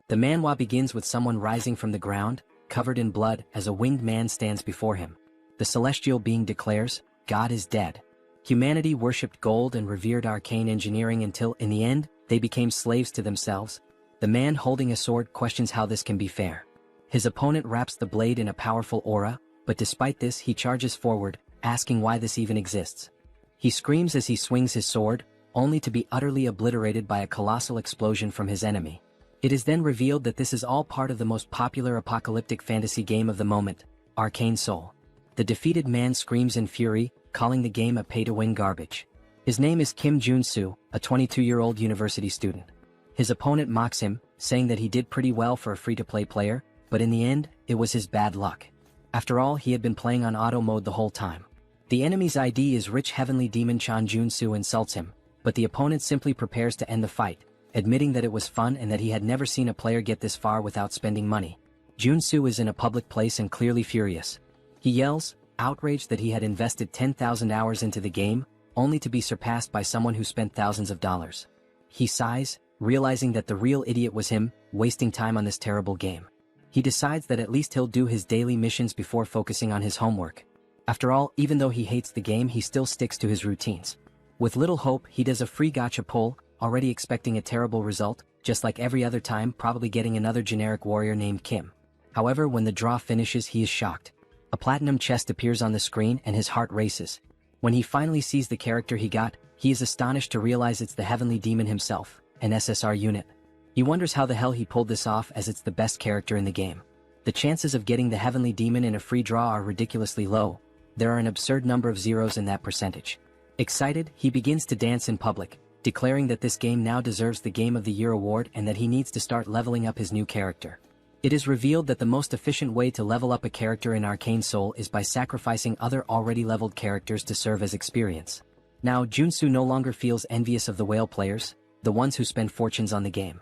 The manhwa begins with someone rising from the ground, covered in blood, as a winged man stands before him. The celestial being declares, "God is dead." Humanity worshipped gold and revered arcane engineering until, in the end, they became slaves to themselves. The man holding a sword questions how this can be fair. His opponent wraps the blade in a powerful aura, but despite this he charges forward, asking why this even exists. He screams as he swings his sword, only to be utterly obliterated by a colossal explosion from his enemy. It is then revealed that this is all part of the most popular apocalyptic fantasy game of the moment, Arcane Seoul. The defeated man screams in fury, calling the game a pay-to-win garbage. His name is Joonsoo, a 22-year-old university student. His opponent mocks him, saying that he did pretty well for a free-to-play player, but in the end, it was his bad luck. After all, he had been playing on auto mode the whole time. The enemy's ID is rich heavenly demon Joonsoo insults him, but the opponent simply prepares to end the fight, admitting that it was fun and that he had never seen a player get this far without spending money. Joonsoo is in a public place and clearly furious. He yells, outraged that he had invested 10,000 hours into the game, only to be surpassed by someone who spent thousands of dollars. He sighs, realizing that the real idiot was him, wasting time on this terrible game. He decides that at least he'll do his daily missions before focusing on his homework. After all, even though he hates the game, he still sticks to his routines. With little hope, he does a free gacha pull, already expecting a terrible result, just like every other time, probably getting another generic warrior named Kim. However, when the draw finishes, he is shocked. A platinum chest appears on the screen and his heart races. When he finally sees the character he got, he is astonished to realize it's the heavenly demon himself, an SSR unit. He wonders how the hell he pulled this off, as it's the best character in the game. The chances of getting the heavenly demon in a free draw are ridiculously low. There are an absurd number of zeros in that percentage. Excited, he begins to dance in public, declaring that this game now deserves the Game of the Year award and that he needs to start leveling up his new character. It is revealed that the most efficient way to level up a character in Arcane Seoul is by sacrificing other already leveled characters to serve as experience. Now, Joonsoo no longer feels envious of the whale players, the ones who spend fortunes on the game.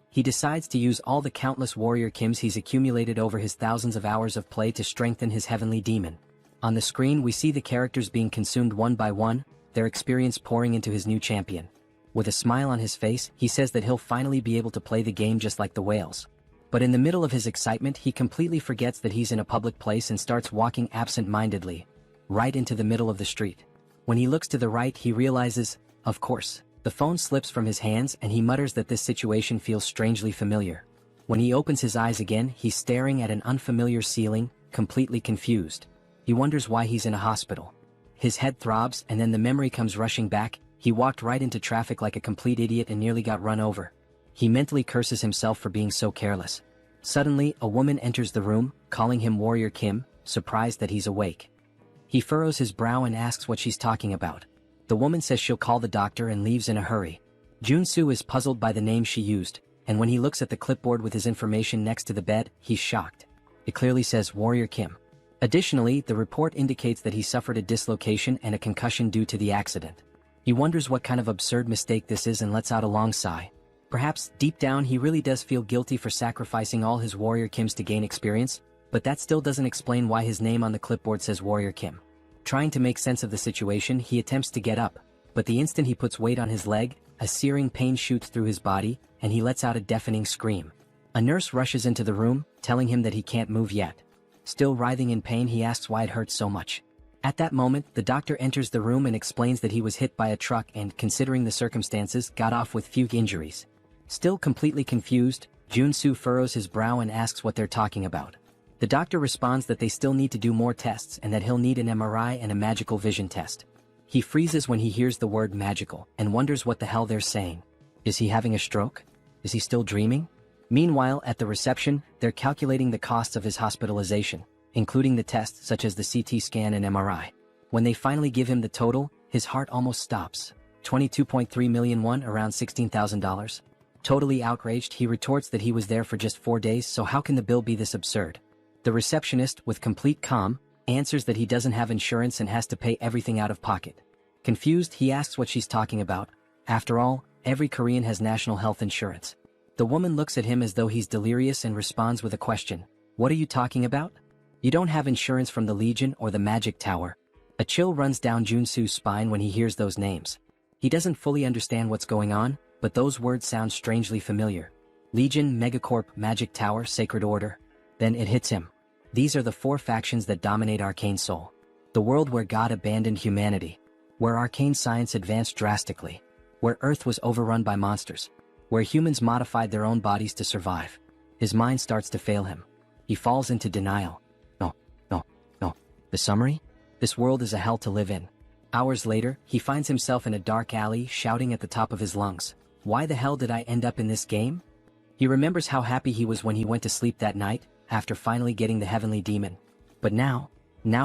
He decides to use all the countless warrior Kims he's accumulated over his thousands of hours of play to strengthen his heavenly demon. On the screen we see the characters being consumed one by one, their experience pouring into his new champion. With a smile on his face, he says that he'll finally be able to play the game just like the whales. But in the middle of his excitement, he completely forgets that he's in a public place and starts walking absent-mindedly, right into the middle of the street. When he looks to the right, he realizes, of course, the phone slips from his hands and he mutters that this situation feels strangely familiar. When he opens his eyes again, he's staring at an unfamiliar ceiling, completely confused. He wonders why he's in a hospital. His head throbs and then the memory comes rushing back. He walked right into traffic like a complete idiot and nearly got run over. He mentally curses himself for being so careless. Suddenly, a woman enters the room, calling him Warrior Kim, surprised that he's awake. He furrows his brow and asks what she's talking about. The woman says she'll call the doctor and leaves in a hurry. Joonsoo is puzzled by the name she used, and when he looks at the clipboard with his information next to the bed, he's shocked. It clearly says Warrior Kim. Additionally, the report indicates that he suffered a dislocation and a concussion due to the accident. He wonders what kind of absurd mistake this is and lets out a long sigh. Perhaps, deep down, he really does feel guilty for sacrificing all his Warrior Kims to gain experience, but that still doesn't explain why his name on the clipboard says Warrior Kim. Trying to make sense of the situation, he attempts to get up, but the instant he puts weight on his leg, a searing pain shoots through his body, and he lets out a deafening scream. A nurse rushes into the room, telling him that he can't move yet. Still writhing in pain, he asks why it hurts so much. At that moment, the doctor enters the room and explains that he was hit by a truck and, considering the circumstances, got off with few injuries. Still completely confused, Joonsoo furrows his brow and asks what they're talking about. The doctor responds that they still need to do more tests and that he'll need an MRI and a magical vision test. He freezes when he hears the word magical and wonders what the hell they're saying. Is he having a stroke? Is he still dreaming? Meanwhile, at the reception, they're calculating the costs of his hospitalization, including the tests such as the CT scan and MRI. When they finally give him the total, his heart almost stops. 22.3 million won, around $16,000. Totally outraged, he retorts that he was there for just 4 days, so how can the bill be this absurd? The receptionist, with complete calm, answers that he doesn't have insurance and has to pay everything out of pocket. Confused, he asks what she's talking about. After all, every Korean has national health insurance. The woman looks at him as though he's delirious and responds with a question. What are you talking about? You don't have insurance from the Legion or the Magic Tower. A chill runs down Joonsoo's spine when he hears those names. He doesn't fully understand what's going on, but those words sound strangely familiar. Legion, Megacorp, Magic Tower, Sacred Order. Then it hits him. These are the 4 factions that dominate Arcane Seoul. The world where God abandoned humanity. Where arcane science advanced drastically. Where Earth was overrun by monsters. Where humans modified their own bodies to survive. His mind starts to fail him. He falls into denial. No. The summary? This world is a hell to live in. Hours later, he finds himself in a dark alley shouting at the top of his lungs. Why the hell did I end up in this game? He remembers how happy he was when he went to sleep that night, after finally getting the heavenly demon. But now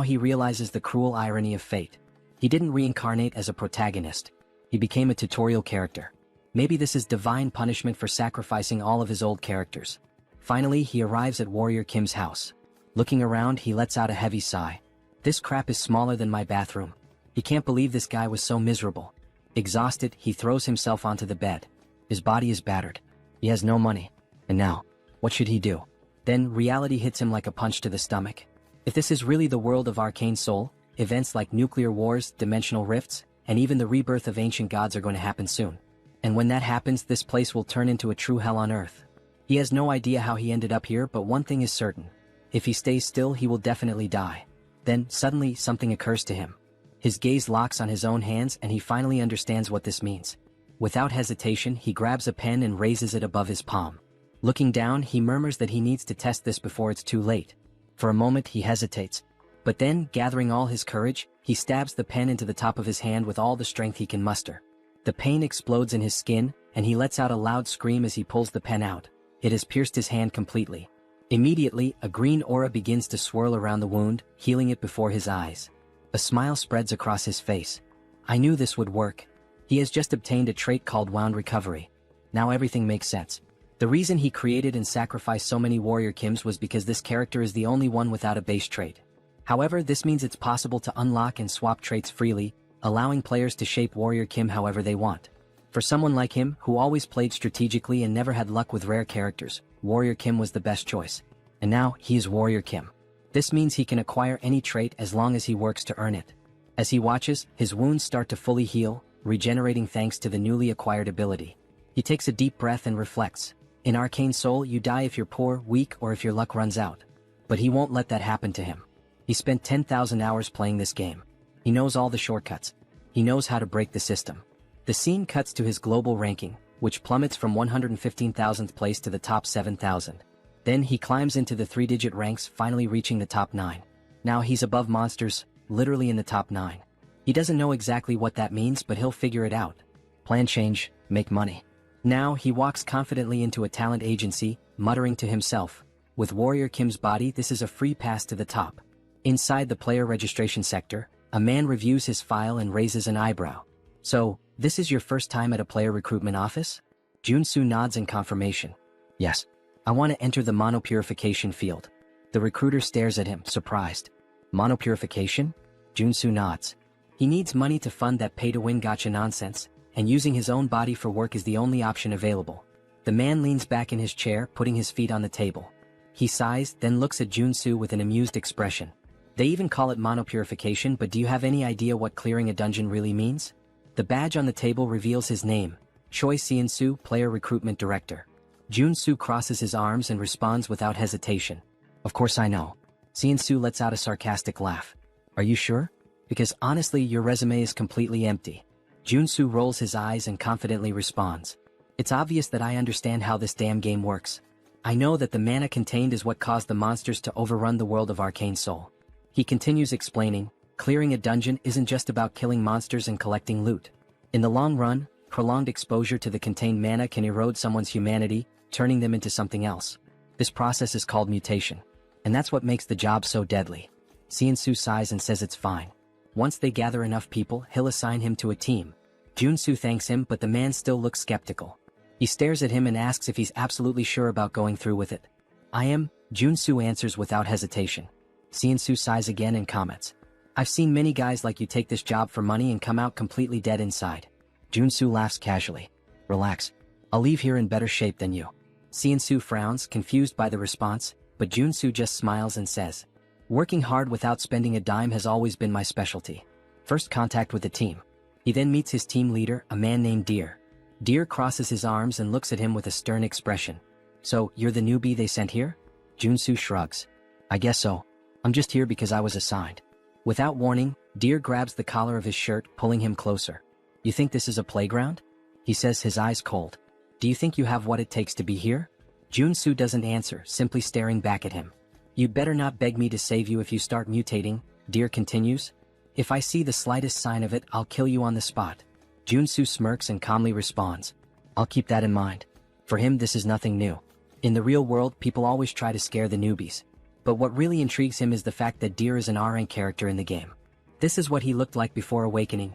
he realizes the cruel irony of fate. He didn't reincarnate as a protagonist. He became a tutorial character. Maybe this is divine punishment for sacrificing all of his old characters. Finally, he arrives at Warrior Kim's house. Looking around, he lets out a heavy sigh. This crap is smaller than my bathroom. He can't believe this guy was so miserable. Exhausted, he throws himself onto the bed. His body is battered. He has no money. And now, what should he do? Then reality hits him like a punch to the stomach. If this is really the world of Arcane Seoul, events like nuclear wars, dimensional rifts, and even the rebirth of ancient gods are going to happen soon. And when that happens, this place will turn into a true hell on earth. He has no idea how he ended up here, but one thing is certain. If he stays still, he will definitely die. Then, suddenly, something occurs to him. His gaze locks on his own hands and he finally understands what this means. Without hesitation, he grabs a pen and raises it above his palm. Looking down, he murmurs that he needs to test this before it's too late. For a moment, he hesitates. But then, gathering all his courage, he stabs the pen into the top of his hand with all the strength he can muster. The pain explodes in his skin, and he lets out a loud scream as he pulls the pen out. It has pierced his hand completely. Immediately, a green aura begins to swirl around the wound, healing it before his eyes. A smile spreads across his face. I knew this would work. He has just obtained a trait called Wound Recovery. Now everything makes sense. The reason he created and sacrificed so many Warrior Kims was because this character is the only one without a base trait. However, this means it's possible to unlock and swap traits freely, allowing players to shape Warrior Kim however they want. For someone like him, who always played strategically and never had luck with rare characters, Warrior Kim was the best choice. And now, he is Warrior Kim. This means he can acquire any trait as long as he works to earn it. As he watches, his wounds start to fully heal, regenerating thanks to the newly acquired ability. He takes a deep breath and reflects. In Arcane Seoul, you die if you're poor, weak, or if your luck runs out. But he won't let that happen to him. He spent 10,000 hours playing this game. He knows all the shortcuts. He knows how to break the system. The scene cuts to his global ranking, which plummets from 115,000th place to the top 7,000. Then he climbs into the 3-digit ranks, finally reaching the top 9. Now he's above monsters, literally in the top 9. He doesn't know exactly what that means, but he'll figure it out. Plan change, make money. Now he walks confidently into a talent agency, muttering to himself. With Warrior Kim's body, this is a free pass to the top. Inside the player registration sector, a man reviews his file and raises an eyebrow. So, this is your first time at a player recruitment office? Joonsoo nods in confirmation. Yes. I want to enter the monopurification field. The recruiter stares at him, surprised. Monopurification? Joonsoo nods. He needs money to fund that pay-to-win gacha nonsense, and using his own body for work is the only option available. The man leans back in his chair, putting his feet on the table. He sighs, then looks at Joonsoo with an amused expression. They even call it monopurification, but do you have any idea what clearing a dungeon really means? The badge on the table reveals his name, Choi Seon-soo, Player Recruitment Director. Joonsoo crosses his arms and responds without hesitation. Of course I know. Seon-soo lets out a sarcastic laugh. Are you sure? Because honestly, your resume is completely empty. Joonsoo rolls his eyes and confidently responds. It's obvious that I understand how this damn game works. I know that the mana contained is what caused the monsters to overrun the world of Arcane Seoul. He continues explaining, clearing a dungeon isn't just about killing monsters and collecting loot. In the long run, prolonged exposure to the contained mana can erode someone's humanity, turning them into something else. This process is called mutation. And that's what makes the job so deadly. Seon-soo sighs and says it's fine. Once they gather enough people, he'll assign him to a team. Joonsoo thanks him, but the man still looks skeptical. He stares at him and asks if he's absolutely sure about going through with it. I am, Joonsoo answers without hesitation. Seon-soo sighs again and comments. I've seen many guys like you take this job for money and come out completely dead inside. Joonsoo laughs casually. Relax. I'll leave here in better shape than you. Seon-soo frowns, confused by the response, but Joonsoo just smiles and says, working hard without spending a dime has always been my specialty. First contact with the team. He then meets his team leader, a man named Deer. Deer crosses his arms and looks at him with a stern expression. So, you're the newbie they sent here? Joonsoo shrugs. I guess so. I'm just here because I was assigned. Without warning, Deer grabs the collar of his shirt, pulling him closer. You think this is a playground? He says, his eyes cold. Do you think you have what it takes to be here? Joonsoo doesn't answer, simply staring back at him. You'd better not beg me to save you if you start mutating, Deer continues. If I see the slightest sign of it, I'll kill you on the spot. Joonsoo smirks and calmly responds. I'll keep that in mind. For him, this is nothing new. In the real world, people always try to scare the newbies. But what really intrigues him is the fact that Deer is an RN character in the game. This is what he looked like before awakening.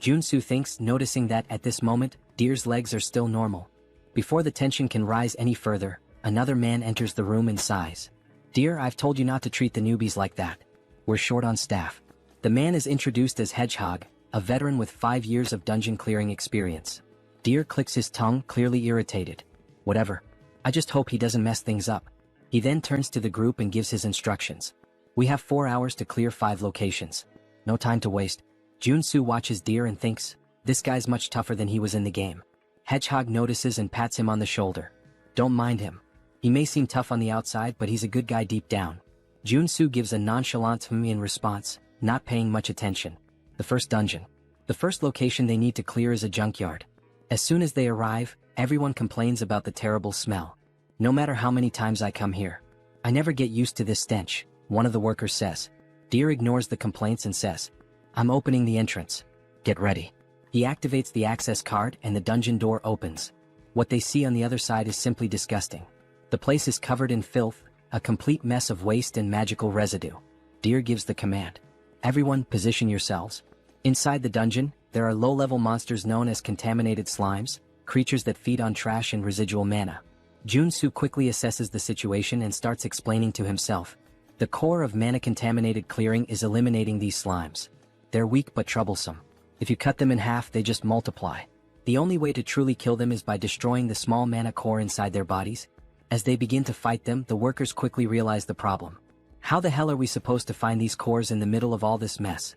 Joonsoo thinks, noticing that at this moment, Deer's legs are still normal. Before the tension can rise any further, another man enters the room and sighs. Deer, I've told you not to treat the newbies like that. We're short on staff. The man is introduced as Hedgehog, a veteran with 5 years of dungeon clearing experience. Deer clicks his tongue, clearly irritated. Whatever. I just hope he doesn't mess things up. He then turns to the group and gives his instructions. We have 4 hours to clear 5 locations. No time to waste. Joonsoo watches Deer and thinks, this guy's much tougher than he was in the game. Hedgehog notices and pats him on the shoulder. Don't mind him. He may seem tough on the outside, but he's a good guy deep down. Joonsoo gives a nonchalant "hmm" in response, not paying much attention. The first dungeon. The first location they need to clear is a junkyard. As soon as they arrive, everyone complains about the terrible smell. No matter how many times I come here, I never get used to this stench, one of the workers says. Deer ignores the complaints and says, I'm opening the entrance. Get ready. He activates the access card and the dungeon door opens. What they see on the other side is simply disgusting. The place is covered in filth, a complete mess of waste and magical residue. Deer gives the command. Everyone, position yourselves. Inside the dungeon, there are low-level monsters known as contaminated slimes, creatures that feed on trash and residual mana. Joonsoo quickly assesses the situation and starts explaining to himself. The core of mana-contaminated clearing is eliminating these slimes. They're weak but troublesome. If you cut them in half, they just multiply. The only way to truly kill them is by destroying the small mana core inside their bodies. As they begin to fight them, the workers quickly realize the problem. How the hell are we supposed to find these cores in the middle of all this mess?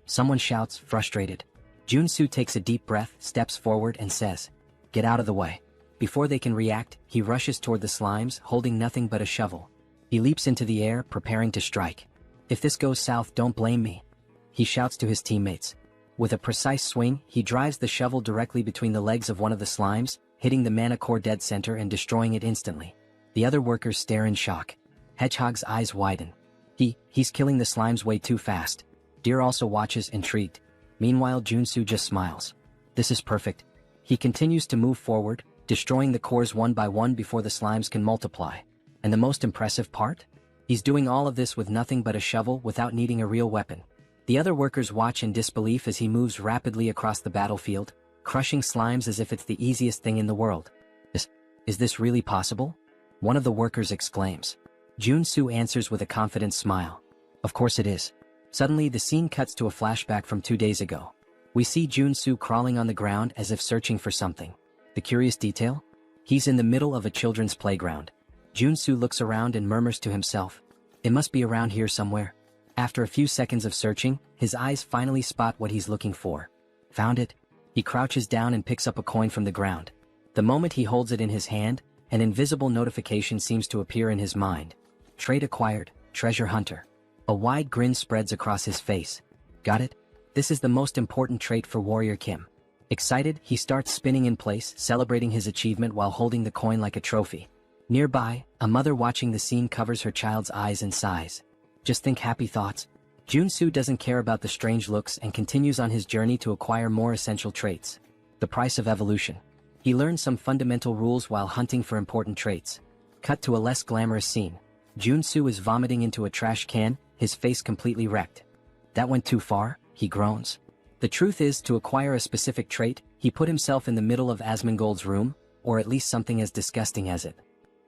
Someone shouts, frustrated. Joonsoo takes a deep breath, steps forward and says, Get out of the way. Before they can react, he rushes toward the slimes, holding nothing but a shovel. He leaps into the air, preparing to strike. If this goes south, don't blame me. He shouts to his teammates. With a precise swing, he drives the shovel directly between the legs of one of the slimes, hitting the mana core dead center and destroying it instantly. The other workers stare in shock. Hedgehog's eyes widen. He's killing the slimes way too fast. Deer also watches, intrigued. Meanwhile, Joonsoo just smiles. This is perfect. He continues to move forward, destroying the cores one by one before the slimes can multiply. And the most impressive part? He's doing all of this with nothing but a shovel without needing a real weapon. The other workers watch in disbelief as he moves rapidly across the battlefield, crushing slimes as if it's the easiest thing in the world. Is this really possible? One of the workers exclaims. Joonsoo answers with a confident smile. Of course it is. Suddenly the scene cuts to a flashback from 2 days ago. We see Joonsoo crawling on the ground as if searching for something. The curious detail? He's in the middle of a children's playground. Joonsoo looks around and murmurs to himself. It must be around here somewhere. After a few seconds of searching, his eyes finally spot what he's looking for. Found it. He crouches down and picks up a coin from the ground. The moment he holds it in his hand, an invisible notification seems to appear in his mind. Trait acquired, Treasure Hunter. A wide grin spreads across his face. Got it? This is the most important trait for Warrior Kim. Excited, he starts spinning in place, celebrating his achievement while holding the coin like a trophy. Nearby, a mother watching the scene covers her child's eyes and sighs. Just think happy thoughts. Joonsoo doesn't care about the strange looks and continues on his journey to acquire more essential traits. The price of evolution. He learns some fundamental rules while hunting for important traits. Cut to a less glamorous scene. Joonsoo is vomiting into a trash can, his face completely wrecked. That went too far, he groans. The truth is, to acquire a specific trait, he put himself in the middle of Asmongold's room, or at least something as disgusting as it.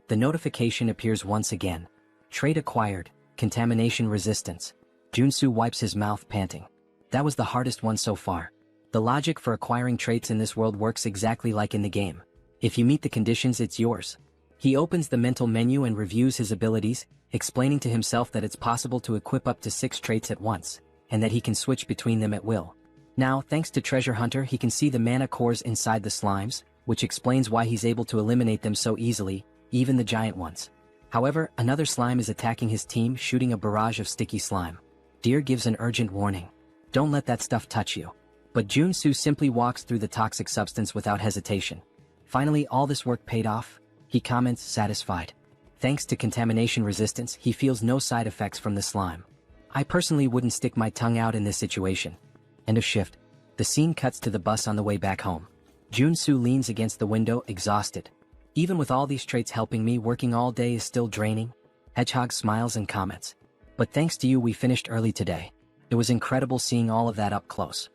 The notification appears once again. Trait acquired, Contamination Resistance. Joonsoo wipes his mouth, panting. That was the hardest one so far. The logic for acquiring traits in this world works exactly like in the game. If you meet the conditions, it's yours. He opens the mental menu and reviews his abilities, explaining to himself that it's possible to equip up to 6 traits at once, and that he can switch between them at will. Now, thanks to Treasure Hunter, he can see the mana cores inside the slimes, which explains why he's able to eliminate them so easily, even the giant ones. However, another slime is attacking his team, shooting a barrage of sticky slime. Deer gives an urgent warning. Don't let that stuff touch you. But Joonsoo simply walks through the toxic substance without hesitation. Finally, all this work paid off, he comments, satisfied. Thanks to contamination resistance, he feels no side effects from the slime. I personally wouldn't stick my tongue out in this situation. End of shift. The scene cuts to the bus on the way back home. Joonsoo leans against the window, exhausted. Even with all these traits helping me, working all day is still draining. Hedgehog smiles and comments. But thanks to you we finished early today. It was incredible seeing all of that up close.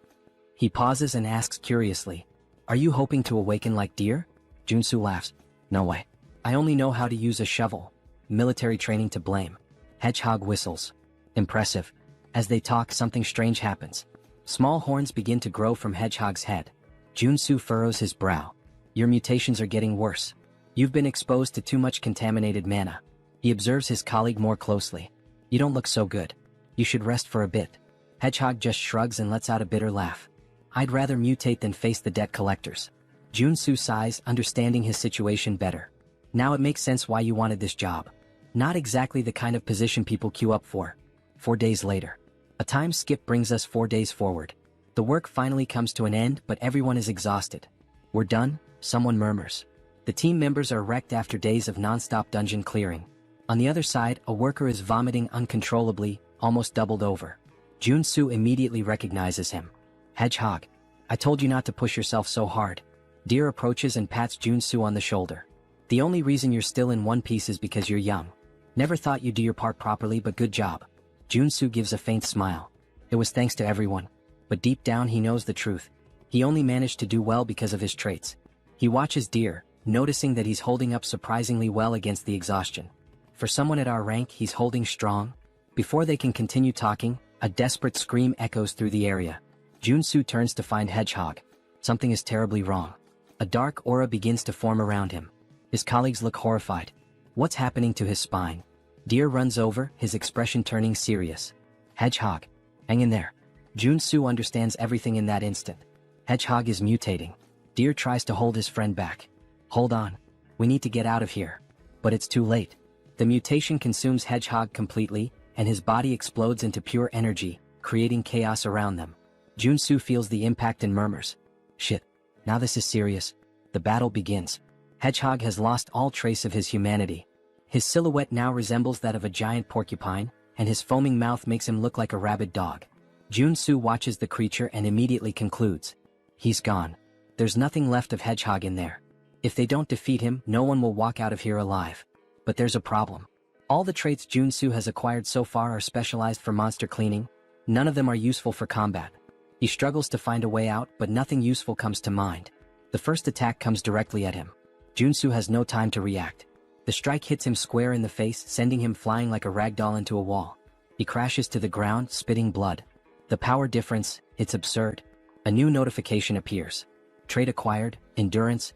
He pauses and asks curiously, are you hoping to awaken like Deer? Joonsoo laughs. No way. I only know how to use a shovel. Military training to blame. Hedgehog whistles. Impressive. As they talk, something strange happens. Small horns begin to grow from Hedgehog's head. Joonsoo furrows his brow. Your mutations are getting worse. You've been exposed to too much contaminated mana. He observes his colleague more closely. You don't look so good. You should rest for a bit. Hedgehog just shrugs and lets out a bitter laugh. I'd rather mutate than face the debt collectors. Joonsoo sighs, understanding his situation better. Now it makes sense why you wanted this job. Not exactly the kind of position people queue up for. 4 days later. A time skip brings us 4 days forward. The work finally comes to an end, but everyone is exhausted. We're done, someone murmurs. The team members are wrecked after days of non-stop dungeon clearing. On the other side, a worker is vomiting uncontrollably, almost doubled over. Joonsoo immediately recognizes him. Hedgehog. I told you not to push yourself so hard. Deer approaches and pats Joonsoo on the shoulder. The only reason you're still in one piece is because you're young. Never thought you'd do your part properly, but good job. Joonsoo gives a faint smile. It was thanks to everyone. But deep down he knows the truth. He only managed to do well because of his traits. He watches Deer, noticing that he's holding up surprisingly well against the exhaustion. For someone at our rank, he's holding strong. Before they can continue talking, a desperate scream echoes through the area. Joonsoo turns to find Hedgehog. Something is terribly wrong. A dark aura begins to form around him. His colleagues look horrified. What's happening to his spine? Deer runs over, his expression turning serious. Hedgehog. Hang in there. Joonsoo understands everything in that instant. Hedgehog is mutating. Deer tries to hold his friend back. Hold on. We need to get out of here. But it's too late. The mutation consumes Hedgehog completely, and his body explodes into pure energy, creating chaos around them. Joonsoo feels the impact and murmurs. Shit. Now this is serious. The battle begins. Hedgehog has lost all trace of his humanity. His silhouette now resembles that of a giant porcupine, and his foaming mouth makes him look like a rabid dog. Joonsoo watches the creature and immediately concludes. He's gone. There's nothing left of Hedgehog in there. If they don't defeat him, no one will walk out of here alive. But there's a problem. All the traits Joonsoo has acquired so far are specialized for monster cleaning. None of them are useful for combat. He struggles to find a way out, but nothing useful comes to mind. The first attack comes directly at him. Joonsoo has no time to react. The strike hits him square in the face, sending him flying like a ragdoll into a wall. He crashes to the ground, spitting blood. The power difference, it's absurd. A new notification appears. Trait acquired, endurance.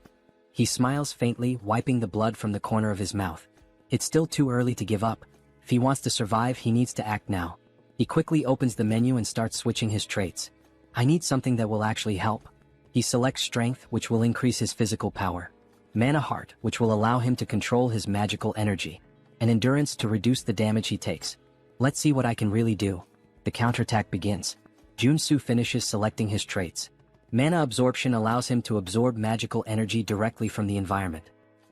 He smiles faintly, wiping the blood from the corner of his mouth. It's still too early to give up. If he wants to survive, he needs to act now. He quickly opens the menu and starts switching his traits. I need something that will actually help. He selects Strength, which will increase his physical power. Mana Heart, which will allow him to control his magical energy. And Endurance to reduce the damage he takes. Let's see what I can really do. The counterattack begins. Joonsoo finishes selecting his traits. Mana Absorption allows him to absorb magical energy directly from the environment.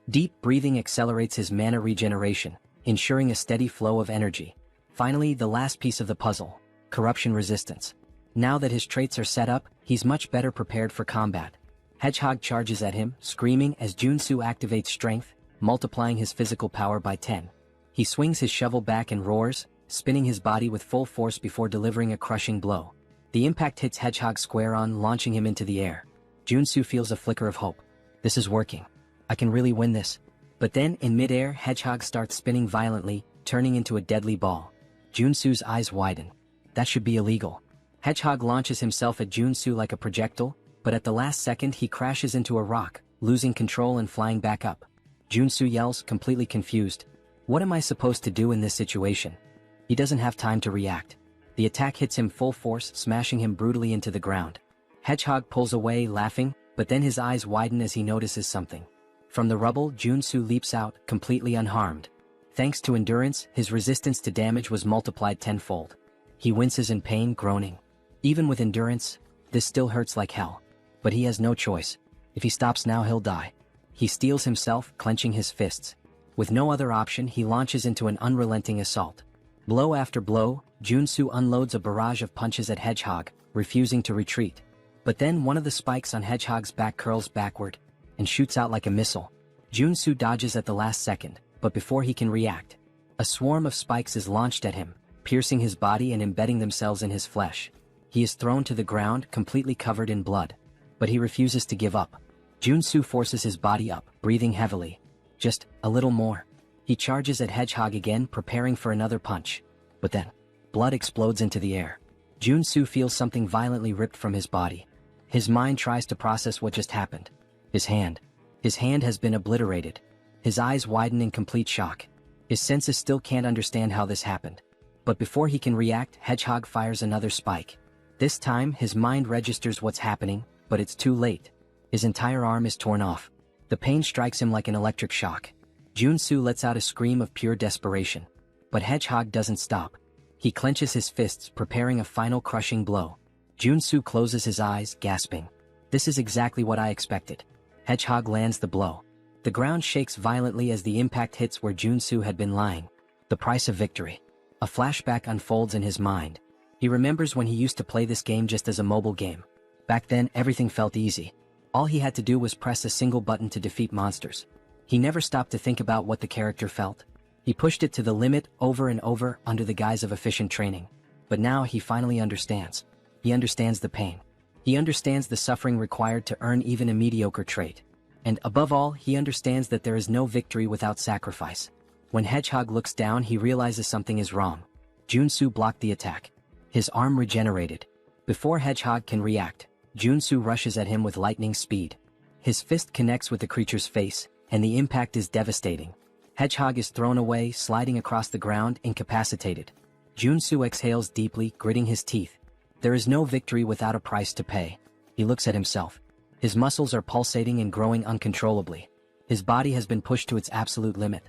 Deep breathing accelerates his mana regeneration, ensuring a steady flow of energy. Finally, the last piece of the puzzle, Corruption Resistance. Now that his traits are set up, he's much better prepared for combat. Hedgehog charges at him, screaming as Joonsoo activates Strength, multiplying his physical power by 10. He swings his shovel back and roars, spinning his body with full force before delivering a crushing blow. The impact hits Hedgehog square on, launching him into the air. Joonsoo feels a flicker of hope. This is working. I can really win this. But then, in midair, Hedgehog starts spinning violently, turning into a deadly ball. Joonsoo's eyes widen. That should be illegal. Hedgehog launches himself at Joonsoo like a projectile, but at the last second he crashes into a rock, losing control and flying back up. Joonsoo yells, completely confused. What am I supposed to do in this situation? He doesn't have time to react. The attack hits him full force, smashing him brutally into the ground. Hedgehog pulls away, laughing, but then his eyes widen as he notices something. From the rubble, Joonsoo leaps out, completely unharmed. Thanks to endurance, his resistance to damage was multiplied tenfold. He winces in pain, groaning. Even with endurance, this still hurts like hell. But he has no choice. If he stops now, he'll die. He steels himself, clenching his fists. With no other option, he launches into an unrelenting assault. Blow after blow, Joonsoo unloads a barrage of punches at Hedgehog, refusing to retreat. But then one of the spikes on Hedgehog's back curls backward and shoots out like a missile. Joonsoo dodges at the last second, but before he can react, a swarm of spikes is launched at him, piercing his body and embedding themselves in his flesh. He is thrown to the ground, completely covered in blood. But he refuses to give up. Joonsoo forces his body up, breathing heavily. Just a little more. He charges at Hedgehog again, preparing for another punch. But then, blood explodes into the air. Joonsoo feels something violently ripped from his body. His mind tries to process what just happened. His hand has been obliterated. His eyes widen in complete shock. His senses still can't understand how this happened. But before he can react, Hedgehog fires another spike. This time, his mind registers what's happening, but it's too late. His entire arm is torn off. The pain strikes him like an electric shock. Joonsoo lets out a scream of pure desperation. But Hedgehog doesn't stop. He clenches his fists, preparing a final crushing blow. Joonsoo closes his eyes, gasping. This is exactly what I expected. Hedgehog lands the blow. The ground shakes violently as the impact hits where Joonsoo had been lying. The price of victory. A flashback unfolds in his mind. He remembers when he used to play this game just as a mobile game. Back then, everything felt easy. All he had to do was press a single button to defeat monsters. He never stopped to think about what the character felt. He pushed it to the limit over and over under the guise of efficient training. But now he finally understands. He understands the pain. He understands the suffering required to earn even a mediocre trait. And above all, he understands that there is no victory without sacrifice. When Hedgehog looks down, he realizes something is wrong. Joonsoo blocked the attack. His arm regenerated. Before Hedgehog can react, Joonsoo rushes at him with lightning speed. His fist connects with the creature's face, and the impact is devastating. Hedgehog is thrown away, sliding across the ground, incapacitated. Joonsoo exhales deeply, gritting his teeth. There is no victory without a price to pay. He looks at himself. His muscles are pulsating and growing uncontrollably. His body has been pushed to its absolute limit.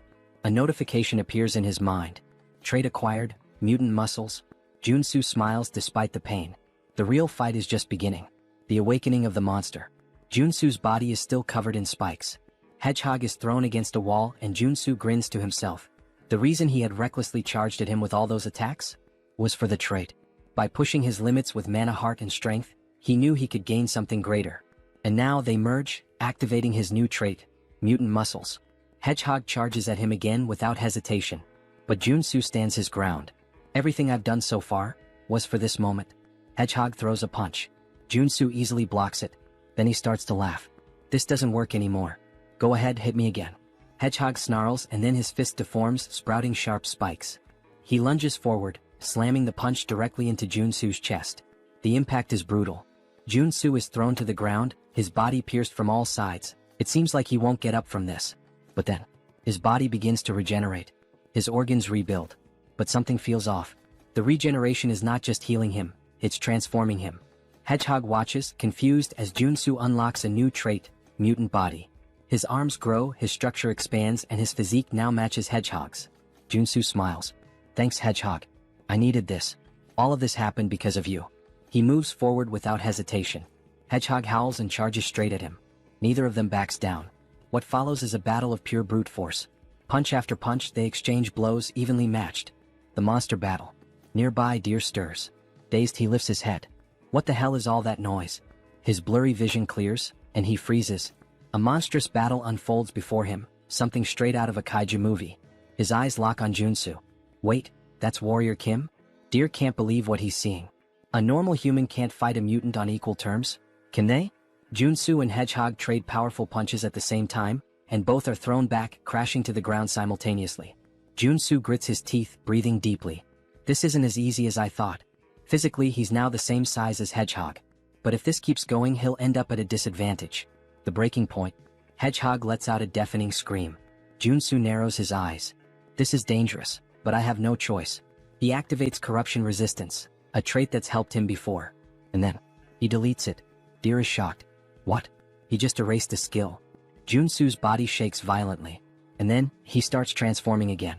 A notification appears in his mind. Trait acquired, mutant muscles. Joonsoo smiles despite the pain. The real fight is just beginning. The awakening of the monster. Joonsoo's body is still covered in spikes. Hedgehog is thrown against a wall and Joonsoo grins to himself. The reason he had recklessly charged at him with all those attacks was for the trait. By pushing his limits with mana, heart, and strength, he knew he could gain something greater. And now they merge, activating his new trait, mutant muscles. Hedgehog charges at him again without hesitation. But Joonsoo stands his ground. Everything I've done so far was for this moment. Hedgehog throws a punch. Joonsoo easily blocks it. Then he starts to laugh. This doesn't work anymore. Go ahead, hit me again. Hedgehog snarls and then his fist deforms, sprouting sharp spikes. He lunges forward, slamming the punch directly into Joonsoo's chest. The impact is brutal. Joonsoo is thrown to the ground, his body pierced from all sides. It seems like he won't get up from this. But then, his body begins to regenerate. His organs rebuild. But something feels off. The regeneration is not just healing him, it's transforming him. Hedgehog watches, confused, as Joonsoo unlocks a new trait, mutant body. His arms grow, his structure expands, and his physique now matches Hedgehog's. Joonsoo smiles. Thanks, Hedgehog. I needed this. All of this happened because of you. He moves forward without hesitation. Hedgehog howls and charges straight at him. Neither of them backs down. What follows is a battle of pure brute force. Punch after punch, they exchange blows evenly matched. The monster battle. Nearby, deer stirs. Dazed, he lifts his head. What the hell is all that noise? His blurry vision clears, and he freezes. A monstrous battle unfolds before him, something straight out of a kaiju movie. His eyes lock on Joonsoo. Wait, that's Warrior Kim? Deer can't believe what he's seeing. A normal human can't fight a mutant on equal terms, can they? Joonsoo and Hedgehog trade powerful punches at the same time, and both are thrown back, crashing to the ground simultaneously. Joonsoo grits his teeth, breathing deeply. This isn't as easy as I thought. Physically, he's now the same size as Hedgehog. But if this keeps going, he'll end up at a disadvantage. The breaking point. Hedgehog lets out a deafening scream. Joonsoo narrows his eyes. This is dangerous, but I have no choice. He activates corruption resistance, a trait that's helped him before. And then, he deletes it. Deer is shocked. What? He just erased a skill. Joonsoo's body shakes violently, and then he starts transforming again.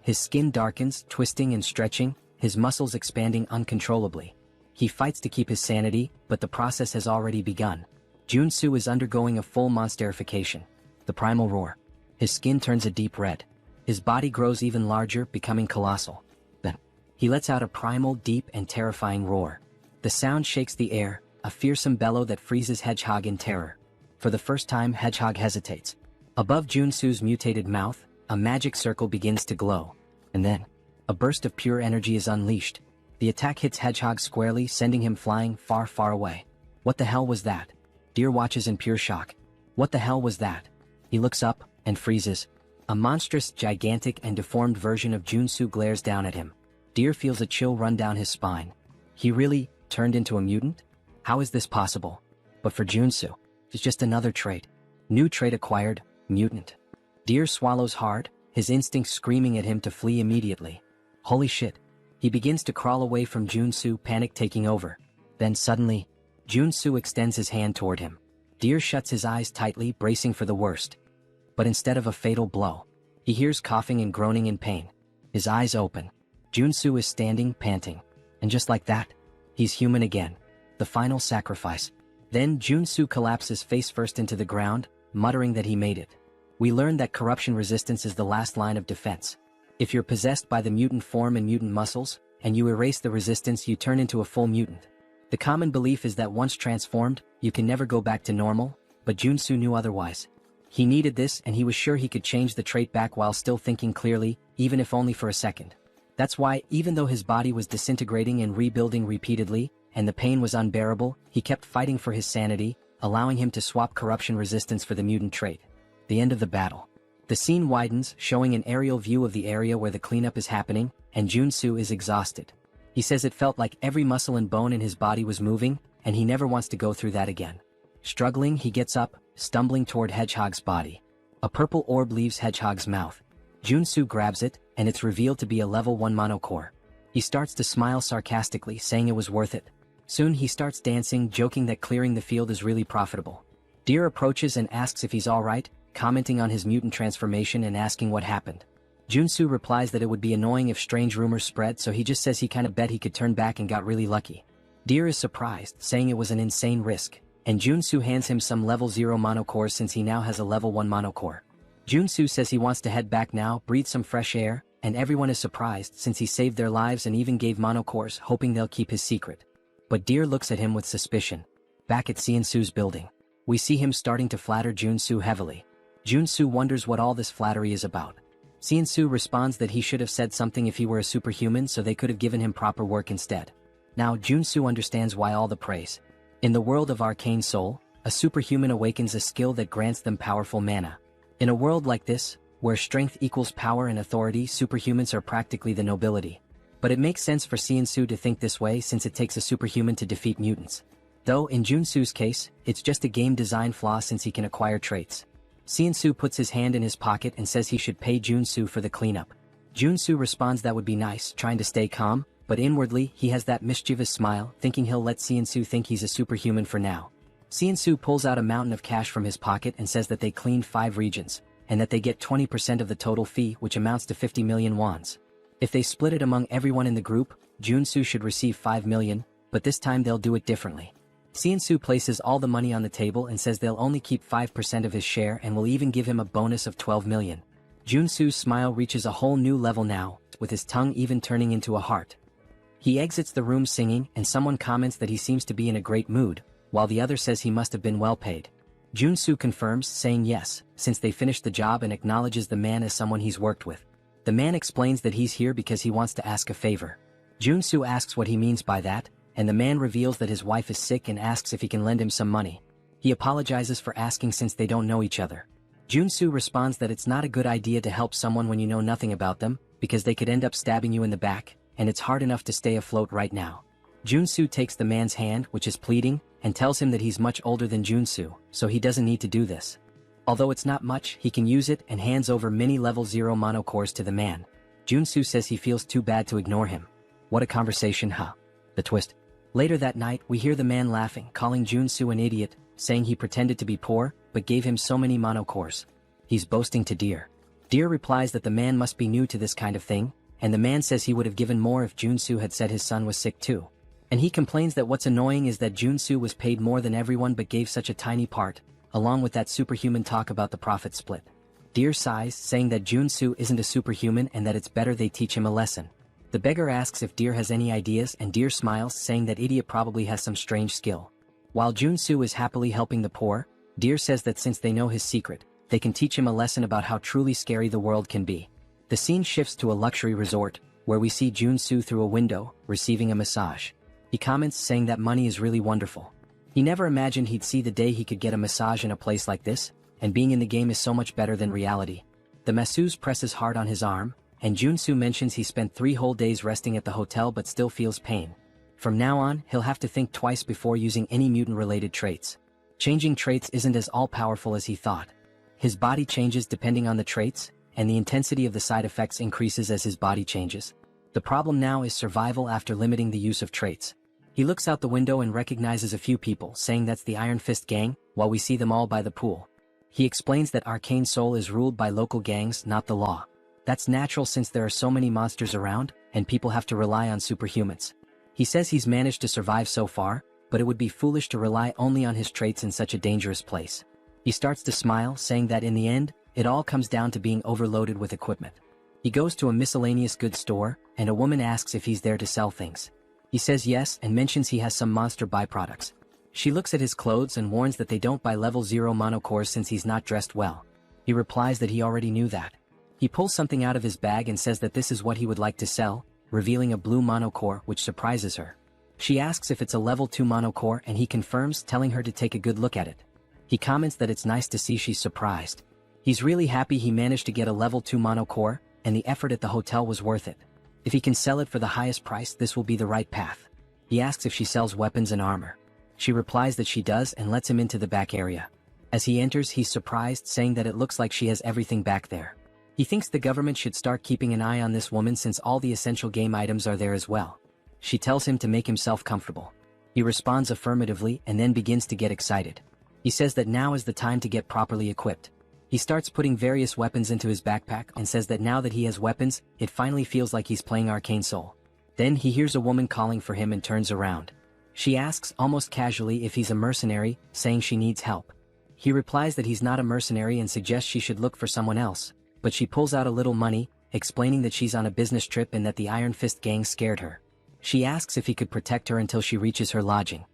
His skin darkens, twisting and stretching, his muscles expanding uncontrollably. He fights to keep his sanity, but the process has already begun. Joonsoo is undergoing a full monsterification, the primal roar. His skin turns a deep red. His body grows even larger, becoming colossal. Then, he lets out a primal, deep and terrifying roar. The sound shakes the air, a fearsome bellow that freezes Hedgehog in terror. For the first time, Hedgehog hesitates. Above Joonsoo's mutated mouth, a magic circle begins to glow. And then, a burst of pure energy is unleashed. The attack hits Hedgehog squarely, sending him flying far, far away. What the hell was that? Deer watches in pure shock. What the hell was that? He looks up, and freezes. A monstrous, gigantic, and deformed version of Joonsoo glares down at him. Deer feels a chill run down his spine. He really turned into a mutant? How is this possible? But for Joonsoo, it's just another trait. New trait acquired, mutant. Deer swallows hard, his instincts screaming at him to flee immediately. Holy shit. He begins to crawl away from Joonsoo, panic taking over. Then suddenly, Joonsoo extends his hand toward him. Deer shuts his eyes tightly, bracing for the worst. But instead of a fatal blow, he hears coughing and groaning in pain. His eyes open. Joonsoo is standing, panting. And just like that, he's human again. The final sacrifice. Then Joonsoo collapses face first into the ground, muttering that he made it. We learn that corruption resistance is the last line of defense. If you're possessed by the mutant form and mutant muscles, and you erase the resistance, you turn into a full mutant. The common belief is that once transformed, you can never go back to normal, but Joonsoo knew otherwise. He needed this, and he was sure he could change the trait back while still thinking clearly, even if only for a second. That's why, even though his body was disintegrating and rebuilding repeatedly, and the pain was unbearable, he kept fighting for his sanity, allowing him to swap corruption resistance for the mutant trait. The end of the battle. The scene widens, showing an aerial view of the area where the cleanup is happening, and Joonsoo is exhausted. He says it felt like every muscle and bone in his body was moving, and he never wants to go through that again. Struggling, he gets up, stumbling toward Hedgehog's body. A purple orb leaves Hedgehog's mouth. Joonsoo grabs it, and it's revealed to be a level 1 monocore. He starts to smile sarcastically, saying it was worth it. Soon he starts dancing, joking that clearing the field is really profitable. Deer approaches and asks if he's alright, commenting on his mutant transformation and asking what happened. Joonsoo replies that it would be annoying if strange rumors spread, so he just says he kinda bet he could turn back and got really lucky. Deer is surprised, saying it was an insane risk, and Joonsoo hands him some level 0 monocores since he now has a level 1 monocore. Joonsoo says he wants to head back now, breathe some fresh air, and everyone is surprised since he saved their lives and even gave monocores, hoping they'll keep his secret. But Deer looks at him with suspicion. Back at Seonsoo's building, we see him starting to flatter Joonsoo heavily. Joonsoo wonders what all this flattery is about. Seonsoo responds that he should have said something if he were a superhuman, so they could have given him proper work instead. Now Joonsoo understands why all the praise. In the world of Arcane Seoul, a superhuman awakens a skill that grants them powerful mana. In a world like this, where strength equals power and authority, superhumans are practically the nobility. But it makes sense for Seonsoo to think this way since it takes a superhuman to defeat mutants. Though, in Joonsoo's case, it's just a game design flaw since he can acquire traits. Seonsoo puts his hand in his pocket and says he should pay Joonsoo for the cleanup. Joonsoo responds that would be nice, trying to stay calm, but inwardly he has that mischievous smile, thinking he'll let Seonsoo think he's a superhuman for now. Seonsoo pulls out a mountain of cash from his pocket and says that they cleaned 5 regions, and that they get 20% of the total fee, which amounts to 50 million wons. If they split it among everyone in the group, Joonsoo should receive 5 million, but this time they'll do it differently. Seonsoo places all the money on the table and says they'll only keep 5% of his share and will even give him a bonus of 12 million. Joonsoo's smile reaches a whole new level now, with his tongue even turning into a heart. He exits the room singing, and someone comments that he seems to be in a great mood, while the other says he must have been well paid. Joonsoo confirms, saying yes, since they finished the job, and acknowledges the man as someone he's worked with. The man explains that he's here because he wants to ask a favor. Joonsoo asks what he means by that, and the man reveals that his wife is sick and asks if he can lend him some money. He apologizes for asking since they don't know each other. Joonsoo responds that it's not a good idea to help someone when you know nothing about them, because they could end up stabbing you in the back, and it's hard enough to stay afloat right now. Joonsoo takes the man's hand, which is pleading, and tells him that he's much older than Joonsoo, so he doesn't need to do this. Although it's not much, he can use it and hands over many level 0 monocores to the man. Joonsoo says he feels too bad to ignore him. What a conversation, huh? The twist. Later that night, we hear the man laughing, calling Joonsoo an idiot, saying he pretended to be poor, but gave him so many monocores. He's boasting to Deer. Deer replies that the man must be new to this kind of thing, and the man says he would have given more if Joonsoo had said his son was sick too. And he complains that what's annoying is that Joonsoo was paid more than everyone but gave such a tiny part, along with that superhuman talk about the profit split. Deer sighs, saying that Joonsoo isn't a superhuman and that it's better they teach him a lesson. The beggar asks if Deer has any ideas, and Deer smiles, saying that idiot probably has some strange skill. While Joonsoo is happily helping the poor, Deer says that since they know his secret, they can teach him a lesson about how truly scary the world can be. The scene shifts to a luxury resort, where we see Joonsoo through a window, receiving a massage. He comments, saying that money is really wonderful. He never imagined he'd see the day he could get a massage in a place like this, and being in the game is so much better than reality. The masseuse presses hard on his arm, and Joonsoo mentions he spent 3 whole days resting at the hotel but still feels pain. From now on, he'll have to think twice before using any mutant-related traits. Changing traits isn't as all-powerful as he thought. His body changes depending on the traits, and the intensity of the side effects increases as his body changes. The problem now is survival after limiting the use of traits. He looks out the window and recognizes a few people, saying that's the Iron Fist gang, while we see them all by the pool. He explains that Arcane Seoul is ruled by local gangs, not the law. That's natural since there are so many monsters around, and people have to rely on superhumans. He says he's managed to survive so far, but it would be foolish to rely only on his traits in such a dangerous place. He starts to smile, saying that in the end, it all comes down to being overloaded with equipment. He goes to a miscellaneous goods store, and a woman asks if he's there to sell things. He says yes and mentions he has some monster byproducts. She looks at his clothes and warns that they don't buy level 0 monocores since he's not dressed well. He replies that he already knew that. He pulls something out of his bag and says that this is what he would like to sell, revealing a blue monocore, which surprises her. She asks if it's a level 2 monocore, and he confirms, telling her to take a good look at it. He comments that it's nice to see she's surprised. He's really happy he managed to get a level 2 monocore, and the effort at the hotel was worth it. If he can sell it for the highest price, this will be the right path. He asks if she sells weapons and armor. She replies that she does and lets him into the back area. As he enters, he's surprised, saying that it looks like she has everything back there. He thinks the government should start keeping an eye on this woman since all the essential game items are there as well. She tells him to make himself comfortable. He responds affirmatively and then begins to get excited. He says that now is the time to get properly equipped. He starts putting various weapons into his backpack and says that now that he has weapons, it finally feels like he's playing Arcane Seoul. Then he hears a woman calling for him and turns around. She asks almost casually if he's a mercenary, saying she needs help. He replies that he's not a mercenary and suggests she should look for someone else, but she pulls out a little money, explaining that she's on a business trip and that the Iron Fist gang scared her. She asks if he could protect her until she reaches her lodging.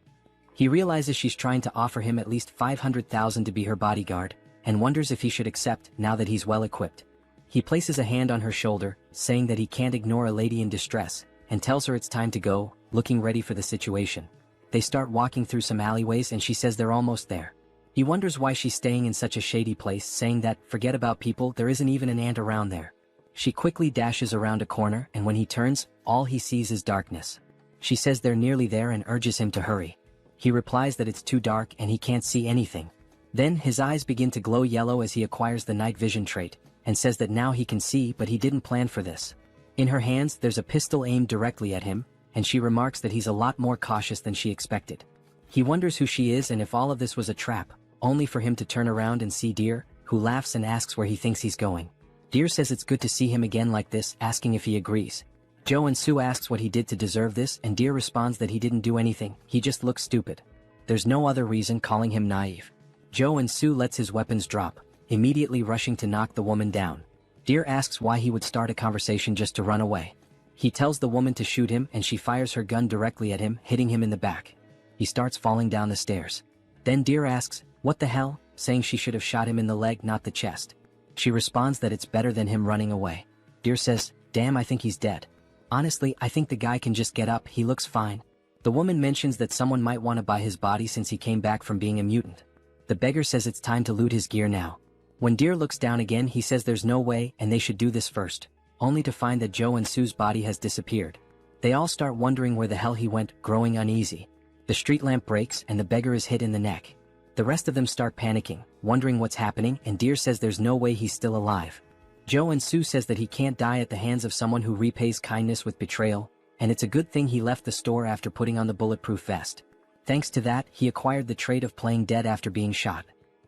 He realizes she's trying to offer him at least 500,000 to be her bodyguard, and wonders if he should accept now that he's well equipped. He places a hand on her shoulder, saying that he can't ignore a lady in distress, and tells her it's time to go, looking ready for the situation. They start walking through some alleyways and she says they're almost there. He wonders why she's staying in such a shady place, saying that, forget about people, there isn't even an ant around there. She quickly dashes around a corner, and when he turns, all he sees is darkness. She says they're nearly there and urges him to hurry. He replies that it's too dark and he can't see anything. Then his eyes begin to glow yellow as he acquires the night vision trait, and says that now he can see, but he didn't plan for this. In her hands there's a pistol aimed directly at him, and she remarks that he's a lot more cautious than she expected. He wonders who she is and if all of this was a trap, only for him to turn around and see Deer, who laughs and asks where he thinks he's going. Deer says it's good to see him again like this, asking if he agrees. Joonsoo asks what he did to deserve this, and Deer responds that he didn't do anything, he just looks stupid. There's no other reason, calling him naive. Joonsoo lets his weapons drop, immediately rushing to knock the woman down. Deer asks why he would start a conversation just to run away. He tells the woman to shoot him and she fires her gun directly at him, hitting him in the back. He starts falling down the stairs. Then Deer asks, "What the hell?" saying she should have shot him in the leg, not the chest. She responds that it's better than him running away. Deer says, "Damn, I think he's dead. Honestly, I think the guy can just get up, he looks fine." The woman mentions that someone might want to buy his body since he came back from being a mutant. The beggar says it's time to loot his gear now. When Deer looks down again, he says there's no way and they should do this first, only to find that Joonsoo's body has disappeared. They all start wondering where the hell he went, growing uneasy. The street lamp breaks and the beggar is hit in the neck. The rest of them start panicking, wondering what's happening, and Deer says there's no way he's still alive. Joonsoo says that he can't die at the hands of someone who repays kindness with betrayal, and it's a good thing he left the store after putting on the bulletproof vest. Thanks to that, he acquired the trait of playing dead after being shot.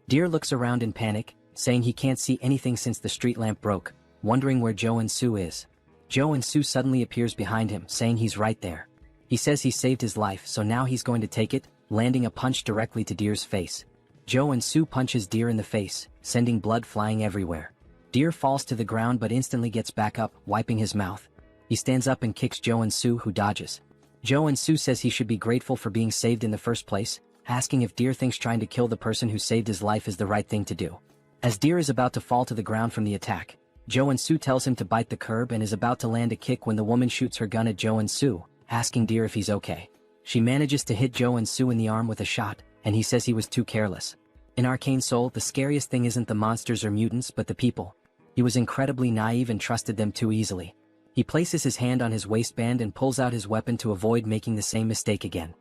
Deer looks around in panic, saying he can't see anything since the street lamp broke, wondering where Joonsoo is. Joonsoo suddenly appears behind him, saying he's right there. He says he saved his life, so now he's going to take it, landing a punch directly to Deer's face. Joonsoo punches Deer in the face, sending blood flying everywhere. Deer falls to the ground but instantly gets back up, wiping his mouth. He stands up and kicks Joonsoo, who dodges. Joonsoo says he should be grateful for being saved in the first place, asking if Deer thinks trying to kill the person who saved his life is the right thing to do. As Deer is about to fall to the ground from the attack, Joonsoo tells him to bite the curb and is about to land a kick when the woman shoots her gun at Joonsoo, asking Deer if he's okay. She manages to hit Joonsoo in the arm with a shot, and he says he was too careless. In Arcane Seoul, the scariest thing isn't the monsters or mutants but the people. He was incredibly naive and trusted them too easily. He places his hand on his waistband and pulls out his weapon to avoid making the same mistake again.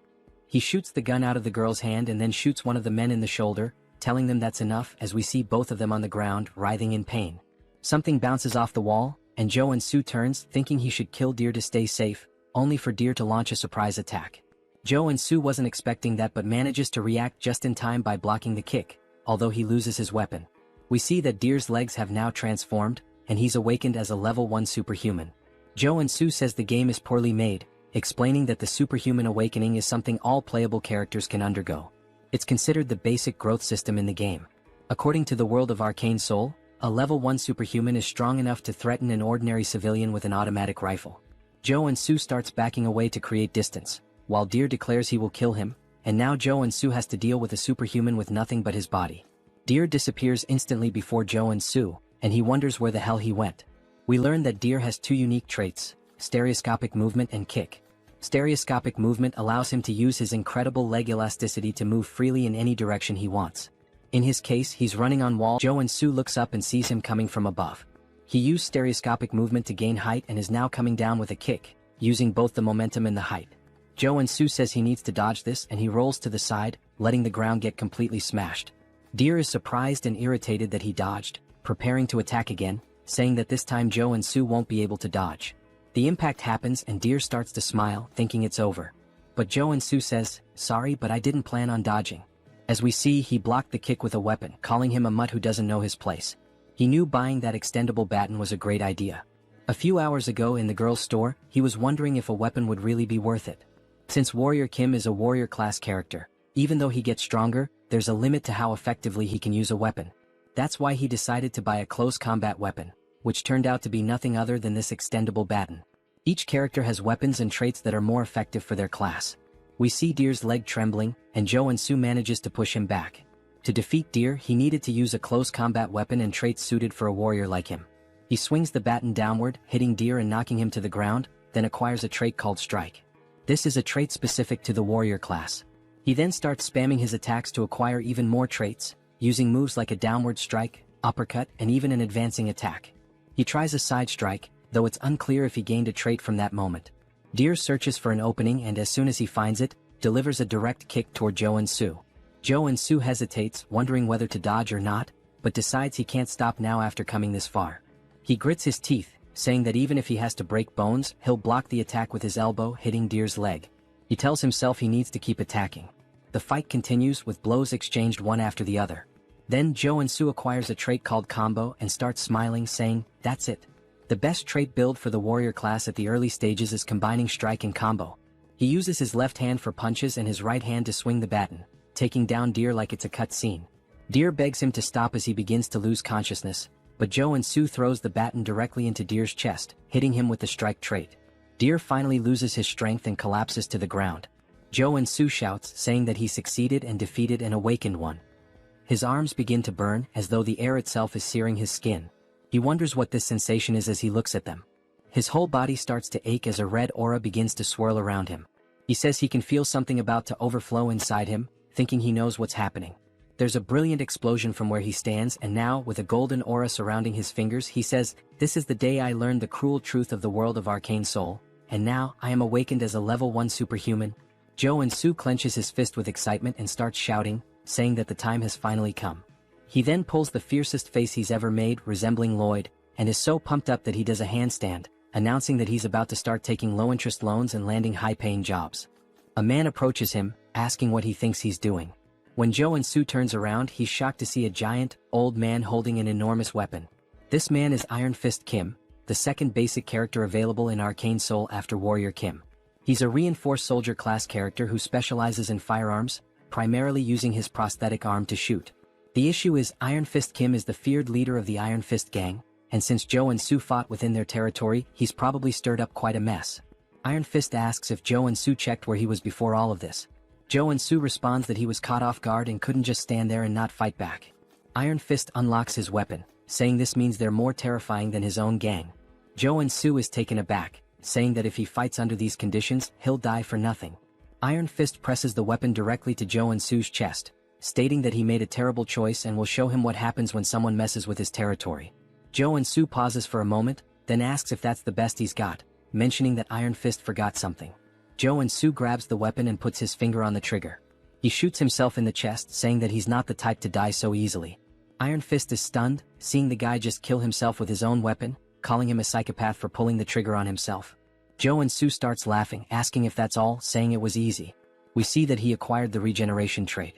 He shoots the gun out of the girl's hand and then shoots one of the men in the shoulder, telling them that's enough as we see both of them on the ground, writhing in pain. Something bounces off the wall, and Joonsoo turns, thinking he should kill Deer to stay safe, only for Deer to launch a surprise attack. Joonsoo wasn't expecting that but manages to react just in time by blocking the kick, although he loses his weapon. We see that Deer's legs have now transformed, and he's awakened as a level 1 superhuman. Joonsoo says the game is poorly made, explaining that the superhuman awakening is something all playable characters can undergo. It's considered the basic growth system in the game. According to the world of Arcane Seoul, a level 1 superhuman is strong enough to threaten an ordinary civilian with an automatic rifle. Joonsoo starts backing away to create distance, while Deer declares he will kill him, and now Joonsoo has to deal with a superhuman with nothing but his body. Deer disappears instantly before Joonsoo, and he wonders where the hell he went. We learn that Deer has 2 unique traits, stereoscopic movement and kick. Stereoscopic movement allows him to use his incredible leg elasticity to move freely in any direction he wants. In his case, he's running on wall. Joonsoo looks up and sees him coming from above. He used stereoscopic movement to gain height and is now coming down with a kick, using both the momentum and the height. Joonsoo says he needs to dodge this and he rolls to the side, letting the ground get completely smashed. Deer is surprised and irritated that he dodged, preparing to attack again, saying that this time Joonsoo won't be able to dodge. The impact happens and Deer starts to smile, thinking it's over. But Joonsoo says, "Sorry, but I didn't plan on dodging." As we see, he blocked the kick with a weapon, calling him a mutt who doesn't know his place. He knew buying that extendable baton was a great idea. A few hours ago in the girl's store, he was wondering if a weapon would really be worth it. Since Warrior Kim is a warrior class character, even though he gets stronger, there's a limit to how effectively he can use a weapon. That's why he decided to buy a close combat weapon, which turned out to be nothing other than this extendable baton. Each character has weapons and traits that are more effective for their class. We see Deer's leg trembling, and Joonsoo manages to push him back. To defeat Deer, he needed to use a close combat weapon and traits suited for a warrior like him. He swings the baton downward, hitting Deer and knocking him to the ground, then acquires a trait called Strike. This is a trait specific to the warrior class. He then starts spamming his attacks to acquire even more traits, using moves like a downward strike, uppercut, and even an advancing attack. He tries a side strike, though it's unclear if he gained a trait from that moment. Deer searches for an opening and as soon as he finds it, delivers a direct kick toward Joonsoo. Joonsoo hesitates, wondering whether to dodge or not, but decides he can't stop now after coming this far. He grits his teeth, saying that even if he has to break bones, he'll block the attack with his elbow, hitting Deer's leg. He tells himself he needs to keep attacking. The fight continues with blows exchanged one after the other. Then Joonsoo acquires a trait called Combo and starts smiling, saying, "That's it. The best trait build for the warrior class at the early stages is combining strike and combo." He uses his left hand for punches and his right hand to swing the baton, taking down Deer like it's a cut scene. Deer begs him to stop as he begins to lose consciousness, but Joonsoo throws the baton directly into Deer's chest, hitting him with the strike trait. Deer finally loses his strength and collapses to the ground. Joonsoo shouts, saying that he succeeded and defeated an awakened one. His arms begin to burn, as though the air itself is searing his skin. He wonders what this sensation is as he looks at them. His whole body starts to ache as a red aura begins to swirl around him. He says he can feel something about to overflow inside him, thinking he knows what's happening. There's a brilliant explosion from where he stands, and now, with a golden aura surrounding his fingers, he says, "This is the day I learned the cruel truth of the world of Arcane Seoul, and now I am awakened as a level 1 superhuman." Joonsoo clenches his fist with excitement and starts shouting, saying that the time has finally come. He then pulls the fiercest face he's ever made, resembling Lloyd, and is so pumped up that he does a handstand, announcing that he's about to start taking low-interest loans and landing high-paying jobs. A man approaches him, asking what he thinks he's doing. When Joonsoo turns around, he's shocked to see a giant, old man holding an enormous weapon. This man is Iron Fist Kim, the second basic character available in Arcane Seoul after Warrior Kim. He's a reinforced soldier class character who specializes in firearms, primarily using his prosthetic arm to shoot. The issue is Iron Fist Kim is the feared leader of the Iron Fist gang, and since Joonsoo fought within their territory, he's probably stirred up quite a mess. Iron Fist asks if Joonsoo checked where he was before all of this. Joonsoo responds that he was caught off guard and couldn't just stand there and not fight back. Iron Fist unlocks his weapon, saying this means they're more terrifying than his own gang. Joonsoo is taken aback, saying that if he fights under these conditions, he'll die for nothing. Iron Fist presses the weapon directly to Joonsoo's chest, stating that he made a terrible choice and will show him what happens when someone messes with his territory. Joonsoo pauses for a moment, then asks if that's the best he's got, mentioning that Iron Fist forgot something. Joonsoo grabs the weapon and puts his finger on the trigger. He shoots himself in the chest, saying that he's not the type to die so easily. Iron Fist is stunned, seeing the guy just kill himself with his own weapon, calling him a psychopath for pulling the trigger on himself. Joonsoo starts laughing, asking if that's all, saying it was easy. We see that he acquired the regeneration trait.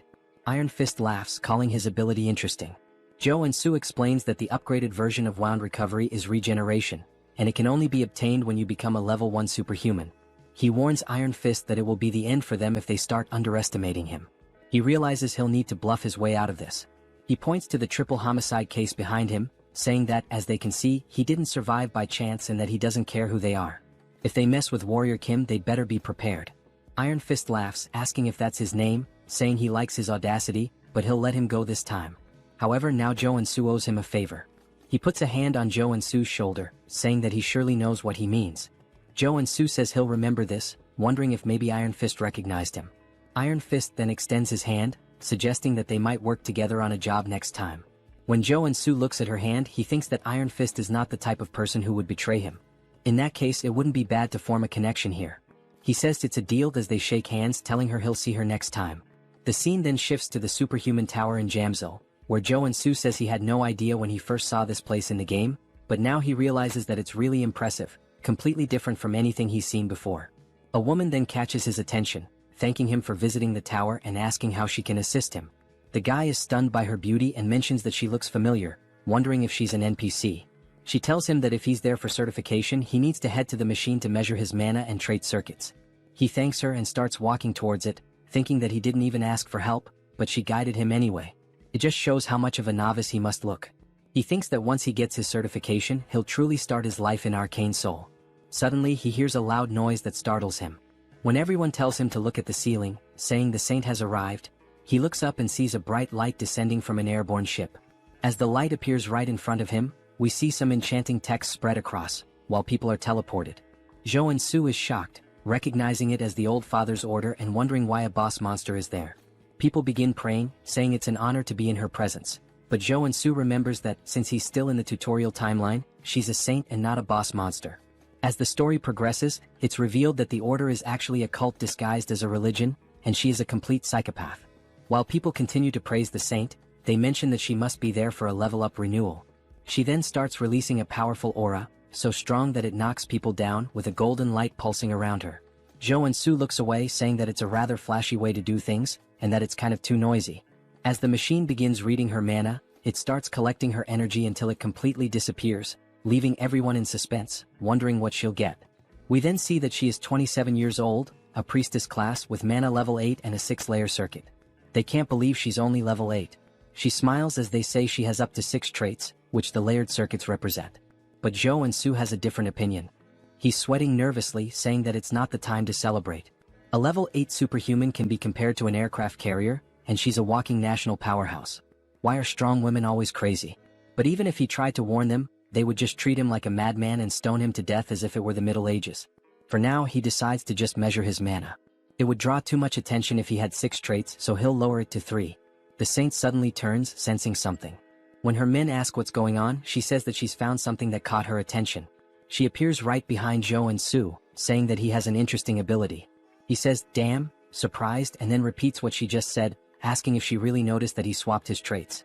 Iron Fist laughs, calling his ability interesting. Joonsoo explains that the upgraded version of Wound Recovery is regeneration, and it can only be obtained when you become a level 1 superhuman. He warns Iron Fist that it will be the end for them if they start underestimating him. He realizes he'll need to bluff his way out of this. He points to the triple homicide case behind him, saying that, as they can see, he didn't survive by chance and that he doesn't care who they are. If they mess with Warrior Kim, they'd better be prepared. Iron Fist laughs, asking if that's his name, saying he likes his audacity, but he'll let him go this time. However, now Joonsoo owes him a favor. He puts a hand on Joonsoo's shoulder, saying that he surely knows what he means. Joonsoo says he'll remember this, wondering if maybe Iron Fist recognized him. Iron Fist then extends his hand, suggesting that they might work together on a job next time. When Joonsoo looks at her hand, he thinks that Iron Fist is not the type of person who would betray him. In that case, it wouldn't be bad to form a connection here. He says it's a deal as they shake hands, telling her he'll see her next time. The scene then shifts to the superhuman tower in Jamsil, where Joonsoo says he had no idea when he first saw this place in the game, but now he realizes that it's really impressive, completely different from anything he's seen before. A woman then catches his attention, thanking him for visiting the tower and asking how she can assist him. The guy is stunned by her beauty and mentions that she looks familiar, wondering if she's an NPC. She tells him that if he's there for certification, he needs to head to the machine to measure his mana and trait circuits. He thanks her and starts walking towards it, thinking that he didn't even ask for help, but she guided him anyway. It just shows how much of a novice he must look. He thinks that once he gets his certification, he'll truly start his life in Arcane Seoul. Suddenly, he hears a loud noise that startles him. When everyone tells him to look at the ceiling, saying the saint has arrived, he looks up and sees a bright light descending from an airborne ship. As the light appears right in front of him, we see some enchanting text spread across, while people are teleported. Joonsoo is shocked, recognizing it as the Old Father's order and wondering why a boss monster is there. People begin praying, saying it's an honor to be in her presence, but Joonsoo remembers that, since he's still in the tutorial timeline, she's a saint and not a boss monster. As the story progresses, it's revealed that the order is actually a cult disguised as a religion, and she is a complete psychopath. While people continue to praise the saint, they mention that she must be there for a level-up renewal. She then starts releasing a powerful aura, so strong that it knocks people down, with a golden light pulsing around her. Joonsoo looks away, saying that it's a rather flashy way to do things, and that it's kind of too noisy. As the machine begins reading her mana, it starts collecting her energy until it completely disappears, leaving everyone in suspense, wondering what she'll get. We then see that she is 27 years old, a priestess class with mana level 8 and a 6-layer circuit. They can't believe she's only level 8. She smiles as they say she has up to 6 traits, which the layered circuits represent. But Joonsoo has a different opinion. He's sweating nervously, saying that it's not the time to celebrate. A level 8 superhuman can be compared to an aircraft carrier, and she's a walking national powerhouse. Why are strong women always crazy? But even if he tried to warn them, they would just treat him like a madman and stone him to death as if it were the Middle Ages. For now, he decides to just measure his mana. It would draw too much attention if he had 6 traits, so he'll lower it to 3. The saint suddenly turns, sensing something. When her men ask what's going on, she says that she's found something that caught her attention. She appears right behind Joonsoo, saying that he has an interesting ability. He says, "Damn," surprised, and then repeats what she just said, asking if she really noticed that he swapped his traits.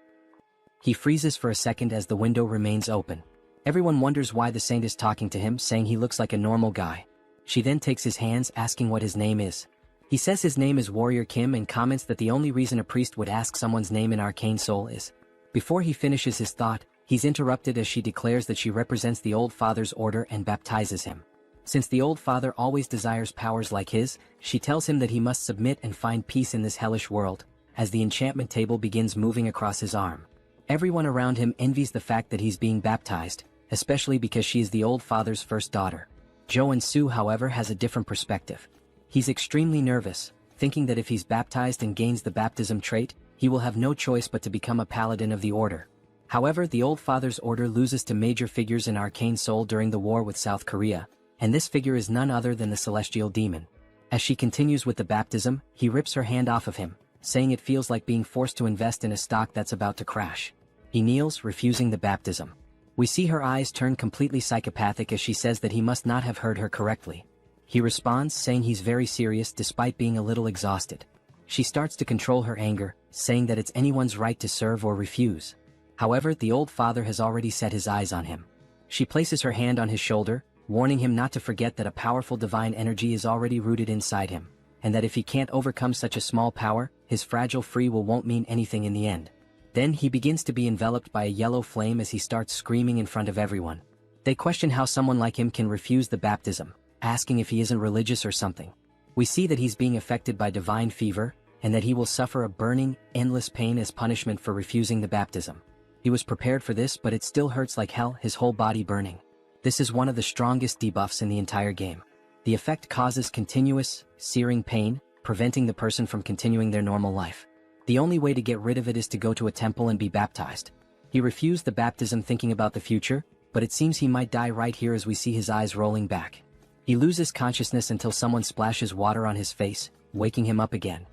He freezes for a second as the window remains open. Everyone wonders why the saint is talking to him, saying he looks like a normal guy. She then takes his hands, asking what his name is. He says his name is Warrior Kim and comments that the only reason a priest would ask someone's name in Arcane Seoul is. Before he finishes his thought, he's interrupted as she declares that she represents the Old Father's order and baptizes him. Since the Old Father always desires powers like his, she tells him that he must submit and find peace in this hellish world, as the enchantment table begins moving across his arm. Everyone around him envies the fact that he's being baptized, especially because she is the Old Father's first daughter. Joonsoo, however, has a different perspective. He's extremely nervous, thinking that if he's baptized and gains the baptism trait, he will have no choice but to become a paladin of the order. However, the Old Father's order loses to major figures in Arcane Seoul during the war with South Korea, and this figure is none other than the celestial demon. As she continues with the baptism, he rips her hand off of him, saying it feels like being forced to invest in a stock that's about to crash. He kneels, refusing the baptism. We see her eyes turn completely psychopathic as she says that he must not have heard her correctly. He responds, saying he's very serious despite being a little exhausted. She starts to control her anger, saying that it's anyone's right to serve or refuse. However, the Old Father has already set his eyes on him. She places her hand on his shoulder, warning him not to forget that a powerful divine energy is already rooted inside him, and that if he can't overcome such a small power, his fragile free will won't mean anything in the end. Then he begins to be enveloped by a yellow flame as he starts screaming in front of everyone. They question how someone like him can refuse the baptism, asking if he isn't religious or something. We see that he's being affected by divine fever, and that he will suffer a burning, endless pain as punishment for refusing the baptism. He was prepared for this, but it still hurts like hell, his whole body burning. This is one of the strongest debuffs in the entire game. The effect causes continuous, searing pain, preventing the person from continuing their normal life. The only way to get rid of it is to go to a temple and be baptized. He refused the baptism thinking about the future, but it seems he might die right here as we see his eyes rolling back. He loses consciousness until someone splashes water on his face, waking him up again.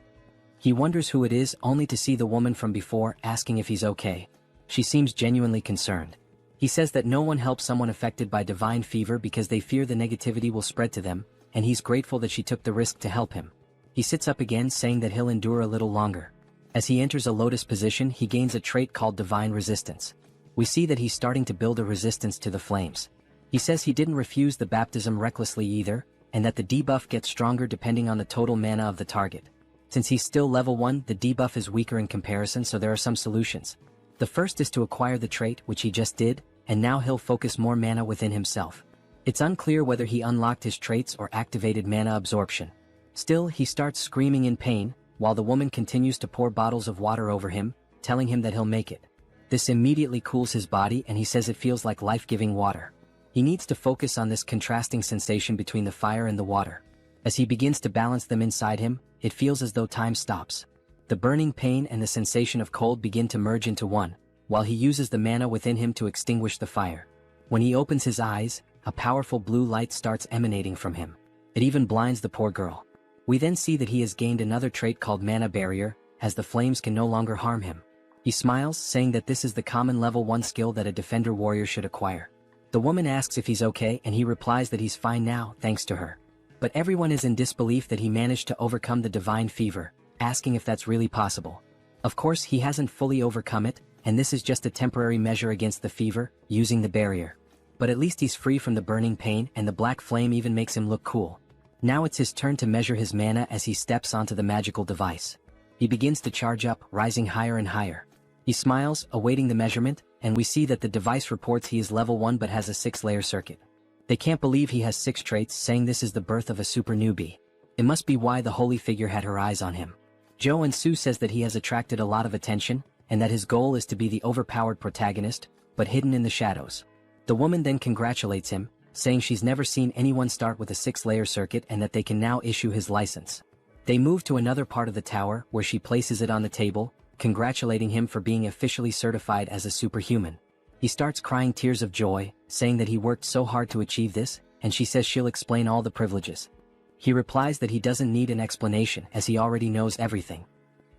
He wonders who it is, only to see the woman from before asking if he's okay. She seems genuinely concerned. He says that no one helps someone affected by divine fever because they fear the negativity will spread to them, and he's grateful that she took the risk to help him. He sits up again, saying that he'll endure a little longer. As he enters a lotus position, he gains a trait called Divine Resistance. We see that he's starting to build a resistance to the flames. He says he didn't refuse the baptism recklessly either, and that the debuff gets stronger depending on the total mana of the target. Since he's still level 1, the debuff is weaker in comparison, so there are some solutions. The first is to acquire the trait, which he just did, and now he'll focus more mana within himself. It's unclear whether he unlocked his traits or activated mana absorption. Still, he starts screaming in pain, while the woman continues to pour bottles of water over him, telling him that he'll make it. This immediately cools his body, and he says it feels like life-giving water. He needs to focus on this contrasting sensation between the fire and the water. As he begins to balance them inside him, it feels as though time stops. The burning pain and the sensation of cold begin to merge into one, while he uses the mana within him to extinguish the fire. When he opens his eyes, a powerful blue light starts emanating from him. It even blinds the poor girl. We then see that he has gained another trait called Mana Barrier, as the flames can no longer harm him. He smiles, saying that this is the common level 1 skill that a defender warrior should acquire. The woman asks if he's okay, and he replies that he's fine now, thanks to her. But everyone is in disbelief that he managed to overcome the divine fever, asking if that's really possible. Of course, he hasn't fully overcome it, and this is just a temporary measure against the fever, using the barrier. But at least he's free from the burning pain, and the black flame even makes him look cool. Now it's his turn to measure his mana as he steps onto the magical device. He begins to charge up, rising higher and higher. He smiles, awaiting the measurement, and we see that the device reports he is level 1 but has a 6-layer circuit. They can't believe he has 6 traits, saying this is the birth of a super newbie. It must be why the holy figure had her eyes on him. Joonsoo says that he has attracted a lot of attention, and that his goal is to be the overpowered protagonist, but hidden in the shadows. The woman then congratulates him, saying she's never seen anyone start with a 6-layer circuit and that they can now issue his license. They move to another part of the tower, where she places it on the table, congratulating him for being officially certified as a superhuman. He starts crying tears of joy, saying that he worked so hard to achieve this, and she says she'll explain all the privileges. He replies that he doesn't need an explanation as he already knows everything.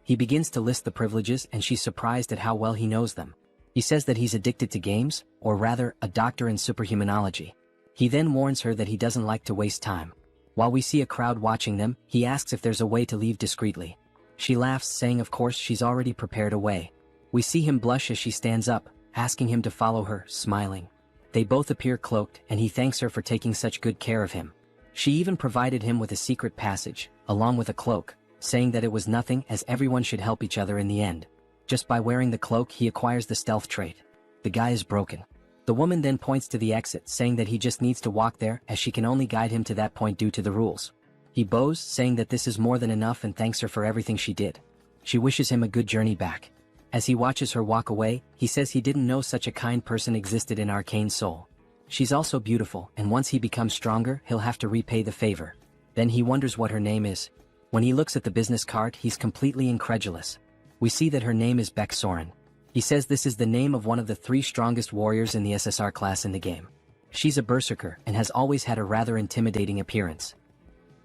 He begins to list the privileges, and she's surprised at how well he knows them. He says that he's addicted to games, or rather, a doctor in superhumanology. He then warns her that he doesn't like to waste time. While we see a crowd watching them, he asks if there's a way to leave discreetly. She laughs, saying of course she's already prepared a way. We see him blush as she stands up, asking him to follow her, smiling. They both appear cloaked, and he thanks her for taking such good care of him. She even provided him with a secret passage, along with a cloak, saying that it was nothing as everyone should help each other in the end. Just by wearing the cloak he acquires the stealth trait. The guy is broken. The woman then points to the exit saying that he just needs to walk there as she can only guide him to that point due to the rules. He bows saying that this is more than enough and thanks her for everything she did. She wishes him a good journey back. As he watches her walk away, he says he didn't know such a kind person existed in Arcane Seoul. She's also beautiful and once he becomes stronger he'll have to repay the favor. Then he wonders what her name is. When he looks at the business card he's completely incredulous. We see that her name is Baek Soren. He says this is the name of one of the 3 strongest warriors in the SSR class in the game. She's a berserker and has always had a rather intimidating appearance.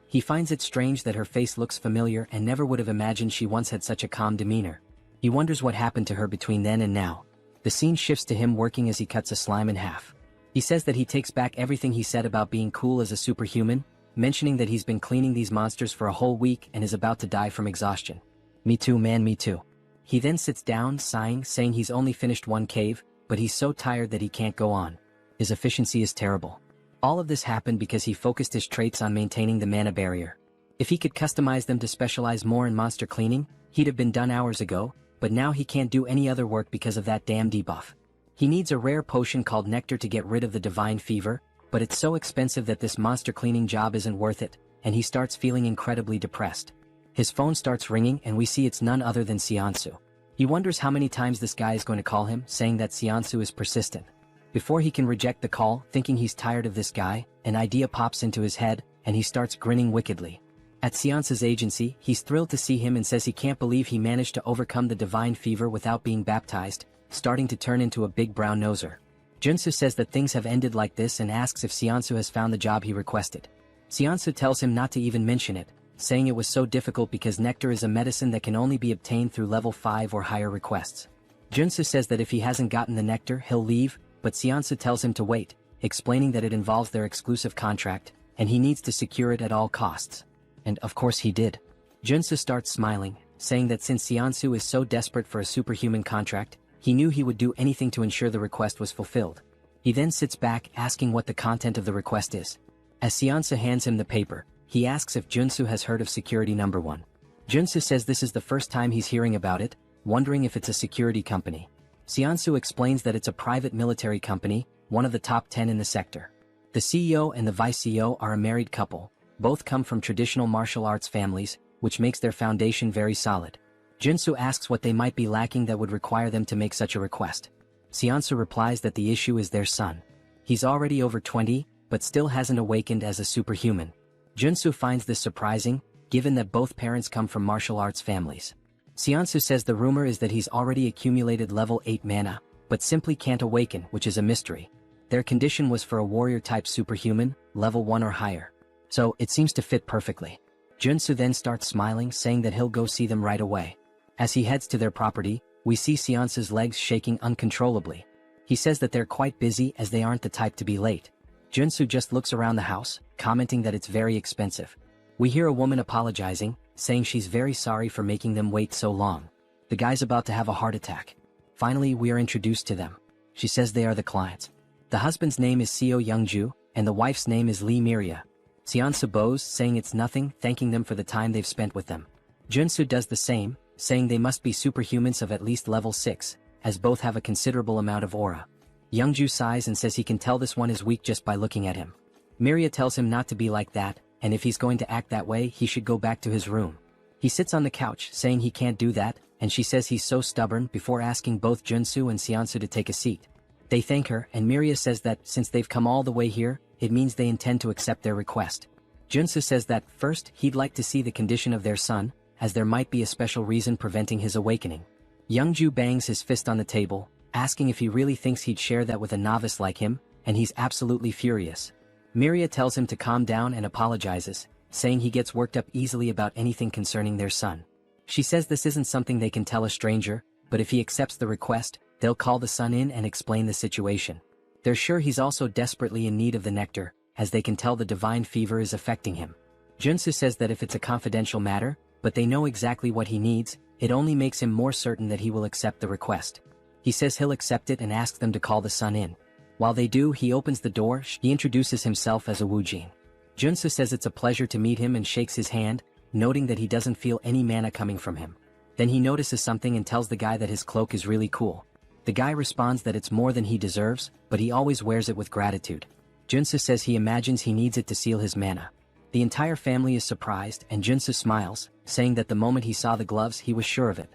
He finds it strange that her face looks familiar and never would have imagined she once had such a calm demeanor. He wonders what happened to her between then and now. The scene shifts to him working as he cuts a slime in half. He says that he takes back everything he said about being cool as a superhuman, mentioning that he's been cleaning these monsters for a whole week and is about to die from exhaustion. Me too man, me too. He then sits down, sighing, saying he's only finished 1 cave, but he's so tired that he can't go on. His efficiency is terrible. All of this happened because he focused his traits on maintaining the mana barrier. If he could customize them to specialize more in monster cleaning, he'd have been done hours ago, but now he can't do any other work because of that damn debuff. He needs a rare potion called Nectar to get rid of the divine fever, but it's so expensive that this monster cleaning job isn't worth it, and he starts feeling incredibly depressed. His phone starts ringing and we see it's none other than Seonsu. He wonders how many times this guy is going to call him, saying that Seonsu is persistent. Before he can reject the call, thinking he's tired of this guy, an idea pops into his head, and he starts grinning wickedly. At Seonsu's agency, he's thrilled to see him and says he can't believe he managed to overcome the divine fever without being baptized, starting to turn into a big brown noser. Joonsoo says that things have ended like this and asks if Seonsu has found the job he requested. Seonsu tells him not to even mention it, saying it was so difficult because nectar is a medicine that can only be obtained through level 5 or higher requests. Joonsoo says that if he hasn't gotten the nectar he'll leave, but Seonsu tells him to wait, explaining that it involves their exclusive contract, and he needs to secure it at all costs. And of course he did. Joonsoo starts smiling, saying that since Seonsu is so desperate for a superhuman contract, he knew he would do anything to ensure the request was fulfilled. He then sits back asking what the content of the request is. As Seonsu hands him the paper, he asks if Joonsoo has heard of Security Number 1. Joonsoo says this is the first time he's hearing about it, wondering if it's a security company. Seonsu explains that it's a private military company, one of the top 10 in the sector. The CEO and the vice CEO are a married couple, both come from traditional martial arts families, which makes their foundation very solid. Joonsoo asks what they might be lacking that would require them to make such a request. Seonsu replies that the issue is their son. He's already over 20, but still hasn't awakened as a superhuman. Joonsoo finds this surprising, given that both parents come from martial arts families. Seonsu says the rumor is that he's already accumulated level 8 mana, but simply can't awaken, which is a mystery. Their condition was for a warrior-type superhuman, level 1 or higher. So, it seems to fit perfectly. Joonsoo then starts smiling, saying that he'll go see them right away. As he heads to their property, we see Seonsu's legs shaking uncontrollably. He says that they're quite busy as they aren't the type to be late. Joonsoo just looks around the house, commenting that it's very expensive. We hear a woman apologizing, saying she's very sorry for making them wait so long. The guy's about to have a heart attack. Finally, we are introduced to them. She says they are the clients. The husband's name is Seo Youngju, and the wife's name is Lee Miria. Seonsu bows, saying it's nothing, thanking them for the time they've spent with them. Joonsoo does the same, saying they must be superhumans of at least level 6, as both have a considerable amount of aura. Youngju sighs and says he can tell this one is weak just by looking at him. Miria tells him not to be like that, and if he's going to act that way he should go back to his room. He sits on the couch, saying he can't do that, and she says he's so stubborn before asking both Joonsoo and Seonsu to take a seat. They thank her, and Miria says that since they've come all the way here, it means they intend to accept their request. Joonsoo says that first he'd like to see the condition of their son, as there might be a special reason preventing his awakening. Youngju bangs his fist on the table, asking if he really thinks he'd share that with a novice like him, and he's absolutely furious. Miria tells him to calm down and apologizes, saying he gets worked up easily about anything concerning their son. She says this isn't something they can tell a stranger, but if he accepts the request, they'll call the son in and explain the situation. They're sure he's also desperately in need of the nectar, as they can tell the divine fever is affecting him. Joonsoo says that if it's a confidential matter, but they know exactly what he needs, it only makes him more certain that he will accept the request. He says he'll accept it and asks them to call the son in. While they do, he opens the door. He introduces himself as a Woojin. Joonsoo says it's a pleasure to meet him and shakes his hand, noting that he doesn't feel any mana coming from him. Then he notices something and tells the guy that his cloak is really cool. The guy responds that it's more than he deserves, but he always wears it with gratitude. Joonsoo says he imagines he needs it to seal his mana. The entire family is surprised and Joonsoo smiles, saying that the moment he saw the gloves he was sure of it.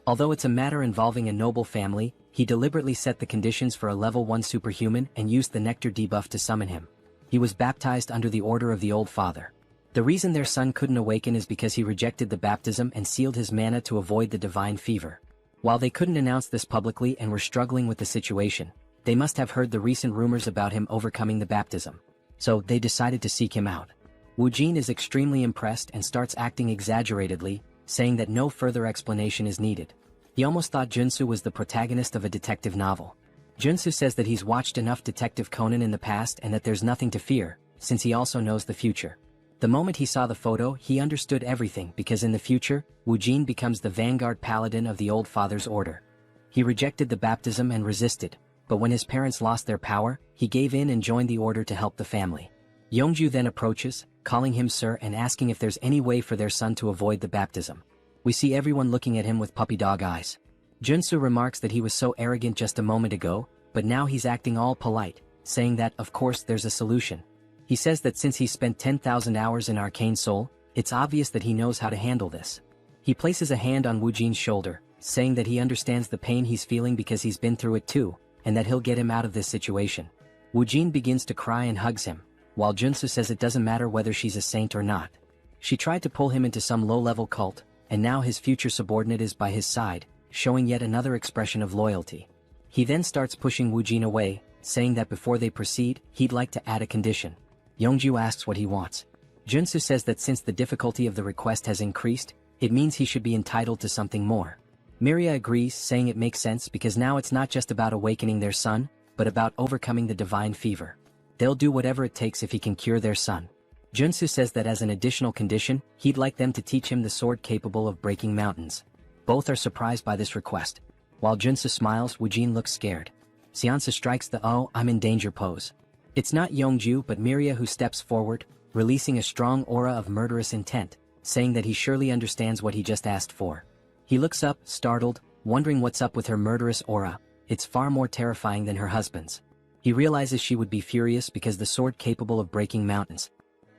Although it's a matter involving a noble family, he deliberately set the conditions for a level 1 superhuman and used the nectar debuff to summon him. He was baptized under the order of the Old Father. The reason their son couldn't awaken is because he rejected the baptism and sealed his mana to avoid the divine fever. While they couldn't announce this publicly and were struggling with the situation, they must have heard the recent rumors about him overcoming the baptism. So they decided to seek him out. Woojin is extremely impressed and starts acting exaggeratedly, saying that no further explanation is needed. He almost thought Joonsoo was the protagonist of a detective novel. Joonsoo says that he's watched enough Detective Conan in the past and that there's nothing to fear, since he also knows the future. The moment he saw the photo, he understood everything because in the future, Woojin becomes the vanguard paladin of the Old Father's order. He rejected the baptism and resisted, but when his parents lost their power, he gave in and joined the order to help the family. Yeongju then approaches, calling him sir and asking if there's any way for their son to avoid the baptism. We see everyone looking at him with puppy dog eyes. Joonsoo remarks that he was so arrogant just a moment ago, but now he's acting all polite, saying that, of course, there's a solution. He says that since he's spent 10,000 hours in Arcane Seoul, it's obvious that he knows how to handle this. He places a hand on Woojin's shoulder, saying that he understands the pain he's feeling because he's been through it too, and that he'll get him out of this situation. Woojin begins to cry and hugs him, while Joonsoo says it doesn't matter whether she's a saint or not. She tried to pull him into some low-level cult, and now his future subordinate is by his side, showing yet another expression of loyalty. He then starts pushing Woojin away, saying that before they proceed, he'd like to add a condition. Yeongju asks what he wants. Joonsoo says that since the difficulty of the request has increased, it means he should be entitled to something more. Miria agrees, saying it makes sense because now it's not just about awakening their son, but about overcoming the divine fever. They'll do whatever it takes if he can cure their son. Joonsoo says that as an additional condition, he'd like them to teach him the sword capable of breaking mountains. Both are surprised by this request. While Joonsoo smiles, Woojin looks scared. Seonsa strikes the "oh, I'm in danger" pose. It's not Yeongju but Miria who steps forward, releasing a strong aura of murderous intent, saying that he surely understands what he just asked for. He looks up, startled, wondering what's up with her murderous aura. It's far more terrifying than her husband's. He realizes she would be furious because the sword capable of breaking mountains.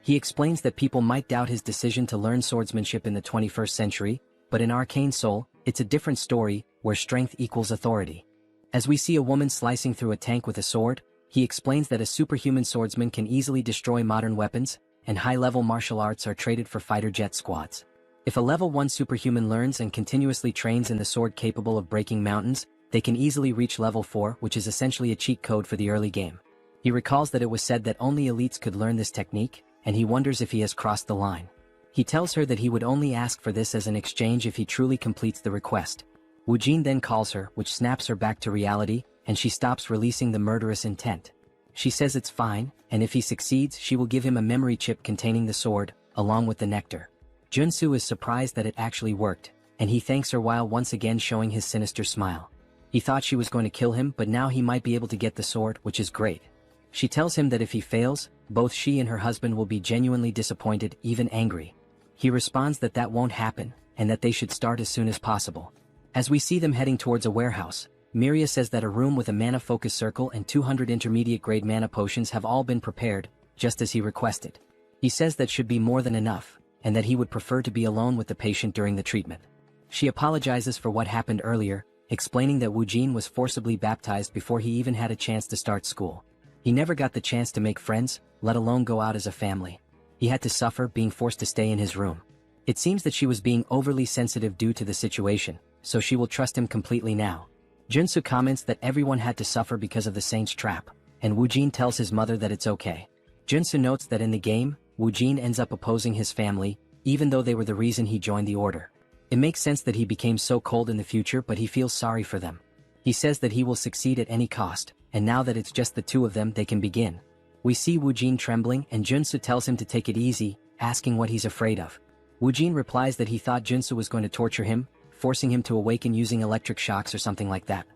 He explains that people might doubt his decision to learn swordsmanship in the 21st century, but in Arcane Seoul, it's a different story, where strength equals authority. As we see a woman slicing through a tank with a sword, he explains that a superhuman swordsman can easily destroy modern weapons, and high-level martial arts are traded for fighter jet squads. If a level 1 superhuman learns and continuously trains in the sword capable of breaking mountains, they can easily reach level 4, which is essentially a cheat code for the early game. He recalls that it was said that only elites could learn this technique, and he wonders if he has crossed the line. He tells her that he would only ask for this as an exchange if he truly completes the request. Woojin then calls her, which snaps her back to reality, and she stops releasing the murderous intent. She says it's fine, and if he succeeds she will give him a memory chip containing the sword, along with the nectar. Joonsoo is surprised that it actually worked, and he thanks her while once again showing his sinister smile. He thought she was going to kill him, but now he might be able to get the sword, which is great. She tells him that if he fails, both she and her husband will be genuinely disappointed, even angry. He responds that that won't happen, and that they should start as soon as possible. As we see them heading towards a warehouse, Miria says that a room with a mana focus circle and 200 intermediate-grade mana potions have all been prepared, just as he requested. He says that should be more than enough, and that he would prefer to be alone with the patient during the treatment. She apologizes for what happened earlier, explaining that Woojin was forcibly baptized before he even had a chance to start school. He never got the chance to make friends, let alone go out as a family. He had to suffer being forced to stay in his room. It seems that she was being overly sensitive due to the situation, so she will trust him completely now. Joonsoo comments that everyone had to suffer because of the saint's trap, and Woojin tells his mother that it's okay. Joonsoo notes that in the game, Woojin ends up opposing his family, even though they were the reason he joined the order. It makes sense that he became so cold in the future, but he feels sorry for them. He says that he will succeed at any cost, and now that it's just the two of them they can begin. We see Woojin trembling and Joonsoo tells him to take it easy, asking what he's afraid of. Woojin replies that he thought Joonsoo was going to torture him, forcing him to awaken using electric shocks or something like that.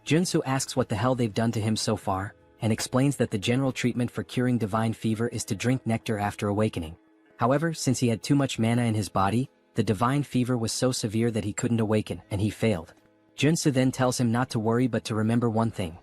Joonsoo asks what the hell they've done to him so far, and explains that the general treatment for curing divine fever is to drink nectar after awakening. However, since he had too much mana in his body, the divine fever was so severe that he couldn't awaken, and he failed. Joonsoo then tells him not to worry but to remember one thing.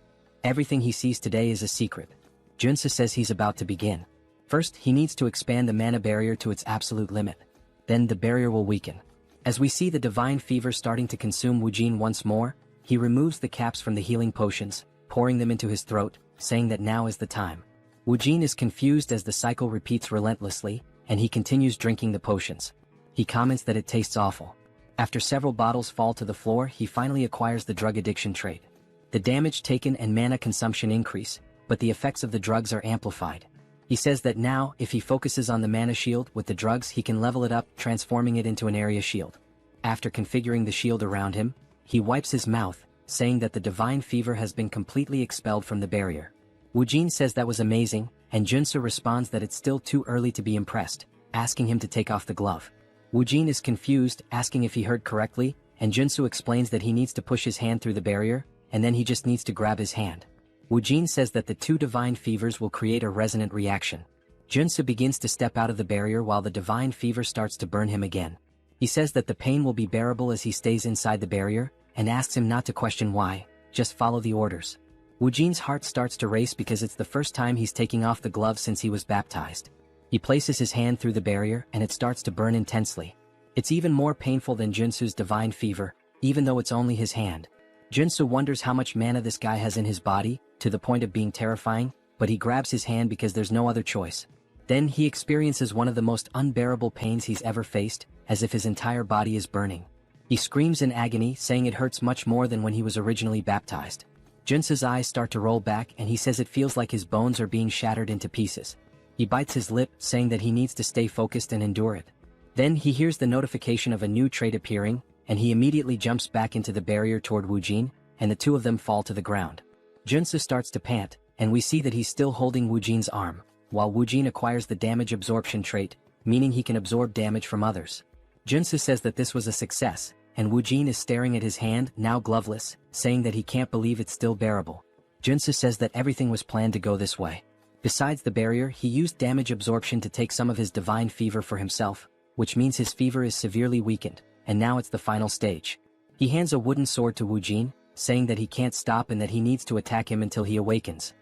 Everything he sees today is a secret. Joonsoo says he's about to begin. First, he needs to expand the mana barrier to its absolute limit. Then the barrier will weaken. As we see the divine fever starting to consume Woojin once more, he removes the caps from the healing potions, pouring them into his throat, saying that now is the time. Woojin is confused as the cycle repeats relentlessly, and he continues drinking the potions. He comments that it tastes awful. After several bottles fall to the floor, he finally acquires the drug addiction trait. The damage taken and mana consumption increase, but the effects of the drugs are amplified. He says that now, if he focuses on the mana shield with the drugs, he can level it up, transforming it into an area shield. After configuring the shield around him, he wipes his mouth, saying that the divine fever has been completely expelled from the barrier. Woojin says that was amazing, and Joonsoo responds that it's still too early to be impressed, asking him to take off the glove. Woojin is confused, asking if he heard correctly, and Joonsoo explains that he needs to push his hand through the barrier, and then he just needs to grab his hand. Woojin says that the two divine fevers will create a resonant reaction. Joonsoo begins to step out of the barrier while the divine fever starts to burn him again. He says that the pain will be bearable as he stays inside the barrier, and asks him not to question why, just follow the orders. Woojin's heart starts to race because it's the first time he's taking off the glove since he was baptized. He places his hand through the barrier and it starts to burn intensely. It's even more painful than Joonsoo's divine fever, even though it's only his hand. Joonsoo wonders how much mana this guy has in his body, to the point of being terrifying, but he grabs his hand because there's no other choice. Then he experiences one of the most unbearable pains he's ever faced, as if his entire body is burning. He screams in agony, saying it hurts much more than when he was originally baptized. Joonsoo's eyes start to roll back and he says it feels like his bones are being shattered into pieces. He bites his lip, saying that he needs to stay focused and endure it. Then he hears the notification of a new trait appearing, and he immediately jumps back into the barrier toward Woojin, and the two of them fall to the ground. Joonsoo starts to pant, and we see that he's still holding Woojin's arm, while Woojin acquires the damage absorption trait, meaning he can absorb damage from others. Joonsoo says that this was a success, and Woojin is staring at his hand, now gloveless, saying that he can't believe it's still bearable. Joonsoo says that everything was planned to go this way. Besides the barrier, he used damage absorption to take some of his divine fever for himself, which means his fever is severely weakened, and now it's the final stage. He hands a wooden sword to Woojin, saying that he can't stop and that he needs to attack him until he awakens.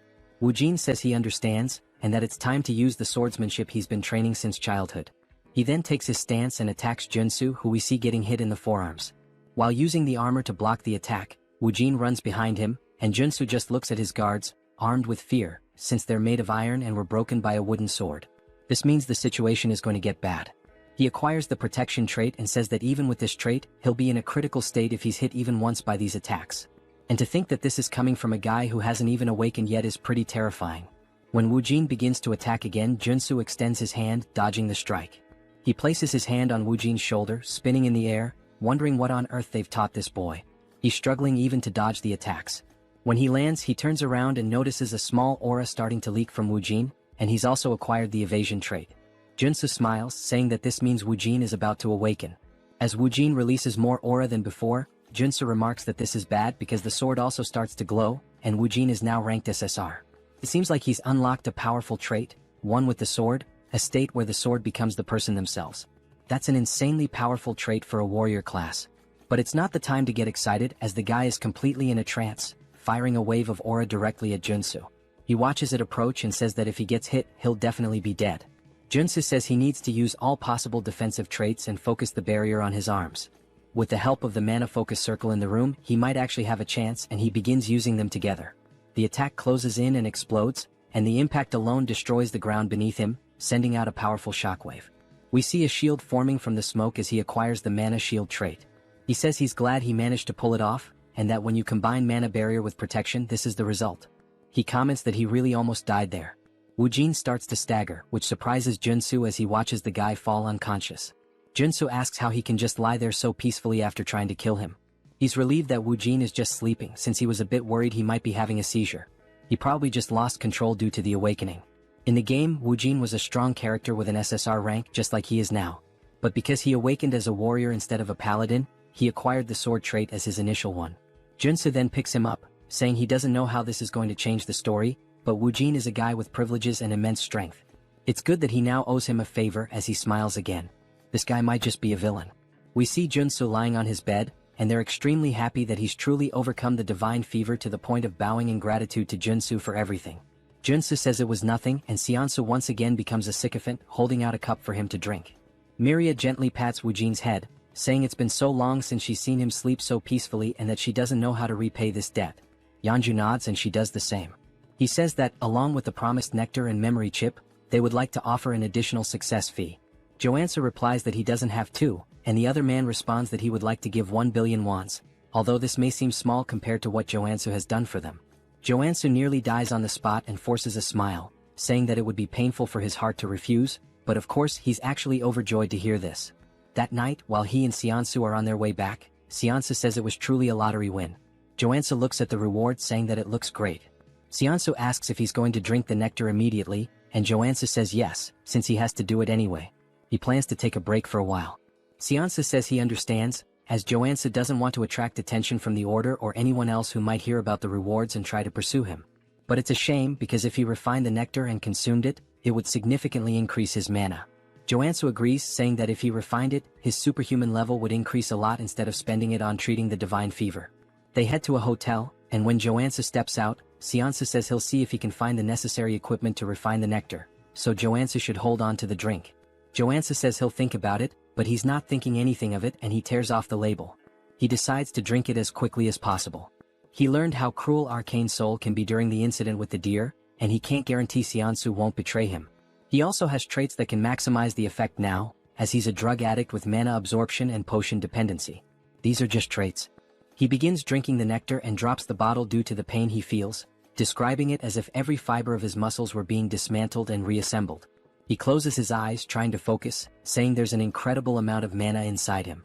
Woojin says he understands, and that it's time to use the swordsmanship he's been training since childhood. He then takes his stance and attacks Joonsoo, who we see getting hit in the forearms. While using the armor to block the attack, Woojin runs behind him, and Joonsoo just looks at his guards, armed with fear, since they're made of iron and were broken by a wooden sword. This means the situation is going to get bad. He acquires the protection trait and says that even with this trait, he'll be in a critical state if he's hit even once by these attacks. And to think that this is coming from a guy who hasn't even awakened yet is pretty terrifying. When Woojin begins to attack again, Joonsoo extends his hand, dodging the strike. He places his hand on Woojin's shoulder, spinning in the air, wondering what on earth they've taught this boy. He's struggling even to dodge the attacks. When he lands, he turns around and notices a small aura starting to leak from Woojin, and he's also acquired the evasion trait. Joonsoo smiles, saying that this means Woojin is about to awaken. As Woojin releases more aura than before, Joonsoo remarks that this is bad because the sword also starts to glow, and Woojin is now ranked SSR. It seems like he's unlocked a powerful trait, one with the sword, a state where the sword becomes the person themselves. That's an insanely powerful trait for a warrior class. But it's not the time to get excited, as the guy is completely in a trance, firing a wave of aura directly at Joonsoo. He watches it approach and says that if he gets hit, he'll definitely be dead. Joonsoo says he needs to use all possible defensive traits and focus the barrier on his arms. With the help of the mana focus circle in the room, he might actually have a chance, and he begins using them together. The attack closes in and explodes, and the impact alone destroys the ground beneath him, sending out a powerful shockwave. We see a shield forming from the smoke as he acquires the mana shield trait. He says he's glad he managed to pull it off, and that when you combine mana barrier with protection, this is the result. He comments that he really almost died there. Woojin starts to stagger, which surprises Joonsoo as he watches the guy fall unconscious. Joonsoo asks how he can just lie there so peacefully after trying to kill him. He's relieved that Woojin is just sleeping, since he was a bit worried he might be having a seizure. He probably just lost control due to the awakening. In the game, Woojin was a strong character with an SSR rank just like he is now. But because he awakened as a warrior instead of a paladin, he acquired the sword trait as his initial one. Joonsoo then picks him up, saying he doesn't know how this is going to change the story, but Woojin is a guy with privileges and immense strength. It's good that he now owes him a favor as he smiles again. This guy might just be a villain. We see Joonsoo lying on his bed, and they're extremely happy that he's truly overcome the divine fever to the point of bowing in gratitude to Joonsoo for everything. Joonsoo says it was nothing, and Seonsu once again becomes a sycophant, holding out a cup for him to drink. Miria gently pats Woojin's head, saying it's been so long since she's seen him sleep so peacefully and that she doesn't know how to repay this debt. Yeonju nods and she does the same. He says that, along with the promised nectar and memory chip, they would like to offer an additional success fee. Joansa replies that he doesn't have to, and the other man responds that he would like to give 1 billion wons, although this may seem small compared to what Joansu has done for them. Joansu nearly dies on the spot and forces a smile, saying that it would be painful for his heart to refuse, but of course he's actually overjoyed to hear this. That night, while he and Seonsu are on their way back, Seonsu says it was truly a lottery win. Joansu looks at the reward saying that it looks great. Seonsu asks if he's going to drink the nectar immediately, and Joansu says yes, since he has to do it anyway. He plans to take a break for a while. Seonsu says he understands, as Joansu doesn't want to attract attention from the order or anyone else who might hear about the rewards and try to pursue him. But it's a shame because if he refined the nectar and consumed it, it would significantly increase his mana. Joansu agrees, saying that if he refined it, his superhuman level would increase a lot instead of spending it on treating the divine fever. They head to a hotel, and when Joansu steps out, Seonsu says he'll see if he can find the necessary equipment to refine the nectar, so Joansu should hold on to the drink. Joansu says he'll think about it, but he's not thinking anything of it and he tears off the label. He decides to drink it as quickly as possible. He learned how cruel Arcane Seoul can be during the incident with the deer, and he can't guarantee Seonsu won't betray him. He also has traits that can maximize the effect now, as he's a drug addict with mana absorption and potion dependency. These are just traits. He begins drinking the nectar and drops the bottle due to the pain he feels, describing it as if every fiber of his muscles were being dismantled and reassembled. He closes his eyes trying to focus, saying there's an incredible amount of mana inside him.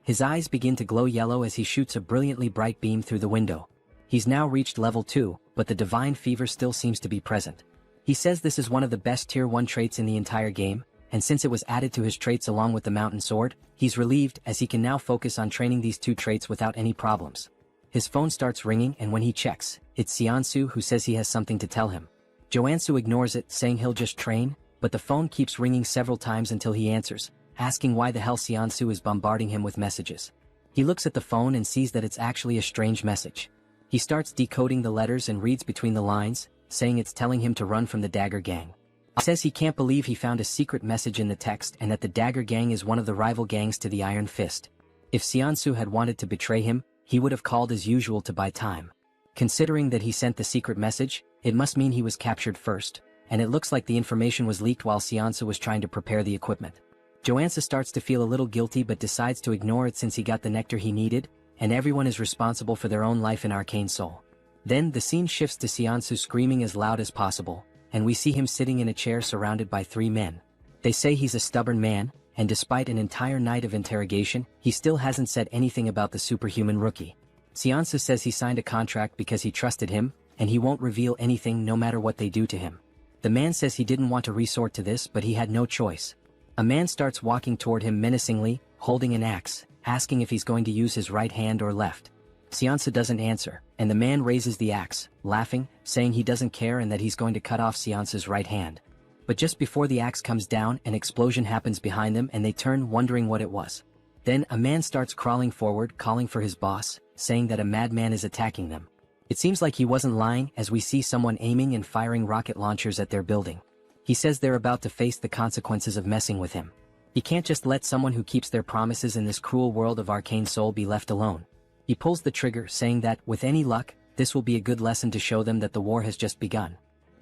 His eyes begin to glow yellow as he shoots a brilliantly bright beam through the window. He's now reached level 2, but the divine fever still seems to be present. He says this is one of the best tier 1 traits in the entire game, and since it was added to his traits along with the mountain sword, he's relieved as he can now focus on training these 2 traits without any problems. His phone starts ringing and when he checks, it's Seonsu who says he has something to tell him. Joansu ignores it, saying he'll just train, but the phone keeps ringing several times until he answers, asking why the hell Seonsu is bombarding him with messages. He looks at the phone and sees that it's actually a strange message. He starts decoding the letters and reads between the lines, saying it's telling him to run from the Dagger Gang. He says he can't believe he found a secret message in the text and that the Dagger Gang is one of the rival gangs to the Iron Fist. If Seonsu had wanted to betray him, he would have called as usual to buy time. Considering that he sent the secret message, it must mean he was captured first, and it looks like the information was leaked while Seonsu was trying to prepare the equipment. Joansa starts to feel a little guilty but decides to ignore it since he got the nectar he needed, and everyone is responsible for their own life in Arcane Seoul. Then the scene shifts to Seonsu screaming as loud as possible, and we see him sitting in a chair surrounded by 3 men. They say he's a stubborn man, and despite an entire night of interrogation, he still hasn't said anything about the superhuman rookie. Seonsu says he signed a contract because he trusted him, and he won't reveal anything no matter what they do to him. The man says he didn't want to resort to this but he had no choice. A man starts walking toward him menacingly, holding an axe, asking if he's going to use his right hand or left. Seonsu doesn't answer, and the man raises the axe, laughing, saying he doesn't care and that he's going to cut off Seonsu's right hand. But just before the axe comes down, an explosion happens behind them and they turn wondering what it was. Then a man starts crawling forward calling for his boss, saying that a madman is attacking them. It seems like he wasn't lying as we see someone aiming and firing rocket launchers at their building. He says they're about to face the consequences of messing with him. He can't just let someone who keeps their promises in this cruel world of Arcane Seoul be left alone. He pulls the trigger, saying that, with any luck, this will be a good lesson to show them that the war has just begun.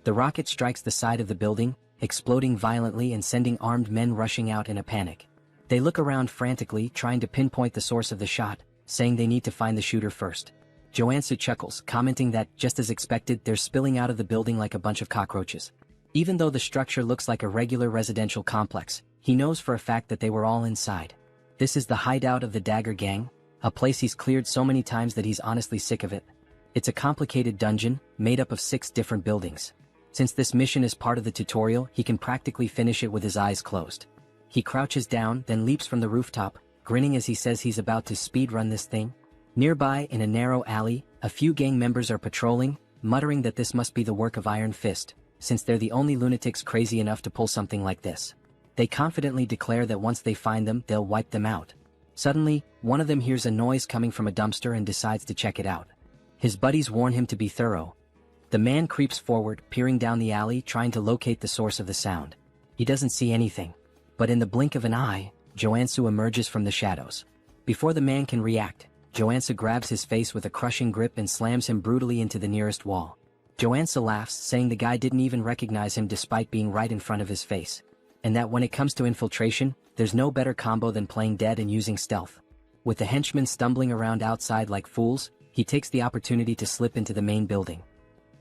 The rocket strikes the side of the building, exploding violently and sending armed men rushing out in a panic. They look around frantically, trying to pinpoint the source of the shot, saying they need to find the shooter first. Joansu chuckles, commenting that, just as expected, they're spilling out of the building like a bunch of cockroaches. Even though the structure looks like a regular residential complex, he knows for a fact that they were all inside. This is the hideout of the Dagger Gang, a place he's cleared so many times that he's honestly sick of it. It's a complicated dungeon, made up of 6 different buildings. Since this mission is part of the tutorial, he can practically finish it with his eyes closed. He crouches down, then leaps from the rooftop, grinning as he says he's about to speedrun this thing. Nearby, in a narrow alley, a few gang members are patrolling, muttering that this must be the work of Iron Fist, since they're the only lunatics crazy enough to pull something like this. They confidently declare that once they find them, they'll wipe them out. Suddenly, one of them hears a noise coming from a dumpster and decides to check it out. His buddies warn him to be thorough. The man creeps forward, peering down the alley, trying to locate the source of the sound. He doesn't see anything. But in the blink of an eye, Joonsoo emerges from the shadows. Before the man can react, Joonsoo grabs his face with a crushing grip and slams him brutally into the nearest wall. Joonsoo laughs, saying the guy didn't even recognize him despite being right in front of his face. And that when it comes to infiltration, there's no better combo than playing dead and using stealth. With the henchmen stumbling around outside like fools, he takes the opportunity to slip into the main building.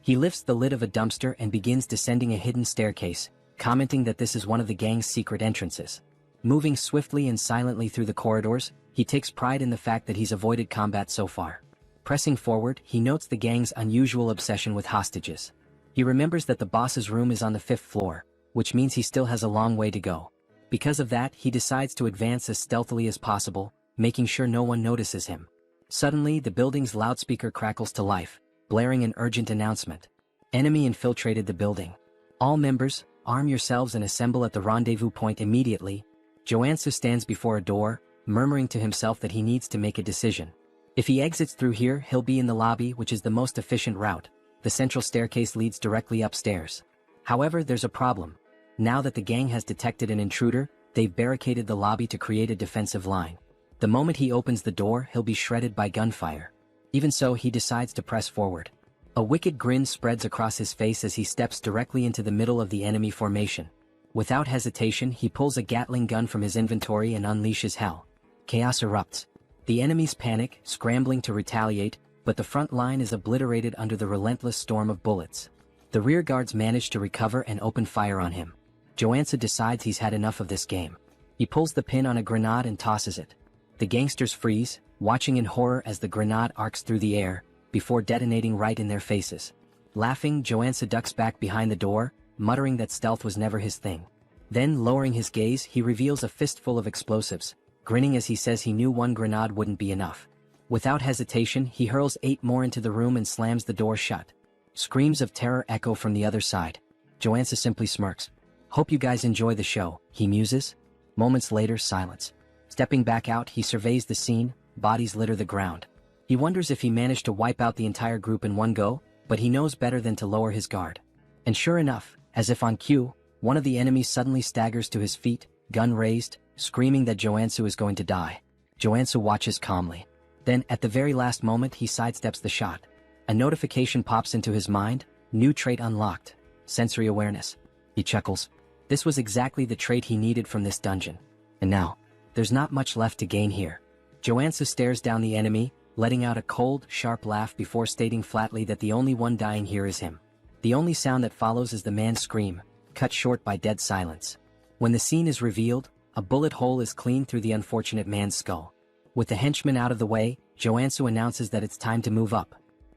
He lifts the lid of a dumpster and begins descending a hidden staircase, commenting that this is one of the gang's secret entrances. Moving swiftly and silently through the corridors, he takes pride in the fact that he's avoided combat so far. Pressing forward, he notes the gang's unusual obsession with hostages. He remembers that the boss's room is on the 5th floor, which means he still has a long way to go. Because of that, he decides to advance as stealthily as possible, making sure no one notices him. Suddenly, the building's loudspeaker crackles to life, blaring an urgent announcement. Enemy infiltrated the building. All members, arm yourselves and assemble at the rendezvous point immediately. Joonsoo stands before a door, murmuring to himself that he needs to make a decision. If he exits through here, he'll be in the lobby, which is the most efficient route. The central staircase leads directly upstairs. However, there's a problem. Now that the gang has detected an intruder, they've barricaded the lobby to create a defensive line. The moment he opens the door, he'll be shredded by gunfire. Even so, he decides to press forward. A wicked grin spreads across his face as he steps directly into the middle of the enemy formation. Without hesitation, he pulls a Gatling gun from his inventory and unleashes hell. Chaos erupts. The enemies panic, scrambling to retaliate, but the front line is obliterated under the relentless storm of bullets. The rear guards manage to recover and open fire on him. Joonsoo decides he's had enough of this game. He pulls the pin on a grenade and tosses it. The gangsters freeze, watching in horror as the grenade arcs through the air, before detonating right in their faces. Laughing, Joonsoo ducks back behind the door, muttering that stealth was never his thing. Then, lowering his gaze, he reveals a fistful of explosives, grinning as he says he knew one grenade wouldn't be enough. Without hesitation, he hurls 8 more into the room and slams the door shut. Screams of terror echo from the other side. Joonsoo simply smirks. "Hope you guys enjoy the show," he muses. Moments later, silence. Stepping back out, he surveys the scene. Bodies litter the ground. He wonders if he managed to wipe out the entire group in one go, but he knows better than to lower his guard. And sure enough, as if on cue, one of the enemies suddenly staggers to his feet, gun raised, screaming that Joonsoo is going to die. Joonsoo watches calmly. Then, at the very last moment, he sidesteps the shot. A notification pops into his mind. New trait unlocked. Sensory awareness. He chuckles. This was exactly the trait he needed from this dungeon. And now, there's not much left to gain here. Joonsoo stares down the enemy, letting out a cold, sharp laugh before stating flatly that the only one dying here is him. The only sound that follows is the man's scream, cut short by dead silence. When the scene is revealed, a bullet hole is cleaned through the unfortunate man's skull. With the henchman out of the way, Joonsoo announces that it's time to move up.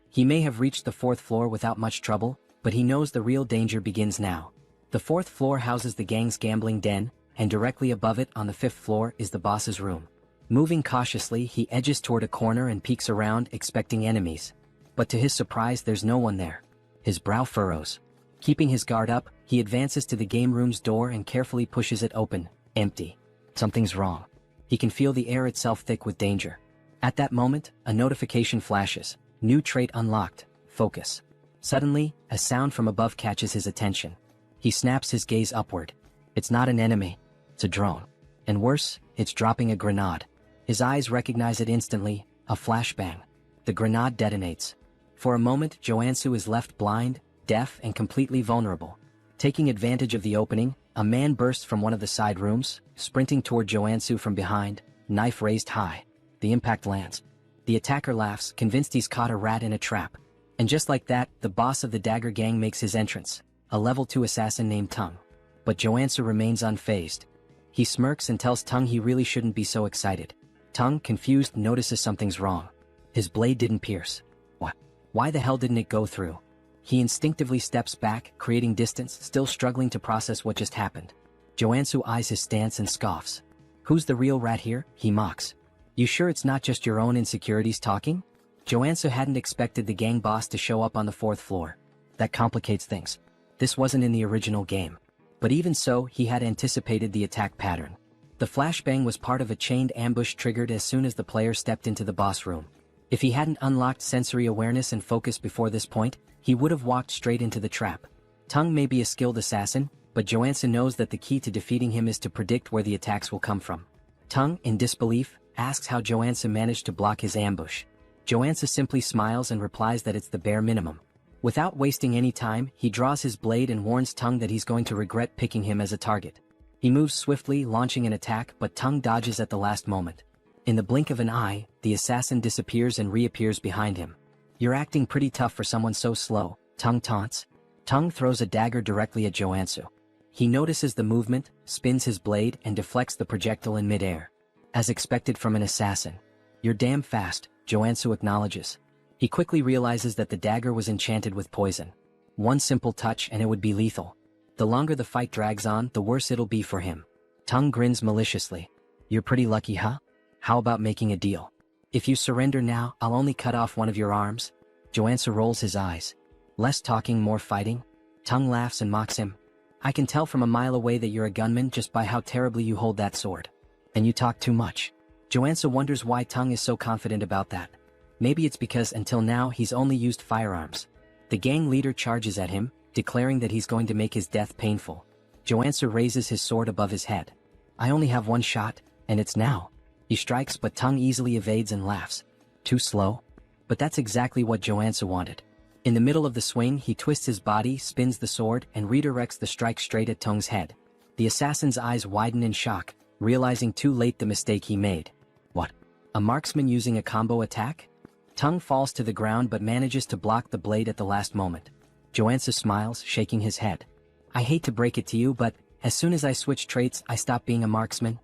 He may have reached the 4th floor without much trouble, but he knows the real danger begins now. The 4th floor houses the gang's gambling den, and directly above it on the 5th floor is the boss's room. Moving cautiously, he edges toward a corner and peeks around, expecting enemies. But to his surprise, there's no one there. His brow furrows. Keeping his guard up, he advances to the game room's door and carefully pushes it open. Empty. Something's wrong. He can feel the air itself thick with danger. At that moment, a notification flashes. New trait unlocked. Focus. Suddenly, a sound from above catches his attention. He snaps his gaze upward. It's not an enemy. It's a drone. And worse, it's dropping a grenade. His eyes recognize it instantly. A flashbang. The grenade detonates. For a moment, Joonsoo is left blind, deaf, and completely vulnerable. Taking advantage of the opening, a man bursts from one of the side rooms, sprinting toward Joonsoo from behind, knife raised high. The impact lands. The attacker laughs, convinced he's caught a rat in a trap. And just like that, the boss of the Dagger Gang makes his entrance, a level 2 assassin named Tung. But Joonsoo remains unfazed. He smirks and tells Tung he really shouldn't be so excited. Tung, confused, notices something's wrong. His blade didn't pierce. What? Why the hell didn't it go through? He instinctively steps back, creating distance, still struggling to process what just happened. Joonsoo eyes his stance and scoffs. Who's the real rat here? He mocks. You sure it's not just your own insecurities talking? Joonsoo hadn't expected the gang boss to show up on the 4th floor. That complicates things. This wasn't in the original game. But even so, he had anticipated the attack pattern. The flashbang was part of a chained ambush triggered as soon as the player stepped into the boss room. If he hadn't unlocked sensory awareness and focus before this point, he would have walked straight into the trap. Tung may be a skilled assassin, but Joonsoo knows that the key to defeating him is to predict where the attacks will come from. Tung, in disbelief, asks how Joonsoo managed to block his ambush. Joonsoo simply smiles and replies that it's the bare minimum. Without wasting any time, he draws his blade and warns Tung that he's going to regret picking him as a target. He moves swiftly, launching an attack, but Tung dodges at the last moment. In the blink of an eye, the assassin disappears and reappears behind him. "You're acting pretty tough for someone so slow," Tung taunts. Tung throws a dagger directly at Joonsoo. He notices the movement, spins his blade, and deflects the projectile in midair. As expected from an assassin. "You're damn fast," Joonsoo acknowledges. He quickly realizes that the dagger was enchanted with poison. One simple touch and it would be lethal. The longer the fight drags on, the worse it'll be for him. Tung grins maliciously. "You're pretty lucky, huh? How about making a deal? If you surrender now, I'll only cut off one of your arms." Joonsoo rolls his eyes. "Less talking, more fighting?" Tung laughs and mocks him. "I can tell from a mile away that you're a gunman just by how terribly you hold that sword. And you talk too much." Joonsoo wonders why Tung is so confident about that. Maybe it's because until now he's only used firearms. The gang leader charges at him, declaring that he's going to make his death painful. Joonsoo raises his sword above his head. "I only have one shot, and it's now." He strikes, but Tung easily evades and laughs. "Too slow?" But that's exactly what Joonsoo wanted. In the middle of the swing, he twists his body, spins the sword, and redirects the strike straight at Tung's head. The assassin's eyes widen in shock, realizing too late the mistake he made. What? A marksman using a combo attack? Tung falls to the ground but manages to block the blade at the last moment. Joonsoo smiles, shaking his head. "I hate to break it to you, but as soon as I switch traits, I stop being a marksman."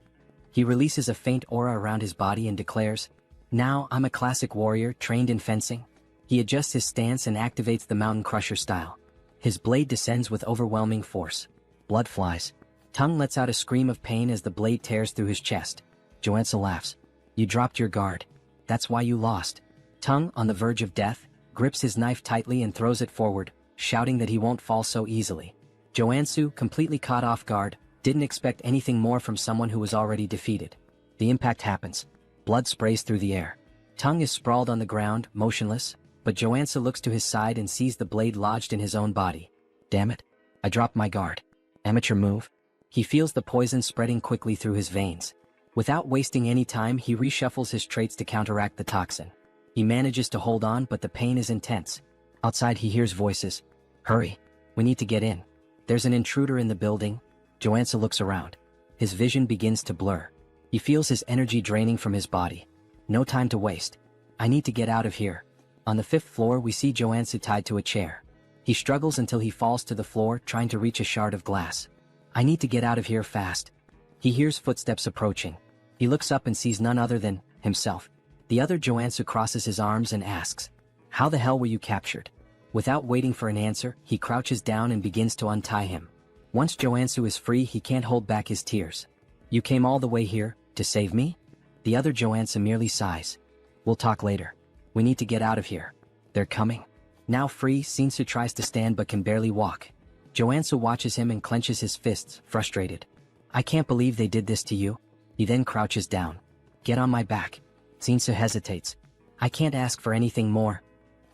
He releases a faint aura around his body and declares, "Now I'm a classic warrior trained in fencing." He adjusts his stance and activates the Mountain Crusher style. His blade descends with overwhelming force. Blood flies. Tung lets out a scream of pain as the blade tears through his chest. Joonsoo laughs. "You dropped your guard. That's why you lost." Tung, on the verge of death, grips his knife tightly and throws it forward, shouting that he won't fall so easily. Joonsoo, completely caught off guard, didn't expect anything more from someone who was already defeated. The impact happens. Blood sprays through the air. Tung is sprawled on the ground, motionless, but Joonsoo looks to his side and sees the blade lodged in his own body. "Damn it. I dropped my guard. Amateur move." He feels the poison spreading quickly through his veins. Without wasting any time, he reshuffles his traits to counteract the toxin. He manages to hold on, but the pain is intense. Outside he hears voices. "Hurry. We need to get in. There's an intruder in the building." Joonsoo looks around. His vision begins to blur. He feels his energy draining from his body. No time to waste. "I need to get out of here." On the 5th floor we see Joonsoo tied to a chair. He struggles until he falls to the floor, trying to reach a shard of glass. "I need to get out of here fast." He hears footsteps approaching. He looks up and sees none other than himself. The other Joonsoo crosses his arms and asks, "How the hell were you captured?" Without waiting for an answer, he crouches down and begins to untie him. Once Joonsoo is free, he can't hold back his tears. "You came all the way here, to save me?" The other Joonsoo merely sighs. "We'll talk later. We need to get out of here. They're coming." Now free, Joonsoo tries to stand but can barely walk. Joonsoo watches him and clenches his fists, frustrated. "I can't believe they did this to you." He then crouches down. "Get on my back." Joonsoo hesitates. "I can't ask for anything more.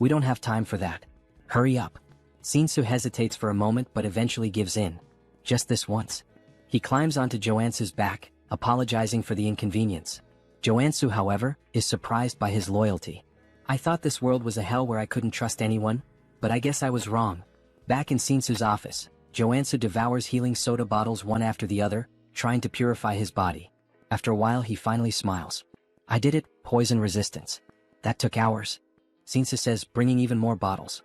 We don't have time for that. Hurry up." Joonsoo hesitates for a moment but eventually gives in. "Just this once." He climbs onto Joonsoo's back, apologizing for the inconvenience. Joonsoo, however, is surprised by his loyalty. "I thought this world was a hell where I couldn't trust anyone, but I guess I was wrong." Back in Joonsoo's office, Joonsoo devours healing soda bottles one after the other, trying to purify his body. After a while he finally smiles. "I did it, poison resistance. That took hours." Joonsoo says, bringing even more bottles.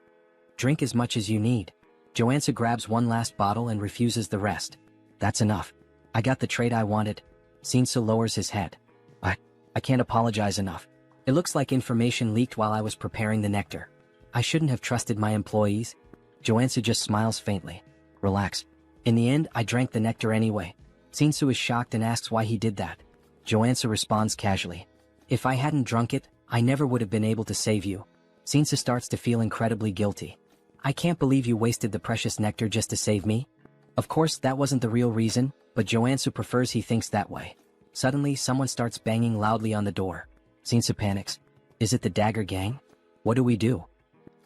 "Drink as much as you need." Joonsoo grabs one last bottle and refuses the rest. "That's enough. I got the trait I wanted." Joonsoo lowers his head. I can't apologize enough. It looks like information leaked while I was preparing the nectar. I shouldn't have trusted my employees." Joonsoo just smiles faintly. "Relax. In the end, I drank the nectar anyway." Joonsoo is shocked and asks why he did that. Joonsoo responds casually. "If I hadn't drunk it, I never would have been able to save you. Shinsu starts to feel incredibly guilty. I can't believe you wasted the precious nectar just to save me. Of course, that wasn't the real reason, but Joonsoo prefers he thinks that way. Suddenly, someone starts banging loudly on the door. Shinsu panics. Is it the Dagger Gang? What do we do?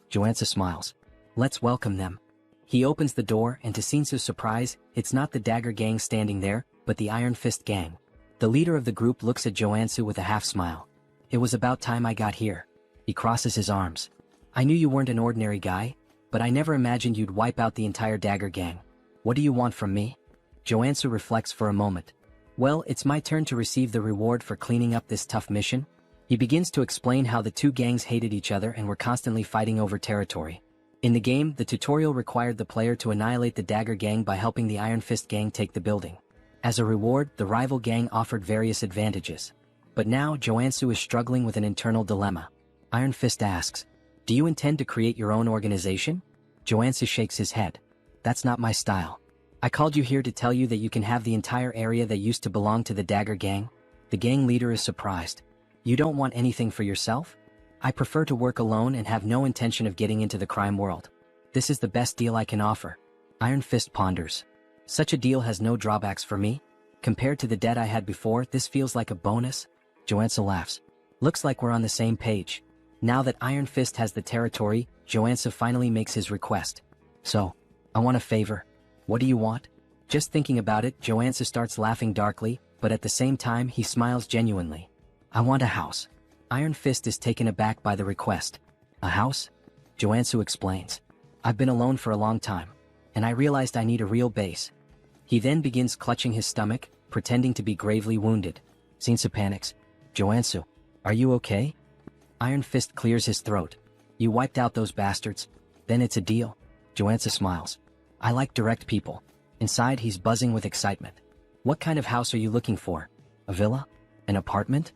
Joonsoo smiles. Let's welcome them. He opens the door and to Shinsu's surprise, it's not the Dagger Gang standing there, but the Iron Fist Gang. The leader of the group looks at Joonsoo with a half smile. It was about time I got here. He crosses his arms. I knew you weren't an ordinary guy, but I never imagined you'd wipe out the entire Dagger Gang. What do you want from me? Joonsoo reflects for a moment. Well, it's my turn to receive the reward for cleaning up this tough mission. He begins to explain how the two gangs hated each other and were constantly fighting over territory. In the game, the tutorial required the player to annihilate the Dagger Gang by helping the Iron Fist Gang take the building. As a reward, the rival gang offered various advantages. But now, Joonsoo is struggling with an internal dilemma. Iron Fist asks, do you intend to create your own organization? Joonsoo shakes his head. That's not my style. I called you here to tell you that you can have the entire area that used to belong to the Dagger Gang. The gang leader is surprised. You don't want anything for yourself? I prefer to work alone and have no intention of getting into the crime world. This is the best deal I can offer. Iron Fist ponders. Such a deal has no drawbacks for me. Compared to the debt I had before, this feels like a bonus. Joonsoo laughs. Looks like we're on the same page. Now that Iron Fist has the territory, Joonsoo finally makes his request. So, I want a favor. What do you want? Just thinking about it, Joonsoo starts laughing darkly, but at the same time he smiles genuinely. I want a house. Iron Fist is taken aback by the request. A house? Joonsoo explains. I've been alone for a long time, and I realized I need a real base. He then begins clutching his stomach, pretending to be gravely wounded. Shinsu panics. Joonsoo, are you okay? Iron Fist clears his throat. You wiped out those bastards. Then it's a deal. Joonsoo smiles. I like direct people. Inside he's buzzing with excitement. What kind of house are you looking for? A villa? An apartment?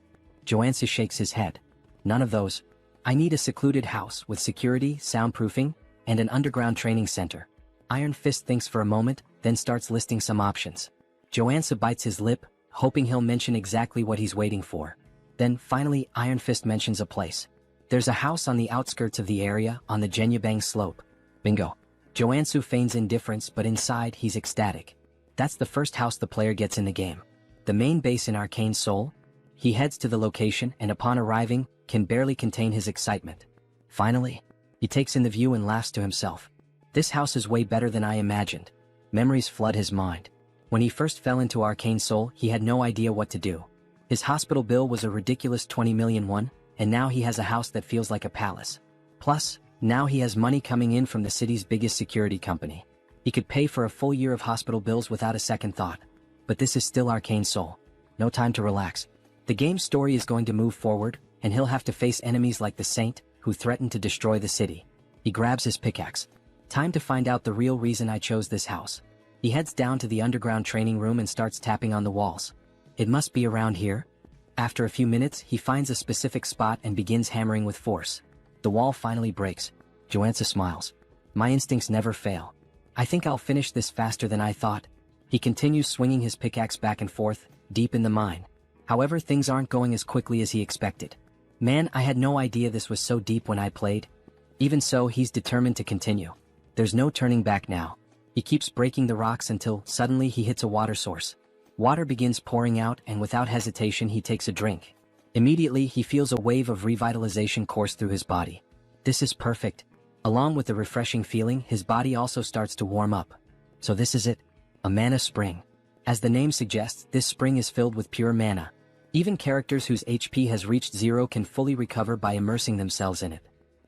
Joonsoo shakes his head. None of those. I need a secluded house with security, soundproofing, and an underground training center. Iron Fist thinks for a moment, then starts listing some options. Joonsoo bites his lip, hoping he'll mention exactly what he's waiting for. Then, finally, Iron Fist mentions a place. There's a house on the outskirts of the area, on the Jenyabang slope. Bingo. Joonsoo feigns indifference, but inside he's ecstatic. That's the first house the player gets in the game. The main base in Arcane Seoul. He heads to the location and upon arriving, can barely contain his excitement. Finally, he takes in the view and laughs to himself. This house is way better than I imagined. Memories flood his mind. When he first fell into Arcane Seoul, he had no idea what to do. His hospital bill was a ridiculous 20 million won, and now he has a house that feels like a palace. Plus, now he has money coming in from the city's biggest security company. He could pay for a full year of hospital bills without a second thought. But this is still Arcane Seoul. No time to relax. The game's story is going to move forward, and he'll have to face enemies like the Saint, who threaten to destroy the city. He grabs his pickaxe. Time to find out the real reason I chose this house. He heads down to the underground training room and starts tapping on the walls. It must be around here. After a few minutes, he finds a specific spot and begins hammering with force. The wall finally breaks. Joonsoo smiles. My instincts never fail. I think I'll finish this faster than I thought. He continues swinging his pickaxe back and forth, deep in the mine. However, things aren't going as quickly as he expected. Man, I had no idea this was so deep when I played. Even so, he's determined to continue. There's no turning back now. He keeps breaking the rocks until, suddenly, he hits a water source. Water begins pouring out and without hesitation he takes a drink. Immediately, he feels a wave of revitalization course through his body. This is perfect. Along with the refreshing feeling, his body also starts to warm up. So this is it. A mana spring. As the name suggests, this spring is filled with pure mana. Even characters whose HP has reached 0 can fully recover by immersing themselves in it.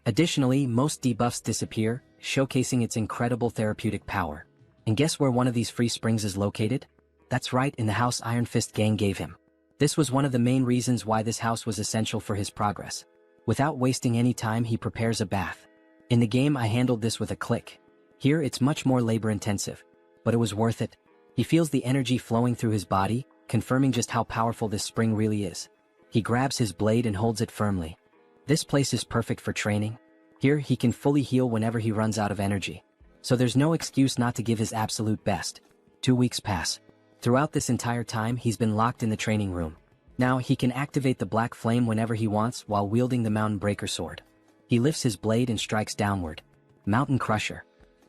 Additionally, most debuffs disappear, showcasing its incredible therapeutic power. And guess where one of these free springs is located? That's right, in the house Iron Fist Gang gave him. This was one of the main reasons why this house was essential for his progress. Without wasting any time, he prepares a bath. In the game, I handled this with a click. Here, it's much more labor-intensive. But it was worth it. He feels the energy flowing through his body, confirming just how powerful this spring really is. He grabs his blade and holds it firmly. This place is perfect for training. Here, he can fully heal whenever he runs out of energy. So there's no excuse not to give his absolute best. 2 weeks pass. Throughout this entire time, he's been locked in the training room. Now he can activate the black flame whenever he wants while wielding the Mountain Breaker sword. He lifts his blade and strikes downward. Mountain Crusher.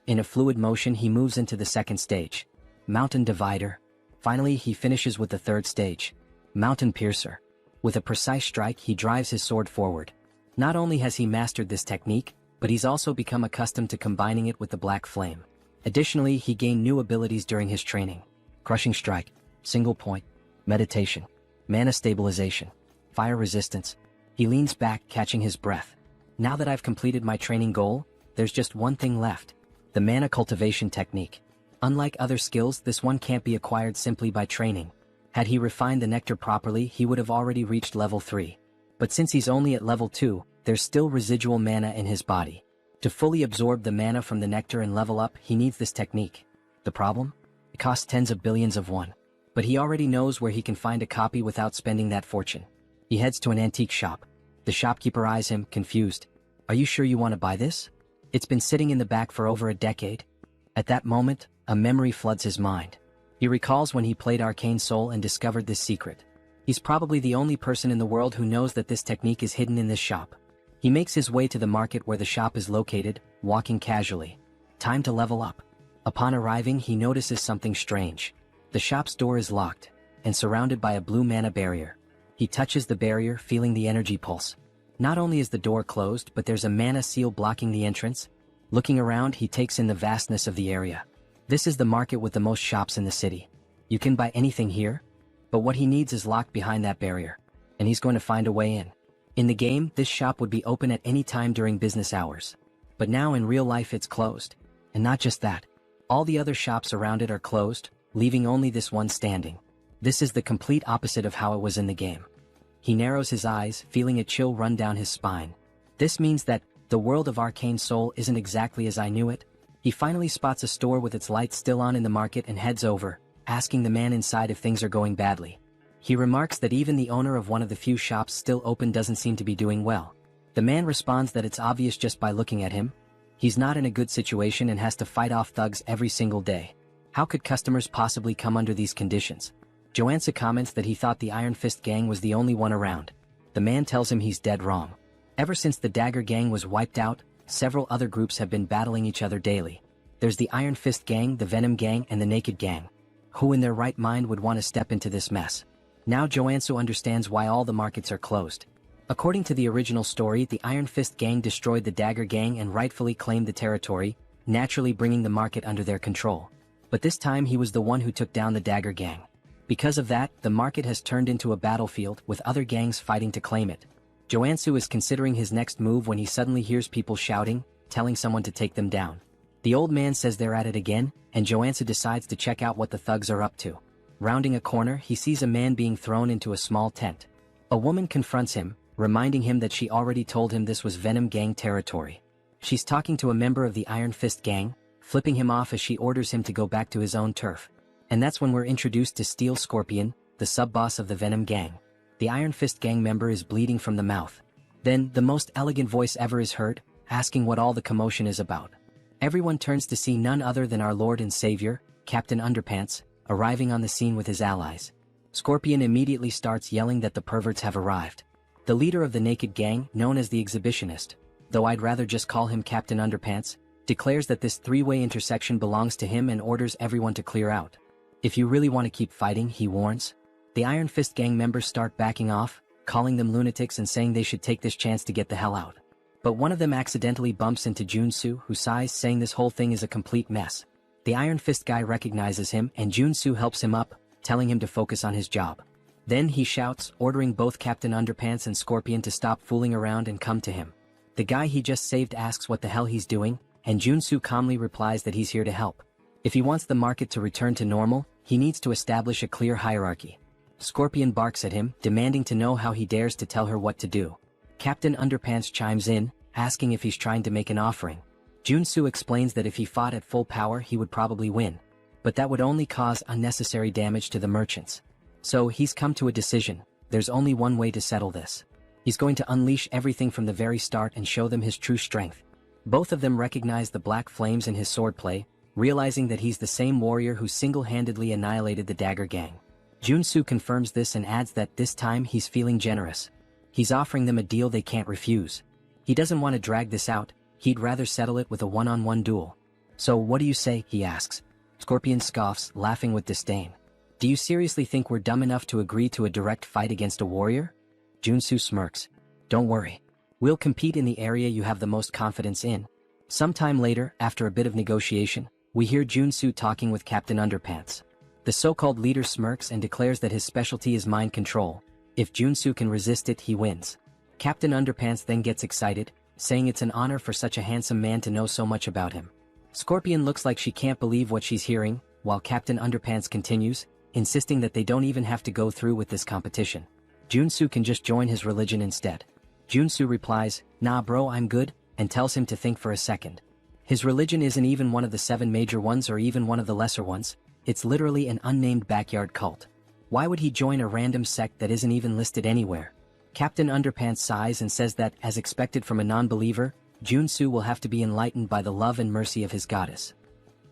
In a fluid motion he moves into the second stage. Mountain Divider. Finally he finishes with the third stage. Mountain Piercer. With a precise strike he drives his sword forward. Not only has he mastered this technique, but he's also become accustomed to combining it with the black flame. Additionally, he gained new abilities during his training. Crushing Strike, Single Point, Meditation, Mana Stabilization, Fire Resistance. He leans back, catching his breath. Now that I've completed my training goal, there's just one thing left. The Mana Cultivation Technique. Unlike other skills, this one can't be acquired simply by training. Had he refined the nectar properly, he would have already reached level 3. But since he's only at level 2, there's still residual mana in his body. To fully absorb the mana from the nectar and level up, he needs this technique. The problem? It costs tens of billions of won. But he already knows where he can find a copy without spending that fortune. He heads to an antique shop. The shopkeeper eyes him, confused. Are you sure you want to buy this? It's been sitting in the back for over a decade. At that moment, a memory floods his mind. He recalls when he played Arcane Seoul and discovered this secret. He's probably the only person in the world who knows that this technique is hidden in this shop. He makes his way to the market where the shop is located, walking casually. Time to level up. Upon arriving, he notices something strange. The shop's door is locked, and surrounded by a blue mana barrier. He touches the barrier, feeling the energy pulse. Not only is the door closed, but there's a mana seal blocking the entrance. Looking around, he takes in the vastness of the area. This is the market with the most shops in the city. You can buy anything here, but what he needs is locked behind that barrier, and he's going to find a way in. In the game, this shop would be open at any time during business hours. But now in real life it's closed. And not just that. All the other shops around it are closed, leaving only this one standing. This is the complete opposite of how it was in the game. He narrows his eyes, feeling a chill run down his spine. This means that the world of Arcane Seoul isn't exactly as I knew it. He finally spots a store with its lights still on in the market and heads over, asking the man inside if things are going badly. He remarks that even the owner of one of the few shops still open doesn't seem to be doing well. The man responds that it's obvious just by looking at him. He's not in a good situation and has to fight off thugs every single day. How could customers possibly come under these conditions? Joonsoo comments that he thought the Iron Fist gang was the only one around. The man tells him he's dead wrong. Ever since the Dagger gang was wiped out, several other groups have been battling each other daily. There's the Iron Fist gang, the Venom gang, and the Naked gang. Who in their right mind would want to step into this mess? Now Joonsoo understands why all the markets are closed. According to the original story, the Iron Fist gang destroyed the Dagger gang and rightfully claimed the territory, naturally bringing the market under their control. But this time he was the one who took down the Dagger gang. Because of that, the market has turned into a battlefield with other gangs fighting to claim it. Joonsoo is considering his next move when he suddenly hears people shouting, telling someone to take them down. The old man says they're at it again, and Joonsoo decides to check out what the thugs are up to. Rounding a corner, he sees a man being thrown into a small tent. A woman confronts him, reminding him that she already told him this was Venom gang territory. She's talking to a member of the Iron Fist gang, flipping him off as she orders him to go back to his own turf. And that's when we're introduced to Steel Scorpion, the sub-boss of the Venom gang. The Iron Fist gang member is bleeding from the mouth. Then, the most elegant voice ever is heard, asking what all the commotion is about. Everyone turns to see none other than our Lord and Savior, Captain Underpants, arriving on the scene with his allies. Scorpion immediately starts yelling that the perverts have arrived. The leader of the Naked gang, known as the Exhibitionist, though I'd rather just call him Captain Underpants, declares that this three-way intersection belongs to him and orders everyone to clear out. If you really want to keep fighting, he warns. The Iron Fist gang members start backing off, calling them lunatics and saying they should take this chance to get the hell out. But one of them accidentally bumps into Joonsoo, who sighs, saying this whole thing is a complete mess. The Iron Fist guy recognizes him and Joonsoo helps him up, telling him to focus on his job. Then he shouts, ordering both Captain Underpants and Scorpion to stop fooling around and come to him. The guy he just saved asks what the hell he's doing, and Joonsoo calmly replies that he's here to help. If he wants the market to return to normal, he needs to establish a clear hierarchy. Scorpion barks at him, demanding to know how he dares to tell her what to do. Captain Underpants chimes in, asking if he's trying to make an offering. Joonsoo explains that if he fought at full power he would probably win. But that would only cause unnecessary damage to the merchants. So he's come to a decision. There's only one way to settle this. He's going to unleash everything from the very start and show them his true strength. Both of them recognize the black flames in his swordplay, realizing that he's the same warrior who single-handedly annihilated the Dagger gang. Joonsoo confirms this and adds that this time he's feeling generous. He's offering them a deal they can't refuse. He doesn't want to drag this out, he'd rather settle it with a one-on-one duel. So what do you say, he asks. Scorpion scoffs, laughing with disdain. Do you seriously think we're dumb enough to agree to a direct fight against a warrior? Joonsoo smirks. Don't worry. We'll compete in the area you have the most confidence in. Sometime later, after a bit of negotiation, we hear Joonsoo talking with Captain Underpants. The so-called leader smirks and declares that his specialty is mind control. If Joonsoo can resist it, he wins. Captain Underpants then gets excited, saying it's an honor for such a handsome man to know so much about him. Scorpion looks like she can't believe what she's hearing, while Captain Underpants continues, insisting that they don't even have to go through with this competition. Joonsoo can just join his religion instead. Joonsoo replies, "Nah bro, I'm good," and tells him to think for a second. His religion isn't even one of the 7 major ones or even one of the lesser ones, it's literally an unnamed backyard cult. Why would he join a random sect that isn't even listed anywhere? Captain Underpants sighs and says that, as expected from a non-believer, Joonsoo will have to be enlightened by the love and mercy of his goddess.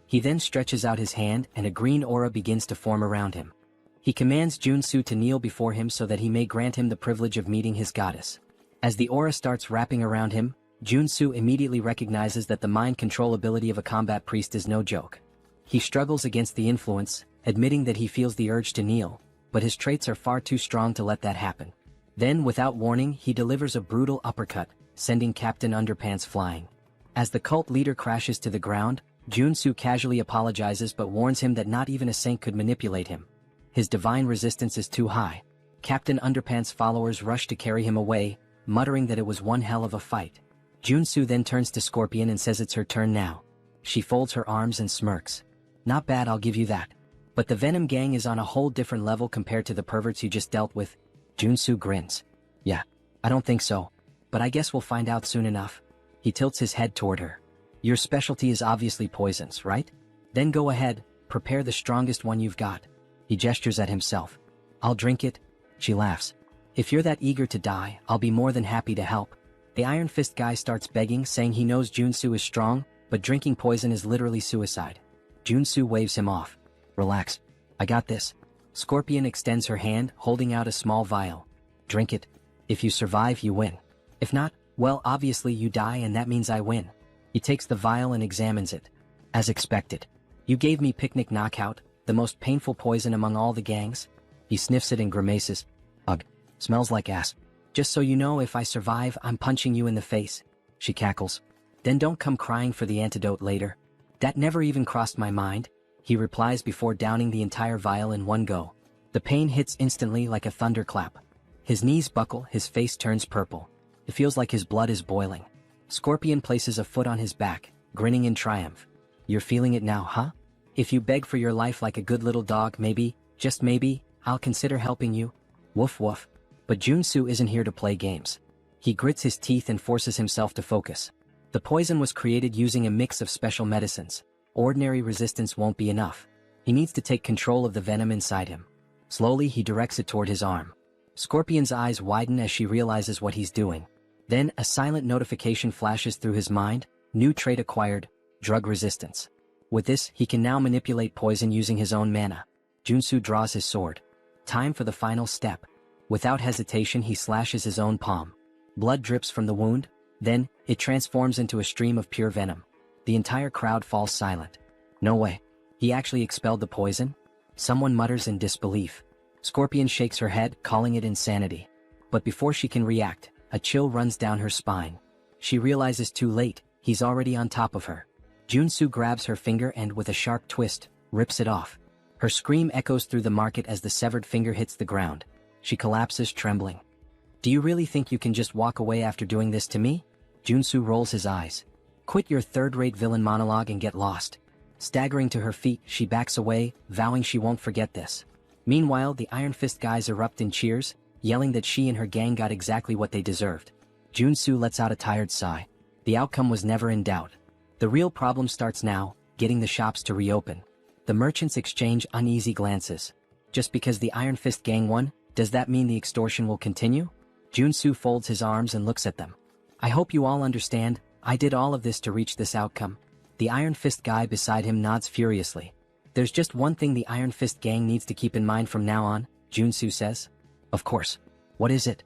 He then stretches out his hand and a green aura begins to form around him. He commands Joonsoo to kneel before him so that he may grant him the privilege of meeting his goddess. As the aura starts wrapping around him, Joonsoo immediately recognizes that the mind control ability of a combat priest is no joke. He struggles against the influence, admitting that he feels the urge to kneel, but his traits are far too strong to let that happen. Then, without warning, he delivers a brutal uppercut, sending Captain Underpants flying. As the cult leader crashes to the ground, Joonsoo casually apologizes but warns him that not even a saint could manipulate him. His divine resistance is too high. Captain Underpants' followers rush to carry him away, muttering that it was one hell of a fight. Joonsoo then turns to Scorpion and says it's her turn now. She folds her arms and smirks. Not bad, I'll give you that. But the Venom gang is on a whole different level compared to the perverts you just dealt with. Joonsoo grins. Yeah, I don't think so. But I guess we'll find out soon enough. He tilts his head toward her. Your specialty is obviously poisons, right? Then go ahead, prepare the strongest one you've got. He gestures at himself. I'll drink it. She laughs. If you're that eager to die, I'll be more than happy to help. The Iron Fist guy starts begging, saying he knows Joonsoo is strong, but drinking poison is literally suicide. Joonsoo waves him off. Relax. I got this. Scorpion extends her hand, holding out a small vial. Drink it. If you survive, you win. If not, well, obviously you die and that means I win. He takes the vial and examines it. As expected. You gave me picnic knockout, the most painful poison among all the gangs. He sniffs it and grimaces. Ugh. Smells like ass. Just so you know, if I survive, I'm punching you in the face. She cackles. Then don't come crying for the antidote later. That never even crossed my mind, he replies before downing the entire vial in one go. The pain hits instantly like a thunderclap. His knees buckle, his face turns purple. It feels like his blood is boiling. Scorpion places a foot on his back, grinning in triumph. You're feeling it now, huh? If you beg for your life like a good little dog, maybe, just maybe, I'll consider helping you. Woof woof. But Joonsoo isn't here to play games. He grits his teeth and forces himself to focus. The poison was created using a mix of special medicines. Ordinary resistance won't be enough. He needs to take control of the venom inside him. Slowly he directs it toward his arm. Scorpion's eyes widen as she realizes what he's doing. Then a silent notification flashes through his mind. New trait acquired, drug resistance. With this, he can now manipulate poison using his own mana. Joonsoo draws his sword. Time for the final step. Without hesitation, he slashes his own palm. Blood drips from the wound, then, it transforms into a stream of pure venom. The entire crowd falls silent. No way. He actually expelled the poison? Someone mutters in disbelief. Scorpion shakes her head, calling it insanity. But before she can react, a chill runs down her spine. She realizes too late, he's already on top of her. Joonsoo grabs her finger and, with a sharp twist, rips it off. Her scream echoes through the market as the severed finger hits the ground. She collapses, trembling. Do you really think you can just walk away after doing this to me? Joonsoo rolls his eyes. Quit your third-rate villain monologue and get lost. Staggering to her feet, she backs away, vowing she won't forget this. Meanwhile, the Iron Fist guys erupt in cheers, yelling that she and her gang got exactly what they deserved. Joonsoo lets out a tired sigh. The outcome was never in doubt. The real problem starts now, getting the shops to reopen. The merchants exchange uneasy glances. Just because the Iron Fist gang won, does that mean the extortion will continue? Joonsoo folds his arms and looks at them. I hope you all understand, I did all of this to reach this outcome. The Iron Fist guy beside him nods furiously. There's just one thing the Iron Fist gang needs to keep in mind from now on, Joonsoo says. Of course. What is it?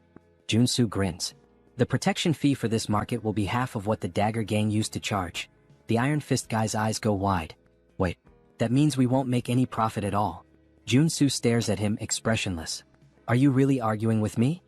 Joonsoo grins. The protection fee for this market will be half of what the Dagger gang used to charge. The Iron Fist guy's eyes go wide. Wait, that means we won't make any profit at all. Joonsoo stares at him expressionless. Are you really arguing with me?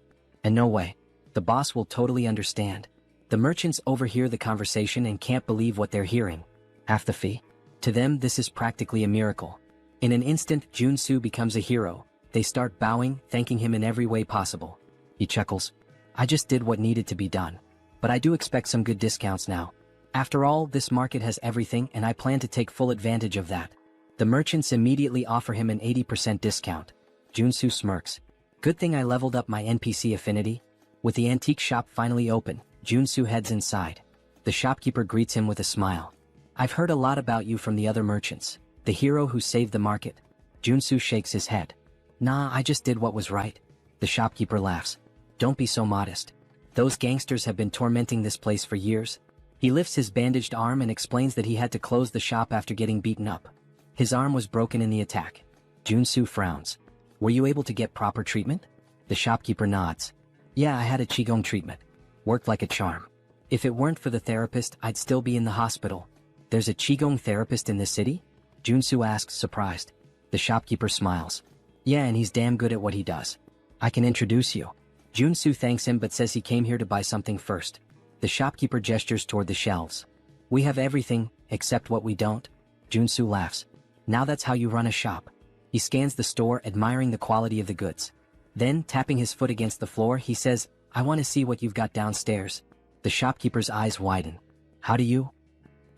And no way. The boss will totally understand. The merchants overhear the conversation and can't believe what they're hearing. Half the fee? To them, this is practically a miracle. In an instant, Joonsoo becomes a hero. They start bowing, thanking him in every way possible. He chuckles. I just did what needed to be done. But I do expect some good discounts now. After all, this market has everything and I plan to take full advantage of that. The merchants immediately offer him an 80% discount. Joonsoo smirks. Good thing I leveled up my NPC affinity. With the antique shop finally open, Joonsoo heads inside. The shopkeeper greets him with a smile. I've heard a lot about you from the other merchants. The hero who saved the market. Joonsoo shakes his head. Nah, I just did what was right. The shopkeeper laughs. Don't be so modest. Those gangsters have been tormenting this place for years. He lifts his bandaged arm and explains that he had to close the shop after getting beaten up. His arm was broken in the attack. Joonsoo frowns. Were you able to get proper treatment? The shopkeeper nods. Yeah, I had a qigong treatment. Worked like a charm. If it weren't for the therapist, I'd still be in the hospital. There's a qigong therapist in this city? Joonsoo asks, surprised. The shopkeeper smiles. Yeah, and he's damn good at what he does. I can introduce you. Joonsoo thanks him but says he came here to buy something first. The shopkeeper gestures toward the shelves. We have everything, except what we don't. Joonsoo laughs. Now that's how you run a shop. He scans the store, admiring the quality of the goods. Then, tapping his foot against the floor, he says, I want to see what you've got downstairs. The shopkeeper's eyes widen. How do you?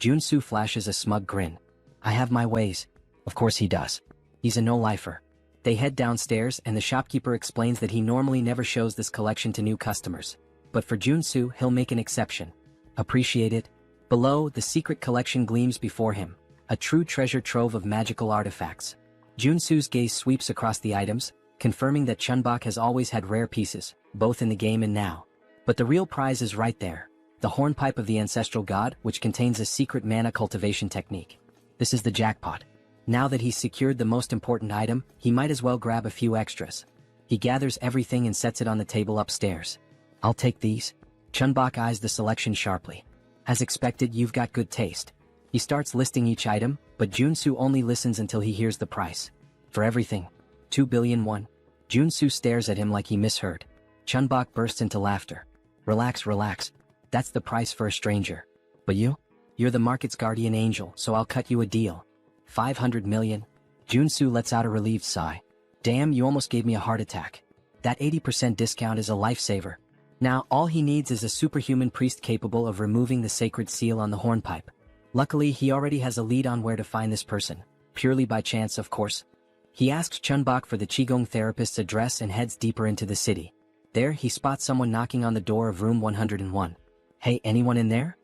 Joonsoo flashes a smug grin. I have my ways. Of course he does. He's a no-lifer. They head downstairs and the shopkeeper explains that he normally never shows this collection to new customers. But for Joonsoo, he'll make an exception. Appreciate it. Below, the secret collection gleams before him. A true treasure trove of magical artifacts. Joonsoo's gaze sweeps across the items, confirming that Chunbok has always had rare pieces, both in the game and now. But the real prize is right there. The hornpipe of the ancestral god, which contains a secret mana cultivation technique. This is the jackpot. Now that he's secured the most important item, he might as well grab a few extras. He gathers everything and sets it on the table upstairs. I'll take these. Chunbok eyes the selection sharply. As expected, you've got good taste. He starts listing each item, but Joonsoo only listens until he hears the price. For everything. 2 billion won. Joonsoo stares at him like he misheard. Chunbok bursts into laughter. Relax, relax. That's the price for a stranger. But you? You're the market's guardian angel, so I'll cut you a deal. 500 million. Joonsoo lets out a relieved sigh. Damn, you almost gave me a heart attack. That 80% discount is a lifesaver. Now, all he needs is a superhuman priest capable of removing the sacred seal on the hornpipe. Luckily, he already has a lead on where to find this person. Purely by chance, of course. He asks Chunbok for the Qigong therapist's address and heads deeper into the city. There, he spots someone knocking on the door of room 101. Hey, anyone in there?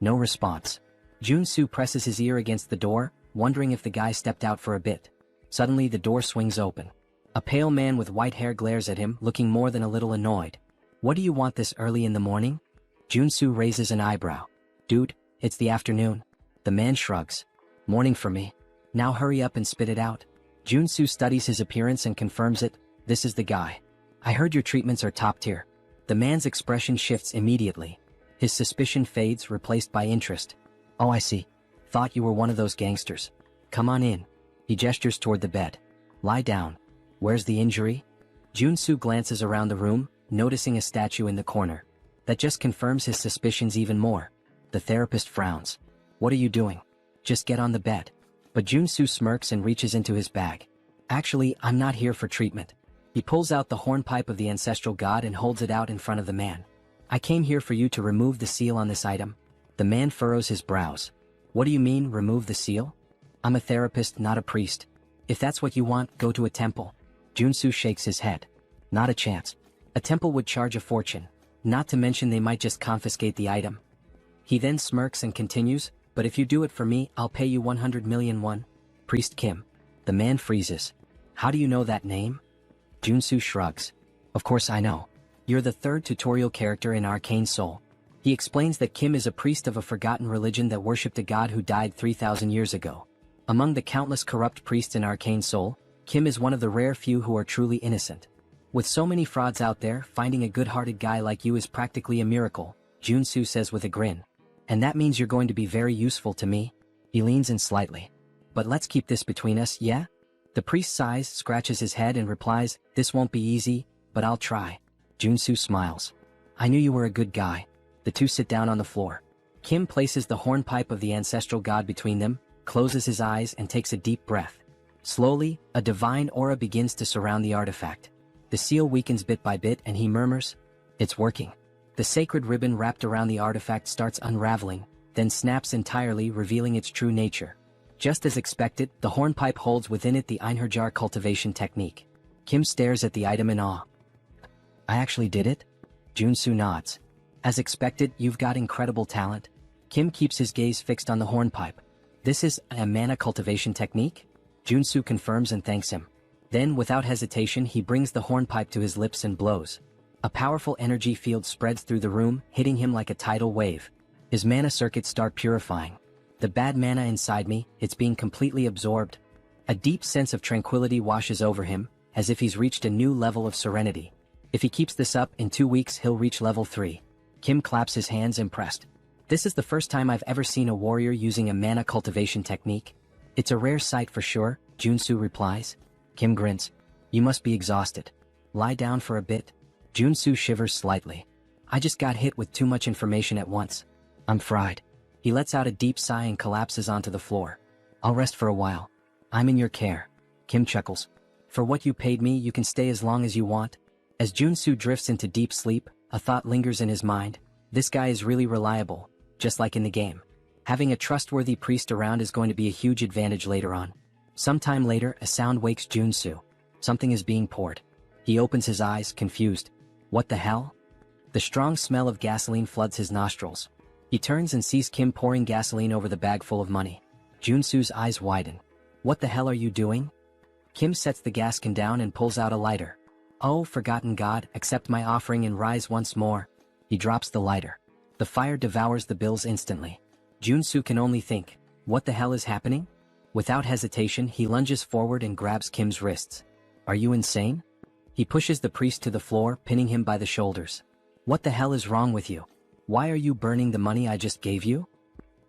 No response. Joonsoo presses his ear against the door, wondering if the guy stepped out for a bit. Suddenly, the door swings open. A pale man with white hair glares at him, looking more than a little annoyed. What do you want this early in the morning? Joonsoo raises an eyebrow. Dude, it's the afternoon. The man shrugs. Morning for me. Now hurry up and spit it out. Joonsoo studies his appearance and confirms it. This is the guy. I heard your treatments are top tier. The man's expression shifts immediately. His suspicion fades, replaced by interest. Oh, I see. Thought you were one of those gangsters. Come on in. He gestures toward the bed. Lie down. Where's the injury? Joonsoo glances around the room, noticing a statue in the corner. That just confirms his suspicions even more. The therapist frowns. What are you doing? Just get on the bed. But Joonsoo smirks and reaches into his bag. Actually, I'm not here for treatment. He pulls out the hornpipe of the ancestral god and holds it out in front of the man. I came here for you to remove the seal on this item. The man furrows his brows. What do you mean, remove the seal? I'm a therapist, not a priest. If that's what you want, go to a temple. Joonsoo shakes his head. Not a chance. A temple would charge a fortune. Not to mention they might just confiscate the item. He then smirks and continues, but if you do it for me, I'll pay you 100 million won. Priest Kim. The man freezes. How do you know that name? Joonsoo shrugs. Of course I know. You're the third tutorial character in Arcane Seoul. He explains that Kim is a priest of a forgotten religion that worshipped a god who died 3,000 years ago. Among the countless corrupt priests in Arcane Seoul, Kim is one of the rare few who are truly innocent. With so many frauds out there, finding a good-hearted guy like you is practically a miracle, Joonsoo says with a grin. And that means you're going to be very useful to me? He leans in slightly. But let's keep this between us, yeah? The priest sighs, scratches his head and replies, this won't be easy, but I'll try. Joonsoo smiles. I knew you were a good guy. The two sit down on the floor. Kim places the hornpipe of the ancestral god between them, closes his eyes and takes a deep breath. Slowly, a divine aura begins to surround the artifact. The seal weakens bit by bit and he murmurs, it's working. The sacred ribbon wrapped around the artifact starts unraveling, then snaps entirely, revealing its true nature. Just as expected, the hornpipe holds within it the Einherjar cultivation technique. Kim stares at the item in awe. I actually did it? Joonsoo nods. As expected, you've got incredible talent. Kim keeps his gaze fixed on the hornpipe. This is a mana cultivation technique? Joonsoo confirms and thanks him. Then, without hesitation, he brings the hornpipe to his lips and blows. A powerful energy field spreads through the room, hitting him like a tidal wave. His mana circuits start purifying. The bad mana inside me, it's being completely absorbed. A deep sense of tranquility washes over him, as if he's reached a new level of serenity. If he keeps this up, in 2 weeks he'll reach level 3. Kim claps his hands impressed. This is the first time I've ever seen a warrior using a mana cultivation technique. It's a rare sight for sure, Joonsoo replies. Kim grins. You must be exhausted. Lie down for a bit. Joonsoo shivers slightly. I just got hit with too much information at once. I'm fried. He lets out a deep sigh and collapses onto the floor. I'll rest for a while. I'm in your care. Kim chuckles. For what you paid me, you can stay as long as you want. As Joonsoo drifts into deep sleep, a thought lingers in his mind. This guy is really reliable, just like in the game. Having a trustworthy priest around is going to be a huge advantage later on. Sometime later, a sound wakes Joonsoo. Something is being poured. He opens his eyes, confused. What the hell? The strong smell of gasoline floods his nostrils. He turns and sees Kim pouring gasoline over the bag full of money. Joonsoo's eyes widen. What the hell are you doing? Kim sets the gas can down and pulls out a lighter. Oh, forgotten god, accept my offering and rise once more. He drops the lighter. The fire devours the bills instantly. Joonsoo can only think, what the hell is happening? Without hesitation, he lunges forward and grabs Kim's wrists. Are you insane? He pushes the priest to the floor, pinning him by the shoulders. What the hell is wrong with you? Why are you burning the money I just gave you?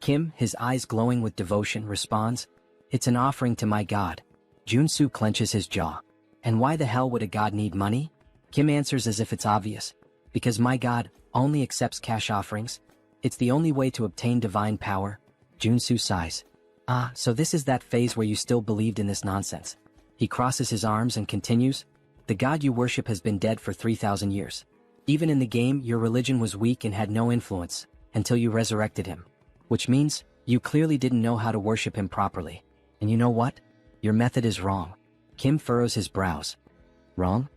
Kim, his eyes glowing with devotion, responds, it's an offering to my god. Joonsoo clenches his jaw. And why the hell would a god need money? Kim answers as if it's obvious. Because my god only accepts cash offerings. It's the only way to obtain divine power. Joonsoo sighs. Ah, so this is that phase where you still believed in this nonsense. He crosses his arms and continues, the god you worship has been dead for 3,000 years. Even in the game, your religion was weak and had no influence, until you resurrected him. Which means, you clearly didn't know how to worship him properly. And you know what? Your method is wrong. Kim furrows his brows. Wrong?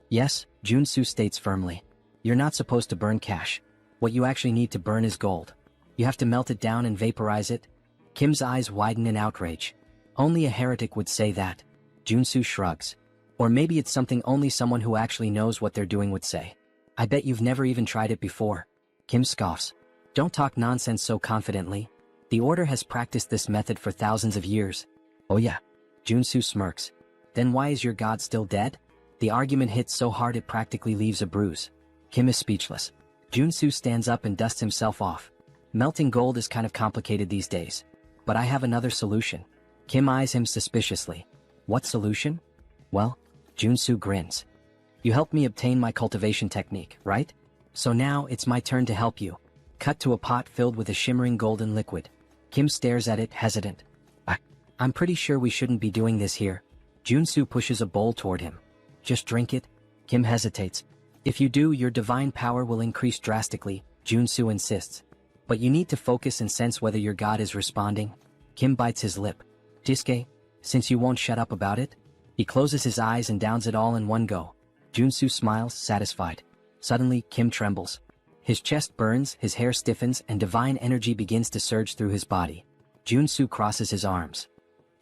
Yes, Joonsoo states firmly. You're not supposed to burn cash. What you actually need to burn is gold. You have to melt it down and vaporize it. Kim's eyes widen in outrage. Only a heretic would say that. Joonsoo shrugs. Or maybe it's something only someone who actually knows what they're doing would say. I bet you've never even tried it before. Kim scoffs. Don't talk nonsense so confidently. The Order has practiced this method for thousands of years. Oh yeah. Joonsoo smirks. Then why is your god still dead? The argument hits so hard it practically leaves a bruise. Kim is speechless. Joonsoo stands up and dusts himself off. Melting gold is kind of complicated these days. But I have another solution. Kim eyes him suspiciously. What solution? Well, Joonsoo grins. You helped me obtain my cultivation technique, right? So now it's my turn to help you. Cut to a pot filled with a shimmering golden liquid. Kim stares at it, hesitant. I'm pretty sure we shouldn't be doing this here. Joonsoo pushes a bowl toward him. Just drink it. Kim hesitates. If you do, your divine power will increase drastically, Joonsoo insists. But you need to focus and sense whether your god is responding. Kim bites his lip. Jisuke, since you won't shut up about it? He closes his eyes and downs it all in one go. Joonsoo smiles, satisfied. Suddenly, Kim trembles. His chest burns, his hair stiffens, and divine energy begins to surge through his body. Joonsoo crosses his arms.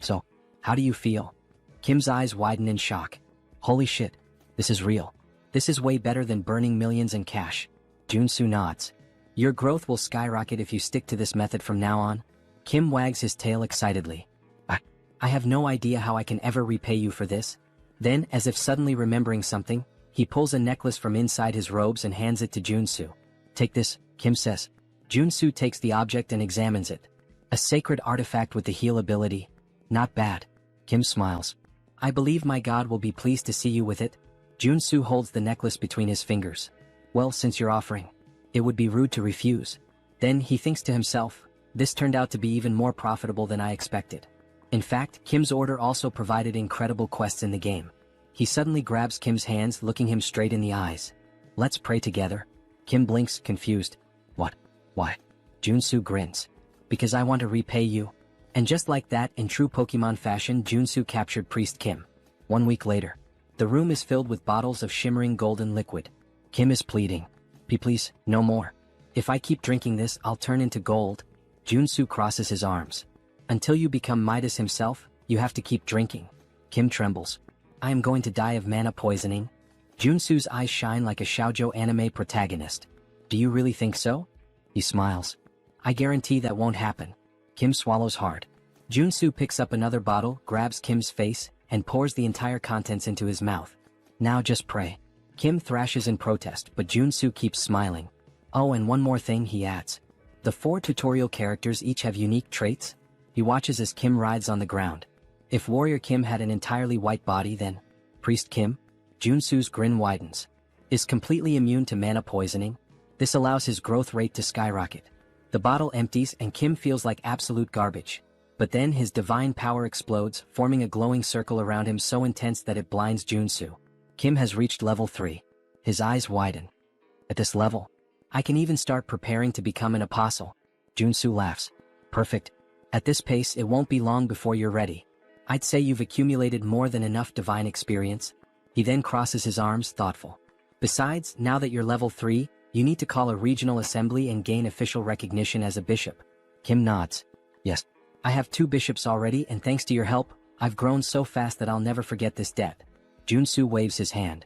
So, how do you feel? Kim's eyes widen in shock. Holy shit, this is real. This is way better than burning millions in cash. Joonsoo nods. Your growth will skyrocket if you stick to this method from now on. Kim wags his tail excitedly. I have no idea how I can ever repay you for this. Then, as if suddenly remembering something, he pulls a necklace from inside his robes and hands it to Joonsoo. Take this, Kim says. Joonsoo takes the object and examines it. A sacred artifact with the heal ability. Not bad. Kim smiles. I believe my god will be pleased to see you with it. Joonsoo holds the necklace between his fingers. Well, since you're offering, it would be rude to refuse. Then he thinks to himself, this turned out to be even more profitable than I expected. In fact, Kim's order also provided incredible quests in the game. He suddenly grabs Kim's hands, looking him straight in the eyes. Let's pray together. Kim blinks, confused. What? Why? Joonsoo grins. Because I want to repay you. And just like that, in true Pokemon fashion, Joonsoo captured Priest Kim. 1 week later, the room is filled with bottles of shimmering golden liquid. Kim is pleading. Please, no more. If I keep drinking this, I'll turn into gold. Joonsoo crosses his arms. Until you become Midas himself, you have to keep drinking. Kim trembles. I am going to die of mana poisoning. Joonsoo's eyes shine like a shoujo anime protagonist. Do you really think so? He smiles. I guarantee that won't happen. Kim swallows hard. Joonsoo picks up another bottle, grabs Kim's face, and pours the entire contents into his mouth. Now just pray. Kim thrashes in protest, but Joonsoo keeps smiling. Oh, and one more thing, he adds. The 4 tutorial characters each have unique traits. He watches as Kim writhes on the ground. If Warrior Kim had an entirely white body, then Priest Kim? Joonsoo's grin widens. Is completely immune to mana poisoning. This allows his growth rate to skyrocket. The bottle empties and Kim feels like absolute garbage. But then his divine power explodes, forming a glowing circle around him so intense that it blinds Joonsoo. Kim has reached level 3. His eyes widen. At this level, I can even start preparing to become an apostle. Joonsoo laughs. Perfect. At this pace, it won't be long before you're ready. I'd say you've accumulated more than enough divine experience. He then crosses his arms, thoughtful. Besides, now that you're level 3, you need to call a regional assembly and gain official recognition as a bishop. Kim nods. Yes. I have 2 bishops already, and thanks to your help, I've grown so fast that I'll never forget this debt. Joonsoo waves his hand.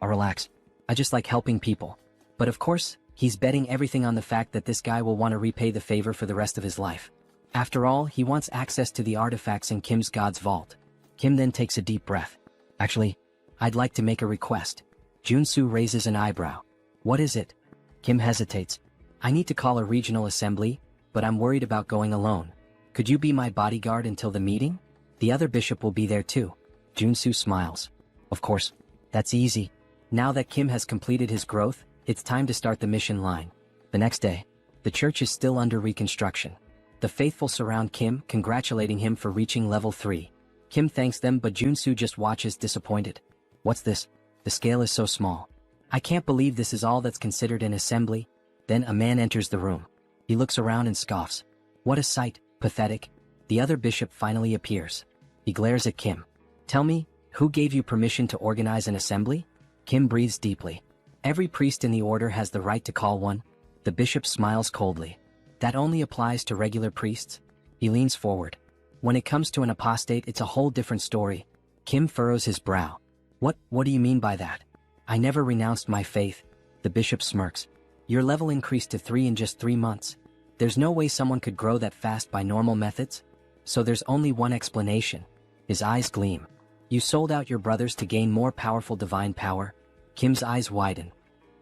Oh, relax. I just like helping people. But of course, he's betting everything on the fact that this guy will want to repay the favor for the rest of his life. After all, he wants access to the artifacts in Kim's god's vault. Kim then takes a deep breath. Actually, I'd like to make a request. Joonsoo raises an eyebrow. What is it? Kim hesitates. I need to call a regional assembly, but I'm worried about going alone. Could you be my bodyguard until the meeting? The other bishop will be there too. Joonsoo smiles. Of course. That's easy. Now that Kim has completed his growth, it's time to start the mission line. The next day, the church is still under reconstruction. The faithful surround Kim, congratulating him for reaching level 3. Kim thanks them, but Joonsoo just watches disappointed. What's this? The scale is so small. I can't believe this is all that's considered an assembly. Then a man enters the room. He looks around and scoffs. What a sight, pathetic. The other bishop finally appears. He glares at Kim. Tell me, who gave you permission to organize an assembly? Kim breathes deeply. Every priest in the order has the right to call one. The bishop smiles coldly. That only applies to regular priests. He leans forward. When it comes to an apostate, it's a whole different story. Kim furrows his brow. What do you mean by that? I never renounced my faith. The bishop smirks. Your level increased to 3 in just 3 months. There's no way someone could grow that fast by normal methods. So there's only one explanation. His eyes gleam. You sold out your brothers to gain more powerful divine power. Kim's eyes widen.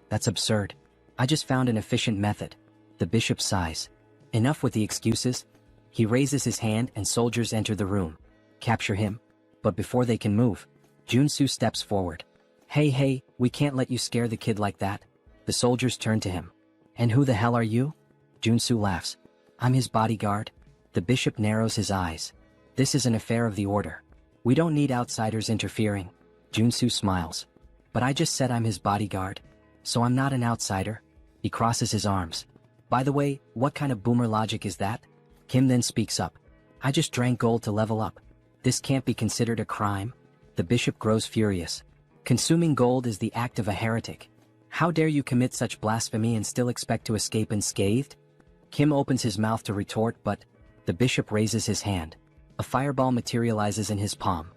That's absurd. I just found an efficient method. The bishop sighs. Enough with the excuses. He raises his hand and soldiers enter the room. Capture him. But before they can move, Joonsoo steps forward. Hey, we can't let you scare the kid like that. The soldiers turn to him. And who the hell are you? Joonsoo laughs. I'm his bodyguard. The bishop narrows his eyes. This is an affair of the order. We don't need outsiders interfering. Joonsoo smiles. But I just said I'm his bodyguard. So I'm not an outsider. He crosses his arms. By the way, what kind of boomer logic is that? Kim then speaks up. I just drank gold to level up. This can't be considered a crime. The bishop grows furious. Consuming gold is the act of a heretic. How dare you commit such blasphemy and still expect to escape unscathed? Kim opens his mouth to retort, but the bishop raises his hand. A fireball materializes in his palm.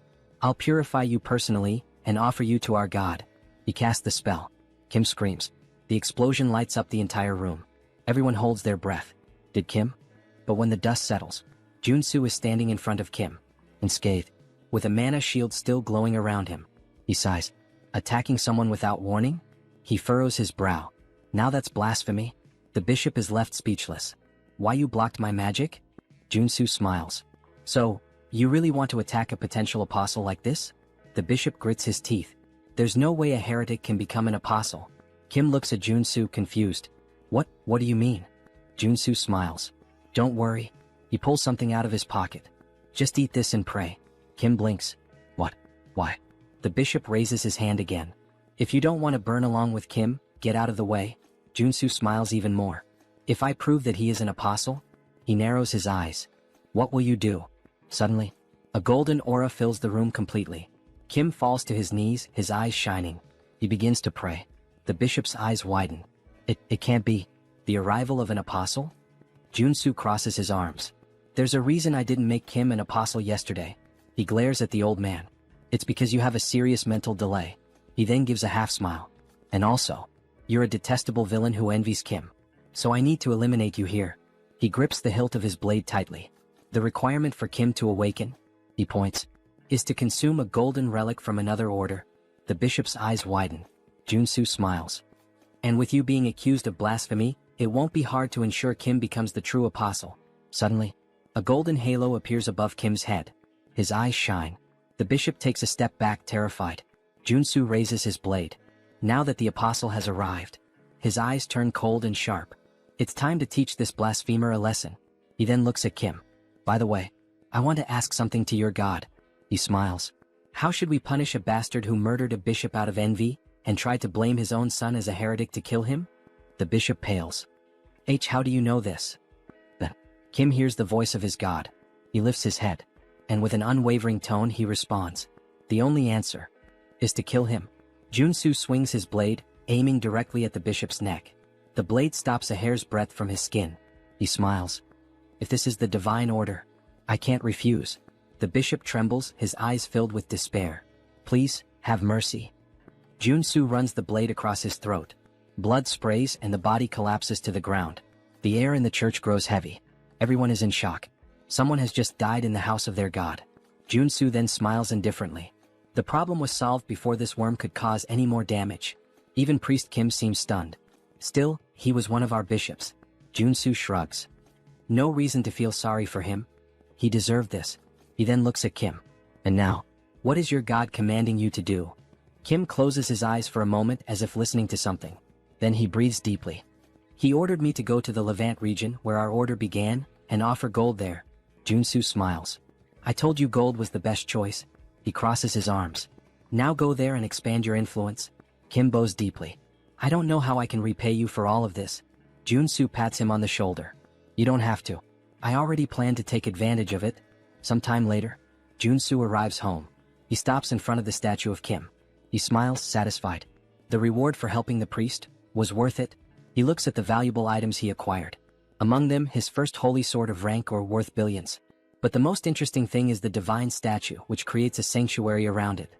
I'll purify you personally and offer you to our god. He casts the spell. Kim screams. The explosion lights up the entire room. Everyone holds their breath. Did Kim? But when the dust settles, Joonsoo is standing in front of Kim. unscathed, with a mana shield still glowing around him. He sighs. Attacking someone without warning? He furrows his brow. Now that's blasphemy. The bishop is left speechless. Why you blocked my magic? Joonsoo smiles. So, you really want to attack a potential apostle like this? The bishop grits his teeth. There's no way a heretic can become an apostle. Kim looks at Joonsoo confused. What do you mean? Joonsoo smiles. Don't worry. He pulls something out of his pocket. Just eat this and pray. Kim blinks. What? Why? The bishop raises his hand again. If you don't want to burn along with Kim, get out of the way. Joonsoo smiles even more. If I prove that he is an apostle? He narrows his eyes. What will you do? Suddenly, a golden aura fills the room completely. Kim falls to his knees, his eyes shining. He begins to pray. The bishop's eyes widen. It can't be. The arrival of an apostle? Joonsoo crosses his arms. There's a reason I didn't make Kim an apostle yesterday. He glares at the old man. It's because you have a serious mental delay. He then gives a half smile. And also, you're a detestable villain who envies Kim. So I need to eliminate you here. He grips the hilt of his blade tightly. The requirement for Kim to awaken, he points, is to consume a golden relic from another order. The bishop's eyes widen. Joonsoo smiles. And with you being accused of blasphemy, it won't be hard to ensure Kim becomes the true apostle. Suddenly, a golden halo appears above Kim's head. His eyes shine. The bishop takes a step back, terrified. Joonsoo raises his blade. Now that the apostle has arrived, his eyes turn cold and sharp. It's time to teach this blasphemer a lesson. He then looks at Kim. By the way, I want to ask something to your god. He smiles. How should we punish a bastard who murdered a bishop out of envy and tried to blame his own son as a heretic to kill him? The bishop pales. How do you know this? Then, Kim hears the voice of his god. He lifts his head, and with an unwavering tone he responds. The only answer is to kill him. Joonsoo swings his blade, aiming directly at the bishop's neck. The blade stops a hair's breadth from his skin. He smiles. If this is the divine order, I can't refuse. The bishop trembles, his eyes filled with despair. Please, have mercy. Joonsoo runs the blade across his throat. Blood sprays and the body collapses to the ground. The air in the church grows heavy. Everyone is in shock. Someone has just died in the house of their god. Joonsoo then smiles indifferently. The problem was solved before this worm could cause any more damage. Even Priest Kim seems stunned. Still, he was one of our bishops. Joonsoo shrugs. No reason to feel sorry for him. He deserved this. He then looks at Kim. And now, what is your god commanding you to do? Kim closes his eyes for a moment as if listening to something. Then he breathes deeply. He ordered me to go to the Levant region where our order began and offer gold there. Joonsoo smiles. I told you gold was the best choice. He crosses his arms. Now go there and expand your influence. Kim bows deeply. I don't know how I can repay you for all of this. Joonsoo pats him on the shoulder. You don't have to. I already planned to take advantage of it. Sometime later, Joonsoo arrives home. He stops in front of the statue of Kim. He smiles, satisfied. The reward for helping the priest was worth it. He looks at the valuable items he acquired. Among them, his first holy sword of rank or worth billions. But the most interesting thing is the divine statue, which creates a sanctuary around it.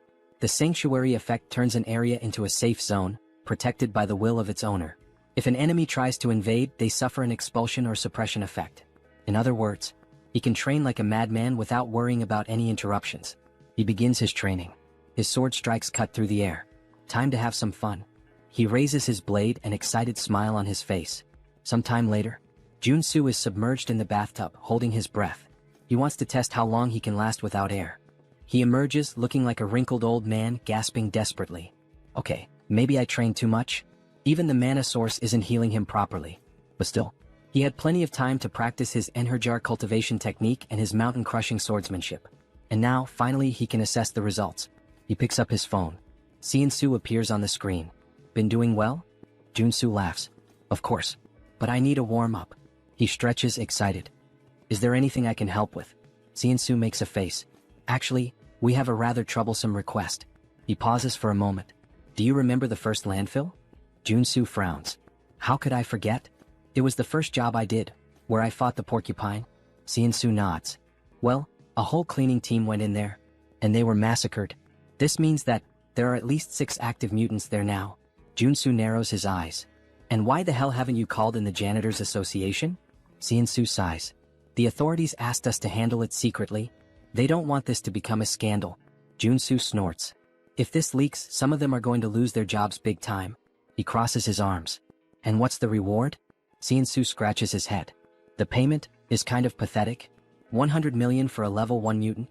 The sanctuary effect turns an area into a safe zone, protected by the will of its owner. If an enemy tries to invade, they suffer an expulsion or suppression effect. In other words, he can train like a madman without worrying about any interruptions. He begins his training. His sword strikes cut through the air. Time to have some fun. He raises his blade, an excited smile on his face. Sometime later, Joonsoo is submerged in the bathtub, holding his breath. He wants to test how long he can last without air. He emerges, looking like a wrinkled old man, gasping desperately. Okay, maybe I trained too much. Even the mana source isn't healing him properly. But still, he had plenty of time to practice his Enherjar cultivation technique and his mountain-crushing swordsmanship. And now, finally, he can assess the results. He picks up his phone. Seonsoo appears on the screen. Been doing well? Joonsoo laughs. Of course. But I need a warm-up. He stretches, excited. Is there anything I can help with? Seonsoo makes a face. Actually, we have a rather troublesome request. He pauses for a moment. Do you remember the first landfill? Joonsoo frowns. How could I forget? It was the first job I did, where I fought the porcupine. Seonsoo nods. Well, a whole cleaning team went in there, and they were massacred. This means that there are at least 6 active mutants there now. Joonsoo narrows his eyes. And why the hell haven't you called in the Janitors Association? Seonsoo sighs. The authorities asked us to handle it secretly. They don't want this to become a scandal. Joonsoo snorts. If this leaks, some of them are going to lose their jobs big time. He crosses his arms. And what's the reward? Seonsoo scratches his head. The payment is kind of pathetic. 100 million for a level 1 mutant.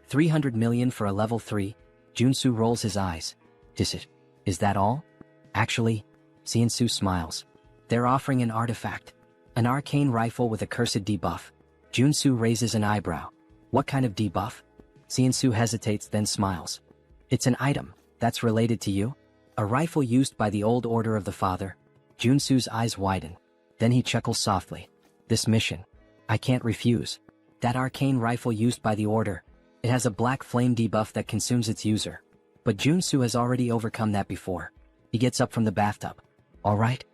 300 million for a level 3. Joonsoo rolls his eyes. Is that all? Actually, Seonsoo smiles. They're offering an artifact. An arcane rifle with a cursed debuff. Joonsoo raises an eyebrow. What kind of debuff? Seonsoo hesitates, then smiles. It's an item that's related to you. A rifle used by the old order of the father. Joonsoo's eyes widen. Then he chuckles softly. This mission. I can't refuse. That arcane rifle used by the order. It has a black flame debuff that consumes its user. But Joonsoo has already overcome that before. He gets up from the bathtub. All right.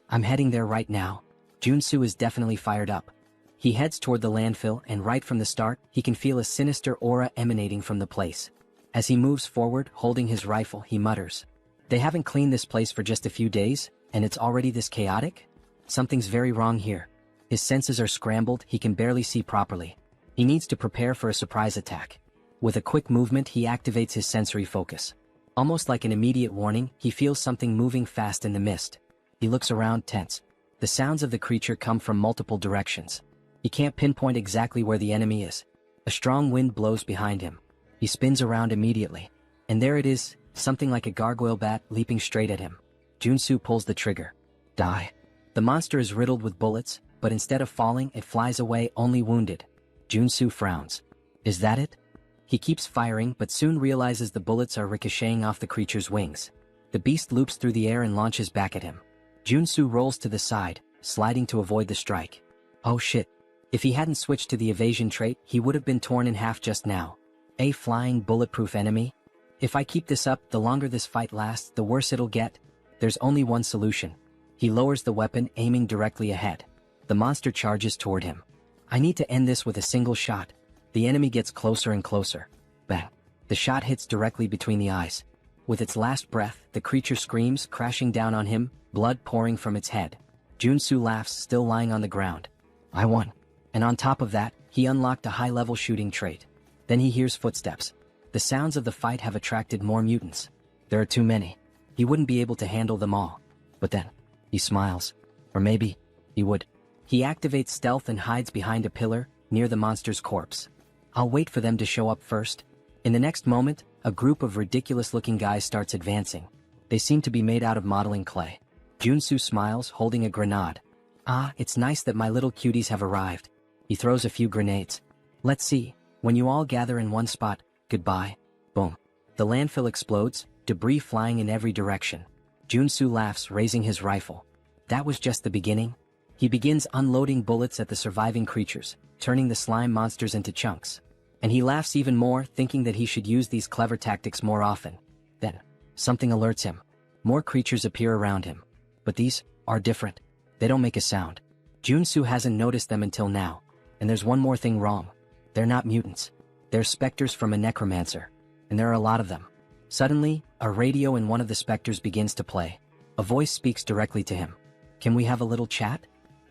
I'm heading there right now. Joonsoo is definitely fired up. He heads toward the landfill, and right from the start, he can feel a sinister aura emanating from the place. As he moves forward, holding his rifle, he mutters. They haven't cleaned this place for just a few days, and it's already this chaotic? Something's very wrong here. His senses are scrambled, he can barely see properly. He needs to prepare for a surprise attack. With a quick movement, he activates his sensory focus. Almost like an immediate warning, he feels something moving fast in the mist. He looks around, tense. The sounds of the creature come from multiple directions. He can't pinpoint exactly where the enemy is. A strong wind blows behind him. He spins around immediately. And there it is, something like a gargoyle bat leaping straight at him. Joonsoo pulls the trigger. Die. The monster is riddled with bullets, but instead of falling, it flies away only wounded. Joonsoo frowns. Is that it? He keeps firing, but soon realizes the bullets are ricocheting off the creature's wings. The beast loops through the air and launches back at him. Joonsoo rolls to the side, sliding to avoid the strike. Oh shit. If he hadn't switched to the evasion trait, he would have been torn in half just now. A flying bulletproof enemy? If I keep this up, the longer this fight lasts, the worse it'll get. There's only one solution. He lowers the weapon, aiming directly ahead. The monster charges toward him. I need to end this with a single shot. The enemy gets closer and closer. Bang. The shot hits directly between the eyes. With its last breath, the creature screams, crashing down on him, blood pouring from its head. Joonsoo laughs, still lying on the ground. I won. And on top of that, he unlocked a high-level shooting trait. Then he hears footsteps. The sounds of the fight have attracted more mutants. There are too many. He wouldn't be able to handle them all. But then, he smiles. Or maybe, he would. He activates stealth and hides behind a pillar, near the monster's corpse. I'll wait for them to show up first. In the next moment, a group of ridiculous-looking guys starts advancing. They seem to be made out of modeling clay. Joonsoo smiles, holding a grenade. Ah, it's nice that my little cuties have arrived. He throws a few grenades. Let's see. When you all gather in one spot, goodbye. Boom. The landfill explodes, debris flying in every direction. Joonsoo laughs, raising his rifle. That was just the beginning. He begins unloading bullets at the surviving creatures, turning the slime monsters into chunks. And he laughs even more, thinking that he should use these clever tactics more often. Then, something alerts him. More creatures appear around him. But these are different. They don't make a sound. Joonsoo hasn't noticed them until now. And there's one more thing wrong. They're not mutants. They're specters from a necromancer. And there are a lot of them. Suddenly, a radio in one of the specters begins to play. A voice speaks directly to him. Can we have a little chat?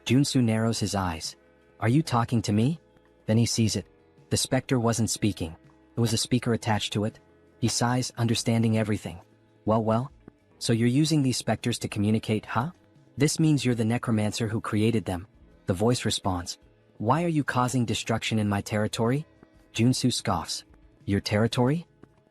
Joonsoo narrows his eyes. Are you talking to me? Then he sees it. The specter wasn't speaking. There was a speaker attached to it. He sighs, understanding everything. Well, so you're using these specters to communicate, huh? This means you're the necromancer who created them. The voice responds. Why are you causing destruction in my territory? Joonsoo scoffs. Your territory?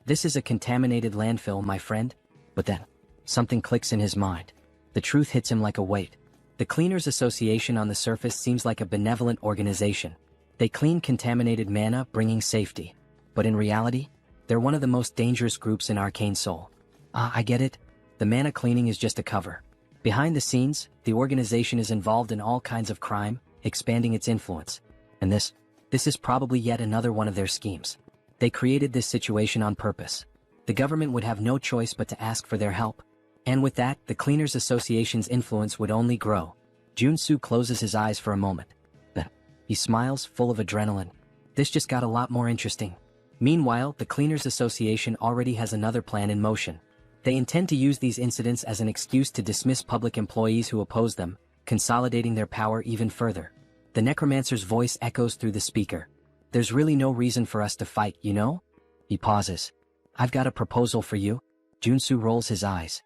This is a contaminated landfill, my friend. But then, something clicks in his mind. The truth hits him like a weight. The Cleaners Association on the surface seems like a benevolent organization. They clean contaminated mana, bringing safety. But in reality, they're one of the most dangerous groups in Arcane Seoul. Ah, I get it. The mana cleaning is just a cover. Behind the scenes, the organization is involved in all kinds of crime, expanding its influence. And this is probably yet another one of their schemes. They created this situation on purpose. The government would have no choice but to ask for their help. And with that, the Cleaners Association's influence would only grow. Joonsoo closes his eyes for a moment. Then, he smiles, full of adrenaline. This just got a lot more interesting. Meanwhile, the Cleaners Association already has another plan in motion. They intend to use these incidents as an excuse to dismiss public employees who oppose them, consolidating their power even further. The necromancer's voice echoes through the speaker. There's really no reason for us to fight, you know? He pauses. I've got a proposal for you. Joonsoo rolls his eyes.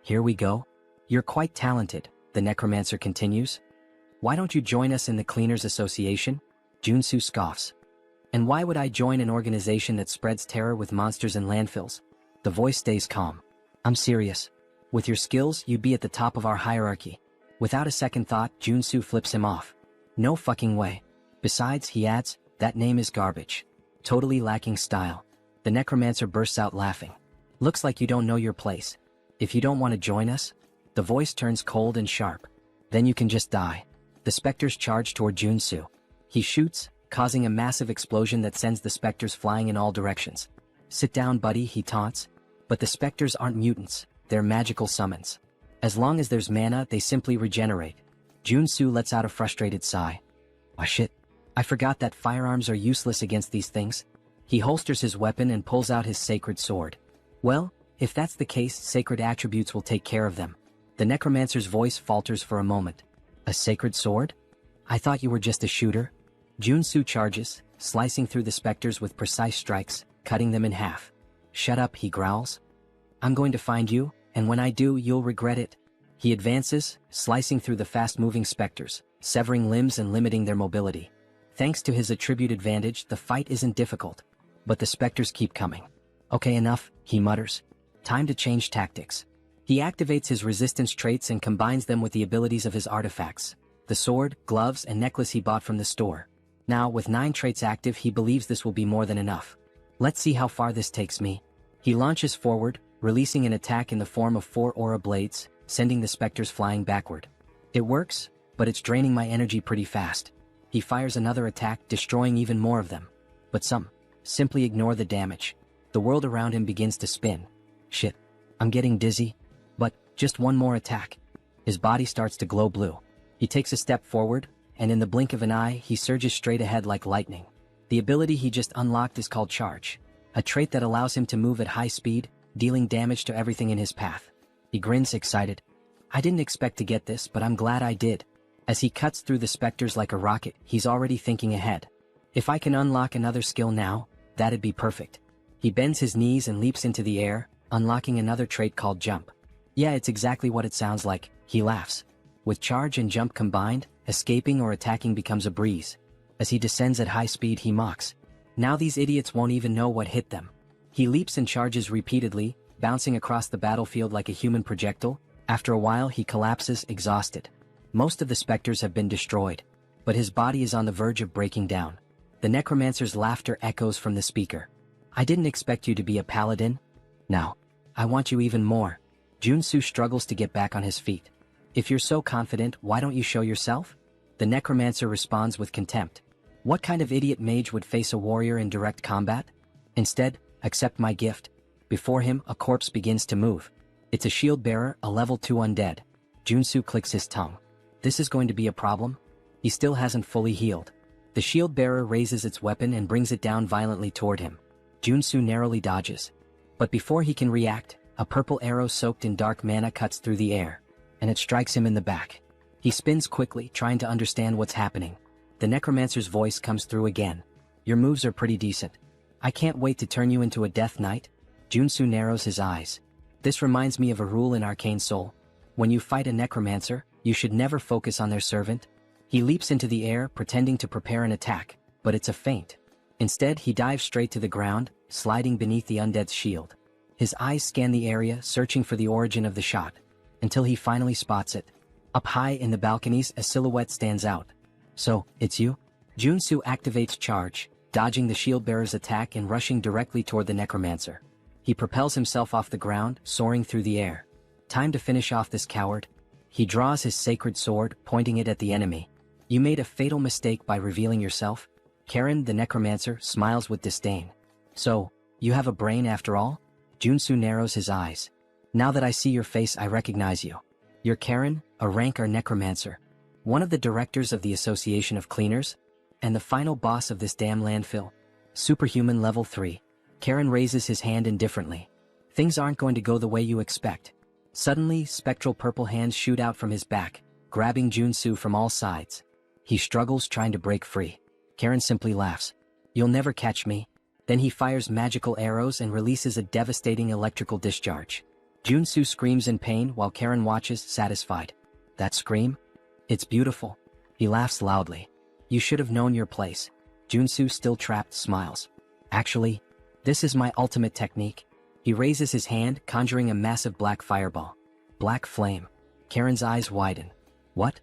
Here we go. You're quite talented, the necromancer continues. Why don't you join us in the Cleaners Association? Joonsoo scoffs. And why would I join an organization that spreads terror with monsters and landfills? The voice stays calm. I'm serious. With your skills, you'd be at the top of our hierarchy. Without a second thought, Joonsoo flips him off. No fucking way. Besides, he adds, that name is garbage. Totally lacking style. The necromancer bursts out laughing. Looks like you don't know your place. If you don't want to join us, the voice turns cold and sharp. Then you can just die. The specters charge toward Joonsoo. He shoots, causing a massive explosion that sends the specters flying in all directions. Sit down, buddy, he taunts. But the specters aren't mutants, they're magical summons. As long as there's mana, they simply regenerate. Joonsoo lets out a frustrated sigh. Oh shit. I forgot that firearms are useless against these things. He holsters his weapon and pulls out his sacred sword. Well, if that's the case, sacred attributes will take care of them. The necromancer's voice falters for a moment. A sacred sword? I thought you were just a shooter. Joonsoo charges, slicing through the specters with precise strikes, cutting them in half. Shut up, he growls. I'm going to find you, and when I do, you'll regret it. He advances, slicing through the fast-moving specters, severing limbs and limiting their mobility. Thanks to his attribute advantage, the fight isn't difficult. But the specters keep coming. Okay, enough, he mutters. Time to change tactics. He activates his resistance traits and combines them with the abilities of his artifacts. The sword, gloves, and necklace he bought from the store. Now, with 9 traits active, he believes this will be more than enough. Let's see how far this takes me. He launches forward, releasing an attack in the form of 4 aura blades, sending the specters flying backward. It works, but it's draining my energy pretty fast. He fires another attack, destroying even more of them. But some simply ignore the damage. The world around him begins to spin. Shit, I'm getting dizzy. But just one more attack. His body starts to glow blue. He takes a step forward, and in the blink of an eye, he surges straight ahead like lightning. The ability he just unlocked is called Charge, a trait that allows him to move at high speed, dealing damage to everything in his path. He grins excited. I didn't expect to get this, but I'm glad I did. As he cuts through the specters like a rocket, he's already thinking ahead. If I can unlock another skill now, that'd be perfect. He bends his knees and leaps into the air, unlocking another trait called Jump. Yeah, it's exactly what it sounds like, he laughs. With Charge and Jump combined, escaping or attacking becomes a breeze. As he descends at high speed, he mocks. Now these idiots won't even know what hit them. He leaps and charges repeatedly, bouncing across the battlefield like a human projectile. After a while, he collapses, exhausted. Most of the specters have been destroyed, but his body is on the verge of breaking down. The necromancer's laughter echoes from the speaker. I didn't expect you to be a paladin. Now, I want you even more. Joonsoo struggles to get back on his feet. If you're so confident, why don't you show yourself? The necromancer responds with contempt. What kind of idiot mage would face a warrior in direct combat? Instead, accept my gift. Before him, a corpse begins to move. It's a shield bearer, a level 2 undead. Joonsoo clicks his tongue. This is going to be a problem. He still hasn't fully healed. The shield bearer raises its weapon and brings it down violently toward him. Joonsoo narrowly dodges. But before he can react, a purple arrow soaked in dark mana cuts through the air, and it strikes him in the back. He spins quickly, trying to understand what's happening. The necromancer's voice comes through again. Your moves are pretty decent. I can't wait to turn you into a death knight. Joonsoo narrows his eyes. This reminds me of a rule in Arcane Seoul. When you fight a necromancer, you should never focus on their servant. He leaps into the air, pretending to prepare an attack, but it's a feint. Instead, he dives straight to the ground, sliding beneath the undead's shield. His eyes scan the area, searching for the origin of the shot, until he finally spots it. Up high in the balconies, a silhouette stands out. So, it's you? Joonsoo activates Charge, dodging the shield-bearer's attack and rushing directly toward the necromancer. He propels himself off the ground, soaring through the air. Time to finish off this coward. He draws his sacred sword, pointing it at the enemy. You made a fatal mistake by revealing yourself. Karen, the necromancer, smiles with disdain. So, you have a brain after all? Joonsoo narrows his eyes. Now that I see your face, I recognize you. You're Karen, a Rankar necromancer. One of the directors of the Association of Cleaners, and the final boss of this damn landfill. Superhuman level 3. Karen raises his hand indifferently. Things aren't going to go the way you expect. Suddenly, spectral purple hands shoot out from his back, grabbing Joonsoo from all sides. He struggles, trying to break free. Karen simply laughs. You'll never catch me. Then he fires magical arrows and releases a devastating electrical discharge. Joonsoo screams in pain while Karen watches, satisfied. That scream? It's beautiful. He laughs loudly. You should have known your place. Joonsoo, still trapped, smiles. Actually, this is my ultimate technique. He raises his hand, conjuring a massive black fireball. Black flame. Karen's eyes widen. What?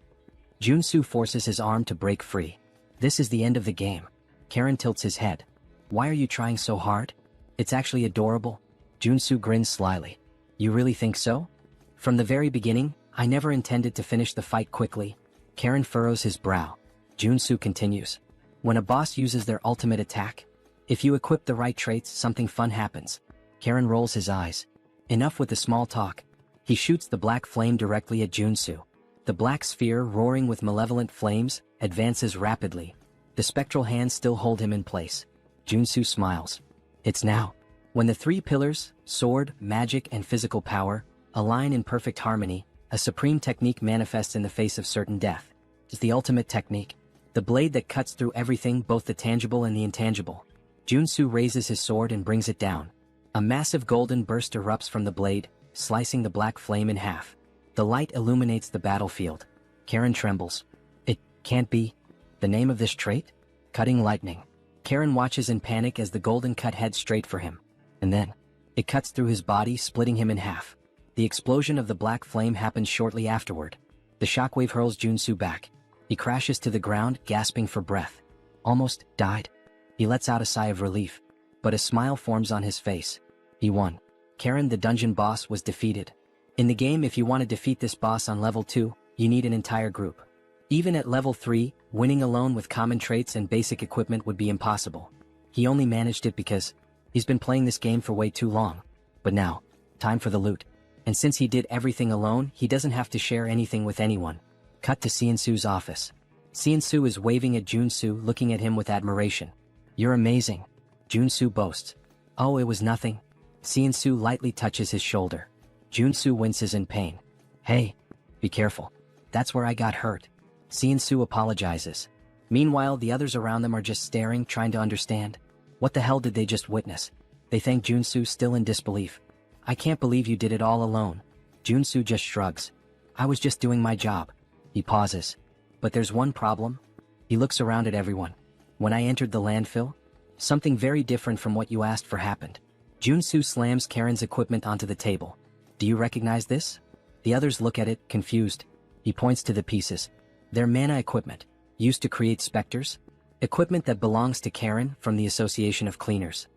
Joonsoo forces his arm to break free. This is the end of the game. Karen tilts his head. Why are you trying so hard? It's actually adorable. Joonsoo grins slyly. You really think so? From the very beginning, I never intended to finish the fight quickly. Karen furrows his brow. Joonsoo continues. When a boss uses their ultimate attack, if you equip the right traits, something fun happens. Karen rolls his eyes. Enough with the small talk. He shoots the black flame directly at Joonsoo. The black sphere, roaring with malevolent flames, advances rapidly. The spectral hands still hold him in place. Joonsoo smiles. It's now. When the three pillars, sword, magic, and physical power, align in perfect harmony, a supreme technique manifests in the face of certain death. It's the ultimate technique. The blade that cuts through everything, both the tangible and the intangible. Joonsoo raises his sword and brings it down. A massive golden burst erupts from the blade, slicing the black flame in half. The light illuminates the battlefield. Karen trembles. It can't be. The name of this trait? Cutting lightning. Karen watches in panic as the golden cut heads straight for him. And then, it cuts through his body, splitting him in half. The explosion of the black flame happens shortly afterward. The shockwave hurls Joonsoo back. He crashes to the ground, gasping for breath. Almost died. He lets out a sigh of relief, but a smile forms on his face. He won. Karen, the dungeon boss, was defeated. In the game, if you want to defeat this boss on level 2, you need an entire group. Even at level 3, winning alone with common traits and basic equipment would be impossible. He only managed it because he's been playing this game for way too long. But now, time for the loot. And since he did everything alone, he doesn't have to share anything with anyone. Cut to Seonsoo's office. Seonsoo is waving at Joonsoo, looking at him with admiration. You're amazing. Joonsoo boasts. Oh, it was nothing. Seonsoo lightly touches his shoulder. Joonsoo winces in pain. Hey, be careful. That's where I got hurt. Seonsoo apologizes. Meanwhile, the others around them are just staring, trying to understand. What the hell did they just witness? They thank Joonsoo, still in disbelief. I can't believe you did it all alone. Joonsoo just shrugs. I was just doing my job. He pauses. But there's one problem. He looks around at everyone. When I entered the landfill, something very different from what you asked for happened. Joonsoo slams Karen's equipment onto the table. Do you recognize this? The others look at it, confused. He points to the pieces. They're mana equipment, used to create specters. Equipment that belongs to Karen from the Association of Cleaners.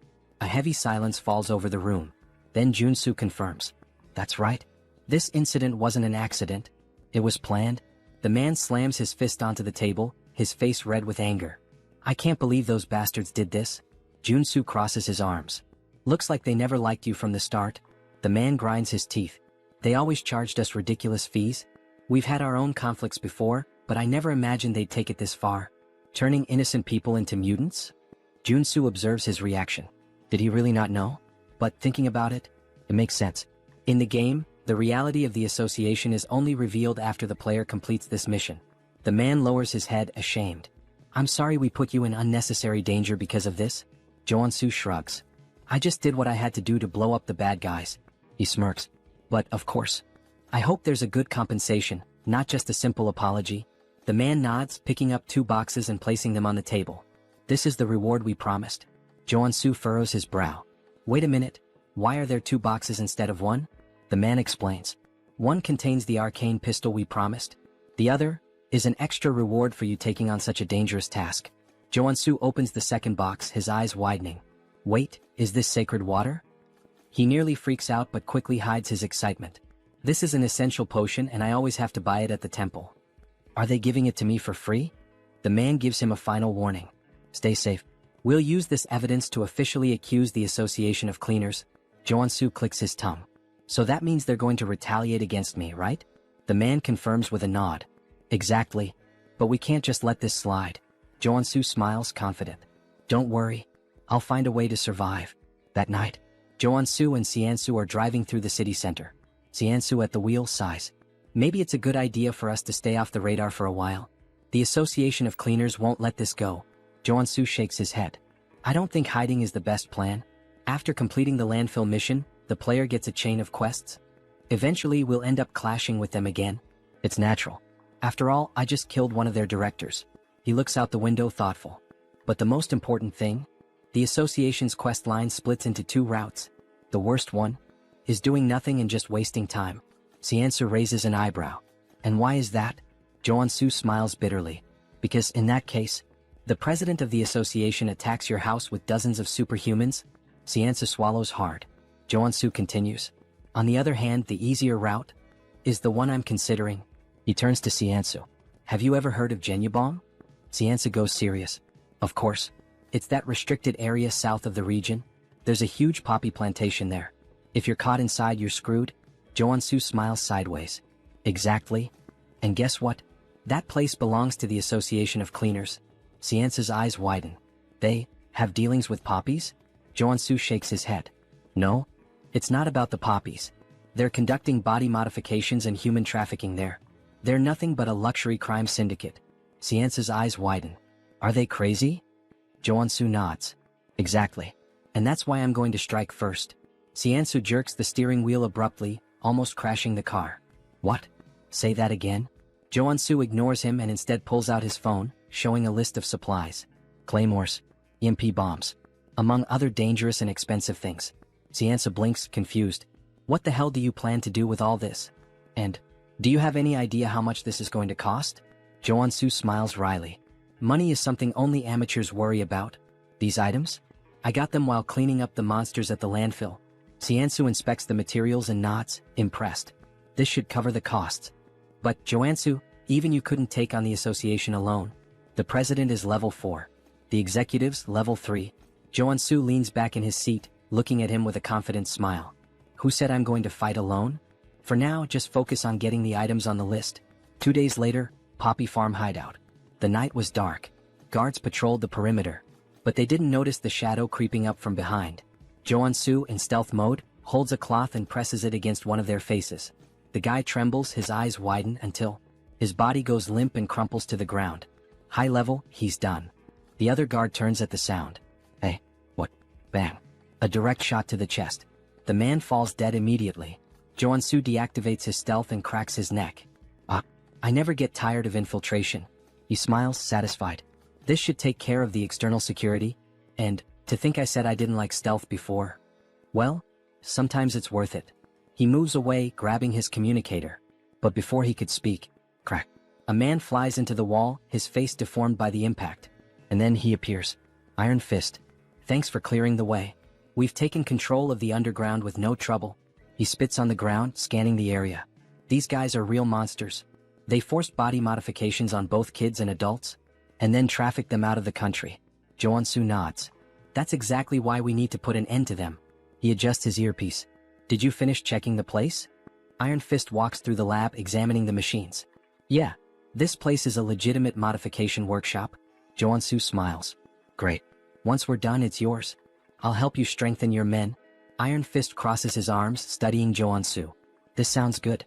A heavy silence falls over the room. Then Joonsoo confirms. That's right. This incident wasn't an accident. It was planned. The man slams his fist onto the table, his face red with anger. I can't believe those bastards did this. Joonsoo crosses his arms. Looks like they never liked you from the start. The man grinds his teeth. They always charged us ridiculous fees. We've had our own conflicts before, but I never imagined they'd take it this far. Turning innocent people into mutants? Joonsoo observes his reaction. Did he really not know? But thinking about it, it makes sense. In the game, the reality of the association is only revealed after the player completes this mission. The man lowers his head, ashamed. I'm sorry we put you in unnecessary danger because of this. Joonsoo shrugs. I just did what I had to do to blow up the bad guys. He smirks. But, of course. I hope there's a good compensation, not just a simple apology. The man nods, picking up 2 boxes and placing them on the table. This is the reward we promised. Joonsoo furrows his brow. Wait a minute. Why are there 2 boxes instead of 1? The man explains. One contains the arcane pistol we promised. The other is an extra reward for you taking on such a dangerous task. Joonsoo opens the second box, his eyes widening. Wait, is this sacred water? He nearly freaks out but quickly hides his excitement. This is an essential potion and I always have to buy it at the temple. Are they giving it to me for free? The man gives him a final warning. Stay safe. We'll use this evidence to officially accuse the Association of Cleaners. Joonsoo clicks his tongue. So that means they're going to retaliate against me, right? The man confirms with a nod. Exactly. But we can't just let this slide. Joonsoo smiles, confident. Don't worry. I'll find a way to survive. That night, Joonsoo and Seonsoo are driving through the city center. Seonsoo at the wheel sighs. Maybe it's a good idea for us to stay off the radar for a while. The Association of Cleaners won't let this go. Joonsoo shakes his head. I don't think hiding is the best plan. After completing the landfill mission, the player gets a chain of quests. Eventually we'll end up clashing with them again. It's natural. After all, I just killed one of their directors. He looks out the window thoughtful. But the most important thing? The association's quest line splits into 2 routes. The worst one is doing nothing and just wasting time. Seansu raises an eyebrow. And why is that? Joonsoo smiles bitterly. Because in that case, the president of the association attacks your house with dozens of superhumans. Seansu swallows hard. Joonsoo continues. On the other hand, the easier route is the one I'm considering. He turns to Seansu. Have you ever heard of Genyabong? Seansu goes serious. Of course. It's that restricted area south of the region. There's a huge poppy plantation there. If you're caught inside, you're screwed. Joonsoo smiles sideways. Exactly. And guess what? That place belongs to the Association of Cleaners. Seansu's eyes widen. They have dealings with poppies? Joonsoo shakes his head. No, it's not about the poppies. They're conducting body modifications and human trafficking there. They're nothing but a luxury crime syndicate. Seansu's eyes widen. Are they crazy? Joonsoo nods. Exactly. And that's why I'm going to strike first. Seansu jerks the steering wheel abruptly, almost crashing the car. What? Say that again? Joonsoo ignores him and instead pulls out his phone, showing a list of supplies. Claymores, EMP bombs, among other dangerous and expensive things. Seansu blinks, confused. What the hell do you plan to do with all this? And, do you have any idea how much this is going to cost? Joonsoo smiles wryly. Money is something only amateurs worry about. These items? I got them while cleaning up the monsters at the landfill. Seansu inspects the materials and nods, impressed. This should cover the costs. But, Joonsoo, even you couldn't take on the association alone. The president is level 4. The executives, level 3. Joonsoo leans back in his seat, looking at him with a confident smile. Who said I'm going to fight alone? For now, just focus on getting the items on the list. 2 days later, Poppy Farm hideout. The night was dark. Guards patrolled the perimeter. But they didn't notice the shadow creeping up from behind. Joonsoo, in stealth mode, holds a cloth and presses it against one of their faces. The guy trembles, his eyes widen until his body goes limp and crumples to the ground. High level, he's done. The other guard turns at the sound. Hey, what? Bang. A direct shot to the chest. The man falls dead immediately. Joonsoo deactivates his stealth and cracks his neck. I never get tired of infiltration. He smiles, satisfied. This should take care of the external security. And, to think I said I didn't like stealth before. Well, sometimes it's worth it. He moves away, grabbing his communicator. But before he could speak, crack. A man flies into the wall, his face deformed by the impact. And then he appears. Iron Fist. Thanks for clearing the way. We've taken control of the underground with no trouble. He spits on the ground, scanning the area. These guys are real monsters. They forced body modifications on both kids and adults, and then trafficked them out of the country. Joonsoo nods. That's exactly why we need to put an end to them. He adjusts his earpiece. Did you finish checking the place? Iron Fist walks through the lab, examining the machines. Yeah, this place is a legitimate modification workshop. Joonsoo smiles. Great. Once we're done, it's yours. I'll help you strengthen your men. Iron Fist crosses his arms, studying Joonsoo. This sounds good.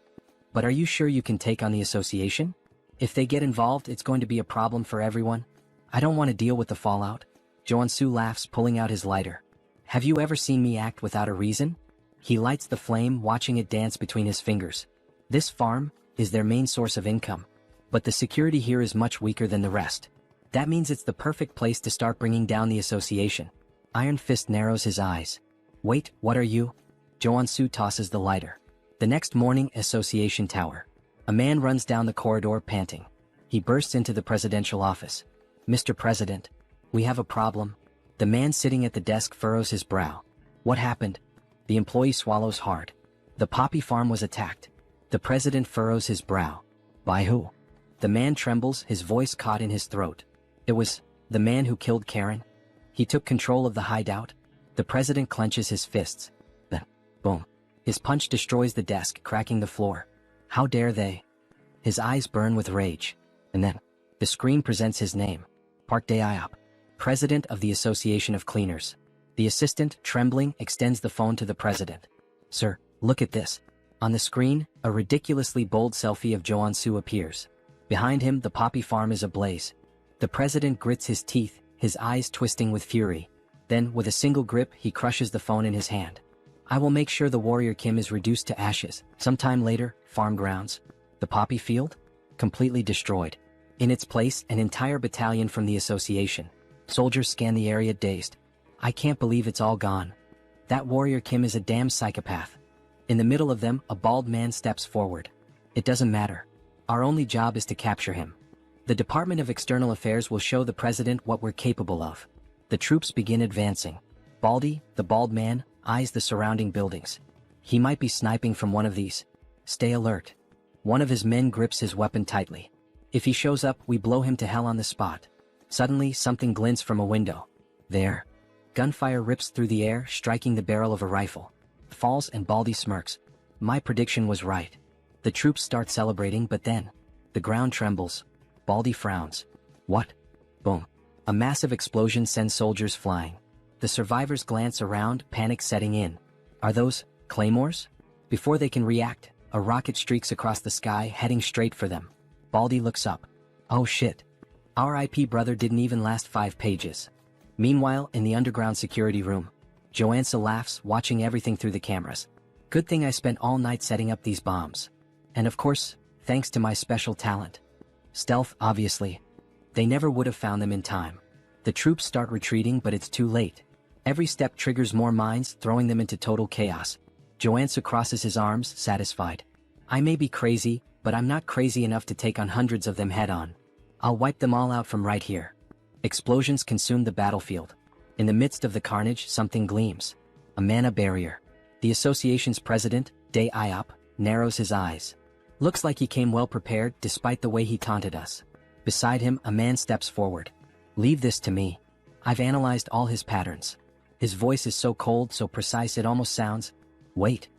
But are you sure you can take on the association? If they get involved, it's going to be a problem for everyone. I don't want to deal with the fallout. Joonsoo laughs, pulling out his lighter. Have you ever seen me act without a reason? He lights the flame, watching it dance between his fingers. This farm is their main source of income. But the security here is much weaker than the rest. That means it's the perfect place to start bringing down the association. Iron Fist narrows his eyes. Wait, what are you? Joonsoo tosses the lighter. The next morning, Association Tower. A man runs down the corridor, panting. He bursts into the presidential office. Mr. President, we have a problem. The man sitting at the desk furrows his brow. What happened? The employee swallows hard. The poppy farm was attacked. The president furrows his brow. By who? The man trembles, his voice caught in his throat. It was the man who killed Karen. He took control of the hideout. The president clenches his fists. Then, boom. His punch destroys the desk, cracking the floor. How dare they? His eyes burn with rage. And then, the screen presents his name. Park Dae-iop, President of the Association of Cleaners. The assistant, trembling, extends the phone to the president. Sir, look at this. On the screen, a ridiculously bold selfie of Joonsoo appears. Behind him, the poppy farm is ablaze. The president grits his teeth, his eyes twisting with fury. Then, with a single grip, he crushes the phone in his hand. I will make sure the warrior Kim is reduced to ashes. Sometime later, farm grounds. The poppy field? Completely destroyed. In its place, an entire battalion from the association. Soldiers scan the area dazed. I can't believe it's all gone. That warrior Kim is a damn psychopath. In the middle of them, a bald man steps forward. It doesn't matter. Our only job is to capture him. The Department of External Affairs will show the president what we're capable of. The troops begin advancing. Baldy, the bald man, eyes the surrounding buildings. He might be sniping from one of these. Stay alert. One of his men grips his weapon tightly. If he shows up, we blow him to hell on the spot. Suddenly, something glints from a window. There. Gunfire rips through the air, striking the barrel of a rifle. Falls and Baldy smirks. My prediction was right. The troops start celebrating, but then the ground trembles. Baldy frowns. What? Boom. A massive explosion sends soldiers flying. The survivors glance around, panic setting in. Are those claymores? Before they can react, a rocket streaks across the sky, heading straight for them. Baldy looks up. Oh shit. Our IP brother didn't even last 5 pages. Meanwhile, in the underground security room, Joonsoo laughs, watching everything through the cameras. Good thing I spent all night setting up these bombs. And of course, thanks to my special talent. Stealth, obviously. They never would have found them in time. The troops start retreating, but it's too late. Every step triggers more mines, throwing them into total chaos. Joonsoo crosses his arms, satisfied. I may be crazy, but I'm not crazy enough to take on hundreds of them head-on. I'll wipe them all out from right here. Explosions consume the battlefield. In the midst of the carnage, something gleams. A mana barrier. The association's president, Dae Iop, narrows his eyes. Looks like he came well prepared, despite the way he taunted us. Beside him, a man steps forward. Leave this to me. I've analyzed all his patterns. His voice is so cold, so precise it almost sounds... Wait.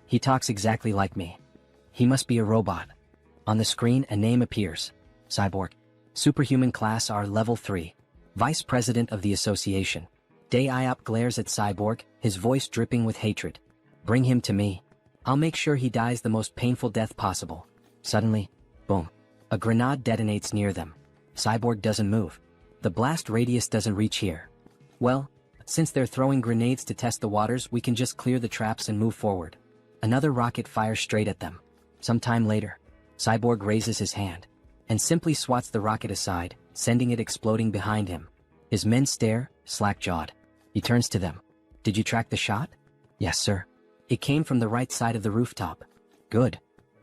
He talks exactly like me. He must be a robot. On the screen, a name appears. Cyborg. Superhuman class R level 3. Vice President of the Association. Dae Iop glares at Cyborg, his voice dripping with hatred. Bring him to me. I'll make sure he dies the most painful death possible. Suddenly, boom. A grenade detonates near them. Cyborg doesn't move. The blast radius doesn't reach here. Well, since they're throwing grenades to test the waters, we can just clear the traps and move forward. Another rocket fires straight at them. Sometime later, Cyborg raises his hand and simply swats the rocket aside, sending it exploding behind him. His men stare, slack-jawed. He turns to them. Did you track the shot? Yes, sir. It came from the right side of the rooftop. Good.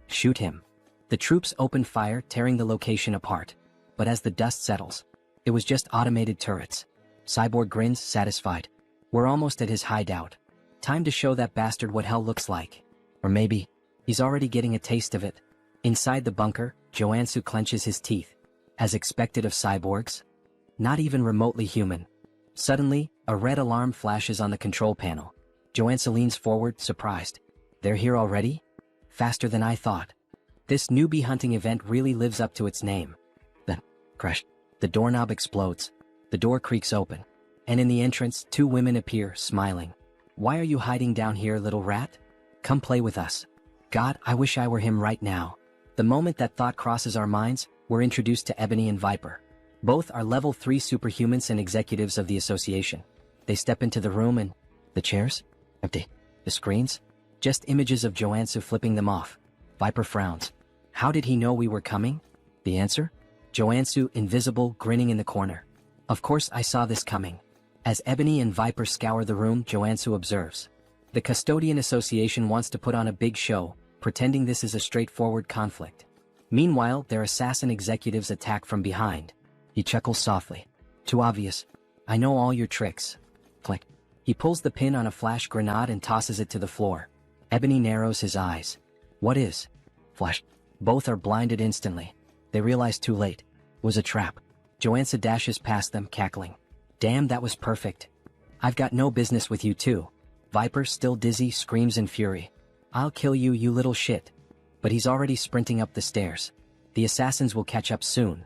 Shoot him. The troops open fire, tearing the location apart. But as the dust settles, it was just automated turrets. Cyborg grins, satisfied. We're almost at his hideout. Time to show that bastard what hell looks like. Or maybe, he's already getting a taste of it. Inside the bunker, Joonsoo clenches his teeth. As expected of cyborgs. Not even remotely human. Suddenly, a red alarm flashes on the control panel. Joonsoo leans forward, surprised. They're here already? Faster than I thought. This newbie hunting event really lives up to its name. Then, crash. The doorknob explodes. The door creaks open. And in the entrance, 2 women appear, smiling. Why are you hiding down here, little rat? Come play with us. God, I wish I were him right now. The moment that thought crosses our minds, we're introduced to Ebony and Viper. Both are level 3 superhumans and executives of the association. They step into the room and... The chairs? Empty. The screens? Just images of Joonsoo flipping them off. Viper frowns. How did he know we were coming? The answer? Joonsoo, invisible, grinning in the corner. Of course I saw this coming. As Ebony and Viper scour the room, Joonsoo observes. The Custodian Association wants to put on a big show, pretending this is a straightforward conflict. Meanwhile, their assassin executives attack from behind. He chuckles softly. Too obvious. I know all your tricks. Click. He pulls the pin on a flash grenade and tosses it to the floor. Ebony narrows his eyes. What is? Flash. Both are blinded instantly. They realize too late. It was a trap. Joonsoo dashes past them, cackling. Damn, that was perfect. I've got no business with you too. Viper, still dizzy, screams in fury. I'll kill you, you little shit. But he's already sprinting up the stairs. The assassins will catch up soon.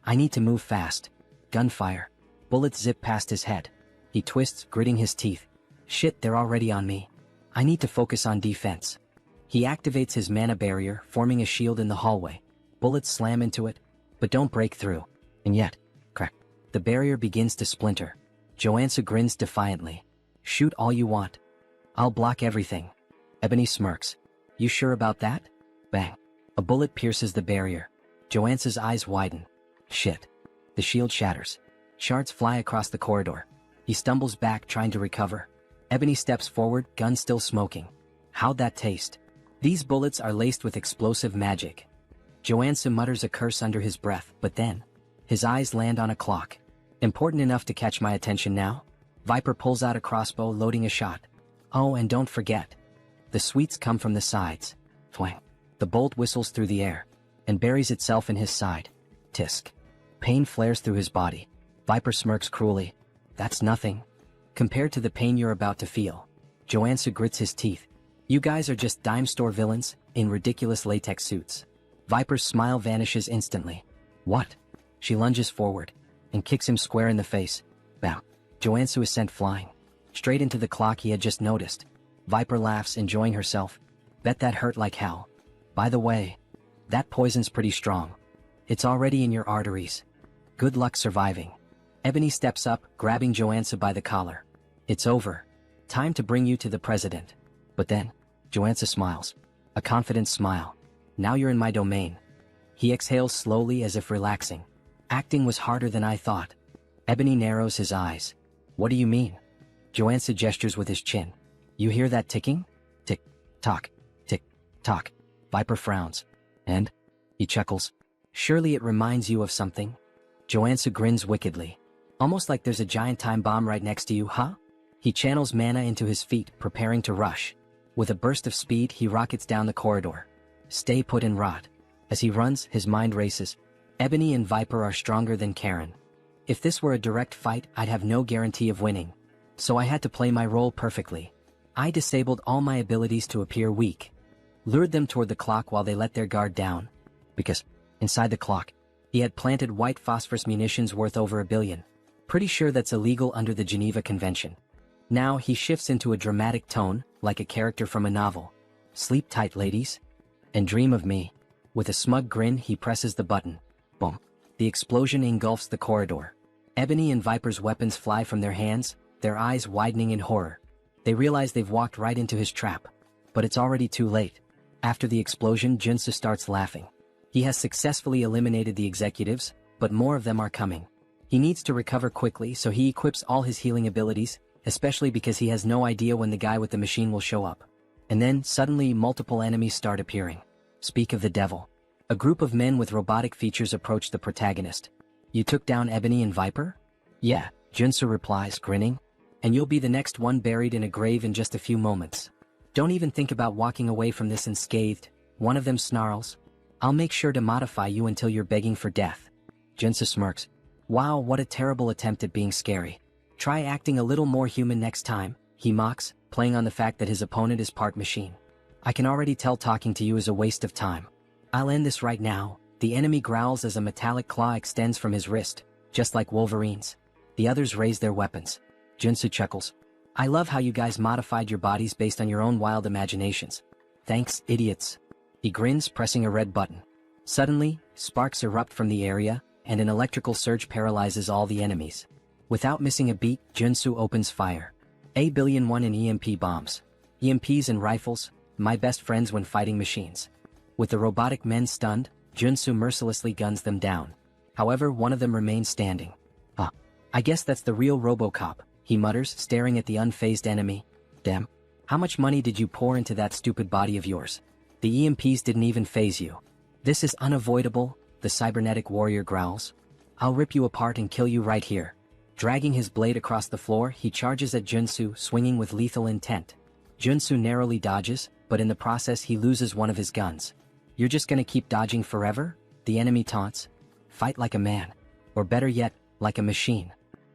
I need to move fast. Gunfire. Bullets zip past his head. He twists, gritting his teeth. Shit, they're already on me. I need to focus on defense. He activates his mana barrier, forming a shield in the hallway. Bullets slam into it, but don't break through. And yet, crack. The barrier begins to splinter. Joansoo grins defiantly. Shoot all you want. I'll block everything. Ebony smirks. You sure about that? Bang. A bullet pierces the barrier. Joansoo's eyes widen. Shit. The shield shatters. Shards fly across the corridor. He stumbles back, trying to recover. Ebony steps forward, gun still smoking. How'd that taste? These bullets are laced with explosive magic. Joonsoo mutters a curse under his breath, but then his eyes land on a clock. Important enough to catch my attention now? Viper pulls out a crossbow, loading a shot. Oh, and don't forget. The sweets come from the sides. Twang. The bolt whistles through the air and buries itself in his side. Tisk. Pain flares through his body. Viper smirks cruelly. That's nothing compared to the pain you're about to feel. Joonsoo grits his teeth. You guys are just dime store villains in ridiculous latex suits. Viper's smile vanishes instantly. What? She lunges forward and kicks him square in the face. Bam. Joonsoo is sent flying straight into the clock he had just noticed. Viper laughs, enjoying herself. Bet that hurt like hell. By the way, that poison's pretty strong. It's already in your arteries. Good luck surviving. Ebony steps up, grabbing Joonsoo by the collar. It's over. Time to bring you to the president. But then, Joonsoo smiles. A confident smile. Now you're in my domain. He exhales slowly as if relaxing. Acting was harder than I thought. Ebony narrows his eyes. What do you mean? Joonsoo gestures with his chin. You hear that ticking? Tick, tock, tick, tock. Viper frowns. And? He chuckles. Surely it reminds you of something? Joonsoo grins wickedly. Almost like there's a giant time bomb right next to you, huh? He channels mana into his feet, preparing to rush. With a burst of speed, he rockets down the corridor. Stay put and rot. As he runs, his mind races. Ebony and Viper are stronger than Karen. If this were a direct fight, I'd have no guarantee of winning. So I had to play my role perfectly. I disabled all my abilities to appear weak. Lured them toward the clock while they let their guard down. Because, inside the clock, he had planted white phosphorus munitions worth over $1 billion. Pretty sure that's illegal under the Geneva Convention. Now he shifts into a dramatic tone, like a character from a novel. Sleep tight, ladies. And dream of me. With a smug grin, he presses the button. Boom. The explosion engulfs the corridor. Ebony and Viper's weapons fly from their hands, their eyes widening in horror. They realize they've walked right into his trap. But it's already too late. After the explosion, Joonsoo starts laughing. He has successfully eliminated the executives, but more of them are coming. He needs to recover quickly, so he equips all his healing abilities, especially because he has no idea when the guy with the machine will show up. And then, suddenly, multiple enemies start appearing. Speak of the devil. A group of men with robotic features approach the protagonist. You took down Ebony and Viper? Yeah, Joonsoo replies, grinning. And you'll be the next one buried in a grave in just a few moments. Don't even think about walking away from this unscathed. One of them snarls. I'll make sure to modify you until you're begging for death. Joonsoo smirks. Wow, what a terrible attempt at being scary. Try acting a little more human next time, he mocks, playing on the fact that his opponent is part machine. I can already tell talking to you is a waste of time. I'll end this right now. The enemy growls as a metallic claw extends from his wrist, just like Wolverine's. The others raise their weapons. Joonsoo chuckles. I love how you guys modified your bodies based on your own wild imaginations. Thanks, idiots. He grins, pressing a red button. Suddenly, sparks erupt from the area, and an electrical surge paralyzes all the enemies. Without missing a beat, Joonsoo opens fire. $1 billion in EMP bombs. EMPs and rifles, my best friends when fighting machines. With the robotic men stunned, Joonsoo mercilessly guns them down. However, one of them remains standing. I guess that's the real RoboCop, he mutters, staring at the unfazed enemy. Damn. How much money did you pour into that stupid body of yours? The EMPs didn't even faze you. This is unavoidable, the cybernetic warrior growls. I'll rip you apart and kill you right here. Dragging his blade across the floor, he charges at Joonsoo, swinging with lethal intent. Joonsoo narrowly dodges, but in the process he loses one of his guns. You're just gonna keep dodging forever? The enemy taunts. Fight like a man. Or better yet, like a machine.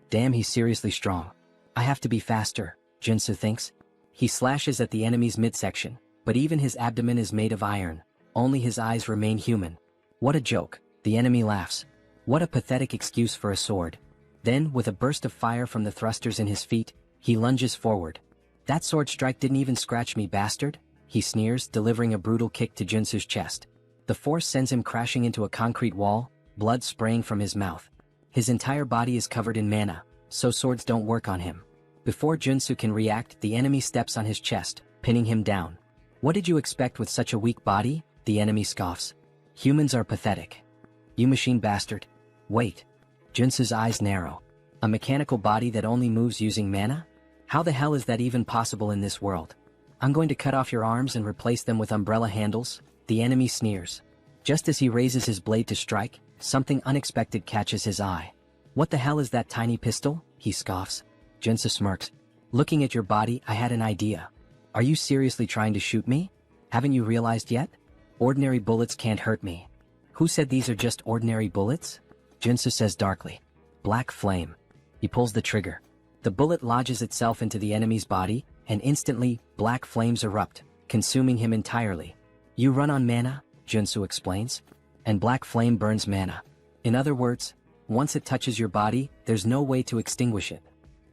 Damn, he's seriously strong. I have to be faster, Joonsoo thinks. He slashes at the enemy's midsection, but even his abdomen is made of iron. Only his eyes remain human. What a joke, the enemy laughs. What a pathetic excuse for a sword. Then, with a burst of fire from the thrusters in his feet, he lunges forward. That sword strike didn't even scratch me, bastard, he sneers, delivering a brutal kick to Joonsoo's chest. The force sends him crashing into a concrete wall, blood spraying from his mouth. His entire body is covered in mana, so swords don't work on him. Before Joonsoo can react, the enemy steps on his chest, pinning him down. What did you expect with such a weak body? The enemy scoffs. Humans are pathetic. You machine bastard. Wait. Joonsoo's eyes narrow. A mechanical body that only moves using mana? How the hell is that even possible in this world? I'm going to cut off your arms and replace them with umbrella handles, the enemy sneers. Just as he raises his blade to strike, something unexpected catches his eye. What the hell is that tiny pistol? He scoffs. Joonsoo smirks. Looking at your body, I had an idea. Are you seriously trying to shoot me? Haven't you realized yet? Ordinary bullets can't hurt me. Who said these are just ordinary bullets? Joonsoo says darkly. Black flame. He pulls the trigger. The bullet lodges itself into the enemy's body, and instantly, black flames erupt, consuming him entirely. You run on mana, Joonsoo explains, and black flame burns mana. In other words, once it touches your body, there's no way to extinguish it.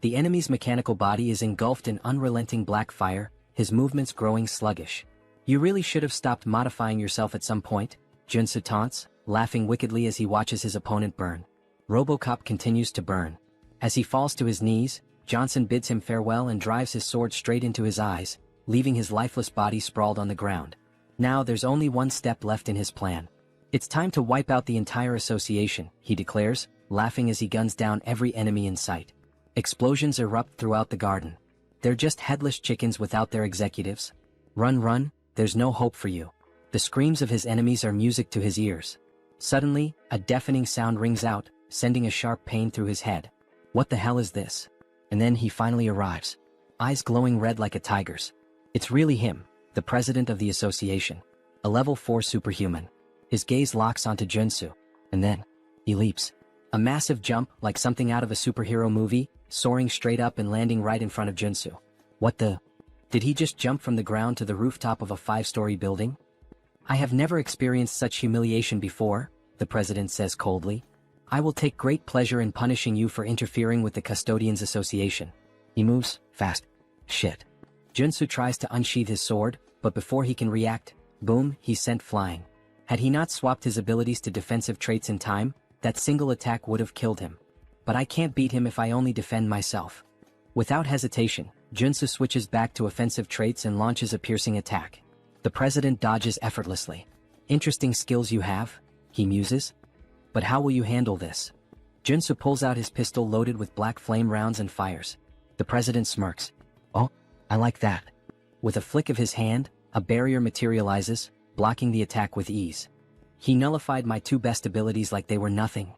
The enemy's mechanical body is engulfed in unrelenting black fire, his movements growing sluggish. You really should have stopped modifying yourself at some point, Joonsoo taunts, laughing wickedly as he watches his opponent burn. RoboCop continues to burn. As he falls to his knees, Johnson bids him farewell and drives his sword straight into his eyes, leaving his lifeless body sprawled on the ground. Now there's only one step left in his plan. It's time to wipe out the entire association, he declares, laughing as he guns down every enemy in sight. Explosions erupt throughout the garden. They're just headless chickens without their executives. Run, run, there's no hope for you. The screams of his enemies are music to his ears. Suddenly, a deafening sound rings out, sending a sharp pain through his head. What the hell is this? And then he finally arrives. Eyes glowing red like a tiger's. It's really him, the president of the association. A level 4 superhuman. His gaze locks onto Joonsoo, and then, he leaps. A massive jump, like something out of a superhero movie, soaring straight up and landing right in front of Joonsoo. What the? Did he just jump from the ground to the rooftop of a 5-story building? I have never experienced such humiliation before, the president says coldly. I will take great pleasure in punishing you for interfering with the Custodians Association. He moves fast. Shit. Joonsoo tries to unsheath his sword, but before he can react, boom, he's sent flying. Had he not swapped his abilities to defensive traits in time, that single attack would have killed him. But I can't beat him if I only defend myself. Without hesitation, Joonsoo switches back to offensive traits and launches a piercing attack. The president dodges effortlessly. Interesting skills you have, he muses. But how will you handle this? Joonsoo pulls out his pistol loaded with black flame rounds and fires. The president smirks. Oh, I like that. With a flick of his hand, a barrier materializes, blocking the attack with ease. He nullified my 2 best abilities like they were nothing.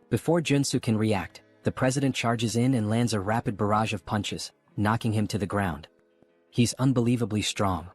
Before Joonsoo can react, the president charges in and lands a rapid barrage of punches, knocking him to the ground. He's unbelievably strong.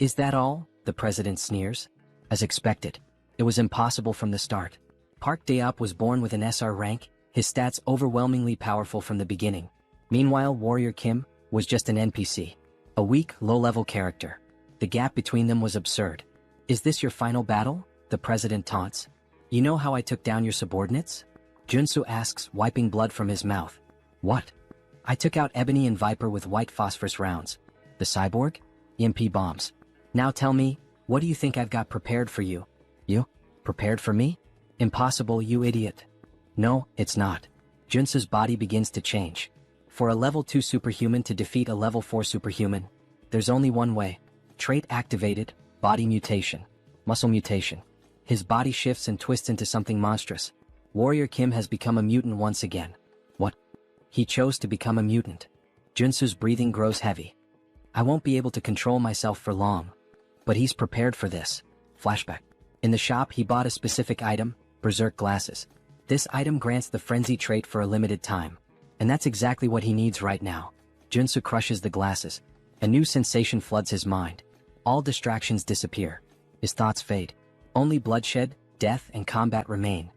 Is that all? The president sneers. As expected. It was impossible from the start. Park Daop was born with an SR rank, his stats overwhelmingly powerful from the beginning. Meanwhile, Warrior Kim was just an NPC. A weak, low-level character. The gap between them was absurd. Is this your final battle? The president taunts. You know how I took down your subordinates? Joonsoo asks, wiping blood from his mouth. What? I took out Ebony and Viper with white phosphorus rounds. The cyborg? EMP bombs. Now tell me, what do you think I've got prepared for you? You? Prepared for me? Impossible, you idiot. No, it's not. Joonsoo's body begins to change. For a level 2 superhuman to defeat a level 4 superhuman, there's only one way. Trait activated, body mutation. Muscle mutation. His body shifts and twists into something monstrous. Warrior Kim has become a mutant once again. What? He chose to become a mutant. Joonsoo's breathing grows heavy. I won't be able to control myself for long. But he's prepared for this. Flashback. In the shop, he bought a specific item, Berserk glasses. This item grants the frenzy trait for a limited time. And that's exactly what he needs right now. Joonsoo crushes the glasses. A new sensation floods his mind. All distractions disappear. His thoughts fade. Only bloodshed, death, and combat remain.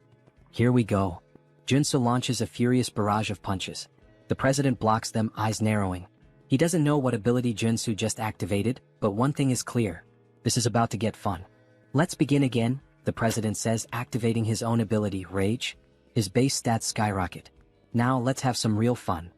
Here we go. Joonsoo launches a furious barrage of punches. The president blocks them, eyes narrowing. He doesn't know what ability Joonsoo just activated, but one thing is clear. This is about to get fun. Let's begin again, the president says, activating his own ability, Rage. His base stats skyrocket. Now let's have some real fun.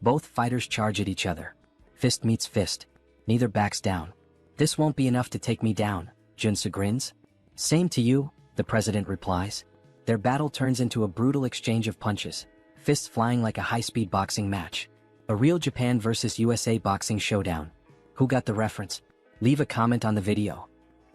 Both fighters charge at each other. Fist meets fist. Neither backs down. This won't be enough to take me down, Joonsoo grins. Same to you, the president replies. Their battle turns into a brutal exchange of punches. fists flying like a high-speed boxing match. A real Japan versus USA boxing showdown. Who got the reference? Leave a comment on the video.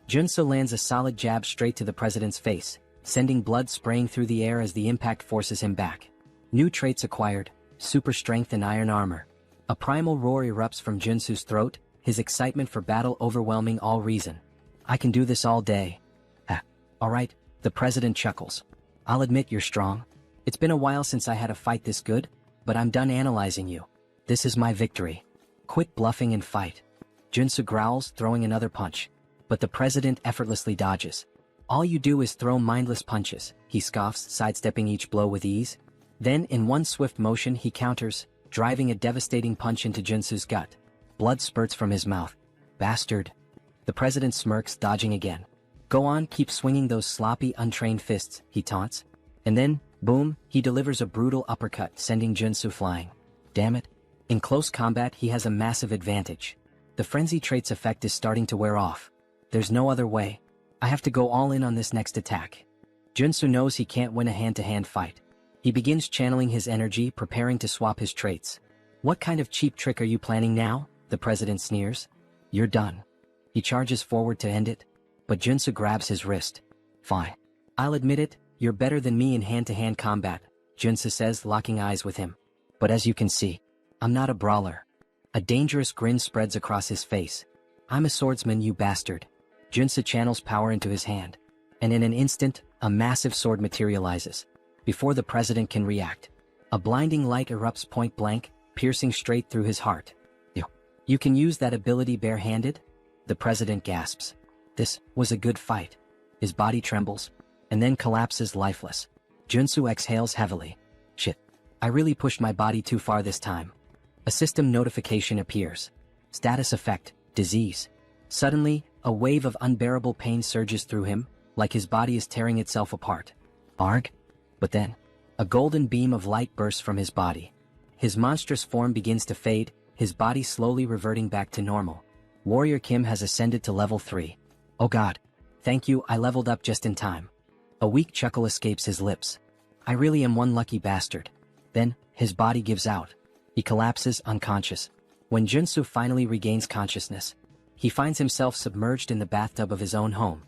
Joonsoo lands a solid jab straight to the president's face, sending blood spraying through the air as the impact forces him back. New traits acquired, super strength and iron armor. A primal roar erupts from Joonsoo's throat, his excitement for battle overwhelming all reason. I can do this all day. Alright, the president chuckles. I'll admit you're strong. It's been a while since I had a fight this good, but I'm done analyzing you. This is my victory. Quit bluffing and fight. Joonsoo growls, throwing another punch. But the president effortlessly dodges. All you do is throw mindless punches, he scoffs, sidestepping each blow with ease. Then, in one swift motion, he counters, driving a devastating punch into Joonsoo's gut. Blood spurts from his mouth. Bastard. The president smirks, dodging again. Go on, keep swinging those sloppy, untrained fists, he taunts. And then, boom, he delivers a brutal uppercut, sending Joonsoo flying. Damn it. In close combat, he has a massive advantage. The frenzy trait's effect is starting to wear off. There's no other way. I have to go all in on this next attack. Joonsoo knows he can't win a hand-to-hand fight. He begins channeling his energy, preparing to swap his traits. What kind of cheap trick are you planning now? The president sneers. You're done. He charges forward to end it, but Joonsoo grabs his wrist. Fine. I'll admit it, you're better than me in hand-to-hand combat, Joonsoo says, locking eyes with him. But as you can see, I'm not a brawler. A dangerous grin spreads across his face. I'm a swordsman, you bastard. Joonsoo channels power into his hand, and in an instant, a massive sword materializes. Before the president can react, a blinding light erupts point blank, piercing straight through his heart. You can use that ability bare-handed? The president gasps. This was a good fight. His body trembles, and then collapses lifeless. Joonsoo exhales heavily. Shit. I really pushed my body too far this time. A system notification appears. Status effect, disease. Suddenly, a wave of unbearable pain surges through him, like his body is tearing itself apart. Arg? But then, a golden beam of light bursts from his body. His monstrous form begins to fade, his body slowly reverting back to normal. Warrior Kim has ascended to level 3. Oh god. Thank you, I leveled up just in time. A weak chuckle escapes his lips. I really am one lucky bastard. Then, his body gives out. He collapses unconscious. When Joonsoo finally regains consciousness, he finds himself submerged in the bathtub of his own home.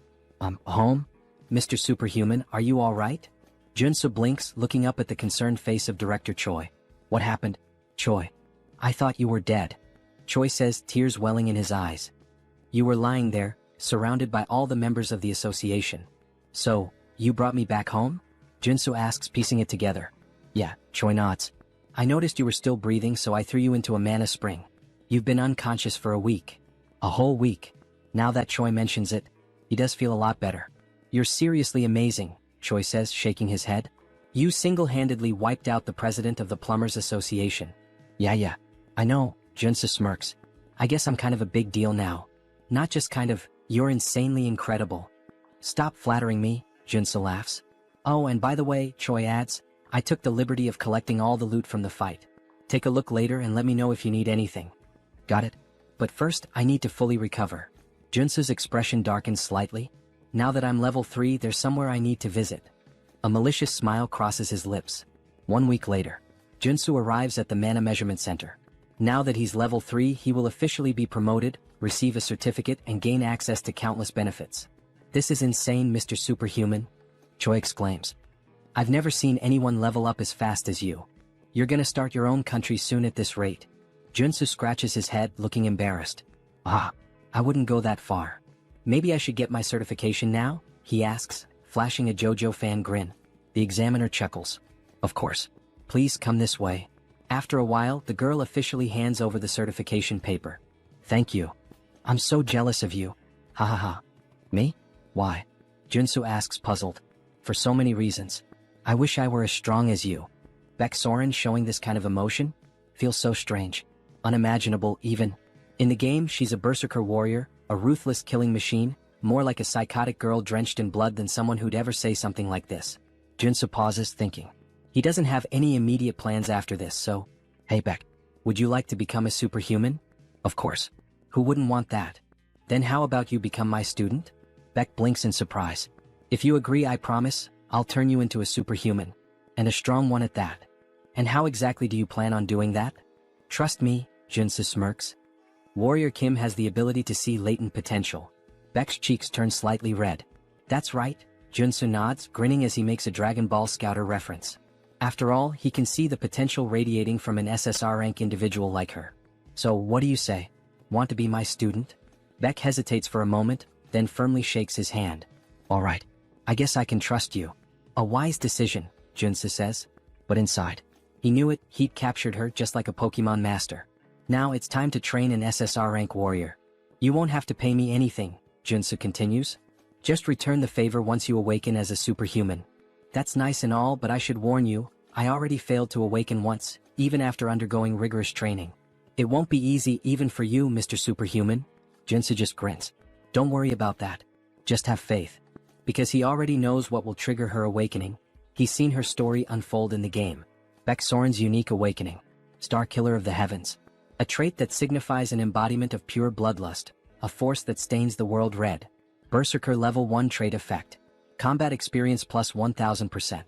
Home? Mr. Superhuman, are you alright? Joonsoo blinks, looking up at the concerned face of Director Choi. What happened? Choi. I thought you were dead. Choi says, tears welling in his eyes. You were lying there, surrounded by all the members of the association. So, you brought me back home? Joonsoo asks, piecing it together. Yeah, Choi nods. I noticed you were still breathing, so I threw you into a mana spring. You've been unconscious for a week. A whole week. Now that Choi mentions it, he does feel a lot better. You're seriously amazing, Choi says, shaking his head. You single-handedly wiped out the president of the Plumbers Association. Yeah, I know, Joonsoo smirks. I guess I'm kind of a big deal now. Not just kind of, you're insanely incredible. Stop flattering me, Joonsoo laughs. Oh, and by the way, Choi adds, I took the liberty of collecting all the loot from the fight. Take a look later and let me know if you need anything. Got it? But first, I need to fully recover. Joonsoo's expression darkens slightly. Now that I'm level 3, there's somewhere I need to visit. A malicious smile crosses his lips. 1 week later, Joonsoo arrives at the Mana Measurement Center. Now that he's level 3, he will officially be promoted, receive a certificate, and gain access to countless benefits. This is insane, Mr. Superhuman, Choi exclaims. I've never seen anyone level up as fast as you. You're gonna start your own country soon at this rate. Joonsoo scratches his head, looking embarrassed. I wouldn't go that far. Maybe I should get my certification now? He asks, flashing a JoJo fan grin. The examiner chuckles. Of course. Please come this way. After a while, the girl officially hands over the certification paper. Thank you. I'm so jealous of you. Ha ha ha. Me? Why? Joonsoo asks, puzzled. For so many reasons. I wish I were as strong as you. Beck Soren showing this kind of emotion? Feels so strange. Unimaginable, even. In the game, she's a berserker warrior, a ruthless killing machine, more like a psychotic girl drenched in blood than someone who'd ever say something like this. Joonsoo pauses, thinking. He doesn't have any immediate plans after this, so... Hey Beck, would you like to become a superhuman? Of course. Who wouldn't want that? Then how about you become my student? Beck blinks in surprise. If you agree, I promise, I'll turn you into a superhuman. And a strong one at that. And how exactly do you plan on doing that? Trust me, Joonsoo smirks. Warrior Kim has the ability to see latent potential. Beck's cheeks turn slightly red. That's right, Joonsoo nods, grinning as he makes a Dragon Ball Scouter reference. After all, he can see the potential radiating from an SSR rank individual like her. So what do you say? Want to be my student? Beck hesitates for a moment, then firmly shakes his hand. All right, I guess I can trust you. A wise decision, Joonsoo says. But inside, he knew it, he'd captured her just like a Pokemon master. Now it's time to train an SSR rank warrior. You won't have to pay me anything, Joonsoo continues. Just return the favor once you awaken as a superhuman. That's nice and all, but I should warn you, I already failed to awaken once, even after undergoing rigorous training. It won't be easy even for you, Mr. Superhuman. Joonsoo just grins. Don't worry about that. Just have faith. Because he already knows what will trigger her awakening. He's seen her story unfold in the game. Beck Soren's unique awakening. Star Killer of the Heavens. A trait that signifies an embodiment of pure bloodlust, a force that stains the world red. Berserker Level 1 trait effect. Combat experience plus 1000%.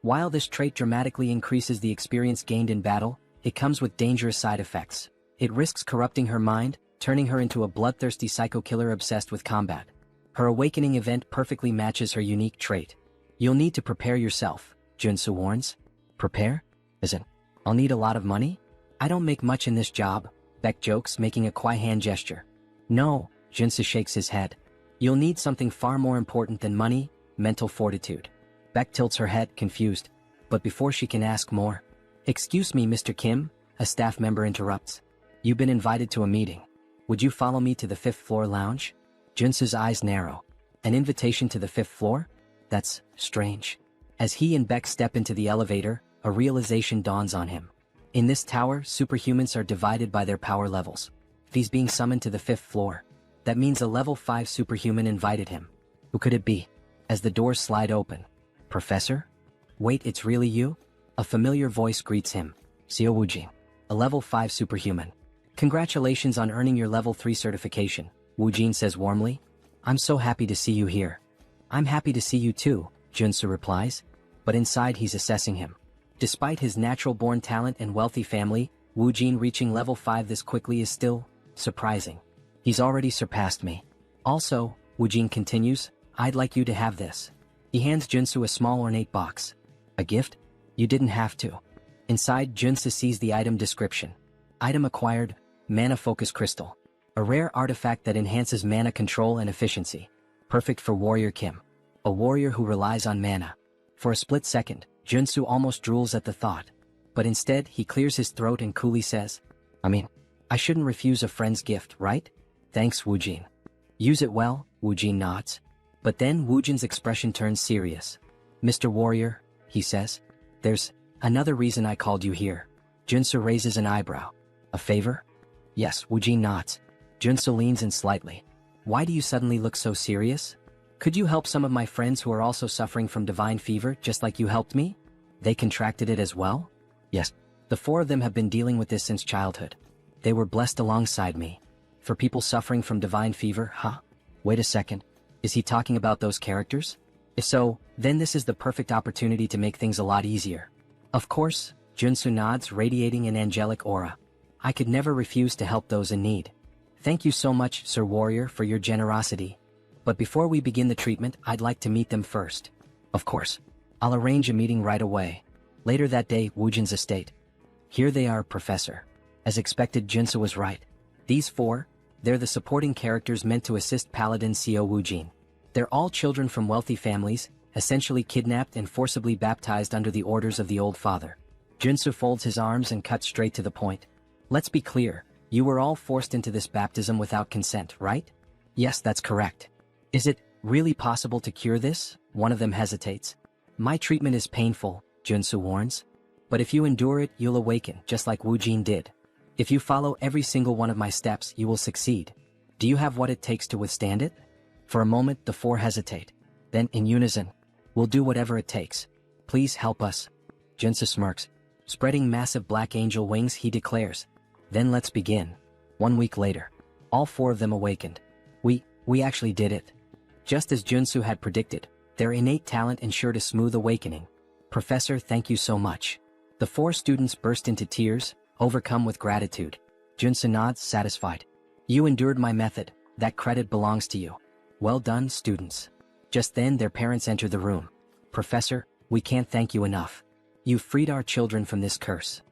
While this trait dramatically increases the experience gained in battle, it comes with dangerous side effects. It risks corrupting her mind, turning her into a bloodthirsty psycho killer obsessed with combat. Her awakening event perfectly matches her unique trait. You'll need to prepare yourself, Joonsoo warns. Prepare? As in, I'll need a lot of money? I don't make much in this job, Beck jokes, making a quiet hand gesture. No, Joonsoo shakes his head. You'll need something far more important than money, mental fortitude. Beck tilts her head, confused. But before she can ask more, Excuse me, Mr. Kim, a staff member interrupts. You've been invited to a meeting. Would you follow me to the 5th floor lounge? Joonsoo's eyes narrow. An invitation to the 5th floor? That's strange. As he and Beck step into the elevator, a realization dawns on him. In this tower, superhumans are divided by their power levels. If he's being summoned to the 5th floor, that means a level 5 superhuman invited him. Who could it be? As the doors slide open. Professor? Wait, it's really you? A familiar voice greets him. Seo Woojin, a level 5 superhuman. Congratulations on earning your level 3 certification, Woojin says warmly. I'm so happy to see you here. I'm happy to see you too, Joonsoo replies. But inside he's assessing him. Despite his natural-born talent and wealthy family, Woojin reaching level 5 this quickly is still surprising. He's already surpassed me. Also, Woojin continues, I'd like you to have this. He hands Joonsoo a small ornate box. A gift? You didn't have to. Inside, Joonsoo sees the item description. Item acquired, Mana Focus Crystal. A rare artifact that enhances mana control and efficiency. Perfect for Warrior Kim. A warrior who relies on mana. For a split second, Joonsoo almost drools at the thought. But instead, he clears his throat and coolly says, I shouldn't refuse a friend's gift, right? Thanks, Woojin. Use it well, Woojin nods. But then Woojin's expression turns serious. Mr. Warrior, he says, there's another reason I called you here. Joonsoo raises an eyebrow. A favor? Yes, Woojin nods. Joonsoo leans in slightly. Why do you suddenly look so serious? Could you help some of my friends who are also suffering from divine fever just like you helped me? They contracted it as well? Yes. The 4 of them have been dealing with this since childhood. They were blessed alongside me. For people suffering from divine fever, huh? Wait a second. Is he talking about those characters? If so, then this is the perfect opportunity to make things a lot easier. Of course, Joonsoo nods, radiating an angelic aura. I could never refuse to help those in need. Thank you so much, Sir Warrior, for your generosity. But before we begin the treatment, I'd like to meet them first. Of course. I'll arrange a meeting right away. Later that day, Woojin's estate. Here they are, Professor. As expected, Joonsoo was right. These 4, they're the supporting characters meant to assist Paladin Seo Woojin. They're all children from wealthy families, essentially kidnapped and forcibly baptized under the orders of the Old Father. Joonsoo folds his arms and cuts straight to the point. Let's be clear, you were all forced into this baptism without consent, right? Yes, that's correct. Is it really possible to cure this? One of them hesitates. My treatment is painful, Joonsoo warns. But if you endure it, you'll awaken, just like Woojin did. If you follow every single one of my steps, you will succeed. Do you have what it takes to withstand it? For a moment, the 4 hesitate. Then, in unison, we'll do whatever it takes. Please help us. Joonsoo smirks. Spreading massive black angel wings, he declares. Then let's begin. 1 week later, all 4 of them awakened. We actually did it. Just as Joonsoo had predicted, their innate talent ensured a smooth awakening. Professor, thank you so much. The 4 students burst into tears, overcome with gratitude. Joonsoo nods, satisfied. You endured my method, that credit belongs to you. Well done, students. Just then their parents enter the room. Professor, we can't thank you enough. You've freed our children from this curse.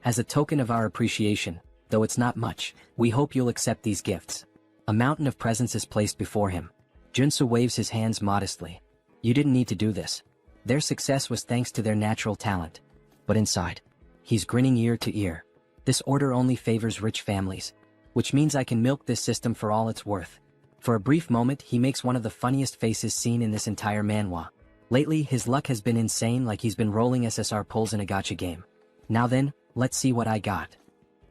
As a token of our appreciation, though it's not much, we hope you'll accept these gifts. A mountain of presents is placed before him. Joonsoo waves his hands modestly. You didn't need to do this. Their success was thanks to their natural talent. But inside, he's grinning ear to ear. This order only favors rich families, which means I can milk this system for all it's worth. For a brief moment, he makes one of the funniest faces seen in this entire manhwa. Lately, his luck has been insane, like he's been rolling SSR pulls in a gacha game. Now then, let's see what I got.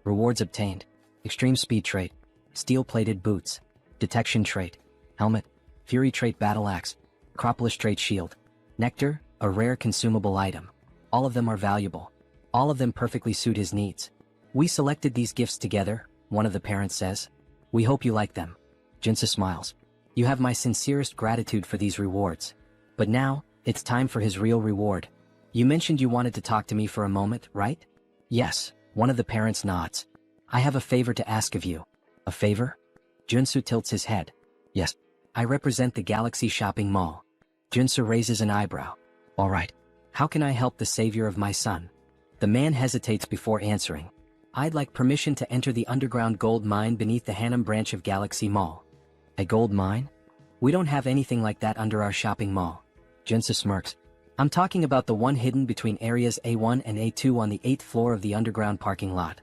Rewards obtained. Extreme speed trait. Steel-plated boots. Detection trait. Helmet. Fury trait battle axe. Acropolis trait shield. Nectar, a rare consumable item. All of them are valuable. All of them perfectly suit his needs. We selected these gifts together, one of the parents says. We hope you like them. Joonsoo smiles. You have my sincerest gratitude for these rewards. But now, it's time for his real reward. You mentioned you wanted to talk to me for a moment, right? Yes, one of the parents nods. I have a favor to ask of you. A favor? Joonsoo tilts his head. Yes. I represent the Galaxy Shopping Mall. Joonsoo raises an eyebrow. All right. How can I help the savior of my son? The man hesitates before answering. I'd like permission to enter the underground gold mine beneath the Harem branch of Galaxy Mall. A gold mine? We don't have anything like that under our shopping mall. Joonsoo smirks. I'm talking about the one hidden between areas A1 and A2 on the 8th floor of the underground parking lot.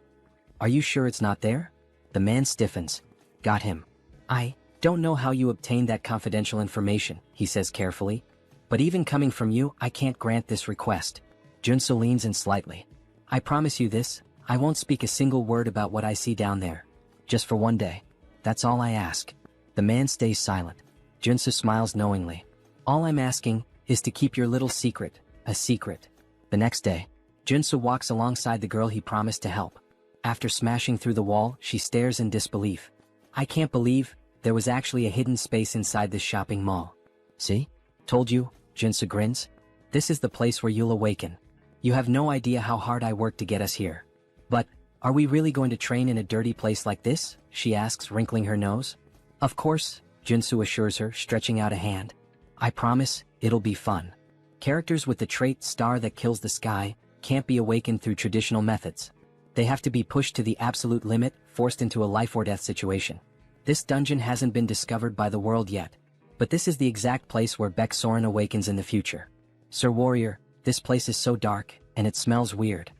Are you sure it's not there? The man stiffens. Got him. I don't know how you obtained that confidential information, he says carefully. But even coming from you, I can't grant this request. Joonsoo leans in slightly. I promise you this, I won't speak a single word about what I see down there. Just for one day. That's all I ask. The man stays silent. Joonsoo smiles knowingly. All I'm asking is to keep your little secret, a secret. The next day, Joonsoo walks alongside the girl he promised to help. After smashing through the wall, she stares in disbelief. I can't believe there was actually a hidden space inside this shopping mall. See? Told you, Joonsoo grins. This is the place where you'll awaken. You have no idea how hard I worked to get us here. But, are we really going to train in a dirty place like this? She asks, wrinkling her nose. Of course, Joonsoo assures her, stretching out a hand. I promise, it'll be fun. Characters with the trait star that kills the sky can't be awakened through traditional methods. They have to be pushed to the absolute limit, forced into a life or death situation. This dungeon hasn't been discovered by the world yet, but this is the exact place where Baek Soren awakens in the future. Sir Warrior, this place is so dark, and it smells weird.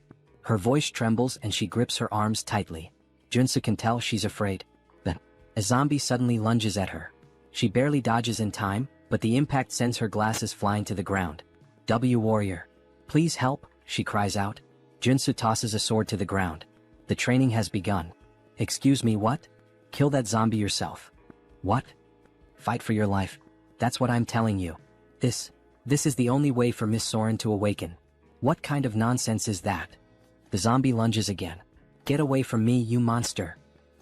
Her voice trembles and she grips her arms tightly. Joonsoo can tell she's afraid. Then, a zombie suddenly lunges at her. She barely dodges in time, but the impact sends her glasses flying to the ground. Warrior. Please help, she cries out. Joonsoo tosses a sword to the ground. The training has begun. Excuse me, what? Kill that zombie yourself. What? Fight for your life. That's what I'm telling you. This is the only way for Miss Soren to awaken. What kind of nonsense is that? The zombie lunges again. Get away from me, you monster.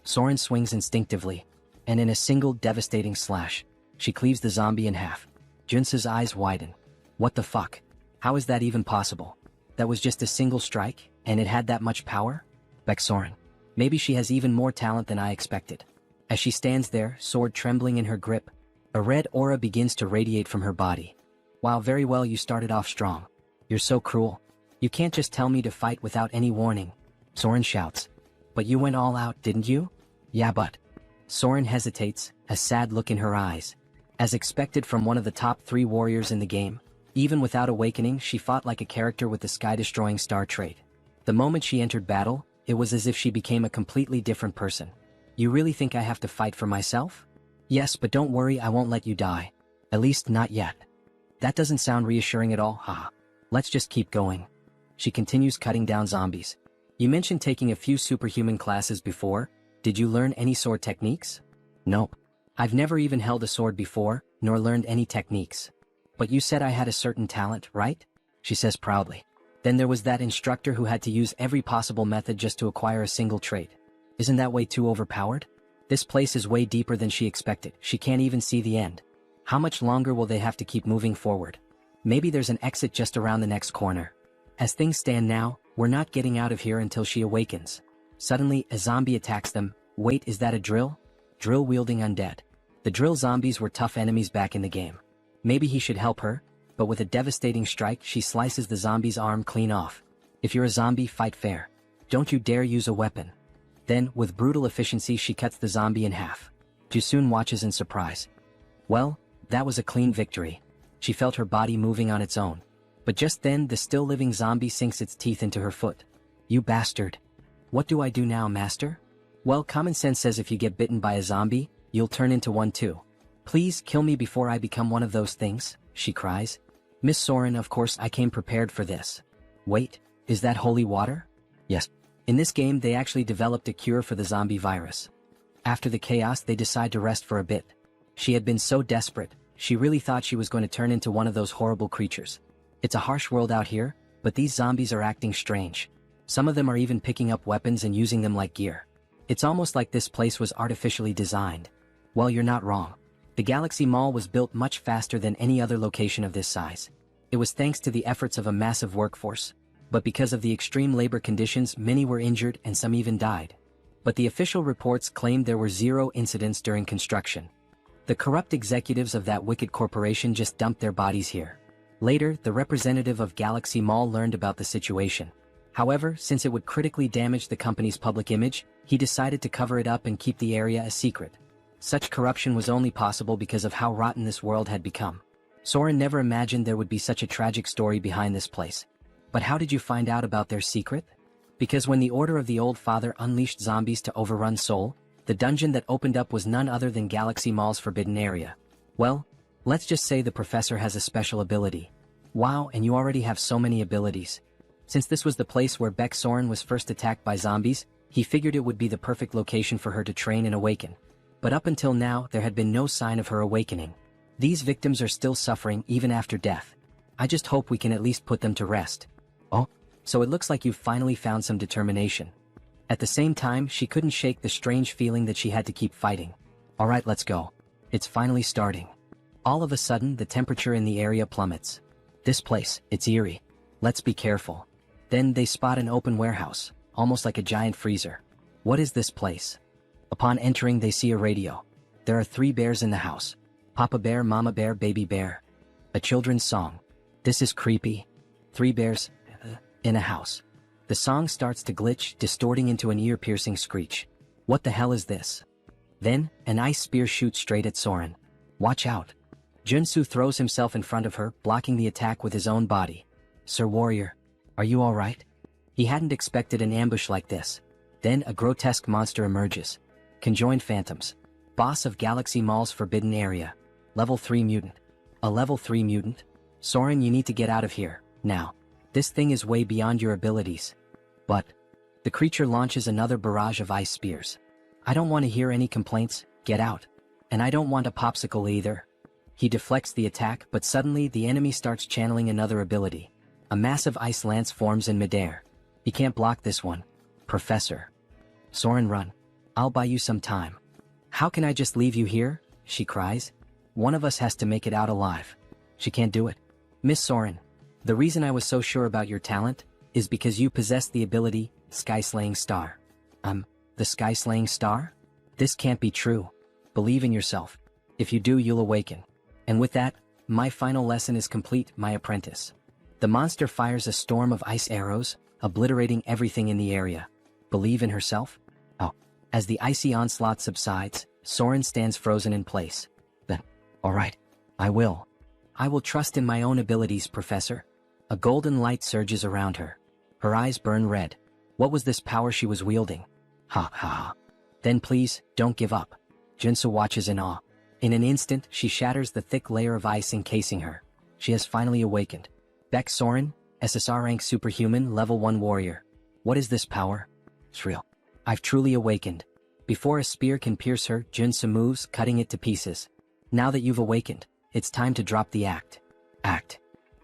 Soren swings instinctively, and in a single devastating slash, she cleaves the zombie in half. Joonsoo's eyes widen. What the fuck? How is that even possible? That was just a single strike, and it had that much power? Baek Soren. Maybe she has even more talent than I expected. As she stands there, sword trembling in her grip, a red aura begins to radiate from her body. Wow, very well, you started off strong. You're so cruel. You can't just tell me to fight without any warning. Soren shouts. But you went all out, didn't you? Yeah, but... Soren hesitates, a sad look in her eyes. As expected from one of the top 3 warriors in the game, even without awakening, she fought like a character with the sky-destroying star trait. The moment she entered battle, it was as if she became a completely different person. You really think I have to fight for myself? Yes, but don't worry, I won't let you die. At least not yet. That doesn't sound reassuring at all, haha. Let's just keep going. She continues cutting down zombies. You mentioned taking a few superhuman classes before. Did you learn any sword techniques? Nope. I've never even held a sword before, nor learned any techniques. But you said I had a certain talent, right? She says proudly. Then there was that instructor who had to use every possible method just to acquire a single trait. Isn't that way too overpowered? This place is way deeper than she expected. She can't even see the end. How much longer will they have to keep moving forward? Maybe there's an exit just around the next corner. As things stand now, We're not getting out of here until she awakens. Suddenly, a zombie attacks them. Wait, is that a drill? Drill-wielding undead. The drill zombies were tough enemies back in the game. Maybe he should help her, but with a devastating strike, she slices the zombie's arm clean off. If you're a zombie, fight fair. Don't you dare use a weapon. Then, with brutal efficiency, she cuts the zombie in half. Joonsoo watches in surprise. Well, that was a clean victory. She felt her body moving on its own. But just then, the still-living zombie sinks its teeth into her foot. You bastard. What do I do now, master? Well, common sense says if you get bitten by a zombie, you'll turn into one too. Please kill me before I become one of those things, she cries. Miss Soren, of course I came prepared for this. Wait, is that holy water? Yes. In this game they actually developed a cure for the zombie virus. After the chaos they decide to rest for a bit. She had been so desperate, she really thought she was going to turn into one of those horrible creatures. It's a harsh world out here, but these zombies are acting strange. Some of them are even picking up weapons and using them like gear. It's almost like this place was artificially designed. Well, you're not wrong. The Galaxy Mall was built much faster than any other location of this size. It was thanks to the efforts of a massive workforce. But because of the extreme labor conditions, many were injured and some even died. But the official reports claimed there were 0 incidents during construction. The corrupt executives of that wicked corporation just dumped their bodies here. Later, the representative of Galaxy Mall learned about the situation. However, since it would critically damage the company's public image, he decided to cover it up and keep the area a secret. Such corruption was only possible because of how rotten this world had become. Soren never imagined there would be such a tragic story behind this place. But how did you find out about their secret? Because when the Order of the Old Father unleashed zombies to overrun Seoul, the dungeon that opened up was none other than Galaxy Mall's forbidden area. Well, let's just say the professor has a special ability. Wow, and you already have so many abilities. Since this was the place where Beck Soren was first attacked by zombies, he figured it would be the perfect location for her to train and awaken. But up until now, there had been no sign of her awakening. These victims are still suffering even after death. I just hope we can at least put them to rest. Oh, so it looks like you've finally found some determination. At the same time, she couldn't shake the strange feeling that she had to keep fighting. Alright, let's go. It's finally starting. All of a sudden, the temperature in the area plummets. This place, it's eerie. Let's be careful. Then they spot an open warehouse, almost like a giant freezer. What is this place? Upon entering, they see a radio. There are 3 bears in the house. Papa bear, mama bear, baby bear. A children's song. This is creepy. 3 bears in a house. The song starts to glitch, distorting into an ear-piercing screech. What the hell is this? Then, an ice spear shoots straight at Soren. Watch out. Joonsoo throws himself in front of her, blocking the attack with his own body. Sir Warrior, are you alright? He hadn't expected an ambush like this. Then a grotesque monster emerges. Conjoined Phantoms. Boss of Galaxy Mall's forbidden area. Level 3 mutant. A level 3 mutant? Soren, you need to get out of here, now. This thing is way beyond your abilities. But the creature launches another barrage of ice spears. I don't want to hear any complaints, get out. And I don't want a popsicle either. He deflects the attack, but suddenly the enemy starts channeling another ability. A massive ice lance forms in midair. He can't block this one. Professor. Soren, run. I'll buy you some time. How can I just leave you here? She cries. One of us has to make it out alive. She can't do it. Miss Soren, the reason I was so sure about your talent is because you possess the ability, Sky-Slaying Star. The Sky-Slaying Star? This can't be true. Believe in yourself. If you do, you'll awaken. And with that, my final lesson is complete, my apprentice. The monster fires a storm of ice arrows, obliterating everything in the area. Believe in herself? Oh. As the icy onslaught subsides, Soren stands frozen in place. Then, alright, I will. I will trust in my own abilities, Professor. A golden light surges around her. Her eyes burn red. What was this power she was wielding? Ha ha ha. Then please, don't give up. Joonsoo watches in awe. In an instant, she shatters the thick layer of ice encasing her. She has finally awakened. Beck Soren, SSR rank superhuman, level 1 warrior. What is this power? It's real. I've truly awakened. Before a spear can pierce her, Joonsoo moves, cutting it to pieces. Now that you've awakened, it's time to drop the act.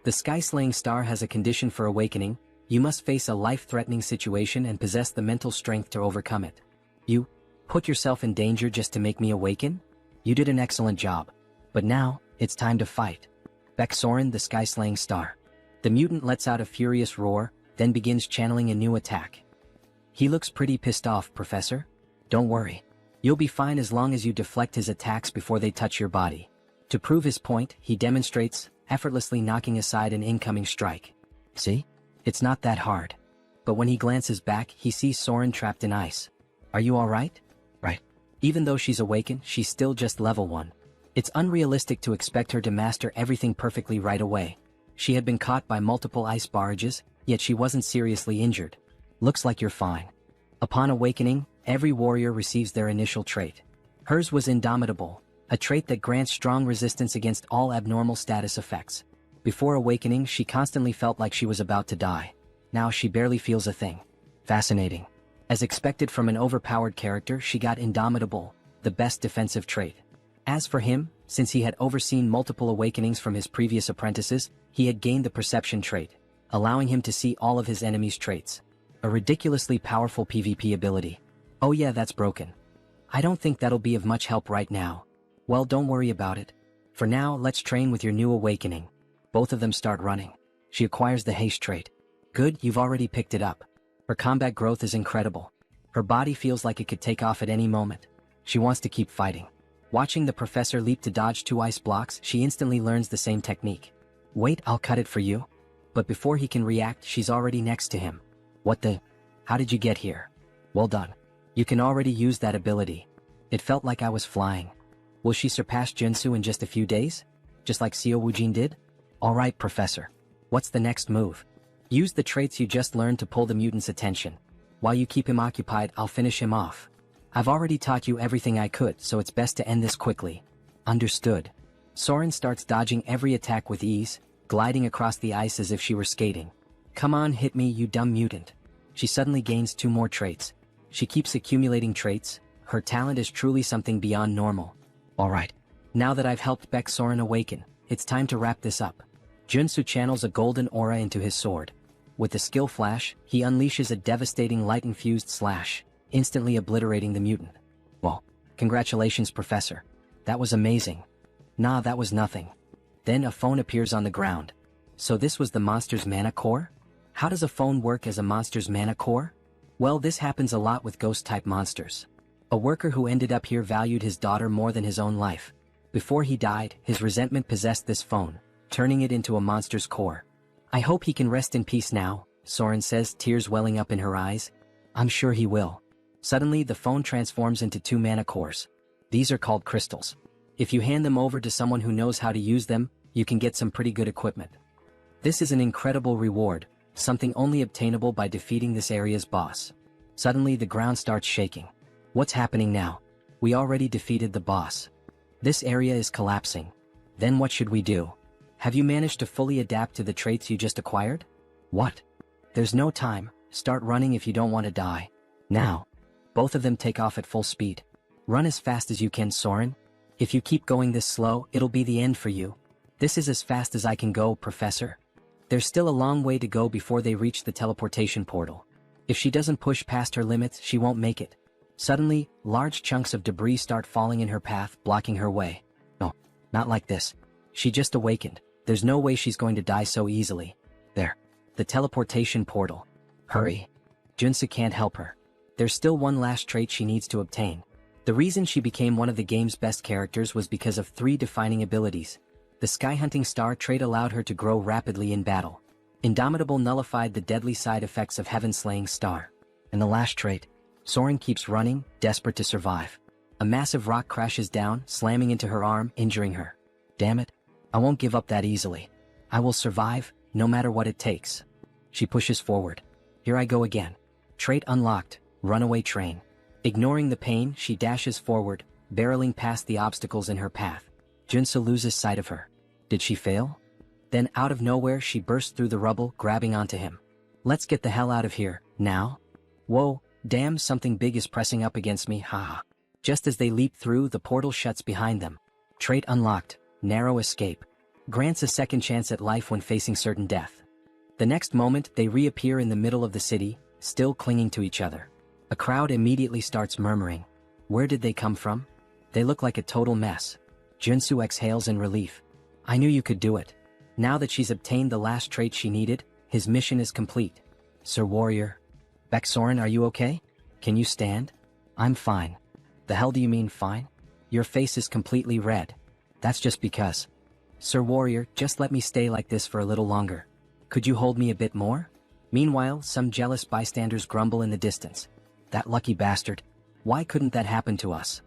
The Sky-Slaying Star has a condition for awakening. You must face a life-threatening situation and possess the mental strength to overcome it. You put yourself in danger just to make me awaken? You did an excellent job. But now, it's time to fight. Beck Soren, the Sky-Slaying Star. The mutant lets out a furious roar, then begins channeling a new attack. He looks pretty pissed off, Professor. Don't worry. You'll be fine as long as you deflect his attacks before they touch your body. To prove his point, he demonstrates, effortlessly knocking aside an incoming strike. See? It's not that hard. But when he glances back, he sees Soren trapped in ice. Are you alright? Right. Even though she's awakened, she's still just level 1. It's unrealistic to expect her to master everything perfectly right away. She had been caught by multiple ice barrages, yet she wasn't seriously injured. Looks like you're fine. Upon awakening, every warrior receives their initial trait. Hers was Indomitable, a trait that grants strong resistance against all abnormal status effects. Before awakening, she constantly felt like she was about to die. Now she barely feels a thing. Fascinating. As expected from an overpowered character, she got Indomitable, the best defensive trait. As for him, since he had overseen multiple awakenings from his previous apprentices, he had gained the Perception trait, allowing him to see all of his enemies' traits. A ridiculously powerful PvP ability. Oh yeah, that's broken. I don't think that'll be of much help right now. Well, don't worry about it. For now, let's train with your new awakening. Both of them start running. She acquires the Haste trait. Good, you've already picked it up. Her combat growth is incredible. Her body feels like it could take off at any moment. She wants to keep fighting. Watching the professor leap to dodge 2 ice blocks, she instantly learns the same technique. Wait, I'll cut it for you. But before he can react, she's already next to him. What the? How did you get here? Well done. You can already use that ability. It felt like I was flying. Will she surpass Joonsoo in just a few days? Just like Seo Woojin did? Alright, Professor. What's the next move? Use the traits you just learned to pull the mutant's attention. While you keep him occupied, I'll finish him off. I've already taught you everything I could, so it's best to end this quickly. Understood. Soren starts dodging every attack with ease, gliding across the ice as if she were skating. Come on, hit me, you dumb mutant. She suddenly gains 2 more traits. She keeps accumulating traits. Her talent is truly something beyond normal. Alright. Now that I've helped Beck Soren awaken, it's time to wrap this up. Joonsoo channels a golden aura into his sword. With the skill flash, he unleashes a devastating light-infused slash, instantly obliterating the mutant. Well, congratulations, Professor. That was amazing. Nah, that was nothing. Then a phone appears on the ground. So this was the monster's mana core? How does a phone work as a monster's mana core? Well, this happens a lot with ghost-type monsters. A worker who ended up here valued his daughter more than his own life. Before he died, his resentment possessed this phone, turning it into a monster's core. I hope he can rest in peace now, Soren says, tears welling up in her eyes. I'm sure he will. Suddenly, the phone transforms into 2 mana cores. These are called crystals. If you hand them over to someone who knows how to use them, you can get some pretty good equipment. This is an incredible reward, something only obtainable by defeating this area's boss. Suddenly, the ground starts shaking. What's happening now? We already defeated the boss. This area is collapsing. Then what should we do? Have you managed to fully adapt to the traits you just acquired? What? There's no time. Start running if you don't want to die. Now. Both of them take off at full speed. Run as fast as you can, Soren. If you keep going this slow, it'll be the end for you. This is as fast as I can go, Professor. There's still a long way to go before they reach the teleportation portal. If she doesn't push past her limits, she won't make it. Suddenly, large chunks of debris start falling in her path, blocking her way. No, not like this. She just awakened. There's no way she's going to die so easily. There. The teleportation portal. Hurry. Joonsoo can't help her. There's still one last trait she needs to obtain. The reason she became one of the game's best characters was because of 3 defining abilities. The Skyhunting Star trait allowed her to grow rapidly in battle. Indomitable nullified the deadly side effects of Heaven-Slaying Star. And the last trait. Soren keeps running, desperate to survive. A massive rock crashes down, slamming into her arm, injuring her. Damn it. I won't give up that easily. I will survive, no matter what it takes. She pushes forward. Here I go again. Trait unlocked, Runaway Train. Ignoring the pain, she dashes forward, barreling past the obstacles in her path. Joonsoo loses sight of her. Did she fail? Then out of nowhere she bursts through the rubble, grabbing onto him. Let's get the hell out of here, now. Whoa, damn, something big is pressing up against me, haha. Just as they leap through, the portal shuts behind them. Trait unlocked, Narrow Escape. Grants a second chance at life when facing certain death. The next moment, they reappear in the middle of the city, still clinging to each other. A crowd immediately starts murmuring. Where did they come from? They look like a total mess. Joonsoo exhales in relief. I knew you could do it. Now that she's obtained the last trait she needed, his mission is complete. Sir Warrior. Baeksoren, are you okay? Can you stand? I'm fine. The hell do you mean fine? Your face is completely red. That's just because. Sir Warrior, just let me stay like this for a little longer. Could you hold me a bit more? Meanwhile, some jealous bystanders grumble in the distance. That lucky bastard. Why couldn't that happen to us?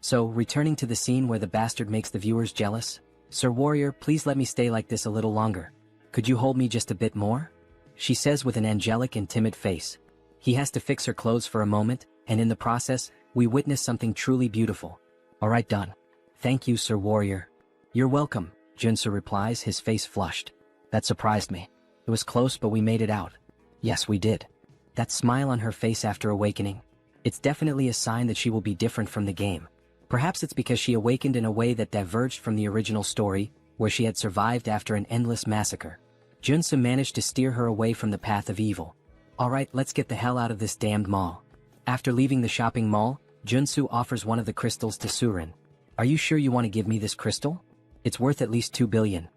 So, returning to the scene where the bastard makes the viewers jealous. Sir Warrior, please let me stay like this a little longer. Could you hold me just a bit more? She says with an angelic and timid face. He has to fix her clothes for a moment, and in the process, we witness something truly beautiful. Alright, done. Thank you, Sir Warrior. You're welcome, Joonsoo replies, his face flushed. That surprised me. It was close, but we made it out. Yes, we did. That smile on her face after awakening. It's definitely a sign that she will be different from the game. Perhaps it's because she awakened in a way that diverged from the original story, where she had survived after an endless massacre. Joonsoo managed to steer her away from the path of evil. Alright, let's get the hell out of this damned mall. After leaving the shopping mall, Joonsoo offers one of the crystals to Surin. Are you sure you want to give me this crystal? It's worth at least 2 billion.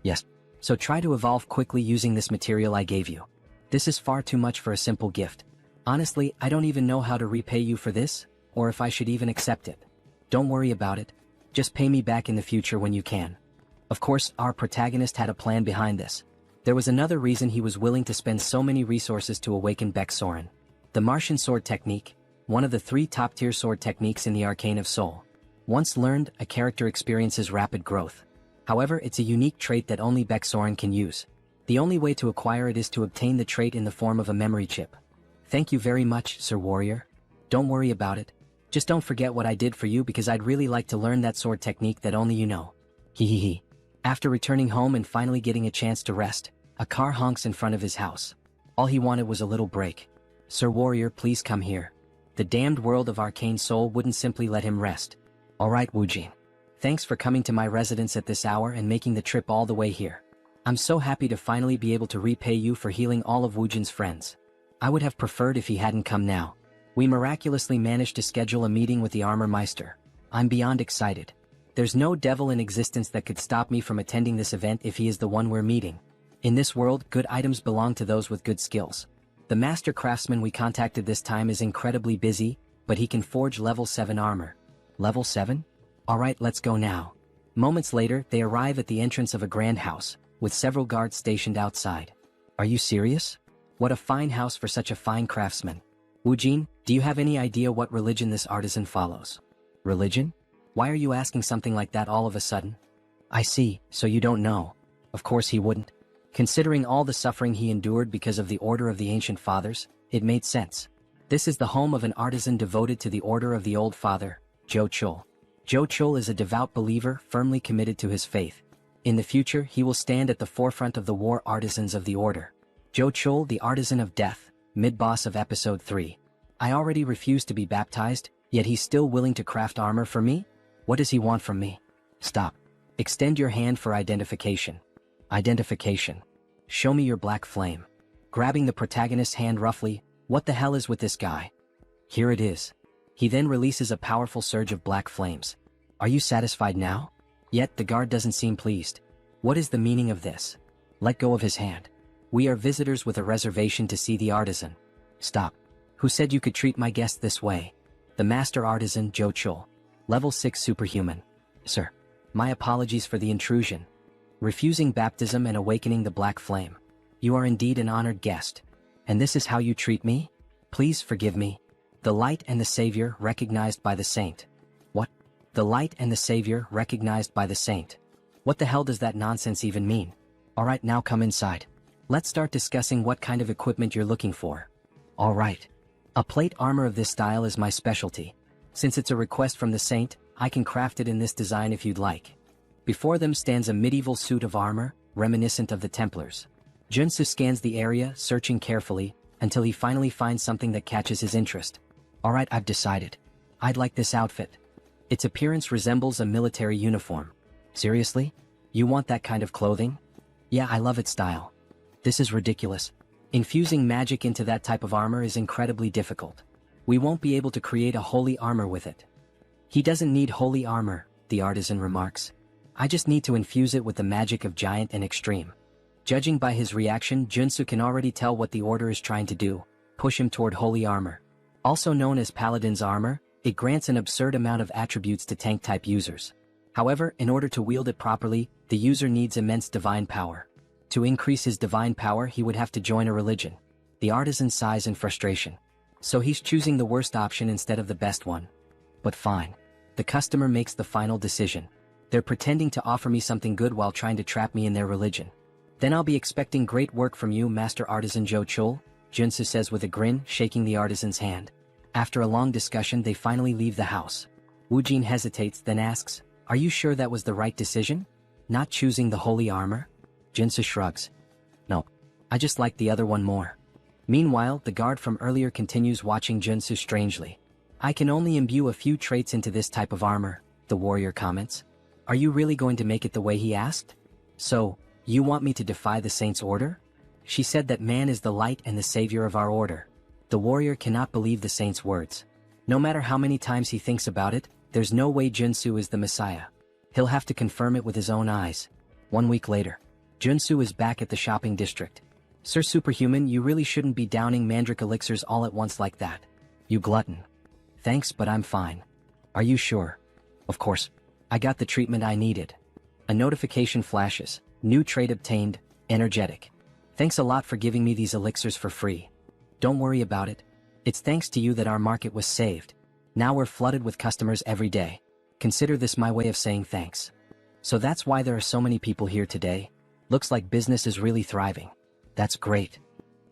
Yes. So try to evolve quickly using this material I gave you. This is far too much for a simple gift. Honestly, I don't even know how to repay you for this, or if I should even accept it. Don't worry about it. Just pay me back in the future when you can. Of course, our protagonist had a plan behind this. There was another reason he was willing to spend so many resources to awaken Baeksoren. The Martian sword technique, one of the 3 top-tier sword techniques in the Arcane of Seoul. Once learned, a character experiences rapid growth. However, it's a unique trait that only Baeksoren can use. The only way to acquire it is to obtain the trait in the form of a memory chip. Thank you very much, Sir Warrior. Don't worry about it. Just don't forget what I did for you because I'd really like to learn that sword technique that only you know. Hehehe. After returning home and finally getting a chance to rest, a car honks in front of his house. All he wanted was a little break. Sir Warrior, please come here. The damned world of Arcane Seoul wouldn't simply let him rest. Alright, Woojin. Thanks for coming to my residence at this hour and making the trip all the way here. I'm so happy to finally be able to repay you for healing all of Woojin's friends. I would have preferred if he hadn't come now. We miraculously managed to schedule a meeting with the Armor Meister. I'm beyond excited. There's no devil in existence that could stop me from attending this event if he is the one we're meeting. In this world, good items belong to those with good skills. The master craftsman we contacted this time is incredibly busy, but he can forge level 7 armor. Level 7? Alright, let's go now. Moments later, they arrive at the entrance of a grand house, with several guards stationed outside. Are you serious? What a fine house for such a fine craftsman. Woojin, do you have any idea what religion this artisan follows? Religion? Why are you asking something like that all of a sudden? I see, so you don't know. Of course he wouldn't. Considering all the suffering he endured because of the Order of the Ancient Fathers, it made sense. This is the home of an artisan devoted to the Order of the Old Father, Joonsoo. Joonsoo is a devout believer firmly committed to his faith. In the future, he will stand at the forefront of the war artisans of the Order. Joonsoo, the Artisan of Death, mid-boss of Episode 3. I already refused to be baptized, yet he's still willing to craft armor for me? What does he want from me? Stop. Extend your hand for identification. Identification. Show me your black flame. Grabbing the protagonist's hand roughly, what the hell is with this guy? Here it is. He then releases a powerful surge of black flames. Are you satisfied now? Yet the guard doesn't seem pleased. What is the meaning of this? Let go of his hand. We are visitors with a reservation to see the artisan. Stop. Who said you could treat my guest this way? The master artisan, Joonsoo. Level 6 superhuman. Sir. My apologies for the intrusion. Refusing baptism and awakening the black flame. You are indeed an honored guest. And this is how you treat me? Please forgive me. The light and the savior recognized by the saint. What? The light and the savior recognized by the saint. What the hell does that nonsense even mean? Alright, now come inside. Let's start discussing what kind of equipment you're looking for. Alright. A plate armor of this style is my specialty. Since it's a request from the saint, I can craft it in this design if you'd like. Before them stands a medieval suit of armor, reminiscent of the Templars. Joonsoo scans the area, searching carefully, until he finally finds something that catches his interest. Alright, I've decided. I'd like this outfit. Its appearance resembles a military uniform. Seriously? You want that kind of clothing? Yeah, I love its style. This is ridiculous. Infusing magic into that type of armor is incredibly difficult. We won't be able to create a holy armor with it. He doesn't need holy armor, the artisan remarks. I just need to infuse it with the magic of giant and extreme. Judging by his reaction, Joonsoo can already tell what the order is trying to do: push him toward holy armor. Also known as Paladin's armor, it grants an absurd amount of attributes to tank-type users. However, in order to wield it properly, the user needs immense divine power. To increase his divine power, he would have to join a religion. The artisan sighs in frustration. So he's choosing the worst option instead of the best one. But fine. The customer makes the final decision. They're pretending to offer me something good while trying to trap me in their religion. Then I'll be expecting great work from you, Master Artisan Joonsoo, Joonsoo says with a grin, shaking the artisan's hand. After a long discussion, they finally leave the house. Woojin hesitates, then asks, "Are you sure that was the right decision? Not choosing the holy armor?" Joonsoo shrugs. "No. I just like the other one more." Meanwhile, the guard from earlier continues watching Joonsoo strangely. "I can only imbue a few traits into this type of armor," the warrior comments. "Are you really going to make it the way he asked? So, you want me to defy the saint's order? She said that man is the light and the savior of our order." The warrior cannot believe the saint's words. No matter how many times he thinks about it, there's no way Joonsoo is the Messiah. He'll have to confirm it with his own eyes. 1 week later, Joonsoo is back at the shopping district. "Sir Superhuman, you really shouldn't be downing mandrake elixirs all at once like that. You glutton." "Thanks, but I'm fine." "Are you sure?" "Of course. I got the treatment I needed." A notification flashes. "New trait obtained, energetic. Thanks a lot for giving me these elixirs for free." "Don't worry about it. It's thanks to you that our market was saved. Now we're flooded with customers every day. Consider this my way of saying thanks." "So that's why there are so many people here today? Looks like business is really thriving." "That's great."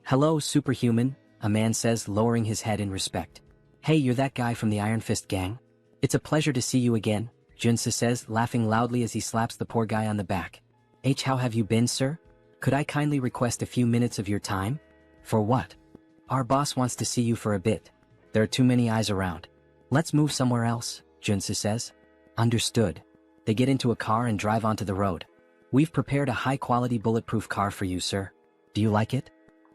"Hello, Superhuman," a man says, lowering his head in respect. "Hey, you're that guy from the Iron Fist gang? It's a pleasure to see you again," Joonsoo says, laughing loudly as he slaps the poor guy on the back. How have you been, sir? Could I kindly request a few minutes of your time?" "For what?" "Our boss wants to see you for a bit. There are too many eyes around." "Let's move somewhere else," Joonsoo says. "Understood." They get into a car and drive onto the road. "We've prepared a high-quality bulletproof car for you, sir. Do you like it?"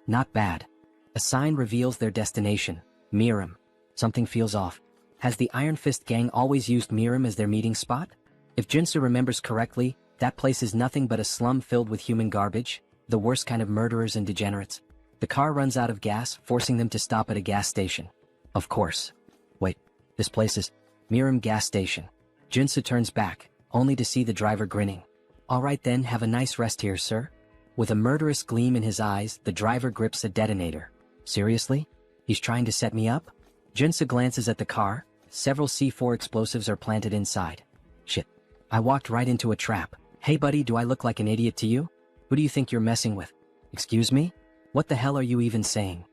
"Not bad." A sign reveals their destination, Miram. Something feels off. Has the Iron Fist gang always used Miram as their meeting spot? If Joonsoo remembers correctly, that place is nothing but a slum filled with human garbage, the worst kind of murderers and degenerates. The car runs out of gas, forcing them to stop at a gas station. Of course. Wait, this place is Miram gas station. Joonsoo turns back, only to see the driver grinning. "All right then, have a nice rest here, sir." With a murderous gleam in his eyes, the driver grips a detonator. "Seriously? He's trying to set me up?" Joonsoo glances at the car. Several C4 explosives are planted inside. "Shit. I walked right into a trap. Hey buddy, do I look like an idiot to you? Who do you think you're messing with?" "Excuse me? What the hell are you even saying?"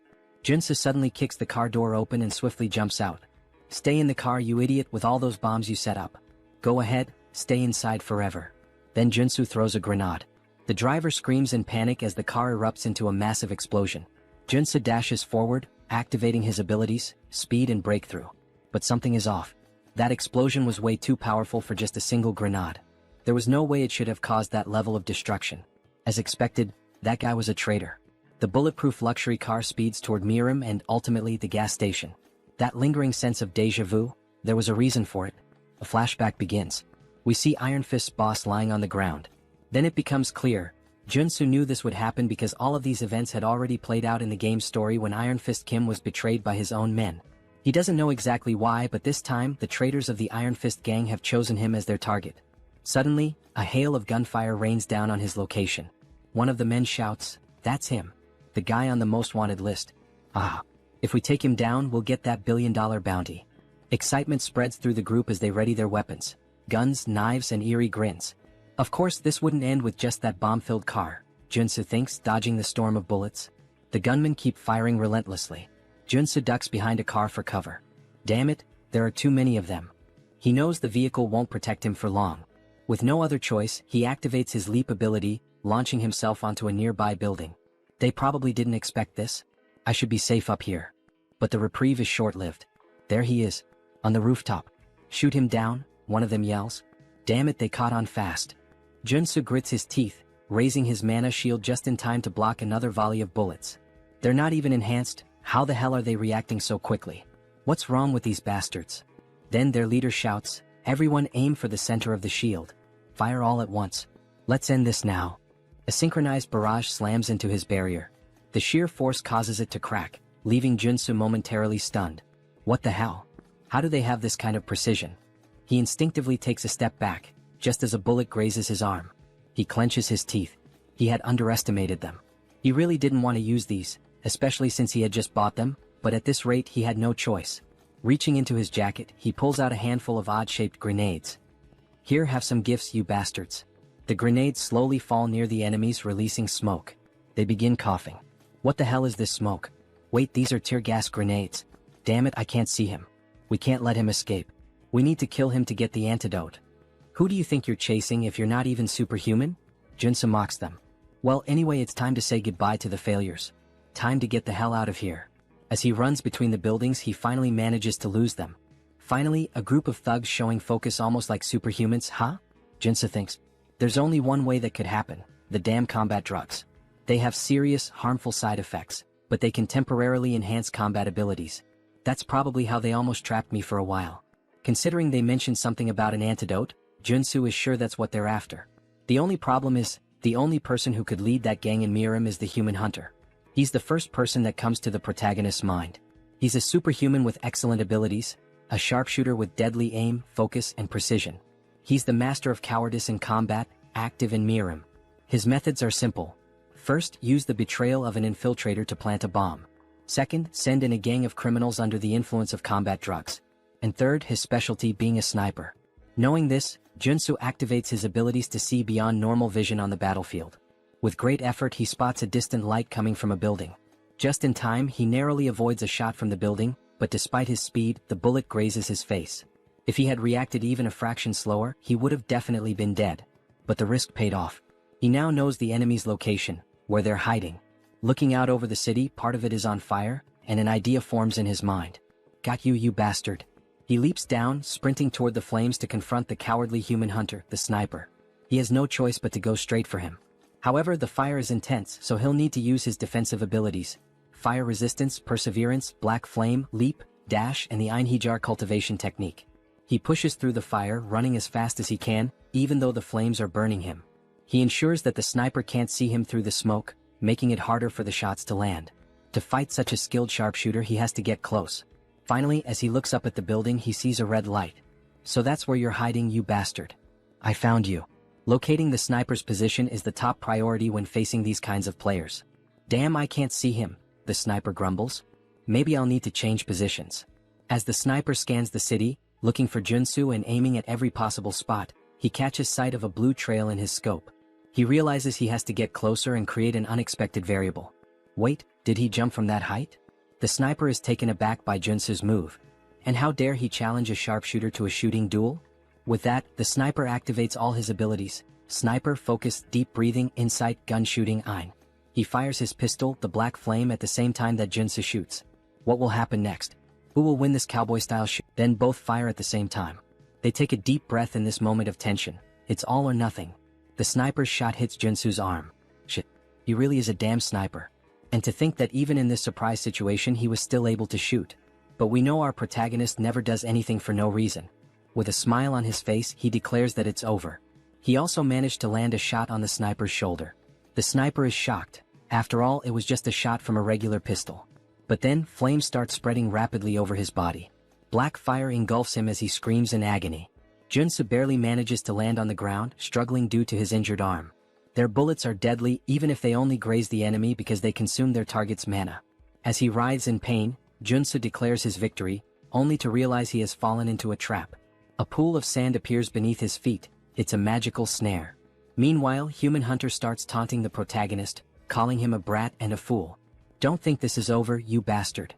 Joonsoo suddenly kicks the car door open and swiftly jumps out. "Stay in the car, you idiot, with all those bombs you set up. Go ahead, stay inside forever." Then Joonsoo throws a grenade. The driver screams in panic as the car erupts into a massive explosion. Joonsoo dashes forward, activating his abilities, speed and breakthrough. But something is off. That explosion was way too powerful for just a single grenade. There was no way it should have caused that level of destruction. As expected, that guy was a traitor. The bulletproof luxury car speeds toward Miram and ultimately the gas station. That lingering sense of déjà vu, there was a reason for it. A flashback begins. We see Iron Fist's boss lying on the ground. Then it becomes clear. Joonsoo knew this would happen because all of these events had already played out in the game's story when Iron Fist Kim was betrayed by his own men. He doesn't know exactly why, but this time, the traitors of the Iron Fist gang have chosen him as their target. Suddenly, a hail of gunfire rains down on his location. One of the men shouts, "That's him. The guy on the most wanted list. Ah, if we take him down, we'll get that billion-dollar bounty." Excitement spreads through the group as they ready their weapons. Guns, knives, and eerie grins. Of course, this wouldn't end with just that bomb-filled car, Joonsoo thinks, dodging the storm of bullets. The gunmen keep firing relentlessly. Joonsoo ducks behind a car for cover. Damn it, there are too many of them. He knows the vehicle won't protect him for long. With no other choice, he activates his leap ability, launching himself onto a nearby building. They probably didn't expect this. I should be safe up here. But the reprieve is short-lived. There he is, on the rooftop. "Shoot him down," one of them yells. Damn it, they caught on fast. Joonsoo grits his teeth, raising his mana shield just in time to block another volley of bullets. They're not even enhanced. How the hell are they reacting so quickly? What's wrong with these bastards? Then their leader shouts, "Everyone aim for the center of the shield. Fire all at once. Let's end this now." A synchronized barrage slams into his barrier. The sheer force causes it to crack, leaving Joonsoo momentarily stunned. What the hell? How do they have this kind of precision? He instinctively takes a step back, just as a bullet grazes his arm. He clenches his teeth. He had underestimated them. He really didn't want to use these, especially since he had just bought them, but at this rate he had no choice. Reaching into his jacket, he pulls out a handful of odd-shaped grenades. Here, have some gifts, you bastards. The grenades slowly fall near the enemies, releasing smoke. They begin coughing. What the hell is this smoke? Wait, these are tear gas grenades. Damn it, I can't see him. We can't let him escape. We need to kill him to get the antidote. Who do you think you're chasing if you're not even superhuman? Joonsoo mocks them. Well, anyway, it's time to say goodbye to the failures. Time to get the hell out of here. As he runs between the buildings, he finally manages to lose them. Finally, a group of thugs showing focus almost like superhumans, huh? Joonsoo thinks. There's only one way that could happen, the damn combat drugs. They have serious, harmful side effects, but they can temporarily enhance combat abilities. That's probably how they almost trapped me for a while. Considering they mentioned something about an antidote, Joonsoo is sure that's what they're after. The only problem is, the only person who could lead that gang in Harem is the human hunter. He's the first person that comes to the protagonist's mind. He's a superhuman with excellent abilities, a sharpshooter with deadly aim, focus, and precision. He's the master of cowardice in combat, active in Harem. His methods are simple. First, use the betrayal of an infiltrator to plant a bomb. Second, send in a gang of criminals under the influence of combat drugs. And third, his specialty being a sniper. Knowing this, Joonsoo activates his abilities to see beyond normal vision on the battlefield. With great effort, he spots a distant light coming from a building. Just in time, he narrowly avoids a shot from the building, but despite his speed, the bullet grazes his face. If he had reacted even a fraction slower, he would have definitely been dead. But the risk paid off. He now knows the enemy's location, where they're hiding. Looking out over the city, part of it is on fire, and an idea forms in his mind. Got you, you bastard. He leaps down, sprinting toward the flames to confront the cowardly human hunter, the sniper. He has no choice but to go straight for him. However, the fire is intense, so he'll need to use his defensive abilities. Fire resistance, perseverance, black flame, leap, dash, and the Einhejar cultivation technique. He pushes through the fire, running as fast as he can, even though the flames are burning him. He ensures that the sniper can't see him through the smoke, making it harder for the shots to land. To fight such a skilled sharpshooter, he has to get close. Finally, as he looks up at the building, he sees a red light. So that's where you're hiding, you bastard. I found you. Locating the sniper's position is the top priority when facing these kinds of players. Damn, I can't see him, the sniper grumbles. Maybe I'll need to change positions. As the sniper scans the city, looking for Joonsoo and aiming at every possible spot, he catches sight of a blue trail in his scope. He realizes he has to get closer and create an unexpected variable. Wait, did he jump from that height? The sniper is taken aback by Joonsoo's move. And how dare he challenge a sharpshooter to a shooting duel? With that, the sniper activates all his abilities: sniper, focus, deep breathing, insight, gun shooting, Ein. He fires his pistol, the black flame, at the same time that Joonsoo shoots. What will happen next? Who will win this cowboy-style shoot? Then both fire at the same time. They take a deep breath in this moment of tension. It's all or nothing. The sniper's shot hits Joonsoo's arm. Shit. He really is a damn sniper. And to think that even in this surprise situation he was still able to shoot. But we know our protagonist never does anything for no reason. With a smile on his face, he declares that it's over. He also managed to land a shot on the sniper's shoulder. The sniper is shocked. After all, it was just a shot from a regular pistol. But then, flames start spreading rapidly over his body. Black fire engulfs him as he screams in agony. Joonsoo barely manages to land on the ground, struggling due to his injured arm. Their bullets are deadly even if they only graze the enemy because they consume their target's mana. As he writhes in pain, Joonsoo declares his victory, only to realize he has fallen into a trap. A pool of sand appears beneath his feet. It's a magical snare. Meanwhile, Human Hunter starts taunting the protagonist, calling him a brat and a fool. Don't think this is over, you bastard.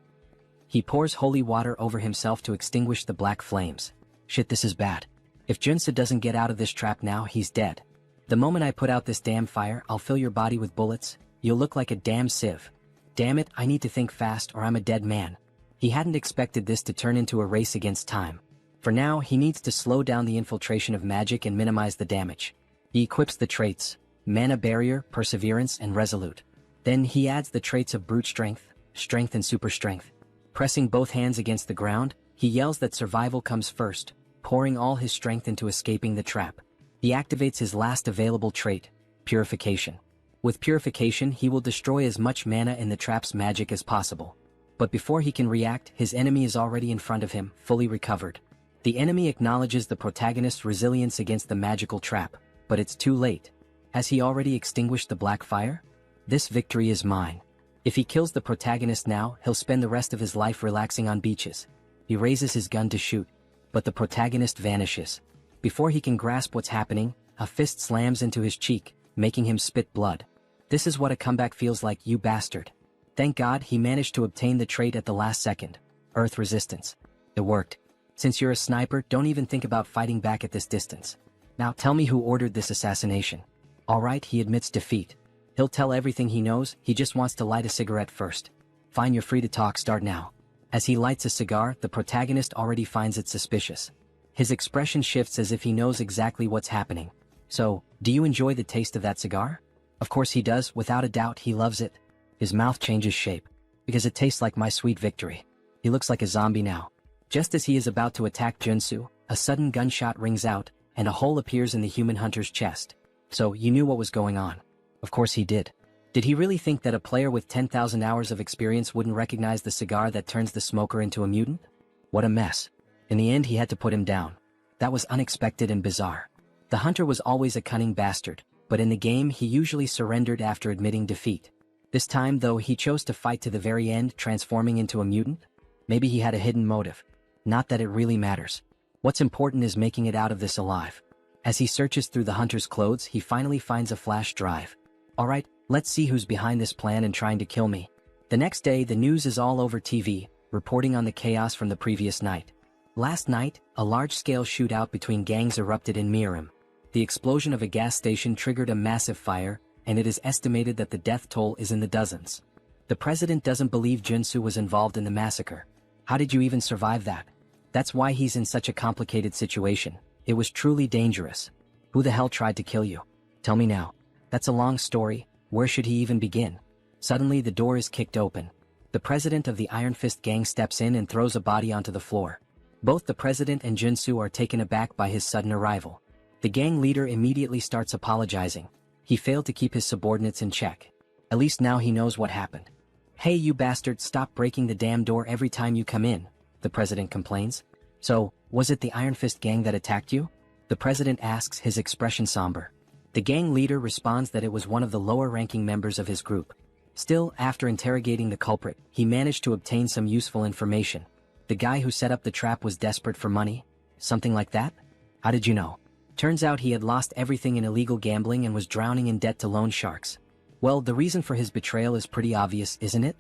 He pours holy water over himself to extinguish the black flames. Shit, this is bad. If Joonsoo doesn't get out of this trap now, he's dead. The moment I put out this damn fire, I'll fill your body with bullets. You'll look like a damn sieve. Damn it, I need to think fast or I'm a dead man. He hadn't expected this to turn into a race against time. For now, he needs to slow down the infiltration of magic and minimize the damage. He equips the traits: mana barrier, perseverance, and resolute. Then he adds the traits of brute strength, strength, and super strength. Pressing both hands against the ground, he yells that survival comes first, pouring all his strength into escaping the trap. He activates his last available trait: purification. With purification, he will destroy as much mana in the trap's magic as possible. But before he can react, his enemy is already in front of him, fully recovered. The enemy acknowledges the protagonist's resilience against the magical trap, but it's too late. Has he already extinguished the black fire? This victory is mine. If he kills the protagonist now, he'll spend the rest of his life relaxing on beaches. He raises his gun to shoot, but the protagonist vanishes. Before he can grasp what's happening, a fist slams into his cheek, making him spit blood. This is what a comeback feels like, you bastard. Thank God he managed to obtain the trait at the last second. Earth resistance. It worked. Since you're a sniper, don't even think about fighting back at this distance. Now tell me who ordered this assassination. Alright, he admits defeat. He'll tell everything he knows, he just wants to light a cigarette first. Fine, you're free to talk, start now. As he lights a cigar, the protagonist already finds it suspicious. His expression shifts as if he knows exactly what's happening. So, do you enjoy the taste of that cigar? Of course he does, without a doubt he loves it. His mouth changes shape. Because it tastes like my sweet victory. He looks like a zombie now. Just as he is about to attack Joonsoo, a sudden gunshot rings out, and a hole appears in the human hunter's chest. So, you knew what was going on. Of course he did. Did he really think that a player with 10,000 hours of experience wouldn't recognize the cigar that turns the smoker into a mutant? What a mess. In the end he had to put him down. That was unexpected and bizarre. The hunter was always a cunning bastard, but in the game he usually surrendered after admitting defeat. This time though he chose to fight to the very end, transforming into a mutant? Maybe he had a hidden motive. Not that it really matters. What's important is making it out of this alive. As he searches through the hunter's clothes, he finally finds a flash drive. Alright, let's see who's behind this plan and trying to kill me. The next day, the news is all over TV, reporting on the chaos from the previous night. Last night, a large-scale shootout between gangs erupted in Harem. The explosion of a gas station triggered a massive fire, and it is estimated that the death toll is in the dozens. The president doesn't believe Joonsoo was involved in the massacre. How did you even survive that? That's why he's in such a complicated situation. It was truly dangerous. Who the hell tried to kill you? Tell me now. That's a long story. Where should he even begin? Suddenly the door is kicked open. The president of the Iron Fist gang steps in and throws a body onto the floor. Both the president and Joonsoo are taken aback by his sudden arrival. The gang leader immediately starts apologizing. He failed to keep his subordinates in check. At least now he knows what happened. Hey you bastard, stop breaking the damn door every time you come in, the president complains. So, was it the Iron Fist gang that attacked you? The president asks, his expression somber. The gang leader responds that it was one of the lower-ranking members of his group. Still, after interrogating the culprit, he managed to obtain some useful information. The guy who set up the trap was desperate for money? Something like that? How did you know? Turns out he had lost everything in illegal gambling and was drowning in debt to loan sharks. Well, the reason for his betrayal is pretty obvious, isn't it?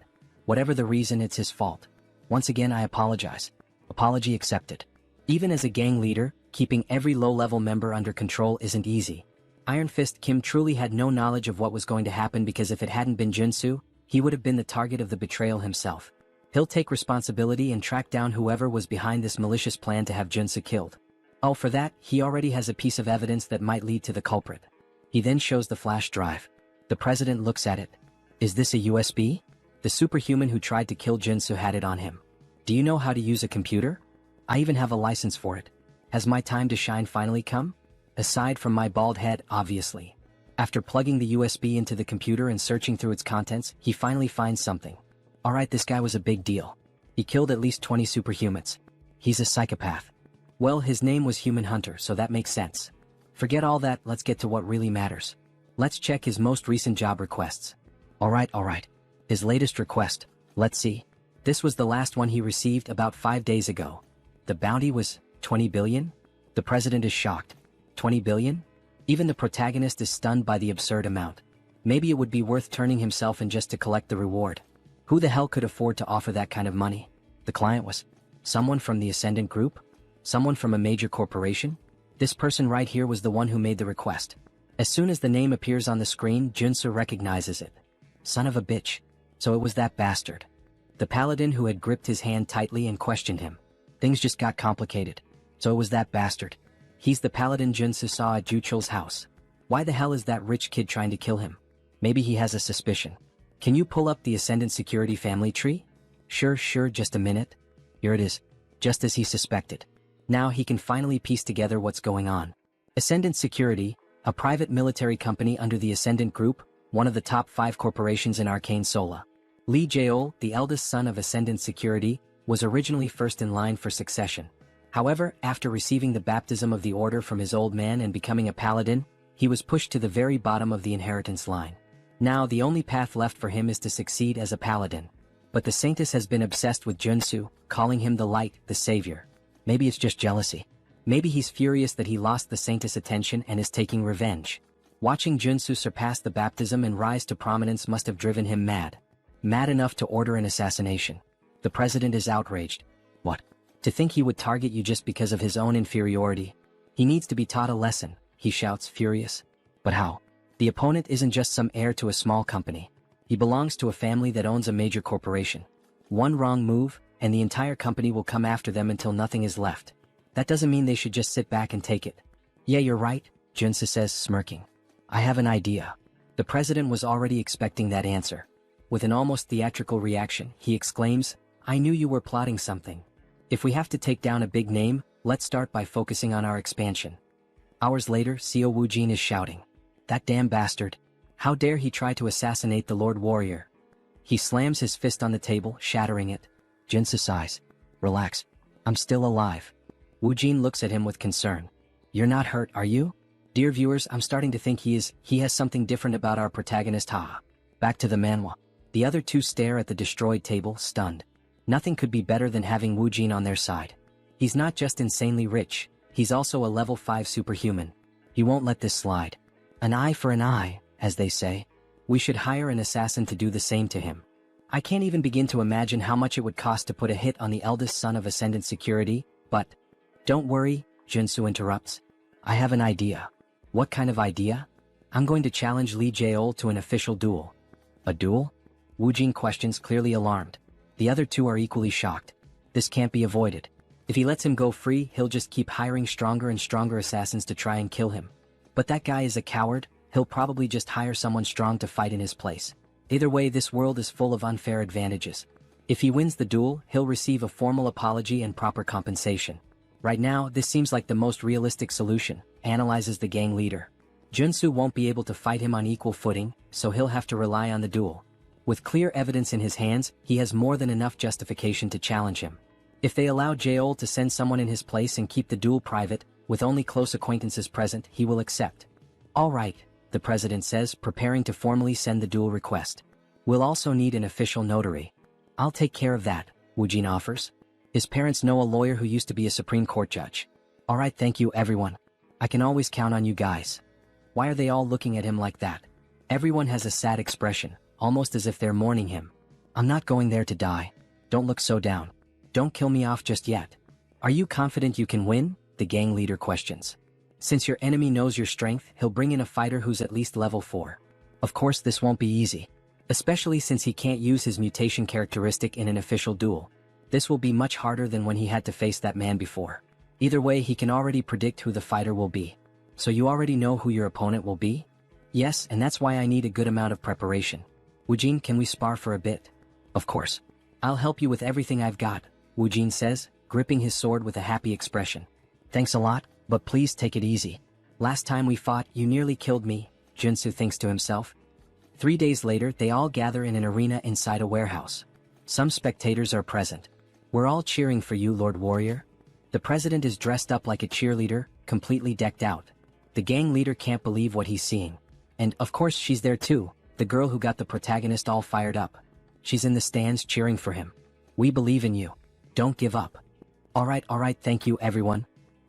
Whatever the reason, it's his fault. Once again, I apologize. Apology accepted. Even as a gang leader, keeping every low-level member under control isn't easy. Iron Fist Kim truly had no knowledge of what was going to happen because if it hadn't been Joonsoo, he would have been the target of the betrayal himself. He'll take responsibility and track down whoever was behind this malicious plan to have Joonsoo killed. Oh, for that, he already has a piece of evidence that might lead to the culprit. He then shows the flash drive. The president looks at it. Is this a USB? The superhuman who tried to kill Joonsoo had it on him. Do you know how to use a computer? I even have a license for it. Has my time to shine finally come? Aside from my bald head, obviously. After plugging the USB into the computer and searching through its contents, he finally finds something. Alright, this guy was a big deal. He killed at least 20 superhumans. He's a psychopath. Well, his name was Human Hunter, so that makes sense. Forget all that, let's get to what really matters. Let's check his most recent job requests. Alright. His latest request. Let's see. This was the last one he received about 5 days ago. The bounty was 20 billion? The president is shocked. 20 billion? Even the protagonist is stunned by the absurd amount. Maybe it would be worth turning himself in just to collect the reward. Who the hell could afford to offer that kind of money? The client was someone from the Ascendant Group? Someone from a major corporation? This person right here was the one who made the request. As soon as the name appears on the screen, Joonsoo recognizes it. Son of a bitch. So it was that bastard. The paladin who had gripped his hand tightly and questioned him. Things just got complicated. So it was that bastard. He's the paladin Joonsoo saw at Juchul's house. Why the hell is that rich kid trying to kill him? Maybe he has a suspicion. Can you pull up the Ascendant Security family tree? Sure, just a minute. Here it is. Just as he suspected. Now he can finally piece together what's going on. Ascendant Security, a private military company under the Ascendant Group, one of the top 5 corporations in Arcane Seoul. Lee Jae-ol, the eldest son of Ascendant Security, was originally first in line for succession. However, after receiving the baptism of the order from his old man and becoming a paladin, he was pushed to the very bottom of the inheritance line. Now the only path left for him is to succeed as a paladin. But the Saintess has been obsessed with Joonsoo, calling him the light, the savior. Maybe it's just jealousy. Maybe he's furious that he lost the Saintess' attention and is taking revenge. Watching Joonsoo surpass the baptism and rise to prominence must have driven him mad. Mad enough to order an assassination. The president is outraged. What? To think he would target you just because of his own inferiority? He needs to be taught a lesson, he shouts, furious. But how? The opponent isn't just some heir to a small company. He belongs to a family that owns a major corporation. One wrong move, and the entire company will come after them until nothing is left. That doesn't mean they should just sit back and take it. Yeah, you're right, Joonsoo says, smirking. I have an idea. The president was already expecting that answer. With an almost theatrical reaction, he exclaims, I knew you were plotting something. If we have to take down a big name, let's start by focusing on our expansion. Hours later, Seo Woojin is shouting. That damn bastard. How dare he try to assassinate the Lord Warrior? He slams his fist on the table, shattering it. Joonsoo sighs. Relax. I'm still alive. Woojin looks at him with concern. You're not hurt, are you? Dear viewers, I'm starting to think he has something different about our protagonist, haha. Back to the Manhwa. The other two stare at the destroyed table, stunned. Nothing could be better than having Woojin on their side. He's not just insanely rich, he's also a level 5 superhuman. He won't let this slide. An eye for an eye, as they say. We should hire an assassin to do the same to him. I can't even begin to imagine how much it would cost to put a hit on the eldest son of Ascendant Security, but... Don't worry, Joonsoo interrupts. I have an idea. What kind of idea? I'm going to challenge Lee Jae-ol to an official duel. A duel? Woojin questions, clearly alarmed. The other two are equally shocked. This can't be avoided. If he lets him go free, he'll just keep hiring stronger and stronger assassins to try and kill him. But that guy is a coward, he'll probably just hire someone strong to fight in his place. Either way, this world is full of unfair advantages. If he wins the duel, he'll receive a formal apology and proper compensation. Right now, this seems like the most realistic solution, analyzes the gang leader. Joonsoo won't be able to fight him on equal footing, so he'll have to rely on the duel. With clear evidence in his hands, he has more than enough justification to challenge him. If they allow Jae-ol to send someone in his place and keep the duel private, with only close acquaintances present, he will accept. All right, the president says, preparing to formally send the duel request. We'll also need an official notary. I'll take care of that, Woojin offers. His parents know a lawyer who used to be a Supreme Court judge. All right, thank you everyone. I can always count on you guys. Why are they all looking at him like that? Everyone has a sad expression, almost as if they're mourning him. I'm not going there to die. Don't look so down. Don't kill me off just yet. Are you confident you can win? The gang leader questions. Since your enemy knows your strength, he'll bring in a fighter who's at least level 4. Of course, this won't be easy. Especially since he can't use his mutation characteristic in an official duel. This will be much harder than when he had to face that man before. Either way, he can already predict who the fighter will be. So you already know who your opponent will be? Yes, and that's why I need a good amount of preparation. Woojin, can we spar for a bit? Of course. I'll help you with everything I've got, Woojin says, gripping his sword with a happy expression. Thanks a lot, but please take it easy. Last time we fought, you nearly killed me, Joonsoo thinks to himself. 3 days later, they all gather in an arena inside a warehouse. Some spectators are present. We're all cheering for you, Lord Warrior. The president is dressed up like a cheerleader, completely decked out. The gang leader can't believe what he's seeing. And, of course, she's there too, the girl who got the protagonist all fired up. She's in the stands cheering for him. We believe in you. Don't give up. All right, thank you, everyone.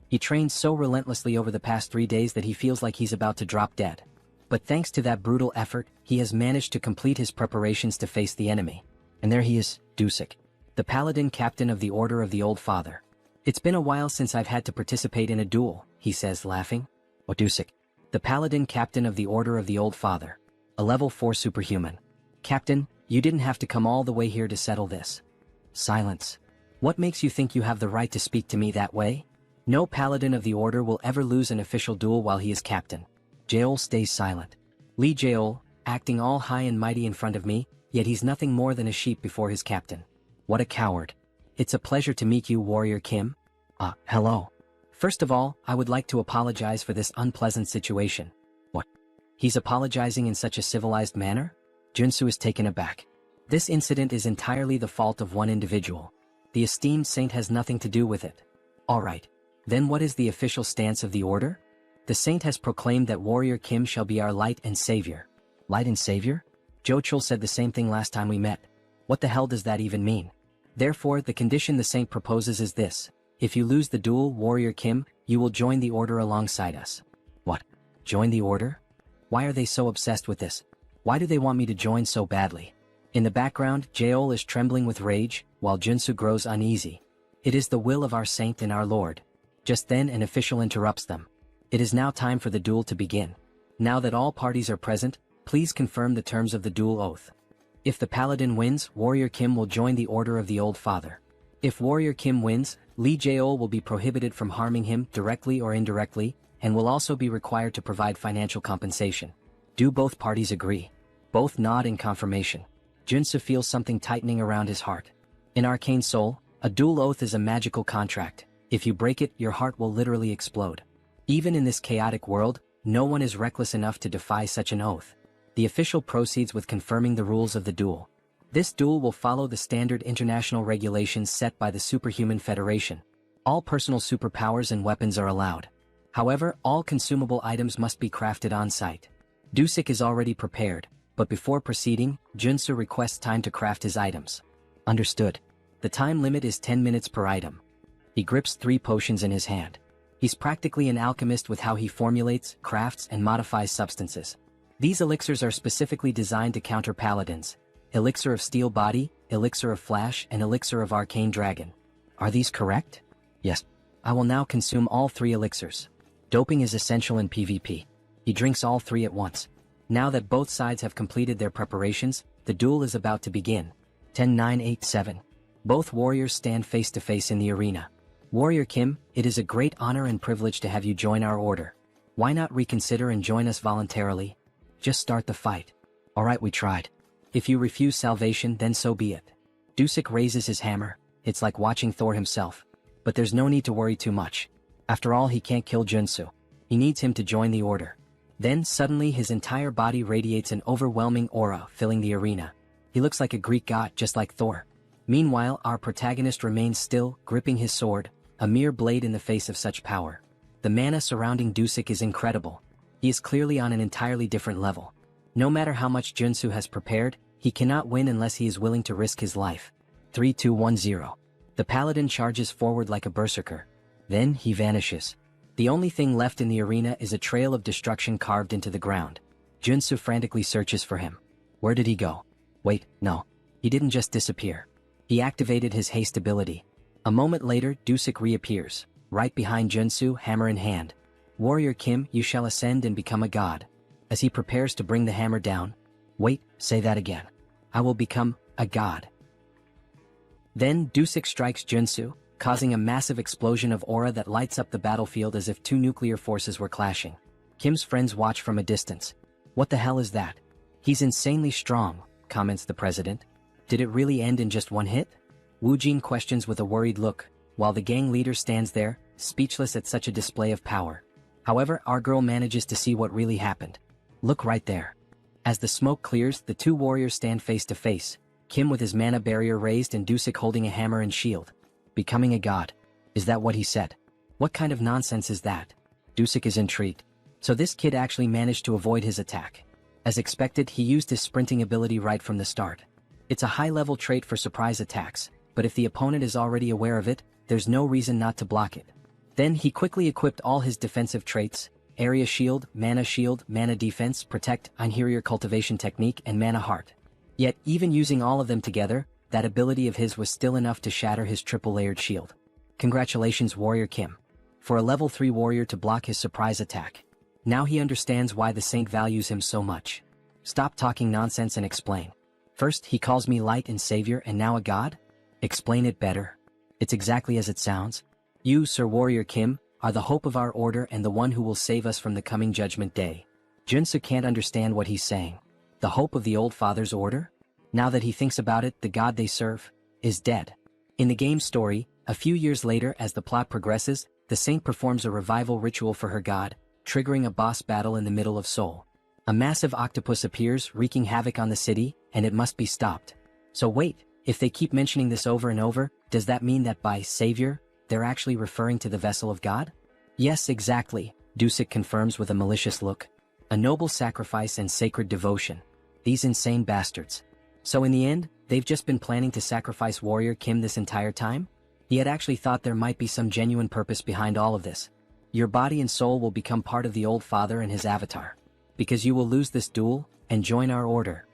He trained so relentlessly over the past 3 days that he feels like he's about to drop dead. But thanks to that brutal effort, he has managed to complete his preparations to face the enemy. And there he is, Dusik, the paladin captain of the Order of the Old Father. It's been a while since I've had to participate in a duel, he says, laughing. Oh, Dusik, the paladin captain of the Order of the Old Father. A level 4 superhuman. Captain, you didn't have to come all the way here to settle this. Silence. What makes you think you have the right to speak to me that way? No paladin of the Order will ever lose an official duel while he is captain. Jae-ol stays silent. Lee Jae-ol, acting all high and mighty in front of me, yet he's nothing more than a sheep before his captain. What a coward. It's a pleasure to meet you, Warrior Kim. Hello. First of all, I would like to apologize for this unpleasant situation. What? He's apologizing in such a civilized manner? Joonsoo is taken aback. This incident is entirely the fault of one individual. The esteemed saint has nothing to do with it. Alright. Then what is the official stance of the order? The saint has proclaimed that Warrior Kim shall be our light and savior. Light and savior? Jochul said the same thing last time we met. What the hell does that even mean? Therefore, the condition the saint proposes is this. If you lose the duel, Warrior Kim, you will join the order alongside us. What? Join the order? Why are they so obsessed with this? Why do they want me to join so badly? In the background, Jaeol is trembling with rage, while Joonsoo grows uneasy. It is the will of our saint and our lord. Just then an official interrupts them. It is now time for the duel to begin. Now that all parties are present, please confirm the terms of the duel oath. If the paladin wins, Warrior Kim will join the order of the Old Father. If Warrior Kim wins, Lee Jaeol will be prohibited from harming him directly or indirectly, and will also be required to provide financial compensation. Do both parties agree? Both nod in confirmation. Joonsoo feels something tightening around his heart. In Arcane Seoul, a duel oath is a magical contract. If you break it, your heart will literally explode. Even in this chaotic world, no one is reckless enough to defy such an oath. The official proceeds with confirming the rules of the duel. This duel will follow the standard international regulations set by the Superhuman Federation. All personal superpowers and weapons are allowed. However, all consumable items must be crafted on-site. Dusik is already prepared, but before proceeding, Joonsoo requests time to craft his items. Understood. The time limit is 10 minutes per item. He grips 3 potions in his hand. He's practically an alchemist with how he formulates, crafts, and modifies substances. These elixirs are specifically designed to counter paladins. Elixir of Steel Body, Elixir of Flash, and Elixir of Arcane Dragon. Are these correct? Yes. I will now consume all 3 elixirs. Doping is essential in PvP. He drinks all 3 at once. Now that both sides have completed their preparations, the duel is about to begin. 10-9-8-7. Both warriors stand face to face in the arena. Warrior Kim, it is a great honor and privilege to have you join our order. Why not reconsider and join us voluntarily? Just start the fight. Alright, we tried. If you refuse salvation, then so be it. Dusik raises his hammer. It's like watching Thor himself. But there's no need to worry too much. After all, he can't kill Joonsoo. He needs him to join the order. Then suddenly his entire body radiates an overwhelming aura, filling the arena. He looks like a Greek god, just like Thor. Meanwhile, our protagonist remains still, gripping his sword, a mere blade in the face of such power. The mana surrounding Dusik is incredible. He is clearly on an entirely different level. No matter how much Joonsoo has prepared, he cannot win unless he is willing to risk his life. 3-2-1-0. The paladin charges forward like a berserker. Then he vanishes. The only thing left in the arena is a trail of destruction carved into the ground. Joonsoo frantically searches for him. Where did he go? Wait, no. He didn't just disappear. He activated his haste ability. A moment later, Dusik reappears, right behind Joonsoo, hammer in hand. Warrior Kim, you shall ascend and become a god. As he prepares to bring the hammer down. Wait, say that again. I will become a god. Then Dusik strikes Joonsoo, causing a massive explosion of aura that lights up the battlefield as if 2 nuclear forces were clashing. Kim's friends watch from a distance. What the hell is that? He's insanely strong, comments the president. Did it really end in just 1 hit? Wu Jin questions with a worried look, while the gang leader stands there, speechless at such a display of power. However, our girl manages to see what really happened. Look right there. As the smoke clears, the 2 warriors stand face to face, Kim with his mana barrier raised and Dusik holding a hammer and shield. Becoming a god. Is that what he said? What kind of nonsense is that? Dusik is intrigued. So this kid actually managed to avoid his attack. As expected, he used his sprinting ability right from the start. It's a high-level trait for surprise attacks, but if the opponent is already aware of it, there's no reason not to block it. Then he quickly equipped all his defensive traits, area shield, mana defense, protect, interior cultivation technique, and mana heart. Yet, even using all of them together, that ability of his was still enough to shatter his triple-layered shield. Congratulations, Warrior Kim. For a level 3 warrior to block his surprise attack. Now he understands why the saint values him so much. Stop talking nonsense and explain. First, he calls me light and savior and now a god? Explain it better. It's exactly as it sounds. You, Sir Warrior Kim, are the hope of our order and the one who will save us from the coming judgment day. Joonsoo can't understand what he's saying. The hope of the Old Father's order? Now that he thinks about it, the god they serve is dead. In the game's story, a few years later as the plot progresses, the saint performs a revival ritual for her god, triggering a boss battle in the middle of Seoul. A massive octopus appears, wreaking havoc on the city, and it must be stopped. So wait, if they keep mentioning this over and over, does that mean that by savior, they're actually referring to the vessel of God? Yes, exactly, Dusik confirms with a malicious look. A noble sacrifice and sacred devotion. These insane bastards. So in the end, they've just been planning to sacrifice warrior Kim this entire time? He had actually thought there might be some genuine purpose behind all of this. Your body and soul will become part of the old father and his avatar. Because you will lose this duel, and join our order.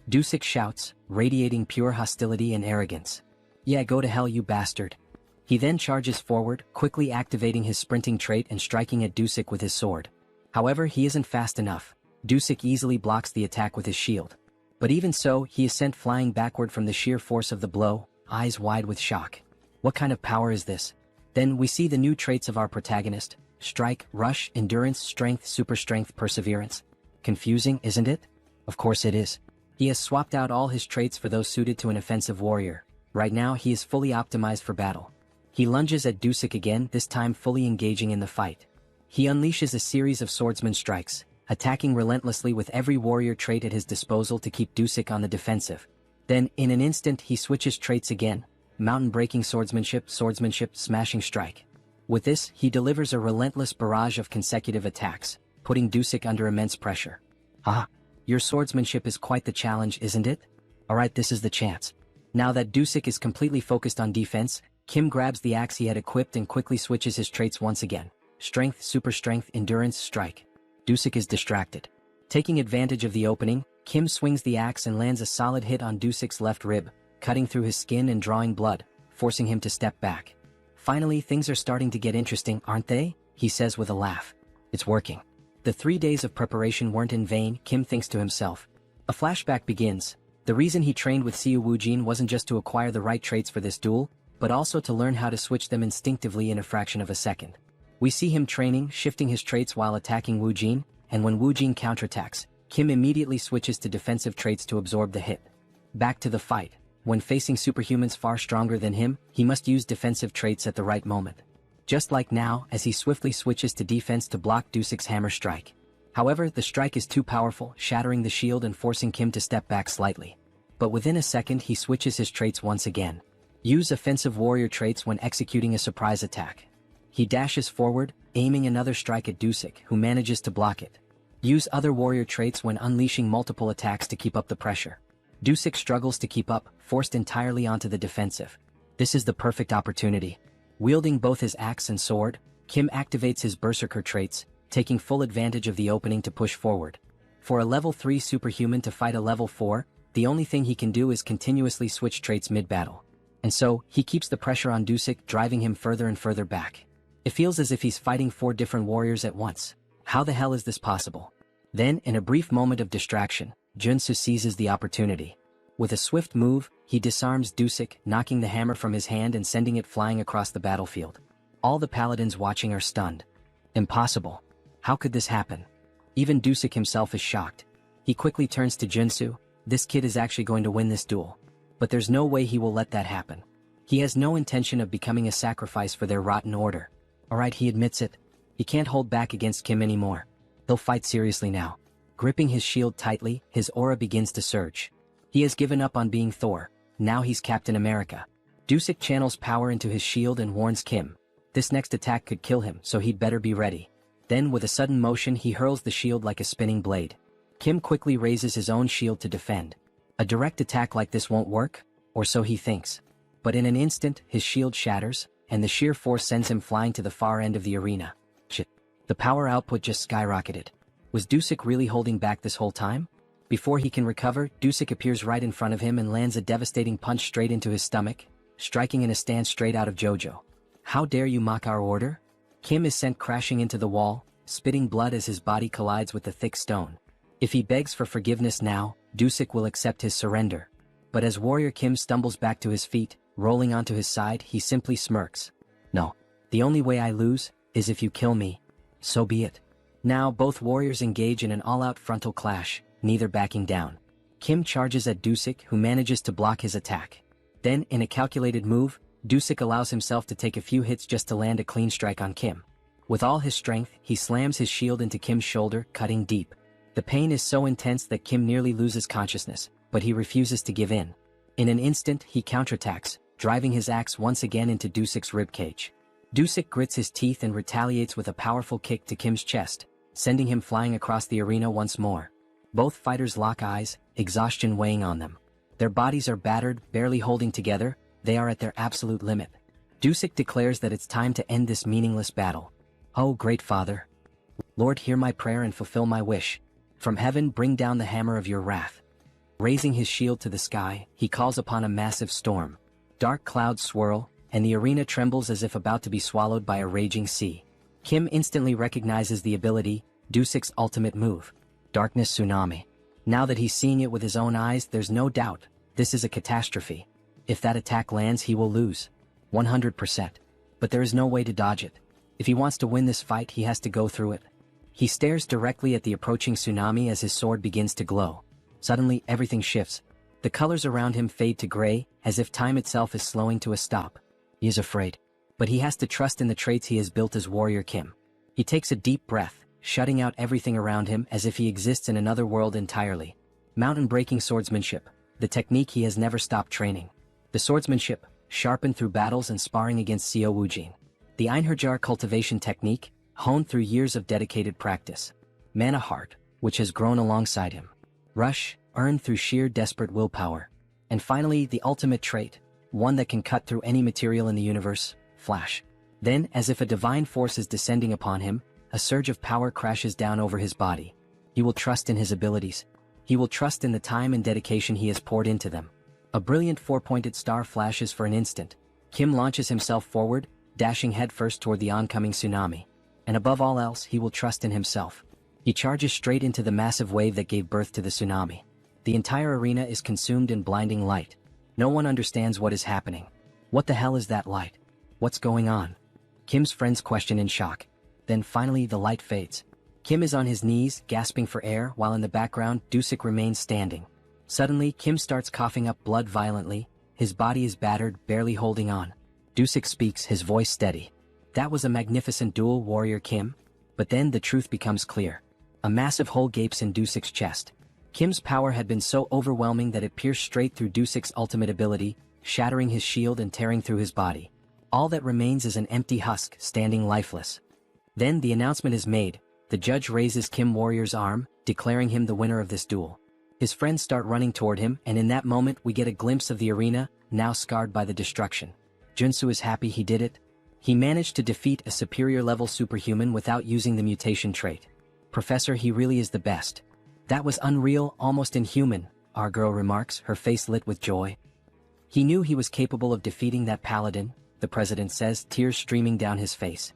Dusik shouts, radiating pure hostility and arrogance. Yeah, go to hell, you bastard. He then charges forward, quickly activating his sprinting trait and striking at Dusik with his sword. However, he isn't fast enough. Dusik easily blocks the attack with his shield. But even so, he is sent flying backward from the sheer force of the blow, eyes wide with shock. What kind of power is this? Then we see the new traits of our protagonist: strike, rush, endurance, strength, super strength, perseverance. Confusing, isn't it? Of course it is. He has swapped out all his traits for those suited to an offensive warrior. Right now he is fully optimized for battle. He lunges at Dusik again, this time fully engaging in the fight. He unleashes a series of swordsman strikes, attacking relentlessly with every warrior trait at his disposal to keep Dusik on the defensive. Then, in an instant, he switches traits again: mountain-breaking swordsmanship, smashing strike. With this, he delivers a relentless barrage of consecutive attacks, putting Dusik under immense pressure. Ah, your swordsmanship is quite the challenge, isn't it? Alright, this is the chance. Now that Dusik is completely focused on defense, Kim grabs the axe he had equipped and quickly switches his traits once again. Strength, super strength, endurance, strike. Dusik is distracted. Taking advantage of the opening, Kim swings the axe and lands a solid hit on Dusik's left rib, cutting through his skin and drawing blood, forcing him to step back. Finally, things are starting to get interesting, aren't they? He says with a laugh. It's working. The 3 days of preparation weren't in vain, Kim thinks to himself. A flashback begins. The reason he trained with Siu Wujin wasn't just to acquire the right traits for this duel, but also to learn how to switch them instinctively in a fraction of a second. We see him training, shifting his traits while attacking Wujin, and when Wujin counterattacks, Kim immediately switches to defensive traits to absorb the hit. Back to the fight. When facing superhumans far stronger than him, he must use defensive traits at the right moment. Just like now, as he swiftly switches to defense to block Dusik's hammer strike. However, the strike is too powerful, shattering the shield and forcing Kim to step back slightly. But within a second he switches his traits once again. Use offensive warrior traits when executing a surprise attack. He dashes forward, aiming another strike at Dusik, who manages to block it. Use other warrior traits when unleashing multiple attacks to keep up the pressure. Dusik struggles to keep up, forced entirely onto the defensive. This is the perfect opportunity. Wielding both his axe and sword, Kim activates his berserker traits, taking full advantage of the opening to push forward. For a level 3 superhuman to fight a level 4, the only thing he can do is continuously switch traits mid-battle. And so, he keeps the pressure on Dusik, driving him further and further back. It feels as if he's fighting 4 different warriors at once. How the hell is this possible? Then, in a brief moment of distraction, Joonsoo seizes the opportunity. With a swift move, he disarms Dusik, knocking the hammer from his hand and sending it flying across the battlefield. All the paladins watching are stunned. Impossible. How could this happen? Even Dusik himself is shocked. He quickly turns to Joonsoo. This kid is actually going to win this duel. But there's no way he will let that happen. He has no intention of becoming a sacrifice for their rotten order. Alright, he admits it. He can't hold back against Kim anymore. He'll fight seriously now. Gripping his shield tightly, his aura begins to surge. He has given up on being Thor. Now he's Captain America. Dusik channels power into his shield and warns Kim. This next attack could kill him, so he'd better be ready. Then, with a sudden motion, he hurls the shield like a spinning blade. Kim quickly raises his own shield to defend. A direct attack like this won't work, or so he thinks. But in an instant, his shield shatters, and the sheer force sends him flying to the far end of the arena. Shit. The power output just skyrocketed. Was Dusik really holding back this whole time? Before he can recover, Dusik appears right in front of him and lands a devastating punch straight into his stomach, striking in a stance straight out of JoJo. How dare you mock our order? Kim is sent crashing into the wall, spitting blood as his body collides with the thick stone. If he begs for forgiveness now, Dusik will accept his surrender. But as Warrior Kim stumbles back to his feet, rolling onto his side, he simply smirks. No. The only way I lose is if you kill me. So be it. Now both warriors engage in an all-out frontal clash, neither backing down. Kim charges at Dusik, who manages to block his attack. Then, in a calculated move, Dusik allows himself to take a few hits just to land a clean strike on Kim. With all his strength, he slams his shield into Kim's shoulder, cutting deep. The pain is so intense that Kim nearly loses consciousness, but he refuses to give in. In an instant, he counterattacks, driving his axe once again into Dusuk's ribcage. Dusuk grits his teeth and retaliates with a powerful kick to Kim's chest, sending him flying across the arena once more. Both fighters lock eyes, exhaustion weighing on them. Their bodies are battered, barely holding together, they are at their absolute limit. Dusuk declares that it's time to end this meaningless battle. "Oh, great Father. Lord, hear my prayer and fulfill my wish. From heaven bring down the hammer of your wrath." Raising his shield to the sky, he calls upon a massive storm. Dark clouds swirl, and the arena trembles as if about to be swallowed by a raging sea. Kim instantly recognizes the ability, Dusuk's ultimate move. Darkness Tsunami. Now that he's seeing it with his own eyes, there's no doubt, this is a catastrophe. If that attack lands, he will lose. 100%. But there is no way to dodge it. If he wants to win this fight, he has to go through it. He stares directly at the approaching tsunami as his sword begins to glow. Suddenly, everything shifts. The colors around him fade to gray, as if time itself is slowing to a stop. He is afraid. But he has to trust in the traits he has built as Warrior Kim. He takes a deep breath, shutting out everything around him as if he exists in another world entirely. Mountain-breaking swordsmanship, the technique he has never stopped training. The swordsmanship, sharpened through battles and sparring against Seo Woojin. The Einherjar cultivation technique, honed through years of dedicated practice. Mana Heart, which has grown alongside him. Rush, earned through sheer desperate willpower. And finally, the ultimate trait, one that can cut through any material in the universe, Flash. Then, as if a divine force is descending upon him, a surge of power crashes down over his body. He will trust in his abilities. He will trust in the time and dedication he has poured into them. A brilliant four-pointed star flashes for an instant. Kim launches himself forward, dashing headfirst toward the oncoming tsunami. And above all else, he will trust in himself. He charges straight into the massive wave that gave birth to the tsunami. The entire arena is consumed in blinding light. No one understands what is happening. What the hell is that light? What's going on? Kim's friends question in shock. Then finally the light fades. Kim is on his knees, gasping for air, while in the background, Dusuk remains standing. Suddenly, Kim starts coughing up blood violently. His body is battered, barely holding on. Dusuk speaks, his voice steady. "That was a magnificent duel, Warrior Kim." But then the truth becomes clear. A massive hole gapes in Dusuk's chest. Kim's power had been so overwhelming that it pierced straight through Dusuk's ultimate ability, shattering his shield and tearing through his body. All that remains is an empty husk, standing lifeless. Then the announcement is made. The judge raises Kim Warrior's arm, declaring him the winner of this duel. His friends start running toward him, and in that moment we get a glimpse of the arena, now scarred by the destruction. Joonsoo is happy he did it. He managed to defeat a superior-level superhuman without using the mutation trait. "Professor, he really is the best." "That was unreal, almost inhuman," our girl remarks, her face lit with joy. "He knew he was capable of defeating that paladin," the president says, tears streaming down his face.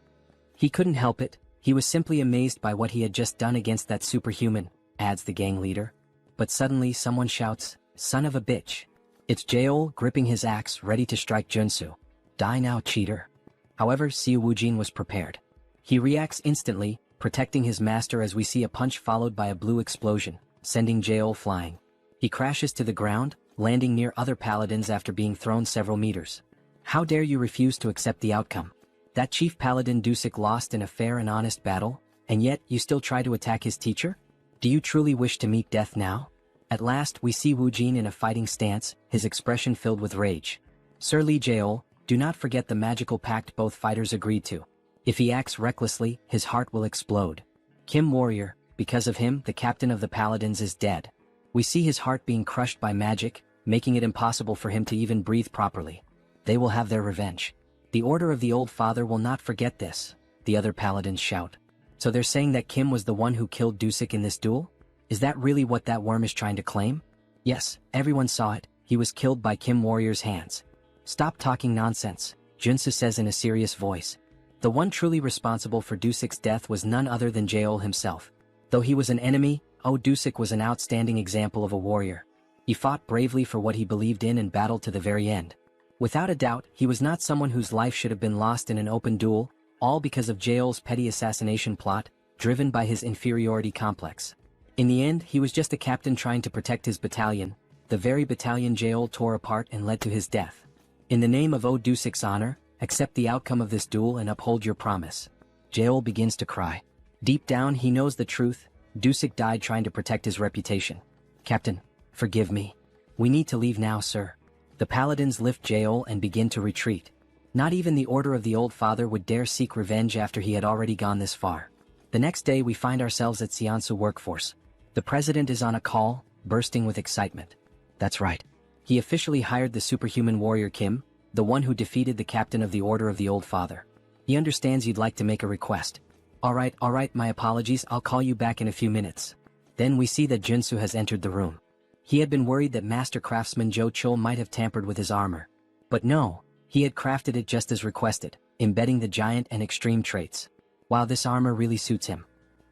"He couldn't help it, he was simply amazed by what he had just done against that superhuman," adds the gang leader. But suddenly someone shouts, "Son of a bitch." It's Jaeol, gripping his axe, ready to strike Joonsoo. "Die now, cheater." However, Seo Woojin was prepared. He reacts instantly, protecting his master as we see a punch followed by a blue explosion, sending Jaeol flying. He crashes to the ground, landing near other paladins after being thrown several meters. "How dare you refuse to accept the outcome? That chief paladin Dusuk lost in a fair and honest battle, and yet you still try to attack his teacher? Do you truly wish to meet death now?" At last, we see Woojin in a fighting stance, his expression filled with rage. "Sir Lee Jaeol, do not forget the magical pact both fighters agreed to. If he acts recklessly, his heart will explode. Kim Warrior, because of him, the captain of the Paladins is dead. We see his heart being crushed by magic, making it impossible for him to even breathe properly. They will have their revenge. The Order of the Old Father will not forget this," the other Paladins shout. "So they're saying that Kim was the one who killed Dusuk in this duel? Is that really what that worm is trying to claim?" "Yes, everyone saw it, he was killed by Kim Warrior's hands." "Stop talking nonsense," Joonsoo says in a serious voice. The one truly responsible for Dusuk's death was none other than Jaeol himself. Though he was an enemy, Dusuk was an outstanding example of a warrior. He fought bravely for what he believed in and battled to the very end. Without a doubt, he was not someone whose life should have been lost in an open duel, all because of Jaeol's petty assassination plot, driven by his inferiority complex. In the end, he was just a captain trying to protect his battalion, the very battalion Jaeol tore apart and led to his death. In the name of Dusuk's honor, accept the outcome of this duel and uphold your promise. Jaeol begins to cry. Deep down he knows the truth, Dusik died trying to protect his reputation. Captain, forgive me. We need to leave now, sir. The paladins lift Jaol and begin to retreat. Not even the Order of the Old Father would dare seek revenge after he had already gone this far. The next day we find ourselves at Seonsu workforce. The president is on a call, bursting with excitement. That's right. He officially hired the superhuman warrior Kim, the one who defeated the captain of the Order of the Old Father. He understands you'd like to make a request. Alright, my apologies, I'll call you back in a few minutes. Then we see that Joonsoo has entered the room. He had been worried that master craftsman Jo Chul might have tampered with his armor. But no, he had crafted it just as requested, embedding the giant and extreme traits. Wow, this armor really suits him.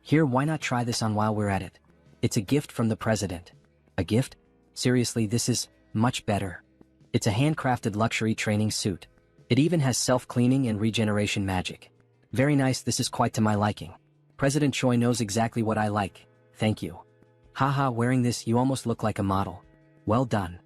Here, why not try this on while we're at it? It's a gift from the president. A gift? Seriously, this is much better. It's a handcrafted luxury training suit. It even has self-cleaning and regeneration magic. Very nice, this is quite to my liking. President Choi knows exactly what I like, thank you. Haha, wearing this you almost look like a model. Well done.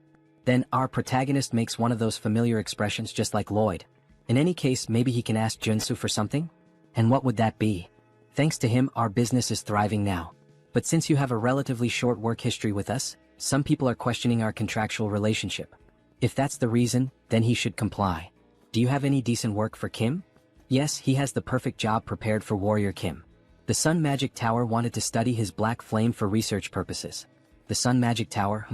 Then our protagonist makes one of those familiar expressions just like Lloyd. In any case, maybe he can ask Joonsoo for something? And what would that be? Thanks to him, our business is thriving now. But since you have a relatively short work history with us, some people are questioning our contractual relationship. If that's the reason, then he should comply. Do you have any decent work for Kim? Yes, he has the perfect job prepared for Warrior Kim. The Sun Magic Tower wanted to study his black flame for research purposes. The Sun Magic Tower,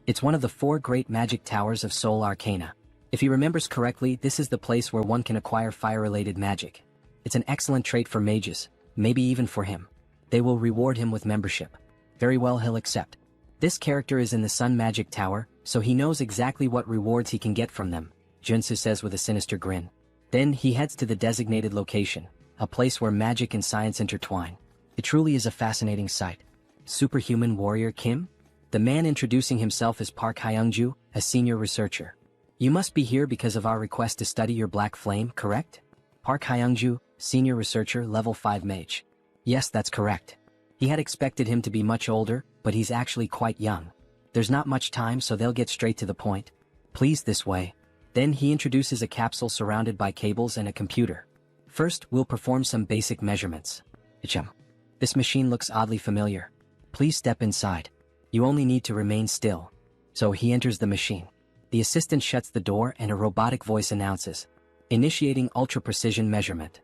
It's one of the 4 great magic towers of Seoul Arcana. If he remembers correctly, this is the place where one can acquire fire-related magic. It's an excellent trait for mages, maybe even for him. They will reward him with membership. Very well, he'll accept. This character is in the Sun Magic Tower, so he knows exactly what rewards he can get from them, Joonsoo says with a sinister grin. Then he heads to the designated location, a place where magic and science intertwine. It truly is a fascinating sight. Superhuman warrior Kim? The man introducing himself is Park Hyungju, a senior researcher. You must be here because of our request to study your black flame, correct? Park Hyungju, senior researcher, level 5 mage. Yes, that's correct. He had expected him to be much older, but he's actually quite young. There's not much time, so they'll get straight to the point. Please, this way. Then he introduces a capsule surrounded by cables and a computer. First, we'll perform some basic measurements. This machine looks oddly familiar. Please step inside. You only need to remain still. So he enters the machine. The assistant shuts the door and a robotic voice announces, initiating ultra-precision measurement.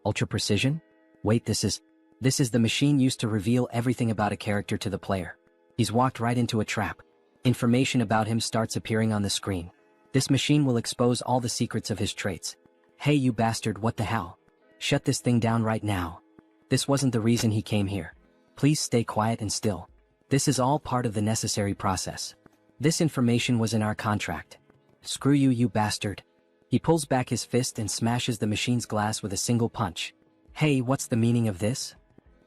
Ultra-precision? Wait, this is the machine used to reveal everything about a character to the player. He's walked right into a trap. Information about him starts appearing on the screen. This machine will expose all the secrets of his traits. Hey you bastard, what the hell? Shut this thing down right now. This wasn't the reason he came here. Please stay quiet and still. This is all part of the necessary process. This information was in our contract. Screw you, you bastard. He pulls back his fist and smashes the machine's glass with a single punch. Hey, what's the meaning of this?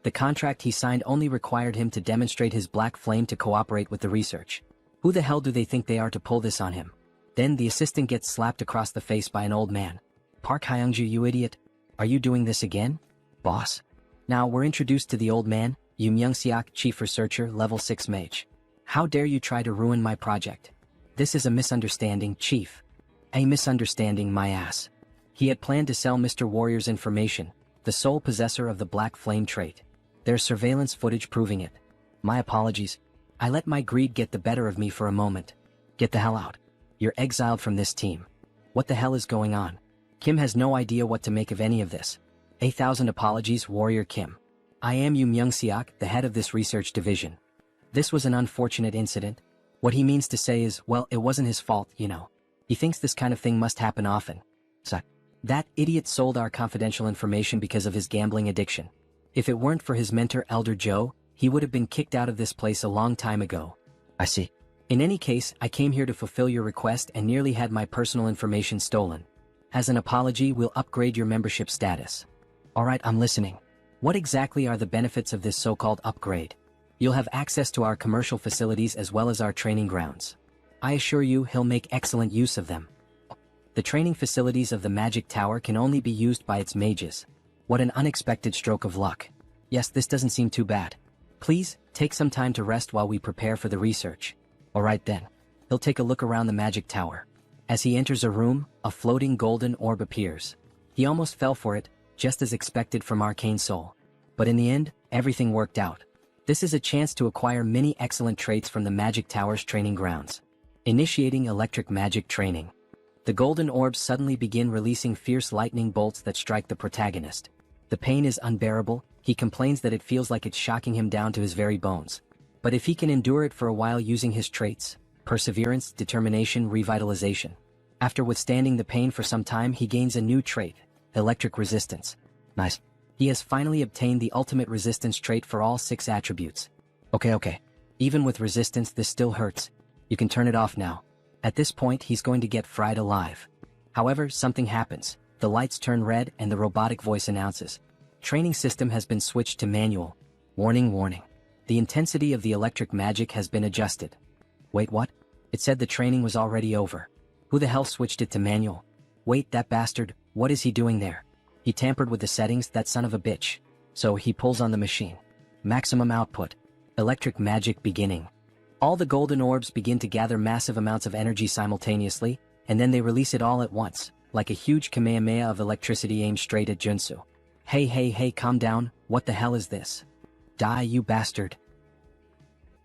The contract he signed only required him to demonstrate his black flame to cooperate with the research. Who the hell do they think they are to pull this on him? Then the assistant gets slapped across the face by an old man. Park Hyungju, you idiot. Are you doing this again? Boss. Now we're introduced to the old man, Yoon Myung-seok, chief researcher, level 6 mage. How dare you try to ruin my project? This is a misunderstanding, chief. A misunderstanding, my ass. He had planned to sell Mr. Warrior's information, the sole possessor of the black flame trait. There's surveillance footage proving it. My apologies. I let my greed get the better of me for a moment. Get the hell out. You're exiled from this team. What the hell is going on? Kim has no idea what to make of any of this. 1,000 apologies, Warrior Kim. I am Yoon Myung-seok, the head of this research division. This was an unfortunate incident. What he means to say is, well, it wasn't his fault, you know. He thinks this kind of thing must happen often. So, that idiot sold our confidential information because of his gambling addiction. If it weren't for his mentor, Elder Joe, he would have been kicked out of this place a long time ago. I see. In any case, I came here to fulfill your request and nearly had my personal information stolen. As an apology, we'll upgrade your membership status. Alright, I'm listening. What exactly are the benefits of this so-called upgrade? You'll have access to our commercial facilities as well as our training grounds. I assure you he'll make excellent use of them. The training facilities of the Magic Tower can only be used by its mages. What an unexpected stroke of luck. Yes, this doesn't seem too bad. Please, take some time to rest while we prepare for the research. Alright then. He'll take a look around the Magic Tower. As he enters a room, a floating golden orb appears. He almost fell for it, just as expected from Arcane Seoul. But in the end, everything worked out. This is a chance to acquire many excellent traits from the Magic Tower's training grounds. Initiating electric magic training. The golden orbs suddenly begin releasing fierce lightning bolts that strike the protagonist. The pain is unbearable. He complains that it feels like it's shocking him down to his very bones. But if he can endure it for a while using his traits, perseverance, determination, revitalization. After withstanding the pain for some time, he gains a new trait, electric resistance. Nice. He has finally obtained the ultimate resistance trait for all 6 attributes. Okay. Even with resistance, this still hurts. You can turn it off now. At this point, he's going to get fried alive. However, something happens. The lights turn red and the robotic voice announces. Training system has been switched to manual. Warning. The intensity of the electric magic has been adjusted. Wait, what? It said the training was already over. Who the hell switched it to manual? Wait, that bastard, what is he doing there? He tampered with the settings, that son of a bitch. So he pulls on the machine. Maximum output. Electric magic beginning. All the golden orbs begin to gather massive amounts of energy simultaneously, and then they release it all at once, like a huge Kamehameha of electricity aimed straight at Joonsoo. Hey, calm down, what the hell is this? Die, you bastard.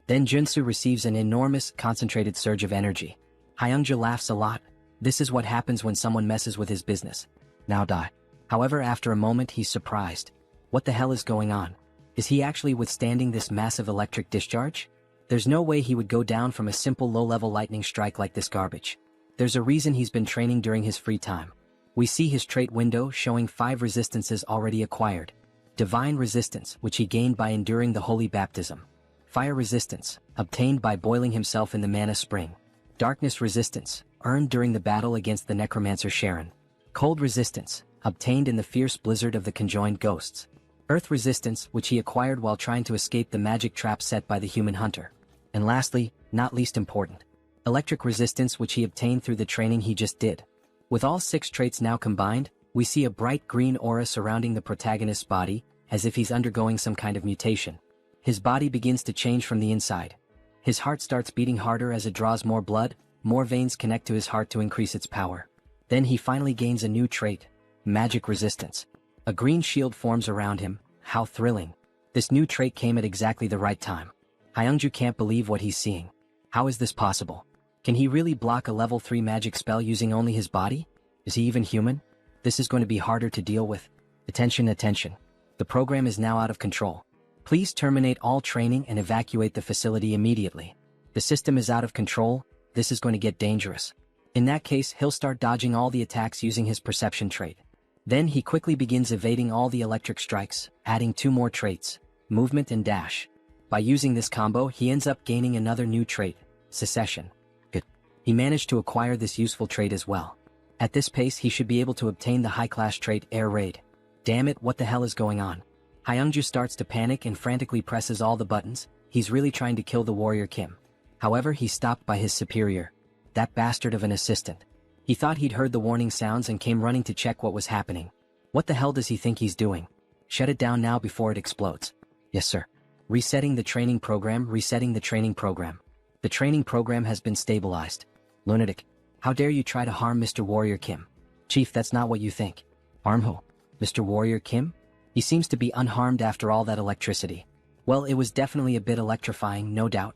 Then Joonsoo receives an enormous, concentrated surge of energy. Hyungja laughs a lot. This is what happens when someone messes with his business. Now die. However, after a moment he's surprised. What the hell is going on? Is he actually withstanding this massive electric discharge? There's no way he would go down from a simple low-level lightning strike like this garbage. There's a reason he's been training during his free time. We see his trait window showing 5 resistances already acquired. Divine resistance, which he gained by enduring the holy baptism. Fire resistance, obtained by boiling himself in the mana spring. Darkness resistance, earned during the battle against the necromancer Sharon. Cold resistance, obtained in the fierce blizzard of the conjoined ghosts. Earth resistance, which he acquired while trying to escape the magic trap set by the human hunter. And lastly, not least important, electric resistance, which he obtained through the training he just did. With all 6 traits now combined, we see a bright green aura surrounding the protagonist's body, as if he's undergoing some kind of mutation. His body begins to change from the inside. His heart starts beating harder as it draws more blood, more veins connect to his heart to increase its power. Then he finally gains a new trait, magic resistance. A green shield forms around him. How thrilling. This new trait came at exactly the right time. Hyungju can't believe what he's seeing. How is this possible? Can he really block a level 3 magic spell using only his body? Is he even human? This is going to be harder to deal with. Attention. The program is now out of control. Please terminate all training and evacuate the facility immediately. The system is out of control. This is going to get dangerous. In that case, he'll start dodging all the attacks using his perception trait. Then he quickly begins evading all the electric strikes, adding 2 more traits, movement and dash. By using this combo, he ends up gaining another new trait, secession. Good. He managed to acquire this useful trait as well. At this pace, he should be able to obtain the high-class trait, Air Raid. Damn it, what the hell is going on? Hyungju starts to panic and frantically presses all the buttons. He's really trying to kill the warrior Kim. However, he's stopped by his superior. That bastard of an assistant. He thought he'd heard the warning sounds and came running to check what was happening. What the hell does he think he's doing? Shut it down now before it explodes. Yes, sir. Resetting the training program. The training program has been stabilized. Lunatic. How dare you try to harm Mr. Warrior Kim? Chief, that's not what you think. Harm who? Mr. Warrior Kim? He seems to be unharmed after all that electricity. Well, it was definitely a bit electrifying, no doubt.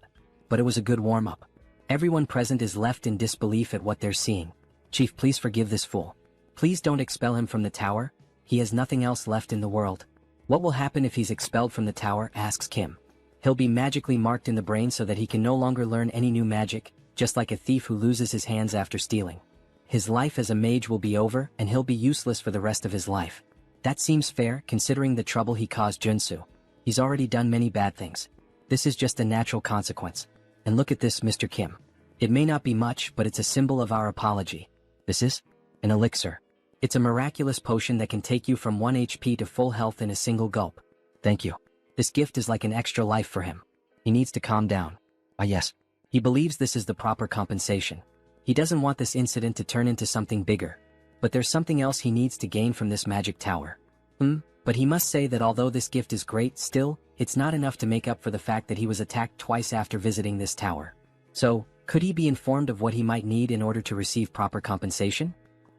But it was a good warm-up. Everyone present is left in disbelief at what they're seeing. Chief, please forgive this fool. Please don't expel him from the tower. He has nothing else left in the world. What will happen if he's expelled from the tower, asks Kim. He'll be magically marked in the brain so that he can no longer learn any new magic, just like a thief who loses his hands after stealing. His life as a mage will be over and he'll be useless for the rest of his life. That seems fair considering the trouble he caused Joonsoo. He's already done many bad things. This is just a natural consequence. And look at this, Mr. Kim. It may not be much, but it's a symbol of our apology. This is an elixir. It's a miraculous potion that can take you from 1 HP to full health in a single gulp. Thank you. This gift is like an extra life for him. He needs to calm down. Ah yes. He believes this is the proper compensation. He doesn't want this incident to turn into something bigger. But there's something else he needs to gain from this magic tower. But he must say that although this gift is great, still, it's not enough to make up for the fact that he was attacked twice after visiting this tower. So, could he be informed of what he might need in order to receive proper compensation?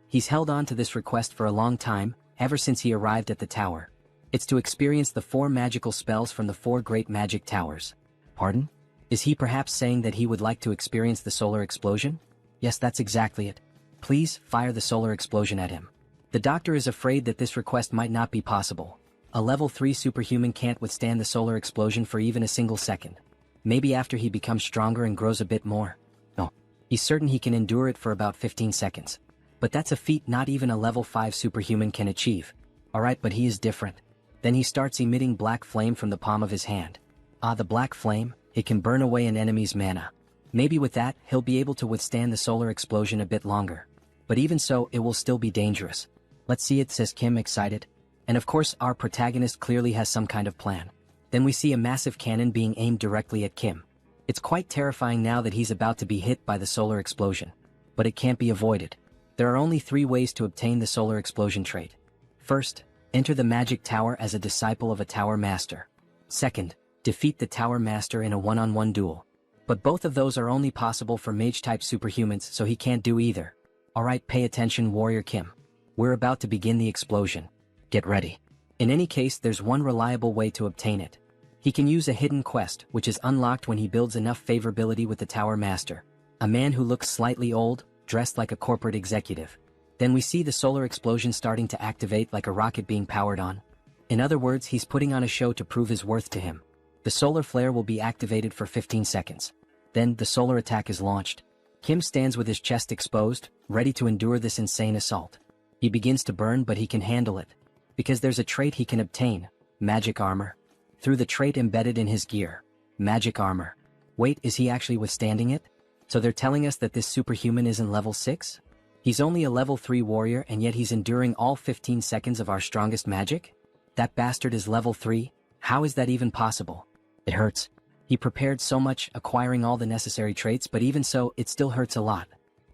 He's held on to this request for a long time, ever since he arrived at the tower. It's to experience the 4 magical spells from the 4 great magic towers. Pardon? Is he perhaps saying that he would like to experience the solar explosion? Yes, that's exactly it. Please, fire the solar explosion at him. The doctor is afraid that this request might not be possible. A level 3 superhuman can't withstand the solar explosion for even a single second. Maybe after he becomes stronger and grows a bit more. No. He's certain he can endure it for about 15 seconds. But that's a feat not even a level 5 superhuman can achieve. Alright, but he is different. Then he starts emitting black flame from the palm of his hand. Ah, the black flame, it can burn away an enemy's mana. Maybe with that, he'll be able to withstand the solar explosion a bit longer. But even so, it will still be dangerous. Let's see it, says Kim, excited. And of course, our protagonist clearly has some kind of plan. Then we see a massive cannon being aimed directly at Kim. It's quite terrifying now that he's about to be hit by the solar explosion. But it can't be avoided. There are only 3 ways to obtain the solar explosion trait. First, enter the magic tower as a disciple of a tower master. Second, defeat the tower master in a one-on-one duel. But both of those are only possible for mage-type superhumans, so he can't do either. Alright, pay attention, Warrior Kim. We're about to begin the explosion. Get ready. In any case, there's one reliable way to obtain it. He can use a hidden quest, which is unlocked when he builds enough favorability with the tower master. A man who looks slightly old, dressed like a corporate executive. Then we see the solar explosion starting to activate like a rocket being powered on. In other words, he's putting on a show to prove his worth to him. The solar flare will be activated for 15 seconds. Then, the solar attack is launched. Kim stands with his chest exposed, ready to endure this insane assault. He begins to burn, but he can handle it. Because there's a trait he can obtain, magic armor. Through the trait embedded in his gear, magic armor. Wait, is he actually withstanding it? So they're telling us that this superhuman isn't level 6? He's only a level 3 warrior and yet he's enduring all 15 seconds of our strongest magic? That bastard is level 3? How is that even possible? It hurts. He prepared so much, acquiring all the necessary traits, but even so, it still hurts a lot.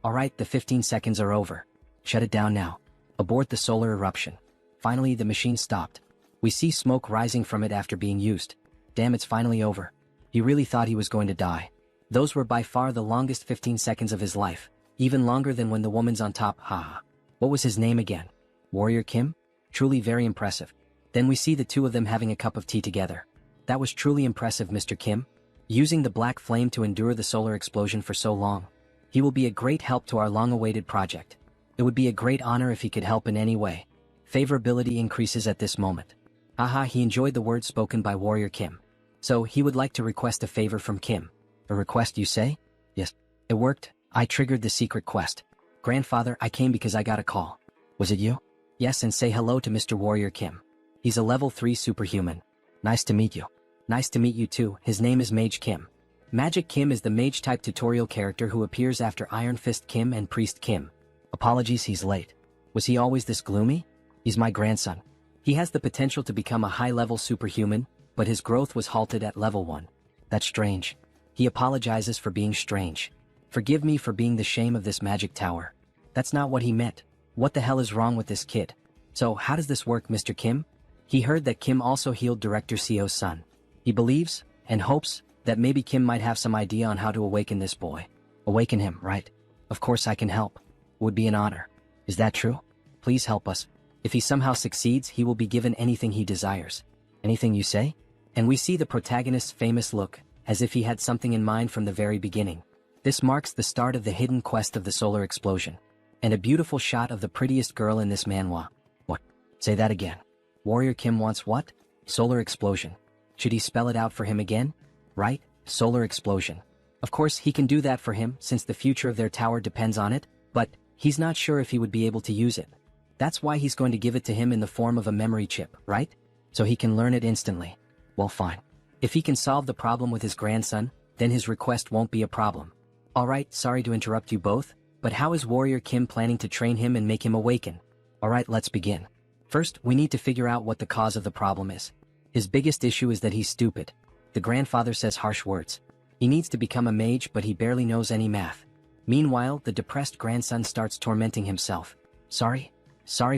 Alright, the 15 seconds are over. Shut it down now. Abort the solar eruption. Finally, the machine stopped. We see smoke rising from it after being used. Damn, it's finally over. He really thought he was going to die. Those were by far the longest 15 seconds of his life. Even longer than when the woman's on top, haha. What was his name again? Warrior Kim? Truly very impressive. Then we see the 2 of them having a cup of tea together. That was truly impressive, Mr. Kim. Using the black flame to endure the solar explosion for so long. He will be a great help to our long-awaited project. It would be a great honor if he could help in any way. Favorability increases at this moment. Haha, he enjoyed the words spoken by Warrior Kim. So, he would like to request a favor from Kim. A request, you say? Yes. It worked. I triggered the secret quest. Grandfather, I came because I got a call. Was it you? Yes, and say hello to Mr. Warrior Kim. He's a level 3 superhuman. Nice to meet you. Nice to meet you too. His name is Mage Kim. Magic Kim is the mage-type tutorial character who appears after Iron Fist Kim and Priest Kim. Apologies, he's late. Was he always this gloomy? He's my grandson. He has the potential to become a high-level superhuman, but his growth was halted at level 1. That's strange. He apologizes for being strange. Forgive me for being the shame of this magic tower. That's not what he meant. What the hell is wrong with this kid? So, how does this work, Mr. Kim? He heard that Kim also healed Director Seo's son. He believes, and hopes, that maybe Kim might have some idea on how to awaken this boy. Awaken him, right? Of course I can help. It would be an honor. Is that true? Please help us. If he somehow succeeds, he will be given anything he desires. Anything you say? And we see the protagonist's famous look, as if he had something in mind from the very beginning. This marks the start of the hidden quest of the solar explosion. And a beautiful shot of the prettiest girl in this manhwa. What? Say that again. Warrior Kim wants what? Solar explosion. Should he spell it out for him again? Right? Solar explosion. Of course, he can do that for him, since the future of their tower depends on it, but he's not sure if he would be able to use it. That's why he's going to give it to him in the form of a memory chip, right? So he can learn it instantly. Well, fine. If he can solve the problem with his grandson, then his request won't be a problem. Alright, sorry to interrupt you both, but how is Warrior Kim planning to train him and make him awaken? Alright, let's begin. First, we need to figure out what the cause of the problem is. His biggest issue is that he's stupid. The grandfather says harsh words. He needs to become a mage, but he barely knows any math. Meanwhile, the depressed grandson starts tormenting himself. Sorry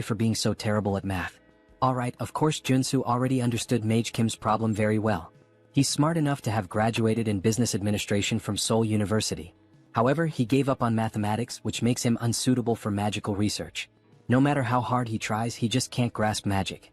for being so terrible at math. Alright, of course Joonsoo already understood Mage Kim's problem very well. He's smart enough to have graduated in business administration from Seoul University. However, he gave up on mathematics, which makes him unsuitable for magical research. No matter how hard he tries, he just can't grasp magic.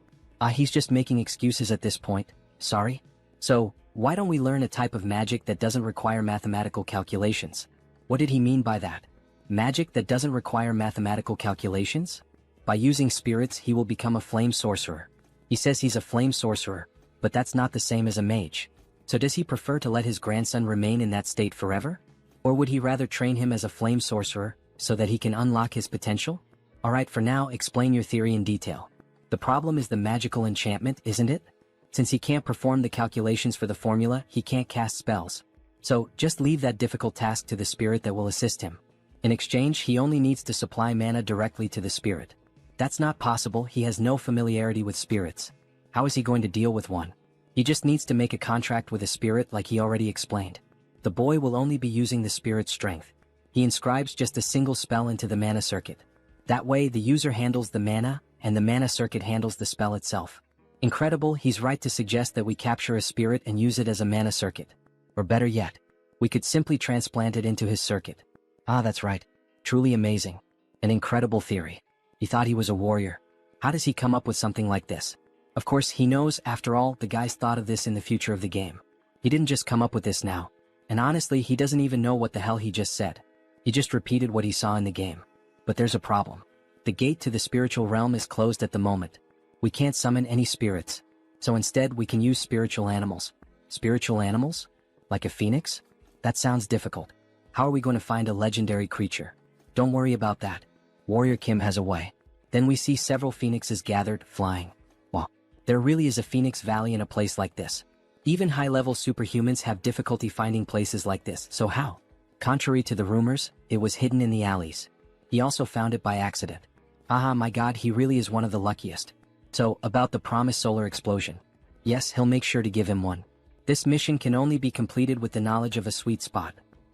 He's just making excuses at this point, sorry. So, why don't we learn a type of magic that doesn't require mathematical calculations? What did he mean by that? Magic that doesn't require mathematical calculations? By using spirits he will become a flame sorcerer. He says he's a flame sorcerer, but that's not the same as a mage. So does he prefer to let his grandson remain in that state forever? Or would he rather train him as a flame sorcerer, so that he can unlock his potential? Alright, for now, explain your theory in detail. The problem is the magical enchantment, isn't it? Since he can't perform the calculations for the formula, he can't cast spells. So, just leave that difficult task to the spirit that will assist him. In exchange, he only needs to supply mana directly to the spirit. That's not possible, he has no familiarity with spirits. How is he going to deal with one? He just needs to make a contract with a spirit like he already explained. The boy will only be using the spirit's strength. He inscribes just a single spell into the mana circuit. That way, the user handles the mana, and the mana circuit handles the spell itself. Incredible, he's right to suggest that we capture a spirit and use it as a mana circuit. Or better yet, we could simply transplant it into his circuit. That's right. Truly amazing. An incredible theory. He thought he was a warrior. How does he come up with something like this? Of course, he knows, after all, the guys thought of this in the future of the game. He didn't just come up with this now. And honestly, he doesn't even know what the hell he just said. He just repeated what he saw in the game. But there's a problem. The gate to the spiritual realm is closed at the moment. We can't summon any spirits. So instead, we can use spiritual animals. Spiritual animals? Like a phoenix? That sounds difficult. How are we going to find a legendary creature? Don't worry about that. Warrior Kim has a way. Then we see several phoenixes gathered, flying. Wow. There really is a phoenix valley in a place like this. Even high-level superhumans have difficulty finding places like this, so how? Contrary to the rumors, it was hidden in the alleys. He also found it by accident. My god, he really is one of the luckiest. So, about the promised solar explosion. Yes, he'll make sure to give him one. This mission can only be completed with the knowledge of a sweet spot.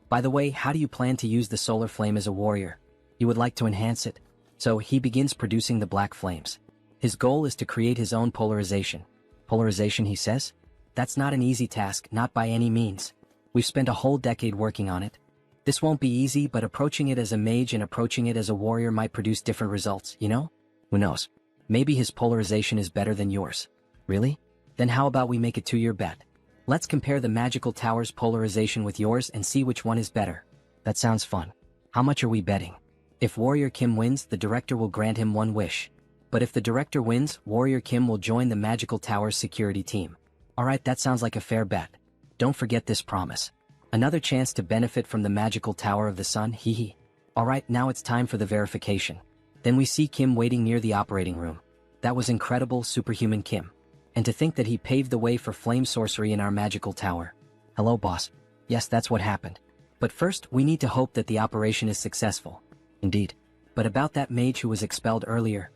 By the way, how do you plan to use the solar flame as a warrior? You would like to enhance it. So, he begins producing the black flames. His goal is to create his own polarization. Polarization, he says? That's not an easy task, not by any means. We've spent a whole decade working on it. This won't be easy, but approaching it as a mage and approaching it as a warrior might produce different results, you know? Who knows? Maybe his polarization is better than yours. Really? Then how about we make a 2-year bet? Let's compare the magical tower's polarization with yours and see which one is better. That sounds fun. How much are we betting? If Warrior Kim wins, the director will grant him one wish. But if the director wins, Warrior Kim will join the magical tower's security team. Alright, that sounds like a fair bet. Don't forget this promise. Another chance to benefit from the magical tower of the sun, hehe. Alright, now it's time for the verification. Then we see Kim waiting near the operating room. That was incredible, superhuman Kim. And to think that he paved the way for flame sorcery in our magical tower. Hello, boss. Yes, that's what happened. But first, we need to hope that the operation is successful. Indeed. But about that mage who was expelled earlier.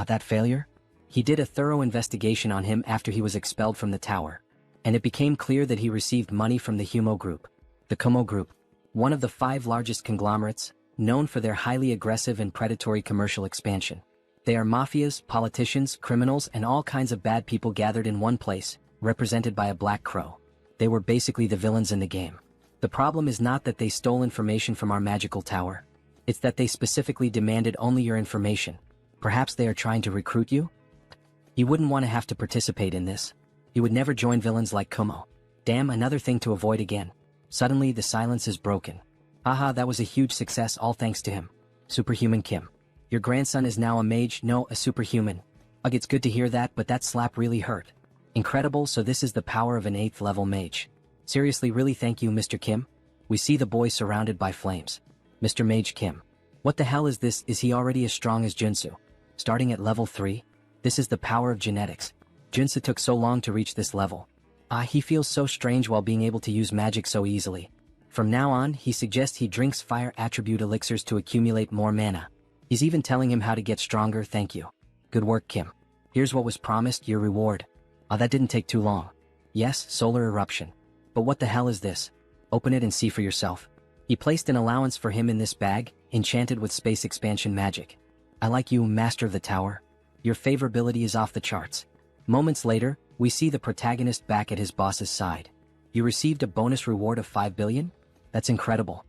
That failure? He did a thorough investigation on him after he was expelled from the tower. And it became clear that he received money from the Humo Group. The Kumo Group. One of the 5 largest conglomerates, known for their highly aggressive and predatory commercial expansion. They are mafias, politicians, criminals, and all kinds of bad people gathered in one place, represented by a black crow. They were basically the villains in the game. The problem is not that they stole information from our magical tower. It's that they specifically demanded only your information. Perhaps they are trying to recruit you? You wouldn't want to have to participate in this. You would never join villains like Kumo. Damn, another thing to avoid again. Suddenly, the silence is broken. That was a huge success, all thanks to him. Superhuman Kim. Your grandson is now a mage, no, a superhuman. Ugh, it's good to hear that, but that slap really hurt. Incredible, so this is the power of an 8th level mage. Seriously, really thank you, Mr. Kim. We see the boy surrounded by flames. Mr. Mage Kim. What the hell is this? Is he already as strong as Joonsoo? Starting at level 3? This is the power of genetics. Joonsoo took so long to reach this level. He feels so strange while being able to use magic so easily. From now on, he suggests he drinks fire attribute elixirs to accumulate more mana. He's even telling him how to get stronger, thank you. Good work, Kim. Here's what was promised, your reward. That didn't take too long. Yes, solar eruption. But what the hell is this? Open it and see for yourself. He placed an allowance for him in this bag, enchanted with space expansion magic. I like you, Master of the Tower. Your favorability is off the charts. Moments later, we see the protagonist back at his boss's side. You received a bonus reward of 5 billion? That's incredible.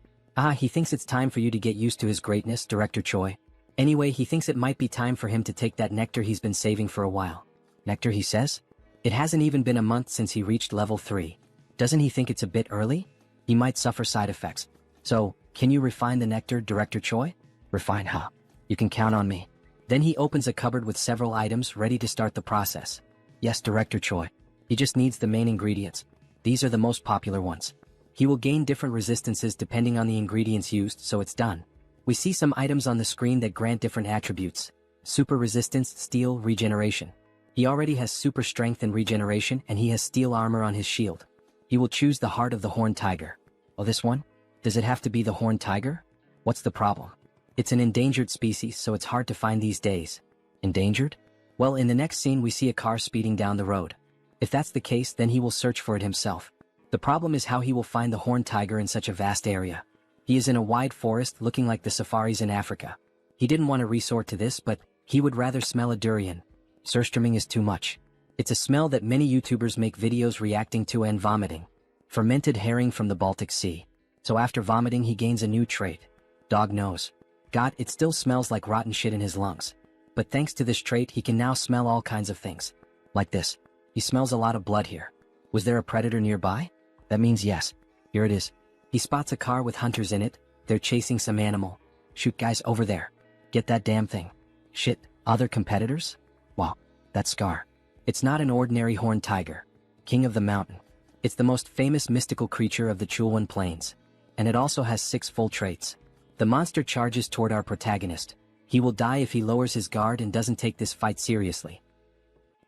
He thinks it's time for you to get used to his greatness, Director Choi. Anyway, he thinks it might be time for him to take that nectar he's been saving for a while. Nectar, he says? It hasn't even been a month since he reached level 3. Doesn't he think it's a bit early? He might suffer side effects. So, can you refine the nectar, Director Choi? Refine, huh? You can count on me. Then he opens a cupboard with several items ready to start the process. Yes, Director Choi. He just needs the main ingredients. These are the most popular ones. He will gain different resistances depending on the ingredients used, so it's done. We see some items on the screen that grant different attributes. Super resistance, steel, regeneration. He already has super strength and regeneration, and he has steel armor on his shield. He will choose the heart of the horned tiger. Oh, this one? Does it have to be the horned tiger? What's the problem? It's an endangered species, so it's hard to find these days. Endangered? Well, in the next scene we see a car speeding down the road. If that's the case, then he will search for it himself. The problem is how he will find the horned tiger in such a vast area. He is in a wide forest looking like the safaris in Africa. He didn't want to resort to this, but he would rather smell a durian. Surströmming is too much. It's a smell that many YouTubers make videos reacting to and vomiting. Fermented herring from the Baltic Sea. So after vomiting he gains a new trait. Dog nose. God, it still smells like rotten shit in his lungs. But thanks to this trait he can now smell all kinds of things. Like this. He smells a lot of blood here. Was there a predator nearby? That means yes. Here it is. He spots a car with hunters in it. They're chasing some animal. Shoot, guys, over there. Get that damn thing. Shit, other competitors? Wow, that's Scar. It's not an ordinary horned tiger. King of the mountain. It's the most famous mystical creature of the Chulwan Plains. And it also has 6 full traits. The monster charges toward our protagonist. He will die if he lowers his guard and doesn't take this fight seriously.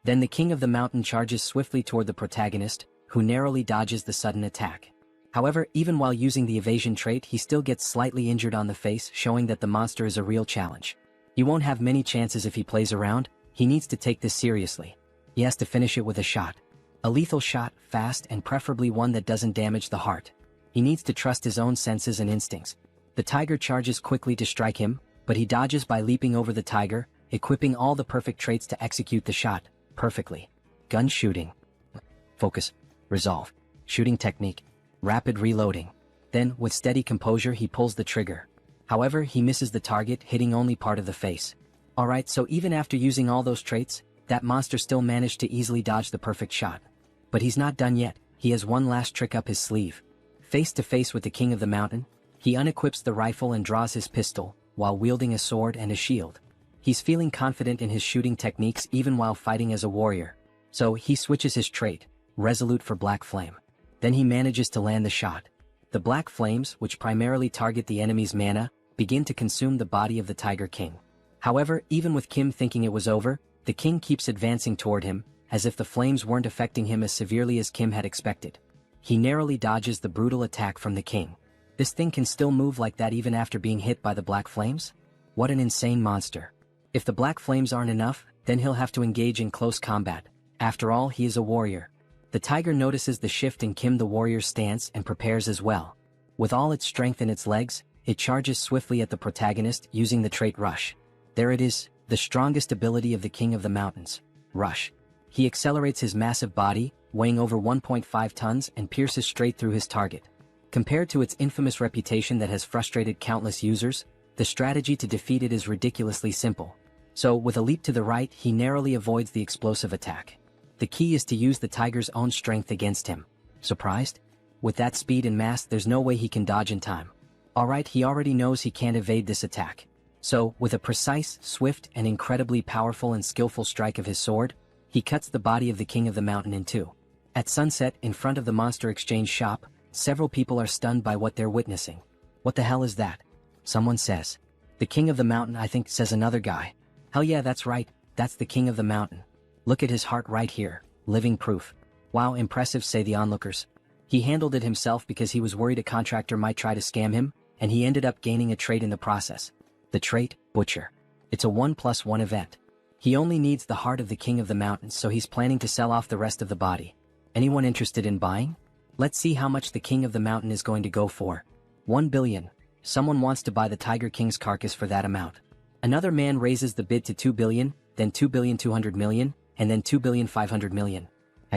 Then the king of the mountain charges swiftly toward the protagonist, who narrowly dodges the sudden attack. However, even while using the evasion trait, he still gets slightly injured on the face, showing that the monster is a real challenge. He won't have many chances if he plays around. He needs to take this seriously. He has to finish it with a shot. A lethal shot, fast, and preferably one that doesn't damage the heart. He needs to trust his own senses and instincts. The tiger charges quickly to strike him, but he dodges by leaping over the tiger, equipping all the perfect traits to execute the shot perfectly. Gun shooting. Focus. Resolve. Shooting technique. Rapid reloading. Then, with steady composure, he pulls the trigger. However, he misses the target, hitting only part of the face. Alright, so even after using all those traits, that monster still managed to easily dodge the perfect shot. But he's not done yet. He has one last trick up his sleeve. Face to face with the king of the mountain, he unequips the rifle and draws his pistol, while wielding a sword and a shield. He's feeling confident in his shooting techniques even while fighting as a warrior. So he switches his trait, resolute for black flame. Then he manages to land the shot. The black flames, which primarily target the enemy's mana, begin to consume the body of the Tiger King. However, even with Kim thinking it was over, the king keeps advancing toward him, as if the flames weren't affecting him as severely as Kim had expected. He narrowly dodges the brutal attack from the king. This thing can still move like that even after being hit by the black flames? What an insane monster. If the black flames aren't enough, then he'll have to engage in close combat. After all, he is a warrior. The tiger notices the shift in Kim the warrior's stance and prepares as well. With all its strength in its legs, it charges swiftly at the protagonist using the trait Rush. There it is, the strongest ability of the King of the Mountains, Rush. He accelerates his massive body, weighing over 1.5 tons, and pierces straight through his target. Compared to its infamous reputation that has frustrated countless users, the strategy to defeat it is ridiculously simple. So, with a leap to the right, he narrowly avoids the explosive attack. The key is to use the tiger's own strength against him. Surprised? With that speed and mass, there's no way he can dodge in time. Alright, he already knows he can't evade this attack. So, with a precise, swift, and incredibly powerful and skillful strike of his sword, he cuts the body of the King of the Mountain in two. At sunset, in front of the Monster Exchange shop, several people are stunned by what they're witnessing. What the hell is that? Someone says. The King of the Mountain, I think, says another guy. Hell yeah, that's right, that's the King of the Mountain. Look at his heart right here, living proof. Wow, impressive, say the onlookers. He handled it himself because he was worried a contractor might try to scam him, and he ended up gaining a trait in the process. The trait, Butcher. It's a 1+1 event. He only needs the heart of the King of the Mountains, so he's planning to sell off the rest of the body. Anyone interested in buying? Let's see how much the King of the Mountain is going to go for. 1 billion. Someone wants to buy the Tiger King's carcass for that amount. Another man raises the bid to 2 billion, then 2,200 million, and then 2,500 million.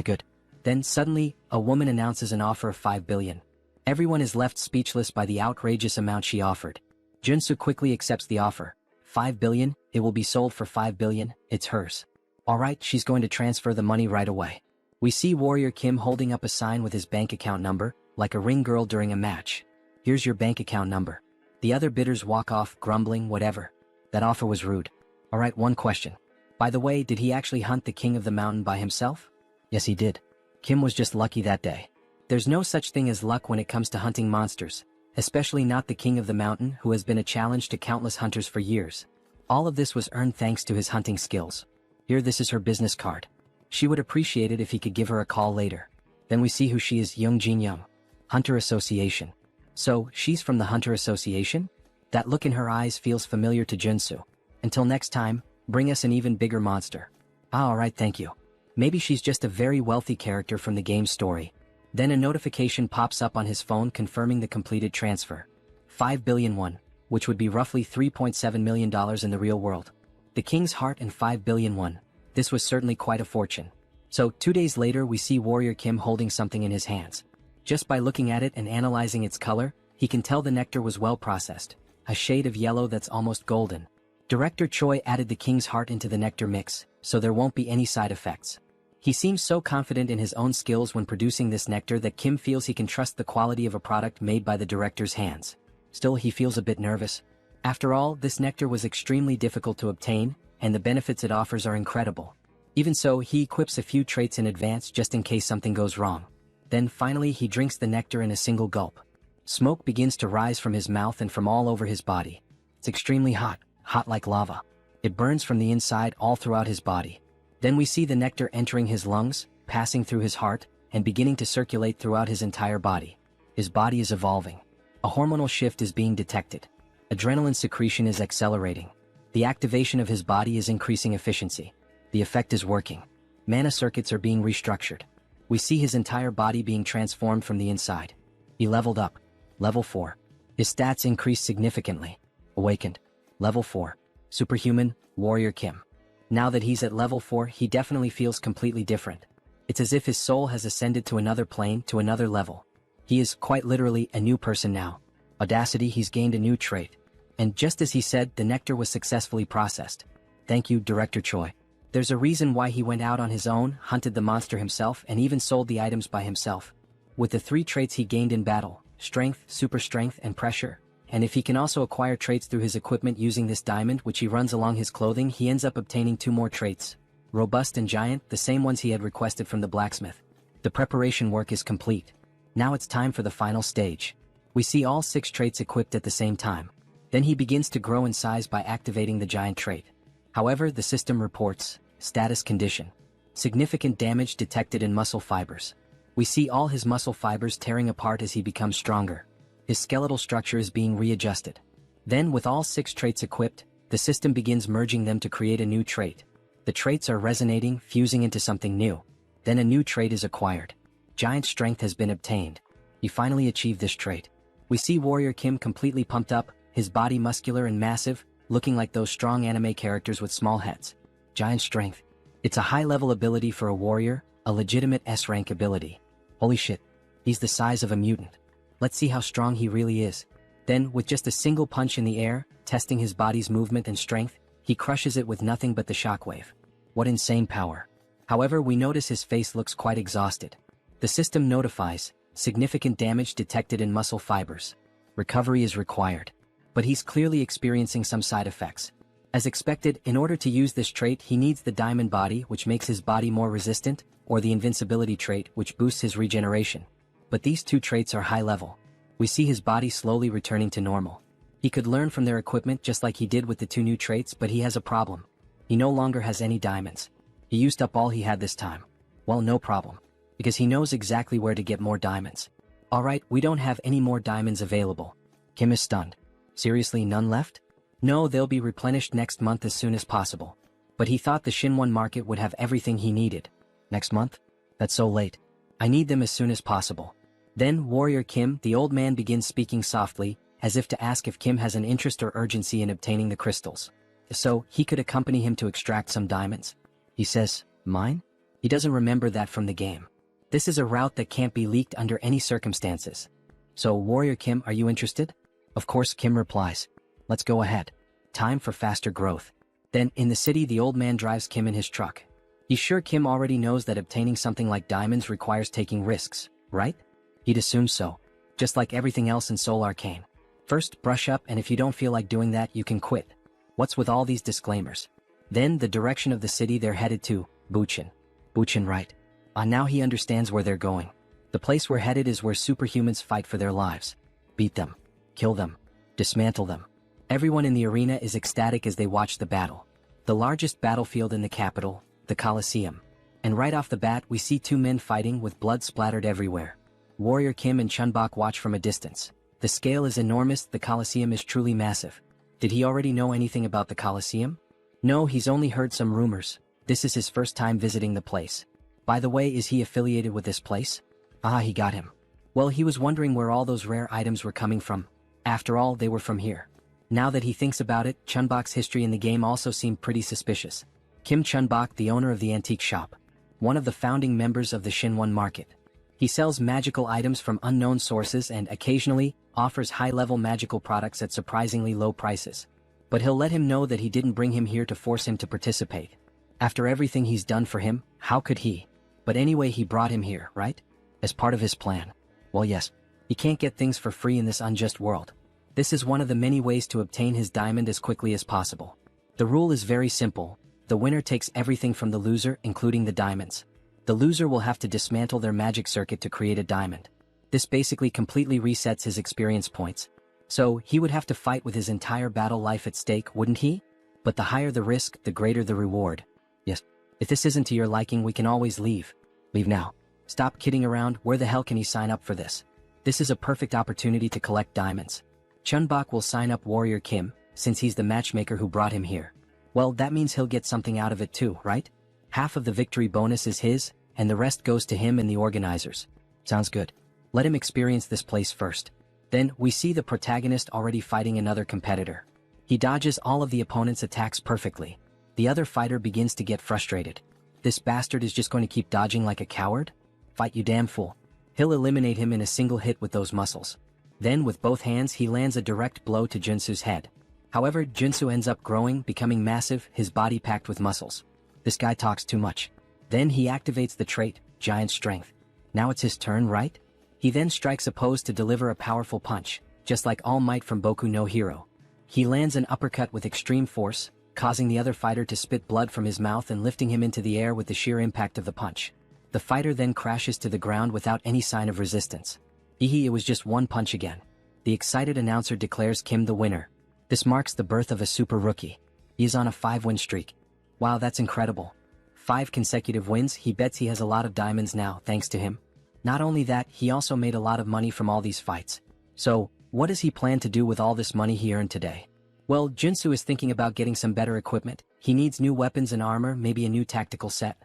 Good. Then suddenly, a woman announces an offer of 5 billion. Everyone is left speechless by the outrageous amount she offered. Joonsoo quickly accepts the offer. 5 billion, it will be sold for 5 billion, it's hers. Alright, she's going to transfer the money right away. We see Warrior Kim holding up a sign with his bank account number, like a ring girl during a match. Here's your bank account number. The other bidders walk off, grumbling, whatever. That offer was rude. Alright, one question. By the way, did he actually hunt the king of the mountain by himself? Yes, he did. Kim was just lucky that day. There's no such thing as luck when it comes to hunting monsters, especially not the king of the mountain who has been a challenge to countless hunters for years. All of this was earned thanks to his hunting skills. Here, this is her business card. She would appreciate it if he could give her a call later. Then we see who she is, Young Jin Young. Hunter Association. So, she's from the Hunter Association? That look in her eyes feels familiar to Joonsoo. Until next time, bring us an even bigger monster. Alright, thank you. Maybe she's just a very wealthy character from the game's story. Then a notification pops up on his phone confirming the completed transfer. 5 billion won, which would be roughly $3.7 million in the real world. The king's heart and 5 billion won. This was certainly quite a fortune. So 2 days later we see Warrior Kim holding something in his hands. Just by looking at it and analyzing its color, he can tell the nectar was well processed. A shade of yellow that's almost golden. Director Choi added the king's heart into the nectar mix, so there won't be any side effects. He seems so confident in his own skills when producing this nectar that Kim feels he can trust the quality of a product made by the director's hands. Still, he feels a bit nervous. After all, this nectar was extremely difficult to obtain, and the benefits it offers are incredible. Even so, he equips a few traits in advance just in case something goes wrong. Then finally he drinks the nectar in a single gulp. Smoke begins to rise from his mouth and from all over his body. It's extremely hot, hot like lava. It burns from the inside all throughout his body. Then we see the nectar entering his lungs, passing through his heart, and beginning to circulate throughout his entire body. His body is evolving. A hormonal shift is being detected. Adrenaline secretion is accelerating. The activation of his body is increasing efficiency. The effect is working. Mana circuits are being restructured. We see his entire body being transformed from the inside. He leveled up. Level 4. His stats increased significantly. Awakened. Level 4. Superhuman, Warrior Kim. Now that he's at level 4, he definitely feels completely different. It's as if his soul has ascended to another plane, to another level. He is, quite literally, a new person now. Audacity, he's gained a new trait. And just as he said, the nectar was successfully processed. Thank you, Director Choi. There's a reason why he went out on his own, hunted the monster himself, and even sold the items by himself. With the 3 traits he gained in battle, strength, super strength, and pressure, and if he can also acquire traits through his equipment using this diamond which he runs along his clothing, he ends up obtaining 2 more traits. Robust and giant, the same ones he had requested from the blacksmith. The preparation work is complete. Now it's time for the final stage. We see all 6 traits equipped at the same time. Then he begins to grow in size by activating the giant trait. However, the system reports, status condition. Significant damage detected in muscle fibers. We see all his muscle fibers tearing apart as he becomes stronger. His skeletal structure is being readjusted. Then, with all 6 traits equipped, the system begins merging them to create a new trait. The traits are resonating, fusing into something new. Then a new trait is acquired. Giant strength has been obtained. He finally achieved this trait. We see Warrior Kim completely pumped up, his body muscular and massive, looking like those strong anime characters with small heads. Giant strength. It's a high-level ability for a warrior, a legitimate S-rank ability. Holy shit. He's the size of a mutant. Let's see how strong he really is. Then, with just a single punch in the air, testing his body's movement and strength, he crushes it with nothing but the shockwave. What insane power. However, we notice his face looks quite exhausted. The system notifies, significant damage detected in muscle fibers. Recovery is required. But he's clearly experiencing some side effects. As expected, in order to use this trait he needs the diamond body which makes his body more resistant, or the invincibility trait which boosts his regeneration. But these 2 traits are high level. We see his body slowly returning to normal. He could learn from their equipment just like he did with the 2 new traits, but he has a problem. He no longer has any diamonds. He used up all he had this time. Well, no problem. Because he knows exactly where to get more diamonds. Alright, we don't have any more diamonds available. Kim is stunned. Seriously, none left? No, they'll be replenished next month as soon as possible. But he thought the Shinwon market would have everything he needed. Next month? That's so late. I need them as soon as possible. Then Warrior Kim, the old man, begins speaking softly, as if to ask if Kim has an interest or urgency in obtaining the crystals. So, he could accompany him to extract some diamonds. He says, mine? He doesn't remember that from the game. This is a route that can't be leaked under any circumstances. So, Warrior Kim, are you interested? Of course, Kim replies. Let's go ahead. Time for faster growth. Then, in the city, the old man drives Kim in his truck. He's sure Kim already knows that obtaining something like diamonds requires taking risks, right? He'd assume so. Just like everything else in Seoul Arcane. First, brush up, and if you don't feel like doing that, you can quit. What's with all these disclaimers? Then, the direction of the city they're headed to, Buchin. Buchin, right. Now he understands where they're going. The place we're headed is where superhumans fight for their lives. Beat them. Kill them. Dismantle them. Everyone in the arena is ecstatic as they watch the battle. The largest battlefield in the capital, the Colosseum. And right off the bat we see two men fighting with blood splattered everywhere. Warrior Kim and Chunbok watch from a distance. The scale is enormous, the Colosseum is truly massive. Did he already know anything about the Colosseum? No, he's only heard some rumors. This is his first time visiting the place. By the way, is he affiliated with this place? Ah, he got him. Well, he was wondering where all those rare items were coming from. After all, they were from here. Now that he thinks about it, Chunbok's history in the game also seemed pretty suspicious. Kim Chunbok, the owner of the antique shop. One of the founding members of the Shinwon market. He sells magical items from unknown sources and occasionally offers high-level magical products at surprisingly low prices. But he'll let him know that he didn't bring him here to force him to participate. After everything he's done for him, how could he? But anyway, he brought him here, right? As part of his plan. Well, yes. He can't get things for free in this unjust world. This is one of the many ways to obtain his diamond as quickly as possible. The rule is very simple. The winner takes everything from the loser, including the diamonds. The loser will have to dismantle their magic circuit to create a diamond. This basically completely resets his experience points. So, he would have to fight with his entire battle life at stake, wouldn't he? But the higher the risk, the greater the reward. Yes. If this isn't to your liking, we can always leave. Leave now. Stop kidding around, where the hell can he sign up for this? This is a perfect opportunity to collect diamonds. Chunbok will sign up Warrior Kim, since he's the matchmaker who brought him here. Well, that means he'll get something out of it too, right? Half of the victory bonus is his, and the rest goes to him and the organizers. Sounds good. Let him experience this place first. Then, we see the protagonist already fighting another competitor. He dodges all of the opponent's attacks perfectly. The other fighter begins to get frustrated. This bastard is just going to keep dodging like a coward? Fight, you damn fool. He'll eliminate him in a single hit with those muscles. Then, with both hands, he lands a direct blow to Joonsoo's head. However, Joonsoo ends up growing, becoming massive, his body packed with muscles. This guy talks too much. Then he activates the trait, Giant Strength. Now it's his turn, right? He then strikes a pose to deliver a powerful punch, just like All Might from Boku no Hero. He lands an uppercut with extreme force, causing the other fighter to spit blood from his mouth and lifting him into the air with the sheer impact of the punch. The fighter then crashes to the ground without any sign of resistance. It was just one punch again. The excited announcer declares Kim the winner. This marks the birth of a super rookie. He is on a 5-win streak. Wow, that's incredible. 5 consecutive wins. He bets he has a lot of diamonds now, thanks to him. Not only that, he also made a lot of money from all these fights. So, what does he plan to do with all this money he earned today? Well, Joonsoo is thinking about getting some better equipment. He needs new weapons and armor, maybe a new tactical set.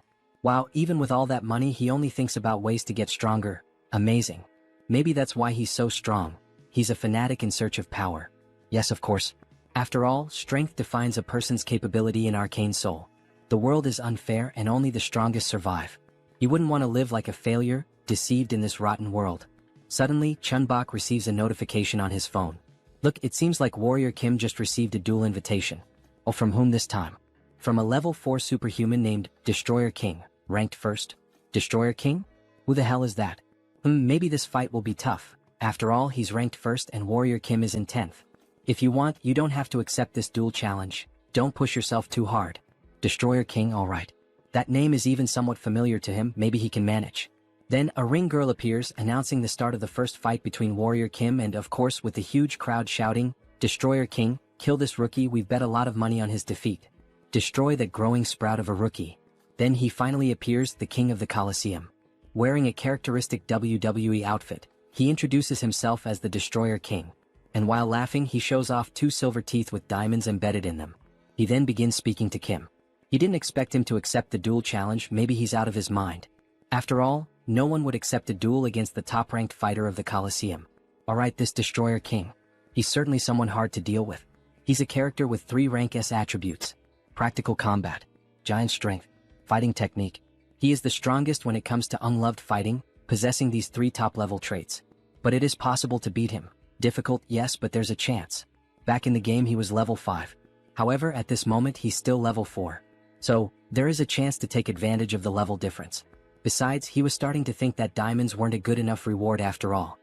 Wow, even with all that money, he only thinks about ways to get stronger. Amazing. Maybe that's why he's so strong. He's a fanatic in search of power. Yes, of course. After all, strength defines a person's capability in Arcane Seoul. The world is unfair and only the strongest survive. He wouldn't want to live like a failure, deceived in this rotten world. Suddenly, Chunbok receives a notification on his phone. Look, it seems like Warrior Kim just received a duel invitation. Oh, from whom this time? From a level 4 superhuman named Destroyer King, ranked first. Destroyer King? Who the hell is that? Maybe this fight will be tough. After all, he's ranked first and Warrior Kim is in 10th. If you want, you don't have to accept this duel challenge. Don't push yourself too hard. Destroyer King, alright. That name is even somewhat familiar to him, maybe he can manage. Then, a ring girl appears, announcing the start of the first fight between Warrior Kim and, of course, with the huge crowd shouting, Destroyer King, kill this rookie, we've bet a lot of money on his defeat. Destroy that growing sprout of a rookie. Then he finally appears, the king of the Colosseum. Wearing a characteristic WWE outfit, he introduces himself as the Destroyer King. And while laughing, he shows off 2 silver teeth with diamonds embedded in them. He then begins speaking to Kim. He didn't expect him to accept the duel challenge, maybe he's out of his mind. After all, no one would accept a duel against the top-ranked fighter of the Colosseum. Alright, this Destroyer King. He's certainly someone hard to deal with. He's a character with 3 rank S attributes. Practical combat, giant strength, fighting technique. He is the strongest when it comes to unloved fighting, possessing these 3 top-level traits. But it is possible to beat him. Difficult, yes, but there's a chance. Back in the game he was level 5. However, at this moment he's still level 4. So, there is a chance to take advantage of the level difference. Besides, he was starting to think that diamonds weren't a good enough reward after all.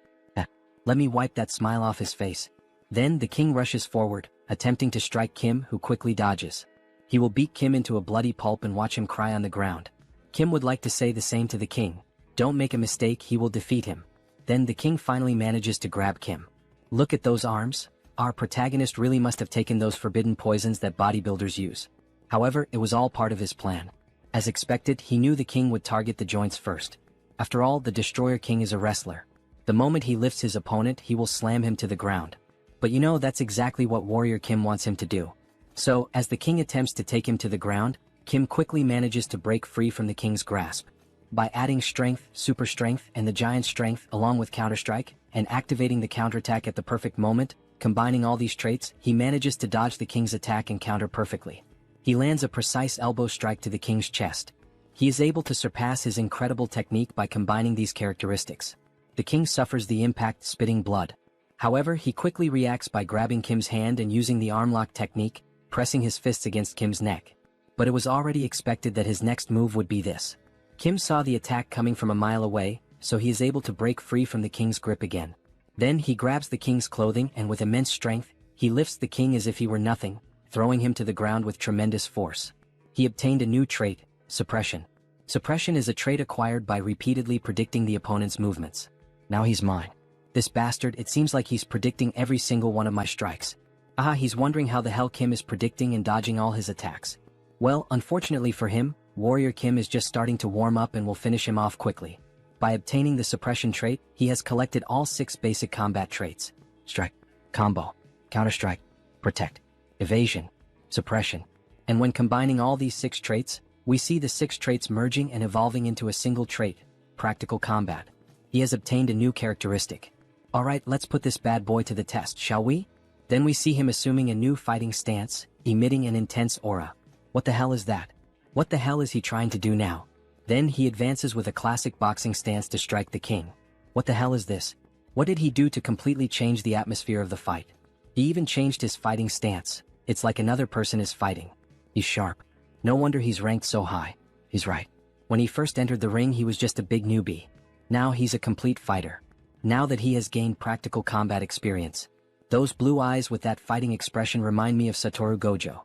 Let me wipe that smile off his face. Then the king rushes forward, attempting to strike Kim, who quickly dodges. He will beat Kim into a bloody pulp and watch him cry on the ground. Kim would like to say the same to the king. Don't make a mistake, he will defeat him. Then the king finally manages to grab Kim. Look at those arms. Our protagonist really must have taken those forbidden poisons that bodybuilders use. However, it was all part of his plan. As expected, he knew the king would target the joints first. After all, the Destroyer King is a wrestler. The moment he lifts his opponent, he will slam him to the ground. But you know, that's exactly what Warrior Kim wants him to do. So, as the king attempts to take him to the ground, Kim quickly manages to break free from the king's grasp. By adding strength, super strength, and the giant strength along with counterstrike, and activating the counterattack at the perfect moment, combining all these traits, he manages to dodge the king's attack and counter perfectly. He lands a precise elbow strike to the king's chest. He is able to surpass his incredible technique by combining these characteristics. The king suffers the impact, spitting blood. However, he quickly reacts by grabbing Kim's hand and using the arm lock technique, pressing his fists against Kim's neck. But it was already expected that his next move would be this. Kim saw the attack coming from a mile away, so he is able to break free from the king's grip again. Then he grabs the king's clothing and with immense strength, he lifts the king as if he were nothing, throwing him to the ground with tremendous force. He obtained a new trait, Suppression. Suppression is a trait acquired by repeatedly predicting the opponent's movements. Now he's mine. This bastard, it seems like he's predicting every single one of my strikes. He's wondering how the hell Kim is predicting and dodging all his attacks. Well, unfortunately for him, Warrior Kim is just starting to warm up and will finish him off quickly. By obtaining the suppression trait, he has collected all 6 basic combat traits: strike, combo, counterstrike, protect, evasion, suppression. And when combining all these 6 traits, we see the 6 traits merging and evolving into a single trait, practical combat. He has obtained a new characteristic. Alright, let's put this bad boy to the test, shall we? Then we see him assuming a new fighting stance, emitting an intense aura. What the hell is that? What the hell is he trying to do now? Then he advances with a classic boxing stance to strike the king. What the hell is this? What did he do to completely change the atmosphere of the fight? He even changed his fighting stance. It's like another person is fighting. He's sharp. No wonder he's ranked so high. He's right. When he first entered the ring, he was just a big newbie. Now he's a complete fighter. Now that he has gained practical combat experience. Those blue eyes with that fighting expression remind me of Satoru Gojo.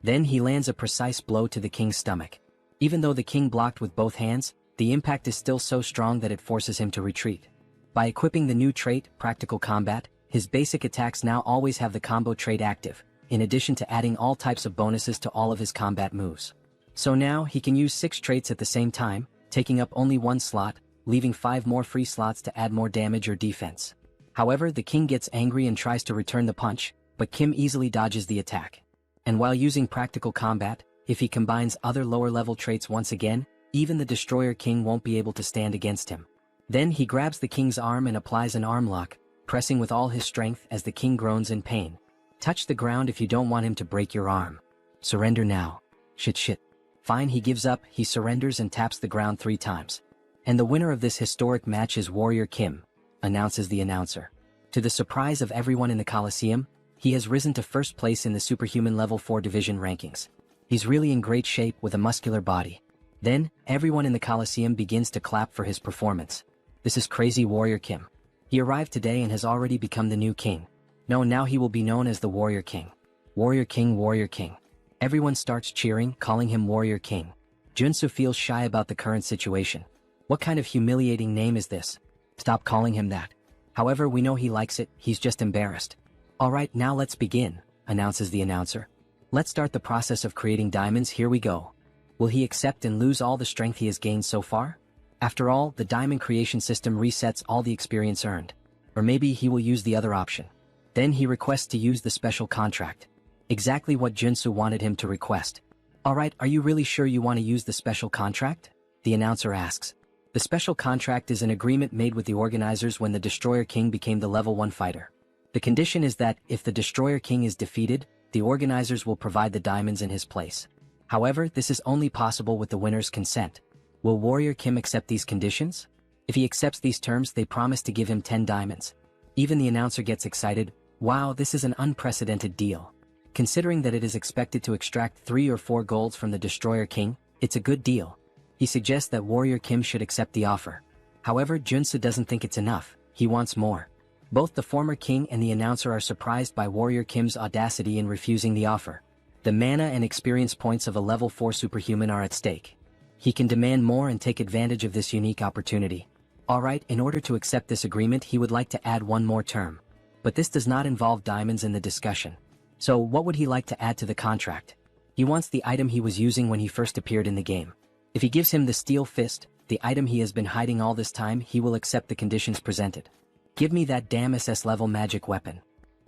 Then he lands a precise blow to the king's stomach. Even though the king blocked with both hands, the impact is still so strong that it forces him to retreat. By equipping the new trait, Practical Combat, his basic attacks now always have the combo trait active, in addition to adding all types of bonuses to all of his combat moves. So now he can use 6 traits at the same time, taking up only 1 slot, leaving 5 more free slots to add more damage or defense. However, the king gets angry and tries to return the punch, but Kim easily dodges the attack. And while using Practical Combat, if he combines other lower-level traits once again, even the Destroyer King won't be able to stand against him. Then he grabs the king's arm and applies an arm lock, pressing with all his strength as the king groans in pain. Touch the ground if you don't want him to break your arm. Surrender now. Shit. Fine, he gives up, he surrenders and taps the ground 3 times. And the winner of this historic match is Warrior Kim, announces the announcer. To the surprise of everyone in the Coliseum, he has risen to first place in the Superhuman Level 4 Division rankings. He's really in great shape with a muscular body. Then, everyone in the Coliseum begins to clap for his performance. This is crazy Warrior Kim. He arrived today and has already become the new king. No, now he will be known as the Warrior King. Warrior King, Warrior King. Everyone starts cheering, calling him Warrior King. Joonsoo feels shy about the current situation. What kind of humiliating name is this? Stop calling him that. However, we know he likes it, he's just embarrassed. Alright, now let's begin, announces the announcer. Let's start the process of creating diamonds, here we go. Will he accept and lose all the strength he has gained so far? After all, the diamond creation system resets all the experience earned. Or maybe he will use the other option. Then he requests to use the special contract. Exactly what Joonsoo wanted him to request. Alright, are you really sure you want to use the special contract? The announcer asks. The special contract is an agreement made with the organizers when the Destroyer King became the level 1 fighter. The condition is that, if the Destroyer King is defeated, the organizers will provide the diamonds in his place. However, this is only possible with the winner's consent. Will Warrior Kim accept these conditions? If he accepts these terms, they promise to give him 10 diamonds. Even the announcer gets excited. Wow, this is an unprecedented deal. Considering that it is expected to extract 3 or 4 golds from the Destroyer King, it's a good deal. He suggests that Warrior Kim should accept the offer. However, Joonsoo doesn't think it's enough, he wants more. Both the former king and the announcer are surprised by Warrior Kim's audacity in refusing the offer. The mana and experience points of a level 4 superhuman are at stake. He can demand more and take advantage of this unique opportunity. Alright, in order to accept this agreement he would like to add one more term. But this does not involve diamonds in the discussion. So what would he like to add to the contract? He wants the item he was using when he first appeared in the game. If he gives him the Steel Fist, the item he has been hiding all this time, he will accept the conditions presented. Give me that damn SS level magic weapon.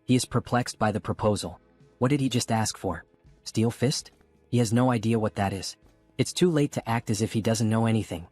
He is perplexed by the proposal. What did he just ask for? Steel Fist? He has no idea what that is. It's too late to act as if he doesn't know anything.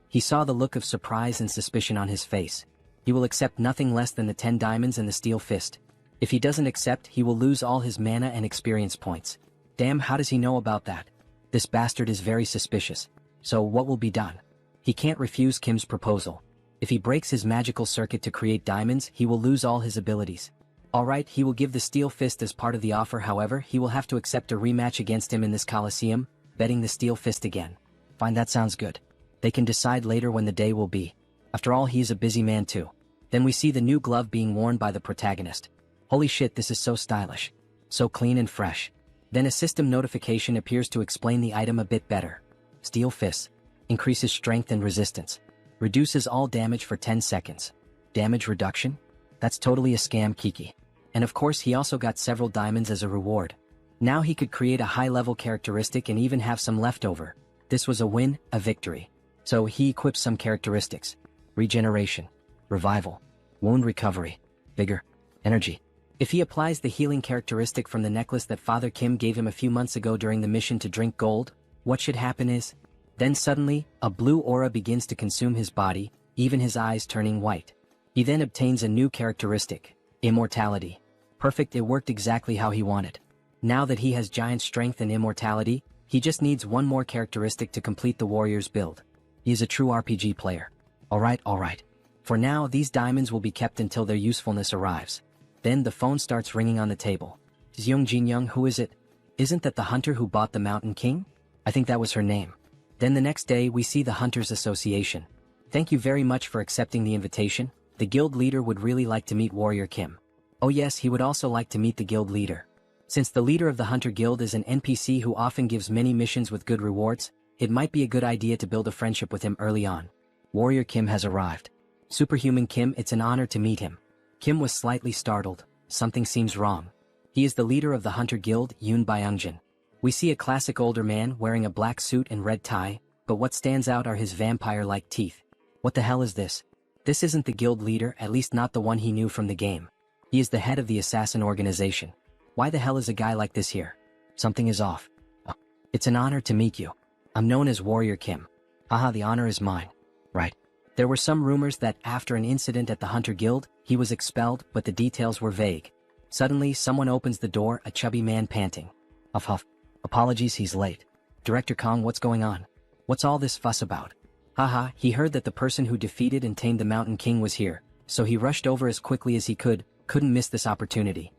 He saw the look of surprise and suspicion on his face. He will accept nothing less than the 10 diamonds and the Steel Fist. If he doesn't accept, he will lose all his mana and experience points. Damn, how does he know about that? This bastard is very suspicious. So what will be done? He can't refuse Kim's proposal. If he breaks his magical circuit to create diamonds, he will lose all his abilities. Alright, he will give the Steel Fist as part of the offer, however, he will have to accept a rematch against him in this Coliseum, betting the Steel Fist again. Fine, that sounds good. They can decide later when the day will be. After all, he is a busy man too. Then we see the new glove being worn by the protagonist. Holy shit, this is so stylish. So clean and fresh. Then a system notification appears to explain the item a bit better. Steel Fist. Increases strength and resistance. Reduces all damage for 10 seconds. Damage reduction? That's totally a scam, Kiki. And of course he also got several diamonds as a reward. Now he could create a high-level characteristic and even have some leftover. This was a win, a victory. So he equips some characteristics. Regeneration. Revival. Wound recovery. Vigor. Energy. If he applies the healing characteristic from the necklace that Father Kim gave him a few months ago during the mission to drink gold, what should happen is, then suddenly, a blue aura begins to consume his body, even his eyes turning white. He then obtains a new characteristic, immortality. Perfect, it worked exactly how he wanted. Now that he has giant strength and immortality, he just needs one more characteristic to complete the warrior's build. He is a true RPG player. Alright. For now, these diamonds will be kept until their usefulness arrives. Then the phone starts ringing on the table. Jeong Jin-young, who is it? Isn't that the hunter who bought the Mountain King? I think that was her name. Then the next day we see the Hunters Association. Thank you very much for accepting the invitation. The guild leader would really like to meet Warrior Kim. Oh yes, he would also like to meet the guild leader. Since the leader of the Hunter Guild is an NPC who often gives many missions with good rewards, it might be a good idea to build a friendship with him early on. Warrior Kim has arrived. Superhuman Kim, it's an honor to meet him. Kim was slightly startled. Something seems wrong. He is the leader of the Hunter Guild, Yoon Byungjin. We see a classic older man wearing a black suit and red tie, but what stands out are his vampire-like teeth. What the hell is this? This isn't the guild leader, at least not the one he knew from the game. He is the head of the assassin organization. Why the hell is a guy like this here? Something is off. Oh, it's an honor to meet you. I'm known as Warrior Kim. Haha, the honor is mine. Right. There were some rumors that after an incident at the Hunter Guild, he was expelled, but the details were vague. Suddenly, someone opens the door, a chubby man panting. Huff. Apologies, he's late. Director Kong, what's going on? What's all this fuss about? Haha, he heard that the person who defeated and tamed the Mountain King was here, so he rushed over as quickly as he couldn't miss this opportunity.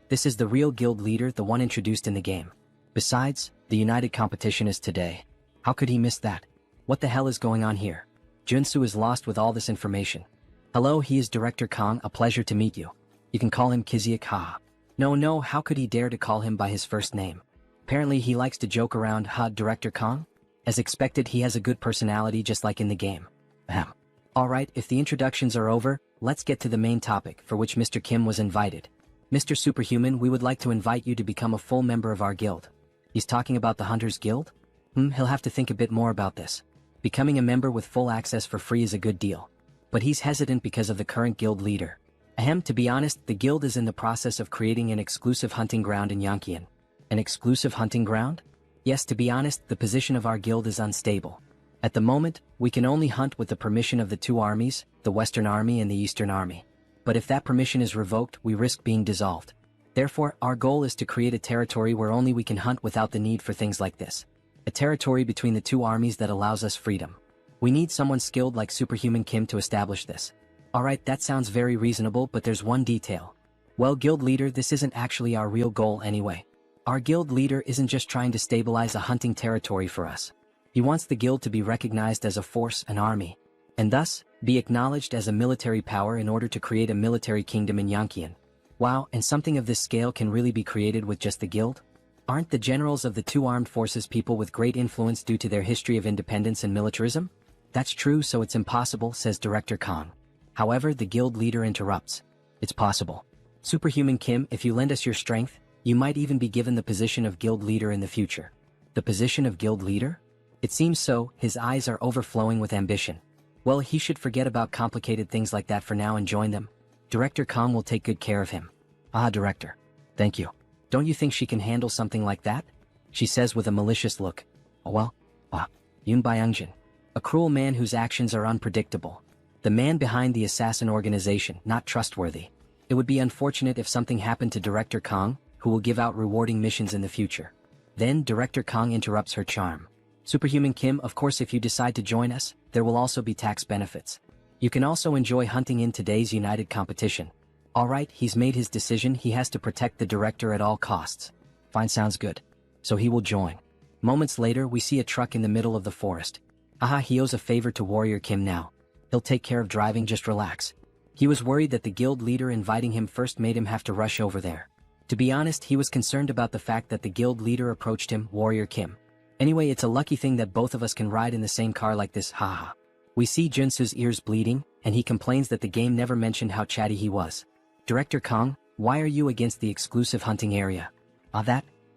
This is the real guild leader, the one introduced in the game. Besides, the united competition is today. How could he miss that? What the hell is going on here? Joonsoo is lost with all this information. Hello, he is Director Kong, a pleasure to meet you. You can call him Kiziak, haha. No, how could he dare to call him by his first name? Apparently he likes to joke around, Director Kong? As expected, he has a good personality just like in the game. Ahem. Alright, if the introductions are over, let's get to the main topic for which Mr. Kim was invited. Mr. Superhuman, we would like to invite you to become a full member of our guild. He's talking about the Hunters Guild? He'll have to think a bit more about this. Becoming a member with full access for free is a good deal. But he's hesitant because of the current guild leader. Ahem, to be honest, the guild is in the process of creating an exclusive hunting ground in Yonkian. An exclusive hunting ground? Yes, to be honest, the position of our guild is unstable. At the moment, we can only hunt with the permission of the two armies, the Western Army and the Eastern Army. But if that permission is revoked, we risk being dissolved. Therefore, our goal is to create a territory where only we can hunt without the need for things like this. A territory between the two armies that allows us freedom. We need someone skilled like Superhuman Kim to establish this. Alright, that sounds very reasonable, but there's one detail. Well, guild leader, this isn't actually our real goal anyway. Our guild leader isn't just trying to stabilize a hunting territory for us. He wants the guild to be recognized as a force, an army, and thus, be acknowledged as a military power in order to create a military kingdom in Yanqian. Wow, and something of this scale can really be created with just the guild? Aren't the generals of the two armed forces people with great influence due to their history of independence and militarism? That's true, so it's impossible, says Director Kong. However, the guild leader interrupts. It's possible. Superhuman Kim, if you lend us your strength, you might even be given the position of guild leader in the future. The position of guild leader? It seems so, his eyes are overflowing with ambition. Well, he should forget about complicated things like that for now and join them. Director Kong will take good care of him. Ah, Director. Thank you. Don't you think she can handle something like that? She says with a malicious look. Oh well. Yoon Byung-jin. A cruel man whose actions are unpredictable. The man behind the assassin organization, not trustworthy. It would be unfortunate if something happened to Director Kong, who will give out rewarding missions in the future. Then Director Kong interrupts her charm. Superhuman Kim, of course if you decide to join us, there will also be tax benefits. You can also enjoy hunting in today's united competition. Alright, he's made his decision, he has to protect the director at all costs. Fine, sounds good. So he will join. Moments later, we see a truck in the middle of the forest. He owes a favor to Warrior Kim now. He'll take care of driving, just relax. He was worried that the guild leader inviting him first made him have to rush over there. To be honest, he was concerned about the fact that the guild leader approached him, Warrior Kim. Anyway, it's a lucky thing that both of us can ride in the same car like this, haha. We see Joonsoo's ears bleeding, and he complains that the game never mentioned how chatty he was. Director Kong, why are you against the exclusive hunting area?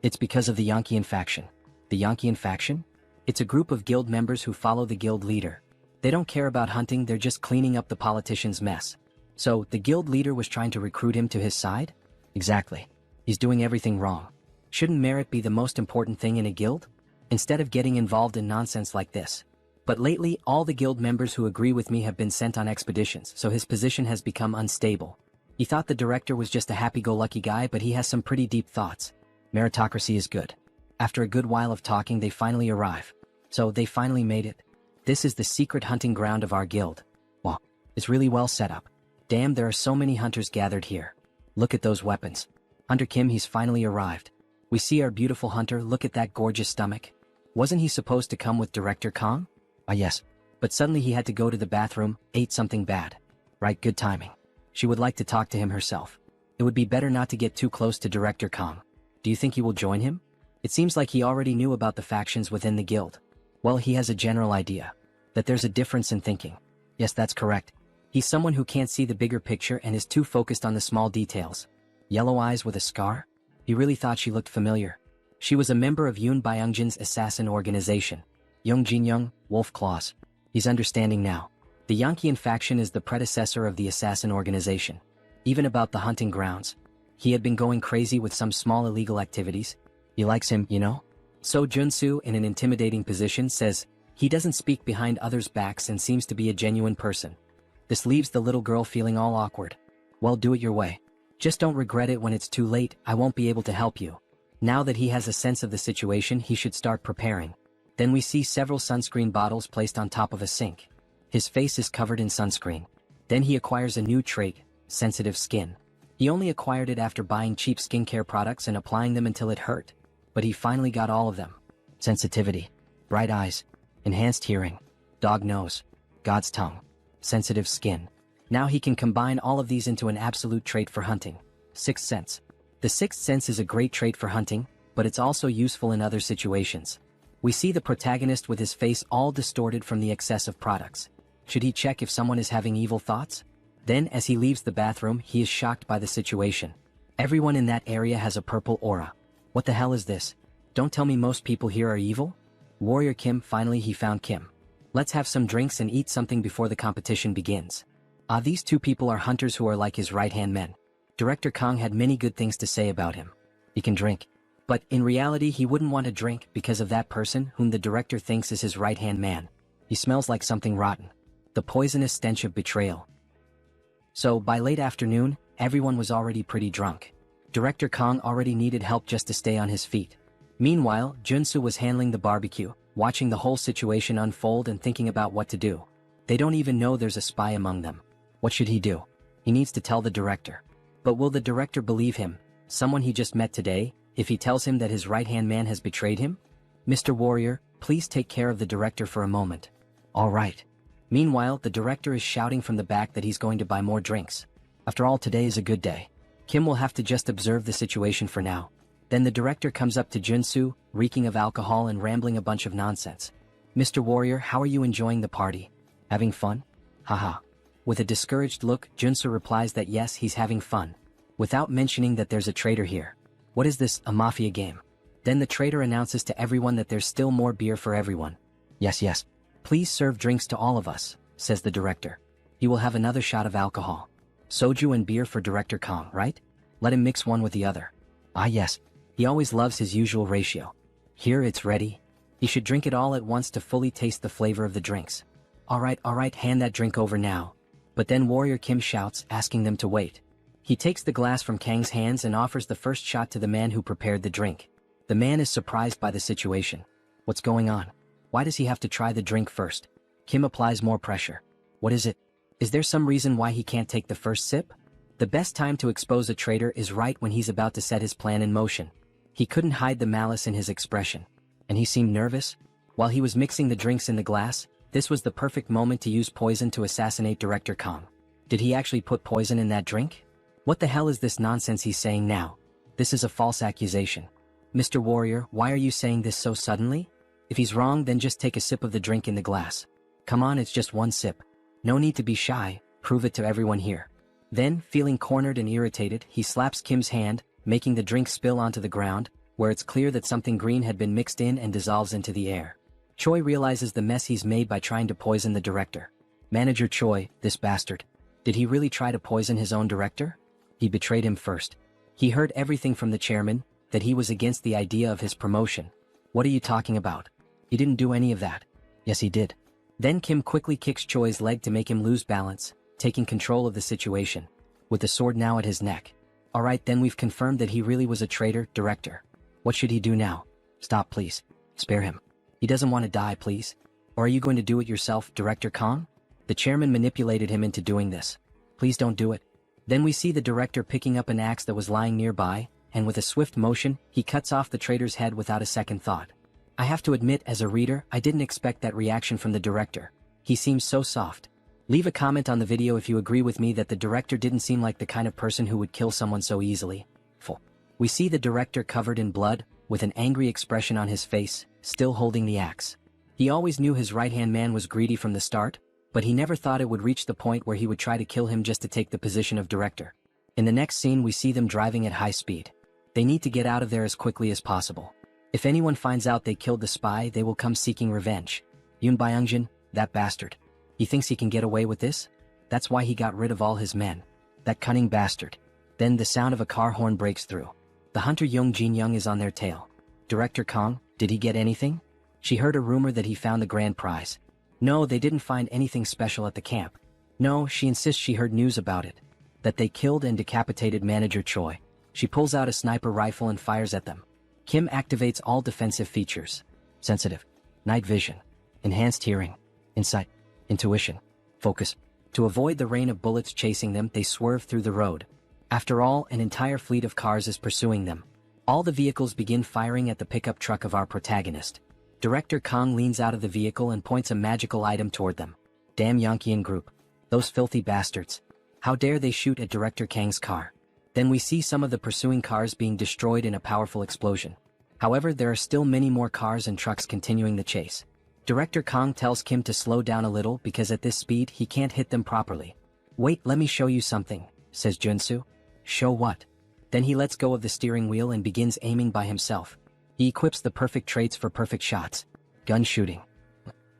It's because of the Yanqian faction. The Yanqian faction? It's a group of guild members who follow the guild leader. They don't care about hunting, they're just cleaning up the politician's mess. So, the guild leader was trying to recruit him to his side? Exactly. He's doing everything wrong. Shouldn't merit be the most important thing in a guild? Instead of getting involved in nonsense like this. But lately, all the guild members who agree with me have been sent on expeditions, so his position has become unstable. He thought the director was just a happy-go-lucky guy, but he has some pretty deep thoughts. Meritocracy is good. After a good while of talking, they finally arrive. So, they finally made it. This is the secret hunting ground of our guild. Wow, it's really well set up. Damn, there are so many hunters gathered here. Look at those weapons. Hunter Kim, he's finally arrived. We see our beautiful hunter, look at that gorgeous stomach. Wasn't he supposed to come with Director Kong? Yes. But suddenly he had to go to the bathroom, ate something bad. Right, good timing. She would like to talk to him herself. It would be better not to get too close to Director Kong. Do you think he will join him? It seems like he already knew about the factions within the guild. Well, he has a general idea. That there's a difference in thinking. Yes, that's correct. He's someone who can't see the bigger picture and is too focused on the small details. Yellow eyes with a scar? He really thought she looked familiar. She was a member of Yoon Byung-jin's assassin organization. Young Jin-young, Wolf Claws. He's understanding now. The Yanqian faction is the predecessor of the assassin organization. Even about the hunting grounds. He had been going crazy with some small illegal activities. He likes him, you know? So Joonsoo, in an intimidating position, says, he doesn't speak behind others' backs and seems to be a genuine person. This leaves the little girl feeling all awkward. Well, do it your way. Just don't regret it when it's too late, I won't be able to help you. Now that he has a sense of the situation, he should start preparing. Then we see several sunscreen bottles placed on top of a sink. His face is covered in sunscreen. Then he acquires a new trait, sensitive skin. He only acquired it after buying cheap skincare products and applying them until it hurt. But he finally got all of them. Sensitivity. Bright eyes. Enhanced hearing. Dog nose. God's tongue. Sensitive skin. Now he can combine all of these into an absolute trait for hunting. Sixth sense. The sixth sense is a great trait for hunting, but it's also useful in other situations. We see the protagonist with his face all distorted from the excess of products. Should he check if someone is having evil thoughts? Then, as he leaves the bathroom, he is shocked by the situation. Everyone in that area has a purple aura. What the hell is this? Don't tell me most people here are evil? Warrior Kim, finally he found Kim. Let's have some drinks and eat something before the competition begins. These two people are hunters who are like his right-hand men. Director Kong had many good things to say about him. He can drink. But in reality he wouldn't want to drink because of that person whom the director thinks is his right-hand man. He smells like something rotten. The poisonous stench of betrayal. So by late afternoon, everyone was already pretty drunk. Director Kong already needed help just to stay on his feet. Meanwhile, Joonsoo was handling the barbecue, watching the whole situation unfold and thinking about what to do. They don't even know there's a spy among them. What should he do? He needs to tell the director. But will the director believe him, someone he just met today, if he tells him that his right-hand man has betrayed him? Mr. Warrior, please take care of the director for a moment. All right. Meanwhile, the director is shouting from the back that he's going to buy more drinks. After all, today is a good day. Kim will have to just observe the situation for now. Then the director comes up to Joonsoo, reeking of alcohol and rambling a bunch of nonsense. Mr. Warrior, how are you enjoying the party? Having fun? Haha. With a discouraged look, Joonsoo replies that yes, he's having fun, without mentioning that there's a traitor here. What is this, a mafia game? Then the traitor announces to everyone that there's still more beer for everyone. Yes. Please serve drinks to all of us, says the director. He will have another shot of alcohol. Soju and beer for Director Kong, right? Let him mix one with the other. Ah yes, he always loves his usual ratio. Here, it's ready. He should drink it all at once to fully taste the flavor of the drinks. All right, hand that drink over now. But then Warrior Kim shouts, asking them to wait. He takes the glass from Kang's hands and offers the first shot to the man who prepared the drink. The man is surprised by the situation. What's going on? Why does he have to try the drink first? Kim applies more pressure. What is it? Is there some reason why he can't take the first sip? The best time to expose a traitor is right when he's about to set his plan in motion. He couldn't hide the malice in his expression. And he seemed nervous. While he was mixing the drinks in the glass, this was the perfect moment to use poison to assassinate Director Kong. Did he actually put poison in that drink? What the hell is this nonsense he's saying now? This is a false accusation. Mr. Warrior, why are you saying this so suddenly? If he's wrong, then just take a sip of the drink in the glass. Come on, it's just one sip. No need to be shy, prove it to everyone here. Then, feeling cornered and irritated, he slaps Kim's hand, making the drink spill onto the ground, where it's clear that something green had been mixed in and dissolves into the air. Choi realizes the mess he's made by trying to poison the director. Manager Choi, this bastard. Did he really try to poison his own director? He betrayed him first. He heard everything from the chairman, that he was against the idea of his promotion. What are you talking about? He didn't do any of that. Yes, he did. Then Kim quickly kicks Choi's leg to make him lose balance, taking control of the situation, with the sword now at his neck. Alright, then we've confirmed that he really was a traitor, director. What should he do now? Stop, please. Spare him. He doesn't want to die, please. Or are you going to do it yourself, Director Kong? The chairman manipulated him into doing this. Please don't do it. Then we see the director picking up an axe that was lying nearby, and with a swift motion, he cuts off the traitor's head without a second thought. I have to admit, as a reader, I didn't expect that reaction from the director. He seems so soft. Leave a comment on the video if you agree with me that the director didn't seem like the kind of person who would kill someone so easily. We see the director covered in blood, with an angry expression on his face, still holding the axe. He always knew his right-hand man was greedy from the start, but he never thought it would reach the point where he would try to kill him just to take the position of director. In the next scene, we see them driving at high speed. They need to get out of there as quickly as possible. If anyone finds out they killed the spy, they will come seeking revenge. Yoon Byung-jin, that bastard. He thinks he can get away with this? That's why he got rid of all his men. That cunning bastard. Then the sound of a car horn breaks through. The hunter Young Jin-young is on their tail. Director Kong, did he get anything? She heard a rumor that he found the grand prize. No, they didn't find anything special at the camp. No, she insists she heard news about it. That they killed and decapitated Manager Choi. She pulls out a sniper rifle and fires at them. Kim activates all defensive features. Sensitive, night vision, enhanced hearing, insight, intuition, focus. To avoid the rain of bullets chasing them, they swerve through the road. After all, an entire fleet of cars is pursuing them. All the vehicles begin firing at the pickup truck of our protagonist. Director Kong leans out of the vehicle and points a magical item toward them. Damn Yankeean group. Those filthy bastards. How dare they shoot at Director Kang's car? Then we see some of the pursuing cars being destroyed in a powerful explosion. However, there are still many more cars and trucks continuing the chase. Director Kong tells Kim to slow down a little because at this speed he can't hit them properly. Wait, let me show you something, says Joonsoo. Show what? Then he lets go of the steering wheel and begins aiming by himself. He equips the perfect traits for perfect shots. Gun shooting.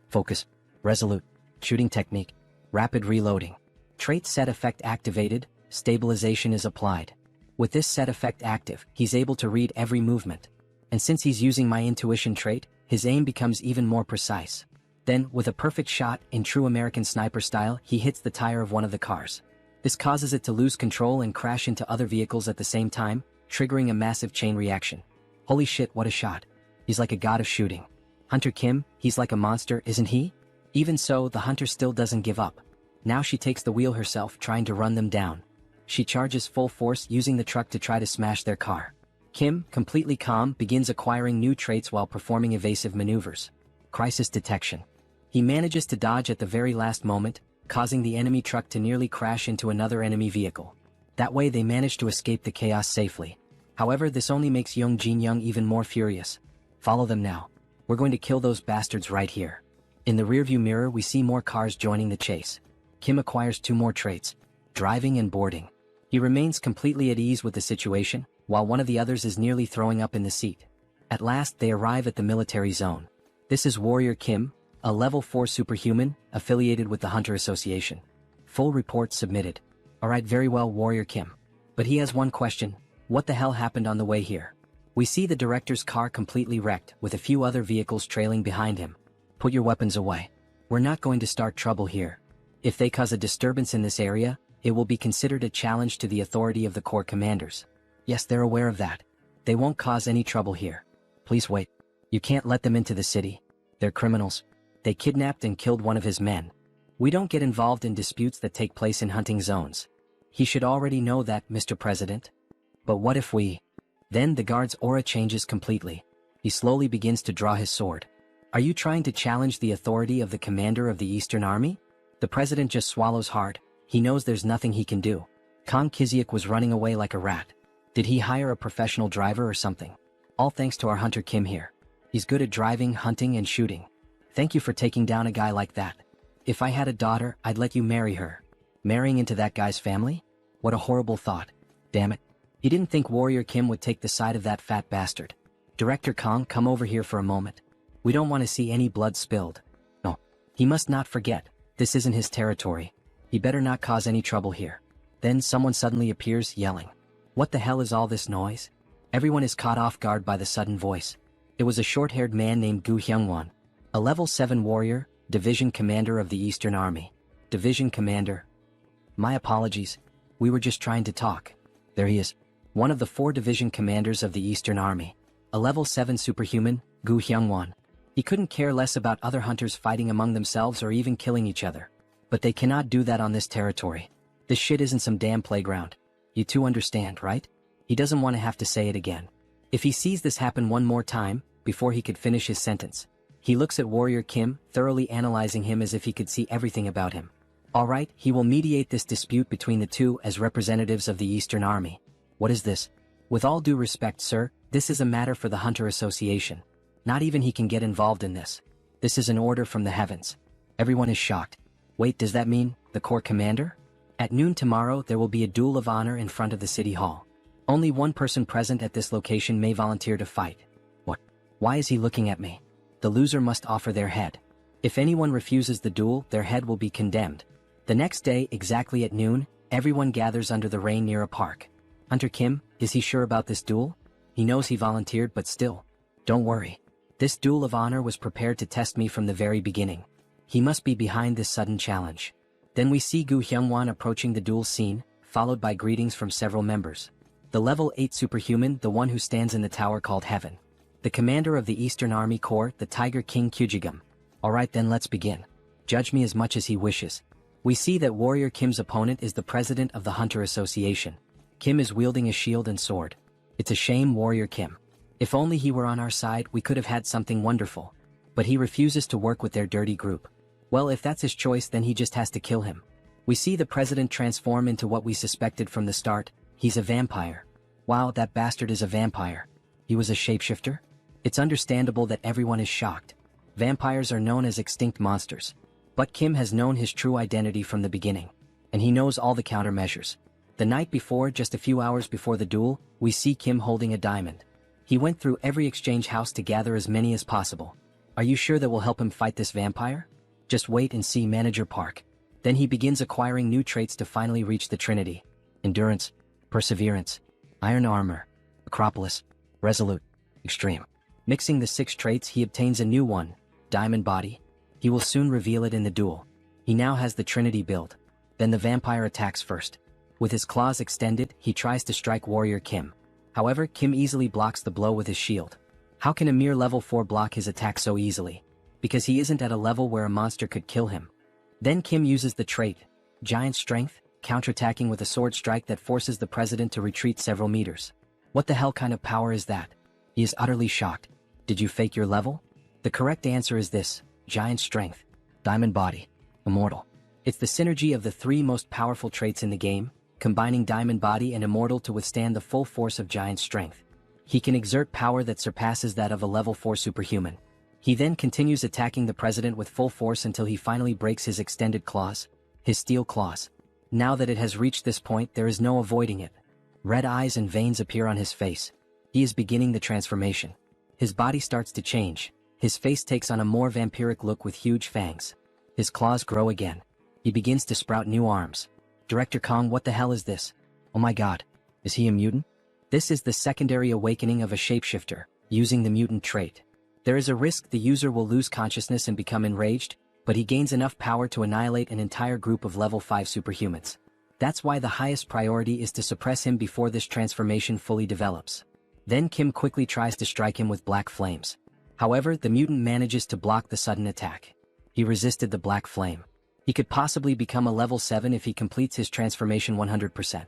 Focus. Resolute. Shooting technique. Rapid reloading. Trait set effect activated. Stabilization is applied. With this set effect active, he's able to read every movement. And since he's using my intuition trait, his aim becomes even more precise. Then, with a perfect shot, in true American sniper style, he hits the tire of one of the cars. This causes it to lose control and crash into other vehicles at the same time, triggering a massive chain reaction. Holy shit, what a shot. He's like a god of shooting. Hunter Kim, he's like a monster, isn't he? Even so, the hunter still doesn't give up. Now she takes the wheel herself, trying to run them down. She charges full force, using the truck to try to smash their car. Kim, completely calm, begins acquiring new traits while performing evasive maneuvers. Crisis detection. He manages to dodge at the very last moment, causing the enemy truck to nearly crash into another enemy vehicle. That way they manage to escape the chaos safely. However, this only makes Young Jin Young even more furious. Follow them now. We're going to kill those bastards right here. In the rearview mirror, we see more cars joining the chase. Kim acquires 2 more traits: driving and boarding. He remains completely at ease with the situation, while one of the others is nearly throwing up in the seat. At last, they arrive at the military zone. This is Warrior Kim, a level 4 superhuman, affiliated with the Hunter Association. Full report submitted. Alright, very well, Warrior Kim. But he has one question: what the hell happened on the way here? We see the director's car completely wrecked, with a few other vehicles trailing behind him. Put your weapons away. We're not going to start trouble here. If they cause a disturbance in this area, it will be considered a challenge to the authority of the Corps commanders. Yes, they're aware of that. They won't cause any trouble here. Please wait. You can't let them into the city. They're criminals. They kidnapped and killed one of his men. We don't get involved in disputes that take place in hunting zones. He should already know that, Mr. President. But what if we... Then the guard's aura changes completely. He slowly begins to draw his sword. Are you trying to challenge the authority of the commander of the Eastern Army? The president just swallows hard. He knows there's nothing he can do. Kang Kiziak was running away like a rat. Did he hire a professional driver or something? All thanks to our hunter Kim here. He's good at driving, hunting, and shooting. Thank you for taking down a guy like that. If I had a daughter, I'd let you marry her. Marrying into that guy's family? What a horrible thought. Damn it. He didn't think Warrior Kim would take the side of that fat bastard. Director Kang, come over here for a moment. We don't want to see any blood spilled. No. He must not forget, this isn't his territory. He better not cause any trouble here. Then someone suddenly appears, yelling. What the hell is all this noise? Everyone is caught off guard by the sudden voice. It was a short-haired man named Gu Hyungwon, a level 7 warrior, division commander of the Eastern Army. Division commander. My apologies. We were just trying to talk. There he is. One of the 4 division commanders of the Eastern Army. A level 7 superhuman, Gu Hyungwon. He couldn't care less about other hunters fighting among themselves or even killing each other. But they cannot do that on this territory. This shit isn't some damn playground. You two understand, right? He doesn't want to have to say it again. If he sees this happen one more time, before he could finish his sentence, he looks at Warrior Kim, thoroughly analyzing him as if he could see everything about him. Alright, he will mediate this dispute between the two as representatives of the Eastern Army. What is this? With all due respect, sir, this is a matter for the Hunter Association. Not even he can get involved in this. This is an order from the heavens. Everyone is shocked. Wait, does that mean the Corps commander? At noon tomorrow, there will be a duel of honor in front of the city hall. Only one person present at this location may volunteer to fight. What? Why is he looking at me? The loser must offer their head. If anyone refuses the duel, their head will be condemned. The next day, exactly at noon, everyone gathers under the rain near a park. Hunter Kim, is he sure about this duel? He knows he volunteered, but still. Don't worry. This duel of honor was prepared to test me from the very beginning. He must be behind this sudden challenge. Then we see Gu Hyungwon approaching the duel scene, followed by greetings from several members. The level 8 superhuman, the one who stands in the tower called Heaven. The commander of the Eastern Army Corps, the Tiger King Kyujigum. Alright then, let's begin. Judge me as much as he wishes. We see that Warrior Kim's opponent is the president of the Hunter Association. Kim is wielding a shield and sword. It's a shame, Warrior Kim. If only he were on our side, we could have had something wonderful. But he refuses to work with their dirty group. Well, if that's his choice, then he just has to kill him. We see the president transform into what we suspected from the start. He's a vampire. Wow, that bastard is a vampire. He was a shapeshifter? It's understandable that everyone is shocked. Vampires are known as extinct monsters. But Kim has known his true identity from the beginning. And he knows all the countermeasures. The night before, just a few hours before the duel, we see Kim holding a diamond. He went through every exchange house to gather as many as possible. Are you sure that will help him fight this vampire? Just wait and see, Manager Park. Then he begins acquiring new traits to finally reach the Trinity. Endurance, Perseverance, Iron Armor, Acropolis, Resolute, Extreme. Mixing the 6 traits, he obtains a new one, Diamond Body. He will soon reveal it in the duel. He now has the Trinity build. Then the vampire attacks first. With his claws extended, he tries to strike Warrior Kim. However, Kim easily blocks the blow with his shield. How can a mere level 4 block his attack so easily? Because he isn't at a level where a monster could kill him. Then Kim uses the trait, Giant Strength. counterattacking with a sword strike that forces the president to retreat several meters. What the hell kind of power is that? He is utterly shocked. Did you fake your level? The correct answer is this: giant strength, diamond body, immortal. It's the synergy of the three most powerful traits in the game, combining diamond body and immortal to withstand the full force of giant strength. He can exert power that surpasses that of a level 4 superhuman. He then continues attacking the president with full force until he finally breaks his extended claws, his steel claws. Now that it has reached this point, there is no avoiding it. Red eyes and veins appear on his face. He is beginning the transformation. His body starts to change. His face takes on a more vampiric look with huge fangs. His claws grow again. He begins to sprout new arms. Director Kong, what the hell is this? Oh my god. Is he a mutant? This is the secondary awakening of a shapeshifter, using the mutant trait. There is a risk the user will lose consciousness and become enraged, but he gains enough power to annihilate an entire group of level 5 superhumans. That's why the highest priority is to suppress him before this transformation fully develops. Then Kim quickly tries to strike him with black flames. However, the mutant manages to block the sudden attack. He resisted the black flame. He could possibly become a level 7 if he completes his transformation 100%.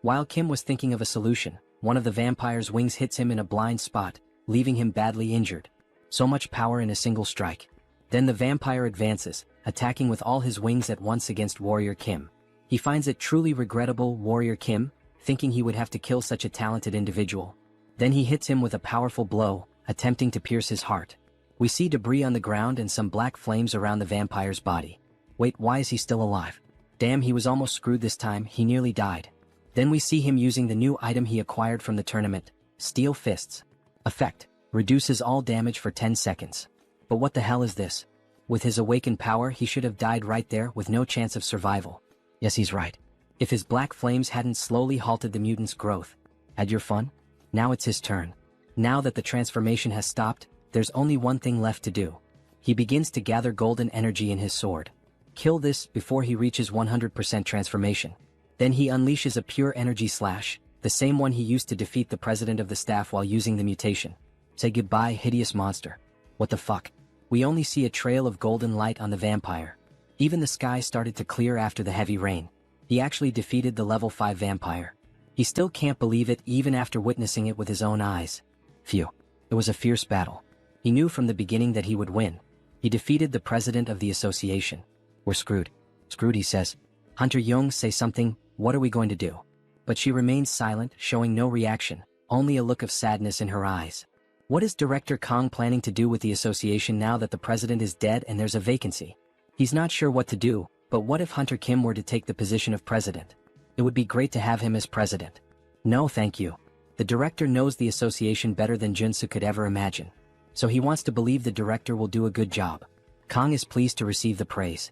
While Kim was thinking of a solution, one of the vampire's wings hits him in a blind spot, leaving him badly injured. So much power in a single strike. Then the vampire advances, attacking with all his wings at once against Warrior Kim. He finds it truly regrettable, Warrior Kim, thinking he would have to kill such a talented individual. Then he hits him with a powerful blow, attempting to pierce his heart. We see debris on the ground and some black flames around the vampire's body. Wait, why is he still alive? Damn, he was almost screwed this time, he nearly died. Then we see him using the new item he acquired from the tournament, Steel Fists. Effect: reduces all damage for 10 seconds. But what the hell is this? With his awakened power, he should have died right there with no chance of survival. Yes, he's right. If his black flames hadn't slowly halted the mutant's growth. Had your fun? Now it's his turn. Now that the transformation has stopped, there's only one thing left to do. He begins to gather golden energy in his sword. Kill this before he reaches 100% transformation. Then he unleashes a pure energy slash, the same one he used to defeat the president of the staff while using the mutation. Say goodbye, hideous monster. What the fuck? We only see a trail of golden light on the vampire. Even the sky started to clear after the heavy rain. He actually defeated the level 5 vampire. He still can't believe it even after witnessing it with his own eyes. Phew. It was a fierce battle. He knew from the beginning that he would win. He defeated the president of the association. We're screwed. Screwed, he says. Hunter Young, say something, what are we going to do? But she remains silent, showing no reaction, only a look of sadness in her eyes. What is Director Kong planning to do with the association now that the president is dead and there's a vacancy? He's not sure what to do, but what if Hunter Kim were to take the position of president? It would be great to have him as president. No, thank you. The director knows the association better than Joonsoo could ever imagine. So he wants to believe the director will do a good job. Kong is pleased to receive the praise.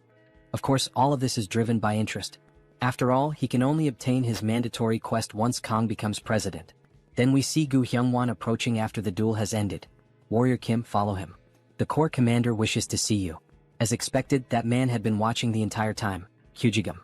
Of course, all of this is driven by interest. After all, he can only obtain his mandatory quest once Kong becomes president. Then we see Gu Hyungwon approaching after the duel has ended. Warrior Kim, follow him. The Corps commander wishes to see you. As expected, that man had been watching the entire time. Kyujigum.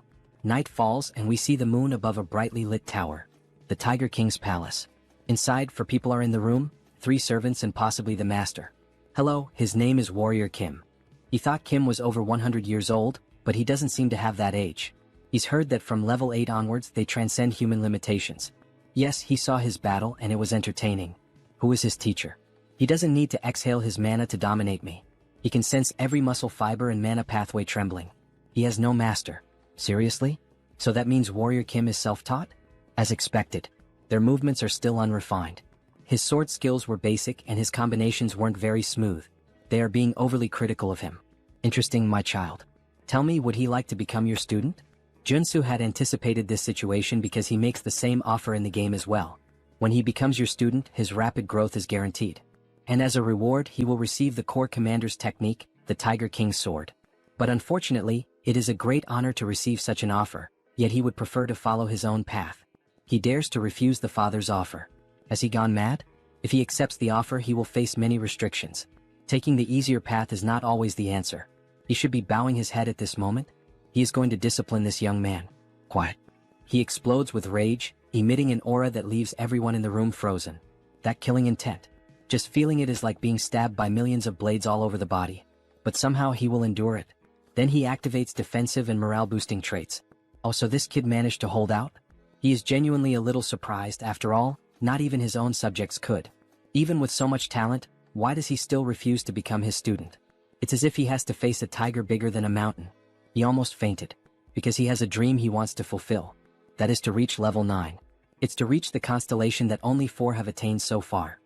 Night falls and we see the moon above a brightly lit tower. The Tiger King's palace. Inside, for people are in the room, 3 servants and possibly the master. Hello, his name is Warrior Kim. He thought Kim was over 100 years old, but he doesn't seem to have that age. He's heard that from level 8 onwards they transcend human limitations. Yes, he saw his battle and it was entertaining. Who is his teacher? He doesn't need to exhale his mana to dominate me. He can sense every muscle fiber and mana pathway trembling. He has no master. Seriously? So that means Warrior Kim is self-taught? As expected. Their movements are still unrefined. His sword skills were basic and his combinations weren't very smooth. They are being overly critical of him. Interesting, my child. Tell me, would he like to become your student? Joonsoo had anticipated this situation because he makes the same offer in the game as well. When he becomes your student, his rapid growth is guaranteed. And as a reward, he will receive the Corps Commander's technique, the Tiger King's sword. But unfortunately, it is a great honor to receive such an offer, yet he would prefer to follow his own path. He dares to refuse the father's offer. Has he gone mad? If he accepts the offer, he will face many restrictions. Taking the easier path is not always the answer. He should be bowing his head at this moment. He is going to discipline this young man. Quiet. He explodes with rage, emitting an aura that leaves everyone in the room frozen. That killing intent. Just feeling it is like being stabbed by millions of blades all over the body. But somehow he will endure it. Then he activates defensive and morale-boosting traits. Oh, so this kid managed to hold out? He is genuinely a little surprised. After all, not even his own subjects could. Even with so much talent, why does he still refuse to become his student? It's as if he has to face a tiger bigger than a mountain. He almost fainted, because he has a dream he wants to fulfill. That is to reach level 9. It's to reach the constellation that only 4 have attained so far.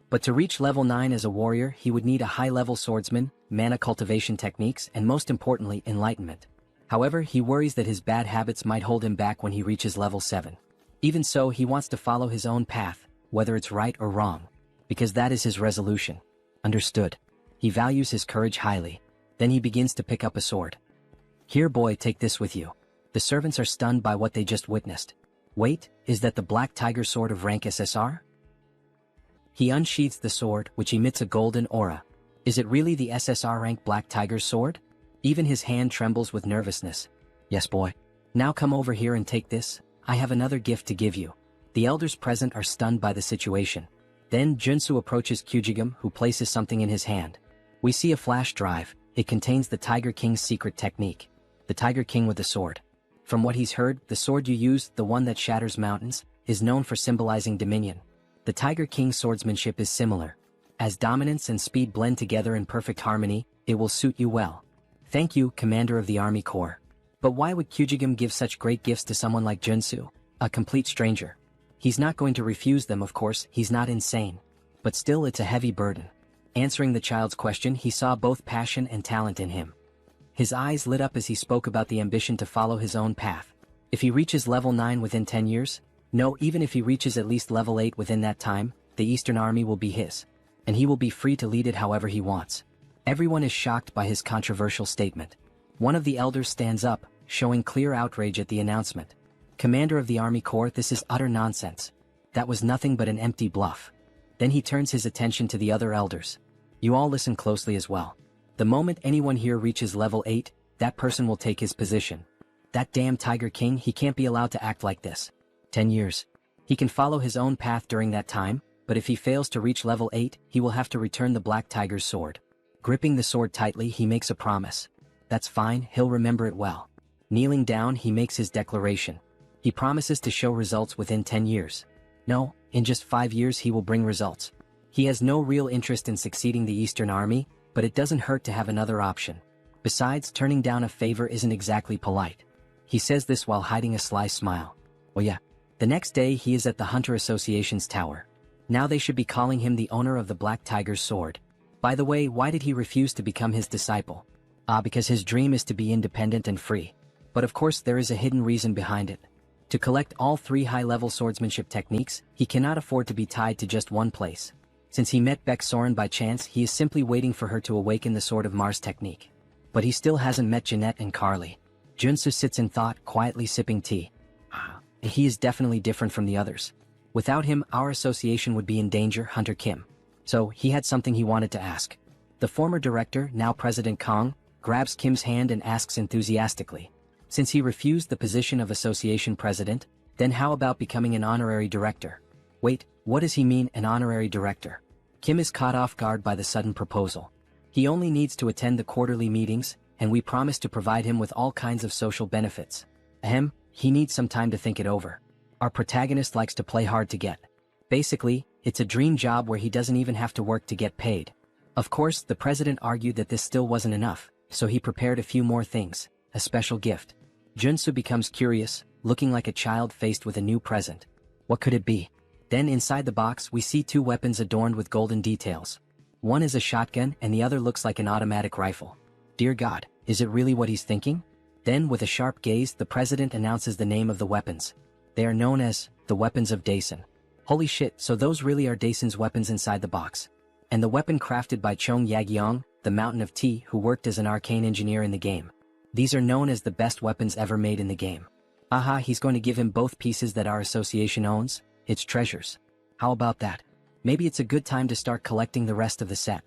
But to reach level 9 as a warrior, he would need a high-level swordsman, mana cultivation techniques, and most importantly, enlightenment. However, he worries that his bad habits might hold him back when he reaches level 7. Even so, he wants to follow his own path, whether it's right or wrong, because that is his resolution. Understood. He values his courage highly. Then he begins to pick up a sword. Here, boy, take this with you. The servants are stunned by what they just witnessed. Wait, is that the Black Tiger sword of rank SSR? He unsheathes the sword, which emits a golden aura. Is it really the SSR rank Black Tiger's sword? Even his hand trembles with nervousness. Yes, boy. Now come over here and take this. I have another gift to give you. The elders present are stunned by the situation. Then Joonsoo approaches Kyujigam, who places something in his hand. We see a flash drive. It contains the Tiger King's secret technique. The Tiger King with the sword. From what he's heard, the sword you use, the one that shatters mountains, is known for symbolizing dominion. The Tiger King's swordsmanship is similar. As dominance and speed blend together in perfect harmony, it will suit you well. Thank you, Commander of the Army Corps. But why would Kyujigam give such great gifts to someone like Joonsoo, a complete stranger? He's not going to refuse them, of course, he's not insane. But still, it's a heavy burden. Answering the child's question, he saw both passion and talent in him. His eyes lit up as he spoke about the ambition to follow his own path. If he reaches level 9 within 10 years, no, even if he reaches at least level 8 within that time, the Eastern Army will be his. And he will be free to lead it however he wants. Everyone is shocked by his controversial statement. One of the elders stands up, showing clear outrage at the announcement. Commander of the Army Corps, this is utter nonsense. That was nothing but an empty bluff. Then he turns his attention to the other elders. You all listen closely as well. The moment anyone here reaches level 8, that person will take his position. That damn Tiger King, he can't be allowed to act like this. 10 years. He can follow his own path during that time, but if he fails to reach level 8, he will have to return the Black Tiger's sword. Gripping the sword tightly, he makes a promise. That's fine, he'll remember it well. Kneeling down, he makes his declaration. He promises to show results within 10 years. No, in just 5 years he will bring results. He has no real interest in succeeding the Eastern Army, but it doesn't hurt to have another option. Besides, turning down a favor isn't exactly polite. He says this while hiding a sly smile. Oh yeah. The next day he is at the Hunter Association's tower. Now they should be calling him the owner of the Black Tiger's sword. By the way, why did he refuse to become his disciple? Because his dream is to be independent and free. But of course there is a hidden reason behind it. To collect all 3 high-level swordsmanship techniques, he cannot afford to be tied to just one place. Since he met Beck Soren by chance, he is simply waiting for her to awaken the Sword of Mars technique. But he still hasn't met Jeanette and Carly. Joonsoo sits in thought, quietly sipping tea. He is definitely different from the others. Without him, our association would be in danger, Hunter Kim. So, he had something he wanted to ask. The former director, now President Kong, grabs Kim's hand and asks enthusiastically. Since he refused the position of association president, then how about becoming an honorary director? Wait, what does he mean, an honorary director? Kim is caught off guard by the sudden proposal. He only needs to attend the quarterly meetings, and we promise to provide him with all kinds of social benefits. He needs some time to think it over. Our protagonist likes to play hard to get. Basically, it's a dream job where he doesn't even have to work to get paid. Of course, the president argued that this still wasn't enough, so he prepared a few more things, a special gift. Joonsoo becomes curious, looking like a child faced with a new present. What could it be? Then inside the box we see 2 weapons adorned with golden details. One is a shotgun and the other looks like an automatic rifle. Dear God, is it really what he's thinking? Then with a sharp gaze the president announces the name of the weapons. They are known as the weapons of Daesun. Holy shit, so those really are Daesun's weapons inside the box. And the weapon crafted by Chong Yagyeong, the Mountain of Tea, who worked as an arcane engineer in the game. These are known as the best weapons ever made in the game. Aha, he's going to give him both pieces that our association owns. It's treasures. How about that? Maybe it's a good time to start collecting the rest of the set.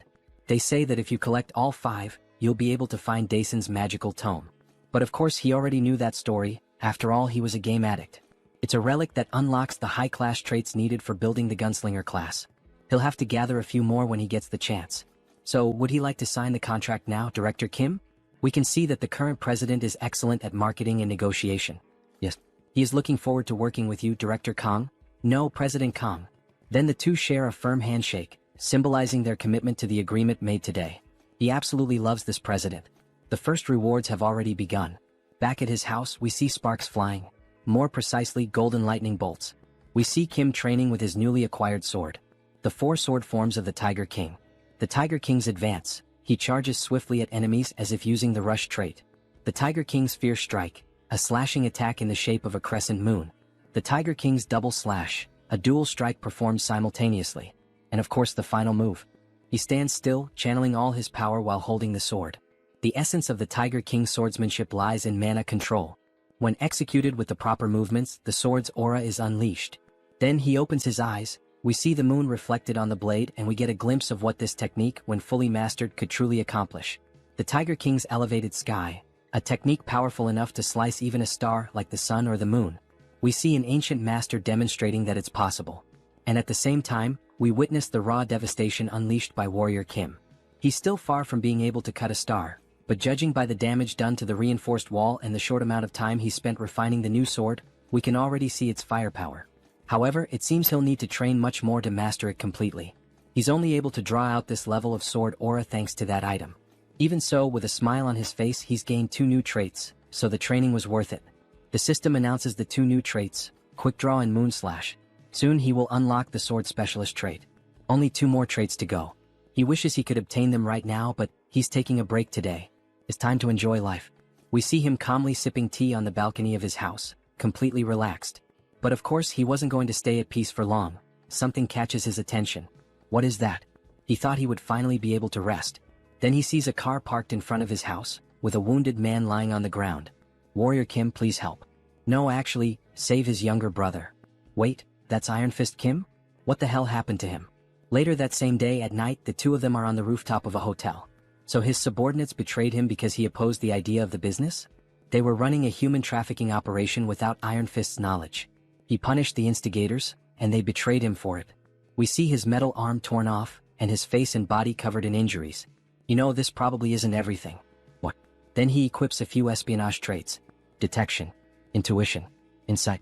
They say that if you collect all 5, you'll be able to find Daesun's magical tome. But of course he already knew that story, after all he was a game addict. It's a relic that unlocks the high-class traits needed for building the gunslinger class. He'll have to gather a few more when he gets the chance. So, would he like to sign the contract now, Director Kim? We can see that the current president is excellent at marketing and negotiation. Yes. He is looking forward to working with you, Director Kong. No, President Kong. Then the two share a firm handshake, symbolizing their commitment to the agreement made today. He absolutely loves this president. The first rewards have already begun. Back at his house, we see sparks flying. More precisely, golden lightning bolts. We see Kim training with his newly acquired sword. The four sword forms of the Tiger King. The Tiger King's advance. He charges swiftly at enemies as if using the rush trait. The Tiger King's fierce strike. A slashing attack in the shape of a crescent moon. The Tiger King's double slash. A dual strike performed simultaneously. And of course the final move. He stands still, channeling all his power while holding the sword. The essence of the Tiger King's swordsmanship lies in mana control. When executed with the proper movements, the sword's aura is unleashed. Then he opens his eyes, we see the moon reflected on the blade and we get a glimpse of what this technique, when fully mastered, could truly accomplish. The Tiger King's elevated sky, a technique powerful enough to slice even a star like the sun or the moon. We see an ancient master demonstrating that it's possible. And at the same time, we witness the raw devastation unleashed by Warrior Kim. He's still far from being able to cut a star, but judging by the damage done to the reinforced wall and the short amount of time he spent refining the new sword, we can already see its firepower. However, it seems he'll need to train much more to master it completely. He's only able to draw out this level of sword aura thanks to that item. Even so, with a smile on his face, he's gained 2 new traits, so the training was worth it. The system announces the 2 new traits, Quick Draw and Moonslash. Soon he will unlock the Sword Specialist trait. Only 2 more traits to go. He wishes he could obtain them right now, but he's taking a break today. It's time to enjoy life. We see him calmly sipping tea on the balcony of his house, completely relaxed. But of course he wasn't going to stay at peace for long. Something catches his attention. What is that? He thought he would finally be able to rest. Then he sees a car parked in front of his house, with a wounded man lying on the ground. Warrior Kim, please help. No, actually, save his younger brother. Wait, that's Iron Fist Kim? What the hell happened to him? Later that same day at night, the two of them are on the rooftop of a hotel. So his subordinates betrayed him because he opposed the idea of the business? They were running a human trafficking operation without Iron Fist's knowledge. He punished the instigators, and they betrayed him for it. We see his metal arm torn off, and his face and body covered in injuries. You know, this probably isn't everything. What? Then he equips a few espionage traits. Detection, intuition, insight.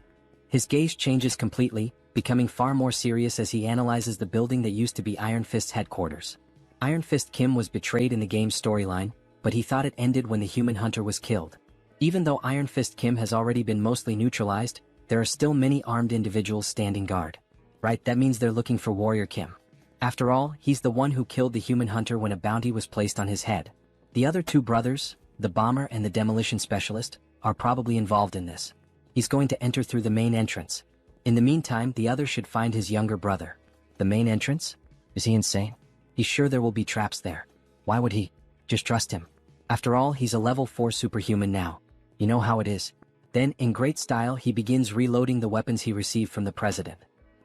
His gaze changes completely, becoming far more serious as he analyzes the building that used to be Iron Fist's headquarters. Iron Fist Kim was betrayed in the game's storyline, but he thought it ended when the human hunter was killed. Even though Iron Fist Kim has already been mostly neutralized, there are still many armed individuals standing guard. Right, that means they're looking for Warrior Kim. After all, he's the one who killed the human hunter when a bounty was placed on his head. The other 2 brothers, the bomber and the demolition specialist, are probably involved in this. He's going to enter through the main entrance. In the meantime, the other should find his younger brother. The main entrance? Is he insane? He's sure there will be traps there. Why would he? Just trust him. After all, he's a level 4 superhuman now. You know how it is. Then, in great style, he begins reloading the weapons he received from the president.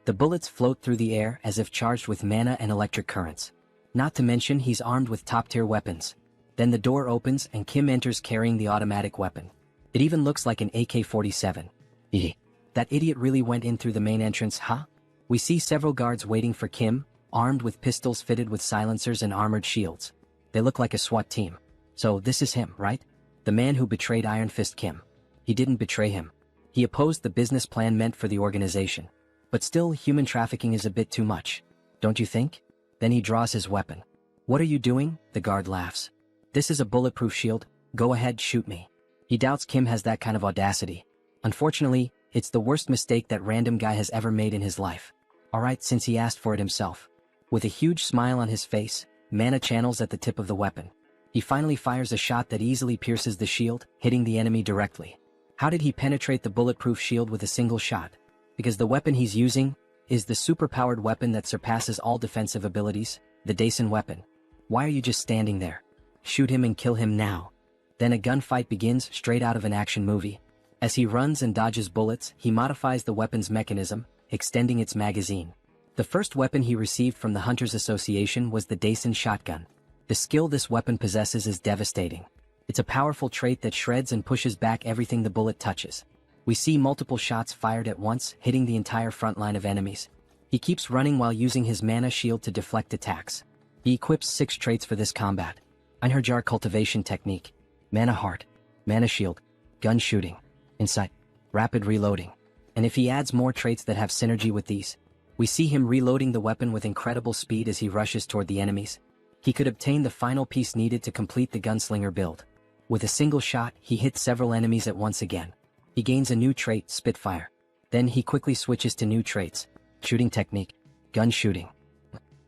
The bullets float through the air as if charged with mana and electric currents. Not to mention he's armed with top-tier weapons. Then the door opens and Kim enters carrying the automatic weapon. It even looks like an AK-47. Eeh. That idiot really went in through the main entrance, huh? We see several guards waiting for Kim, armed with pistols fitted with silencers and armored shields. They look like a SWAT team. So this is him, right? The man who betrayed Iron Fist Kim. He didn't betray him. He opposed the business plan meant for the organization. But still, human trafficking is a bit too much. Don't you think? Then he draws his weapon. What are you doing? The guard laughs. This is a bulletproof shield. Go ahead, shoot me. He doubts Kim has that kind of audacity. Unfortunately, it's the worst mistake that random guy has ever made in his life. Alright, since he asked for it himself. With a huge smile on his face, mana channels at the tip of the weapon. He finally fires a shot that easily pierces the shield, hitting the enemy directly. How did he penetrate the bulletproof shield with a single shot? Because the weapon he's using is the superpowered weapon that surpasses all defensive abilities, the Daisen weapon. Why are you just standing there? Shoot him and kill him now. Then a gunfight begins straight out of an action movie. As he runs and dodges bullets, he modifies the weapon's mechanism, extending its magazine. The first weapon he received from the Hunters Association was the Daisen shotgun. The skill this weapon possesses is devastating. It's a powerful trait that shreds and pushes back everything the bullet touches. We see multiple shots fired at once, hitting the entire front line of enemies. He keeps running while using his mana shield to deflect attacks. He equips 6 traits for this combat. Einherjar cultivation technique. mana heart, mana shield, gun shooting, insight, rapid reloading. And if he adds more traits that have synergy with these, we see him reloading the weapon with incredible speed as he rushes toward the enemies. He could obtain the final piece needed to complete the gunslinger build. With a single shot, he hits several enemies at once again. He gains a new trait, Spitfire. Then he quickly switches to new traits, shooting technique, gun shooting,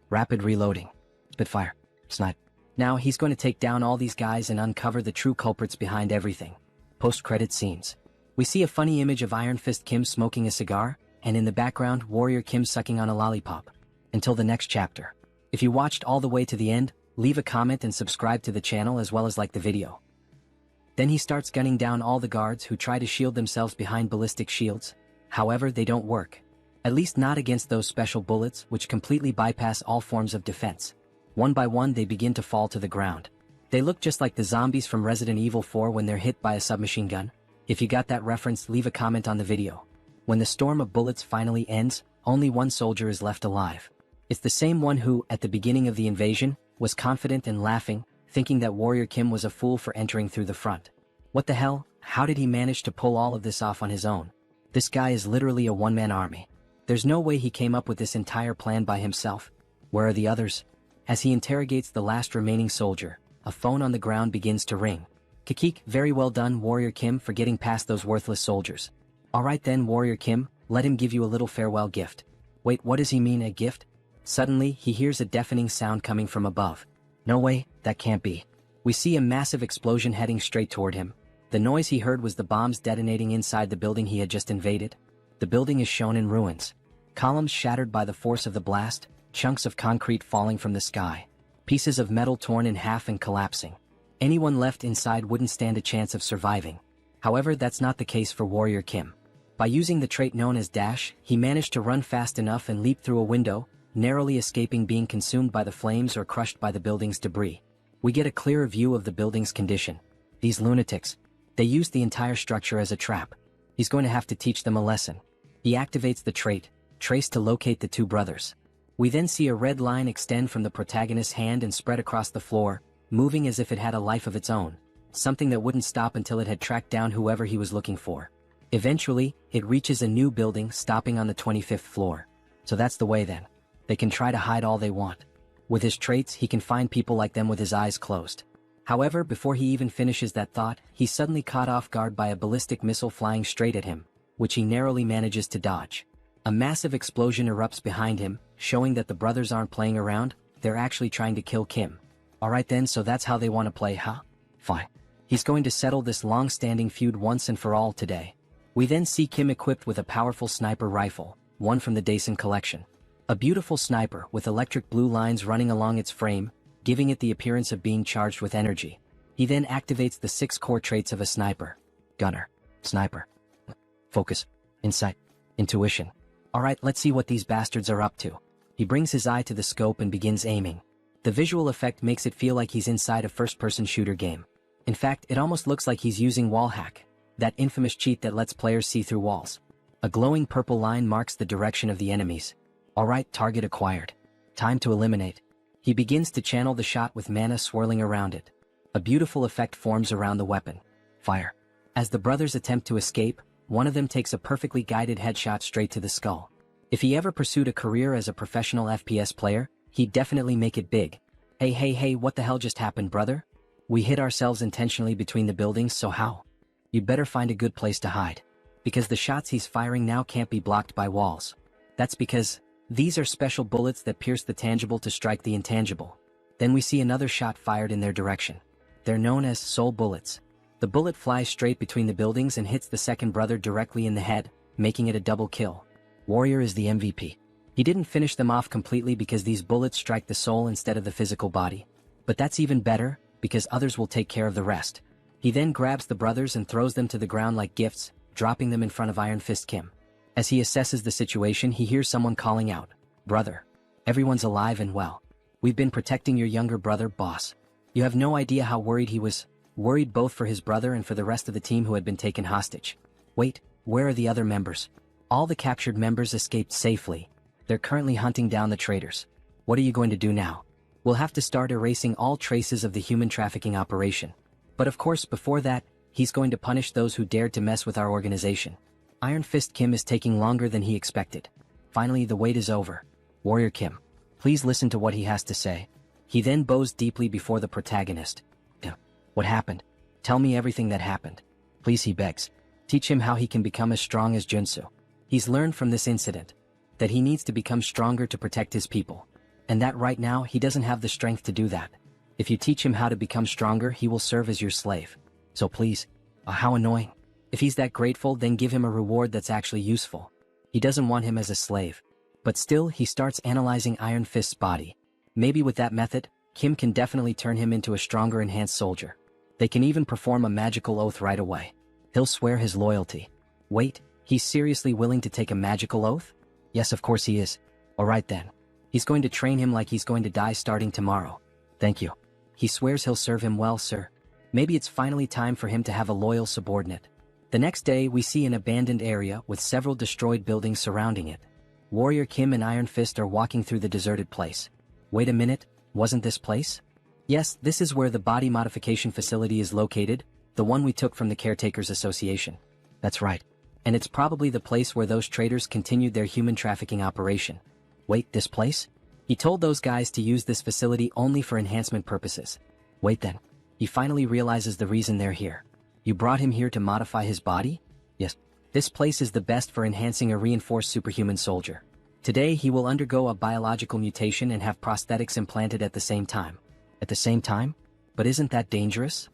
rapid reloading, Spitfire, snipe. Now he's going to take down all these guys and uncover the true culprits behind everything. Post-credit scenes. We see a funny image of Iron Fist Kim smoking a cigar, and in the background, Warrior Kim sucking on a lollipop. Until the next chapter. If you watched all the way to the end, leave a comment and subscribe to the channel as well as like the video. Then he starts gunning down all the guards who try to shield themselves behind ballistic shields. However, they don't work. At least not against those special bullets which completely bypass all forms of defense. One by one they begin to fall to the ground. They look just like the zombies from Resident Evil 4 when they're hit by a submachine gun. If you got that reference, leave a comment on the video. When the storm of bullets finally ends, only one soldier is left alive. It's the same one who, at the beginning of the invasion, was confident and laughing, thinking that Warrior Kim was a fool for entering through the front. What the hell? How did he manage to pull all of this off on his own? This guy is literally a one-man army. There's no way he came up with this entire plan by himself. Where are the others? As he interrogates the last remaining soldier, a phone on the ground begins to ring. Kikik, very well done, Warrior Kim, for getting past those worthless soldiers. Alright then, Warrior Kim, let him give you a little farewell gift. Wait, what does he mean, a gift? Suddenly, he hears a deafening sound coming from above. No way, that can't be. We see a massive explosion heading straight toward him. The noise he heard was the bombs detonating inside the building he had just invaded. The building is shown in ruins. Columns shattered by the force of the blast, chunks of concrete falling from the sky. Pieces of metal torn in half and collapsing. Anyone left inside wouldn't stand a chance of surviving. However, that's not the case for Warrior Kim. By using the trait known as Dash, he managed to run fast enough and leap through a window, narrowly escaping being consumed by the flames or crushed by the building's debris. We get a clearer view of the building's condition. These lunatics. They used the entire structure as a trap. He's going to have to teach them a lesson. He activates the trait, Trace, to locate the two brothers. We then see a red line extend from the protagonist's hand and spread across the floor, moving as if it had a life of its own, something that wouldn't stop until it had tracked down whoever he was looking for. Eventually, it reaches a new building, stopping on the 25th floor. So that's the way then. They can try to hide all they want. With his traits, he can find people like them with his eyes closed. However, before he even finishes that thought, he's suddenly caught off guard by a ballistic missile flying straight at him, which he narrowly manages to dodge. A massive explosion erupts behind him, showing that the brothers aren't playing around, they're actually trying to kill Kim. Alright then, so that's how they want to play, huh? Fine. He's going to settle this long-standing feud once and for all today. We then see Kim equipped with a powerful sniper rifle, one from the Daisen collection. A beautiful sniper with electric blue lines running along its frame, giving it the appearance of being charged with energy. He then activates the 6 core traits of a sniper. Gunner, Sniper, Focus, Insight, Intuition. Alright, let's see what these bastards are up to. He brings his eye to the scope and begins aiming. The visual effect makes it feel like he's inside a first-person shooter game. In fact, it almost looks like he's using wall hack, that infamous cheat that lets players see through walls. A glowing purple line marks the direction of the enemies. Alright, target acquired. Time to eliminate. He begins to channel the shot with mana swirling around it. A beautiful effect forms around the weapon. Fire. As the brothers attempt to escape, one of them takes a perfectly guided headshot straight to the skull. If he ever pursued a career as a professional FPS player, he'd definitely make it big. Hey, what the hell just happened, brother? We hit ourselves intentionally between the buildings, so how? You'd better find a good place to hide. Because the shots he's firing now can't be blocked by walls. That's because these are special bullets that pierce the tangible to strike the intangible. Then we see another shot fired in their direction. They're known as soul bullets. The bullet flies straight between the buildings and hits the second brother directly in the head, making it a double kill. Warrior is the MVP. He didn't finish them off completely because these bullets strike the soul instead of the physical body. But that's even better, because others will take care of the rest. He then grabs the brothers and throws them to the ground like gifts, dropping them in front of Iron Fist Kim. As he assesses the situation, he hears someone calling out, "Brother, everyone's alive and well. We've been protecting your younger brother, boss." You have no idea how worried he was. Worried both for his brother and for the rest of the team who had been taken hostage. Wait, where are the other members? All the captured members escaped safely. They're currently hunting down the traitors. What are you going to do now? We'll have to start erasing all traces of the human trafficking operation. But of course before that, he's going to punish those who dared to mess with our organization. Iron Fist Kim is taking longer than he expected. Finally the wait is over. Warrior Kim, please listen to what he has to say. He then bows deeply before the protagonist. What happened? Tell me everything that happened. Please, he begs. Teach him how he can become as strong as Joonsoo. He's learned from this incident that he needs to become stronger to protect his people. And that right now he doesn't have the strength to do that. If you teach him how to become stronger, he will serve as your slave. So please, how annoying. If he's that grateful, then give him a reward that's actually useful. He doesn't want him as a slave. But still, he starts analyzing Iron Fist's body. Maybe with that method, Kim can definitely turn him into a stronger enhanced soldier. They can even perform a magical oath right away. He'll swear his loyalty. Wait, he's seriously willing to take a magical oath? Yes, of course he is. Alright then. He's going to train him like he's going to die starting tomorrow. Thank you. He swears he'll serve him well, sir. Maybe it's finally time for him to have a loyal subordinate. The next day, we see an abandoned area with several destroyed buildings surrounding it. Warrior Kim and Iron Fist are walking through the deserted place. Wait a minute, wasn't this place? Yes, this is where the body modification facility is located, the one we took from the Caretakers Association. That's right. And it's probably the place where those traders continued their human trafficking operation. Wait, this place? He told those guys to use this facility only for enhancement purposes. Wait then. He finally realizes the reason they're here. You brought him here to modify his body? Yes. This place is the best for enhancing a reinforced superhuman soldier. Today he will undergo a biological mutation and have prosthetics implanted at the same time. At the same time? But isn't that dangerous?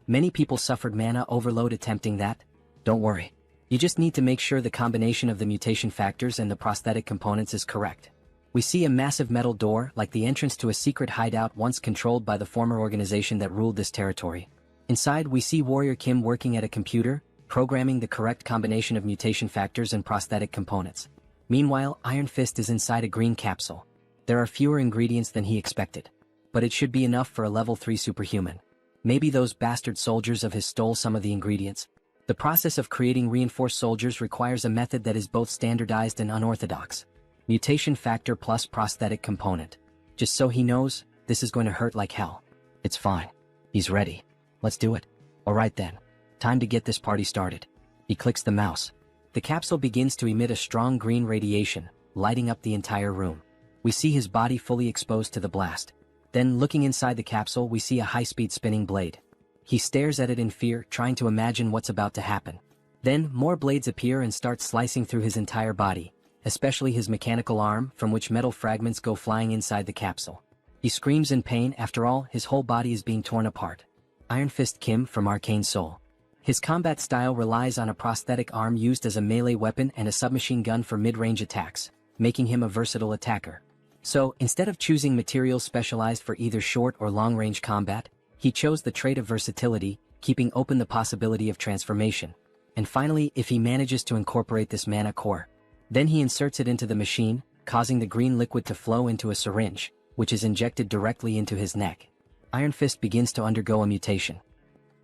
Many people suffered mana overload attempting that. Don't worry. You just need to make sure the combination of the mutation factors and the prosthetic components is correct. We see a massive metal door, like the entrance to a secret hideout once controlled by the former organization that ruled this territory. Inside we see Warrior Kim working at a computer, programming the correct combination of mutation factors and prosthetic components. Meanwhile, Iron Fist is inside a green capsule. There are fewer ingredients than he expected. But it should be enough for a level 3 superhuman. Maybe those bastard soldiers of his stole some of the ingredients. The process of creating reinforced soldiers requires a method that is both standardized and unorthodox. Mutation factor plus prosthetic component. Just so he knows, this is going to hurt like hell. It's fine. He's ready. Let's do it. Alright then. Time to get this party started. He clicks the mouse. The capsule begins to emit a strong green radiation, lighting up the entire room. We see his body fully exposed to the blast. Then, looking inside the capsule, we see a high-speed spinning blade. He stares at it in fear, trying to imagine what's about to happen. Then, more blades appear and start slicing through his entire body, especially his mechanical arm, from which metal fragments go flying inside the capsule. He screams in pain. After all, his whole body is being torn apart. Iron Fist Kim from Arcane Seoul. His combat style relies on a prosthetic arm used as a melee weapon and a submachine gun for mid-range attacks, making him a versatile attacker. So, instead of choosing materials specialized for either short or long-range combat, he chose the trait of versatility, keeping open the possibility of transformation. And finally, if he manages to incorporate this mana core, then he inserts it into the machine, causing the green liquid to flow into a syringe, which is injected directly into his neck. Iron Fist begins to undergo a mutation.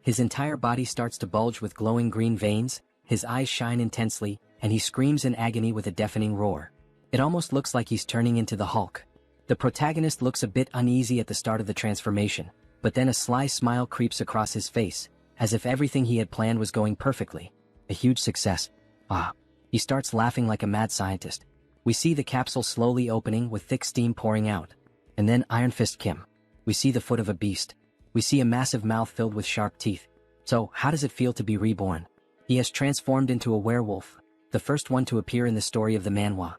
His entire body starts to bulge with glowing green veins, his eyes shine intensely, and he screams in agony with a deafening roar. It almost looks like he's turning into the Hulk. The protagonist looks a bit uneasy at the start of the transformation, but then a sly smile creeps across his face, as if everything he had planned was going perfectly. A huge success. He starts laughing like a mad scientist. We see the capsule slowly opening with thick steam pouring out. And then Iron Fist Kim. We see the foot of a beast. We see a massive mouth filled with sharp teeth. So, how does it feel to be reborn? He has transformed into a werewolf, the first one to appear in the story of the Manhwa.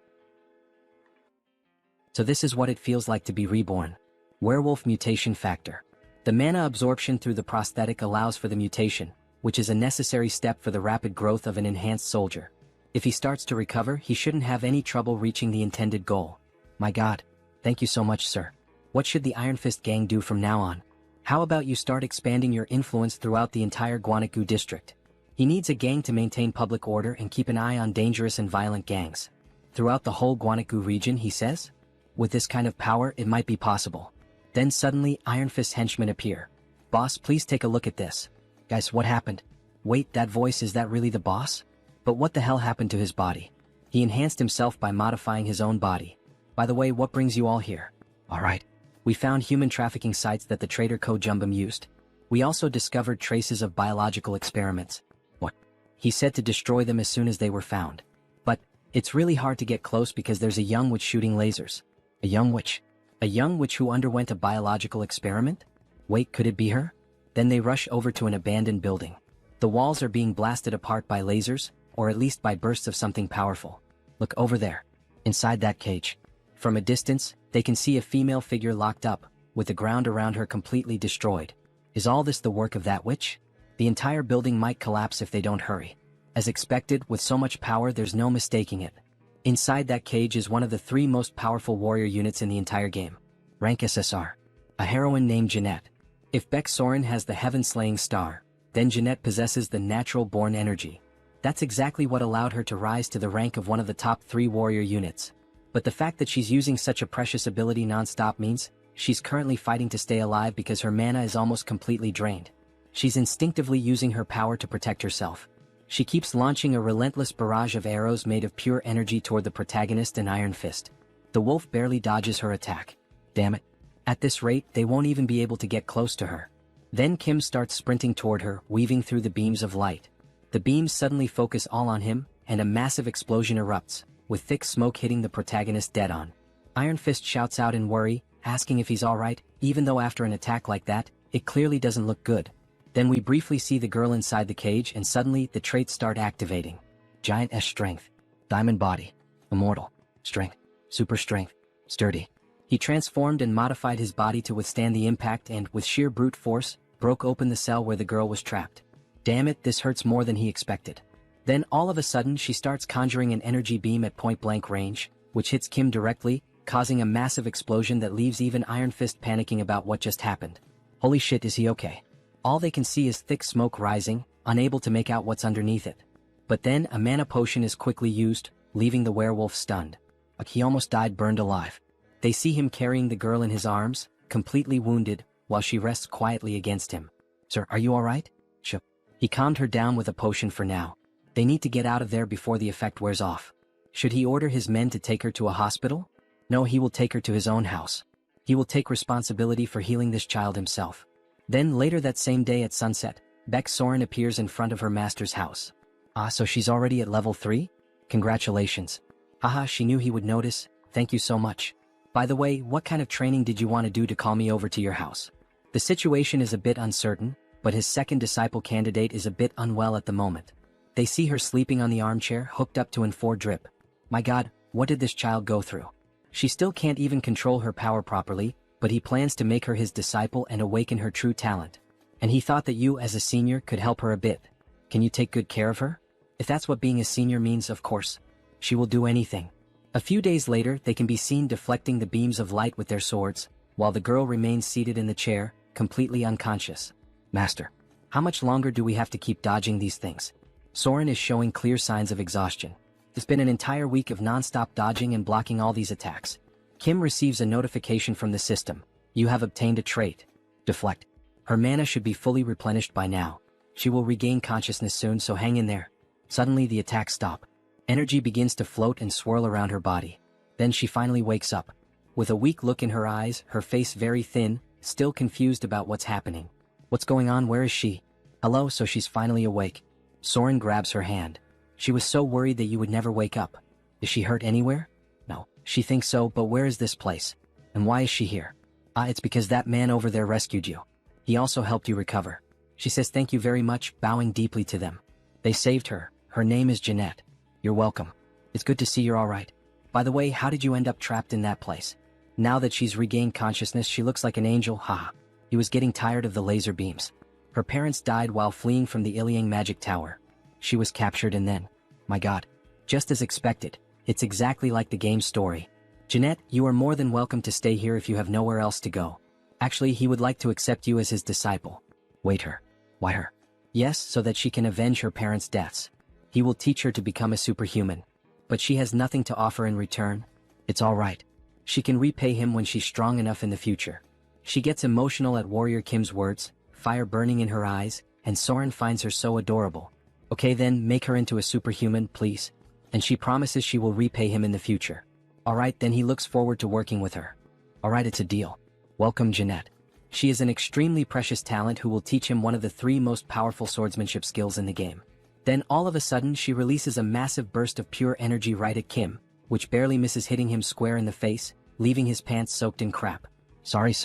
So this is what it feels like to be reborn. Werewolf mutation factor. The mana absorption through the prosthetic allows for the mutation, which is a necessary step for the rapid growth of an enhanced soldier. If he starts to recover, he shouldn't have any trouble reaching the intended goal. My god. Thank you so much, sir. What should the Iron Fist gang do from now on? How about you start expanding your influence throughout the entire Guanagu district? He needs a gang to maintain public order and keep an eye on dangerous and violent gangs. Throughout the whole Guanagu region, he says? With this kind of power, it might be possible. Then suddenly, Iron Fist's henchmen appear. Boss, please take a look at this. Guys, what happened? Wait, that voice, is that really the boss? But what the hell happened to his body? He enhanced himself by modifying his own body. By the way, what brings you all here? Alright. We found human trafficking sites that the traitor Ko Jumbum used. We also discovered traces of biological experiments. What? He said to destroy them as soon as they were found. But it's really hard to get close because there's a young witch shooting lasers. A young witch? A young witch who underwent a biological experiment? Wait, could it be her? Then they rush over to an abandoned building. The walls are being blasted apart by lasers, or at least by bursts of something powerful. Look over there. Inside that cage. From a distance, they can see a female figure locked up, with the ground around her completely destroyed. Is all this the work of that witch? The entire building might collapse if they don't hurry. As expected, with so much power there's no mistaking it. Inside that cage is one of the 3 most powerful warrior units in the entire game. Rank SSR. A heroine named Jeanette. If Beck Soren has the heaven-slaying star, then Jeanette possesses the natural-born energy. That's exactly what allowed her to rise to the rank of one of the top 3 warrior units. But the fact that she's using such a precious ability non-stop means she's currently fighting to stay alive because her mana is almost completely drained. She's instinctively using her power to protect herself. She keeps launching a relentless barrage of arrows made of pure energy toward the protagonist and Iron Fist. The wolf barely dodges her attack. Damn it. At this rate, they won't even be able to get close to her. Then Kim starts sprinting toward her, weaving through the beams of light. The beams suddenly focus all on him, and a massive explosion erupts, with thick smoke hitting the protagonist dead on. Iron Fist shouts out in worry, asking if he's alright, even though after an attack like that, it clearly doesn't look good. Then we briefly see the girl inside the cage and suddenly the traits start activating. Giant S strength. Diamond body. Immortal. Strength. Super strength. Sturdy. He transformed and modified his body to withstand the impact and, with sheer brute force, broke open the cell where the girl was trapped. Damn it, this hurts more than he expected. Then all of a sudden she starts conjuring an energy beam at point-blank range, which hits Kim directly, causing a massive explosion that leaves even Iron Fist panicking about what just happened. Holy shit, is he okay? All they can see is thick smoke rising, unable to make out what's underneath it. But then a mana potion is quickly used, leaving the werewolf stunned. Like he almost died burned alive. They see him carrying the girl in his arms, completely wounded, while she rests quietly against him. Sir, are you alright? Sure. He calmed her down with a potion for now. They need to get out of there before the effect wears off. Should he order his men to take her to a hospital? No, he will take her to his own house. He will take responsibility for healing this child himself. Then later that same day at sunset, Beck Soren appears in front of her master's house. Ah, so she's already at level 3? Congratulations. Haha, she knew he would notice, thank you so much. By the way, what kind of training did you want to do to call me over to your house? The situation is a bit uncertain, but his second disciple candidate is a bit unwell at the moment. They see her sleeping on the armchair hooked up to an 4 drip. My god, what did this child go through? She still can't even control her power properly, but he plans to make her his disciple and awaken her true talent. And he thought that you as a senior could help her a bit. Can you take good care of her? If that's what being a senior means, of course. She will do anything. A few days later, they can be seen deflecting the beams of light with their swords, while the girl remains seated in the chair, completely unconscious. Master, how much longer do we have to keep dodging these things? Soren is showing clear signs of exhaustion. It's been an entire week of non-stop dodging and blocking all these attacks. Kim receives a notification from the system. You have obtained a trait. Deflect. Her mana should be fully replenished by now. She will regain consciousness soon, so hang in there. Suddenly the attacks stop. Energy begins to float and swirl around her body. Then she finally wakes up. With a weak look in her eyes, her face very thin, still confused about what's happening. What's going on? Where is she? Hello, so she's finally awake. Soren grabs her hand. She was so worried that you would never wake up. Is she hurt anywhere? No, she thinks so, but where is this place? And why is she here? Ah, it's because that man over there rescued you. He also helped you recover. She says thank you very much, bowing deeply to them. They saved her. Her name is Jeanette. You're welcome. It's good to see you're alright. By the way, how did you end up trapped in that place? Now that she's regained consciousness, she looks like an angel, haha. He was getting tired of the laser beams. Her parents died while fleeing from the Iliang magic tower. She was captured and then, my god, just as expected, it's exactly like the game story. Jeanette, you are more than welcome to stay here if you have nowhere else to go. Actually, he would like to accept you as his disciple. Wait, her. Why her? Yes, so that she can avenge her parents' deaths. He will teach her to become a superhuman. But she has nothing to offer in return. It's alright. She can repay him when she's strong enough in the future. She gets emotional at Warrior Kim's words, fire burning in her eyes, and Soren finds her so adorable. Okay then, make her into a superhuman, please. And she promises she will repay him in the future. Alright, then he looks forward to working with her. Alright, it's a deal. Welcome, Jeanette. She is an extremely precious talent who will teach him one of the 3 most powerful swordsmanship skills in the game. Then all of a sudden she releases a massive burst of pure energy right at Kim, which barely misses hitting him square in the face, leaving his pants soaked in crap. Sorry.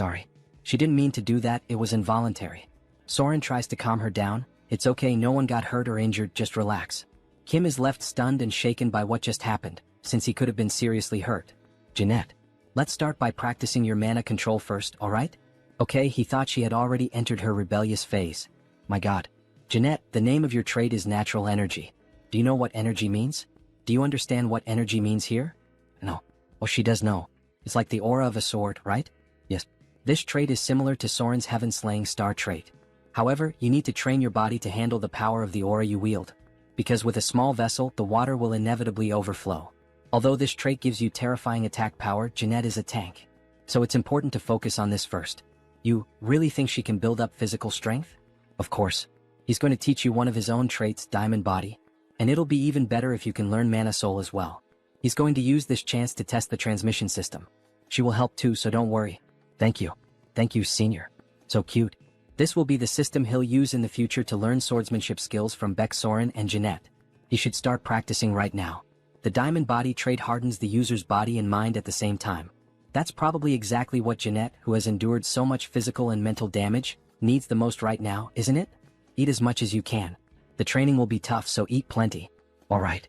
She didn't mean to do that, it was involuntary. Soren tries to calm her down. It's okay, no one got hurt or injured, just relax. Kim is left stunned and shaken by what just happened, since he could have been seriously hurt. Jeanette, let's start by practicing your mana control first, alright? Okay, he thought she had already entered her rebellious phase. My god. Jeanette, the name of your trait is natural energy. Do you know what energy means? Do you understand what energy means here? No. Oh, she does know. It's like the aura of a sword, right? Yes. This trait is similar to Soren's heaven-slaying star trait. However, you need to train your body to handle the power of the aura you wield. Because with a small vessel, the water will inevitably overflow. Although this trait gives you terrifying attack power, Jeanette is a tank. So it's important to focus on this first. You really think she can build up physical strength? Of course. He's going to teach you one of his own traits, Diamond Body. And it'll be even better if you can learn Mana Soul as well. He's going to use this chance to test the transmission system. She will help too, so don't worry. Thank you. Thank you, Senior. So cute. This will be the system he'll use in the future to learn swordsmanship skills from Beck, Soren, and Jeanette. He should start practicing right now. The Diamond Body trait hardens the user's body and mind at the same time. That's probably exactly what Jeanette, who has endured so much physical and mental damage, needs the most right now, isn't it? Eat as much as you can. The training will be tough, so eat plenty. Alright.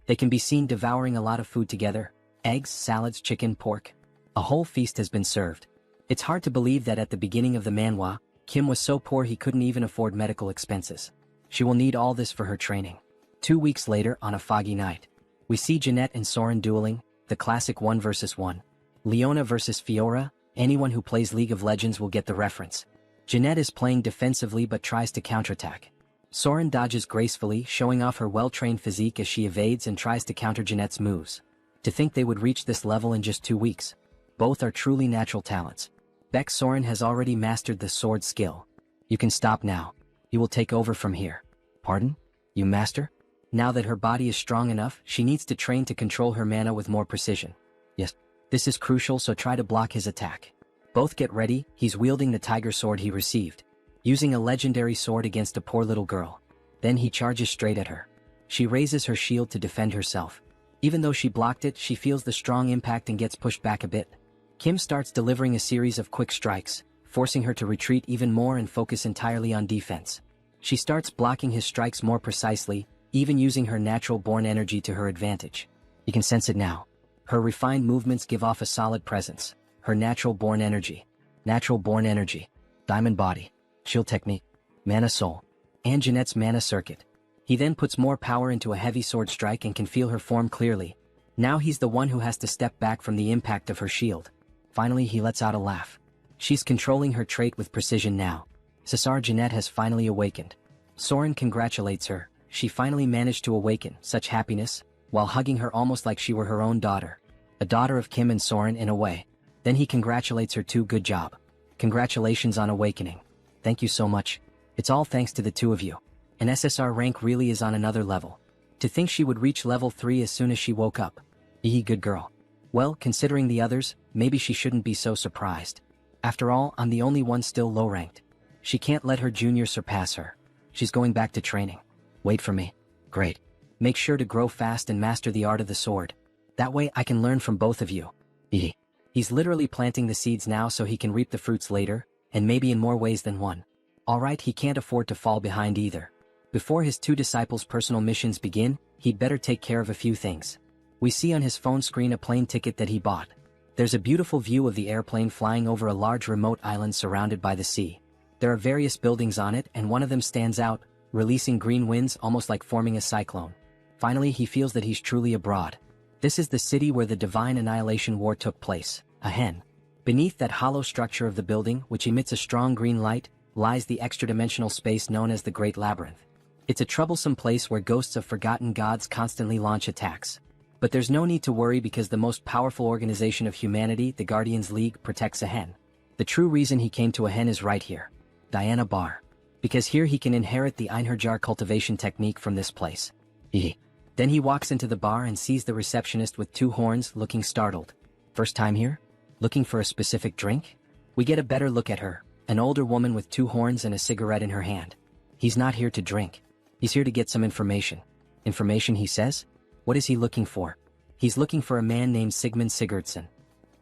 They can be seen devouring a lot of food together. Eggs, salads, chicken, pork. A whole feast has been served. It's hard to believe that at the beginning of the manhwa, Kim was so poor he couldn't even afford medical expenses. She will need all this for her training. 2 weeks later, on a foggy night, we see Jeanette and Soren dueling, the classic 1 versus 1. Leona versus Fiora. Anyone who plays League of Legends will get the reference. Jeanette is playing defensively but tries to counterattack. Soren dodges gracefully, showing off her well-trained physique as she evades and tries to counter Jeanette's moves. To think they would reach this level in just 2 weeks. Both are truly natural talents. Beck Soren has already mastered the sword skill. You can stop now. You will take over from here. Pardon? You master? Now that her body is strong enough, she needs to train to control her mana with more precision. Yes. This is crucial, so try to block his attack. Both get ready. He's wielding the tiger sword he received, using a legendary sword against a poor little girl. Then he charges straight at her. She raises her shield to defend herself. Even though she blocked it, she feels the strong impact and gets pushed back a bit. Kim starts delivering a series of quick strikes, forcing her to retreat even more and focus entirely on defense. She starts blocking his strikes more precisely, even using her natural-born energy to her advantage. You can sense it now. Her refined movements give off a solid presence. Her natural-born energy. Natural-born energy. Diamond Body. Shield Technique. Mana Soul. And Jeanette's Mana Circuit. He then puts more power into a heavy sword strike and can feel her form clearly. Now he's the one who has to step back from the impact of her shield. Finally, he lets out a laugh. She's controlling her trait with precision now. Cesar Jeanette has finally awakened. Soren congratulates her. She finally managed to awaken, such happiness, while hugging her almost like she were her own daughter. A daughter of Kim and Soren in a way. Then he congratulates her too. Good job. Congratulations on awakening. Thank you so much. It's all thanks to the two of you. An SSR rank really is on another level. To think she would reach level 3 as soon as she woke up. Good girl. Well, considering the others, maybe she shouldn't be so surprised. After all, I'm the only one still low-ranked. She can't let her junior surpass her. She's going back to training. Wait for me. Great. Make sure to grow fast and master the art of the sword. That way I can learn from both of you. He's literally planting the seeds now so he can reap the fruits later, and maybe in more ways than one. Alright, he can't afford to fall behind either. Before his 2 disciples' personal missions begin, he'd better take care of a few things. We see on his phone screen a plane ticket that he bought. There's a beautiful view of the airplane flying over a large remote island surrounded by the sea. There are various buildings on it, and one of them stands out, releasing green winds almost like forming a cyclone. Finally, he feels that he's truly abroad. This is the city where the Divine Annihilation War took place, a hen. Beneath that hollow structure of the building, which emits a strong green light, lies the extra-dimensional space known as the Great Labyrinth. It's a troublesome place where ghosts of forgotten gods constantly launch attacks. But there's no need to worry because the most powerful organization of humanity, the Guardians League, protects a hen. The true reason he came to a hen is right here. Diana Bar. Because here he can inherit the Einherjar cultivation technique from this place. Then he walks into the bar and sees the receptionist with 2 horns, looking startled. First time here? Looking for a specific drink? We get a better look at her. An older woman with 2 horns and a cigarette in her hand. He's not here to drink. He's here to get some information. Information, he says? What is he looking for? He's looking for a man named Sigmund Sigurdsson.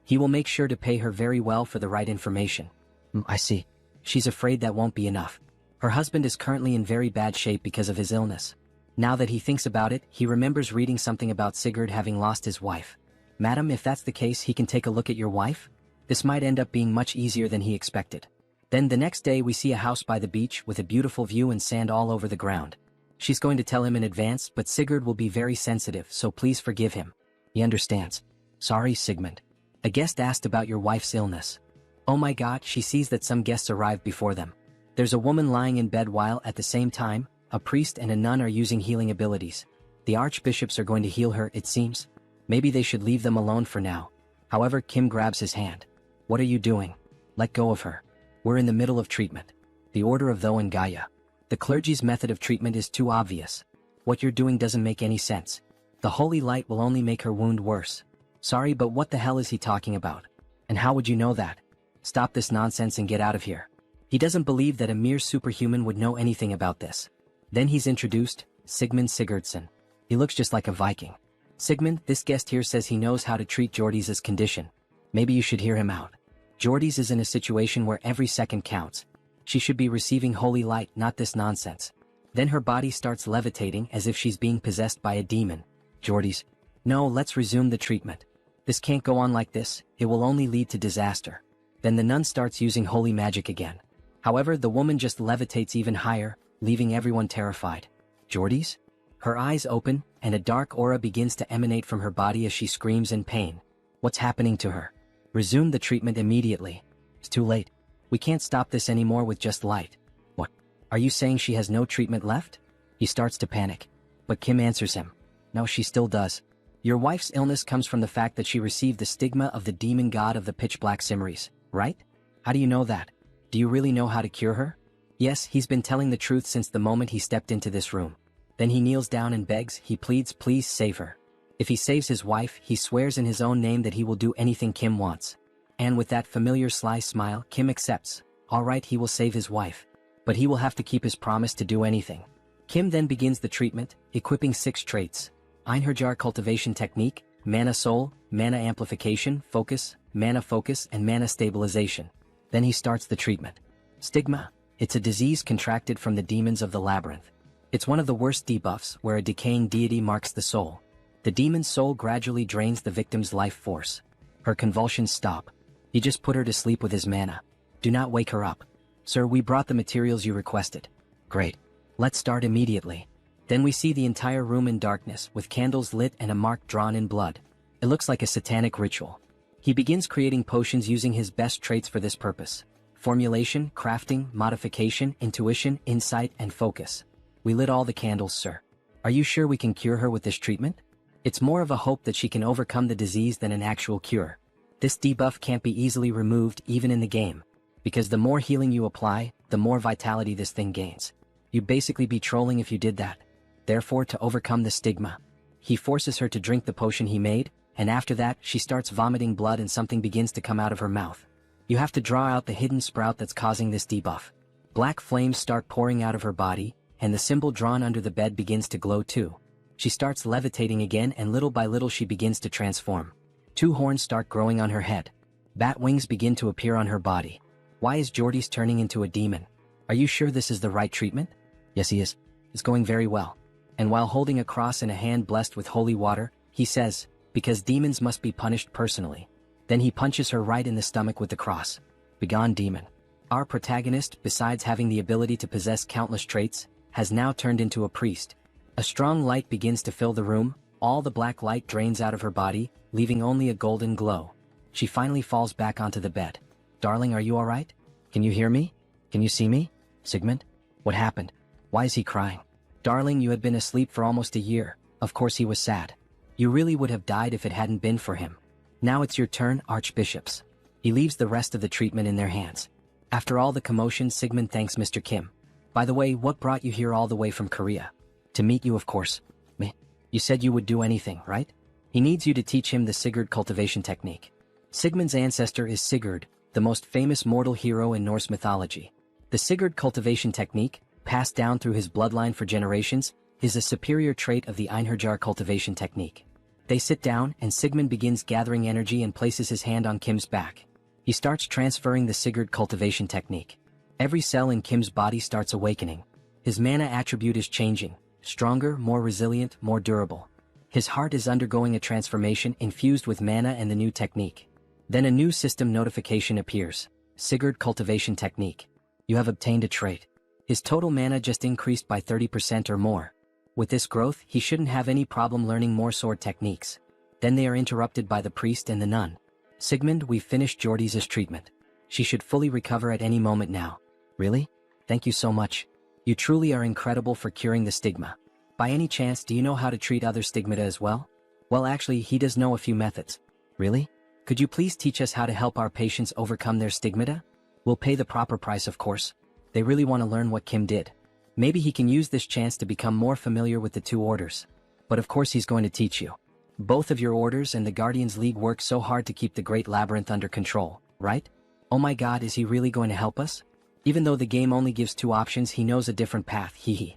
He will make sure to pay her very well for the right information. I see. She's afraid that won't be enough. Her husband is currently in very bad shape because of his illness. Now that he thinks about it, he remembers reading something about Sigurd having lost his wife. Madam, if that's the case, he can take a look at your wife? This might end up being much easier than he expected. Then the next day we see a house by the beach with a beautiful view and sand all over the ground. She's going to tell him in advance, but Sigurd will be very sensitive, so please forgive him. He understands. Sorry, Sigmund. A guest asked about your wife's illness. Oh my god, she sees that some guests arrived before them. There's a woman lying in bed while, at the same time, a priest and a nun are using healing abilities. The archbishops are going to heal her, it seems. Maybe they should leave them alone for now. However, Kim grabs his hand. What are you doing? Let go of her. We're in the middle of treatment. The order of Tho and Gaia. The clergy's method of treatment is too obvious. What you're doing doesn't make any sense. The holy light will only make her wound worse. Sorry, but what the hell is he talking about? And how would you know that? Stop this nonsense and get out of here. He doesn't believe that a mere superhuman would know anything about this. Then he's introduced, Sigmund Sigurdsson. He looks just like a Viking. Sigmund, this guest here says he knows how to treat Jordy's condition. Maybe you should hear him out. Jordy's is in a situation where every second counts. She should be receiving holy light, not this nonsense. Then her body starts levitating as if she's being possessed by a demon. Jordy's. No, let's resume the treatment. This can't go on like this, it will only lead to disaster. Then the nun starts using holy magic again. However, the woman just levitates even higher, leaving everyone terrified. Jordy's? Her eyes open, and a dark aura begins to emanate from her body as she screams in pain. What's happening to her? Resume the treatment immediately. It's too late. We can't stop this anymore with just light. What? Are you saying she has no treatment left? He starts to panic. But Kim answers him. No, she still does. Your wife's illness comes from the fact that she received the stigma of the demon god of the pitch-black Simmeries, right? How do you know that? Do you really know how to cure her? Yes, he's been telling the truth since the moment he stepped into this room. Then he kneels down and begs, he pleads, please save her. If he saves his wife, he swears in his own name that he will do anything Kim wants. And with that familiar sly smile, Kim accepts. Alright, he will save his wife. But he will have to keep his promise to do anything. Kim then begins the treatment, equipping 6 traits. Einherjar cultivation technique, mana soul, mana amplification, focus, and mana stabilization. Then he starts the treatment. Stigma. It's a disease contracted from the demons of the labyrinth. It's one of the worst debuffs where a decaying deity marks the soul. The demon's soul gradually drains the victim's life force. Her convulsions stop. He just put her to sleep with his mana. Do not wake her up. Sir, we brought the materials you requested. Great. Let's start immediately. Then we see the entire room in darkness with candles lit and a mark drawn in blood. It looks like a satanic ritual. He begins creating potions using his best traits for this purpose. Formulation, crafting, modification, intuition, insight, and focus. We lit all the candles, sir. Are you sure we can cure her with this treatment? It's more of a hope that she can overcome the disease than an actual cure. This debuff can't be easily removed even in the game, because the more healing you apply, the more vitality this thing gains. You'd basically be trolling if you did that. Therefore, to overcome the stigma, he forces her to drink the potion he made, and after that, she starts vomiting blood and something begins to come out of her mouth. You have to draw out the hidden sprout that's causing this debuff. Black flames start pouring out of her body, and the symbol drawn under the bed begins to glow too. She starts levitating again, and little by little she begins to transform. 2 horns start growing on her head. Bat wings begin to appear on her body. Why is Jordy's turning into a demon? Are you sure this is the right treatment? Yes, he is. It's going very well. And while holding a cross in a hand blessed with holy water, he says, because demons must be punished personally. Then he punches her right in the stomach with the cross. Begone, demon. Our protagonist, besides having the ability to possess countless traits, has now turned into a priest. A strong light begins to fill the room, all the black light drains out of her body, leaving only a golden glow. She finally falls back onto the bed. Darling, are you alright? Can you hear me? Can you see me? Sigmund? What happened? Why is he crying? Darling, you had been asleep for almost a year. Of course he was sad. You really would have died if it hadn't been for him. Now it's your turn, archbishops. He leaves the rest of the treatment in their hands. After all the commotion, Sigmund thanks Mr. Kim. By the way, what brought you here all the way from Korea? To meet you, of course. Me? You said you would do anything, right? He needs you to teach him the Sigurd cultivation technique. Sigmund's ancestor is Sigurd, the most famous mortal hero in Norse mythology. The Sigurd cultivation technique, passed down through his bloodline for generations, is a superior trait of the Einherjar cultivation technique. They sit down and Sigmund begins gathering energy and places his hand on Kim's back. He starts transferring the Sigurd cultivation technique. Every cell in Kim's body starts awakening. His mana attribute is changing, stronger, more resilient, more durable. His heart is undergoing a transformation infused with mana and the new technique. Then a new system notification appears. Sigurd cultivation technique. You have obtained a trait. His total mana just increased by 30% or more. With this growth, he shouldn't have any problem learning more sword techniques. Then they are interrupted by the priest and the nun. Sigmund, we've finished Jordi's treatment. She should fully recover at any moment now. Really? Thank you so much. You truly are incredible for curing the stigma. By any chance, do you know how to treat other stigmata as well? Well, actually, he does know a few methods. Really? Could you please teach us how to help our patients overcome their stigmata? We'll pay the proper price, of course. They really want to learn what Kim did. Maybe he can use this chance to become more familiar with the two orders. But of course he's going to teach you. Both of your orders and the Guardians League work so hard to keep the Great Labyrinth under control, right? Oh my god, is he really going to help us? Even though the game only gives two options, he knows a different path, He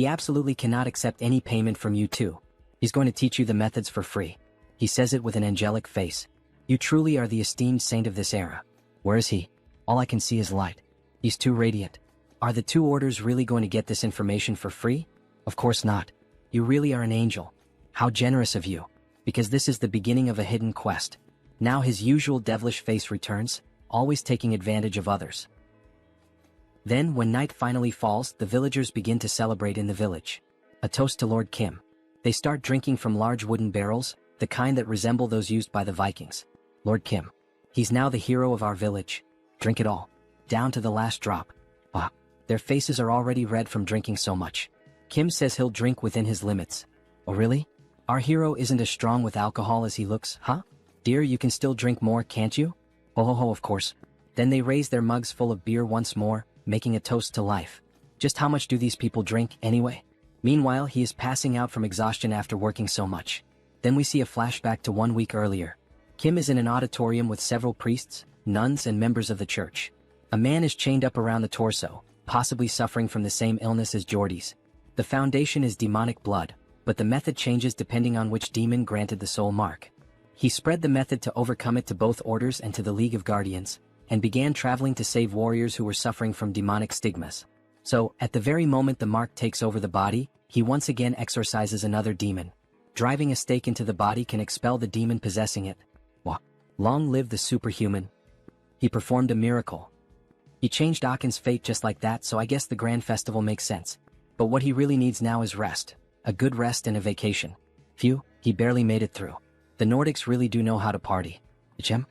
absolutely cannot accept any payment from you too. He's going to teach you the methods for free. He says it with an angelic face. You truly are the esteemed saint of this era. Where is he? All I can see is light. He's too radiant. Are the two orders really going to get this information for free? Of course not. You really are an angel. How generous of you. Because this is the beginning of a hidden quest. Now his usual devilish face returns, always taking advantage of others. Then, when night finally falls, the villagers begin to celebrate in the village. A toast to Lord Kim. They start drinking from large wooden barrels, the kind that resemble those used by the Vikings. Lord Kim. He's now the hero of our village. Drink it all. Down to the last drop. Ah. Their faces are already red from drinking so much. Kim says he'll drink within his limits. Oh really? Our hero isn't as strong with alcohol as he looks, huh? Dear, you can still drink more, can't you? Oh ho ho, of course. Then they raise their mugs full of beer once more, making a toast to life. Just how much do these people drink, anyway? Meanwhile, he is passing out from exhaustion after working so much. Then we see a flashback to 1 week earlier. Kim is in an auditorium with several priests, nuns and members of the church. A man is chained up around the torso, possibly suffering from the same illness as Jordi's. The foundation is demonic blood, but the method changes depending on which demon granted the soul mark. He spread the method to overcome it to both orders and to the League of Guardians, and began traveling to save warriors who were suffering from demonic stigmas. So, at the very moment the mark takes over the body, he once again exorcises another demon. Driving a stake into the body can expel the demon possessing it. Wah. Long live the superhuman. He performed a miracle. He changed Aken's fate just like that, so I guess the grand festival makes sense. But what he really needs now is rest. A good rest and a vacation. Phew, he barely made it through. The Nordics really do know how to party. Ichem?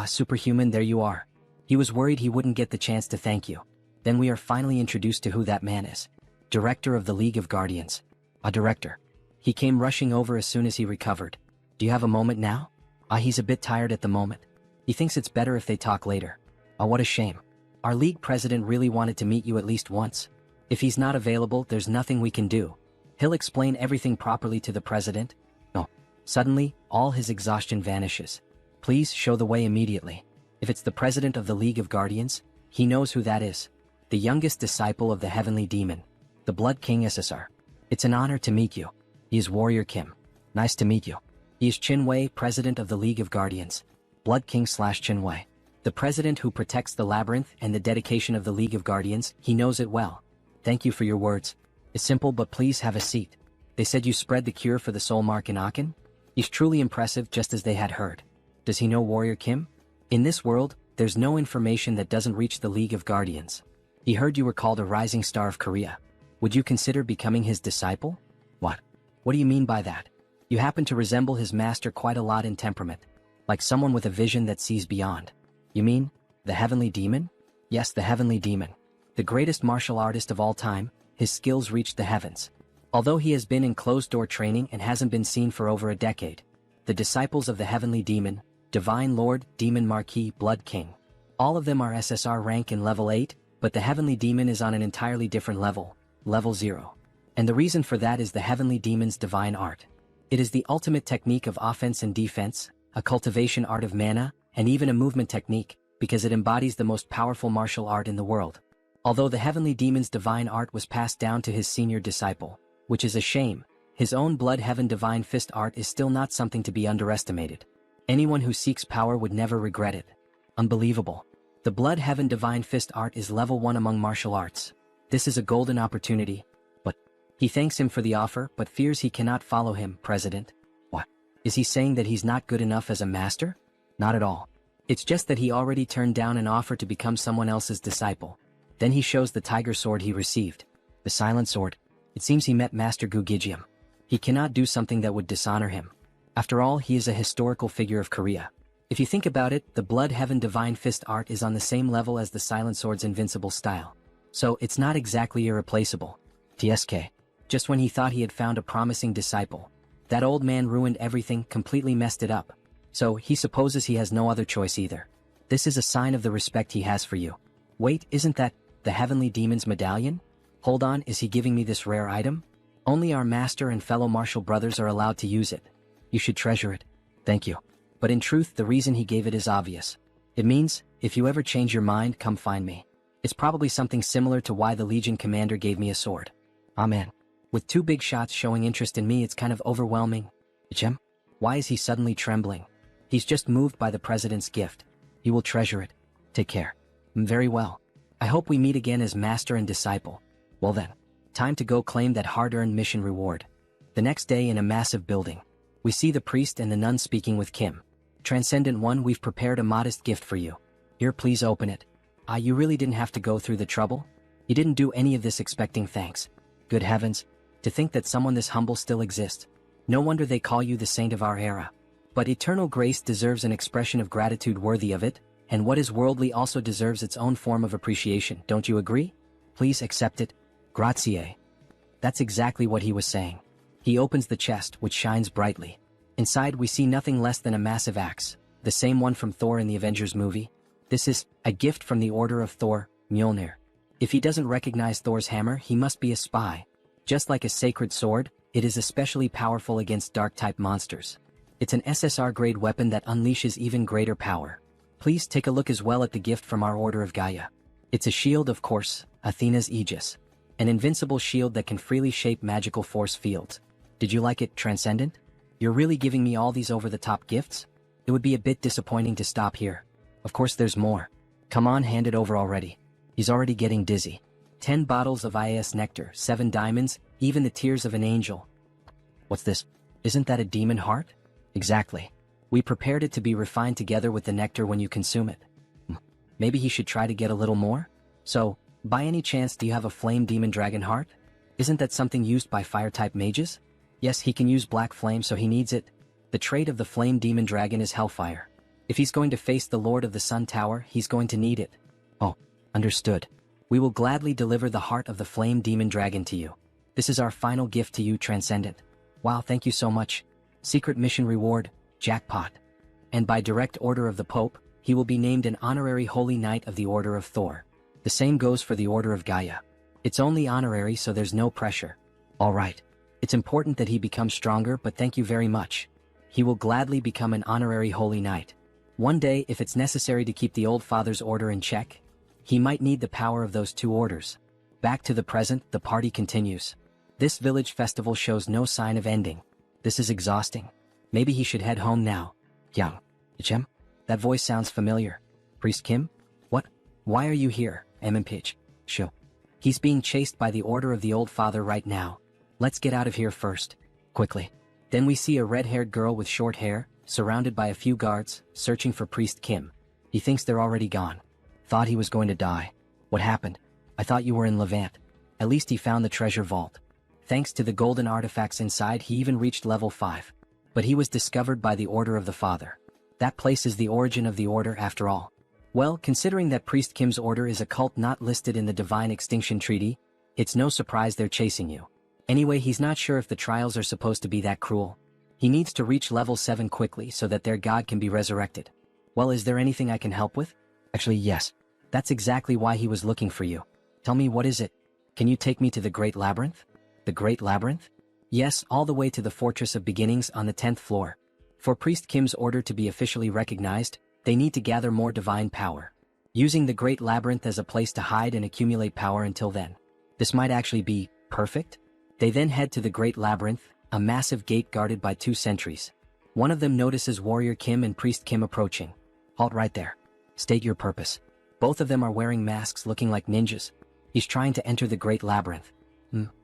Superhuman, there you are. He was worried he wouldn't get the chance to thank you. Then we are finally introduced to who that man is. Director of the League of Guardians. A director. He came rushing over as soon as he recovered. Do you have a moment now? He's a bit tired at the moment. He thinks it's better if they talk later. What a shame. Our league president really wanted to meet you at least once. If he's not available, there's nothing we can do. He'll explain everything properly to the president. No. Suddenly, all his exhaustion vanishes. Please show the way immediately. If it's the president of the League of Guardians, he knows who that is. The youngest disciple of the Heavenly Demon. The Blood King SSR. It's an honor to meet you. He is Warrior Kim. Nice to meet you. He is Chinwei, president of the League of Guardians. Blood King / Chinwei. The president who protects the labyrinth and the dedication of the League of Guardians, he knows it well. Thank you for your words. It's simple, but please have a seat. They said you spread the cure for the soul mark in Aken? He's truly impressive, just as they had heard. Does he know Warrior Kim? In this world, there's no information that doesn't reach the League of Guardians. He heard you were called a rising star of Korea. Would you consider becoming his disciple? What? What do you mean by that? You happen to resemble his master quite a lot in temperament. Like someone with a vision that sees beyond. You mean, the Heavenly Demon? Yes, the Heavenly Demon. The greatest martial artist of all time, his skills reached the heavens. Although he has been in closed-door training and hasn't been seen for over a decade. The disciples of the Heavenly Demon, Divine Lord, Demon Marquis, Blood King. All of them are SSR rank in level 8, but the Heavenly Demon is on an entirely different level, level 0. And the reason for that is the Heavenly Demon's divine art. It is the ultimate technique of offense and defense, a cultivation art of mana, and even a movement technique, because it embodies the most powerful martial art in the world. Although the heavenly demon's divine art was passed down to his senior disciple, which is a shame, his own blood heaven divine fist art is still not something to be underestimated. Anyone who seeks power would never regret it. Unbelievable. The blood heaven divine fist art is level 1 among martial arts. This is a golden opportunity. But he thanks him for the offer but fears he cannot follow him, President. What? Is he saying that he's not good enough as a master? Not at all. It's just that he already turned down an offer to become someone else's disciple. Then he shows the tiger sword he received. The silent sword. It seems he met Master Gugijium. He cannot do something that would dishonor him. After all, he is a historical figure of Korea. If you think about it, the blood heaven divine fist art is on the same level as the silent sword's invincible style. So it's not exactly irreplaceable. TSK. Just when he thought he had found a promising disciple, that old man ruined everything, completely messed it up. So he supposes he has no other choice either. This is a sign of the respect he has for you. Wait, isn't that the heavenly demon's medallion? Hold on, is he giving me this rare item? Only our master and fellow martial brothers are allowed to use it. You should treasure it. Thank you. But in truth, the reason he gave it is obvious. It means, if you ever change your mind, come find me. It's probably something similar to why the Legion commander gave me a sword. Amen. With 2 big shots showing interest in me, it's kind of overwhelming. Jem? Why is he suddenly trembling? He's just moved by the president's gift. He will treasure it. Take care. Very well. I hope we meet again as master and disciple. Well then, time to go claim that hard-earned mission reward. The next day in a massive building, we see the priest and the nun speaking with Kim. Transcendent One, we've prepared a modest gift for you. Here, please open it. You really didn't have to go through the trouble? You didn't do any of this expecting thanks. Good heavens, to think that someone this humble still exists. No wonder they call you the saint of our era. But eternal grace deserves an expression of gratitude worthy of it, and what is worldly also deserves its own form of appreciation, don't you agree? Please accept it. Grazie. That's exactly what he was saying. He opens the chest, which shines brightly. Inside we see nothing less than a massive axe, the same one from Thor in the Avengers movie. This is a gift from the Order of Thor, Mjolnir. If he doesn't recognize Thor's hammer, he must be a spy. Just like a sacred sword, it is especially powerful against dark-type monsters. It's an SSR-grade weapon that unleashes even greater power. Please take a look as well at the gift from our Order of Gaia. It's a shield, of course, Athena's Aegis. An invincible shield that can freely shape magical force fields. Did you like it, Transcendent? You're really giving me all these over-the-top gifts? It would be a bit disappointing to stop here. Of course there's more. Come on, hand it over already. He's already getting dizzy. 10 bottles of IAS nectar, 7 diamonds, even the tears of an angel. What's this? Isn't that a demon heart? Exactly. We prepared it to be refined together with the nectar when you consume it. Maybe he should try to get a little more? So, by any chance, do you have a flame demon dragon heart? Isn't that something used by fire-type mages? Yes, he can use black flame, so he needs it. The trait of the flame demon dragon is hellfire. If he's going to face the Lord of the Sun Tower, he's going to need it. Oh, understood. We will gladly deliver the heart of the flame demon dragon to you. This is our final gift to you, Transcendent. Wow, thank you so much. Secret mission reward, jackpot. And by direct order of the Pope, he will be named an honorary Holy Knight of the Order of Thor. The same goes for the Order of Gaia. It's only honorary, so there's no pressure. All right. It's important that he becomes stronger, but thank you very much. He will gladly become an honorary Holy Knight. One day, if it's necessary to keep the old father's order in check, he might need the power of those 2 orders. Back to the present, the party continues. This village festival shows no sign of ending. This is exhausting. Maybe he should head home now. Yang. Jem? That voice sounds familiar. Priest Kim? What? Why are you here? MMPH. Sho. He's being chased by the order of the old father right now. Let's get out of here first. Quickly. Then we see a red-haired girl with short hair, surrounded by a few guards, searching for Priest Kim. He thinks they're already gone. Thought he was going to die. What happened? I thought you were in Levant. At least he found the treasure vault. Thanks to the golden artifacts inside, he even reached level 5. But he was discovered by the Order of the Father. That place is the origin of the Order after all. Well, considering that Priest Kim's order is a cult not listed in the Divine Extinction Treaty, it's no surprise they're chasing you. Anyway, he's not sure if the trials are supposed to be that cruel. He needs to reach level 7 quickly so that their god can be resurrected. Well, is there anything I can help with? Actually, yes. That's exactly why he was looking for you. Tell me, what is it? Can you take me to the Great Labyrinth? The Great Labyrinth? Yes, all the way to the Fortress of Beginnings on the 10th floor. For Priest Kim's order to be officially recognized, They need to gather more divine power, using the Great Labyrinth as a place to hide and accumulate power until then. This might actually be perfect. They then head to the Great Labyrinth, a massive gate guarded by 2 sentries. One of them notices Warrior Kim and Priest Kim approaching. Halt right there. State your purpose. Both of them are wearing masks looking like ninjas. He's trying to enter the Great Labyrinth.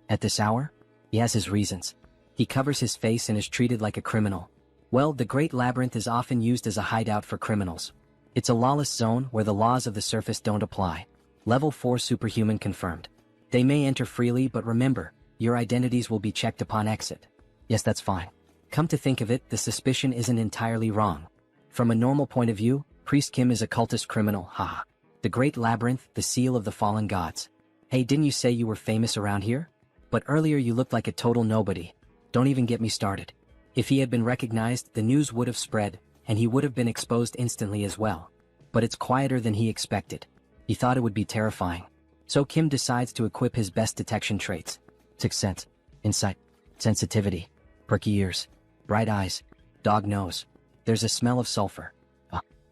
At this hour? He has his reasons. He covers his face and is treated like a criminal. Well, the Great Labyrinth is often used as a hideout for criminals. It's a lawless zone where the laws of the surface don't apply. Level 4 superhuman confirmed. They may enter freely, but remember, your identities will be checked upon exit. Yes, that's fine. Come to think of it, the suspicion isn't entirely wrong. From a normal point of view, Priest Kim is a cultist criminal, haha. The Great Labyrinth, the seal of the fallen gods. Hey, didn't you say you were famous around here? But earlier you looked like a total nobody. Don't even get me started. If he had been recognized, the news would have spread, and he would have been exposed instantly as well. But it's quieter than he expected. He thought it would be terrifying. So Kim decides to equip his best detection traits. 6th sense, insight, sensitivity, perky ears, bright eyes, dog nose. There's a smell of sulfur.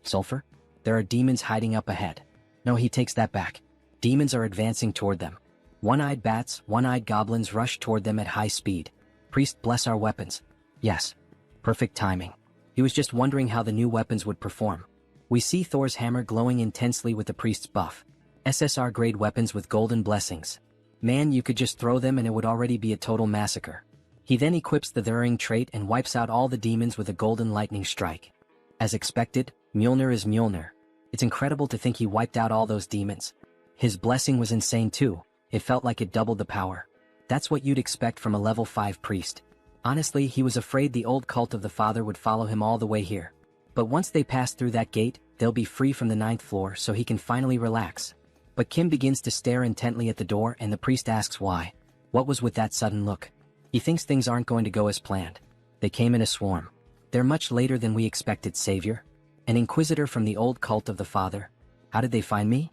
Sulfur? There are demons hiding up ahead. No, he takes that back. Demons are advancing toward them. One-eyed bats, one-eyed goblins rush toward them at high speed. Priest, bless our weapons. Yes. Perfect timing. He was just wondering how the new weapons would perform. We see Thor's hammer glowing intensely with the priest's buff. SSR-grade weapons with golden blessings. Man, you could just throw them and it would already be a total massacre. He then equips the Thurring trait and wipes out all the demons with a golden lightning strike. As expected, Mjolnir is Mjolnir. It's incredible to think he wiped out all those demons. His blessing was insane too. It felt like it doubled the power. That's what you'd expect from a level 5 priest. Honestly, he was afraid the old cult of the father would follow him all the way here. But once they pass through that gate, they'll be free from the 9th floor so he can finally relax. But Kim begins to stare intently at the door and the priest asks why. What was with that sudden look? He thinks things aren't going to go as planned. They came in a swarm. They're much later than we expected, Savior. An inquisitor from the old cult of the father. How did they find me?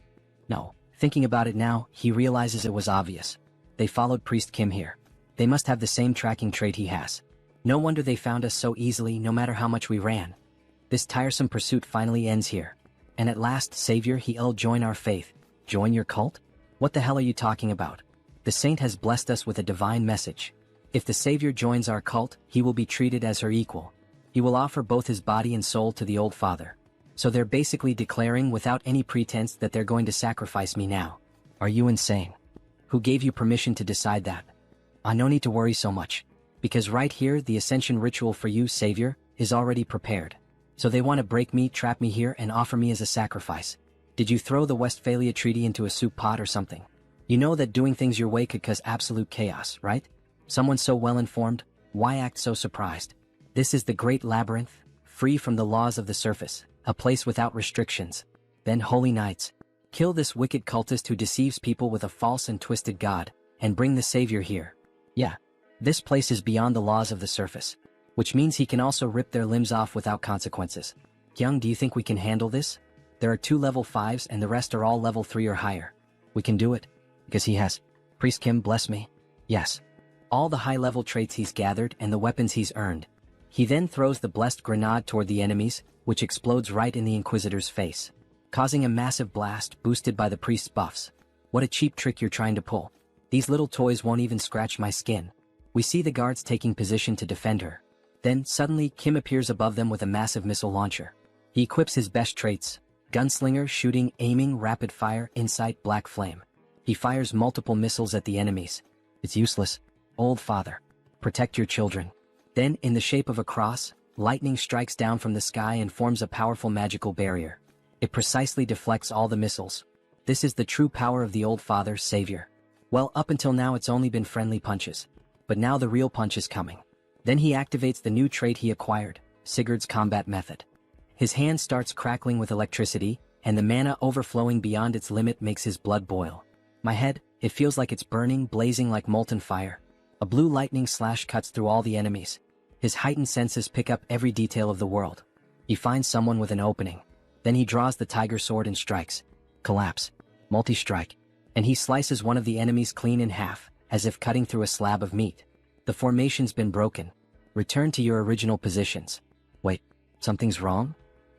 No. Thinking about it now, he realizes it was obvious. They followed Priest Kim here. They must have the same tracking trait he has. No wonder they found us so easily no matter how much we ran. This tiresome pursuit finally ends here. And at last, Savior, he'll join our faith. Join your cult? What the hell are you talking about? The saint has blessed us with a divine message. If the Savior joins our cult, he will be treated as her equal. He will offer both his body and soul to the old father. So they're basically declaring without any pretense that they're going to sacrifice me now. Are you insane? Who gave you permission to decide that? No need to worry so much. Because right here, the ascension ritual for you, Savior, is already prepared. So they want to break me, trap me here, and offer me as a sacrifice. Did you throw the Westphalia Treaty into a soup pot or something? You know that doing things your way could cause absolute chaos, right? Someone so well-informed, why act so surprised? This is the Great Labyrinth, free from the laws of the surface, a place without restrictions. Then holy knights, kill this wicked cultist who deceives people with a false and twisted god, and bring the Savior here. Yeah, this place is beyond the laws of the surface, which means he can also rip their limbs off without consequences. Young, do you think we can handle this? There are 2 level 5s and the rest are all level 3 or higher. We can do it, because he has. Priest Kim, bless me. Yes. All the high-level traits he's gathered and the weapons he's earned. He then throws the blessed grenade toward the enemies, which explodes right in the Inquisitor's face, causing a massive blast boosted by the priest's buffs. What a cheap trick you're trying to pull. These little toys won't even scratch my skin. We see the guards taking position to defend her. Then, suddenly, Kim appears above them with a massive missile launcher. He equips his best traits: gunslinger, shooting, aiming, rapid fire, insight, black flame. He fires multiple missiles at the enemies. It's useless. Old father, protect your children. Then, in the shape of a cross, lightning strikes down from the sky and forms a powerful magical barrier. It precisely deflects all the missiles. This is the true power of the old father, Savior. Well, up until now it's only been friendly punches. But now the real punch is coming. Then he activates the new trait he acquired, Sigurd's combat method. His hand starts crackling with electricity, and the mana overflowing beyond its limit makes his blood boil. My head, it feels like it's burning, blazing like molten fire. A blue lightning slash cuts through all the enemies. His heightened senses pick up every detail of the world. He finds someone with an opening. Then he draws the tiger sword and strikes. Collapse. Multi-strike. And he slices one of the enemies clean in half, as if cutting through a slab of meat. The formation's been broken. Return to your original positions. Wait, something's wrong?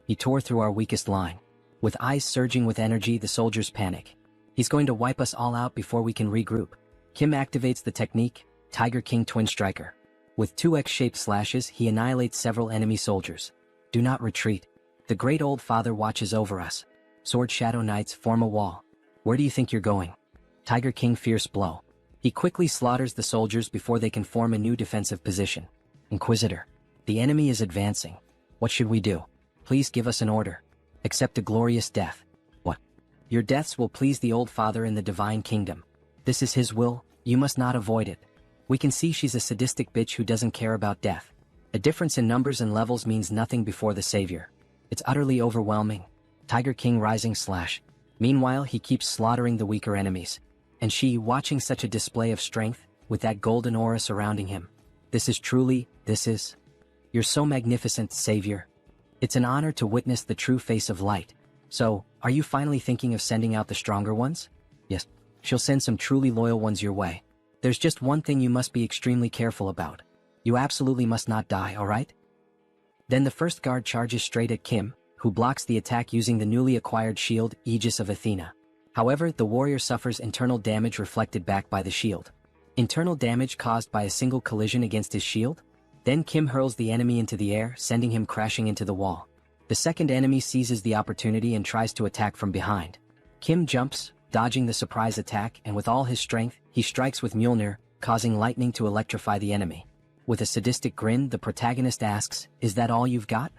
He tore through our weakest line. With eyes surging with energy, the soldiers panic. He's going to wipe us all out before we can regroup. Kim activates the technique, Tiger King Twin Striker. With 2 X-shaped slashes, he annihilates several enemy soldiers. Do not retreat. The Great Old Father watches over us. Sword Shadow Knights form a wall. Where do you think you're going? Tiger King Fierce Blow. He quickly slaughters the soldiers before they can form a new defensive position. Inquisitor. The enemy is advancing. What should we do? Please give us an order. Accept a glorious death. What? Your deaths will please the Old Father in the Divine Kingdom. This is his will, you must not avoid it. We can see she's a sadistic bitch who doesn't care about death. A difference in numbers and levels means nothing before the Savior. It's utterly overwhelming. Tiger King Rising Slash. Meanwhile, he keeps slaughtering the weaker enemies. And she, watching such a display of strength, with that golden aura surrounding him. You're so magnificent, Savior. It's an honor to witness the true face of light. So, are you finally thinking of sending out the stronger ones? Yes. She'll send some truly loyal ones your way. There's just one thing you must be extremely careful about. You absolutely must not die, alright? Then the first guard charges straight at Kim, who blocks the attack using the newly acquired shield, Aegis of Athena. However, the warrior suffers internal damage reflected back by the shield. Internal damage caused by a single collision against his shield? Then Kim hurls the enemy into the air, sending him crashing into the wall. The second enemy seizes the opportunity and tries to attack from behind. Kim jumps, dodging the surprise attack, and with all his strength, he strikes with Mjolnir, causing lightning to electrify the enemy. With a sadistic grin, the protagonist asks, "Is that all you've got?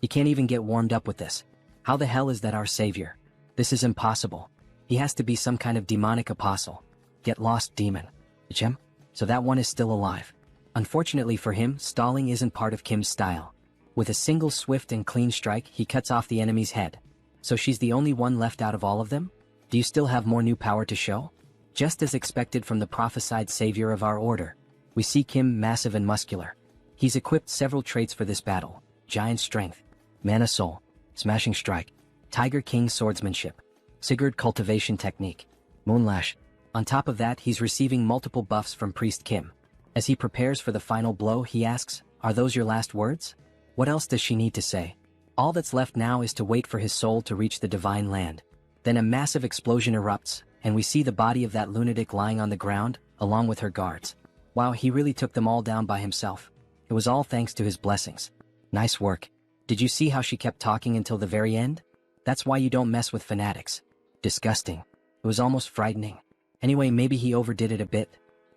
You can't even get warmed up with this. How the hell is that our savior? This is impossible. He has to be some kind of demonic apostle. Get lost, demon." Jim? So that one is still alive. Unfortunately for him, stalling isn't part of Kim's style. With a single swift and clean strike, he cuts off the enemy's head. So she's the only one left out of all of them? Do you still have more new power to show? Just as expected from the prophesied savior of our order, we see Kim massive and muscular. He's equipped several traits for this battle: Giant Strength, Mana Soul, Smashing Strike, Tiger King Swordsmanship, Sigurd Cultivation Technique, Moonlash. On top of that, he's receiving multiple buffs from Priest Kim. As he prepares for the final blow, he asks, "Are those your last words?" What else does she need to say? All that's left now is to wait for his soul to reach the divine land. Then a massive explosion erupts, and we see the body of that lunatic lying on the ground, along with her guards. Wow, he really took them all down by himself. It was all thanks to his blessings. Nice work. Did you see how she kept talking until the very end? That's why you don't mess with fanatics. Disgusting. It was almost frightening. Anyway, maybe he overdid it a bit.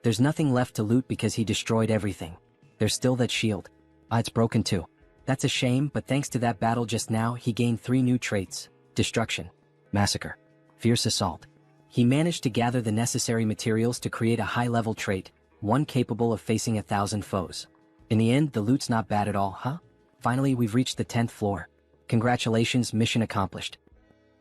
There's nothing left to loot because he destroyed everything. There's still that shield. It's broken too. That's a shame, but thanks to that battle just now, he gained 3 new traits: Destruction, Massacre, Fierce Assault. He managed to gather the necessary materials to create a high-level trait, one capable of facing 1,000 foes. In the end, the loot's not bad at all, huh? Finally, we've reached the 10th floor. Congratulations, mission accomplished.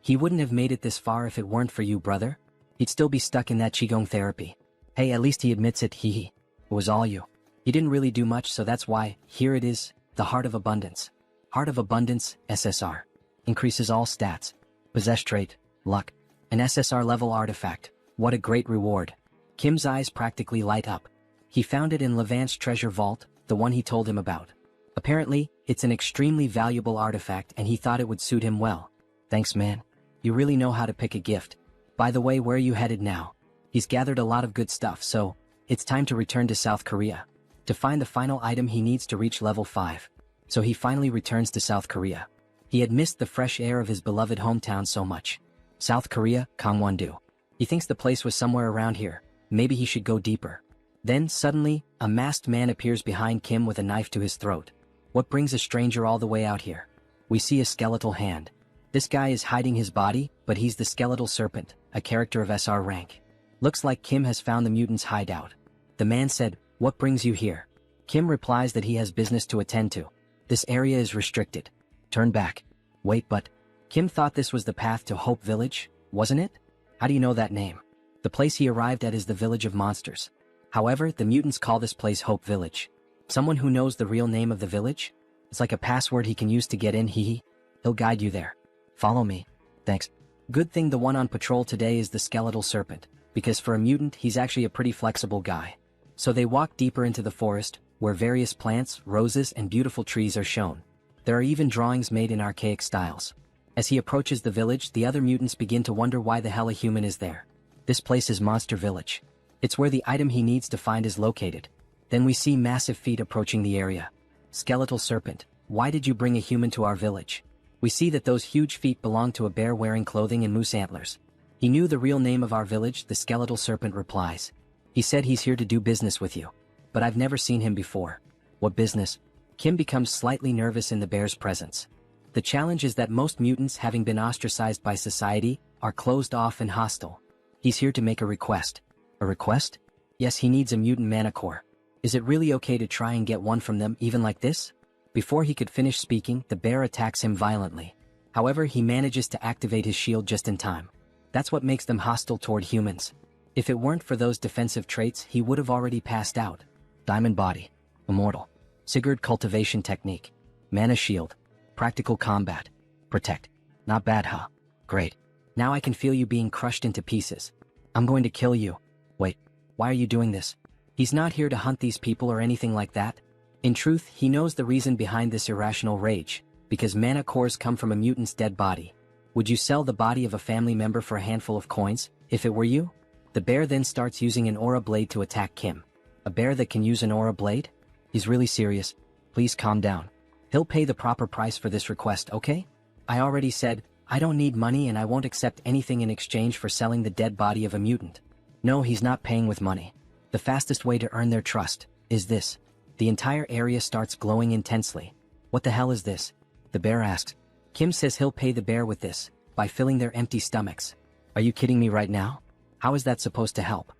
He wouldn't have made it this far if it weren't for you, brother. He'd still be stuck in that Qigong therapy. Hey, at least he admits it, It was all you. He didn't really do much, so that's why, here it is, the Heart of Abundance. Heart of Abundance, SSR. Increases all stats. Possess trait, luck. An SSR level artifact. What a great reward. Kim's eyes practically light up. He found it in Levant's treasure vault, the one he told him about. Apparently, it's an extremely valuable artifact and he thought it would suit him well. Thanks, man. You really know how to pick a gift. By the way, where are you headed now? He's gathered a lot of good stuff, so it's time to return to South Korea. To find the final item he needs to reach level 5. So he finally returns to South Korea. He had missed the fresh air of his beloved hometown so much. South Korea, Gangwon-do. He thinks the place was somewhere around here. Maybe he should go deeper. Then, suddenly, a masked man appears behind Kim with a knife to his throat. What brings a stranger all the way out here? We see a skeletal hand. This guy is hiding his body, but he's the skeletal serpent, a character of SR rank. Looks like Kim has found the mutant's hideout. The man said, "What brings you here?" Kim replies that he has business to attend to. This area is restricted. Turn back. Wait, but Kim thought this was the path to Hope Village, wasn't it? How do you know that name? The place he arrived at is the Village of Monsters. However, the mutants call this place Hope Village. Someone who knows the real name of the village? It's like a password he can use to get in, He'll guide you there. Follow me. Thanks. Good thing the one on patrol today is the skeletal serpent, because for a mutant, he's actually a pretty flexible guy. So they walk deeper into the forest, where various plants, roses, and beautiful trees are shown. There are even drawings made in archaic styles. As he approaches the village, the other mutants begin to wonder why the hell a human is there. This place is Monster Village. It's where the item he needs to find is located. Then we see massive feet approaching the area. Skeletal serpent, why did you bring a human to our village? We see that those huge feet belong to a bear wearing clothing and moose antlers. He knew the real name of our village, the skeletal serpent replies. He said he's here to do business with you. But I've never seen him before. What business? Kim becomes slightly nervous in the bear's presence. The challenge is that most mutants, having been ostracized by society, are closed off and hostile. He's here to make a request. A request? Yes, he needs a mutant mana core. Is it really okay to try and get one from them, even like this? Before he could finish speaking, the bear attacks him violently. However, he manages to activate his shield just in time. That's what makes them hostile toward humans. If it weren't for those defensive traits, he would have already passed out. Diamond body. Immortal. Sigurd cultivation technique. Mana shield. Practical combat. Protect. Not bad, huh? Great. Now I can feel you being crushed into pieces. I'm going to kill you. Wait, why are you doing this? He's not here to hunt these people or anything like that. In truth, he knows the reason behind this irrational rage, because mana cores come from a mutant's dead body. Would you sell the body of a family member for a handful of coins, if it were you? The bear then starts using an aura blade to attack Kim. A bear that can use an aura blade? He's really serious. Please calm down. He'll pay the proper price for this request, okay? I already said, I don't need money and I won't accept anything in exchange for selling the dead body of a mutant. No, he's not paying with money. The fastest way to earn their trust is this. The entire area starts glowing intensely. What the hell is this? The bear asks. Kim says he'll pay the bear with this, by filling their empty stomachs. Are you kidding me right now? How is that supposed to help?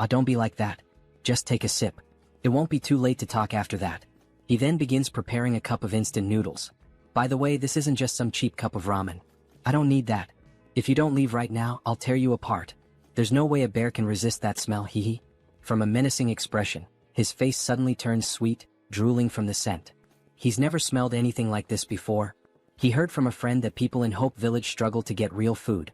Don't be like that. Just take a sip. It won't be too late to talk after that. He then begins preparing a cup of instant noodles. By the way, this isn't just some cheap cup of ramen. I don't need that. If you don't leave right now, I'll tear you apart. There's no way a bear can resist that smell, hee. From a menacing expression, his face suddenly turns sweet, drooling from the scent. He's never smelled anything like this before. He heard from a friend that people in Hope Village struggle to get real food.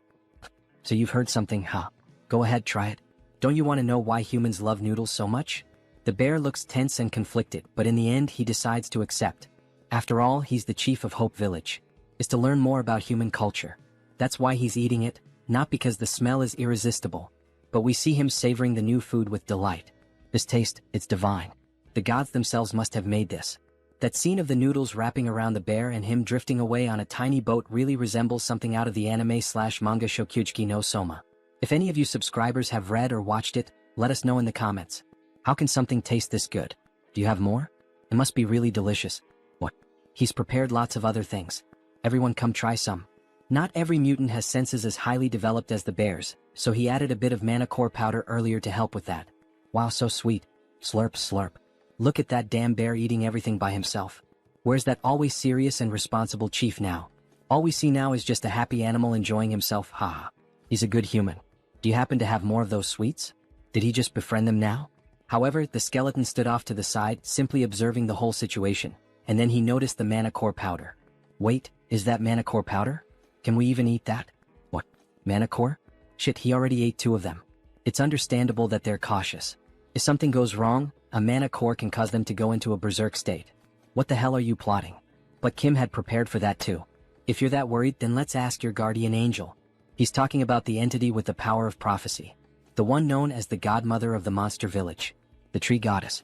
So you've heard something, huh? Go ahead, try it. Don't you want to know why humans love noodles so much? The bear looks tense and conflicted, but in the end he decides to accept. After all, he's the chief of Hope Village. Is to learn more about human culture. That's why he's eating it, not because the smell is irresistible. But we see him savoring the new food with delight. This taste, it's divine. The gods themselves must have made this. That scene of the noodles wrapping around the bear and him drifting away on a tiny boat really resembles something out of the anime/manga Shokugeki no Soma. If any of you subscribers have read or watched it, let us know in the comments. How can something taste this good? Do you have more? It must be really delicious. What? He's prepared lots of other things. Everyone come try some. Not every mutant has senses as highly developed as the bear's, so he added a bit of mana core powder earlier to help with that. Wow, so sweet. Slurp, slurp. Look at that damn bear eating everything by himself. Where's that always serious and responsible chief now? All we see now is just a happy animal enjoying himself, haha. He's a good human. Do you happen to have more of those sweets? Did he just befriend them now? However, the skeleton stood off to the side, simply observing the whole situation, and then he noticed the mana core powder. Wait, is that mana core powder? Can we even eat that? What? Mana core? Shit, he already ate 2 of them. It's understandable that they're cautious. If something goes wrong, a mana core can cause them to go into a berserk state. What the hell are you plotting? But Kim had prepared for that too. If you're that worried, then let's ask your guardian angel. He's talking about the entity with the power of prophecy. The one known as the godmother of the monster village. The tree goddess.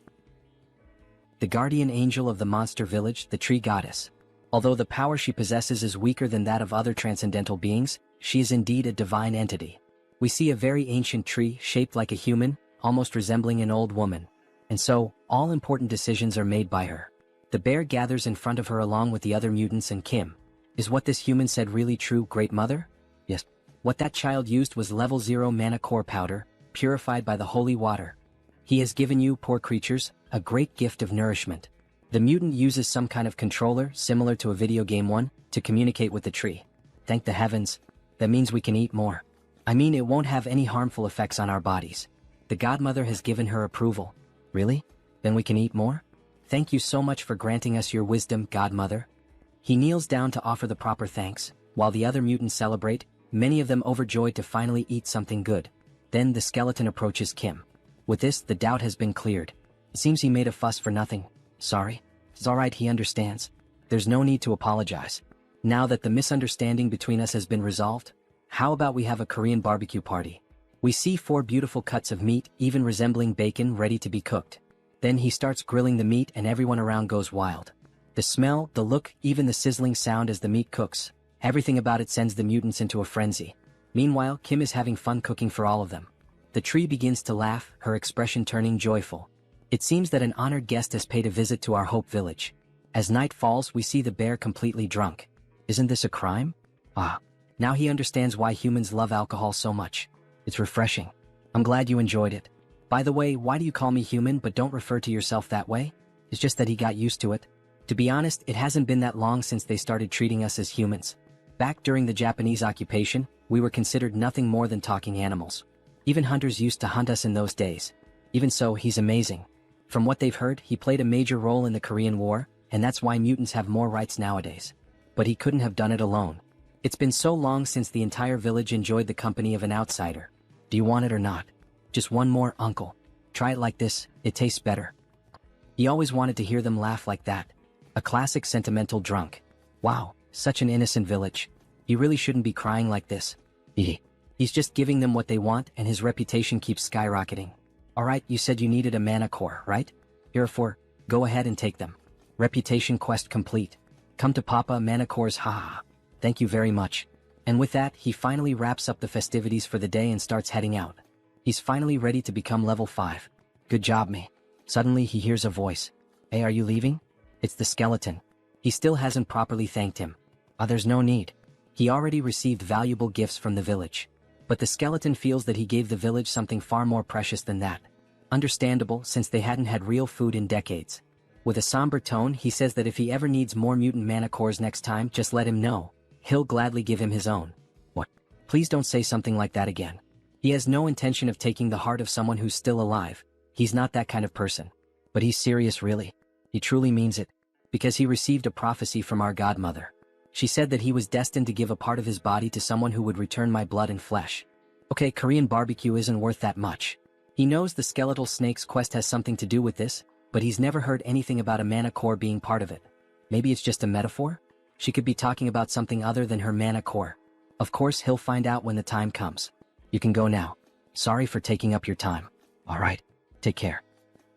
The guardian angel of the monster village, the tree goddess. Although the power she possesses is weaker than that of other transcendental beings, she is indeed a divine entity. We see a very ancient tree shaped like a human, almost resembling an old woman. And so, all important decisions are made by her. The bear gathers in front of her along with the other mutants and Kim. Is what this human said really true, Great Mother? Yes. What that child used was level 0 mana core powder, purified by the holy water. He has given you, poor creatures, a great gift of nourishment. The mutant uses some kind of controller, similar to a video game one, to communicate with the tree. Thank the heavens. That means we can eat more. I mean, it won't have any harmful effects on our bodies. The godmother has given her approval. Really? Then we can eat more? Thank you so much for granting us your wisdom, godmother. He kneels down to offer the proper thanks, while the other mutants celebrate, many of them overjoyed to finally eat something good. Then the skeleton approaches Kim. With this, the doubt has been cleared. It seems he made a fuss for nothing. Sorry. It's alright, he understands. There's no need to apologize. Now that the misunderstanding between us has been resolved, how about we have a Korean barbecue party? We see 4 beautiful cuts of meat, even resembling bacon, ready to be cooked. Then he starts grilling the meat and everyone around goes wild. The smell, the look, even the sizzling sound as the meat cooks, everything about it sends the mutants into a frenzy. Meanwhile, Kim is having fun cooking for all of them. The tree begins to laugh, her expression turning joyful. It seems that an honored guest has paid a visit to our Hope Village. As night falls, we see the bear completely drunk. Isn't this a crime? Ah, now he understands why humans love alcohol so much. It's refreshing. I'm glad you enjoyed it. By the way, why do you call me human but don't refer to yourself that way? It's just that he got used to it. To be honest, it hasn't been that long since they started treating us as humans. Back during the Japanese occupation, we were considered nothing more than talking animals. Even hunters used to hunt us in those days. Even so, he's amazing. From what they've heard, he played a major role in the Korean War, and that's why mutants have more rights nowadays. But he couldn't have done it alone. It's been so long since the entire village enjoyed the company of an outsider. Do you want it or not? Just one more, uncle. Try it like this, it tastes better. He always wanted to hear them laugh like that. A classic sentimental drunk. Wow, such an innocent village. He really shouldn't be crying like this. He's just giving them what they want and his reputation keeps skyrocketing. Alright, you said you needed a mana core, right? Therefore, go ahead and take them. Reputation quest complete. Come to Papa mana cores, haha. Thank you very much. And with that, he finally wraps up the festivities for the day and starts heading out. He's finally ready to become level 5. Good job, me. Suddenly he hears a voice. Hey, are you leaving? It's the skeleton. He still hasn't properly thanked him. There's no need. He already received valuable gifts from the village. But the skeleton feels that he gave the village something far more precious than that. Understandable, since they hadn't had real food in decades. With a somber tone, he says that if he ever needs more mutant mana cores next time, just let him know. He'll gladly give him his own. What? Please don't say something like that again. He has no intention of taking the heart of someone who's still alive. He's not that kind of person. But he's serious, really. He truly means it. Because he received a prophecy from our godmother. She said that he was destined to give a part of his body to someone who would return my blood and flesh. Okay, Korean barbecue isn't worth that much. He knows the skeletal snake's quest has something to do with this, but he's never heard anything about a mana core being part of it. Maybe it's just a metaphor? She could be talking about something other than her mana core. Of course, he'll find out when the time comes. You can go now. Sorry for taking up your time. Alright, take care.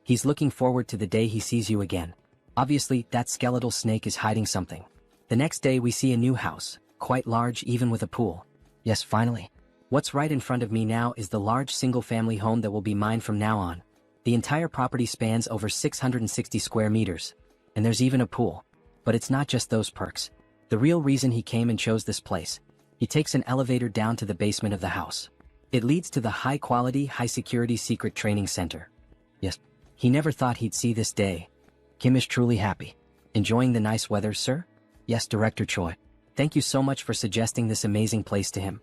He's looking forward to the day he sees you again. Obviously, that skeletal snake is hiding something. The next day we see a new house, quite large even with a pool. Yes, finally. What's right in front of me now is the large single-family home that will be mine from now on. The entire property spans over 660 square meters. And there's even a pool. But it's not just those perks. The real reason he came and chose this place. He takes an elevator down to the basement of the house. It leads to the high-quality, high-security secret training center. Yes, he never thought he'd see this day. Kim is truly happy. Enjoying the nice weather, sir? Yes, Director Choi. Thank you so much for suggesting this amazing place to him.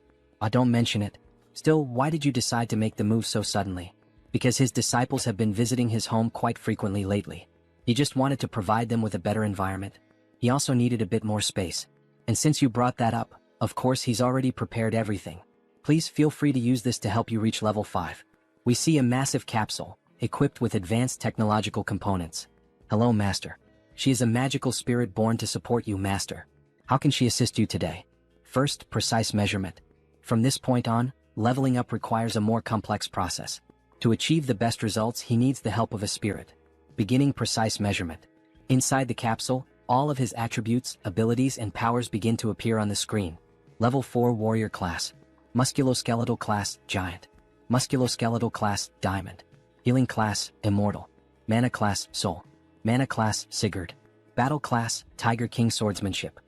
Don't mention it. Still, why did you decide to make the move so suddenly? Because his disciples have been visiting his home quite frequently lately. He just wanted to provide them with a better environment. He also needed a bit more space. And since you brought that up, of course he's already prepared everything. Please feel free to use this to help you reach level 5. We see a massive capsule, equipped with advanced technological components. Hello, Master. She is a magical spirit born to support you, Master. How can she assist you today? First, precise measurement. From this point on, leveling up requires a more complex process. To achieve the best results, he needs the help of a spirit. Beginning precise measurement. Inside the capsule, all of his attributes, abilities, and powers begin to appear on the screen. Level 4 Warrior Class. Musculoskeletal Class, Giant. Musculoskeletal Class, Diamond. Healing Class, Immortal. Mana Class, Soul. Mana Class, Sigurd. Battle Class, Tiger King Swordsmanship.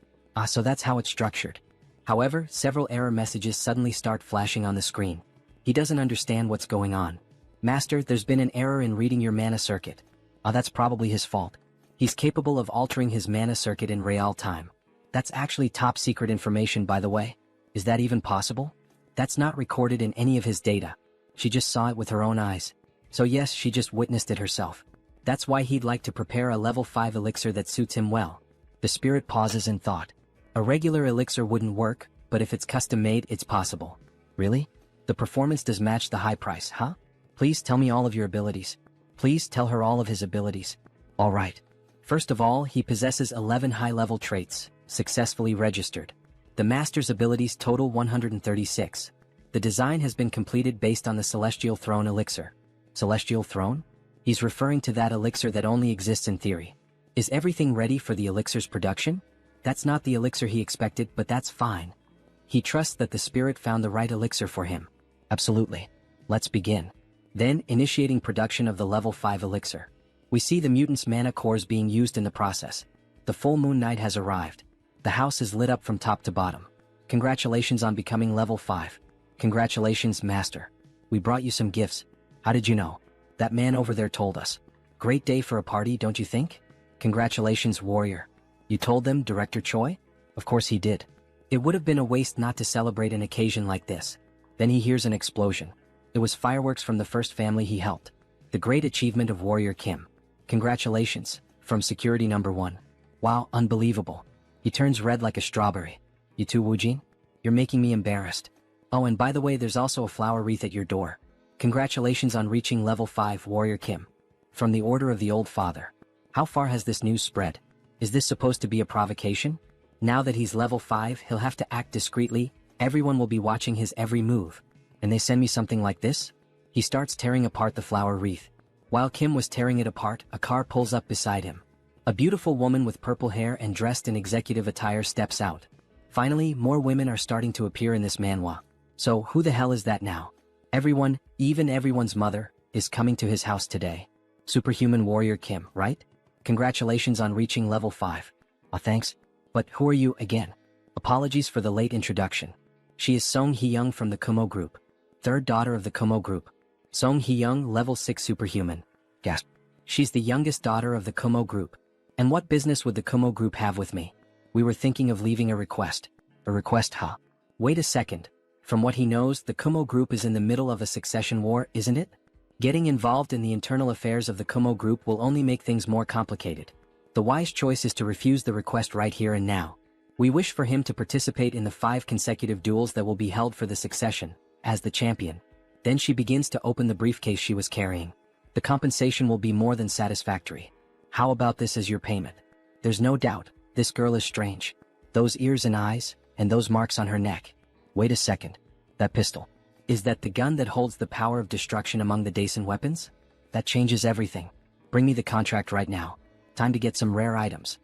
So that's how it's structured. However, several error messages suddenly start flashing on the screen. He doesn't understand what's going on. Master, there's been an error in reading your mana circuit. That's probably his fault. He's capable of altering his mana circuit in real time. That's actually top secret information, by the way. Is that even possible? That's not recorded in any of his data. She just saw it with her own eyes. So yes, she just witnessed it herself. That's why he'd like to prepare a level 5 elixir that suits him well. The spirit pauses in thought. A regular elixir wouldn't work, but if it's custom-made, it's possible. Really? The performance does match the high price, huh? Please tell me all of your abilities. Please tell her all of his abilities. All right. First of all, he possesses 11 high-level traits, successfully registered. The master's abilities total 136. The design has been completed based on the Celestial Throne elixir. Celestial Throne? He's referring to that elixir that only exists in theory. Is everything ready for the elixir's production? That's not the elixir he expected, but that's fine. He trusts that the spirit found the right elixir for him. Absolutely. Let's begin. Then, initiating production of the level 5 elixir. We see the mutant's mana cores being used in the process. The full moon night has arrived. The house is lit up from top to bottom. Congratulations on becoming level 5. Congratulations, Master. We brought you some gifts. How did you know? That man over there told us. Great day for a party, don't you think? Congratulations, warrior. You told them, Director Choi? Of course he did. It would have been a waste not to celebrate an occasion like this. Then he hears an explosion. It was fireworks from the first family he helped. The great achievement of Warrior Kim. Congratulations, from security number 1. Wow, unbelievable. He turns red like a strawberry. You too, Woojin? You're making me embarrassed. Oh, and by the way, there's also a flower wreath at your door. Congratulations on reaching level 5, Warrior Kim. From the Order of the Old Father. How far has this news spread? Is this supposed to be a provocation? Now that he's level 5, he'll have to act discreetly. Everyone will be watching his every move. And they send me something like this? He starts tearing apart the flower wreath. While Kim was tearing it apart, a car pulls up beside him. A beautiful woman with purple hair and dressed in executive attire steps out. Finally, more women are starting to appear in this manhwa. So, who the hell is that now? Everyone, even everyone's mother, is coming to his house today. Superhuman Warrior Kim, right? Congratulations on reaching level 5. Aw, thanks. But who are you again? Apologies for the late introduction. She is Song Hee-young from the Kumo Group. Third daughter of the Kumo Group. Song Hee-young, level 6 superhuman. Gasp. She's the youngest daughter of the Kumo Group. And what business would the Kumo Group have with me? We were thinking of leaving a request. A request, huh? Wait a second. From what he knows, the Kumo Group is in the middle of a succession war, isn't it? Getting involved in the internal affairs of the Kumo Group will only make things more complicated. The wise choice is to refuse the request right here and now. We wish for him to participate in the 5 consecutive duels that will be held for the succession, as the champion. Then she begins to open the briefcase she was carrying. The compensation will be more than satisfactory. How about this as your payment? There's no doubt, this girl is strange. Those ears and eyes, and those marks on her neck. Wait a second. That pistol. Is that the gun that holds the power of destruction among the Daisen weapons? That changes everything. Bring me the contract right now. Time to get some rare items.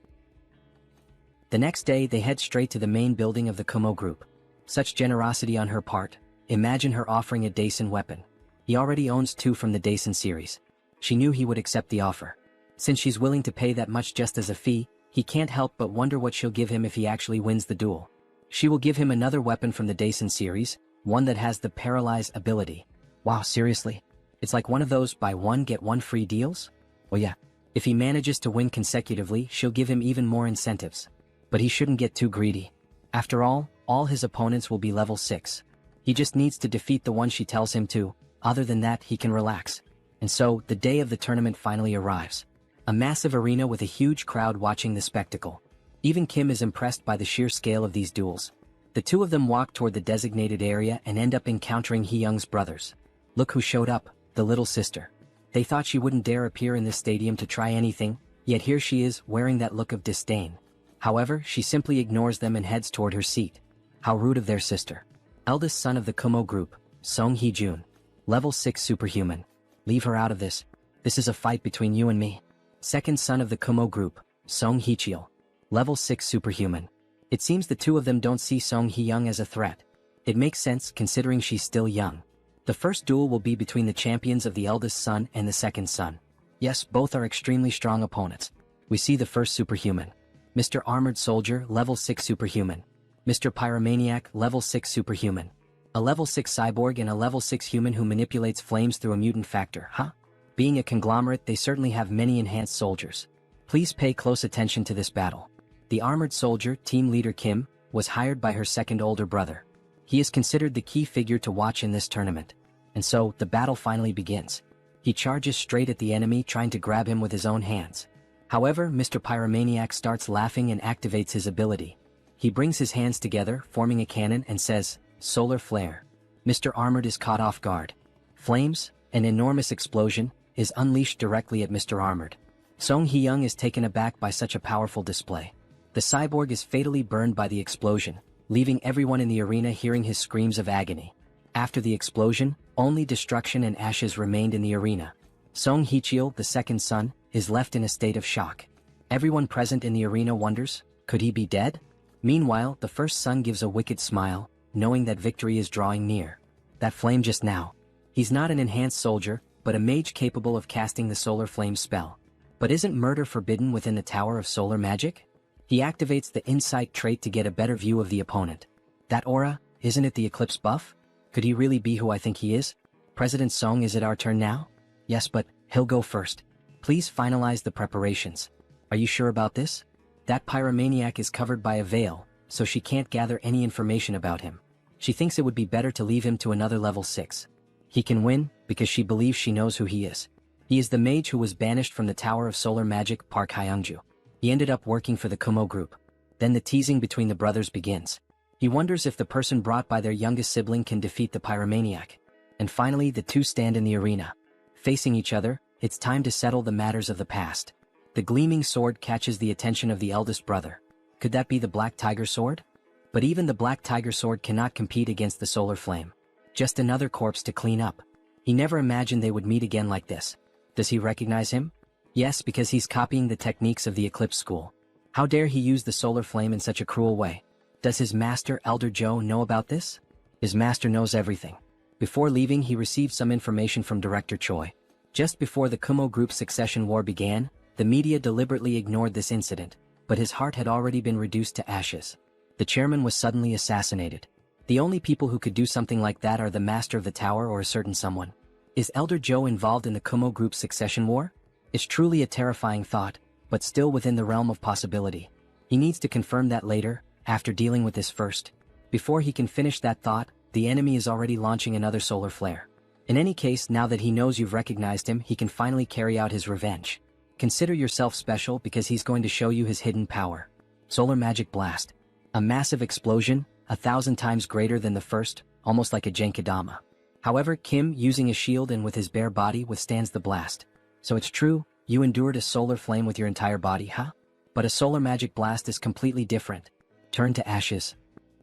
The next day, they head straight to the main building of the Kumo Group. Such generosity on her part. Imagine her offering a Daisen weapon. He already owns 2 from the Daisen series. She knew he would accept the offer. Since she's willing to pay that much just as a fee, he can't help but wonder what she'll give him if he actually wins the duel. She will give him another weapon from the Daisen series, one that has the Paralyze ability. Wow, seriously? It's like one of those buy one get one free deals? Well yeah, if he manages to win consecutively, she'll give him even more incentives. But he shouldn't get too greedy. After all his opponents will be level 6. He just needs to defeat the one she tells him to. Other than that, he can relax. And so, the day of the tournament finally arrives. A massive arena with a huge crowd watching the spectacle. Even Kim is impressed by the sheer scale of these duels. The two of them walk toward the designated area and end up encountering Hee-young's brothers. Look who showed up, the little sister. They thought she wouldn't dare appear in this stadium to try anything, yet here she is, wearing that look of disdain. However, she simply ignores them and heads toward her seat. How rude of their sister. Eldest son of the Kumo Group, Song Hee-jun. Level 6 superhuman. Leave her out of this. This is a fight between you and me. Second son of the Kumo Group, Song Hee-cheol. Level 6 superhuman. It seems the two of them don't see Song Hee-young as a threat. It makes sense considering she's still young. The first duel will be between the champions of the eldest son and the second son. Yes, both are extremely strong opponents. We see the first superhuman. Mr. Armored Soldier, level 6 superhuman. Mr. Pyromaniac, level 6 superhuman. A level 6 cyborg and a level 6 human who manipulates flames through a mutant factor, huh? Being a conglomerate, they certainly have many enhanced soldiers. Please pay close attention to this battle. The Armored Soldier, team leader Kim, was hired by her second older brother. He is considered the key figure to watch in this tournament. And so, the battle finally begins. He charges straight at the enemy, trying to grab him with his own hands. However, Mr. Pyromaniac starts laughing and activates his ability. He brings his hands together, forming a cannon, and says, Solar Flare. Mr. Armored is caught off guard. Flames, an enormous explosion, is unleashed directly at Mr. Armored. Song Hee-young is taken aback by such a powerful display. The cyborg is fatally burned by the explosion, leaving everyone in the arena hearing his screams of agony. After the explosion, only destruction and ashes remained in the arena. Song Hee-cheol, the second son, is left in a state of shock. Everyone present in the arena wonders, could he be dead? Meanwhile, the first son gives a wicked smile, knowing that victory is drawing near. That flame just now. He's not an enhanced soldier, but a mage capable of casting the solar flame spell. But isn't murder forbidden within the Tower of Solar Magic? He activates the insight trait to get a better view of the opponent. That aura, isn't it the eclipse buff? Could he really be who I think he is? President Song, is it our turn now? Yes, but he'll go first. Please finalize the preparations. Are you sure about this? That pyromaniac is covered by a veil, so she can't gather any information about him. She thinks it would be better to leave him to another level 6. He can win, because she believes she knows who he is. He is the mage who was banished from the Tower of Solar Magic, Park Hyungju. He ended up working for the Kumo group. Then the teasing between the brothers begins. He wonders if the person brought by their youngest sibling can defeat the pyromaniac. And finally, the two stand in the arena. Facing each other, it's time to settle the matters of the past. The gleaming sword catches the attention of the eldest brother. Could that be the Black Tiger sword? But even the Black Tiger sword cannot compete against the solar flame. Just another corpse to clean up. He never imagined they would meet again like this. Does he recognize him? Yes, because he's copying the techniques of the Eclipse School. How dare he use the solar flame in such a cruel way? Does his master, Elder Joe, know about this? His master knows everything. Before leaving, he received some information from Director Choi. Just before the Kumo Group's succession war began, the media deliberately ignored this incident, but his heart had already been reduced to ashes. The chairman was suddenly assassinated. The only people who could do something like that are the master of the tower or a certain someone. Is Elder Joe involved in the Kumo Group's succession war? It's truly a terrifying thought, but still within the realm of possibility. He needs to confirm that later, after dealing with this first. Before he can finish that thought, the enemy is already launching another solar flare. In any case, now that he knows you've recognized him, he can finally carry out his revenge. Consider yourself special because he's going to show you his hidden power. Solar Magic Blast. A massive explosion, 1,000 times greater than the first, almost like a Genkidama. However, Kim, using a shield and with his bare body, withstands the blast. So it's true, you endured a solar flame with your entire body, huh? But a solar magic blast is completely different. Turn to ashes.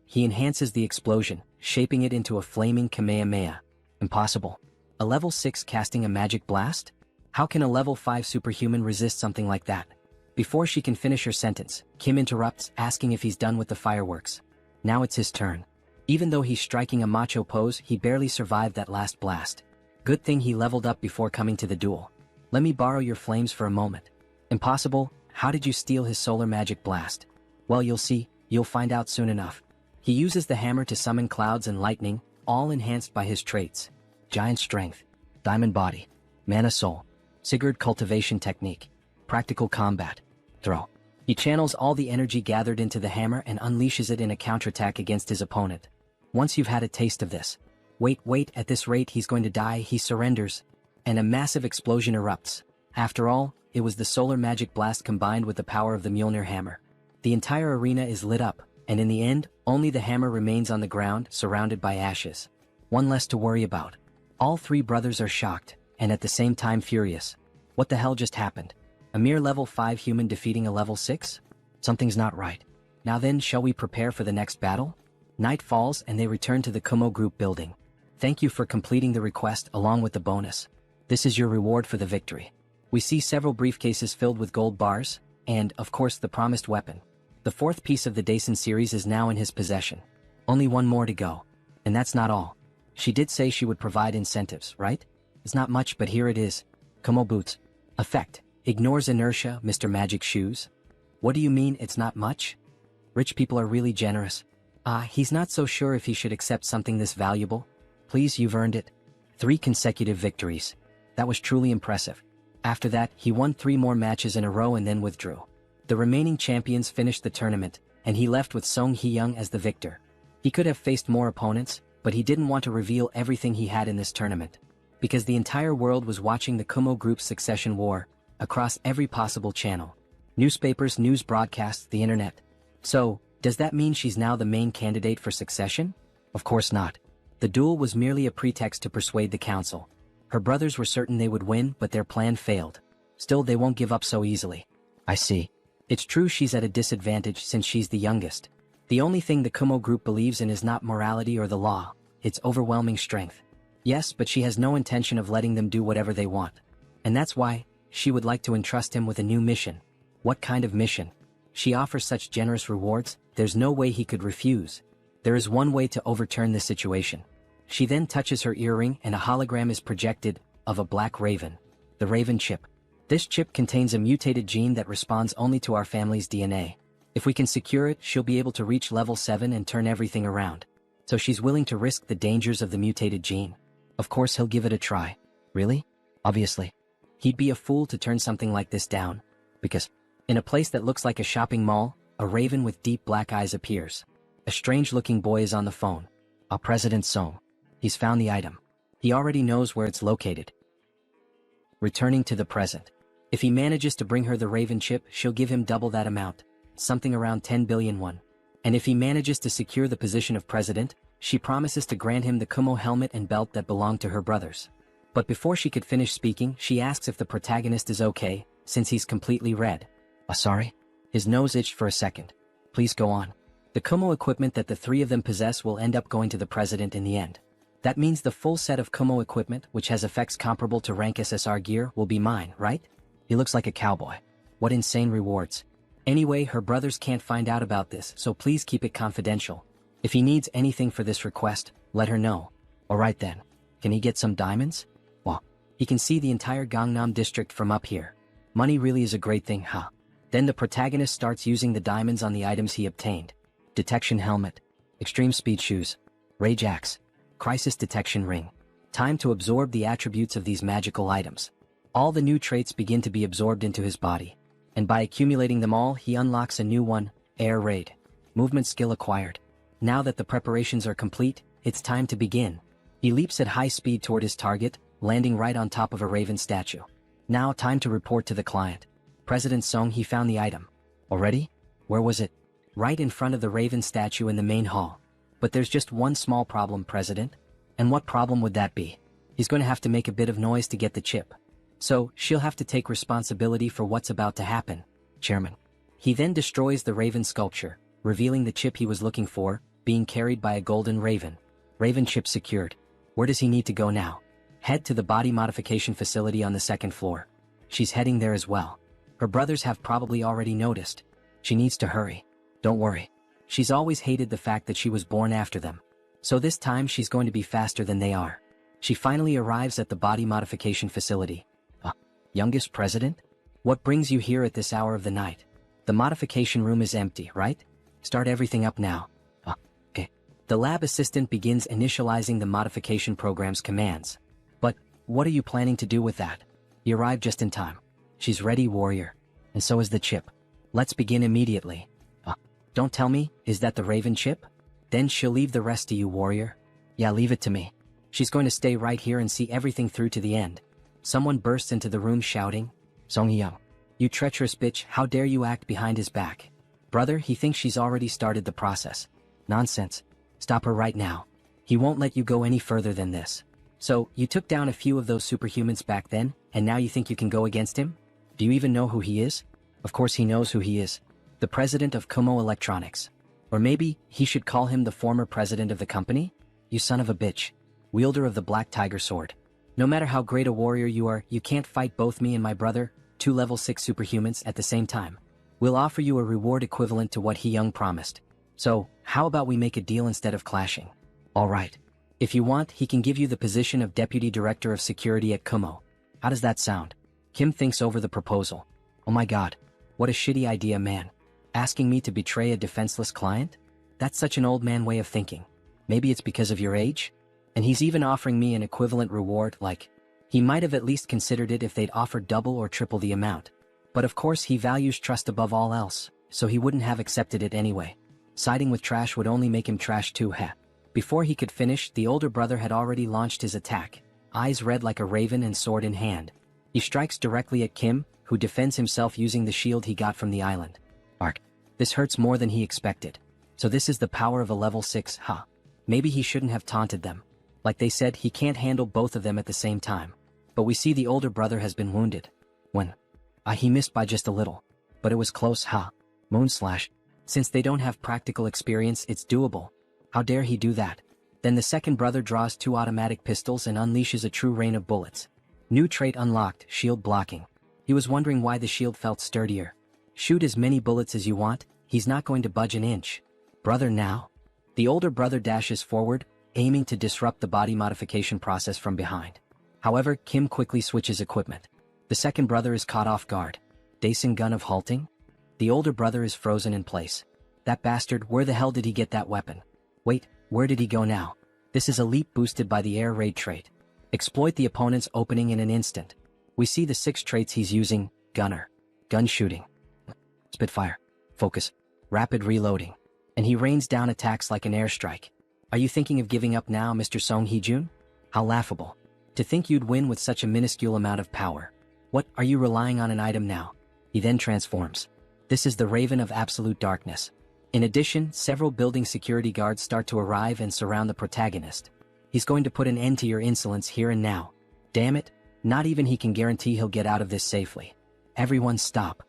He enhances the explosion, shaping it into a flaming Kamehameha. Impossible. A level 6 casting a magic blast? How can a level 5 superhuman resist something like that? Before she can finish her sentence, Kim interrupts, asking if he's done with the fireworks. Now it's his turn. Even though he's striking a macho pose, he barely survived that last blast. Good thing he leveled up before coming to the duel. Let me borrow your flames for a moment. Impossible. How did you steal his solar magic blast? Well, you'll see, you'll find out soon enough. He uses the hammer to summon clouds and lightning, all enhanced by his traits. Giant strength, diamond body, mana soul, Sigurd cultivation technique, practical combat, throw. He channels all the energy gathered into the hammer and unleashes it in a counterattack against his opponent. Once you've had a taste of this. Wait, at this rate he's going to die, he surrenders. And a massive explosion erupts. After all, it was the solar magic blast combined with the power of the Mjolnir hammer. The entire arena is lit up, and in the end, only the hammer remains on the ground, surrounded by ashes. One less to worry about. All three brothers are shocked, and at the same time furious. What the hell just happened? A mere level 5 human defeating a level 6? Something's not right. Now then, shall we prepare for the next battle? Night falls and they return to the Kumo Group building. Thank you for completing the request along with the bonus. This is your reward for the victory. We see several briefcases filled with gold bars, and, of course, the promised weapon. The 4th piece of the Daisen series is now in his possession. Only one more to go. And that's not all. She did say she would provide incentives, right? It's not much, but here it is. Kumo Boots. Effect. Ignores inertia, Mr. Magic Shoes. What do you mean it's not much? Rich people are really generous. He's not so sure if he should accept something this valuable. Please, you've earned it. 3 consecutive victories. That was truly impressive. After that, he won 3 more matches in a row and then withdrew. The remaining champions finished the tournament, and he left with Song Hee-young as the victor. He could have faced more opponents, but he didn't want to reveal everything he had in this tournament. Because the entire world was watching the Kumo Group's succession war, across every possible channel. Newspapers, news broadcasts, the internet. So, does that mean she's now the main candidate for succession? Of course not. The duel was merely a pretext to persuade the council. Her brothers were certain they would win, but their plan failed. Still, they won't give up so easily. I see. It's true she's at a disadvantage since she's the youngest. The only thing the Kumo group believes in is not morality or the law, it's overwhelming strength. Yes, but she has no intention of letting them do whatever they want. And that's why she would like to entrust him with a new mission. What kind of mission? She offers such generous rewards, there's no way he could refuse. There is one way to overturn this situation. She then touches her earring and a hologram is projected of a black raven. The raven chip. This chip contains a mutated gene that responds only to our family's DNA. If we can secure it, she'll be able to reach level 7 and turn everything around. So she's willing to risk the dangers of the mutated gene. Of course he'll give it a try. Really? Obviously. He'd be a fool to turn something like this down. Because, in a place that looks like a shopping mall, a raven with deep black eyes appears. A strange-looking boy is on the phone. President Song. He's found the item. He already knows where it's located. Returning to the present. If he manages to bring her the raven chip, she'll give him double that amount. Something around 10 billion won. And if he manages to secure the position of president, she promises to grant him the Kumo helmet and belt that belonged to her brothers. But before she could finish speaking, she asks if the protagonist is okay, since he's completely red. Sorry? His nose itched for a second. Please go on. The Kumo equipment that the three of them possess will end up going to the president in the end. That means the full set of Kumo equipment, which has effects comparable to rank SSR gear, will be mine, right? He looks like a cowboy. What insane rewards. Anyway, her brothers can't find out about this, so please keep it confidential. If he needs anything for this request, let her know. Alright then. Can he get some diamonds? Well, he can see the entire Gangnam district from up here. Money really is a great thing, huh? Then the protagonist starts using the diamonds on the items he obtained. Detection helmet. Extreme speed shoes. Rage axe. Crisis detection ring. Time to absorb the attributes of these magical items. All the new traits begin to be absorbed into his body. And by accumulating them all, he unlocks a new one, Air Raid. Movement skill acquired. Now that the preparations are complete, it's time to begin. He leaps at high speed toward his target, landing right on top of a raven statue. Now time to report to the client. President Song, he found the item. Already? Where was it? Right in front of the raven statue in the main hall. But there's just one small problem, President. And what problem would that be? He's going to have to make a bit of noise to get the chip. So, she'll have to take responsibility for what's about to happen, Chairman. He then destroys the raven sculpture, revealing the chip he was looking for, being carried by a golden raven. Raven chip secured. Where does he need to go now? Head to the body modification facility on the second floor. She's heading there as well. Her brothers have probably already noticed. She needs to hurry. Don't worry. She's always hated the fact that she was born after them. So this time she's going to be faster than they are. She finally arrives at the body modification facility. Youngest president? What brings you here at this hour of the night? The modification room is empty, right? Start everything up now. Okay. The lab assistant begins initializing the modification program's commands. But, what are you planning to do with that? You arrived just in time. She's ready, warrior. And so is the chip. Let's begin immediately. Don't tell me, is that the raven chip? Then she'll leave the rest to you, warrior. Yeah, leave it to me. She's going to stay right here and see everything through to the end. Someone bursts into the room shouting, Song Young, you treacherous bitch, how dare you act behind his back? Brother, he thinks she's already started the process. Nonsense. Stop her right now. He won't let you go any further than this. So, you took down a few of those superhumans back then, and now you think you can go against him? Do you even know who he is? Of course he knows who he is. The president of Kumo Electronics. Or maybe, he should call him the former president of the company? You son of a bitch. Wielder of the Black Tiger Sword. No matter how great a warrior you are, you can't fight both me and my brother, 2 level 6 superhumans, at the same time. We'll offer you a reward equivalent to what He Young promised. So, how about we make a deal instead of clashing? Alright. If you want, he can give you the position of Deputy Director of Security at Kumo. How does that sound? Kim thinks over the proposal. Oh my god. What a shitty idea, man. Asking me to betray a defenseless client? That's such an old man way of thinking. Maybe it's because of your age? And he's even offering me an equivalent reward, like, he might have at least considered it if they'd offered double or triple the amount. But of course he values trust above all else, so he wouldn't have accepted it anyway. Siding with trash would only make him trash too, heh. Before he could finish, the older brother had already launched his attack, eyes red like a raven and sword in hand. He strikes directly at Kim, who defends himself using the shield he got from the island. Ark. This hurts more than he expected. So this is the power of a level 6, huh? Maybe he shouldn't have taunted them. Like they said, he can't handle both of them at the same time. But we see the older brother has been wounded. When He missed by just a little. But it was close, huh? Moonslash. Since they don't have practical experience, it's doable. How dare he do that? Then the second brother draws 2 automatic pistols and unleashes a true rain of bullets. New trait unlocked, shield blocking. He was wondering why the shield felt sturdier. Shoot as many bullets as you want, he's not going to budge an inch. Brother now? The older brother dashes forward, aiming to disrupt the body modification process from behind. However, Kim quickly switches equipment. The second brother is caught off guard. Daisen gun of halting? The older brother is frozen in place. That bastard, where the hell did he get that weapon? Wait, where did he go now? This is a leap boosted by the air raid trait. Exploit the opponent's opening in an instant. We see the 6 traits he's using: gunner, gun shooting, spitfire, focus, rapid reloading. And he rains down attacks like an airstrike. Are you thinking of giving up now, Mr. Song Hee-jun? How laughable. To think you'd win with such a minuscule amount of power. What, are you relying on an item now? He then transforms. This is the Raven of Absolute Darkness. In addition, several building security guards start to arrive and surround the protagonist. He's going to put an end to your insolence here and now. Damn it, not even he can guarantee he'll get out of this safely. Everyone stop.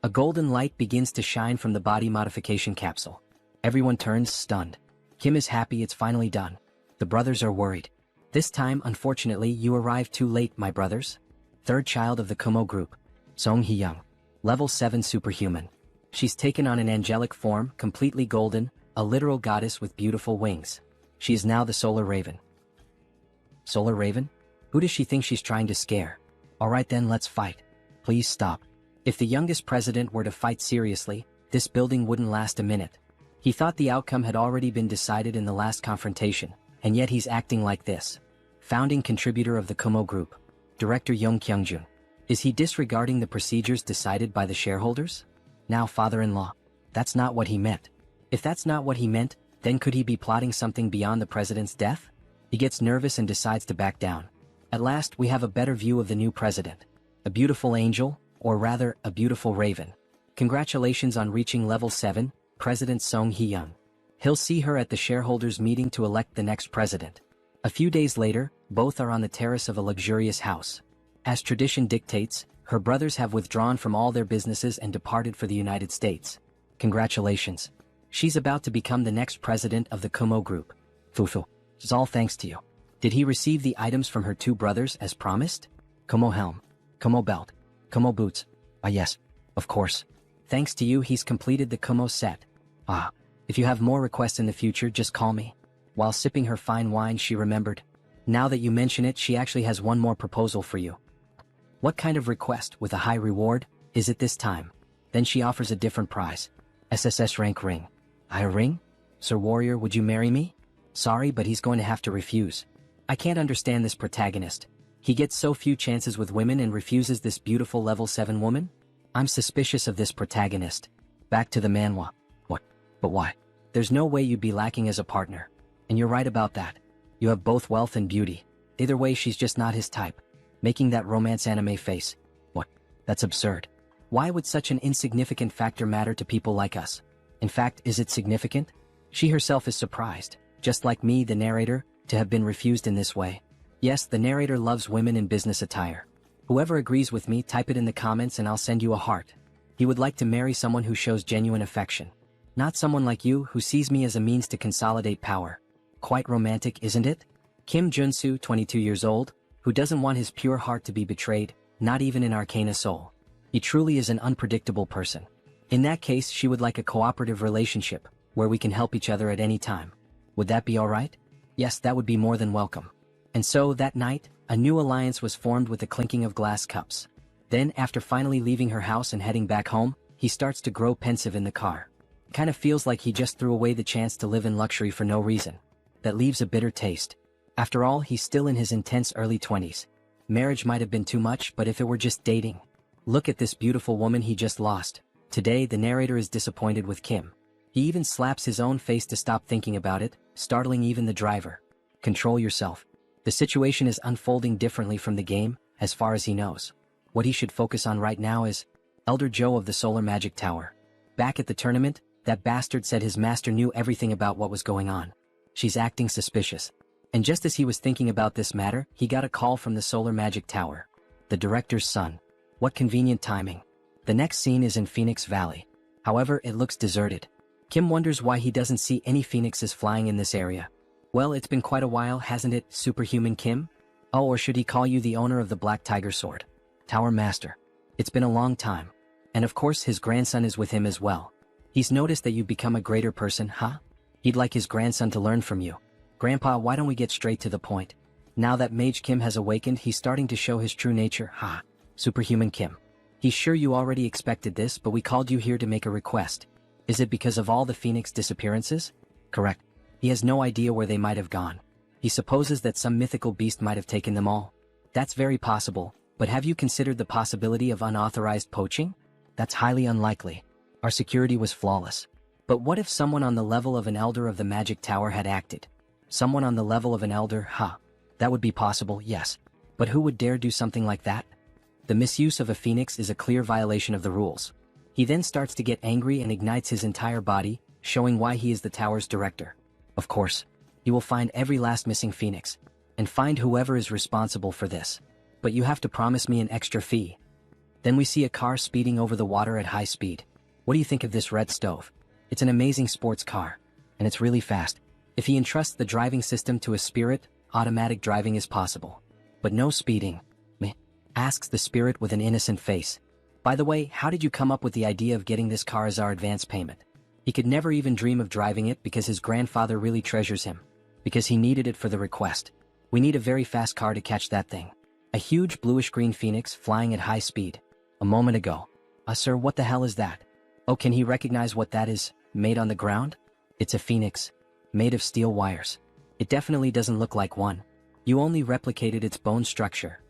A golden light begins to shine from the body modification capsule. Everyone turns, stunned. Kim is happy it's finally done. The brothers are worried. This time, unfortunately, you arrived too late, my brothers. Third child of the Kumo group, Song Hee-young. Level 7 superhuman. She's taken on an angelic form, completely golden, a literal goddess with beautiful wings. She is now the Solar Raven. Solar Raven? Who does she think she's trying to scare? Alright then, let's fight. Please stop. If the youngest president were to fight seriously, this building wouldn't last a minute. He thought the outcome had already been decided in the last confrontation, and yet he's acting like this. Founding contributor of the Kumo Group, Director Young Kyung-jun. Is he disregarding the procedures decided by the shareholders? Now father-in-law. That's not what he meant. If that's not what he meant, then could he be plotting something beyond the president's death? He gets nervous and decides to back down. At last, we have a better view of the new president. A beautiful angel, or rather, a beautiful raven. Congratulations on reaching level 7, President Song Hee-young. He'll see her at the shareholders' meeting to elect the next president. A few days later, both are on the terrace of a luxurious house. As tradition dictates, her brothers have withdrawn from all their businesses and departed for the United States. Congratulations. She's about to become the next president of the Kumo Group. Fufu. It's all thanks to you. Did he receive the items from her 2 brothers as promised? Kumo helm, Kumo belt, Kumo boots. Ah yes, of course. Thanks to you he's completed the Kumo set. Ah, if you have more requests in the future, just call me. While sipping her fine wine, she remembered. Now that you mention it, she actually has one more proposal for you. What kind of request, with a high reward, is it this time? Then she offers a different prize. SSS rank ring. A ring? Sir Warrior, would you marry me? Sorry, but he's going to have to refuse. I can't understand this protagonist. He gets so few chances with women and refuses this beautiful level 7 woman? I'm suspicious of this protagonist. Back to the Manhwa. What? But why? There's no way you'd be lacking as a partner. And you're right about that. You have both wealth and beauty. Either way, she's just not his type. Making that romance anime face. What? That's absurd. Why would such an insignificant factor matter to people like us? In fact, is it significant? She herself is surprised, just like me, the narrator, to have been refused in this way. Yes, the narrator loves women in business attire. Whoever agrees with me, type it in the comments and I'll send you a heart. He would like to marry someone who shows genuine affection. Not someone like you who sees me as a means to consolidate power. Quite romantic, isn't it? Kim Joonsoo, 22 years old, who doesn't want his pure heart to be betrayed, not even in Arcane Seoul. He truly is an unpredictable person. In that case, she would like a cooperative relationship, where we can help each other at any time. Would that be alright? Yes, that would be more than welcome. And so, that night, a new alliance was formed with the clinking of glass cups. Then, after finally leaving her house and heading back home, he starts to grow pensive in the car. Kind of feels like he just threw away the chance to live in luxury for no reason. That leaves a bitter taste. After all, he's still in his intense early 20s. Marriage might have been too much, but if it were just dating. Look at this beautiful woman he just lost. Today, the narrator is disappointed with Kim. He even slaps his own face to stop thinking about it, startling even the driver. Control yourself. The situation is unfolding differently from the game, as far as he knows. What he should focus on right now is Elder Joe of the Solar Magic Tower. Back at the tournament, that bastard said his master knew everything about what was going on. She's acting suspicious. And just as he was thinking about this matter, he got a call from the Solar Magic Tower. The director's son. What convenient timing. The next scene is in Phoenix Valley. However, it looks deserted. Kim wonders why he doesn't see any phoenixes flying in this area. Well, it's been quite a while, hasn't it, Superhuman Kim? Oh, or should he call you the owner of the Black Tiger Sword? Tower Master. It's been a long time. And of course his grandson is with him as well. He's noticed that you've become a greater person, huh? He'd like his grandson to learn from you. Grandpa, why don't we get straight to the point? Now that Mage Kim has awakened, he's starting to show his true nature, huh? Superhuman Kim. He's sure you already expected this, but we called you here to make a request. Is it because of all the phoenix disappearances? Correct. He has no idea where they might have gone. He supposes that some mythical beast might have taken them all. That's very possible, but have you considered the possibility of unauthorized poaching? That's highly unlikely. Our security was flawless. But what if someone on the level of an elder of the Magic Tower had acted? Someone on the level of an elder, huh? That would be possible, yes. But who would dare do something like that? The misuse of a phoenix is a clear violation of the rules. He then starts to get angry and ignites his entire body, showing why he is the tower's director. Of course, he will find every last missing phoenix, and find whoever is responsible for this. But you have to promise me an extra fee. Then we see a car speeding over the water at high speed. What do you think of this red stove? It's an amazing sports car, and it's really fast. If he entrusts the driving system to a spirit, automatic driving is possible. But no speeding. Meh, asks the spirit with an innocent face. By the way, how did you come up with the idea of getting this car as our advance payment? He could never even dream of driving it because his grandfather really treasures him. Because he needed it for the request. We need a very fast car to catch that thing. A huge bluish-green phoenix flying at high speed. A moment ago. Sir, what the hell is that? Oh, can he recognize what that is, made on the ground? It's a phoenix. Made of steel wires. It definitely doesn't look like one. You only replicated its bone structure.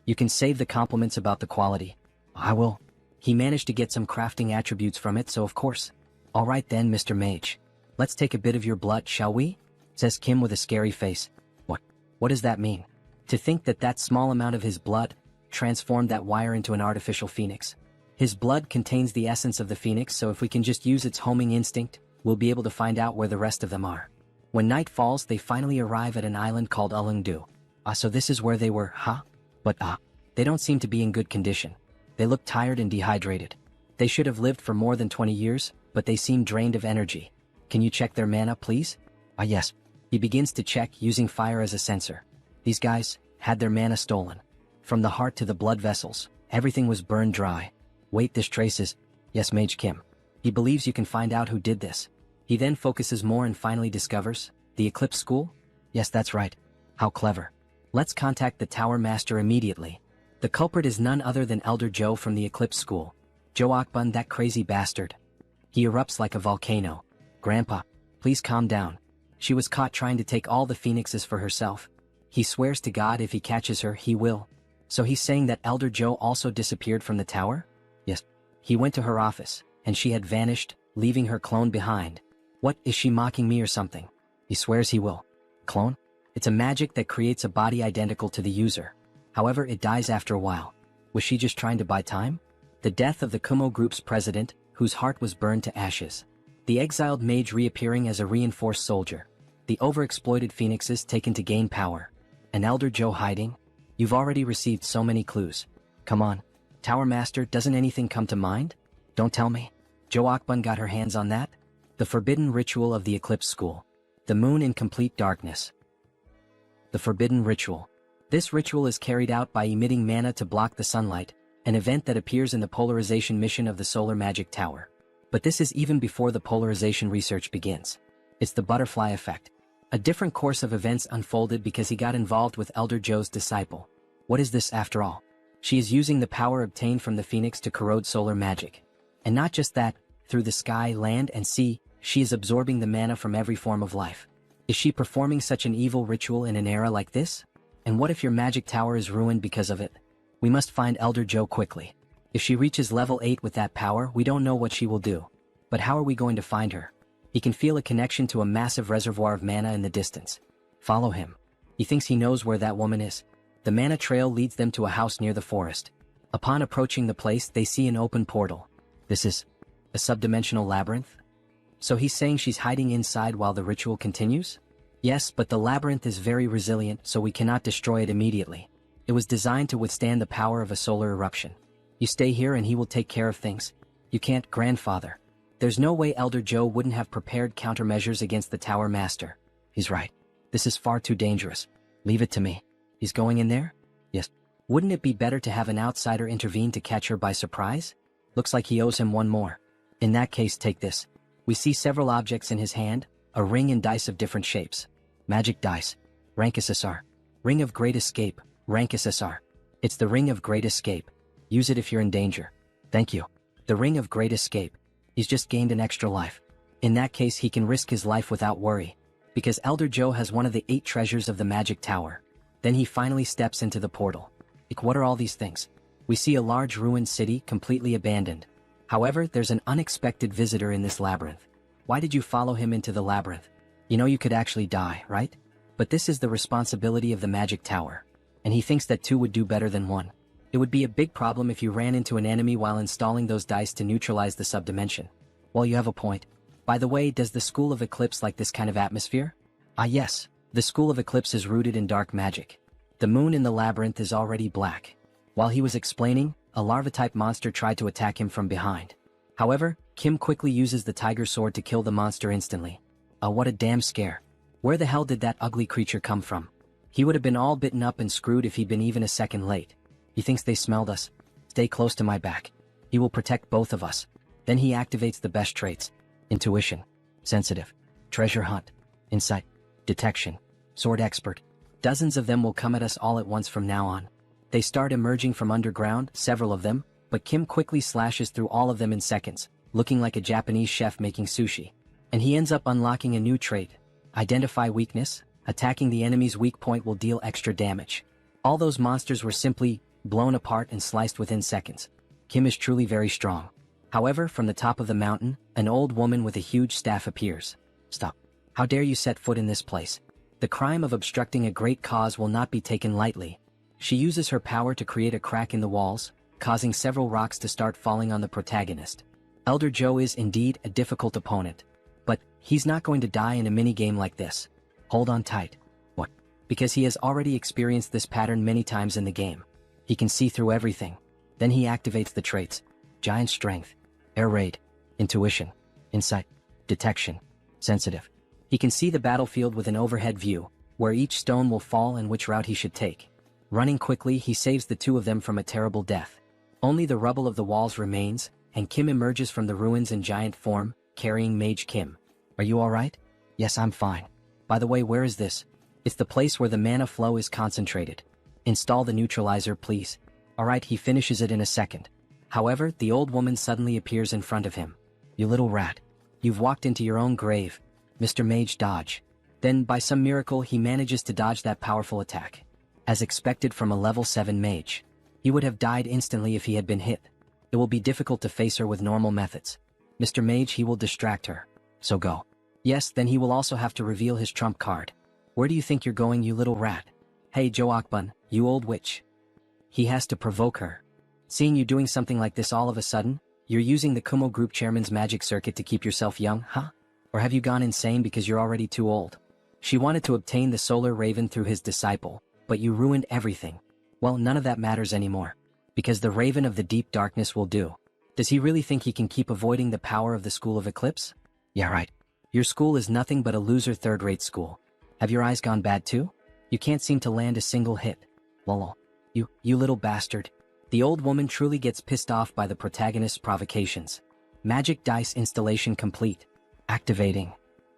You can save the compliments about the quality. I will. He managed to get some crafting attributes from it, so of course. Alright then, Mr. Mage. Let's take a bit of your blood, shall we? Says Kim with a scary face. What does that mean? To think that that small amount of his blood transformed that wire into an artificial phoenix. His blood contains the essence of the phoenix, so if we can just use its homing instinct, we'll be able to find out where the rest of them are. When night falls, they finally arrive at an island called Ulungdu. So this is where they were, huh? But they don't seem to be in good condition. They look tired and dehydrated. They should have lived for more than 20 years, but they seem drained of energy. Can you check their mana, please? Yes. He begins to check, using fire as a sensor. These guys had their mana stolen. From the heart to the blood vessels, everything was burned dry. Wait, this traces. Yes, Mage Kim. He believes you can find out who did this. He then focuses more and finally discovers the Eclipse School? Yes, that's right. How clever. Let's contact the Tower Master immediately. The culprit is none other than Elder Joe from the Eclipse School. Joe Akbun, that crazy bastard. He erupts like a volcano. Grandpa, please calm down. She was caught trying to take all the phoenixes for herself. He swears to God if he catches her, he will. So he's saying that Elder Joe also disappeared from the tower? Yes. He went to her office, and she had vanished, leaving her clone behind. What, is she mocking me or something? He swears he will. Clone? It's a magic that creates a body identical to the user. However, it dies after a while. Was she just trying to buy time? The death of the Kumo Group's president, whose heart was burned to ashes. The exiled mage reappearing as a reinforced soldier. The overexploited phoenixes taken to gain power. An Elder Joe hiding? You've already received so many clues. Come on. Tower Master, doesn't anything come to mind? Don't tell me. Joe Akbun got her hands on that? The forbidden ritual of the Eclipse School. The moon in complete darkness. The forbidden ritual. This ritual is carried out by emitting mana to block the sunlight, an event that appears in the polarization mission of the Solar Magic Tower. But this is even before the polarization research begins. It's the butterfly effect. A different course of events unfolded because he got involved with Elder Joe's disciple. What is this after all? She is using the power obtained from the phoenix to corrode solar magic. And not just that, through the sky, land, and sea, she is absorbing the mana from every form of life. Is she performing such an evil ritual in an era like this? And what if your magic tower is ruined because of it? We must find Elder Joe quickly. If she reaches level 8 with that power, we don't know what she will do. But how are we going to find her? He can feel a connection to a massive reservoir of mana in the distance. Follow him. He thinks he knows where that woman is. The mana trail leads them to a house near the forest. Upon approaching the place, they see an open portal. This is a subdimensional labyrinth? So he's saying she's hiding inside while the ritual continues? Yes, but the labyrinth is very resilient, so we cannot destroy it immediately. It was designed to withstand the power of a solar eruption. You stay here and he will take care of things. You can't, grandfather. There's no way Elder Joe wouldn't have prepared countermeasures against the Tower Master. He's right. This is far too dangerous. Leave it to me. He's going in there? Yes. Wouldn't it be better to have an outsider intervene to catch her by surprise? Looks like he owes him one more. In that case, take this. We see several objects in his hand, a ring and dice of different shapes. Magic dice. Rank SSR. Ring of Great Escape. Rank SSR. It's the Ring of Great Escape. Use it if you're in danger. Thank you. The Ring of Great Escape. He's just gained an extra life. In that case, he can risk his life without worry, because Elder Joe has one of the 8 treasures of the Magic Tower. Then he finally steps into the portal. What are all these things? We see a large ruined city completely abandoned. However, there's an unexpected visitor in this labyrinth. Why did you follow him into the labyrinth? You know you could actually die, right? But this is the responsibility of the Magic Tower. And he thinks that 2 would do better than 1. It would be a big problem if you ran into an enemy while installing those dice to neutralize the subdimension. Well, you have a point. By the way, does the School of Eclipse like this kind of atmosphere? Ah yes, the School of Eclipse is rooted in dark magic. The moon in the labyrinth is already black. While he was explaining, a larva-type monster tried to attack him from behind. However, Kim quickly uses the tiger sword to kill the monster instantly. What a damn scare. Where the hell did that ugly creature come from? He would have been all bitten up and screwed if he'd been even a second late. He thinks they smelled us. Stay close to my back. He will protect both of us. Then he activates the best traits. Intuition. Sensitive. Treasure hunt. Insight. Detection. Sword expert. Dozens of them will come at us all at once from now on. They start emerging from underground, several of them, but Kim quickly slashes through all of them in seconds, looking like a Japanese chef making sushi. And he ends up unlocking a new trait. Identify weakness. Attacking the enemy's weak point will deal extra damage. All those monsters were simply blown apart and sliced within seconds. Kim is truly very strong. However, from the top of the mountain, an old woman with a huge staff appears. Stop. How dare you set foot in this place? The crime of obstructing a great cause will not be taken lightly. She uses her power to create a crack in the walls, causing several rocks to start falling on the protagonist. Elder Joe is indeed a difficult opponent. But he's not going to die in a minigame like this. Hold on tight. What? Because he has already experienced this pattern many times in the game. He can see through everything. Then he activates the traits. Giant Strength. Air Raid. Intuition. Insight. Detection. Sensitive. He can see the battlefield with an overhead view, where each stone will fall and which route he should take. Running quickly, he saves the 2 of them from a terrible death. Only the rubble of the walls remains, and Kim emerges from the ruins in giant form, carrying Mage Kim. Are you alright? Yes, I'm fine. By the way, where is this? It's the place where the mana flow is concentrated. Install the neutralizer, please. Alright, he finishes it in a second. However, the old woman suddenly appears in front of him. You little rat. You've walked into your own grave. Mr. Mage, dodge. Then, by some miracle, he manages to dodge that powerful attack. As expected from a level 7 mage. He would have died instantly if he had been hit. It will be difficult to face her with normal methods. Mr. Mage, he will distract her. So go. Yes, then he will also have to reveal his trump card. Where do you think you're going, you little rat? Hey Joe Akbun, you old witch. He has to provoke her. Seeing you doing something like this all of a sudden, you're using the Kumo Group Chairman's magic circuit to keep yourself young, huh? Or have you gone insane because you're already too old? She wanted to obtain the Solar Raven through his disciple, but you ruined everything. Well, none of that matters anymore. Because the Raven of the Deep Darkness will do. Does he really think he can keep avoiding the power of the School of Eclipse? Yeah, right. Your school is nothing but a loser third-rate school. Have your eyes gone bad too? You can't seem to land a single hit. Lol. You little bastard. The old woman truly gets pissed off by the protagonist's provocations. Magic dice installation complete. Activating.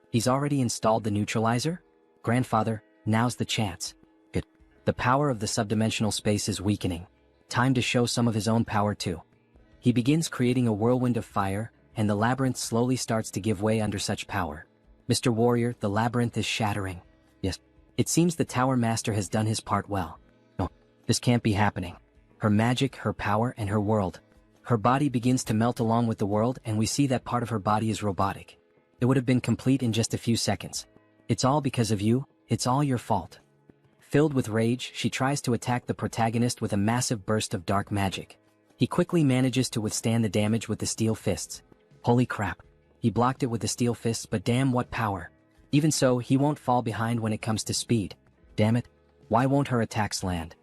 He's already installed the neutralizer? Grandfather, now's the chance. Good. The power of the subdimensional space is weakening. Time to show some of his own power too. He begins creating a whirlwind of fire, and the labyrinth slowly starts to give way under such power. Mr. Warrior, the labyrinth is shattering. Yes. It seems the Tower Master has done his part well. No, this can't be happening. Her magic, her power, and her world. Her body begins to melt along with the world, and we see that part of her body is robotic. It would have been complete in just a few seconds. It's all because of you, it's all your fault. Filled with rage, she tries to attack the protagonist with a massive burst of dark magic. He quickly manages to withstand the damage with the steel fists. Holy crap. He blocked it with the steel fists, but damn what power. Even so, he won't fall behind when it comes to speed. Damn it. Why won't her attacks land?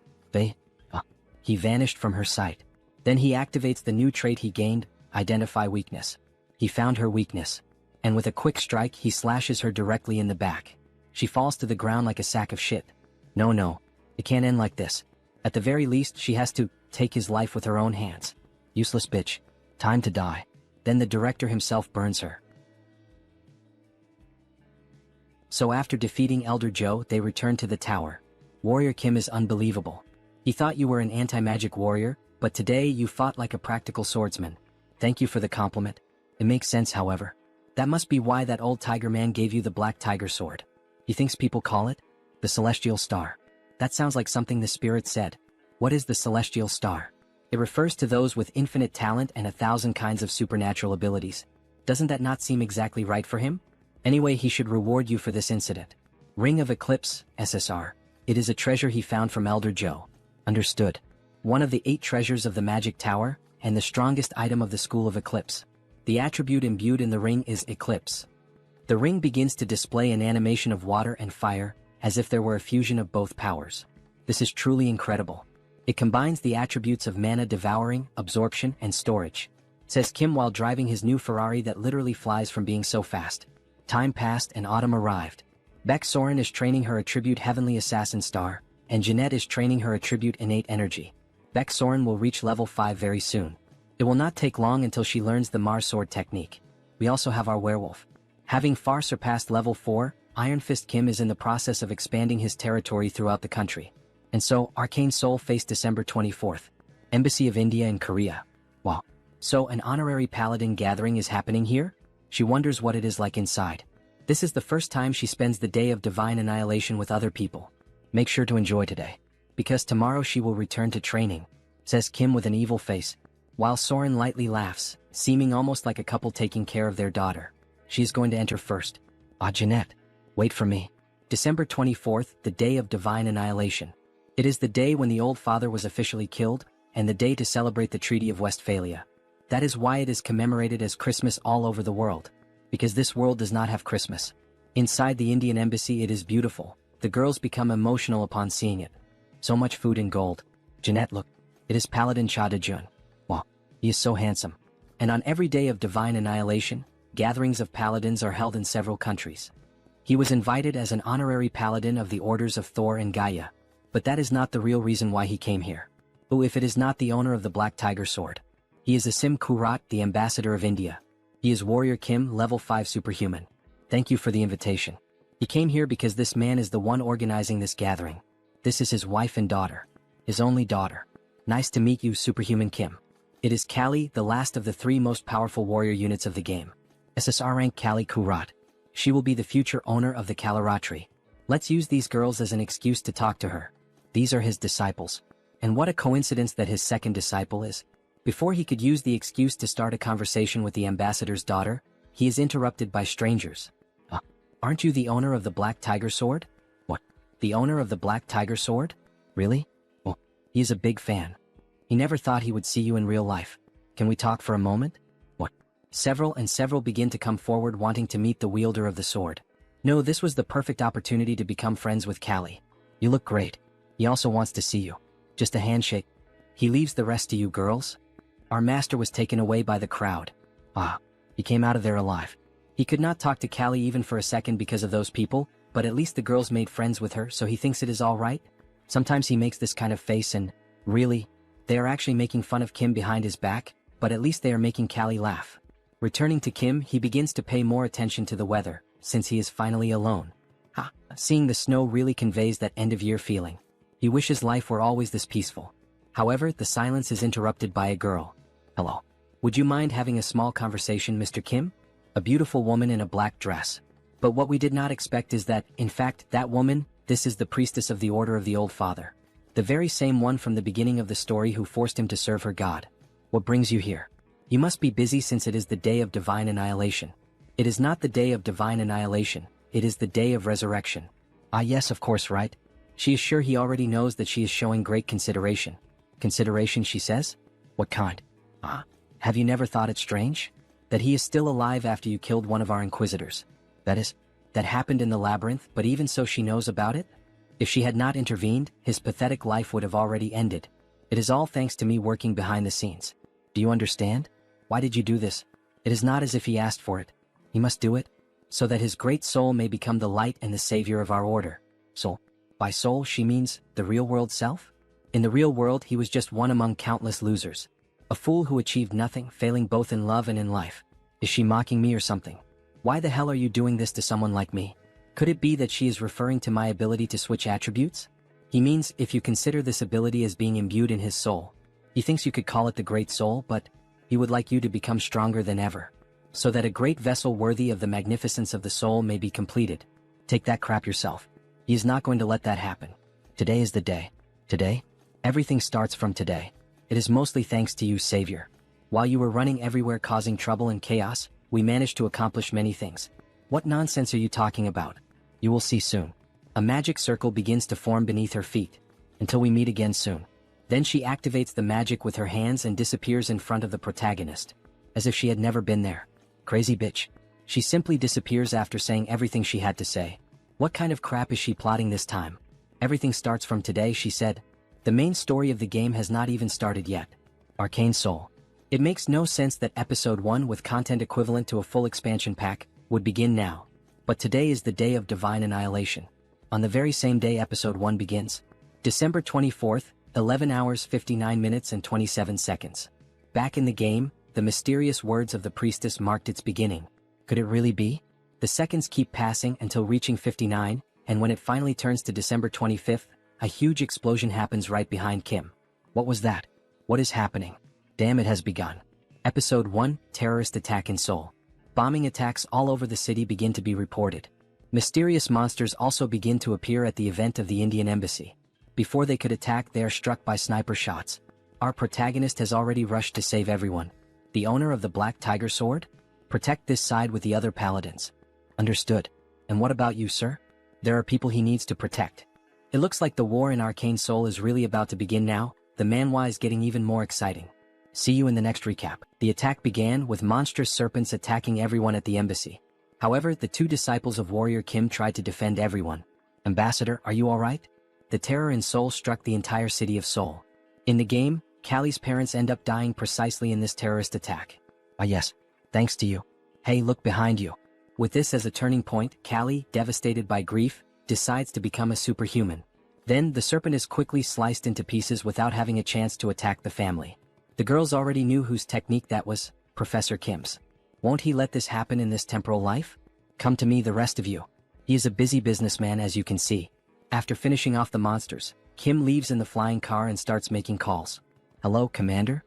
He vanished from her sight. Then he activates the new trait he gained, Identify Weakness. He found her weakness, and with a quick strike he slashes her directly in the back. She falls to the ground like a sack of shit. No, it can't end like this. At the very least, she has to take his life with her own hands. Useless bitch. Time to die. Then the director himself burns her. So after defeating Elder Joe, they return to the tower. Warrior Kim is unbelievable. He thought you were an anti-magic warrior, but today you fought like a practical swordsman. Thank you for the compliment. It makes sense, however. That must be why that old tiger man gave you the black tiger sword. He thinks people call it the Celestial Star. That sounds like something the spirit said. What is the Celestial Star? It refers to those with infinite talent and 1,000 kinds of supernatural abilities. Doesn't that not seem exactly right for him? Anyway, he should reward you for this incident. Ring of Eclipse, SSR. It is a treasure he found from Elder Joe. Understood. One of the 8 treasures of the Magic Tower, and the strongest item of the School of Eclipse. The attribute imbued in the ring is Eclipse. The ring begins to display an animation of water and fire, as if there were a fusion of both powers. This is truly incredible. It combines the attributes of mana devouring, absorption, and storage. Says Kim while driving his new Ferrari that literally flies from being so fast. Time passed and autumn arrived. Beck Soren is training her attribute Heavenly Assassin Star, and Jeanette is training her attribute Innate Energy. Beck Soren will reach level 5 very soon. It will not take long until she learns the Mars Sword technique. We also have our werewolf. Having far surpassed level 4, Iron Fist Kim is in the process of expanding his territory throughout the country. And so, Arcane Seoul faced December 24th. Embassy of India in Korea. Wow. So an honorary paladin gathering is happening here? She wonders what it is like inside. This is the first time she spends the day of divine annihilation with other people. Make sure to enjoy today. Because tomorrow she will return to training, says Kim with an evil face, while Soren lightly laughs, seeming almost like a couple taking care of their daughter. She is going to enter first. Ah, Jeanette. Wait for me. December 24th, the day of divine annihilation. It is the day when the old father was officially killed, and the day to celebrate the Treaty of Westphalia. That is why it is commemorated as Christmas all over the world. Because this world does not have Christmas. Inside the Indian embassy it is beautiful. The girls become emotional upon seeing it. So much food and gold. Jeanette, look. It is Paladin Cha De-jun. Wow, he is so handsome. And on every day of divine annihilation, gatherings of paladins are held in several countries. He was invited as an honorary paladin of the orders of Thor and Gaia. But that is not the real reason why he came here. Oh, if it is not the owner of the Black Tiger Sword. He is Asim Kurat, the ambassador of India. He is Warrior Kim, level 5 superhuman. Thank you for the invitation. He came here because this man is the one organizing this gathering. This is his wife and daughter. His only daughter. Nice to meet you, Superhuman Kim. It is Kali, the last of the 3 most powerful warrior units of the game. SSR rank Kali Kurat. She will be the future owner of the Kalaratri. Let's use these girls as an excuse to talk to her. These are his disciples. And what a coincidence that his second disciple is. Before he could use the excuse to start a conversation with the ambassador's daughter, he is interrupted by strangers. Aren't you the owner of the Black Tiger Sword? What? The owner of the Black Tiger Sword? Really? Well, he is a big fan. He never thought he would see you in real life. Can we talk for a moment? What? Several begin to come forward wanting to meet the wielder of the sword. No, this was the perfect opportunity to become friends with Kali. You look great. He also wants to see you. Just a handshake. He leaves the rest to you girls. Our master was taken away by the crowd. He came out of there alive. He could not talk to Kali even for a second because of those people, but at least the girls made friends with her, so he thinks it is all right. Sometimes he makes this kind of face and, really, they are actually making fun of Kim behind his back, but at least they are making Kali laugh. Returning to Kim, he begins to pay more attention to the weather, since he is finally alone. Seeing the snow really conveys that end-of-year feeling. He wishes life were always this peaceful. However, the silence is interrupted by a girl. Hello. Would you mind having a small conversation, Mr. Kim? A beautiful woman in a black dress. But what we did not expect is that, in fact, that woman, this is the priestess of the Order of the Old Father. The very same one from the beginning of the story who forced him to serve her god. What brings you here? You must be busy since it is the day of divine annihilation. It is not the day of divine annihilation, it is the day of resurrection. Yes, of course, right? She is sure he already knows that she is showing great consideration. Consideration, she says? What kind? Have you never thought it strange? That he is still alive after you killed one of our inquisitors. That happened in the labyrinth, but even so she knows about it? If she had not intervened, his pathetic life would have already ended. It is all thanks to me working behind the scenes. Do you understand? Why did you do this? It is not as if he asked for it. He must do it, so that his great soul may become the light and the savior of our order. Soul. By soul she means the real world self? In the real world he was just one among countless losers. A fool who achieved nothing, failing both in love and in life. Is she mocking me or something? Why the hell are you doing this to someone like me? Could it be that she is referring to my ability to switch attributes? He means if you consider this ability as being imbued in his soul. He thinks you could call it the great soul, but he would like you to become stronger than ever, so that a great vessel worthy of the magnificence of the soul may be completed. Take that crap yourself. He is not going to let that happen. Today is the day. Today? Everything starts from today. It is mostly thanks to you, Savior. While you were running everywhere causing trouble and chaos, we managed to accomplish many things. What nonsense are you talking about? You will see soon. A magic circle begins to form beneath her feet. Until we meet again soon. Then she activates the magic with her hands and disappears in front of the protagonist. As if she had never been there. Crazy bitch. She simply disappears after saying everything she had to say. What kind of crap is she plotting this time? Everything starts from today, she said. The main story of the game has not even started yet. Arcane Seoul. It makes no sense that episode 1 with content equivalent to a full expansion pack would begin now. But today is the day of divine annihilation. On the very same day episode 1 begins. December 24th, 11 hours 59 minutes and 27 seconds. Back in the game, the mysterious words of the priestess marked its beginning. Could it really be? The seconds keep passing until reaching 59, and when it finally turns to December 25th, a huge explosion happens right behind Kim. What was that? What is happening? Damn, it has begun. Episode 1, Terrorist Attack in Seoul. Bombing attacks all over the city begin to be reported. Mysterious monsters also begin to appear at the event of the Indian embassy. Before they could attack, they are struck by sniper shots. Our protagonist has already rushed to save everyone. The owner of the Black Tiger Sword? Protect this side with the other paladins. Understood. And what about you, sir? There are people he needs to protect. It looks like the war in Arcane Seoul is really about to begin now. The manhwa is getting even more exciting. See you in the next recap. The attack began with monstrous serpents attacking everyone at the embassy. However, the two disciples of warrior Kim tried to defend everyone. Ambassador, are you alright? The terror in Seoul struck the entire city of Seoul. In the game, Callie's parents end up dying precisely in this terrorist attack. Ah yes, thanks to you. Hey, look behind you. With this as a turning point, Callie, devastated by grief, decides to become a superhuman. Then, the serpent is quickly sliced into pieces without having a chance to attack the family. The girls already knew whose technique that was, Professor Kim's. Won't he let this happen in this temporal life? Come to me, the rest of you. He is a busy businessman, as you can see. After finishing off the monsters, Kim leaves in the flying car and starts making calls. Hello, Commander?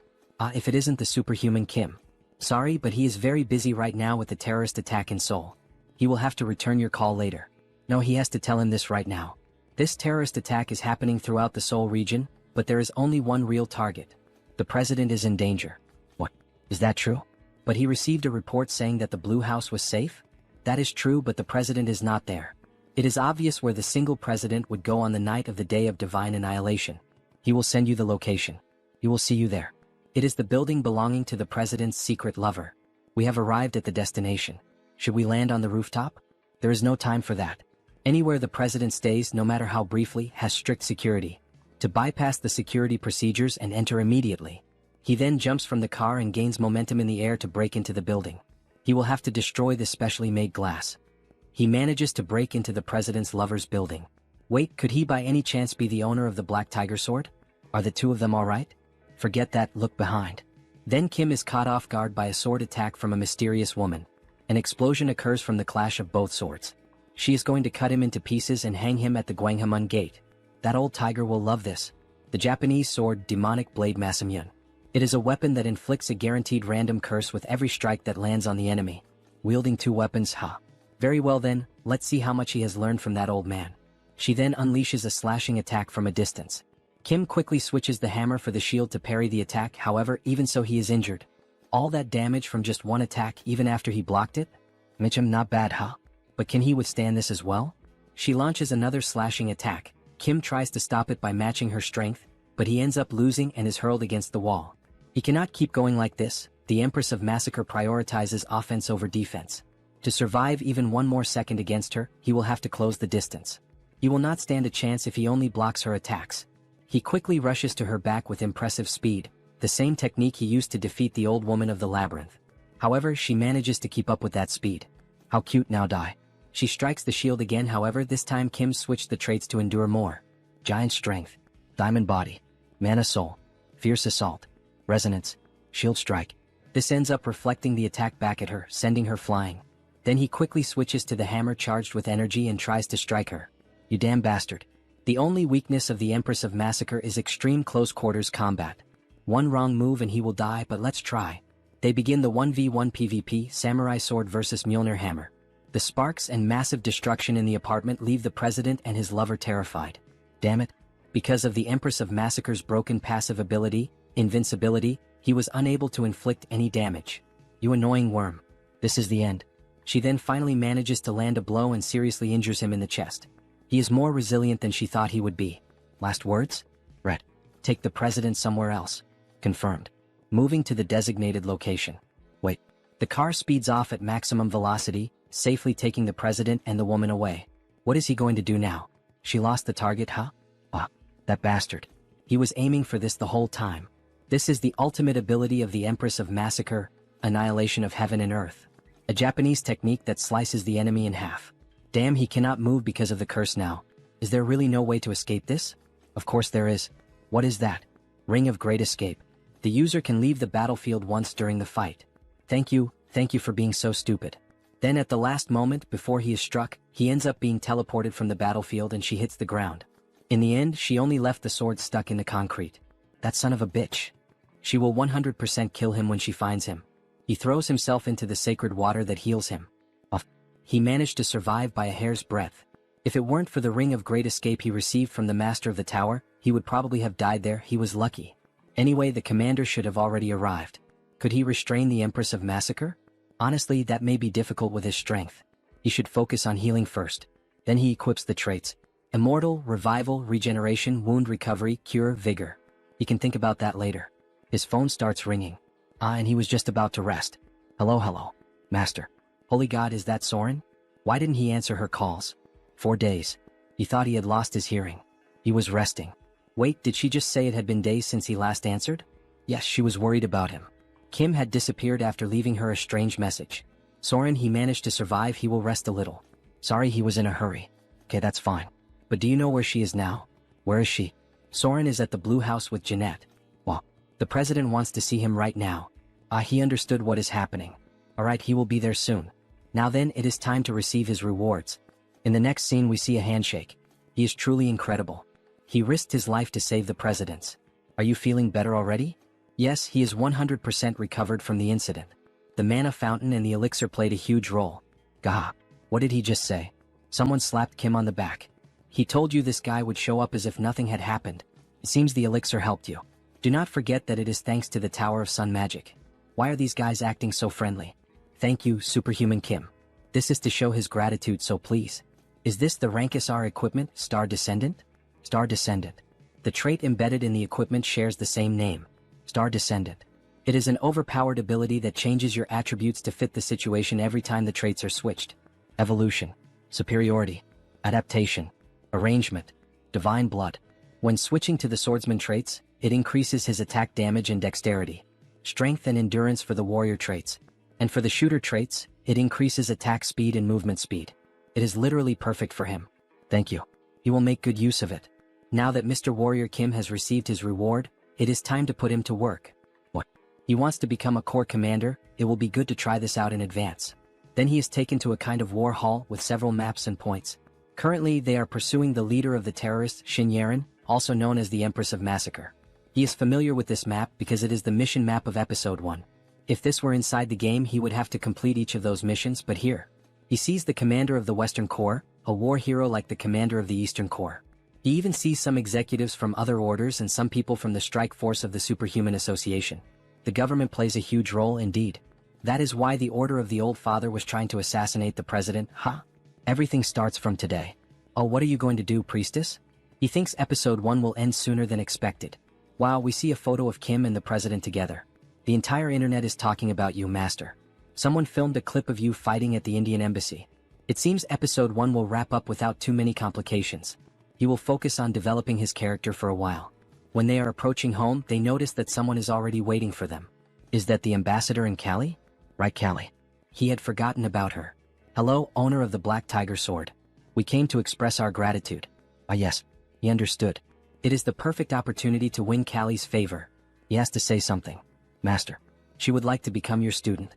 If it isn't the superhuman Kim. Sorry, but he is very busy right now with the terrorist attack in Seoul. He will have to return your call later. No, he has to tell him this right now. This terrorist attack is happening throughout the Seoul region, but there is only one real target. The president is in danger. What? Is that true? But he received a report saying that the Blue House was safe? That is true, but the president is not there. It is obvious where the single president would go on the night of the day of divine annihilation. He will send you the location. He will see you there. It is the building belonging to the president's secret lover. We have arrived at the destination. Should we land on the rooftop? There is no time for that. Anywhere the president stays, no matter how briefly, has strict security. To bypass the security procedures and enter immediately. He then jumps from the car and gains momentum in the air to break into the building. He will have to destroy the specially made glass. He manages to break into the president's lover's building. Wait, could he by any chance be the owner of the Black Tiger Sword? Are the two of them alright? Forget that, look behind. Then Kim is caught off guard by a sword attack from a mysterious woman. An explosion occurs from the clash of both swords. She is going to cut him into pieces and hang him at the Gwanghwamun gate. That old tiger will love this. The Japanese sword, Demonic Blade Masamyun. It is a weapon that inflicts a guaranteed random curse with every strike that lands on the enemy. Wielding two weapons, huh? Very well then, let's see how much he has learned from that old man. She then unleashes a slashing attack from a distance. Kim quickly switches the hammer for the shield to parry the attack, however, even so he is injured. All that damage from just one attack even after he blocked it? Mitchum, not bad, huh? But can he withstand this as well? She launches another slashing attack. Kim tries to stop it by matching her strength, but he ends up losing and is hurled against the wall. He cannot keep going like this. The Empress of Massacre prioritizes offense over defense. To survive even one more second against her, he will have to close the distance. He will not stand a chance if he only blocks her attacks. He quickly rushes to her back with impressive speed, the same technique he used to defeat the old woman of the labyrinth. However, she manages to keep up with that speed. How cute now die. She strikes the shield again, however this time Kim switched the traits to endure more. Giant strength, diamond body, mana soul, fierce assault, resonance, shield strike. This ends up reflecting the attack back at her, sending her flying. Then he quickly switches to the hammer charged with energy and tries to strike her. You damn bastard. The only weakness of the Empress of Massacre is extreme close quarters combat. One wrong move and he will die, but let's try. They begin the 1v1 PvP, Samurai Sword versus Mjolnir Hammer. The sparks and massive destruction in the apartment leave the president and his lover terrified. Damn it. Because of the Empress of Massacre's broken passive ability, invincibility, he was unable to inflict any damage. You annoying worm. This is the end. She then finally manages to land a blow and seriously injures him in the chest. He is more resilient than she thought he would be. Last words? Red. Take the president somewhere else. Confirmed. Moving to the designated location. Wait. The car speeds off at maximum velocity, safely taking the president and the woman away. What is he going to do now? She lost the target, huh? Ah, that bastard. He was aiming for this the whole time. This is the ultimate ability of the Empress of Massacre, annihilation of heaven and earth. A Japanese technique that slices the enemy in half. Damn, he cannot move because of the curse now. Is there really no way to escape this? Of course there is. What is that? Ring of Great Escape. The user can leave the battlefield once during the fight. Thank you for being so stupid. Then at the last moment before he is struck, he ends up being teleported from the battlefield and she hits the ground. In the end, she only left the sword stuck in the concrete. That son of a bitch. She will 100% kill him when she finds him. He throws himself into the sacred water that heals him. He managed to survive by a hair's breadth. If it weren't for the Ring of Great Escape he received from the Master of the Tower, he would probably have died there. He was lucky. Anyway, the commander should have already arrived. Could he restrain the Empress of Massacre? Honestly, that may be difficult with his strength. He should focus on healing first. Then he equips the traits. Immortal, Revival, Regeneration, Wound Recovery, Cure, Vigor. He can think about that later. His phone starts ringing. And he was just about to rest. Hello, Master. Holy God, is that Soren? Why didn't he answer her calls? 4 days. He thought he had lost his hearing. He was resting. Wait, did she just say it had been days since he last answered? Yes, she was worried about him. Kim had disappeared after leaving her a strange message. Soren, he managed to survive, he will rest a little. Sorry, he was in a hurry. Okay, that's fine. But do you know where she is now? Where is she? Soren is at the Blue House with Jeanette. Well, the president wants to see him right now. He understood what is happening. Alright, he will be there soon. Now then, it is time to receive his rewards. In the next scene we see a handshake. He is truly incredible. He risked his life to save the presidents. Are you feeling better already? Yes, he is 100% recovered from the incident. The mana fountain and the elixir played a huge role. Gah, what did he just say? Someone slapped Kim on the back. He told you this guy would show up as if nothing had happened. It seems the elixir helped you. Do not forget that it is thanks to the Tower of Sun Magic. Why are these guys acting so friendly? Thank you, Superhuman Kim. This is to show his gratitude, so please. Is this the Rankisar equipment, Star Descendant? Star Descendant. The trait embedded in the equipment shares the same name. Star Descendant. It is an overpowered ability that changes your attributes to fit the situation every time the traits are switched. Evolution. Superiority. Adaptation. Arrangement. Divine Blood. When switching to the swordsman traits, it increases his attack damage and dexterity. Strength and endurance for the warrior traits. And for the shooter traits, it increases attack speed and movement speed. It is literally perfect for him. Thank you. He will make good use of it. Now that Mr. Warrior Kim has received his reward, it is time to put him to work. What? He wants to become a corps commander. It will be good to try this out in advance. Then he is taken to a kind of war hall with several maps and points. Currently, they are pursuing the leader of the terrorists, Shin Yaren, also known as the Empress of Massacre. He is familiar with this map because it is the mission map of Episode 1. If this were inside the game, he would have to complete each of those missions, but here, he sees the commander of the Western Corps, a war hero like the commander of the Eastern Corps. He even sees some executives from other orders and some people from the strike force of the Superhuman Association. The government plays a huge role indeed. That is why the Order of the Old Father was trying to assassinate the president, huh? Everything starts from today. Oh, what are you going to do, priestess? He thinks Episode 1 will end sooner than expected. Wow, we see a photo of Kim and the president together. The entire internet is talking about you, Master. Someone filmed a clip of you fighting at the Indian embassy. It seems Episode 1 will wrap up without too many complications. He will focus on developing his character for a while. When they are approaching home, they notice that someone is already waiting for them. Is that the ambassador and Callie? Right, Callie. He had forgotten about her. Hello, owner of the Black Tiger Sword. We came to express our gratitude. Ah yes, he understood. It is the perfect opportunity to win Callie's favor. He has to say something. Master, she would like to become your student.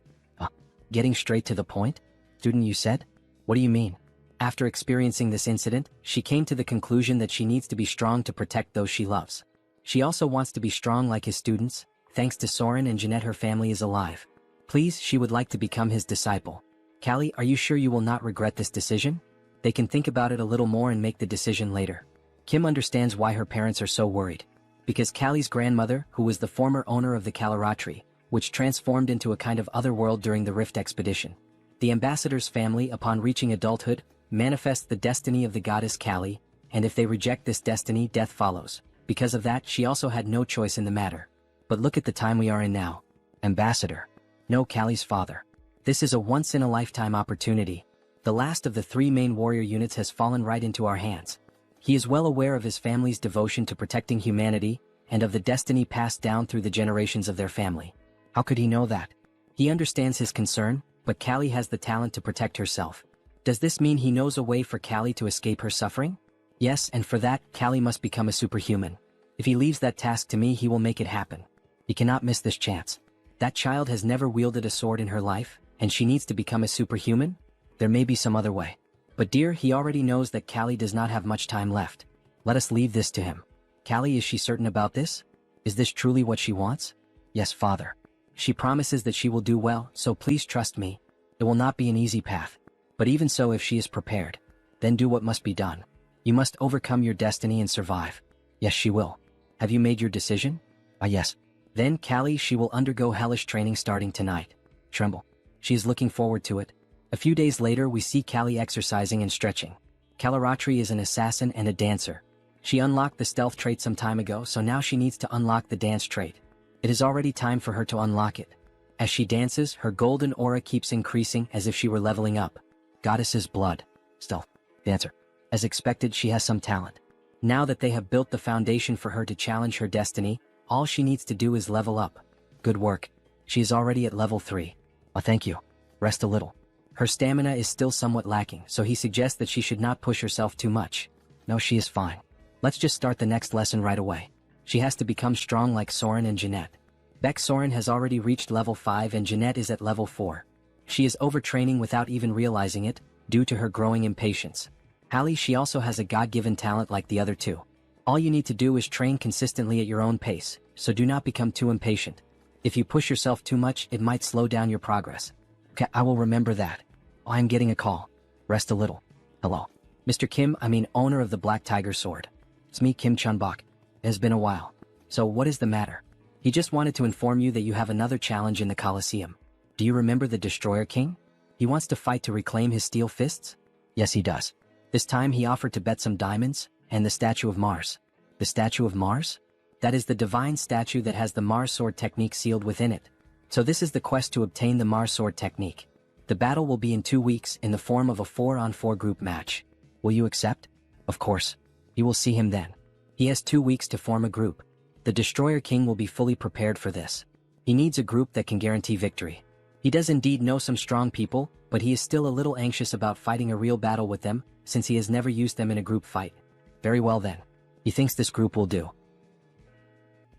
Getting straight to the point? Student, you said? What do you mean? After experiencing this incident, she came to the conclusion that she needs to be strong to protect those she loves. She also wants to be strong like his students. Thanks to Soren and Jeanette, her family is alive. Please, she would like to become his disciple. Callie, are you sure you will not regret this decision? They can think about it a little more and make the decision later. Kim understands why her parents are so worried. Because Callie's grandmother, who was the former owner of the Calaratri, which transformed into a kind of other world during the Rift expedition. The ambassador's family, upon reaching adulthood, manifests the destiny of the goddess Callie, and if they reject this destiny, death follows. Because of that, she also had no choice in the matter. But look at the time we are in now. Ambassador. No, Callie's father. This is a once-in-a-lifetime opportunity. The last of the 3 main warrior units has fallen right into our hands. He is well aware of his family's devotion to protecting humanity, and of the destiny passed down through the generations of their family. How could he know that? He understands his concern, but Callie has the talent to protect herself. Does this mean he knows a way for Callie to escape her suffering? Yes, and for that, Callie must become a superhuman. If he leaves that task to me, he will make it happen. He cannot miss this chance. That child has never wielded a sword in her life, and she needs to become a superhuman? There may be some other way. But dear, he already knows that Callie does not have much time left. Let us leave this to him. Callie, is she certain about this? Is this truly what she wants? Yes, father. She promises that she will do well, so please trust me. It will not be an easy path. But even so, if she is prepared, then do what must be done. You must overcome your destiny and survive. Yes, she will. Have you made your decision? Ah, yes. Then, Callie, she will undergo hellish training starting tonight. Tremble. She is looking forward to it. A few days later, we see Callie exercising and stretching. Calaratri is an assassin and a dancer. She unlocked the stealth trait some time ago, so now she needs to unlock the dance trait. It is already time for her to unlock it. As she dances, her golden aura keeps increasing as if she were leveling up. Goddess's blood. Stealth. Dancer. As expected, she has some talent. Now that they have built the foundation for her to challenge her destiny, all she needs to do is level up. Good work. She is already at level 3. Oh, thank you. Rest a little. Her stamina is still somewhat lacking, so he suggests that she should not push herself too much. No, she is fine. Let's just start the next lesson right away. She has to become strong like Soren and Jeanette. Beck Soren has already reached level 5 and Jeanette is at level 4. She is overtraining without even realizing it, due to her growing impatience. Hallie, she also has a God-given talent like the other two. All you need to do is train consistently at your own pace, so do not become too impatient. If you push yourself too much, it might slow down your progress. Okay, I will remember that. Oh, I'm getting a call. Rest a little. Hello. Mr. Kim, owner of the Black Tiger Sword. It's me, Kim Chunbok. It has been a while. So what is the matter? He just wanted to inform you that you have another challenge in the Colosseum. Do you remember the Destroyer King? He wants to fight to reclaim his steel fists? Yes, he does. This time he offered to bet some diamonds, and the statue of Mars. The statue of Mars? That is the divine statue that has the Mars sword technique sealed within it. So this is the quest to obtain the Mars sword technique. The battle will be in 2 weeks in the form of a 4-on-4 group match. Will you accept? Of course. You will see him then. He has 2 weeks to form a group. The Destroyer King will be fully prepared for this. He needs a group that can guarantee victory. He does indeed know some strong people, but he is still a little anxious about fighting a real battle with them, since he has never used them in a group fight. Very well then. He thinks this group will do.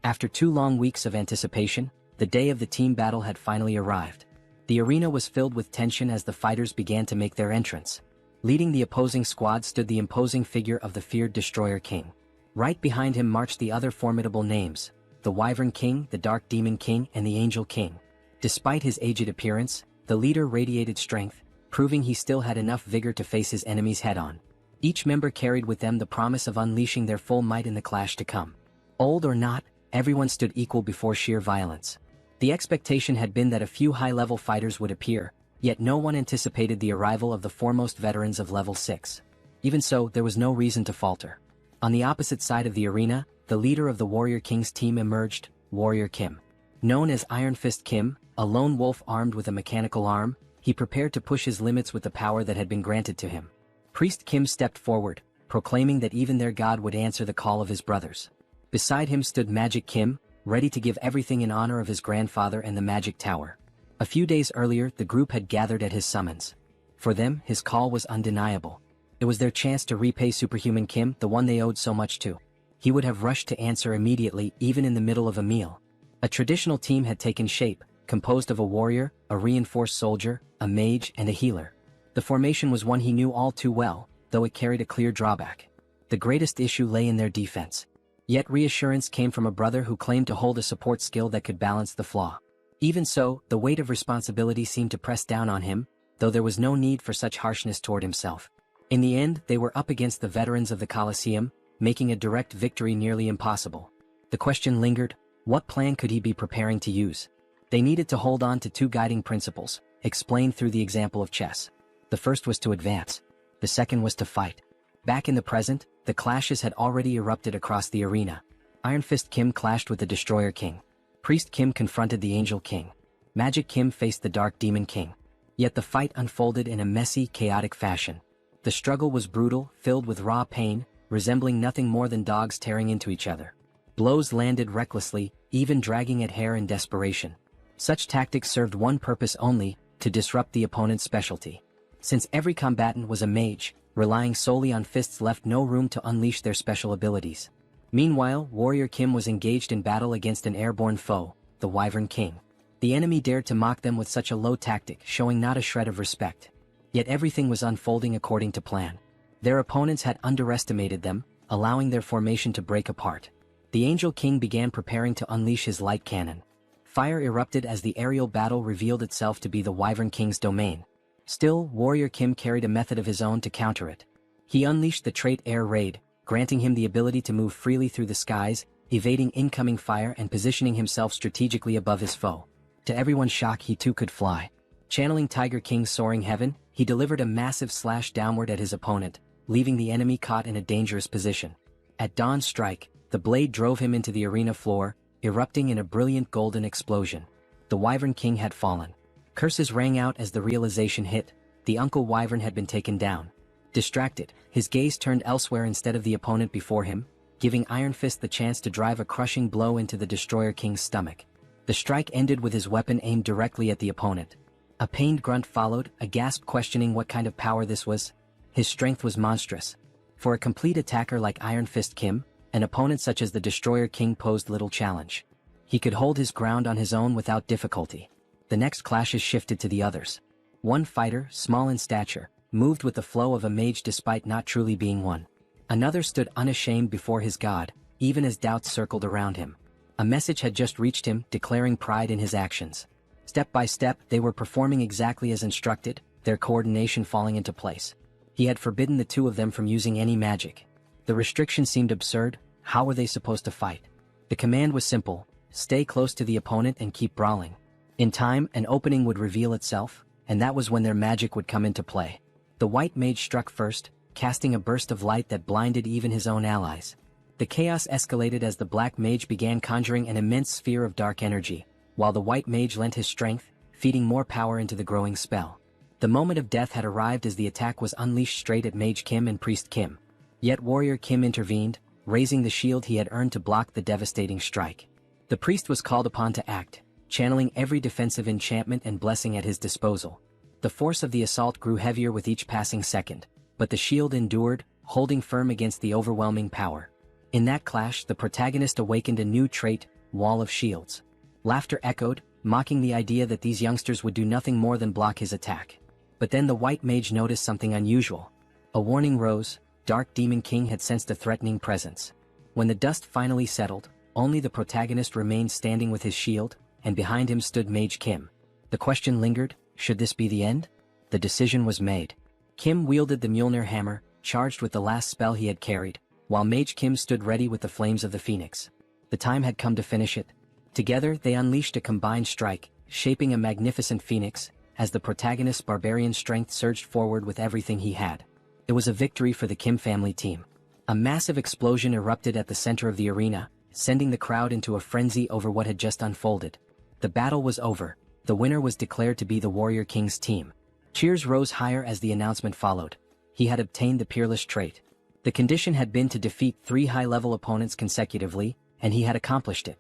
After 2 long weeks of anticipation, the day of the team battle had finally arrived. The arena was filled with tension as the fighters began to make their entrance. Leading the opposing squad stood the imposing figure of the feared Destroyer King. Right behind him marched the other formidable names, the Wyvern King, the Dark Demon King, and the Angel King. Despite his aged appearance, the leader radiated strength, proving he still had enough vigor to face his enemies head-on. Each member carried with them the promise of unleashing their full might in the clash to come. Old or not, everyone stood equal before sheer violence. The expectation had been that a few high-level fighters would appear, yet no one anticipated the arrival of the foremost veterans of level 6. Even so, there was no reason to falter. On the opposite side of the arena, the leader of the Warrior King's team emerged, Warrior Kim. Known as Iron Fist Kim, a lone wolf armed with a mechanical arm, he prepared to push his limits with the power that had been granted to him. Priest Kim stepped forward, proclaiming that even their god would answer the call of his brothers. Beside him stood Magic Kim, ready to give everything in honor of his grandfather and the Magic Tower. A few days earlier, the group had gathered at his summons. For them, his call was undeniable. It was their chance to repay Superhuman Kim, the one they owed so much to. He would have rushed to answer immediately, even in the middle of a meal. A traditional team had taken shape, composed of a warrior, a reinforced soldier, a mage, and a healer. The formation was one he knew all too well, though it carried a clear drawback. The greatest issue lay in their defense. Yet reassurance came from a brother who claimed to hold a support skill that could balance the flaw. Even so, the weight of responsibility seemed to press down on him, though there was no need for such harshness toward himself. In the end, they were up against the veterans of the Colosseum, making a direct victory nearly impossible. The question lingered: what plan could he be preparing to use? They needed to hold on to two guiding principles, explained through the example of chess. The first was to advance. The second was to fight. Back in the present, the clashes had already erupted across the arena. Iron Fist Kim clashed with the Destroyer King. Priest Kim confronted the Angel King. Magic Kim faced the Dark Demon King. Yet the fight unfolded in a messy, chaotic fashion. The struggle was brutal, filled with raw pain, resembling nothing more than dogs tearing into each other. Blows landed recklessly, even dragging at hair in desperation. Such tactics served one purpose only: to disrupt the opponent's specialty. Since every combatant was a mage, relying solely on fists left no room to unleash their special abilities. Meanwhile, Warrior Kim was engaged in battle against an airborne foe, the Wyvern King. The enemy dared to mock them with such a low tactic, showing not a shred of respect. Yet everything was unfolding according to plan. Their opponents had underestimated them, allowing their formation to break apart. The Angel King began preparing to unleash his light cannon. Fire erupted as the aerial battle revealed itself to be the Wyvern King's domain. Still, Warrior Kim carried a method of his own to counter it. He unleashed the trait Air Raid, granting him the ability to move freely through the skies, evading incoming fire and positioning himself strategically above his foe. To everyone's shock, he too could fly. Channeling Tiger King's soaring heaven, he delivered a massive slash downward at his opponent, leaving the enemy caught in a dangerous position. At Dawn's strike, the blade drove him into the arena floor, erupting in a brilliant golden explosion. The Wyvern King had fallen. Curses rang out as the realization hit: the Uncle Wyvern had been taken down. Distracted, his gaze turned elsewhere instead of the opponent before him, giving Iron Fist the chance to drive a crushing blow into the Destroyer King's stomach. The strike ended with his weapon aimed directly at the opponent. A pained grunt followed, a gasp questioning what kind of power this was. His strength was monstrous. For a complete attacker like Iron Fist Kim, an opponent such as the Destroyer King posed little challenge. He could hold his ground on his own without difficulty. The next clashes shifted to the others. One fighter, small in stature, moved with the flow of a mage despite not truly being one. Another stood unashamed before his god, even as doubts circled around him. A message had just reached him, declaring pride in his actions. Step by step, they were performing exactly as instructed, their coordination falling into place. He had forbidden the two of them from using any magic. The restriction seemed absurd. How were they supposed to fight? The command was simple: stay close to the opponent and keep brawling. In time, an opening would reveal itself, and that was when their magic would come into play. The white mage struck first, casting a burst of light that blinded even his own allies. The chaos escalated as the black mage began conjuring an immense sphere of dark energy, while the white mage lent his strength, feeding more power into the growing spell. The moment of death had arrived as the attack was unleashed straight at Mage Kim and Priest Kim. Yet Warrior Kim intervened, raising the shield he had earned to block the devastating strike. The priest was called upon to act, channeling every defensive enchantment and blessing at his disposal. The force of the assault grew heavier with each passing second, but the shield endured, holding firm against the overwhelming power. In that clash, the protagonist awakened a new trait: Wall of Shields. Laughter echoed, mocking the idea that these youngsters would do nothing more than block his attack. But then the white mage noticed something unusual. A warning rose: Dark Demon King had sensed a threatening presence. When the dust finally settled, only the protagonist remained standing with his shield, and behind him stood Mage Kim. The question lingered: should this be the end? The decision was made. Kim wielded the Mjolnir hammer, charged with the last spell he had carried, while Mage Kim stood ready with the flames of the Phoenix. The time had come to finish it. Together, they unleashed a combined strike, shaping a magnificent phoenix, as the protagonist's barbarian strength surged forward with everything he had. It was a victory for the Kim family team. A massive explosion erupted at the center of the arena, sending the crowd into a frenzy over what had just unfolded. The battle was over. The winner was declared to be the Warrior King's team. Cheers rose higher as the announcement followed. He had obtained the Peerless trait. The condition had been to defeat 3 high-level opponents consecutively, and he had accomplished it.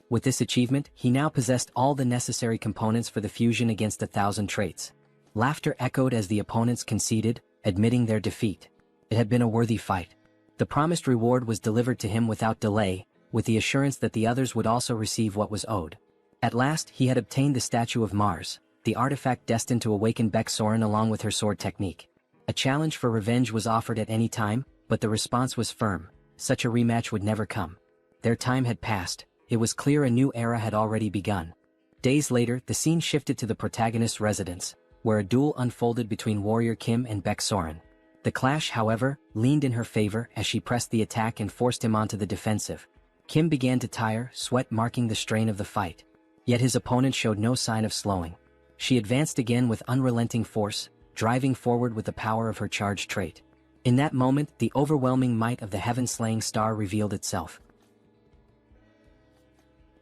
With this achievement, he now possessed all the necessary components for the fusion against 1,000 traits. Laughter echoed as the opponents conceded, admitting their defeat. It had been a worthy fight. The promised reward was delivered to him without delay, with the assurance that the others would also receive what was owed. At last, he had obtained the statue of Mars, the artifact destined to awaken Baeksoren along with her sword technique. A challenge for revenge was offered at any time, but the response was firm. Such a rematch would never come. Their time had passed. It was clear a new era had already begun. Days later, the scene shifted to the protagonist's residence, where a duel unfolded between warrior Kim and Baeksoren. The clash, however, leaned in her favor as she pressed the attack and forced him onto the defensive. Kim began to tire, sweat marking the strain of the fight. Yet his opponent showed no sign of slowing. She advanced again with unrelenting force, driving forward with the power of her charge trait. In that moment, the overwhelming might of the heaven-slaying star revealed itself.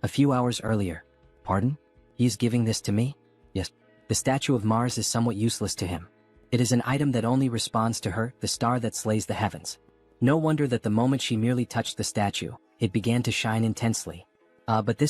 A few hours earlier. Pardon? He is giving this to me? Yes. The statue of Mars is somewhat useless to him. It is an item that only responds to her, the star that slays the heavens. No wonder that the moment she merely touched the statue, it began to shine intensely. But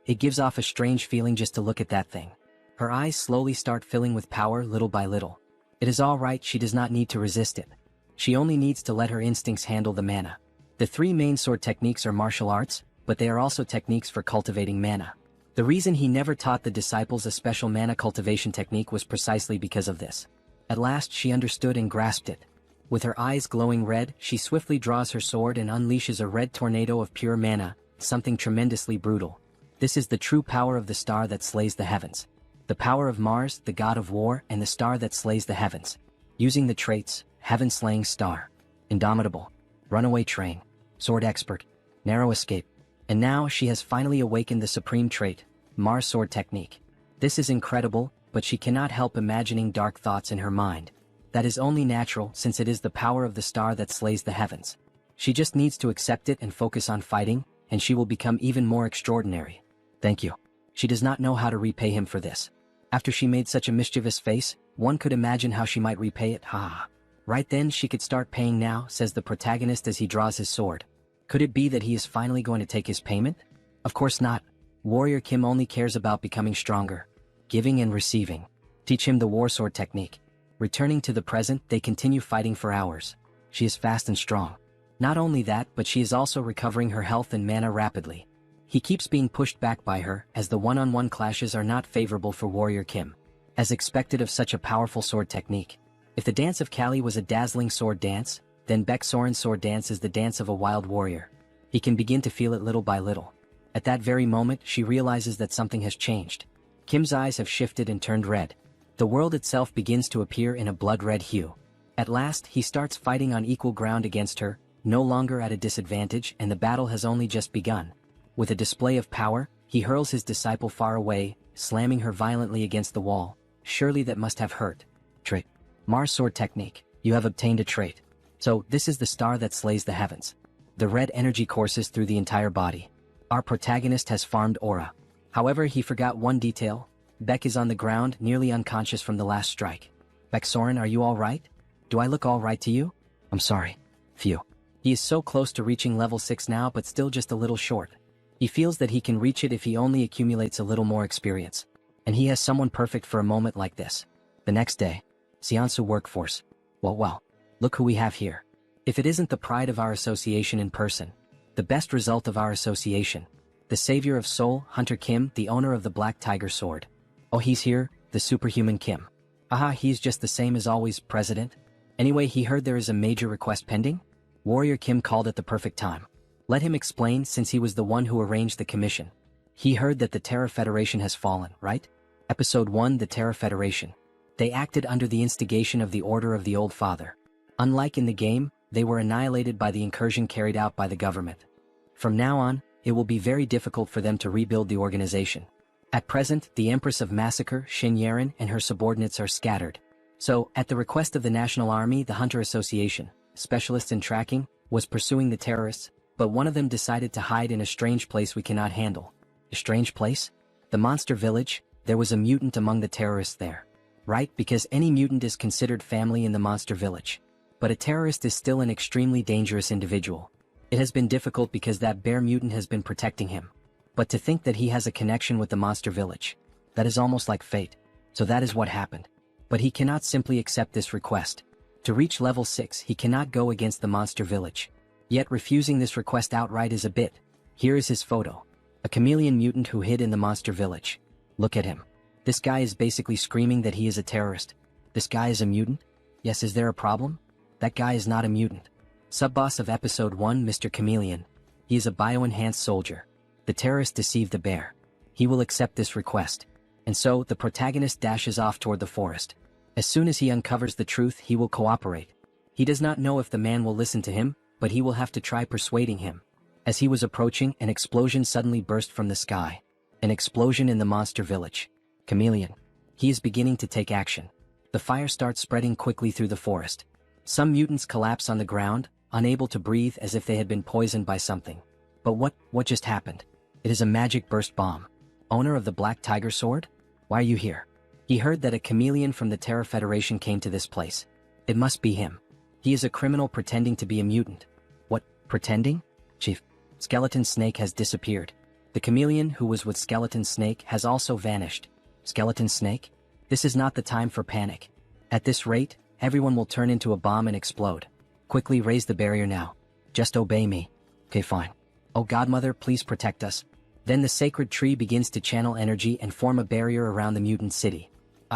it gives off a strange feeling just to look at that thing. Her eyes slowly start filling with power little by little. It is all right, she does not need to resist it. She only needs to let her instincts handle the mana. The three main sword techniques are martial arts, but they are also techniques for cultivating mana. The reason he never taught the disciples a special mana cultivation technique was precisely because of this. At last she understood and grasped it. With her eyes glowing red, she swiftly draws her sword and unleashes a red tornado of pure mana, something tremendously brutal. This is the true power of the star that slays the heavens. The power of Mars, the god of war, and the star that slays the heavens. Using the traits, Heaven-slaying star, Indomitable, Runaway train, Sword expert, Narrow escape. And now she has finally awakened the supreme trait, Mars sword technique. This is incredible, but she cannot help imagining dark thoughts in her mind. That is only natural since it is the power of the star that slays the heavens. She just needs to accept it and focus on fighting, and she will become even more extraordinary. Thank you. She does not know how to repay him for this. After she made such a mischievous face, one could imagine how she might repay it. Ha! Right then she could start paying now, says the protagonist as he draws his sword. Could it be that he is finally going to take his payment? Of course not. Warrior Kim only cares about becoming stronger. Giving and receiving. Teach him the war sword technique. Returning to the present, they continue fighting for hours. She is fast and strong. Not only that, but she is also recovering her health and mana rapidly. He keeps being pushed back by her, as the one-on-one clashes are not favorable for Warrior Kim. As expected of such a powerful sword technique. If the dance of Kali was a dazzling sword dance, then Baeksoren's sword dance is the dance of a wild warrior. He can begin to feel it little by little. At that very moment, she realizes that something has changed. Kim's eyes have shifted and turned red. The world itself begins to appear in a blood-red hue. At last, he starts fighting on equal ground against her, no longer at a disadvantage, and the battle has only just begun. With a display of power, he hurls his disciple far away, slamming her violently against the wall. Surely that must have hurt. Trait. Mars sword technique. You have obtained a trait. So, this is the star that slays the heavens. The red energy courses through the entire body. Our protagonist has farmed aura. However, he forgot one detail. Beck is on the ground, nearly unconscious from the last strike. Baeksoren, are you alright? Do I look alright to you? I'm sorry. Phew. He is so close to reaching level 6 now, but still just a little short. He feels that he can reach it if he only accumulates a little more experience. And he has someone perfect for a moment like this. The next day. Joonsoo workforce. Well, look who we have here. If it isn't the pride of our association in person, the best result of our association, the savior of Seoul, Hunter Kim, the owner of the Black Tiger sword. Oh, he's here, the superhuman Kim. Aha, he's just the same as always, President. Anyway, he heard there is a major request pending? Warrior Kim called at the perfect time. Let him explain since he was the one who arranged the commission. He heard that the Terra Federation has fallen, right? Episode 1, the Terra Federation. They acted under the instigation of the Order of the Old Father. Unlike in the game, they were annihilated by the incursion carried out by the government. From now on, it will be very difficult for them to rebuild the organization. At present, the Empress of Massacre, Shin Yaren, and her subordinates are scattered. So, at the request of the National Army, the Hunter Association, specialists in tracking, was pursuing the terrorists, but one of them decided to hide in a strange place we cannot handle. A strange place? The Monster Village. There was a mutant among the terrorists there. Right, because any mutant is considered family in the Monster Village. But a terrorist is still an extremely dangerous individual. It has been difficult because that bear mutant has been protecting him. But to think that he has a connection with the monster village, that is almost like fate. So that is what happened. But he cannot simply accept this request. To reach level 6, he cannot go against the monster village. Yet refusing this request outright is a bit. Here is his photo. A chameleon mutant who hid in the monster village. Look at him. This guy is basically screaming that he is a terrorist. This guy is a mutant? Yes, is there a problem? That guy is not a mutant. Sub-boss of episode 1, Mr. Chameleon. He is a bio-enhanced soldier. The terrorist deceived the bear. He will accept this request. And so, the protagonist dashes off toward the forest. As soon as he uncovers the truth, he will cooperate. He does not know if the man will listen to him, but he will have to try persuading him. As he was approaching, an explosion suddenly burst from the sky. An explosion in the monster village. Chameleon. He is beginning to take action. The fire starts spreading quickly through the forest. Some mutants collapse on the ground, unable to breathe as if they had been poisoned by something. But what just happened? It is a magic burst bomb. Owner of the Black Tiger Sword? Why are you here? He heard that a chameleon from the Terra Federation came to this place. It must be him. He is a criminal pretending to be a mutant. What, pretending? Chief, Skeleton Snake has disappeared. The chameleon who was with Skeleton Snake has also vanished. Skeleton Snake? This is not the time for panic. At this rate, everyone will turn into a bomb and explode. Quickly raise the barrier now. Just obey me. Okay, fine. Oh Godmother, please protect us. Then the sacred tree begins to channel energy and form a barrier around the mutant city.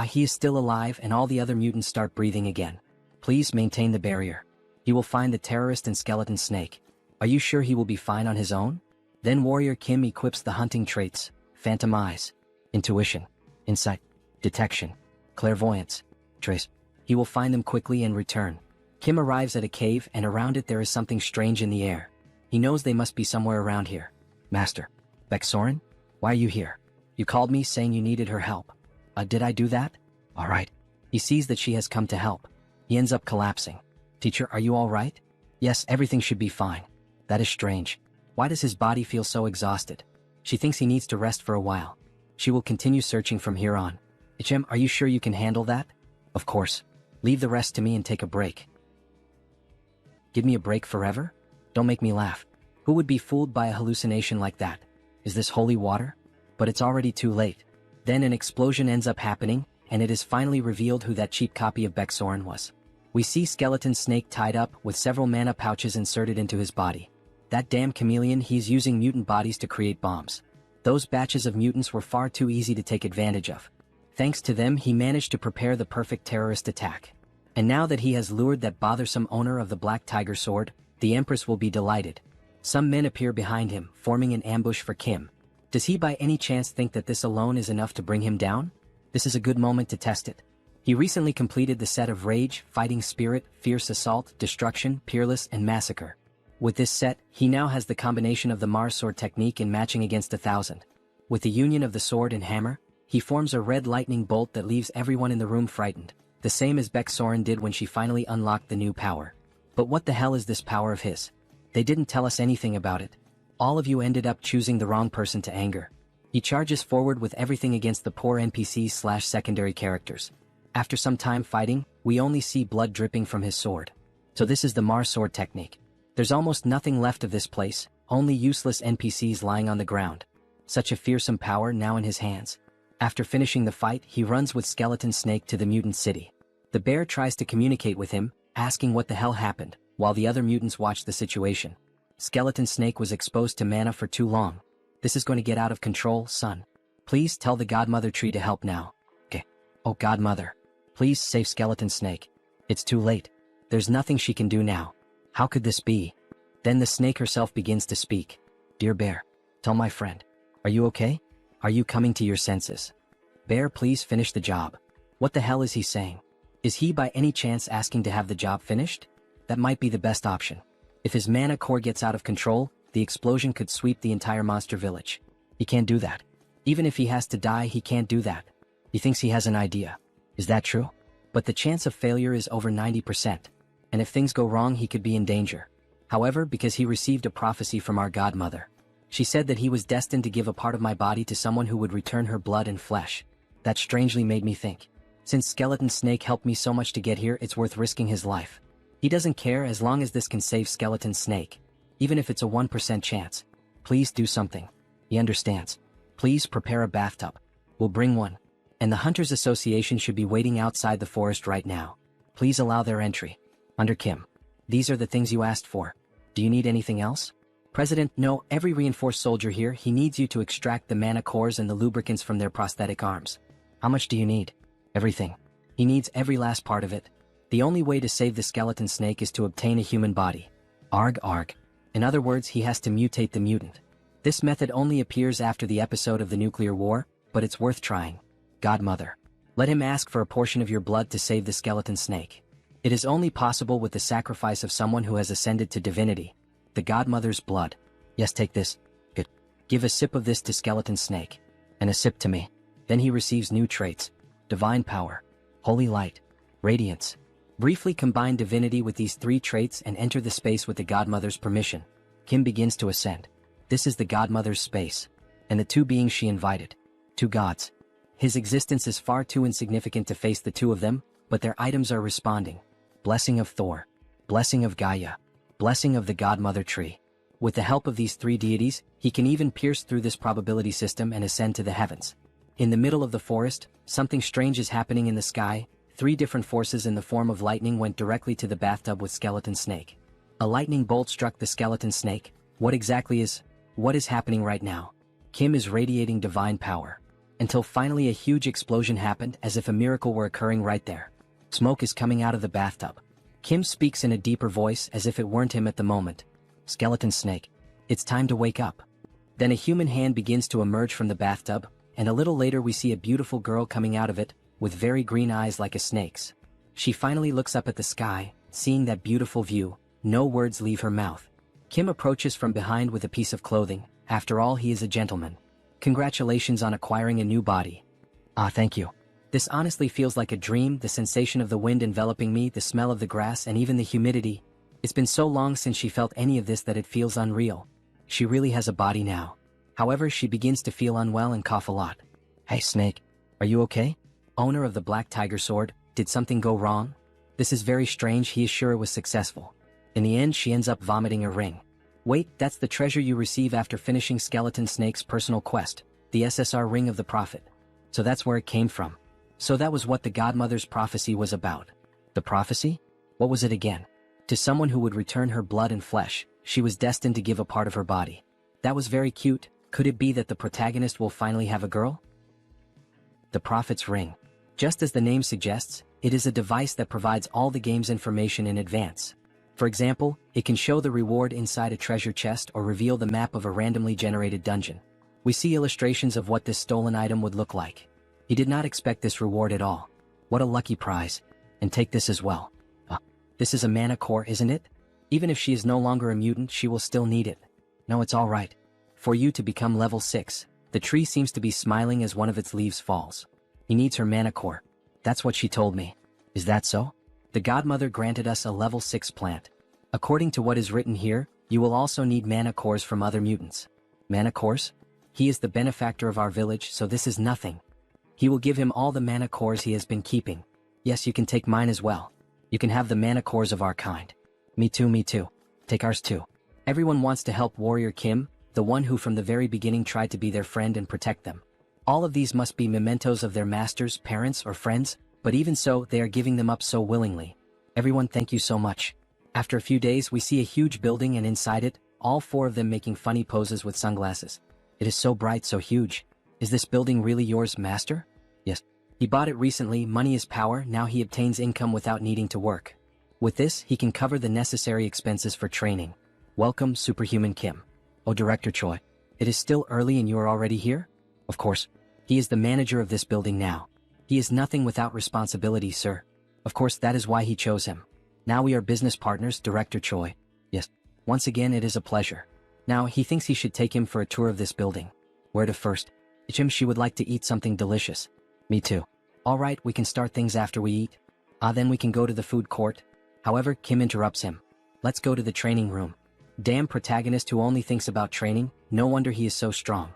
He is still alive and all the other mutants start breathing again. Please maintain the barrier. He will find the terrorist and Skeleton Snake. Are you sure he will be fine on his own? Then Warrior Kim equips the hunting traits, Phantom Eyes, Intuition, Insight, Detection, Clairvoyance, Trace. He will find them quickly and return. Kim arrives at a cave and around it there is something strange in the air. He knows they must be somewhere around here. Master. Beksoren? Why are you here? You called me saying you needed her help. Did I do that? Alright. He sees that she has come to help. He ends up collapsing. Teacher, are you alright? Yes, everything should be fine. That is strange. Why does his body feel so exhausted? She thinks he needs to rest for a while. She will continue searching from here on. HM, are you sure you can handle that? Of course. Leave the rest to me and take a break. Give me a break forever? Don't make me laugh. Who would be fooled by a hallucination like that? Is this holy water? But it's already too late. Then an explosion ends up happening, and it is finally revealed who that cheap copy of Beksoren was. We see Skeleton Snake tied up with several mana pouches inserted into his body. That damn chameleon, he's using mutant bodies to create bombs. Those batches of mutants were far too easy to take advantage of. Thanks to them, he managed to prepare the perfect terrorist attack. And now that he has lured that bothersome owner of the Black Tiger Sword, the Empress will be delighted. Some men appear behind him, forming an ambush for Kim. Does he by any chance think that this alone is enough to bring him down? This is a good moment to test it. He recently completed the set of Rage, Fighting Spirit, Fierce Assault, Destruction, Peerless, and Massacre. With this set, he now has the combination of the Mars Sword technique in matching against 1,000. With the union of the sword and hammer, he forms a red lightning bolt that leaves everyone in the room frightened, the same as Beksoren did when she finally unlocked the new power. But what the hell is this power of his? They didn't tell us anything about it. All of you ended up choosing the wrong person to anger. He charges forward with everything against the poor NPCs/secondary characters. After some time fighting, we only see blood dripping from his sword. So this is the Mars Sword technique. There's almost nothing left of this place, only useless NPCs lying on the ground. Such a fearsome power now in his hands. After finishing the fight, he runs with Skeleton Snake to the mutant city. The bear tries to communicate with him, asking what the hell happened, while the other mutants watch the situation. Skeleton Snake was exposed to mana for too long. This is going to get out of control, son. Please tell the Godmother tree to help now. Okay. Oh Godmother. Please save Skeleton Snake. It's too late. There's nothing she can do now. How could this be? Then the snake herself begins to speak. Dear Bear, tell my friend. Are you okay? Are you coming to your senses? Bear, please finish the job. What the hell is he saying? Is he by any chance asking to have the job finished? That might be the best option. If his mana core gets out of control, the explosion could sweep the entire monster village. He can't do that. Even if he has to die, he can't do that. He thinks he has an idea. Is that true? But the chance of failure is over 90%. And if things go wrong, he could be in danger. However, because he received a prophecy from our Godmother. She said that he was destined to give a part of my body to someone who would return her blood and flesh. That strangely made me think. Since Skeleton Snake helped me so much to get here, it's worth risking his life. He doesn't care as long as this can save Skeleton Snake. Even if it's a 1% chance. Please do something. He understands. Please prepare a bathtub. We'll bring one. And the Hunters Association should be waiting outside the forest right now. Please allow their entry. Under Kim. These are the things you asked for. Do you need anything else? President, no, every reinforced soldier here, he needs you to extract the mana cores and the lubricants from their prosthetic arms. How much do you need? Everything. He needs every last part of it. The only way to save the skeleton snake is to obtain a human body. Arg arg. In other words, he has to mutate the mutant. This method only appears after the episode of the nuclear war, but it's worth trying. Godmother. Let him ask for a portion of your blood to save the skeleton snake. It is only possible with the sacrifice of someone who has ascended to divinity. The Godmother's blood. Yes, take this. Good. Give a sip of this to skeleton snake. And a sip to me. Then he receives new traits. Divine power. Holy light. Radiance. Briefly combine divinity with these 3 traits and enter the space with the Godmother's permission. Kim begins to ascend. This is the Godmother's space. And the 2 beings she invited. 2 gods. His existence is far too insignificant to face the 2 of them, but their items are responding. Blessing of Thor. Blessing of Gaia. Blessing of the Godmother tree. With the help of these 3 deities, he can even pierce through this probability system and ascend to the heavens. In the middle of the forest, something strange is happening in the sky. 3 different forces in the form of lightning went directly to the bathtub with skeleton snake. A lightning bolt struck the skeleton snake. What is happening right now? Kim is radiating divine power. Until finally a huge explosion happened as if a miracle were occurring right there. Smoke is coming out of the bathtub. Kim speaks in a deeper voice as if it weren't him at the moment. Skeleton snake. It's time to wake up. Then a human hand begins to emerge from the bathtub, and a little later we see a beautiful girl coming out of it, with very green eyes like a snake's. She finally looks up at the sky, seeing that beautiful view. No words leave her mouth. Kim approaches from behind with a piece of clothing. After all, he is a gentleman. Congratulations on acquiring a new body. Ah, thank you. This honestly feels like a dream, the sensation of the wind enveloping me, the smell of the grass, and even the humidity. It's been so long since she felt any of this that it feels unreal. She really has a body now. However, she begins to feel unwell and cough a lot. Hey, Snake. Are you okay? Owner of the Black Tiger Sword, did something go wrong? This is very strange. He is sure it was successful. In the end, she ends up vomiting a ring. Wait, that's the treasure you receive after finishing Skeleton Snake's personal quest, the SSR Ring of the Prophet. So that's where it came from. So that was what the Godmother's prophecy was about. The prophecy? What was it again? To someone who would return her blood and flesh, she was destined to give a part of her body. That was very cute. Could it be that the protagonist will finally have a girl? The Prophet's Ring. Just as the name suggests, it is a device that provides all the game's information in advance. For example, it can show the reward inside a treasure chest or reveal the map of a randomly generated dungeon. We see illustrations of what this stolen item would look like. He did not expect this reward at all. What a lucky prize. And take this as well. This is a mana core, isn't it? Even if she is no longer a mutant, she will still need it. No, it's all right. For you to become level 6, the tree seems to be smiling as one of its leaves falls. He needs her mana core. That's what she told me. Is that so? The Godmother granted us a level 6 plant. According to what is written here, you will also need mana cores from other mutants. Mana cores? He is the benefactor of our village, so this is nothing. He will give him all the mana cores he has been keeping. Yes, you can take mine as well. You can have the mana cores of our kind. Me too, me too. Take ours too. Everyone wants to help Warrior Kim, the one who from the very beginning tried to be their friend and protect them. All of these must be mementos of their masters, parents, or friends, but even so, they are giving them up so willingly. Everyone, thank you so much. After a few days, we see a huge building and inside it, all 4 of them making funny poses with sunglasses. It is so bright, so huge. Is this building really yours, master? Yes. He bought it recently. Money is power. Now he obtains income without needing to work. With this, he can cover the necessary expenses for training. Welcome, Superhuman Kim. Oh, Director Choi. It is still early and you are already here? Of course. He is the manager of this building now. He is nothing without responsibility, sir. Of course, that is why he chose him. Now we are business partners, Director Choi. Yes. Once again, it is a pleasure. Now, he thinks he should take him for a tour of this building. Where to first? She would like to eat something delicious. Me too. All right, we can start things after we eat. Then we can go to the food court. However, Kim interrupts him. Let's go to the training room. Damn protagonist who only thinks about training, no wonder he is so strong.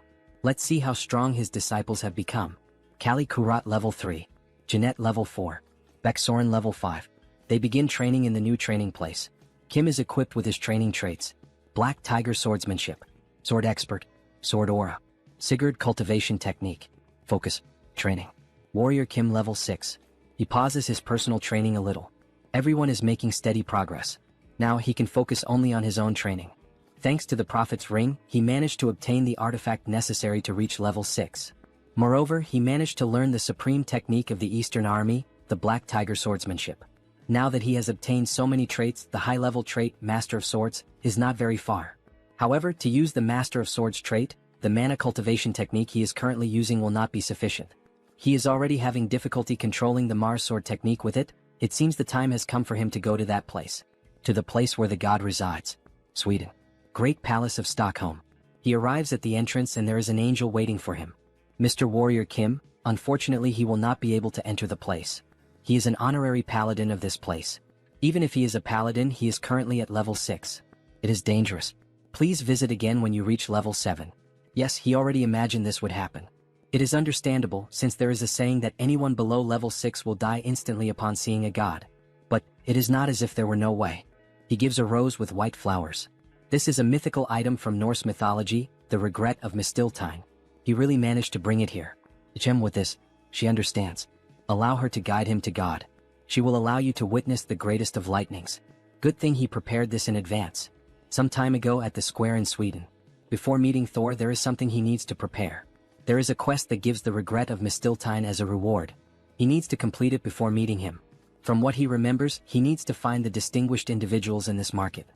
Let's see how strong his disciples have become. Kali Kurat level 3. Jeanette level 4. Beksoren level 5. They begin training in the new training place. Kim is equipped with his training traits. Black Tiger Swordsmanship. Sword Expert. Sword Aura. Sigurd Cultivation Technique. Focus. Training. Warrior Kim level 6. He pauses his personal training a little. Everyone is making steady progress. Now he can focus only on his own training. Thanks to the Prophet's Ring, he managed to obtain the artifact necessary to reach level 6. Moreover, he managed to learn the supreme technique of the Eastern Army, the Black Tiger Swordsmanship. Now that he has obtained so many traits, the high-level trait, Master of Swords, is not very far. However, to use the Master of Swords trait, the mana cultivation technique he is currently using will not be sufficient. He is already having difficulty controlling the Mars Sword technique with it. It seems the time has come for him to go to that place. To the place where the god resides. Sweden. Great Palace of Stockholm. He arrives at the entrance and there is an angel waiting for him. Mr. Warrior Kim, unfortunately he will not be able to enter the place. He is an honorary paladin of this place. Even if he is a paladin, he is currently at level 6. It is dangerous. Please visit again when you reach level 7. Yes, he already imagined this would happen. It is understandable, since there is a saying that anyone below level 6 will die instantly upon seeing a god. But it is not as if there were no way. He gives a rose with white flowers. This is a mythical item from Norse mythology, the regret of Mistiltine. He really managed to bring it here. Gem with this, she understands. Allow her to guide him to God. She will allow you to witness the greatest of lightnings. Good thing he prepared this in advance. Some time ago at the square in Sweden. Before meeting Thor, there is something he needs to prepare. There is a quest that gives the regret of Mistiltine as a reward. He needs to complete it before meeting him. From what he remembers, he needs to find the distinguished individuals in this market.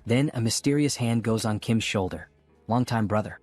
Then a mysterious hand goes on Kim's shoulder. Longtime brother.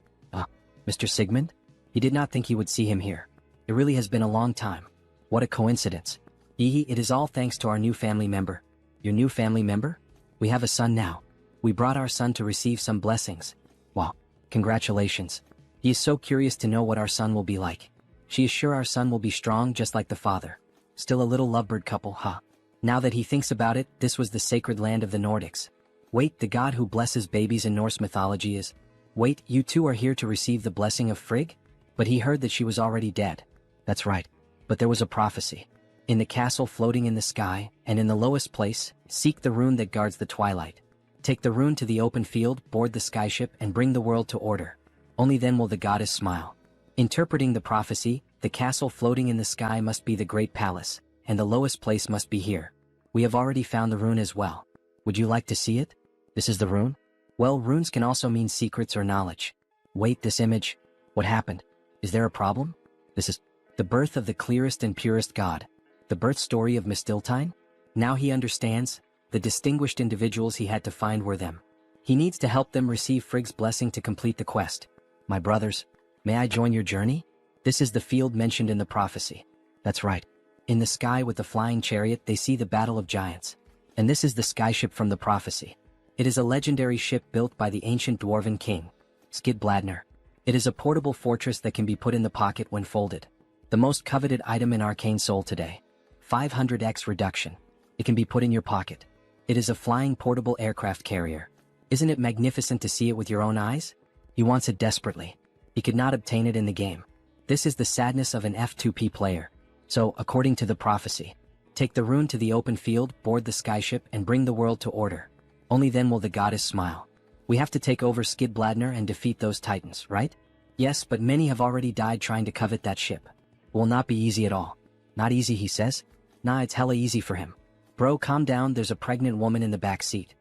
Mr. Sigmund? He did not think he would see him here. It really has been a long time. What a coincidence. It is all thanks to our new family member. Your new family member? We have a son now. We brought our son to receive some blessings. Wow. Congratulations. He is so curious to know what our son will be like. She is sure our son will be strong just like the father. Still a little lovebird couple, huh? Now that he thinks about it, this was the sacred land of the Nordics. Wait, the god who blesses babies in Norse mythology is... Wait, you two are here to receive the blessing of Frigg? But he heard that she was already dead. That's right. But there was a prophecy. In the castle floating in the sky, and in the lowest place, seek the rune that guards the twilight. Take the rune to the open field, board the skyship, and bring the world to order. Only then will the goddess smile. Interpreting the prophecy, the castle floating in the sky must be the great palace, and the lowest place must be here. We have already found the rune as well. Would you like to see it? This is the rune? Well, runes can also mean secrets or knowledge. Wait, this image? What happened? Is there a problem? This is the birth of the clearest and purest god. The birth story of Mistiltine? Now he understands. The distinguished individuals he had to find were them. He needs to help them receive Frigg's blessing to complete the quest. My brothers, may I join your journey? This is the field mentioned in the prophecy. That's right. In the sky with the flying chariot they see the battle of giants. And this is the skyship from the prophecy. It is a legendary ship built by the ancient dwarven king, Skidbladner. It is a portable fortress that can be put in the pocket when folded. The most coveted item in Arcane Seoul today. 500x reduction. It can be put in your pocket. It is a flying portable aircraft carrier. Isn't it magnificent to see it with your own eyes? He wants it desperately. He could not obtain it in the game. This is the sadness of an F2P player. So, according to the prophecy, take the rune to the open field, board the skyship, and bring the world to order. Only then will the goddess smile. We have to take over Skidbladner and defeat those titans, right? Yes, but many have already died trying to covet that ship. It will not be easy at all. Not easy, he says? Nah, it's hella easy for him. Bro, calm down, there's a pregnant woman in the back seat.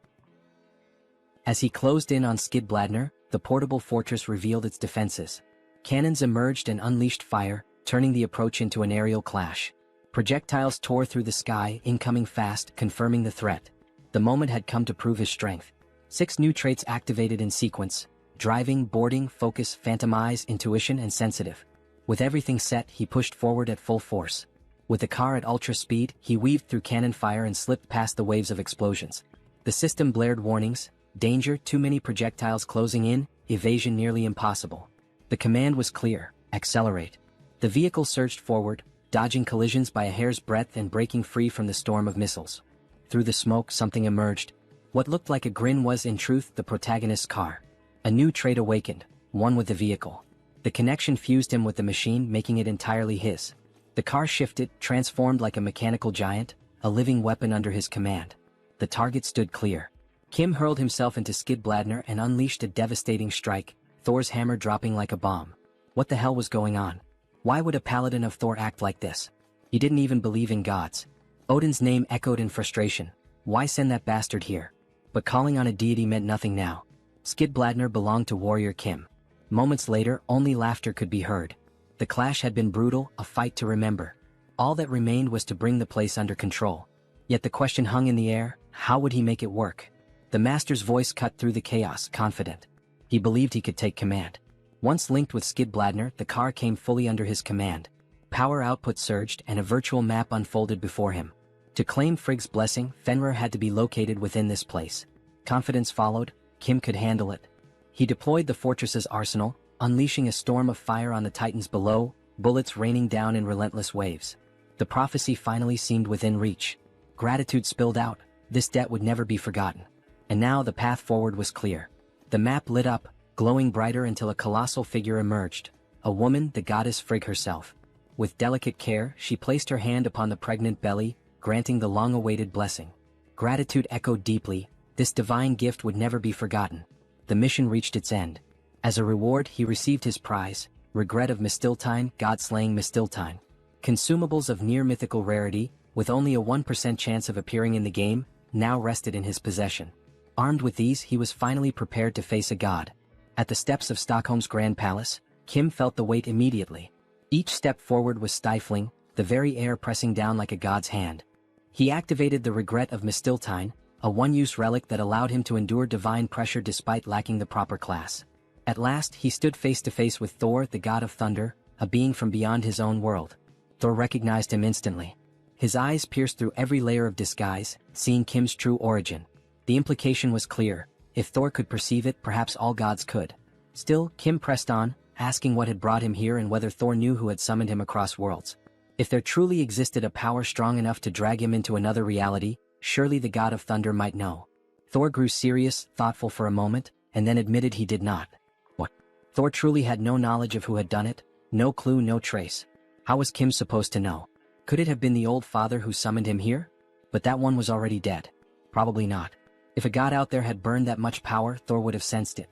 As he closed in on Skidbladner, the portable fortress revealed its defenses. Cannons emerged and unleashed fire, turning the approach into an aerial clash. Projectiles tore through the sky, incoming fast, confirming the threat. The moment had come to prove his strength. 6 new traits activated in sequence: driving, boarding, focus, phantom eyes, intuition, and sensitive. With everything set, he pushed forward at full force. With the car at ultra speed, he weaved through cannon fire and slipped past the waves of explosions. The system blared warnings: danger, too many projectiles closing in, evasion nearly impossible. The command was clear: accelerate. The vehicle surged forward, dodging collisions by a hair's breadth and breaking free from the storm of missiles. Through the smoke, something emerged. What looked like a grin was, in truth, the protagonist's car. A new trait awakened, one with the vehicle. The connection fused him with the machine, making it entirely his. The car shifted, transformed like a mechanical giant, a living weapon under his command. The target stood clear. Kim hurled himself into Skidbladner and unleashed a devastating strike, Thor's hammer dropping like a bomb. What the hell was going on? Why would a paladin of Thor act like this? He didn't even believe in gods. Odin's name echoed in frustration. Why send that bastard here? But calling on a deity meant nothing now. Skidbladner belonged to warrior Kim. Moments later, only laughter could be heard. The clash had been brutal, a fight to remember. All that remained was to bring the place under control. Yet the question hung in the air, how would he make it work? The master's voice cut through the chaos, confident. He believed he could take command. Once linked with Skidbladner, the car came fully under his command. Power output surged and a virtual map unfolded before him. To claim Frigg's blessing, Fenrir had to be located within this place. Confidence followed, Kim could handle it. He deployed the fortress's arsenal, unleashing a storm of fire on the titans below, bullets raining down in relentless waves. The prophecy finally seemed within reach. Gratitude spilled out, this debt would never be forgotten. And now the path forward was clear. The map lit up, glowing brighter until a colossal figure emerged, a woman, the goddess Frigg herself. With delicate care, she placed her hand upon the pregnant belly, granting the long-awaited blessing. Gratitude echoed deeply, this divine gift would never be forgotten. The mission reached its end. As a reward, he received his prize, Regret of Mistiltine, God-slaying Mistiltine. Consumables of near-mythical rarity, with only a 1% chance of appearing in the game, now rested in his possession. Armed with these, he was finally prepared to face a god. At the steps of Stockholm's Grand Palace, Kim felt the weight immediately. Each step forward was stifling, the very air pressing down like a god's hand. He activated the Regret of Mistiltine, a one-use relic that allowed him to endure divine pressure despite lacking the proper class. At last, he stood face to face with Thor, the god of thunder, a being from beyond his own world. Thor recognized him instantly. His eyes pierced through every layer of disguise, seeing Kim's true origin. The implication was clear. If Thor could perceive it, perhaps all gods could. Still, Kim pressed on, asking what had brought him here and whether Thor knew who had summoned him across worlds. If there truly existed a power strong enough to drag him into another reality, surely the god of thunder might know. Thor grew serious, thoughtful for a moment, and then admitted he did not. What? Thor truly had no knowledge of who had done it, no clue, no trace. How was Kim supposed to know? Could it have been the old father who summoned him here? But that one was already dead. Probably not. If a god out there had burned that much power, Thor would have sensed it.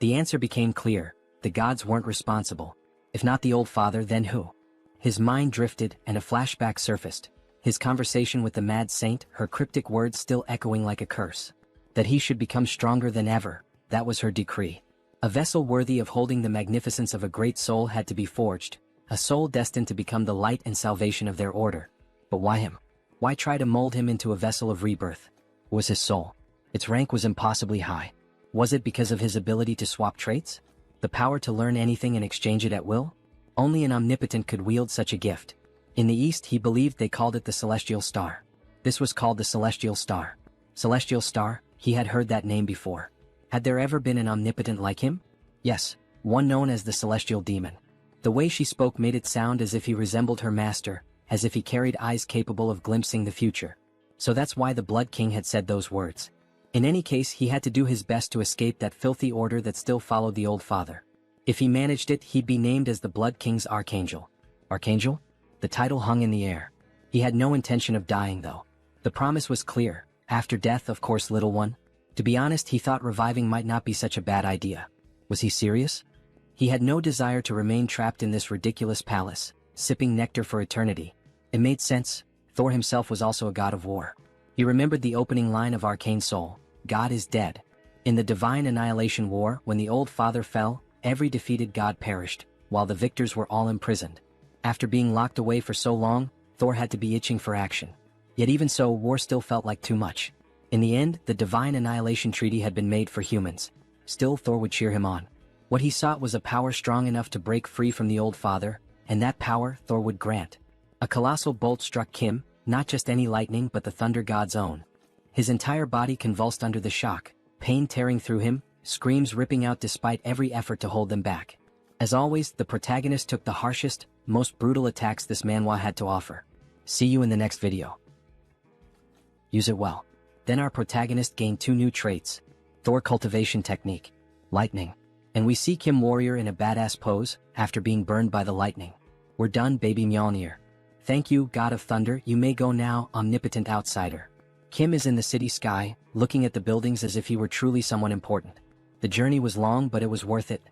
The answer became clear. The gods weren't responsible. If not the old father, then who? His mind drifted, and a flashback surfaced. His conversation with the mad saint, her cryptic words still echoing like a curse. That he should become stronger than ever, that was her decree. A vessel worthy of holding the magnificence of a great soul had to be forged, a soul destined to become the light and salvation of their order. But why him? Why try to mold him into a vessel of rebirth? Was his soul? Its rank was impossibly high. Was it because of his ability to swap traits? The power to learn anything and exchange it at will? Only an omnipotent could wield such a gift. In the East, he believed they called it the Celestial Star. This was called the Celestial Star. Celestial Star, he had heard that name before. Had there ever been an omnipotent like him? Yes, one known as the Celestial Demon. The way she spoke made it sound as if he resembled her master, as if he carried eyes capable of glimpsing the future. So that's why the Blood King had said those words. In any case, he had to do his best to escape that filthy order that still followed the old father. If he managed it, he'd be named as the Blood King's Archangel. Archangel? The title hung in the air. He had no intention of dying, though. The promise was clear. After death, of course, little one. To be honest, he thought reviving might not be such a bad idea. Was he serious? He had no desire to remain trapped in this ridiculous palace, sipping nectar for eternity. It made sense. Thor himself was also a god of war. He remembered the opening line of Arcane Seoul, God is dead. In the Divine Annihilation War, when the old father fell, every defeated god perished, while the victors were all imprisoned. After being locked away for so long, Thor had to be itching for action. Yet even so, war still felt like too much. In the end, the Divine Annihilation Treaty had been made for humans. Still, Thor would cheer him on. What he sought was a power strong enough to break free from the old father, and that power Thor would grant. A colossal bolt struck Kim, not just any lightning but the thunder god's own. His entire body convulsed under the shock, pain tearing through him, screams ripping out despite every effort to hold them back. As always, the protagonist took the harshest, most brutal attacks this manhwa had to offer. See you in the next video. Use it well. Then our protagonist gained 2 new traits. Thor cultivation technique. Lightning. And we see Kim warrior in a badass pose, after being burned by the lightning. We're done, baby Mjolnir. Thank you, god of thunder, you may go now, omnipotent outsider. Kim is in the city sky, looking at the buildings as if he were truly someone important. The journey was long, but it was worth it.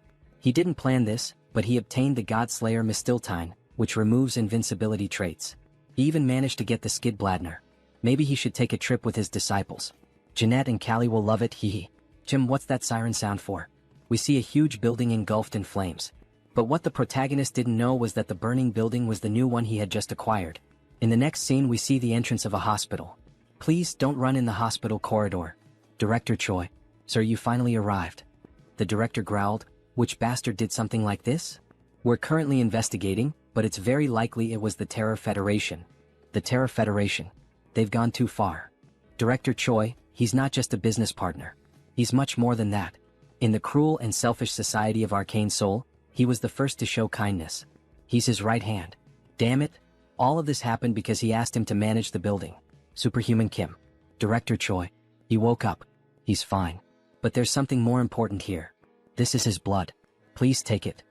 He didn't plan this, but he obtained the God-Slayer Mistiltine, which removes invincibility traits. He even managed to get the Skidbladner. Maybe he should take a trip with his disciples. Jeanette and Callie will love it, hee. Jim, what's that siren sound for? We see a huge building engulfed in flames. But what the protagonist didn't know was that the burning building was the new one he had just acquired. In the next scene we see the entrance of a hospital. Please don't run in the hospital corridor. Director Choi. Sir, you finally arrived. The director growled. Which bastard did something like this? We're currently investigating, but it's very likely it was the Terror Federation. The Terror Federation. They've gone too far. Director Choi, he's not just a business partner. He's much more than that. In the cruel and selfish society of Arcane Seoul, he was the first to show kindness. He's his right hand. Damn it. All of this happened because he asked him to manage the building. Superhuman Kim. Director Choi. He woke up. He's fine. But there's something more important here. This is his blood. Please take it.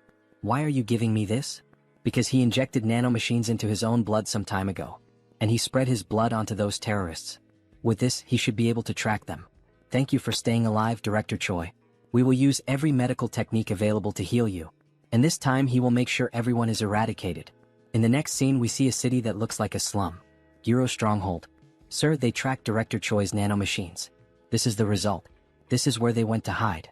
Why are you giving me this? Because he injected nanomachines into his own blood some time ago. And he spread his blood onto those terrorists. With this, he should be able to track them. Thank you for staying alive, Director Choi. We will use every medical technique available to heal you. And this time he will make sure everyone is eradicated. In the next scene we see a city that looks like a slum. Gyro Stronghold. Sir, they tracked Director Choi's nanomachines. This is the result. This is where they went to hide.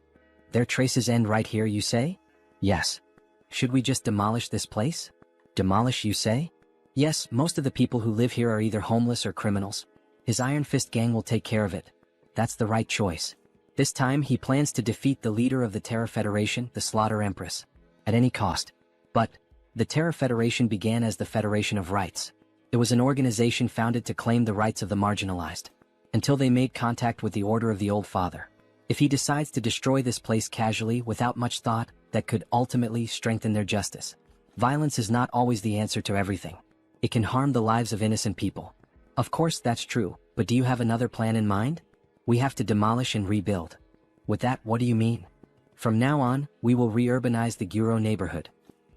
Their traces end right here, you say? Yes. Should we just demolish this place? Demolish, you say? Yes, most of the people who live here are either homeless or criminals. His Iron Fist gang will take care of it. That's the right choice. This time he plans to defeat the leader of the Terror Federation, the Slaughter Empress. At any cost. But the Terror Federation began as the Federation of Rights. It was an organization founded to claim the rights of the marginalized. Until they made contact with the Order of the Old Father. If he decides to destroy this place casually without much thought, that could ultimately strengthen their justice. Violence is not always the answer to everything. It can harm the lives of innocent people. Of course that's true, but do you have another plan in mind? We have to demolish and rebuild. With that, what do you mean? From now on, we will re-urbanize the Gyro neighborhood.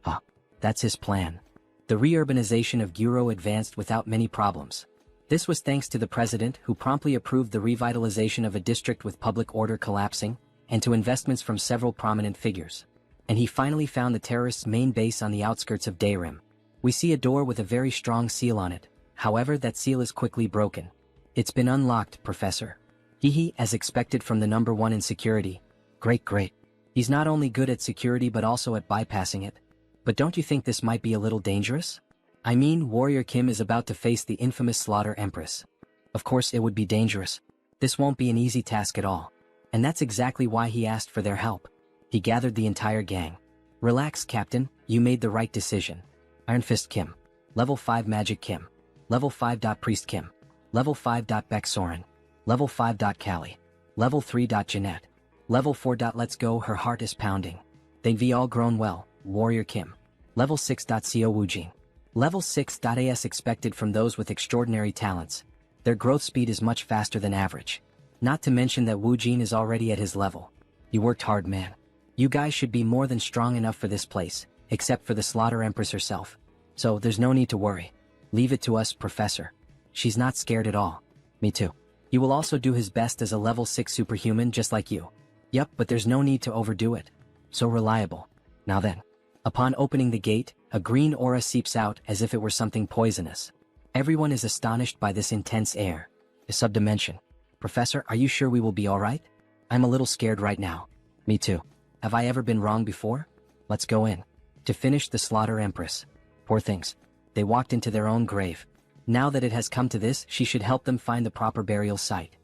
Huh. That's his plan. The re-urbanization of Gyro advanced without many problems. This was thanks to the president who promptly approved the revitalization of a district with public order collapsing, and to investments from several prominent figures. And he finally found the terrorists' main base on the outskirts of Daerim. We see a door with a very strong seal on it. However, that seal is quickly broken. It's been unlocked, Professor. Hehe, as expected from the number one in security. Great. He's not only good at security but also at bypassing it. But don't you think this might be a little dangerous? I mean, Warrior Kim is about to face the infamous Slaughter Empress. Of course it would be dangerous. This won't be an easy task at all. And that's exactly why he asked for their help. He gathered the entire gang. Relax, Captain, you made the right decision. Iron Fist Kim. Level 5 Magic Kim. Level 5. Priest Kim. Level 5. Beck Soren. Level 5. Callie. Level 3. Jeanette. Level 4. Let's go, her heart is pounding. They've all grown well, Warrior Kim. Level 6. Co Woojin. Level 6. As expected from those with extraordinary talents. Their growth speed is much faster than average. Not to mention that Woojin is already at his level. You worked hard, man. You guys should be more than strong enough for this place, except for the Slaughter Empress herself. So there's no need to worry. Leave it to us, Professor. She's not scared at all. Me too. He will also do his best as a level 6 superhuman just like you. Yup, but there's no need to overdo it. So reliable. Now then. Upon opening the gate, a green aura seeps out as if it were something poisonous. Everyone is astonished by this intense air. A subdimension. Professor, are you sure we will be alright? I'm a little scared right now. Me too. Have I ever been wrong before? Let's go in. To finish the Slaughter Empress. Poor things. They walked into their own grave. Now that it has come to this, she should help them find the proper burial site.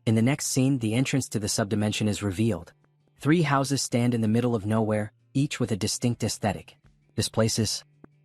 In the next scene, the entrance to the subdimension is revealed. 3 houses stand in the middle of nowhere, each with a distinct aesthetic. This place is...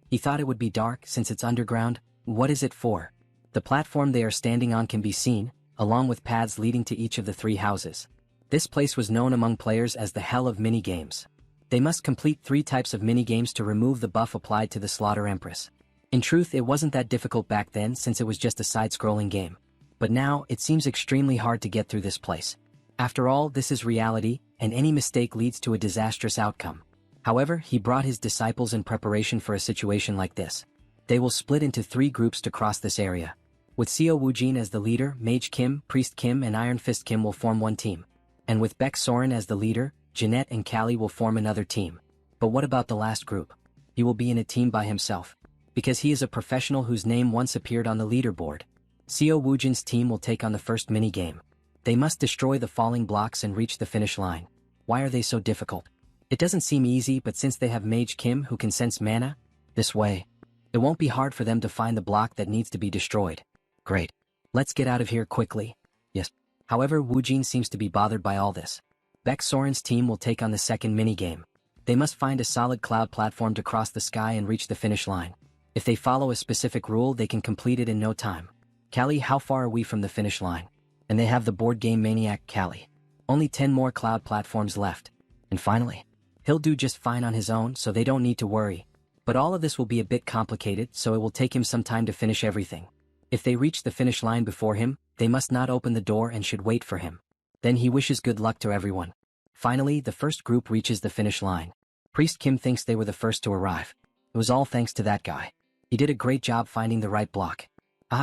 He thought it would be dark since it's underground. What is it for? The platform they are standing on can be seen, along with paths leading to each of the 3 houses. This place was known among players as the hell of minigames. They must complete 3 types of minigames to remove the buff applied to the Slaughter Empress. In truth, it wasn't that difficult back then since it was just a side-scrolling game. But now, it seems extremely hard to get through this place. After all, this is reality, and any mistake leads to a disastrous outcome. However, he brought his disciples in preparation for a situation like this. They will split into 3 groups to cross this area. With Seo Woojin as the leader, Mage Kim, Priest Kim and Iron Fist Kim will form one team. And with Baek Soren as the leader, Jeanette and Callie will form another team. But what about the last group? He will be in a team by himself. Because he is a professional whose name once appeared on the leaderboard. Seo Woojin's team will take on the first minigame. They must destroy the falling blocks and reach the finish line. Why are they so difficult? It doesn't seem easy, but since they have Mage Kim who can sense mana, this way, it won't be hard for them to find the block that needs to be destroyed. Great. Let's get out of here quickly. Yes. However, Woojin seems to be bothered by all this. Baek Soren's team will take on the second minigame. They must find a solid cloud platform to cross the sky and reach the finish line. If they follow a specific rule, they can complete it in no time. Callie, how far are we from the finish line? And they have the board game maniac Callie. Only 10 more cloud platforms left. And finally, he'll do just fine on his own, so they don't need to worry. But all of this will be a bit complicated, so it will take him some time to finish everything. If they reach the finish line before him, they must not open the door and should wait for him. Then he wishes good luck to everyone. Finally, the first group reaches the finish line. Priest Kim thinks they were the first to arrive. It was all thanks to that guy. He did a great job finding the right block.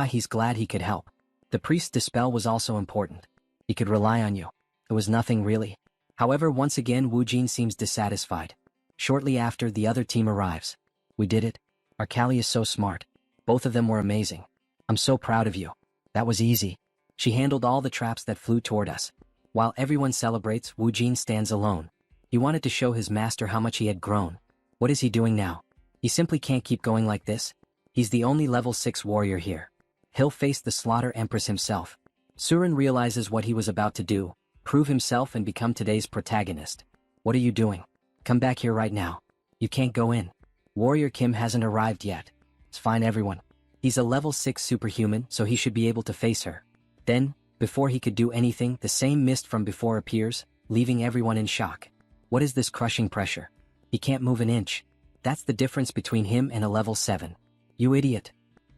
He's glad he could help. The priest's dispel was also important. He could rely on you. It was nothing really. However, once again Woojin seems dissatisfied. Shortly after, the other team arrives. We did it. Our Callie is so smart. Both of them were amazing. I'm so proud of you. That was easy. She handled all the traps that flew toward us. While everyone celebrates, Woojin stands alone. He wanted to show his master how much he had grown. What is he doing now? He simply can't keep going like this. He's the only level 6 warrior here. He'll face the Slaughter Empress himself. Surin realizes what he was about to do, prove himself and become today's protagonist. What are you doing? Come back here right now. You can't go in. Warrior Kim hasn't arrived yet. It's fine everyone. He's a level 6 superhuman, so he should be able to face her. Then, before he could do anything, the same mist from before appears, leaving everyone in shock. What is this crushing pressure? He can't move an inch. That's the difference between him and a level 7. You idiot.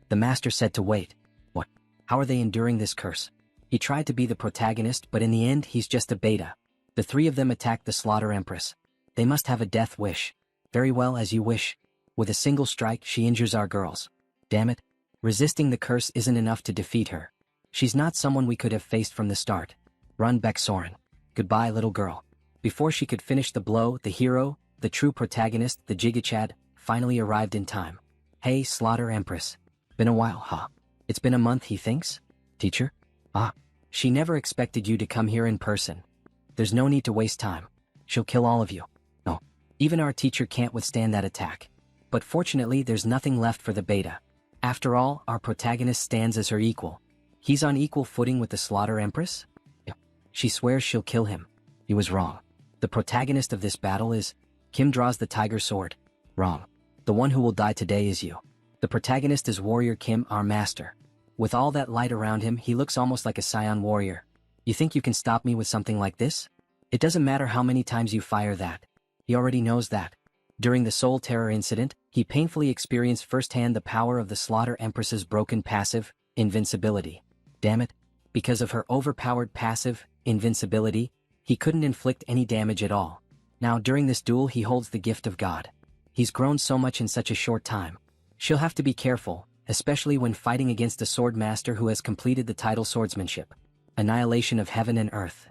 The master said to wait. What? How are they enduring this curse? He tried to be the protagonist, but in the end he's just a beta. The three of them attack the Slaughter Empress. They must have a death wish. Very well, as you wish. With a single strike, she injures our girls. Damn it. Resisting the curse isn't enough to defeat her. She's not someone we could have faced from the start. Run, Baek Soren. Goodbye, little girl. Before she could finish the blow, the hero, the true protagonist, the Jigachad, finally arrived in time. Hey, Slaughter Empress. Been a while, huh? It's been a month, he thinks? Teacher? She never expected you to come here in person. There's no need to waste time. She'll kill all of you. No. Even our teacher can't withstand that attack. But fortunately, there's nothing left for the beta. After all, our protagonist stands as her equal. He's on equal footing with the Slaughter Empress? Yeah. She swears she'll kill him. He was wrong. The protagonist of this battle is... Kim draws the tiger sword. Wrong. The one who will die today is you. The protagonist is Warrior Kim, our master. With all that light around him, he looks almost like a Scion warrior. You think you can stop me with something like this? It doesn't matter how many times you fire that. He already knows that. During the Soul Terror incident, he painfully experienced firsthand the power of the Slaughter Empress's broken passive, invincibility. Damn it. Because of her overpowered passive, invincibility, he couldn't inflict any damage at all. Now during this duel he holds the gift of God. He's grown so much in such a short time. She'll have to be careful, especially when fighting against a sword master who has completed the title swordsmanship. Annihilation of heaven and earth.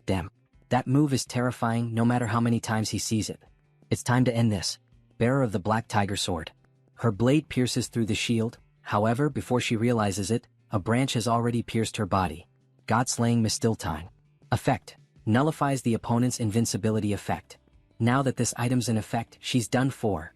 Damn. That move is terrifying no matter how many times he sees it. It's time to end this. Bearer of the Black Tiger Sword. Her blade pierces through the shield, however, before she realizes it, a branch has already pierced her body. God-slaying Mistiltine. Effect. Nullifies the opponent's invincibility effect. Now that this item's in effect, she's done for.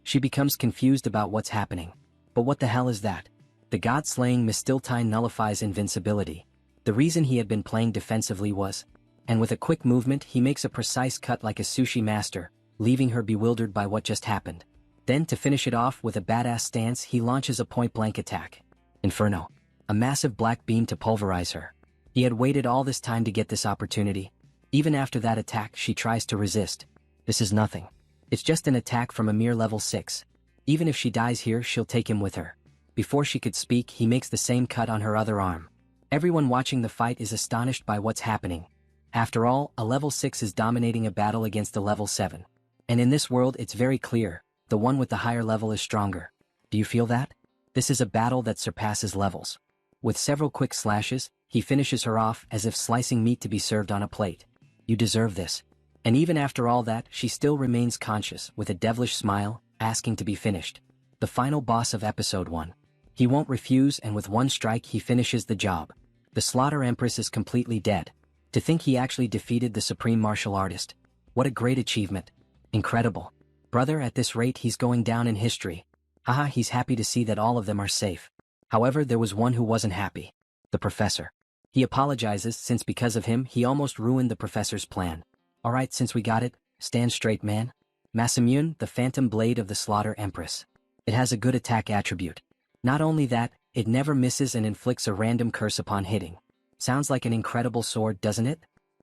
She becomes confused about what's happening. But what the hell is that? The god-slaying Mistiltine nullifies invincibility. The reason he had been playing defensively was... And with a quick movement he makes a precise cut like a sushi master, leaving her bewildered by what just happened. Then to finish it off with a badass stance he launches a point-blank attack. Inferno. A massive black beam to pulverize her. He had waited all this time to get this opportunity. Even after that attack she tries to resist. This is nothing. It's just an attack from a mere level 6. Even if she dies here she'll take him with her. Before she could speak he makes the same cut on her other arm. Everyone watching the fight is astonished by what's happening. After all, a level 6 is dominating a battle against a level 7. And in this world it's very clear, the one with the higher level is stronger. Do you feel that? This is a battle that surpasses levels. With several quick slashes, he finishes her off as if slicing meat to be served on a plate. You deserve this. And even after all that, she still remains conscious, with a devilish smile, asking to be finished. The final boss of episode 1. He won't refuse, and with one strike he finishes the job. The Slaughter Empress is completely dead. To think he actually defeated the supreme martial artist. What a great achievement. Incredible. Brother, at this rate he's going down in history. Haha, he's happy to see that all of them are safe. However, there was one who wasn't happy. The professor. He apologizes since because of him he almost ruined the professor's plan. Alright, since we got it, stand straight, man. Masamune, the phantom blade of the Slaughter Empress. It has a good attack attribute. Not only that, it never misses and inflicts a random curse upon hitting. Sounds like an incredible sword, doesn't it?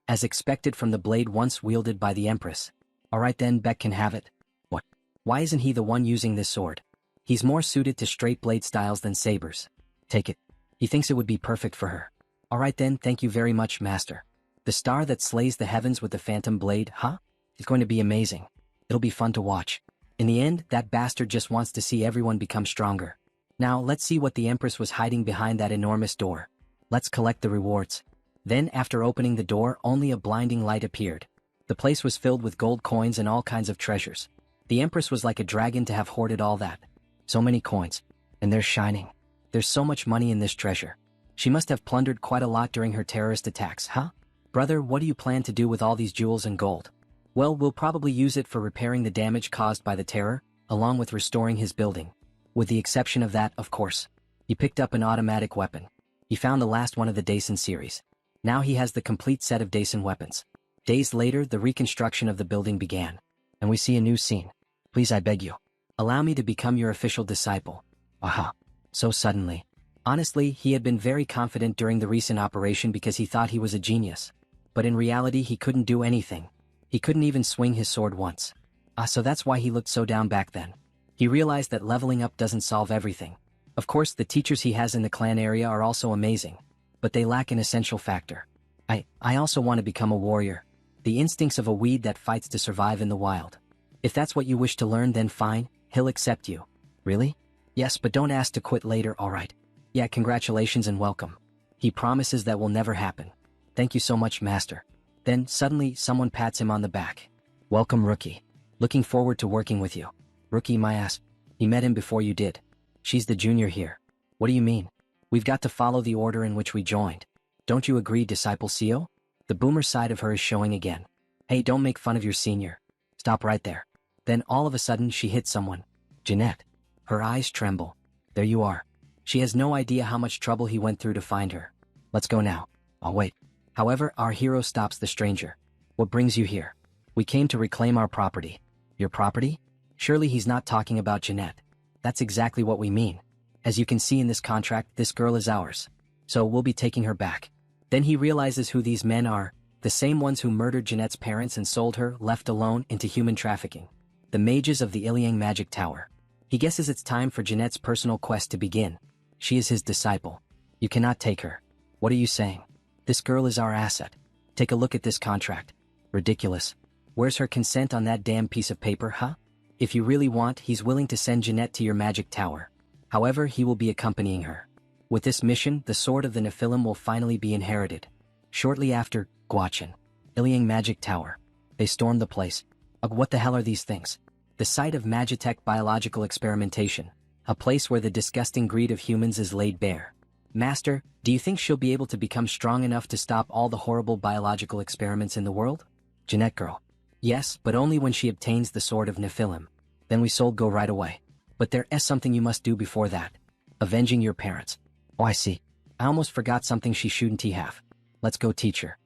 As expected from the blade once wielded by the Empress. Alright then, Beck can have it. What? Why isn't he the one using this sword? He's more suited to straight blade styles than sabers. Take it. He thinks it would be perfect for her. Alright then, thank you very much, Master. The star that slays the heavens with the phantom blade, huh? It's going to be amazing. It'll be fun to watch. In the end, that bastard just wants to see everyone become stronger. Now, let's see what the Empress was hiding behind that enormous door. Let's collect the rewards. Then, after opening the door, only a blinding light appeared. The place was filled with gold coins and all kinds of treasures. The Empress was like a dragon to have hoarded all that. So many coins. And they're shining. There's so much money in this treasure. She must have plundered quite a lot during her terrorist attacks, huh? Brother, what do you plan to do with all these jewels and gold? Well, we'll probably use it for repairing the damage caused by the terror, along with restoring his building. With the exception of that, of course. He picked up an automatic weapon. He found the last one of the Daisen series. Now he has the complete set of Daisen weapons. Days later, the reconstruction of the building began. And we see a new scene. Please, I beg you. Allow me to become your official disciple. Aha. So suddenly. Honestly, he had been very confident during the recent operation because he thought he was a genius. But in reality he couldn't do anything. He couldn't even swing his sword once. So that's why he looked so down back then. He realized that leveling up doesn't solve everything. Of course, the teachers he has in the clan area are also amazing. But they lack an essential factor. I also want to become a warrior. The instincts of a weed that fights to survive in the wild. If that's what you wish to learn, then fine, he'll accept you. Really? Yes, but don't ask to quit later, alright? Yeah, congratulations and welcome. He promises that will never happen. Thank you so much, Master. Then, suddenly, someone pats him on the back. Welcome, Rookie. Looking forward to working with you. Rookie, my ass. He met him before you did. She's the junior here. What do you mean? We've got to follow the order in which we joined. Don't you agree, Disciple Seo? The boomer side of her is showing again. Hey, don't make fun of your senior. Stop right there. Then all of a sudden she hits someone. Jeanette. Her eyes tremble. There you are. She has no idea how much trouble he went through to find her. Let's go now. I'll wait. However, our hero stops the stranger. What brings you here? We came to reclaim our property. Your property? Surely he's not talking about Jeanette. That's exactly what we mean. As you can see in this contract, this girl is ours. So we'll be taking her back. Then he realizes who these men are, the same ones who murdered Jeanette's parents and sold her, left alone, into human trafficking. The mages of the Iliang Magic Tower. He guesses it's time for Jeanette's personal quest to begin. She is his disciple. You cannot take her. What are you saying? This girl is our asset. Take a look at this contract. Ridiculous. Where's her consent on that damn piece of paper, huh? If you really want, he's willing to send Jeanette to your magic tower. However, he will be accompanying her. With this mission, the sword of the Nephilim will finally be inherited. Shortly after, Guachin. Iliang Magic Tower. They storm the place. Ugh, what the hell are these things? The site of Magitech biological experimentation. A place where the disgusting greed of humans is laid bare. Master, do you think she'll be able to become strong enough to stop all the horrible biological experiments in the world? Jeanette girl. Yes, but only when she obtains the sword of Nephilim. Then we sold go right away. But there is something you must do before that. Avenging your parents. Oh, I see. I almost forgot something she shouldn't have. Let's go teach her.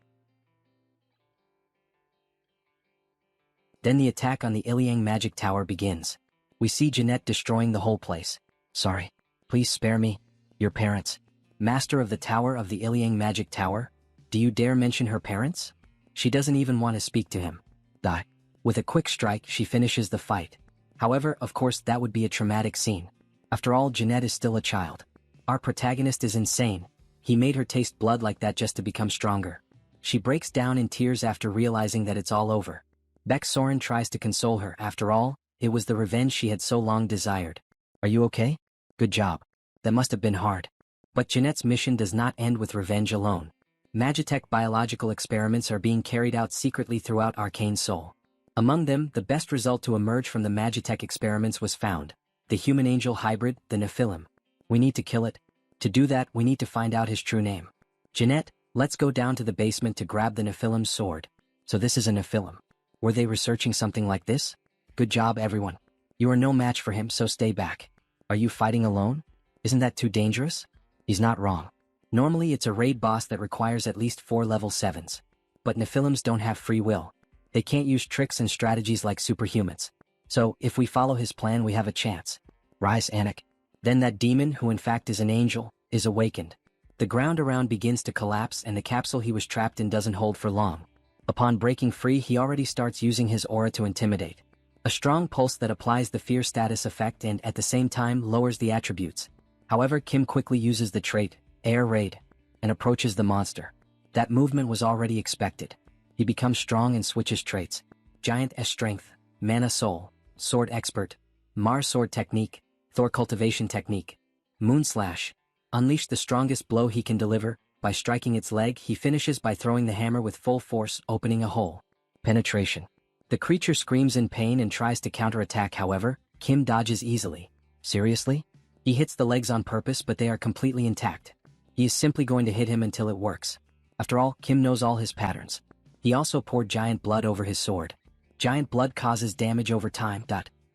Then the attack on the Iliang Magic Tower begins. We see Jeanette destroying the whole place. Sorry. Please spare me. Your parents. Master of the Tower of the Iliang Magic Tower? Do you dare mention her parents? She doesn't even want to speak to him. Die. With a quick strike, she finishes the fight. However, of course, that would be a traumatic scene. After all, Jeanette is still a child. Our protagonist is insane. He made her taste blood like that just to become stronger. She breaks down in tears after realizing that it's all over. Beck Soren tries to console her. After all, it was the revenge she had so long desired. Are you okay? Good job. That must have been hard. But Jeanette's mission does not end with revenge alone. Magitech biological experiments are being carried out secretly throughout Arcane Seoul. Among them, the best result to emerge from the Magitech experiments was found. The human-angel hybrid, the Nephilim. We need to kill it. To do that, we need to find out his true name. Jeanette, let's go down to the basement to grab the Nephilim's sword. So this is a Nephilim. Were they researching something like this? Good job, everyone. You are no match for him, so stay back. Are you fighting alone? Isn't that too dangerous? He's not wrong. Normally it's a raid boss that requires at least 4 level 7s. But Nephilims don't have free will. They can't use tricks and strategies like superhumans. So, if we follow his plan we have a chance. Rise, Anik. Then that demon, who in fact is an angel, is awakened. The ground around begins to collapse and the capsule he was trapped in doesn't hold for long. Upon breaking free he already starts using his aura to intimidate. A strong pulse that applies the fear status effect and at the same time lowers the attributes. However, Kim quickly uses the trait, Air Raid, and approaches the monster. That movement was already expected. He becomes strong and switches traits. Giant S Strength, Mana Soul, Sword Expert, Mars Sword Technique, Thor Cultivation Technique, Moon Slash. Unleash the strongest blow he can deliver. By striking its leg, he finishes by throwing the hammer with full force, opening a hole. Penetration. The creature screams in pain and tries to counterattack, however, Kim dodges easily. Seriously? He hits the legs on purpose, but they are completely intact. He is simply going to hit him until it works. After all, Kim knows all his patterns. He also poured giant blood over his sword. Giant blood causes damage over time,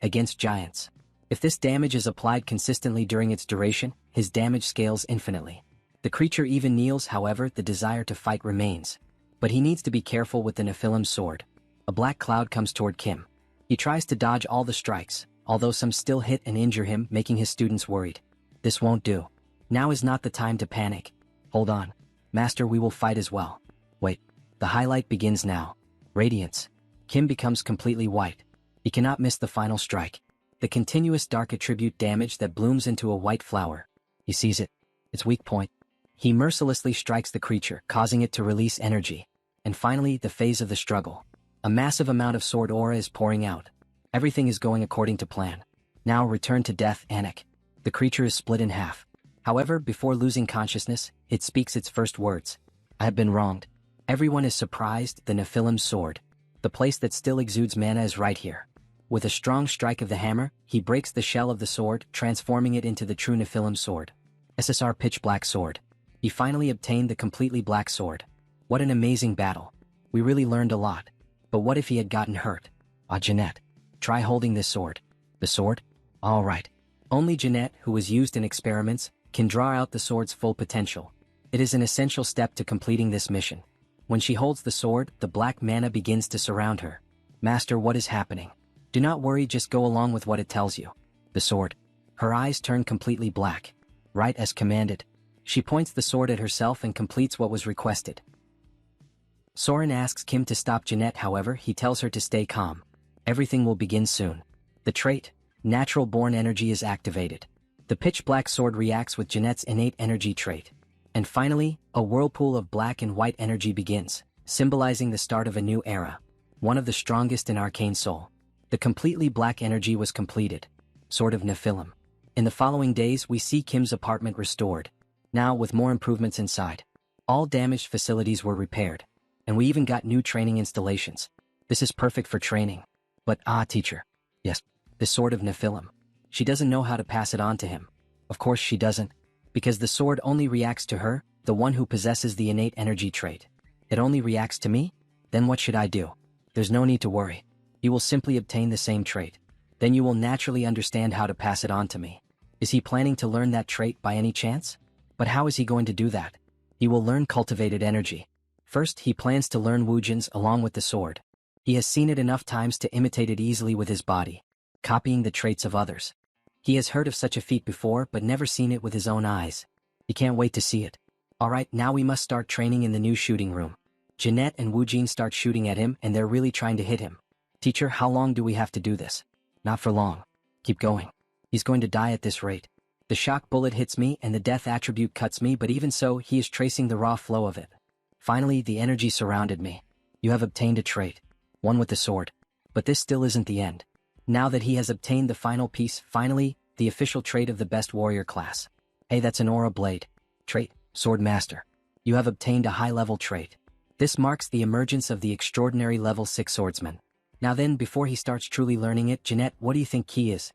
against giants. If this damage is applied consistently during its duration, his damage scales infinitely. The creature even kneels, however, the desire to fight remains. But he needs to be careful with the Nephilim's sword. A black cloud comes toward Kim. He tries to dodge all the strikes, although some still hit and injure him, making his students worried. This won't do. Now is not the time to panic. Hold on. Master, we will fight as well. Wait. The highlight begins now. Radiance. Kim becomes completely white. He cannot miss the final strike. The continuous dark attribute damage that blooms into a white flower. He sees it. Its weak point. He mercilessly strikes the creature, causing it to release energy. And finally, the phase of the struggle. A massive amount of sword aura is pouring out. Everything is going according to plan. Now return to death, Anik. The creature is split in half. However, before losing consciousness, it speaks its first words. I have been wronged. Everyone is surprised. The Nephilim's sword. The place that still exudes mana is right here. With a strong strike of the hammer, he breaks the shell of the sword, transforming it into the true Nephilim sword. SSR Pitch Black Sword. He finally obtained the completely black sword. What an amazing battle. We really learned a lot. But what if he had gotten hurt? Jeanette. Try holding this sword. The sword? Alright. Only Jeanette, who was used in experiments, can draw out the sword's full potential. It is an essential step to completing this mission. When she holds the sword, the black mana begins to surround her. Master, what is happening? Do not worry, just go along with what it tells you. The sword. Her eyes turn completely black. Right as commanded. She points the sword at herself and completes what was requested. Soren asks Kim to stop Jeanette, however, he tells her to stay calm. Everything will begin soon. The trait, Natural Born Energy, is activated. The pitch black sword reacts with Jeanette's innate energy trait. And finally, a whirlpool of black and white energy begins, symbolizing the start of a new era. One of the strongest in Arcane Seoul. The completely black energy was completed. Sword of Nephilim. In the following days we see Kim's apartment restored. Now with more improvements inside. All damaged facilities were repaired. And we even got new training installations. This is perfect for training. But teacher. Yes, the sword of Nephilim. She doesn't know how to pass it on to him. Of course she doesn't. Because the sword only reacts to her, the one who possesses the innate energy trait. It only reacts to me? Then what should I do? There's no need to worry. You will simply obtain the same trait. Then you will naturally understand how to pass it on to me. Is he planning to learn that trait by any chance? But how is he going to do that? He will learn cultivated energy. First, he plans to learn Wujin's along with the sword. He has seen it enough times to imitate it easily with his body, copying the traits of others. He has heard of such a feat before but never seen it with his own eyes. He can't wait to see it. Alright, now we must start training in the new shooting room. Jeanette and Wujin start shooting at him and they're really trying to hit him. Teacher, how long do we have to do this? Not for long. Keep going. He's going to die at this rate. The shock bullet hits me and the death attribute cuts me, but even so, he is tracing the raw flow of it. Finally, the energy surrounded me. You have obtained a trait. One with the sword. But this still isn't the end. Now that he has obtained the final piece, finally, the official trait of the best warrior class. Hey, that's an aura blade. Trait, Sword Master. You have obtained a high-level trait. This marks the emergence of the extraordinary level 6 swordsman. Now then, before he starts truly learning it, Jeanette, what do you think ki is?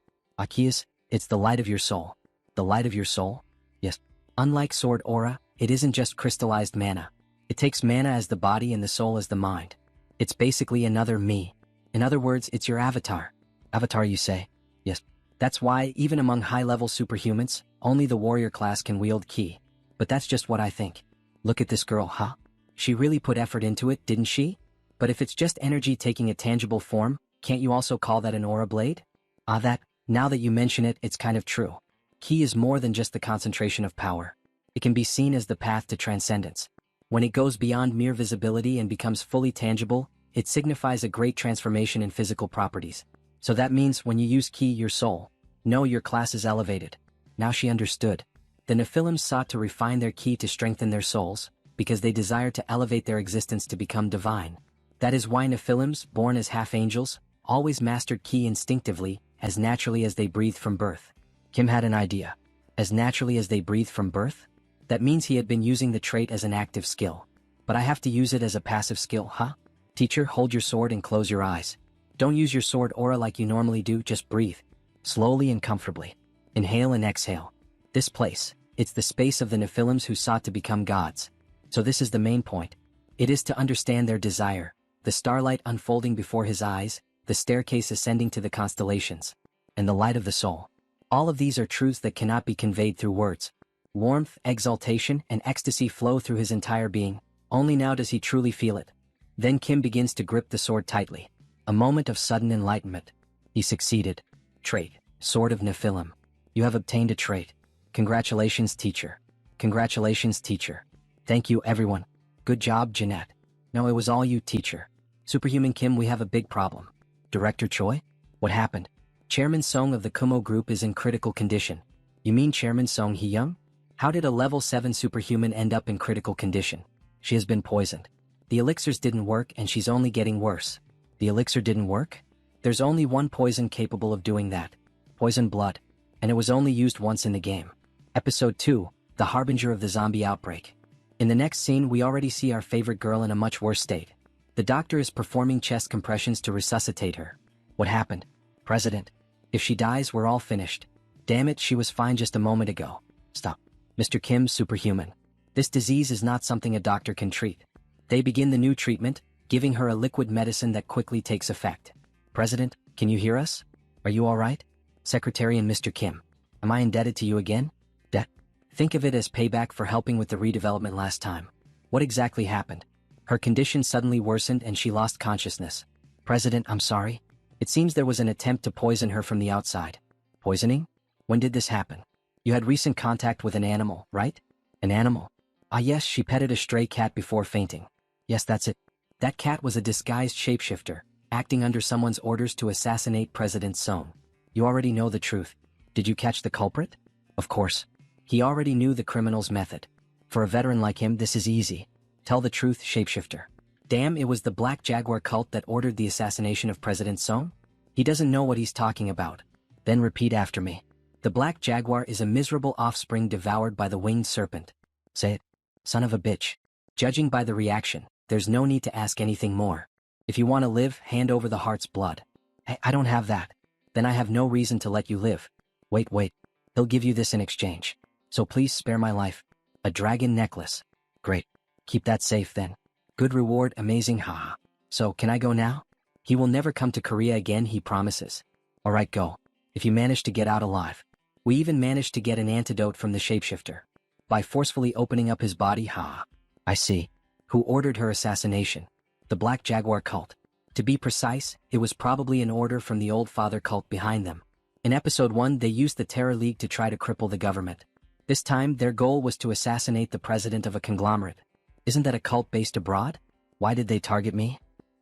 Ki is? It's the light of your soul. The light of your soul? Yes. Unlike sword aura, it isn't just crystallized mana. It takes mana as the body and the soul as the mind. It's basically another me. In other words, it's your avatar. Avatar, you say? Yes. That's why, even among high-level superhumans, only the warrior class can wield ki. But that's just what I think. Look at this girl, huh? She really put effort into it, didn't she? But if it's just energy taking a tangible form, can't you also call that an aura blade? Now that you mention it, it's kind of true. Ki is more than just the concentration of power. It can be seen as the path to transcendence. When it goes beyond mere visibility and becomes fully tangible, it signifies a great transformation in physical properties. So that means when you use ki, your soul, know your class is elevated. Now she understood. The Nephilims sought to refine their ki to strengthen their souls, because they desired to elevate their existence to become divine. That is why Nephilims, born as half-angels, always mastered ki instinctively, as naturally as they breathed from birth. Kim had an idea. As naturally as they breathed from birth? That means he had been using the trait as an active skill. But I have to use it as a passive skill, huh? Teacher, hold your sword and close your eyes. Don't use your sword aura like you normally do, just breathe. Slowly and comfortably. Inhale and exhale. This place, it's the space of the Nephilims who sought to become gods. So this is the main point. It is to understand their desire, the starlight unfolding before his eyes, the staircase ascending to the constellations, and the light of the soul. All of these are truths that cannot be conveyed through words. Warmth, exaltation, and ecstasy flow through his entire being. Only now does he truly feel it. Then Kim begins to grip the sword tightly. A moment of sudden enlightenment. He succeeded. Trait, Sword of Nephilim. You have obtained a trait. Congratulations, teacher. Congratulations, teacher. Thank you, everyone. Good job, Jeanette. No, it was all you, teacher. Superhuman Kim, we have a big problem. Director Choi? What happened? Chairman Song of the Kumo Group is in critical condition. You mean Chairman Song Hee-young? How did a level 7 superhuman end up in critical condition? She has been poisoned. The elixirs didn't work and she's only getting worse. The elixir didn't work? There's only one poison capable of doing that. Poison blood. And it was only used once in the game. Episode 2, The Harbinger of the Zombie Outbreak. In the next scene, we already see our favorite girl in a much worse state. The doctor is performing chest compressions to resuscitate her. What happened? President. If she dies, we're all finished. Damn it, she was fine just a moment ago. Stop. Mr. Kim, superhuman. This disease is not something a doctor can treat. They begin the new treatment, giving her a liquid medicine that quickly takes effect. President, can you hear us? Are you all right? Secretary and Mr. Kim. Am I indebted to you again? Debt? Think of it as payback for helping with the redevelopment last time. What exactly happened? Her condition suddenly worsened and she lost consciousness. President, I'm sorry. It seems there was an attempt to poison her from the outside. Poisoning? When did this happen? You had recent contact with an animal, right? An animal? Ah yes, she petted a stray cat before fainting. Yes, that's it. That cat was a disguised shapeshifter, acting under someone's orders to assassinate President Song. You already know the truth. Did you catch the culprit? Of course. He already knew the criminal's method. For a veteran like him, this is easy. Tell the truth, shapeshifter. Damn, it was the Black Jaguar cult that ordered the assassination of President Song? He doesn't know what he's talking about. Then repeat after me. The Black Jaguar is a miserable offspring devoured by the winged serpent. Say it. Son of a bitch. Judging by the reaction, there's no need to ask anything more. If you want to live, hand over the heart's blood. Hey, I don't have that. Then I have no reason to let you live. Wait. He'll give you this in exchange. So please spare my life. A dragon necklace. Great. Keep that safe then. Good reward, amazing, haha. So, can I go now? He will never come to Korea again, he promises. Alright, go. If you manage to get out alive. We even managed to get an antidote from the shapeshifter. By forcefully opening up his body, haha. I see. Who ordered her assassination? The Black Jaguar cult. To be precise, it was probably an order from the Old Father cult behind them. In episode 1, they used the Terror League to try to cripple the government. This time, their goal was to assassinate the president of a conglomerate. Isn't that a cult based abroad? Why did they target me?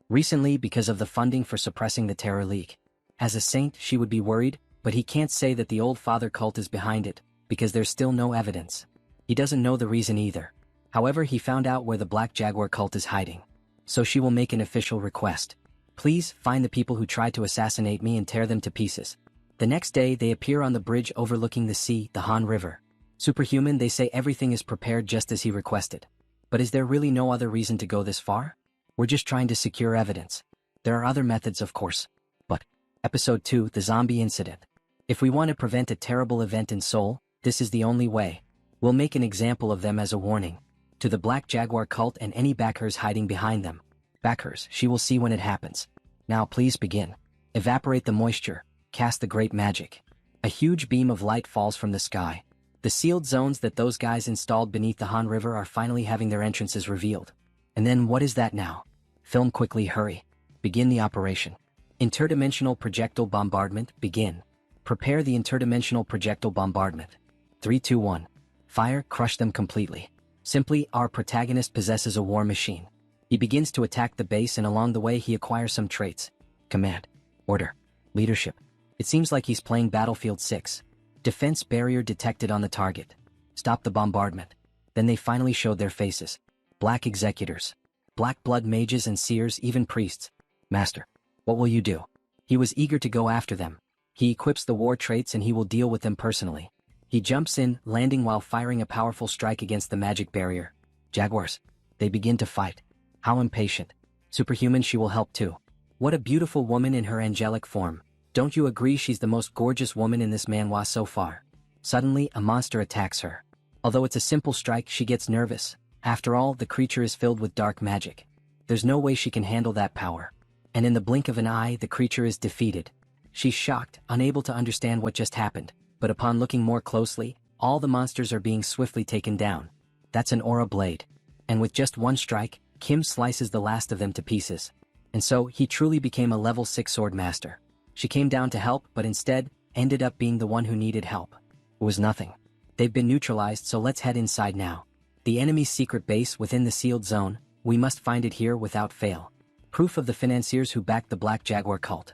Recently, because of the funding for suppressing the Terror League. As a saint, she would be worried, but he can't say that the Old Father cult is behind it, because there's still no evidence. He doesn't know the reason either. However, he found out where the Black Jaguar cult is hiding. So she will make an official request. Please, find the people who tried to assassinate me and tear them to pieces. The next day, they appear on the bridge overlooking the sea, the Han River. Superhuman, they say everything is prepared just as he requested. But is there really no other reason to go this far? We're just trying to secure evidence. There are other methods, of course. But, Episode 2, the zombie incident. If we want to prevent a terrible event in Seoul, this is the only way. We'll make an example of them as a warning. To the Black Jaguar cult and any backers hiding behind them. Backers, she will see when it happens. Now please begin. Evaporate the moisture, cast the great magic. A huge beam of light falls from the sky. The sealed zones that those guys installed beneath the Han River are finally having their entrances revealed. And then what is that now? Film quickly, hurry. Begin the operation. Interdimensional projectile bombardment, begin. Prepare the interdimensional projectile bombardment. 3, 2, 1. Fire, crush them completely. Simply, our protagonist possesses a war machine. He begins to attack the base and along the way he acquires some traits. Command. Order. Leadership. It seems like he's playing Battlefield 6. Defense barrier detected on the target. Stop the bombardment. Then they finally showed their faces. Black executors. Black blood mages and seers, even priests. Master. What will you do? He was eager to go after them. He equips the war traits and he will deal with them personally. He jumps in, landing while firing a powerful strike against the magic barrier. Jaguars. They begin to fight. How impatient. Superhuman, she will help too. What a beautiful woman in her angelic form. Don't you agree she's the most gorgeous woman in this manhwa so far? Suddenly, a monster attacks her. Although it's a simple strike, she gets nervous. After all, the creature is filled with dark magic. There's no way she can handle that power. And in the blink of an eye, the creature is defeated. She's shocked, unable to understand what just happened. But upon looking more closely, all the monsters are being swiftly taken down. That's an aura blade. And with just one strike, Kim slices the last of them to pieces. And so, he truly became a level 6 sword master. She came down to help, but instead, ended up being the one who needed help. It was nothing. They've been neutralized, so let's head inside now. The enemy's secret base within the sealed zone, we must find it here without fail. Proof of the financiers who backed the Black Jaguar cult.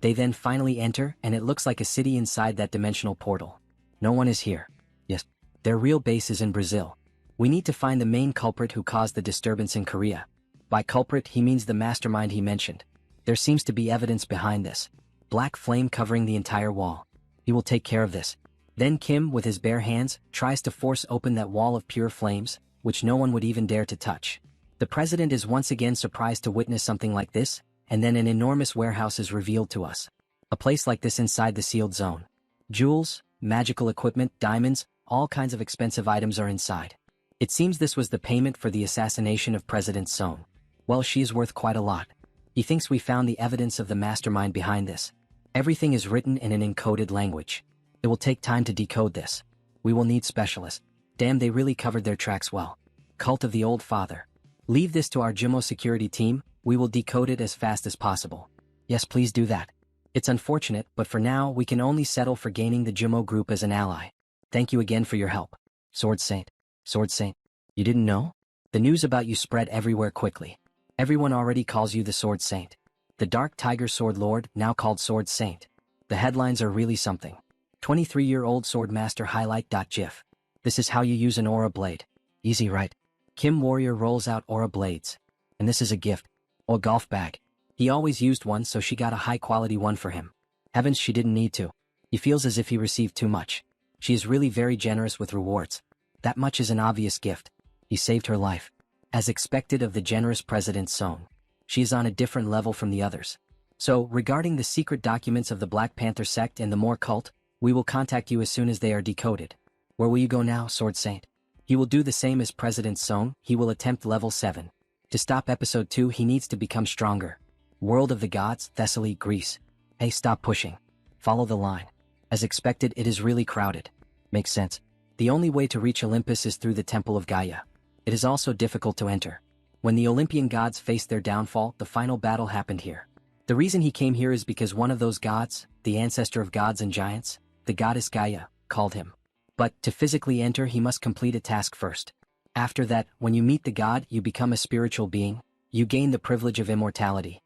They then finally enter, and it looks like a city inside that dimensional portal. No one is here. Yes, their real base is in Brazil. We need to find the main culprit who caused the disturbance in Korea. By culprit, he means the mastermind he mentioned. There seems to be evidence behind this. Black flame covering the entire wall. He will take care of this. Then Kim, with his bare hands, tries to force open that wall of pure flames, which no one would even dare to touch. The president is once again surprised to witness something like this, and then an enormous warehouse is revealed to us. A place like this inside the sealed zone. Jewels, magical equipment, diamonds, all kinds of expensive items are inside. It seems this was the payment for the assassination of President Son. Well, she is worth quite a lot. He thinks we found the evidence of the mastermind behind this. Everything is written in an encoded language. It will take time to decode this. We will need specialists. Damn, they really covered their tracks well. Cult of the Old Father. Leave this to our Jumo security team, we will decode it as fast as possible. Yes, please do that. It's unfortunate, but for now we can only settle for gaining the Jumo group as an ally. Thank you again for your help. Sword Saint. Sword Saint. You didn't know? The news about you spread everywhere quickly. Everyone already calls you the Sword Saint. The Dark Tiger Sword Lord, now called Sword Saint. The headlines are really something. 23-year-old Sword Master highlight. GIF. This is how you use an aura blade. Easy, right? Kim Warrior rolls out aura blades. And this is a gift. Or golf bag. He always used one, so she got a high-quality one for him. Heavens, she didn't need to. He feels as if he received too much. She is really very generous with rewards. That much is an obvious gift. He saved her life. As expected of the generous President Son. She is on a different level from the others. So, regarding the secret documents of the Black Panther sect and the Moor cult, we will contact you as soon as they are decoded. Where will you go now, Sword Saint? He will do the same as President Son, he will attempt level 7. To stop episode 2 he needs to become stronger. World of the Gods, Thessaly, Greece. Hey, stop pushing. Follow the line. As expected, it is really crowded. Makes sense. The only way to reach Olympus is through the Temple of Gaia. It is also difficult to enter. When the Olympian gods faced their downfall, the final battle happened here. The reason he came here is because one of those gods, the ancestor of gods and giants, the goddess Gaia, called him. But, to physically enter he must complete a task first. After that, when you meet the god, you become a spiritual being, you gain the privilege of immortality.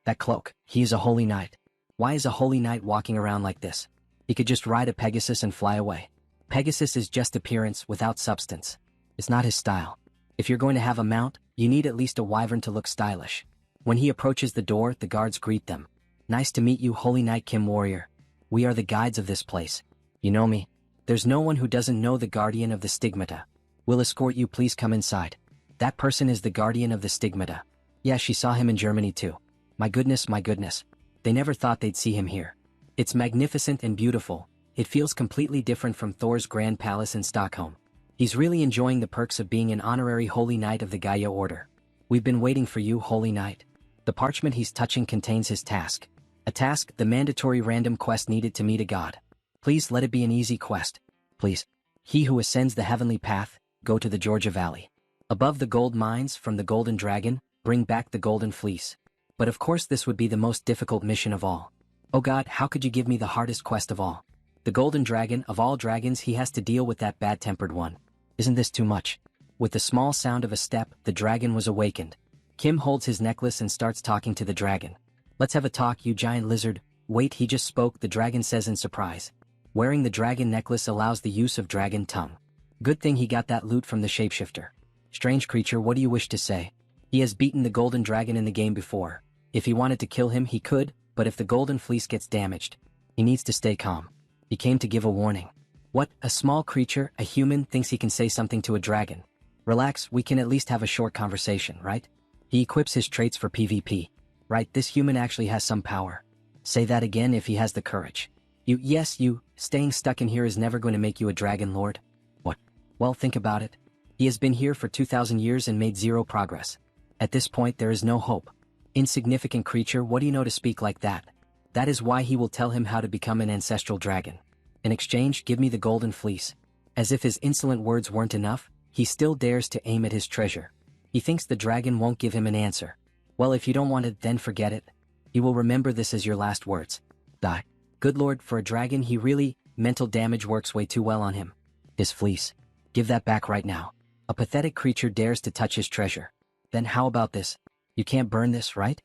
That cloak, he is a holy knight. Why is a holy knight walking around like this? He could just ride a Pegasus and fly away. Pegasus is just appearance without substance. It's not his style. If you're going to have a mount, you need at least a wyvern to look stylish. When he approaches the door, the guards greet them. Nice to meet you, Holy Knight Kim Warrior. We are the guides of this place. You know me? There's no one who doesn't know the guardian of the stigmata. We'll escort you, please come inside. That person is the guardian of the stigmata. Yeah, she saw him in Germany too. My goodness, my goodness. They never thought they'd see him here. It's magnificent and beautiful. It feels completely different from Thor's Grand Palace in Stockholm. He's really enjoying the perks of being an honorary Holy Knight of the Gaia Order. We've been waiting for you, Holy Knight. The parchment he's touching contains his task. A task, the mandatory random quest needed to meet a god. Please let it be an easy quest. Please. He who ascends the heavenly path, go to the Georgia Valley. Above the gold mines from the Golden Dragon, bring back the Golden Fleece. But of course this would be the most difficult mission of all. Oh God, how could you give me the hardest quest of all? The Golden Dragon, of all dragons, he has to deal with that bad-tempered one. Isn't this too much? With the small sound of a step, the dragon was awakened. Kim holds his necklace and starts talking to the dragon. Let's have a talk, you giant lizard. Wait, he just spoke, the dragon says in surprise. Wearing the dragon necklace allows the use of dragon tongue. Good thing he got that loot from the shapeshifter. Strange creature, what do you wish to say? He has beaten the Golden Dragon in the game before. If he wanted to kill him, he could, but if the Golden Fleece gets damaged, he needs to stay calm. He came to give a warning. What, a small creature, a human, thinks he can say something to a dragon? Relax, we can at least have a short conversation, right? He equips his traits for PvP. Right, this human actually has some power. Say that again if he has the courage. You, staying stuck in here is never going to make you a dragon lord. What? Well, think about it. He has been here for 2,000 years and made zero progress. At this point there is no hope. Insignificant creature, what do you know to speak like that? That is why he will tell him how to become an ancestral dragon. In exchange, give me the Golden Fleece. As if his insolent words weren't enough, he still dares to aim at his treasure. He thinks the dragon won't give him an answer. Well, if you don't want it, then forget it. You will remember this as your last words. Die. Good lord, for a dragon he really, mental damage works way too well on him. His fleece. Give that back right now. A pathetic creature dares to touch his treasure. Then how about this? You can't burn this, right?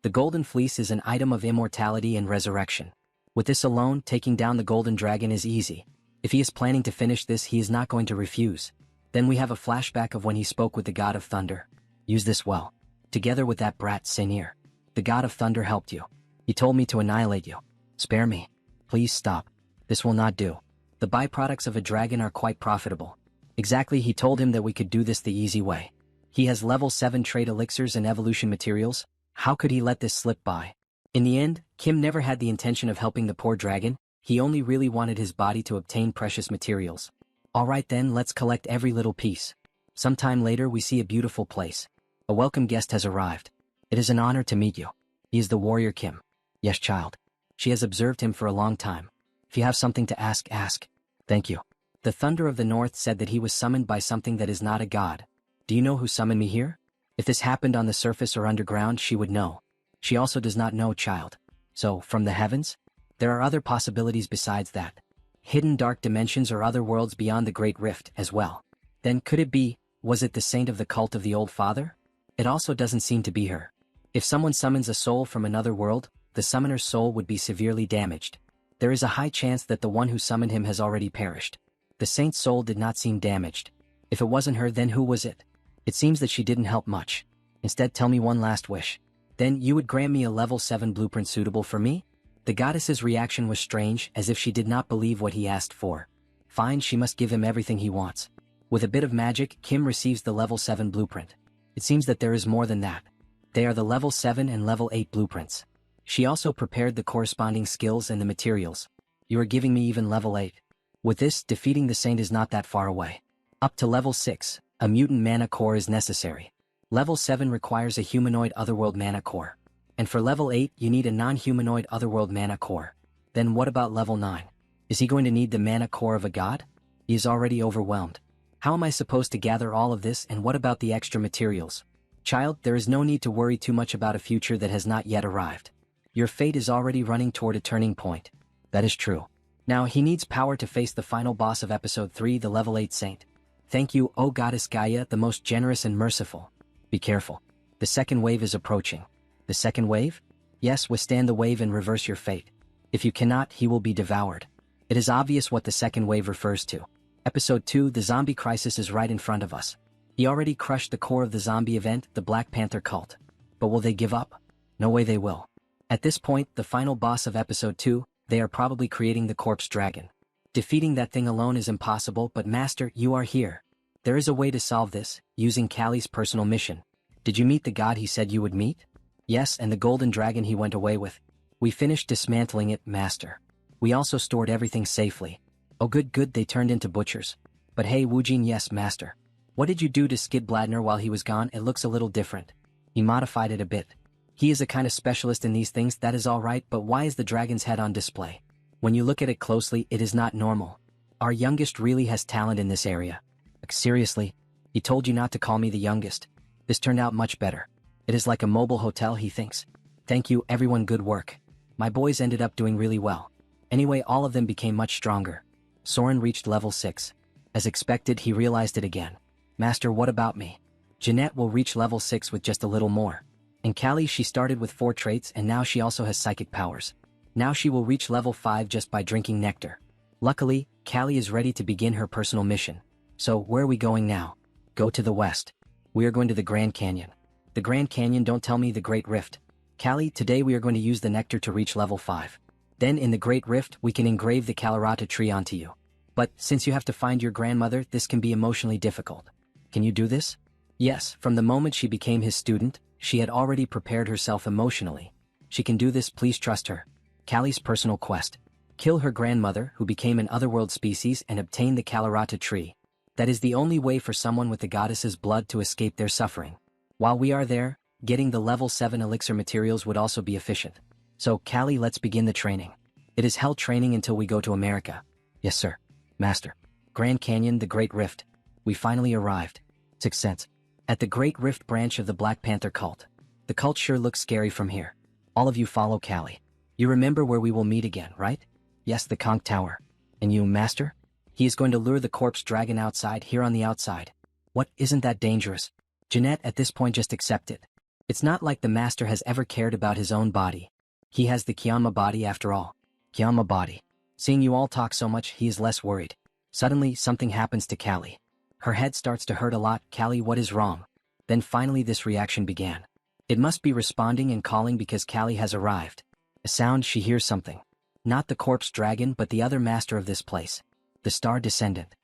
The Golden Fleece is an item of immortality and resurrection. With this alone, taking down the Golden Dragon is easy. If he is planning to finish this, he is not going to refuse. Then we have a flashback of when he spoke with the God of Thunder. Use this well. Together with that brat, Senir. The God of Thunder helped you. He told me to annihilate you. Spare me. Please stop. This will not do. The byproducts of a dragon are quite profitable. Exactly, he told him that we could do this the easy way. He has level 7 trait elixirs and evolution materials. How could he let this slip by? In the end, Kim never had the intention of helping the poor dragon. He only really wanted his body to obtain precious materials. Alright then, let's collect every little piece. Sometime later we see a beautiful place. A welcome guest has arrived. It is an honor to meet you. He is the warrior Kim. Yes, child. She has observed him for a long time. If you have something to ask, ask. Thank you. The Thunder of the North said that he was summoned by something that is not a god. Do you know who summoned me here? If this happened on the surface or underground, she would know. She also does not know, child. So, from the heavens? There are other possibilities besides that. Hidden dark dimensions or other worlds beyond the Great Rift as well. Then could it be, was it the saint of the cult of the Old Father? It also doesn't seem to be her. If someone summons a soul from another world, the summoner's soul would be severely damaged. There is a high chance that the one who summoned him has already perished. The saint's soul did not seem damaged. If it wasn't her, then who was it? It seems that she didn't help much. Instead, tell me one last wish. Then you would grant me a level 7 blueprint suitable for me? The goddess's reaction was strange, as if she did not believe what he asked for. Fine, she must give him everything he wants. With a bit of magic, Kim receives the level 7 blueprint. It seems that there is more than that. They are the level 7 and level 8 blueprints. She also prepared the corresponding skills and the materials. You are giving me even level 8. With this, defeating the saint is not that far away. Up to level 6, a mutant mana core is necessary. Level 7 requires a humanoid otherworld mana core. And for level 8, you need a non-humanoid otherworld mana core. Then what about level 9? Is he going to need the mana core of a god? He is already overwhelmed. How am I supposed to gather all of this, and what about the extra materials? Child, there is no need to worry too much about a future that has not yet arrived. Your fate is already running toward a turning point. That is true. Now he needs power to face the final boss of episode 3, the level 8 saint. Thank you, O Goddess Gaia, the most generous and merciful. Be careful. The second wave is approaching. The second wave? Yes, withstand the wave and reverse your fate. If you cannot, he will be devoured. It is obvious what the second wave refers to. Episode 2, the zombie crisis is right in front of us. He already crushed the core of the zombie event, the Black Panther cult. But will they give up? No way they will. At this point, the final boss of episode 2, they are probably creating the corpse dragon. Defeating that thing alone is impossible, but Master, you are here. There is a way to solve this, using Callie's personal mission. Did you meet the god he said you would meet? Yes, and the golden dragon he went away with. We finished dismantling it, Master. We also stored everything safely. Oh good, they turned into butchers. But hey Woojin, yes, Master. What did you do to Skid Bladner while he was gone? It looks a little different. He modified it a bit. He is a kind of specialist in these things, that is alright, but why is the dragon's head on display? When you look at it closely, it is not normal. Our youngest really has talent in this area. Like, seriously? He told you not to call me the youngest. This turned out much better. It is like a mobile hotel, he thinks. Thank you, everyone, good work. My boys ended up doing really well. Anyway, all of them became much stronger. Soren reached level 6. As expected, he realized it again. Master, what about me? Jeanette will reach level 6 with just a little more. And Callie, she started with 4 traits and now she also has psychic powers. Now she will reach level 5 just by drinking nectar. Luckily, Callie is ready to begin her personal mission. So, where are we going now? Go to the west. We are going to the Grand Canyon. The Grand Canyon, don't tell me the Great Rift. Callie, today we are going to use the nectar to reach level 5. Then in the Great Rift, we can engrave the Kalarata tree onto you. But, since you have to find your grandmother, this can be emotionally difficult. Can you do this? Yes, from the moment she became his student, she had already prepared herself emotionally. She can do this, please trust her. Callie's personal quest. Kill her grandmother, who became an otherworld species, and obtain the Kalarata tree. That is the only way for someone with the goddess's blood to escape their suffering. While we are there, getting the level 7 elixir materials would also be efficient. So, Callie, let's begin the training. It is hell training until we go to America. Yes, sir. Master. Grand Canyon, the Great Rift. We finally arrived. 6 cents. At the Great Rift branch of the Black Panther cult. The cult sure looks scary from here. All of you follow Callie. You remember where we will meet again, right? Yes, the Conch Tower. And you, Master? He is going to lure the corpse dragon outside, here on the outside. What, isn't that dangerous? Jeanette, at this point, just accept it. It's not like the Master has ever cared about his own body. He has the Kyama body after all. Kyama body. Seeing you all talk so much, he is less worried. Suddenly, something happens to Callie. Her head starts to hurt a lot. Callie, what is wrong? Then finally this reaction began. It must be responding and calling because Callie has arrived. A sound, she hears something. Not the corpse dragon, but the other master of this place. The Star Descendant.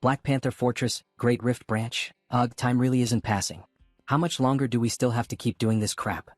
Black Panther Fortress, Great Rift Branch. Ugh, time really isn't passing. How much longer do we still have to keep doing this crap?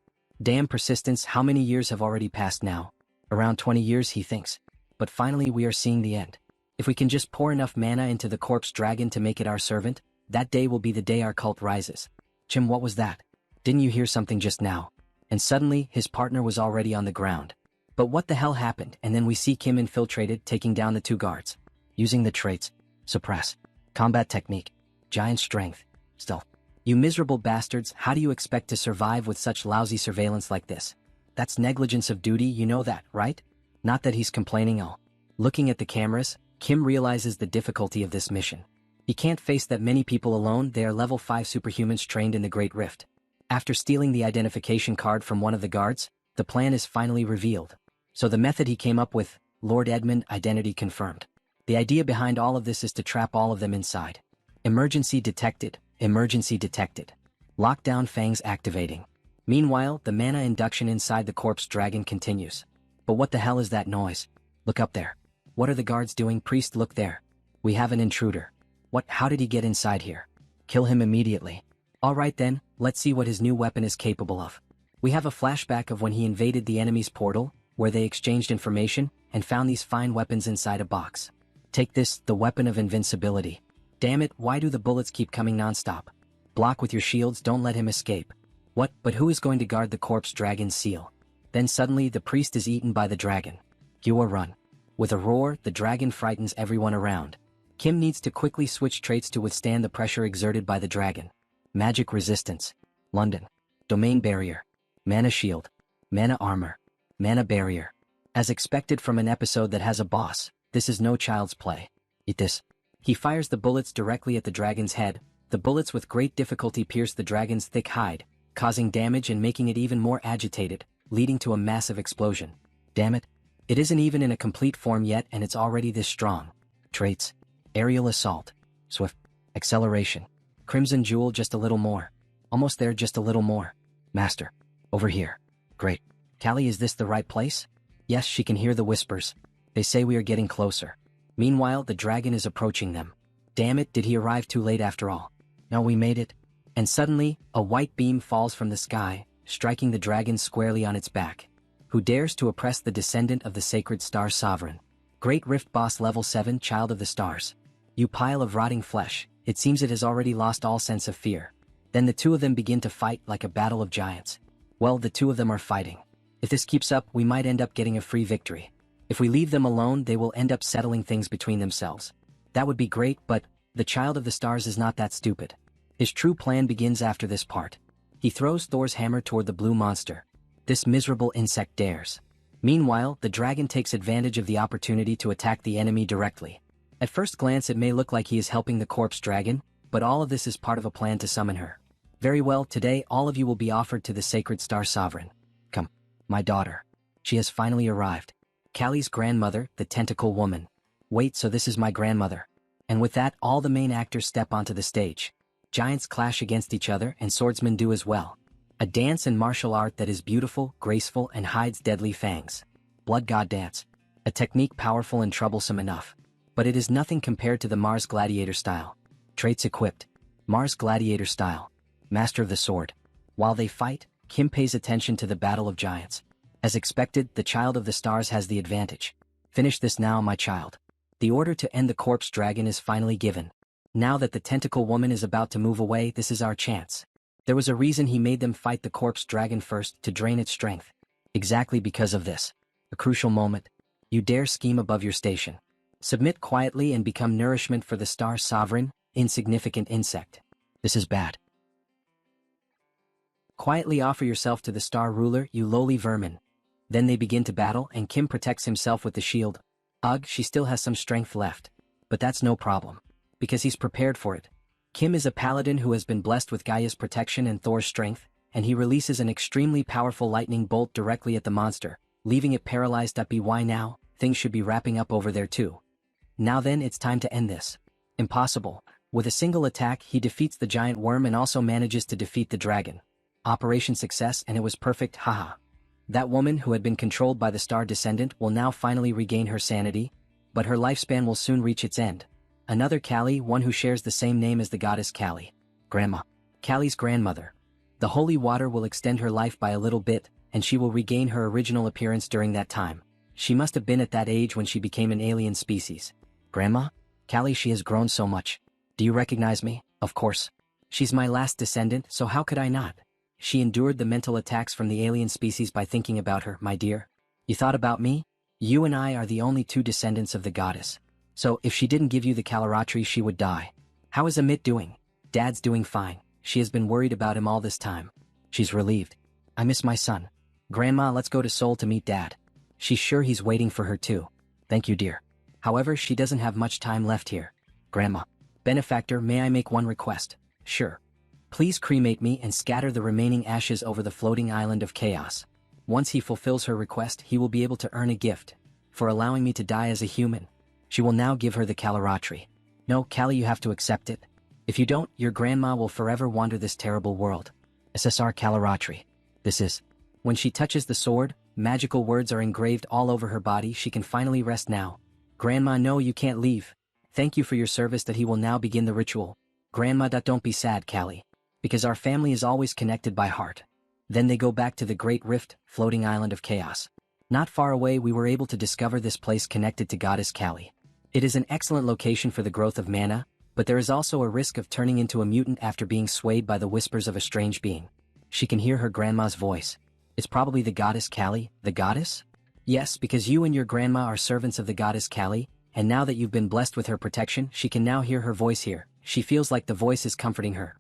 Damn persistence, how many years have already passed now? Around 20 years, he thinks. But finally we are seeing the end. If we can just pour enough mana into the corpse dragon to make it our servant, that day will be the day our cult rises. Chim, what was that? Didn't you hear something just now? And suddenly, his partner was already on the ground. But what the hell happened? And then we see Kim infiltrated, taking down the 2 guards. Using the traits. Suppress. Combat technique. Giant strength. Stealth. You miserable bastards, how do you expect to survive with such lousy surveillance like this? That's negligence of duty, you know that, right? Not that he's complaining all. Looking at the cameras, Kim realizes the difficulty of this mission. He can't face that many people alone, they are level 5 superhumans trained in the Great Rift. After stealing the identification card from one of the guards, the plan is finally revealed. So the method he came up with, Lord Edmund, identity confirmed. The idea behind all of this is to trap all of them inside. Emergency detected, emergency detected. Lockdown fangs activating. Meanwhile, the mana induction inside the corpse dragon continues. But what the hell is that noise? Look up there. What are the guards doing? Priest, look there. We have an intruder. What? How did he get inside here? Kill him immediately. Alright then, let's see what his new weapon is capable of. We have a flashback of when he invaded the enemy's portal, where they exchanged information, and found these fine weapons inside a box. Take this, the weapon of invincibility. Damn it, why do the bullets keep coming non-stop? Block with your shields, don't let him escape. What? But who is going to guard the corpse dragon's seal? Then suddenly the priest is eaten by the dragon. Gyua run. With a roar, the dragon frightens everyone around. Kim needs to quickly switch traits to withstand the pressure exerted by the dragon. Magic resistance. London. Domain barrier. Mana shield. Mana armor. Mana barrier. As expected from an episode that has a boss, this is no child's play. Eat this. He fires the bullets directly at the dragon's head. The bullets with great difficulty pierce the dragon's thick hide, causing damage and making it even more agitated, leading to a massive explosion. Damn it. It isn't even in a complete form yet and it's already this strong. Traits. Aerial assault. Swift. Acceleration. Crimson jewel, just a little more. Almost there, just a little more. Master. Over here. Great. Callie, is this the right place? Yes, she can hear the whispers. They say we are getting closer. Meanwhile, the dragon is approaching them. Damn it, did he arrive too late after all? No, we made it. And suddenly, a white beam falls from the sky, striking the dragon squarely on its back. Who dares to oppress the descendant of the sacred star sovereign? Great Rift Boss Level 7 Child of the Stars. You pile of rotting flesh, it seems it has already lost all sense of fear. Then the two of them begin to fight like a battle of giants. Well, the two of them are fighting. If this keeps up, we might end up getting a free victory. If we leave them alone, they will end up settling things between themselves. That would be great, but the Child of the Stars is not that stupid. His true plan begins after this part. He throws Thor's hammer toward the blue monster. This miserable insect dares. Meanwhile, the dragon takes advantage of the opportunity to attack the enemy directly. At first glance it may look like he is helping the corpse dragon, but all of this is part of a plan to summon her. Very well, today all of you will be offered to the sacred star sovereign. Come, my daughter. She has finally arrived. Callie's grandmother, the tentacle woman. Wait, so this is my grandmother. And with that, all the main actors step onto the stage. Giants clash against each other and swordsmen do as well. A dance and martial art that is beautiful, graceful, and hides deadly fangs. Blood God Dance. A technique powerful and troublesome enough. But it is nothing compared to the Mars Gladiator style. Traits equipped. Mars Gladiator style. Master of the Sword. While they fight, Kim pays attention to the battle of giants. As expected, the Child of the Stars has the advantage. Finish this now, my child. The order to end the corpse dragon is finally given. Now that the tentacle woman is about to move away, this is our chance. There was a reason he made them fight the corpse dragon first, to drain its strength. Exactly because of this. A crucial moment. You dare scheme above your station. Submit quietly and become nourishment for the star sovereign, insignificant insect. This is bad. Quietly offer yourself to the star ruler, you lowly vermin. Then they begin to battle and Kim protects himself with the shield. Ugh, she still has some strength left. But that's no problem. Because he's prepared for it. Kim is a paladin who has been blessed with Gaia's protection and Thor's strength, and he releases an extremely powerful lightning bolt directly at the monster, leaving it paralyzed. Why now? Things should be wrapping up over there too. Now then, it's time to end this. Impossible. With a single attack, he defeats the giant worm and also manages to defeat the dragon. Operation success, and it was perfect, haha. That woman who had been controlled by the star descendant will now finally regain her sanity, but her lifespan will soon reach its end. Another Callie, one who shares the same name as the goddess Callie. Grandma. Callie's grandmother. The holy water will extend her life by a little bit, and she will regain her original appearance during that time. She must have been at that age when she became an alien species. Grandma? Callie, she has grown so much. Do you recognize me? Of course. She's my last descendant, so how could I not? She endured the mental attacks from the alien species by thinking about her, my dear. You thought about me? You and I are the only two descendants of the goddess. So, if she didn't give you the Caloratri, she would die. How is Amit doing? Dad's doing fine. She has been worried about him all this time. She's relieved. I miss my son. Grandma, let's go to Seoul to meet Dad. She's sure he's waiting for her too. Thank you, dear. However, she doesn't have much time left here. Grandma. Benefactor, may I make one request? Sure. Please cremate me and scatter the remaining ashes over the floating island of chaos. Once he fulfills her request, he will be able to earn a gift for allowing me to die as a human. She will now give her the Caloratri. No, Callie, you have to accept it. If you don't, your grandma will forever wander this terrible world. SSR Caloratri. This is. When she touches the sword, magical words are engraved all over her body. She can finally rest now. Grandma, no, you can't leave. Thank you for your service. That he will now begin the ritual. Grandma, don't be sad, Callie. Because our family is always connected by heart. Then they go back to the Great Rift, floating island of chaos. Not far away we were able to discover this place connected to Goddess Callie. It is an excellent location for the growth of mana, but there is also a risk of turning into a mutant after being swayed by the whispers of a strange being. She can hear her grandma's voice. It's probably the Goddess Callie, the goddess? Yes, because you and your grandma are servants of the Goddess Callie, and now that you've been blessed with her protection, she can now hear her voice here. She feels like the voice is comforting her.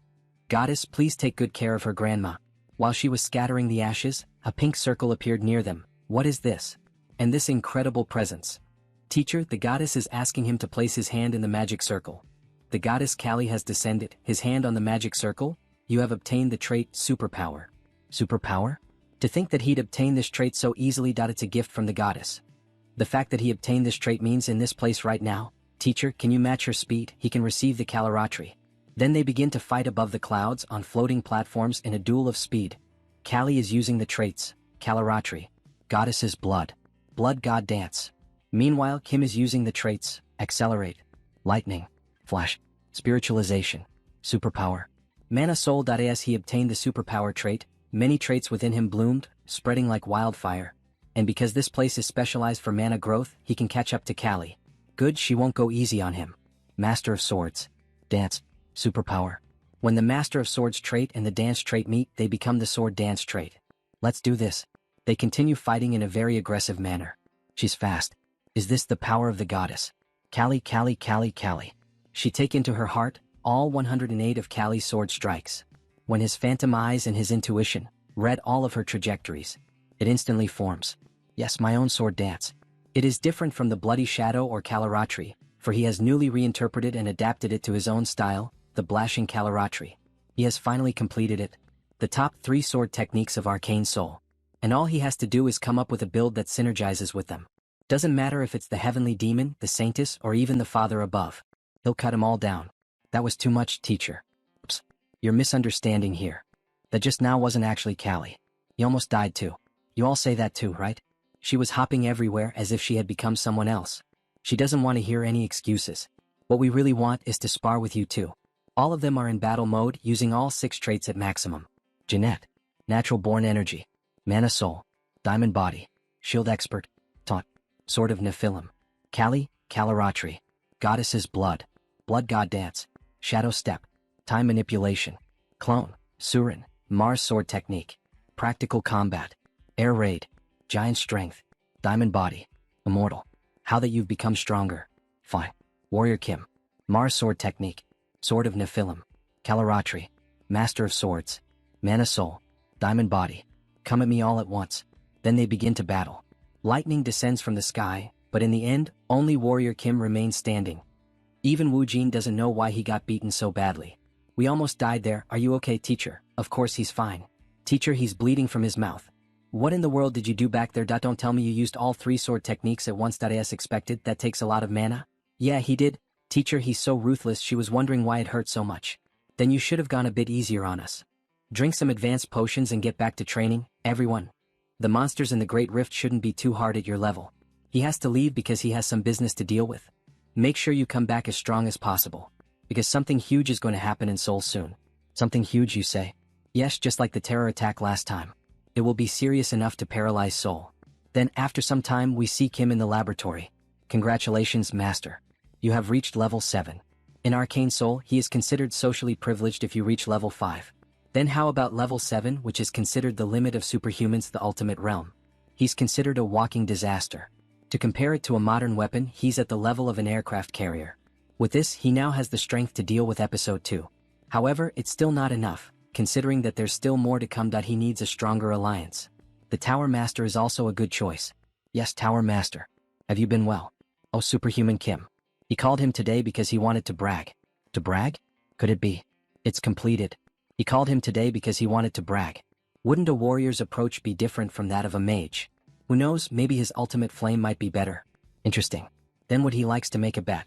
Goddess, please take good care of her grandma. While she was scattering the ashes, a pink circle appeared near them. What is this? And this incredible presence. Teacher, the goddess is asking him to place his hand in the magic circle. The goddess Callie has descended, his hand on the magic circle. You have obtained the trait Superpower. Superpower? To think that he'd obtain this trait so easily. It's a gift from the goddess. The fact that he obtained this trait means in this place right now. Teacher, can you match her speed? He can receive the Caloratri. Then they begin to fight above the clouds on floating platforms in a duel of speed. Callie is using the traits, Caloratri, Goddess's Blood, Blood God Dance. Meanwhile, Kim is using the traits Accelerate, Lightning, Flash, Spiritualization, Superpower. Mana Soul. As he obtained the superpower trait, many traits within him bloomed, spreading like wildfire. And because this place is specialized for mana growth, he can catch up to Callie. Good, she won't go easy on him. Master of Swords. Dance. Superpower. When the Master of Swords trait and the dance trait meet, they become the Sword Dance trait. Let's do this. They continue fighting in a very aggressive manner. She's fast. Is this the power of the goddess? Callie. She take into her heart all 108 of Callie's sword strikes. When his phantom eyes and his intuition read all of her trajectories, it instantly forms. Yes, my own sword dance. It is different from the Bloody Shadow or Kalaratri, for he has newly reinterpreted and adapted it to his own style, the Blashing Kalaratri. He has finally completed it. The top 3 sword techniques of Arcane Seoul. And all he has to do is come up with a build that synergizes with them. Doesn't matter if it's the Heavenly Demon, the Saintess, or even the Father above. He'll cut 'em all down. That was too much, teacher. Oops. You're misunderstanding here. That just now wasn't actually Callie. He almost died too. You all say that too, right? She was hopping everywhere as if she had become someone else. She doesn't want to hear any excuses. What we really want is to spar with you too. All of them are in battle mode using all 6 traits at maximum. Jeanette. Natural Born Energy. Mana Soul. Diamond Body. Shield Expert. Taunt. Sword of Nephilim. Callie. Kalaratri. Goddess's Blood. Blood God Dance. Shadow Step. Time Manipulation. Clone. Surin. Mars Sword Technique. Practical Combat. Air Raid. Giant Strength. Diamond Body. Immortal. How that you've become stronger. Fine. Warrior Kim. Mars Sword Technique. Sword of Nephilim. Kalaratri. Master of Swords. Mana Soul. Diamond Body. Come at me all at once. Then they begin to battle. Lightning descends from the sky, but in the end, only Warrior Kim remains standing. Even Wu Jin doesn't know why he got beaten so badly. We almost died there. Are you okay, teacher? Of course he's fine. Teacher, he's bleeding from his mouth. What in the world did you do back there? Don't tell me you used all 3 sword techniques at once. As expected, that takes a lot of mana. Yeah, he did. Teacher, he's so ruthless. She was wondering why it hurt so much. Then you should have gone a bit easier on us. Drink some advanced potions and get back to training, everyone. The monsters in the Great Rift shouldn't be too hard at your level. He has to leave because he has some business to deal with. Make sure you come back as strong as possible. Because something huge is going to happen in Seoul soon. Something huge, you say? Yes, just like the terror attack last time. It will be serious enough to paralyze Seoul. Then after some time we see Kim in the laboratory. Congratulations, Master. You have reached level 7. In Arcane Seoul, he is considered socially privileged if you reach level 5. Then how about level 7, which is considered the limit of superhumans, the ultimate realm? He's considered a walking disaster. To compare it to a modern weapon, he's at the level of an aircraft carrier. With this, he now has the strength to deal with episode 2. However, it's still not enough, considering that there's still more to come. He needs a stronger alliance. The Tower Master is also a good choice. Yes, Tower Master. Have you been well? Oh, Superhuman Kim. He called him today because he wanted to brag. To brag? Could it be? It's completed. He called him today because he wanted to brag. Wouldn't a warrior's approach be different from that of a mage? Who knows, maybe his ultimate flame might be better. Interesting. Then would he likes to make a bet?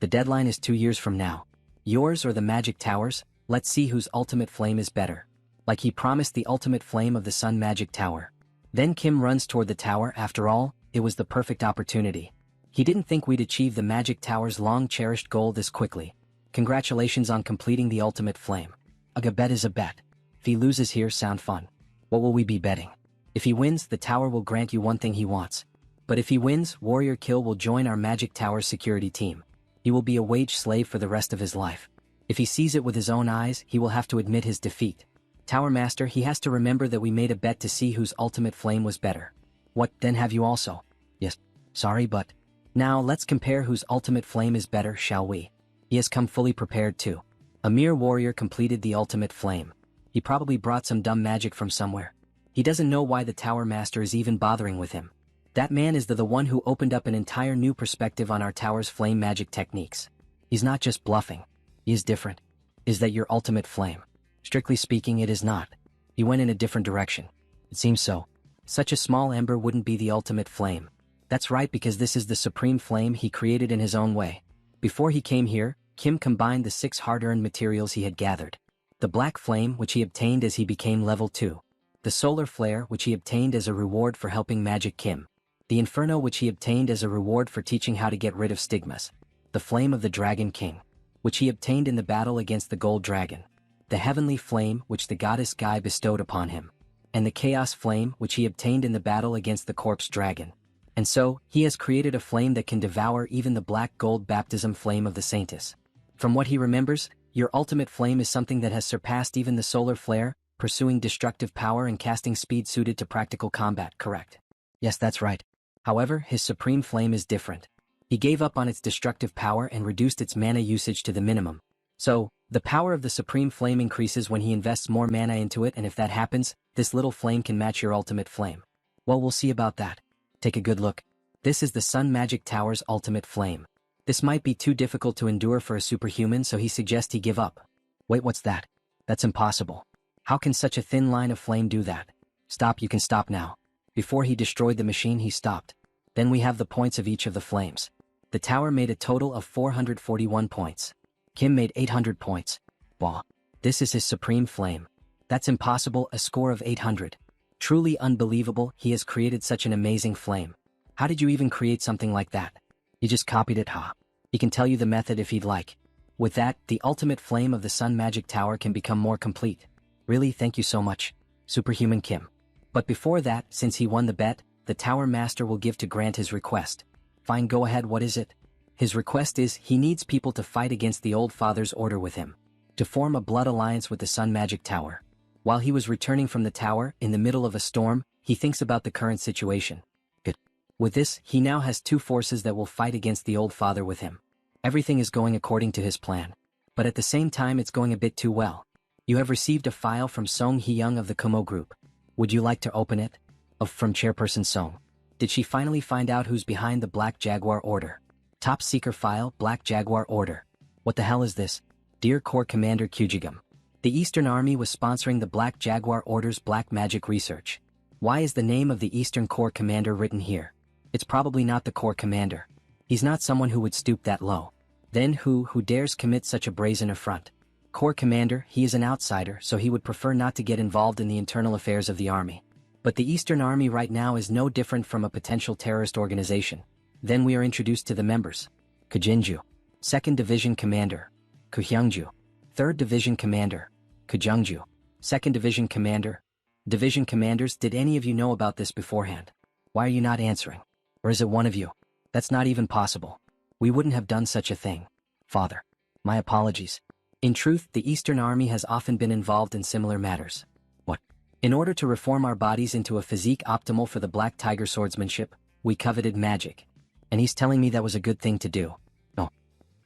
The deadline is 2 years from now. Yours or the Magic Towers? Let's see whose ultimate flame is better. Like he promised, the ultimate flame of the Sun Magic Tower. Then Kim runs toward the tower. After all, it was the perfect opportunity. He didn't think we'd achieve the Magic Tower's long-cherished goal this quickly. Congratulations on completing the ultimate flame. A bet is a bet. If he loses here, sound fun. What will we be betting? If he wins, the tower will grant you one thing he wants. But if he wins, Warrior Kill will join our Magic Tower's security team. He will be a wage slave for the rest of his life. If he sees it with his own eyes, he will have to admit his defeat. Tower Master, he has to remember that we made a bet to see whose ultimate flame was better. What, then have you also? Yes. Sorry, but... Now, let's compare whose ultimate flame is better, shall we? He has come fully prepared too. A mere warrior completed the ultimate flame. He probably brought some dumb magic from somewhere. He doesn't know why the Tower Master is even bothering with him. That man is the one who opened up an entire new perspective on our tower's flame magic techniques. He's not just bluffing. He is different. Is that your ultimate flame? Strictly speaking, it is not. He went in a different direction. It seems so. Such a small ember wouldn't be the ultimate flame. That's right, because this is the supreme flame he created in his own way. Before he came here, Kim combined the 6 hard-earned materials he had gathered. The black flame, which he obtained as he became level 2. The solar flare, which he obtained as a reward for helping Magic Kim. The Inferno which he obtained as a reward for teaching how to get rid of stigmas. The Flame of the Dragon King, which he obtained in the battle against the Gold Dragon. The Heavenly Flame which the goddess Guy bestowed upon him. And the Chaos Flame which he obtained in the battle against the Corpse Dragon. And so, he has created a flame that can devour even the black gold baptism flame of the Saintess. From what he remembers, your ultimate flame is something that has surpassed even the solar flare, pursuing destructive power and casting speed suited to practical combat, correct? Yes, that's right. However, his supreme flame is different. He gave up on its destructive power and reduced its mana usage to the minimum. So, the power of the supreme flame increases when he invests more mana into it, and if that happens, this little flame can match your ultimate flame. Well, we'll see about that. Take a good look. This is the Sun Magic Tower's ultimate flame. This might be too difficult to endure for a superhuman, so he suggests he give up. Wait, what's that? That's impossible. How can such a thin line of flame do that? Stop, you can stop now. Before he destroyed the machine, he stopped. Then we have the points of each of the flames. The tower made a total of 441 points. Kim made 800 points. Wow. This is his supreme flame. That's impossible, a score of 800. Truly unbelievable, he has created such an amazing flame. How did you even create something like that? He just copied it, huh? He can tell you the method if he'd like. With that, the ultimate flame of the Sun Magic Tower can become more complete. Really, thank you so much, Superhuman Kim. But before that, since he won the bet, the Tower Master will give to grant his request. Fine, go ahead, what is it? His request is, he needs people to fight against the Old Father's order with him. To form a blood alliance with the Sun Magic Tower. While he was returning from the tower, in the middle of a storm, he thinks about the current situation. Good. With this, he now has two forces that will fight against the Old Father with him. Everything is going according to his plan. But at the same time it's going a bit too well. You have received a file from Song Hee-young of the Kumo Group. Would you like to open it? From Chairperson Song. Did she finally find out who's behind the Black Jaguar Order? Top Secret File, Black Jaguar Order. What the hell is this? Dear Corps Commander Kyujigam. The Eastern Army was sponsoring the Black Jaguar Order's black magic research. Why is the name of the Eastern Corps Commander written here? It's probably not the Corps Commander. He's not someone who would stoop that low. Then who dares commit such a brazen affront? Corps Commander, he is an outsider, so he would prefer not to get involved in the internal affairs of the army. But the Eastern Army right now is no different from a potential terrorist organization. Then we are introduced to the members. Kujinju. 2nd Division Commander. Kuhyungju. 3rd Division Commander. Kujungju. 2nd Division Commander. Division Commanders, did any of you know about this beforehand? Why are you not answering? Or is it one of you? That's not even possible. We wouldn't have done such a thing. Father. My apologies. In truth, the Eastern Army has often been involved in similar matters. What? In order to reform our bodies into a physique optimal for the Black Tiger swordsmanship, we coveted magic. And he's telling me that was a good thing to do. No.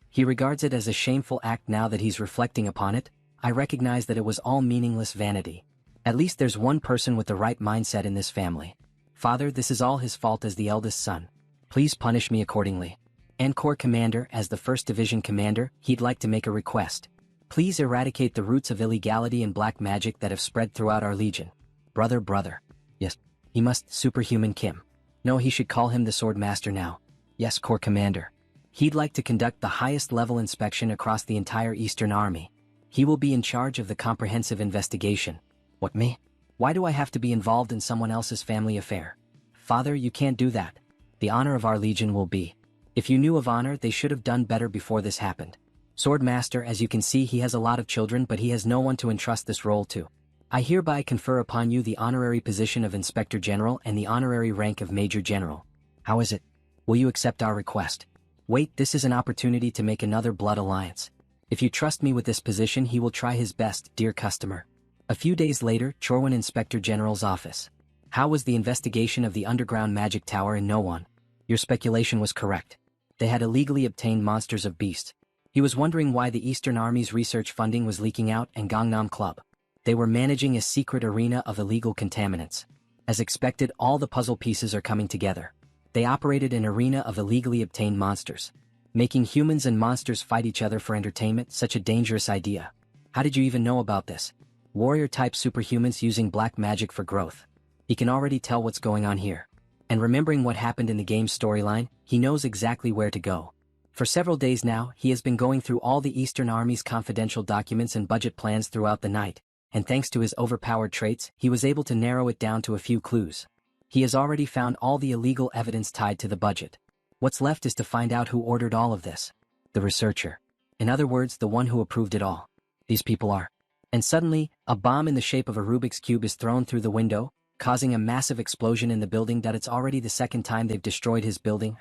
He regards it as a shameful act now that he's reflecting upon it. I recognize that it was all meaningless vanity. At least there's one person with the right mindset in this family. Father, this is all his fault as the eldest son. Please punish me accordingly. And Corps Commander, as the 1st Division Commander, he'd like to make a request. Please eradicate the roots of illegality and black magic that have spread throughout our legion. Brother. Yes. He must, Superhuman Kim. No, he should call him the Sword Master now. Yes, Corps Commander. He'd like to conduct the highest level inspection across the entire Eastern Army. He will be in charge of the comprehensive investigation. What, me? Why do I have to be involved in someone else's family affair? Father, you can't do that. The honor of our legion will be. If you knew of honor, they should have done better before this happened. Sword Master, as you can see, he has a lot of children, but he has no one to entrust this role to. I hereby confer upon you the honorary position of Inspector General and the honorary rank of Major General. How is it? Will you accept our request? Wait, this is an opportunity to make another blood alliance. If you trust me with this position, he will try his best, dear customer. A few days later, Chorwin Inspector General's office. How was the investigation of the underground magic tower in Nowon? Your speculation was correct. They had illegally obtained monsters of beast. He was wondering why the Eastern Army's research funding was leaking out, and Gangnam Club. They were managing a secret arena of illegal contaminants. As expected, all the puzzle pieces are coming together. They operated an arena of illegally obtained monsters. Making humans and monsters fight each other for entertainment, such a dangerous idea. How did you even know about this? Warrior-type superhumans using black magic for growth. He can already tell what's going on here. And remembering what happened in the game's storyline, he knows exactly where to go. For several days now, he has been going through all the Eastern Army's confidential documents and budget plans throughout the night, and thanks to his overpowered traits, he was able to narrow it down to a few clues. He has already found all the illegal evidence tied to the budget. What's left is to find out who ordered all of this. The researcher. In other words, the one who approved it all. These people are. And suddenly, a bomb in the shape of a Rubik's Cube is thrown through the window, causing a massive explosion in the building. That it's already the second time they've destroyed his building.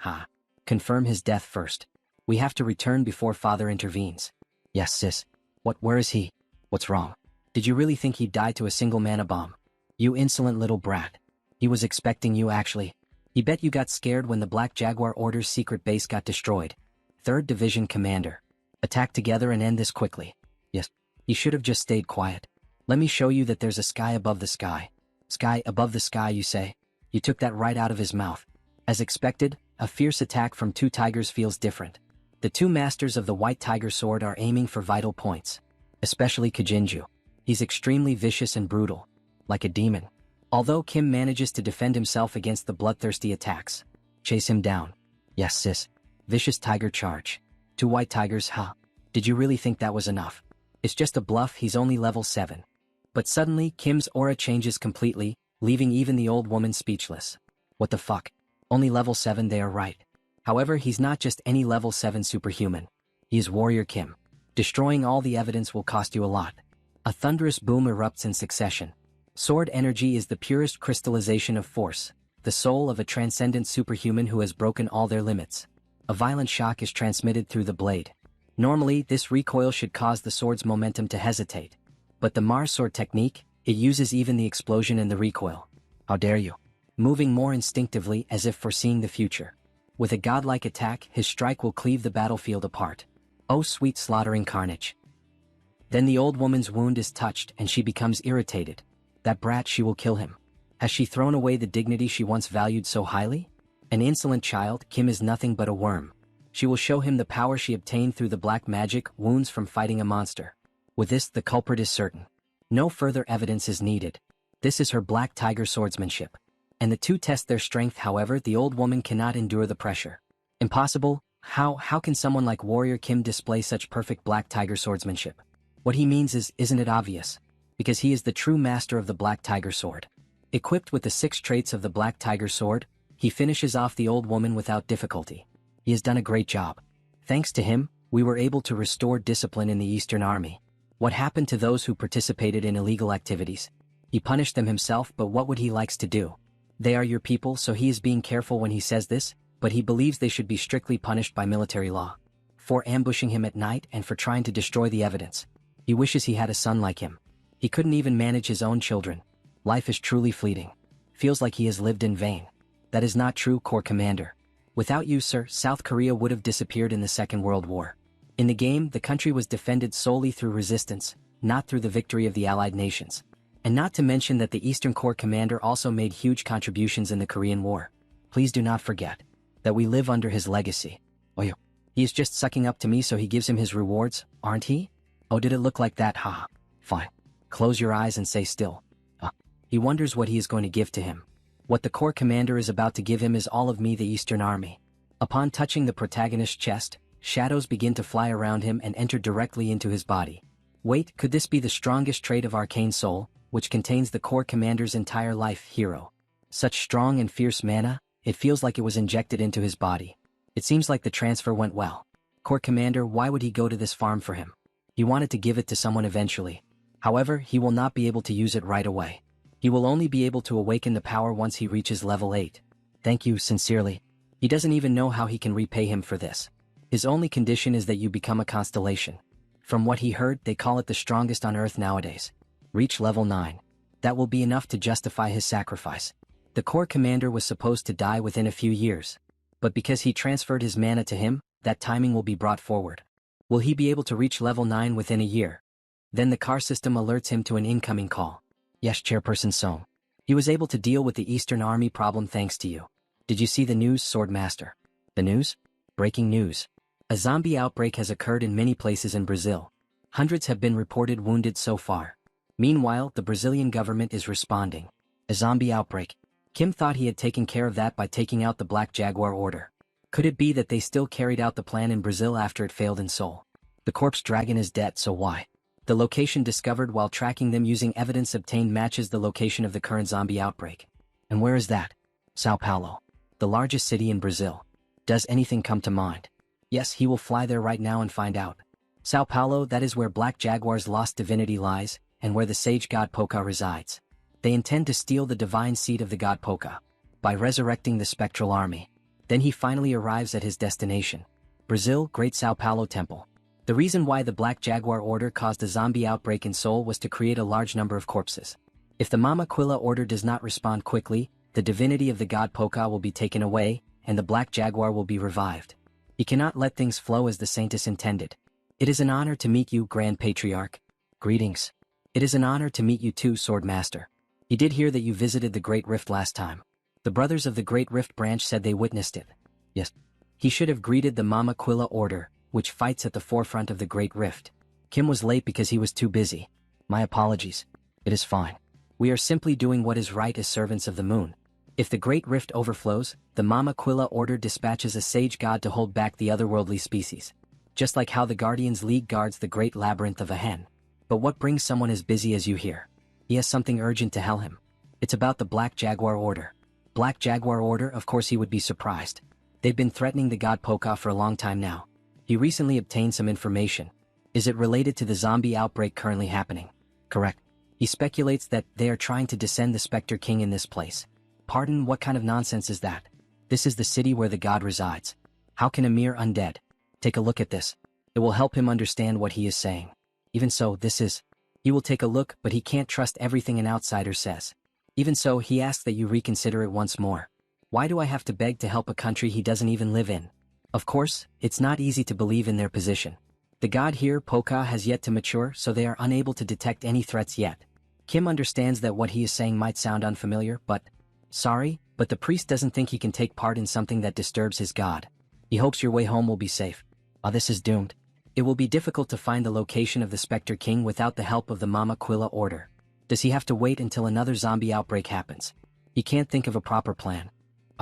Confirm his death first. We have to return before father intervenes. Yes, sis. Where is he? What's wrong? Did you really think he'd die to a single mana bomb? You insolent little brat. He was expecting you actually. He bet you got scared when the Black Jaguar Order's secret base got destroyed. 3rd Division Commander. Attack together and end this quickly. Yes. He should have just stayed quiet. Let me show you that there's a sky above the sky. Sky above the sky, you say? You took that right out of his mouth. As expected, a fierce attack from 2 tigers feels different. The 2 masters of the White Tiger Sword are aiming for vital points. Especially Kijinju. He's extremely vicious and brutal. Like a demon. Although Kim manages to defend himself against the bloodthirsty attacks. Chase him down. Yes, sis. Vicious tiger charge. 2 white tigers, Did you really think that was enough? It's just a bluff, he's only level 7. But suddenly, Kim's aura changes completely, leaving even the old woman speechless. What the fuck? Only level 7, they are right. However, he's not just any level 7 superhuman. He is Warrior Kim. Destroying all the evidence will cost you a lot. A thunderous boom erupts in succession. Sword energy is the purest crystallization of force, the soul of a transcendent superhuman who has broken all their limits. A violent shock is transmitted through the blade. Normally, this recoil should cause the sword's momentum to hesitate. But the Mars sword technique, it uses even the explosion and the recoil. How dare you? Moving more instinctively as if foreseeing the future. With a godlike attack, his strike will cleave the battlefield apart. Oh sweet slaughtering carnage. Then the old woman's wound is touched and she becomes irritated. That brat, she will kill him. Has she thrown away the dignity she once valued so highly? An insolent child, Kim is nothing but a worm. She will show him the power she obtained through the black magic wounds from fighting a monster. With this, the culprit is certain. No further evidence is needed. This is her black tiger swordsmanship. And the 2 test their strength. However, the old woman cannot endure the pressure. Impossible? How can someone like Warrior Kim display such perfect black tiger swordsmanship? What he means is, isn't it obvious? Because he is the true master of the Black Tiger Sword. Equipped with the 6 traits of the Black Tiger Sword, he finishes off the old woman without difficulty. He has done a great job. Thanks to him, we were able to restore discipline in the Eastern Army. What happened to those who participated in illegal activities? He punished them himself, but what would he likes to do? They are your people, so he is being careful when he says this, but he believes they should be strictly punished by military law. For ambushing him at night and for trying to destroy the evidence. He wishes he had a son like him. He couldn't even manage his own children. Life is truly fleeting. Feels like he has lived in vain. That is not true, Corps Commander. Without you, sir, South Korea would have disappeared in the Second World War. In the game, the country was defended solely through resistance, not through the victory of the Allied nations. And not to mention that the Eastern Corps Commander also made huge contributions in the Korean War. Please do not forget that we live under his legacy. Oh, he is just sucking up to me, so he gives him his rewards, aren't he? Oh, did it look like that? Fine. Close your eyes and stay still. He wonders what he is going to give to him. What the Corps Commander is about to give him is all of me, the Eastern Army. Upon touching the protagonist's chest, shadows begin to fly around him and enter directly into his body. Wait, could this be the strongest trait of Arcane Seoul, which contains the Corps Commander's entire life hero? Such strong and fierce mana, it feels like it was injected into his body. It seems like the transfer went well. Corps Commander, why would he go to this farm for him? He wanted to give it to someone eventually. However, he will not be able to use it right away. He will only be able to awaken the power once he reaches level 8. Thank you, sincerely. He doesn't even know how he can repay him for this. His only condition is that you become a constellation. From what he heard, they call it the strongest on Earth nowadays. Reach level 9. That will be enough to justify his sacrifice. The Corps Commander was supposed to die within a few years. But because he transferred his mana to him, that timing will be brought forward. Will he be able to reach level 9 within a year? Then the car system alerts him to an incoming call. Yes, Chairperson Song. He was able to deal with the Eastern Army problem thanks to you. Did you see the news, Swordmaster? The news? Breaking news. A zombie outbreak has occurred in many places in Brazil. Hundreds have been reported wounded so far. Meanwhile, the Brazilian government is responding. A zombie outbreak. Kim thought he had taken care of that by taking out the Black Jaguar Order. Could it be that they still carried out the plan in Brazil after it failed in Seoul? The corpse dragon is dead, so why? The location discovered while tracking them using evidence obtained matches the location of the current zombie outbreak. And where is that? Sao Paulo. The largest city in Brazil. Does anything come to mind? Yes, he will fly there right now and find out. Sao Paulo, that is where Black Jaguar's lost divinity lies, and where the sage god Poca resides. They intend to steal the divine seed of the god Poca by resurrecting the spectral army. Then he finally arrives at his destination. Brazil, Great Sao Paulo Temple. The reason why the Black Jaguar Order caused a zombie outbreak in Seoul was to create a large number of corpses. If the Mamaquilla Order does not respond quickly, the divinity of the god Poca will be taken away, and the Black Jaguar will be revived. He cannot let things flow as the Saintess intended. It is an honor to meet you, Grand Patriarch. Greetings. It is an honor to meet you too, Sword Master. He did hear that you visited the Great Rift last time. The brothers of the Great Rift branch said they witnessed it. Yes. He should have greeted the Mamaquilla Order, which fights at the forefront of the Great Rift. Kim was late because he was too busy. My apologies. It is fine. We are simply doing what is right as servants of the moon. If the Great Rift overflows, the Mamaquilla Order dispatches a sage god to hold back the otherworldly species. Just like how the Guardians League guards the Great Labyrinth of Ahen. But what brings someone as busy as you here? He has something urgent to tell him. It's about the Black Jaguar Order. Black Jaguar Order, of course he would be surprised. They've been threatening the god Poca for a long time now. He recently obtained some information. Is it related to the zombie outbreak currently happening? Correct. He speculates that they are trying to descend the Spectre King in this place. Pardon, what kind of nonsense is that? This is the city where the god resides. How can a mere undead? Take a look at this. It will help him understand what he is saying. Even so, this is... He will take a look, but he can't trust everything an outsider says. Even so, he asks that you reconsider it once more. Why do I have to beg to help a country he doesn't even live in? Of course, it's not easy to believe in their position. The god here, Poca, has yet to mature, so they are unable to detect any threats yet. Kim understands that what he is saying might sound unfamiliar, but... Sorry, but the priest doesn't think he can take part in something that disturbs his god. He hopes your way home will be safe. This is doomed. It will be difficult to find the location of the Spectre King without the help of the Mamaquilla Order. Does he have to wait until another zombie outbreak happens? He can't think of a proper plan.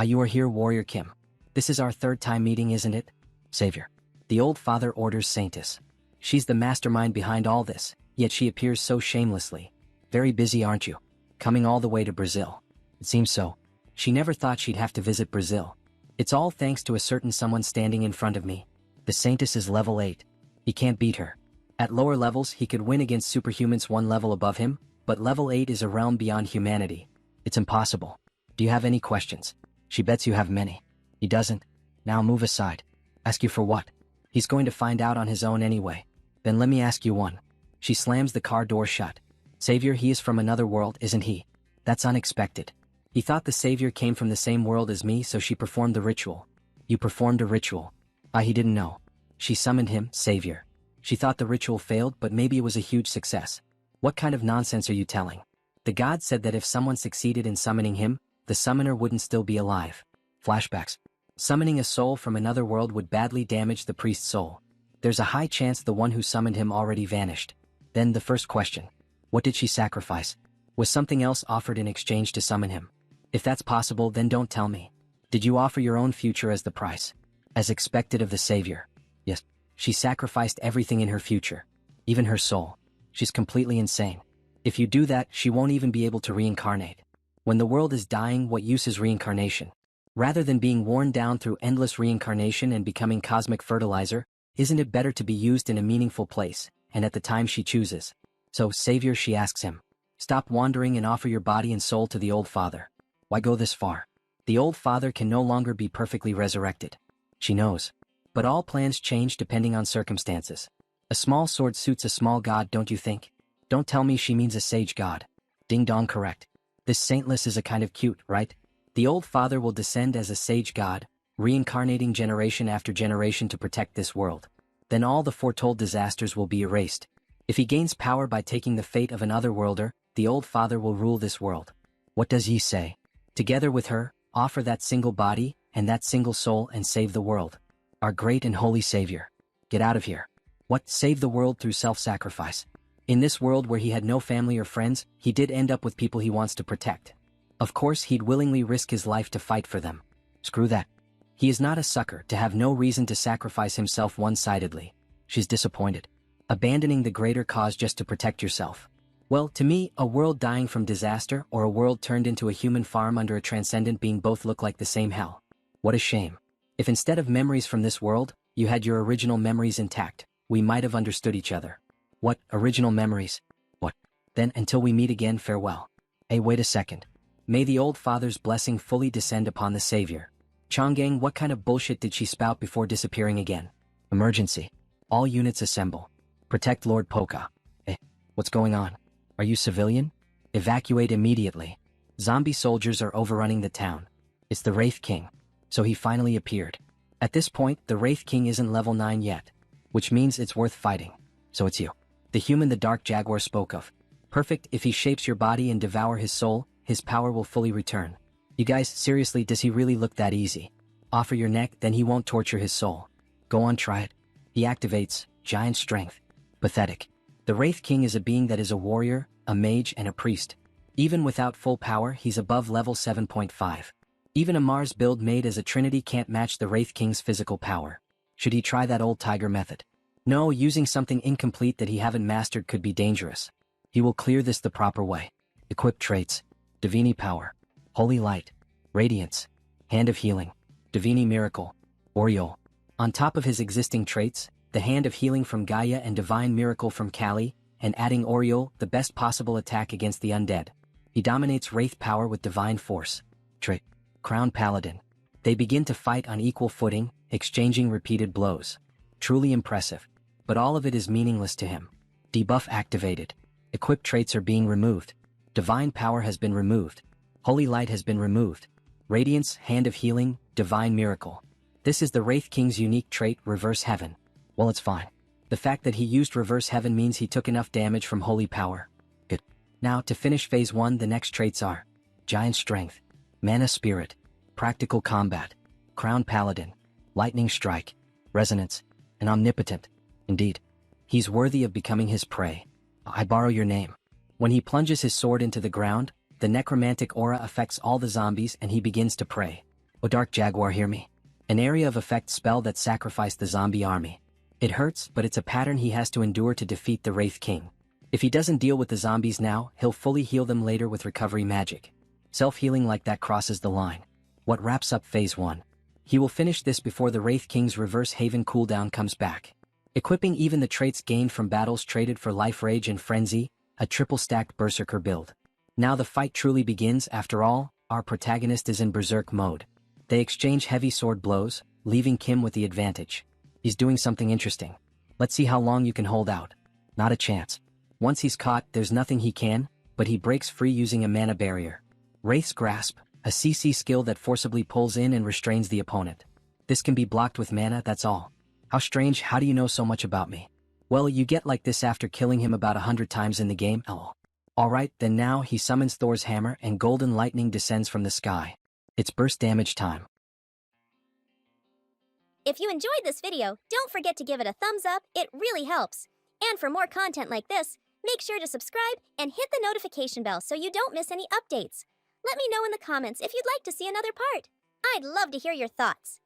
You are here, Warrior Kim. This is our third time meeting, isn't it? Savior. The old father orders Saintess. She's the mastermind behind all this, yet she appears so shamelessly. Very busy, aren't you? Coming all the way to Brazil. It seems so. She never thought she'd have to visit Brazil. It's all thanks to a certain someone standing in front of me. The Saintess is level 8. He can't beat her. At lower levels, he could win against superhumans one level above him, but level 8 is a realm beyond humanity. It's impossible. Do you have any questions? She bets you have many. He doesn't. Now move aside. Ask you for what? He's going to find out on his own anyway. Then let me ask you one. She slams the car door shut. Savior, he is from another world, isn't he? That's unexpected. He thought the Savior came from the same world as me, so she performed the ritual. You performed a ritual. He didn't know. She summoned him, Savior. She thought the ritual failed, but maybe it was a huge success. What kind of nonsense are you telling? The god said that if someone succeeded in summoning him, the summoner wouldn't still be alive. Flashbacks. Summoning a soul from another world would badly damage the priest's soul. There's a high chance the one who summoned him already vanished. Then the first question. What did she sacrifice? Was something else offered in exchange to summon him? If that's possible, then don't tell me. Did you offer your own future as the price? As expected of the Savior? Yes. She sacrificed everything in her future. Even her soul. She's completely insane. If you do that, she won't even be able to reincarnate. When the world is dying, what use is reincarnation? Rather than being worn down through endless reincarnation and becoming cosmic fertilizer, isn't it better to be used in a meaningful place, and at the time she chooses? So, Savior, she asks him, stop wandering and offer your body and soul to the old father. Why go this far? The old father can no longer be perfectly resurrected. She knows. But all plans change depending on circumstances. A small sword suits a small god, don't you think? Don't tell me she means a sage god. Ding dong, correct. This saintless is a kind of cute, right? The old father will descend as a sage god, reincarnating generation after generation to protect this world. Then all the foretold disasters will be erased. If he gains power by taking the fate of an otherworlder, the old father will rule this world. What does he say? Together with her, offer that single body and that single soul and save the world. Our great and holy Savior. Get out of here. What? Save the world through self-sacrifice. In this world where he had no family or friends, he did end up with people he wants to protect. Of course, he'd willingly risk his life to fight for them. Screw that. He is not a sucker to have no reason to sacrifice himself one-sidedly. She's disappointed. Abandoning the greater cause just to protect yourself. Well, to me, a world dying from disaster or a world turned into a human farm under a transcendent being both look like the same hell. What a shame. If instead of memories from this world, you had your original memories intact, we might have understood each other. What, original memories? What? Then, until we meet again, farewell. Hey, wait a second. May the old father's blessing fully descend upon the savior. Changgang, what kind of bullshit did she spout before disappearing again? Emergency. All units assemble. Protect Lord Poka. What's going on? Are you civilian? Evacuate immediately. Zombie soldiers are overrunning the town. It's the Wraith King. So he finally appeared. At this point, the Wraith King isn't level 9 yet, which means it's worth fighting. So it's you. The human the Dark Jaguar spoke of. Perfect, if he shapes your body and devour his soul, his power will fully return. You guys, seriously, does he really look that easy? Offer your neck, then he won't torture his soul. Go on, try it. He activates giant strength. Pathetic. The Wraith King is a being that is a warrior, a mage, and a priest. Even without full power, he's above level 7.5. Even a Mars build made as a trinity can't match the Wraith King's physical power. Should he try that old tiger method? No, using something incomplete that he haven't mastered could be dangerous. He will clear this the proper way. Equip traits. Divini Power. Holy Light. Radiance. Hand of Healing. Divini Miracle. Oriole. On top of his existing traits, the Hand of Healing from Gaia and Divine Miracle from Kali, and adding Oriole, the best possible attack against the undead. He dominates Wraith power with Divine Force. Trait. Crown Paladin. They begin to fight on equal footing, exchanging repeated blows. Truly impressive. But all of it is meaningless to him. Debuff activated. Equipped traits are being removed. Divine Power has been removed. Holy Light has been removed. Radiance, Hand of Healing, Divine Miracle. This is the Wraith King's unique trait, Reverse Heaven. Well, it's fine. The fact that he used Reverse Heaven means he took enough damage from Holy Power. Good. Now, to finish Phase 1, the next traits are Giant Strength, Mana Spirit, Practical Combat, Crown Paladin, Lightning Strike, Resonance, and Omnipotent. Indeed, he's worthy of becoming his prey. I borrow your name. When he plunges his sword into the ground, the necromantic aura affects all the zombies and he begins to prey. O Dark Jaguar, hear me. An area of effect spell that sacrificed the zombie army. It hurts, but it's a pattern he has to endure to defeat the Wraith King. If he doesn't deal with the zombies now, he'll fully heal them later with recovery magic. Self-healing like that crosses the line. What wraps up Phase 1? He will finish this before the Wraith King's Reverse Haven cooldown comes back. Equipping even the traits gained from battles traded for Life Rage and Frenzy, a triple-stacked Berserker build. Now the fight truly begins. After all, our protagonist is in Berserk mode. They exchange heavy sword blows, leaving Kim with the advantage. He's doing something interesting. Let's see how long you can hold out. Not a chance. Once he's caught, there's nothing he can, but he breaks free using a mana barrier. Wraith's Grasp, a CC skill that forcibly pulls in and restrains the opponent. This can be blocked with mana, that's all. How strange, how do you know so much about me? Well, you get like this after killing him about 100 times in the game, lol. Alright, then now he summons Thor's hammer and golden lightning descends from the sky. It's burst damage time. If you enjoyed this video, don't forget to give it a thumbs up, it really helps. And for more content like this, make sure to subscribe and hit the notification bell so you don't miss any updates. Let me know in the comments if you'd like to see another part. I'd love to hear your thoughts.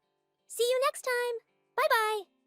See you next time. Bye-bye.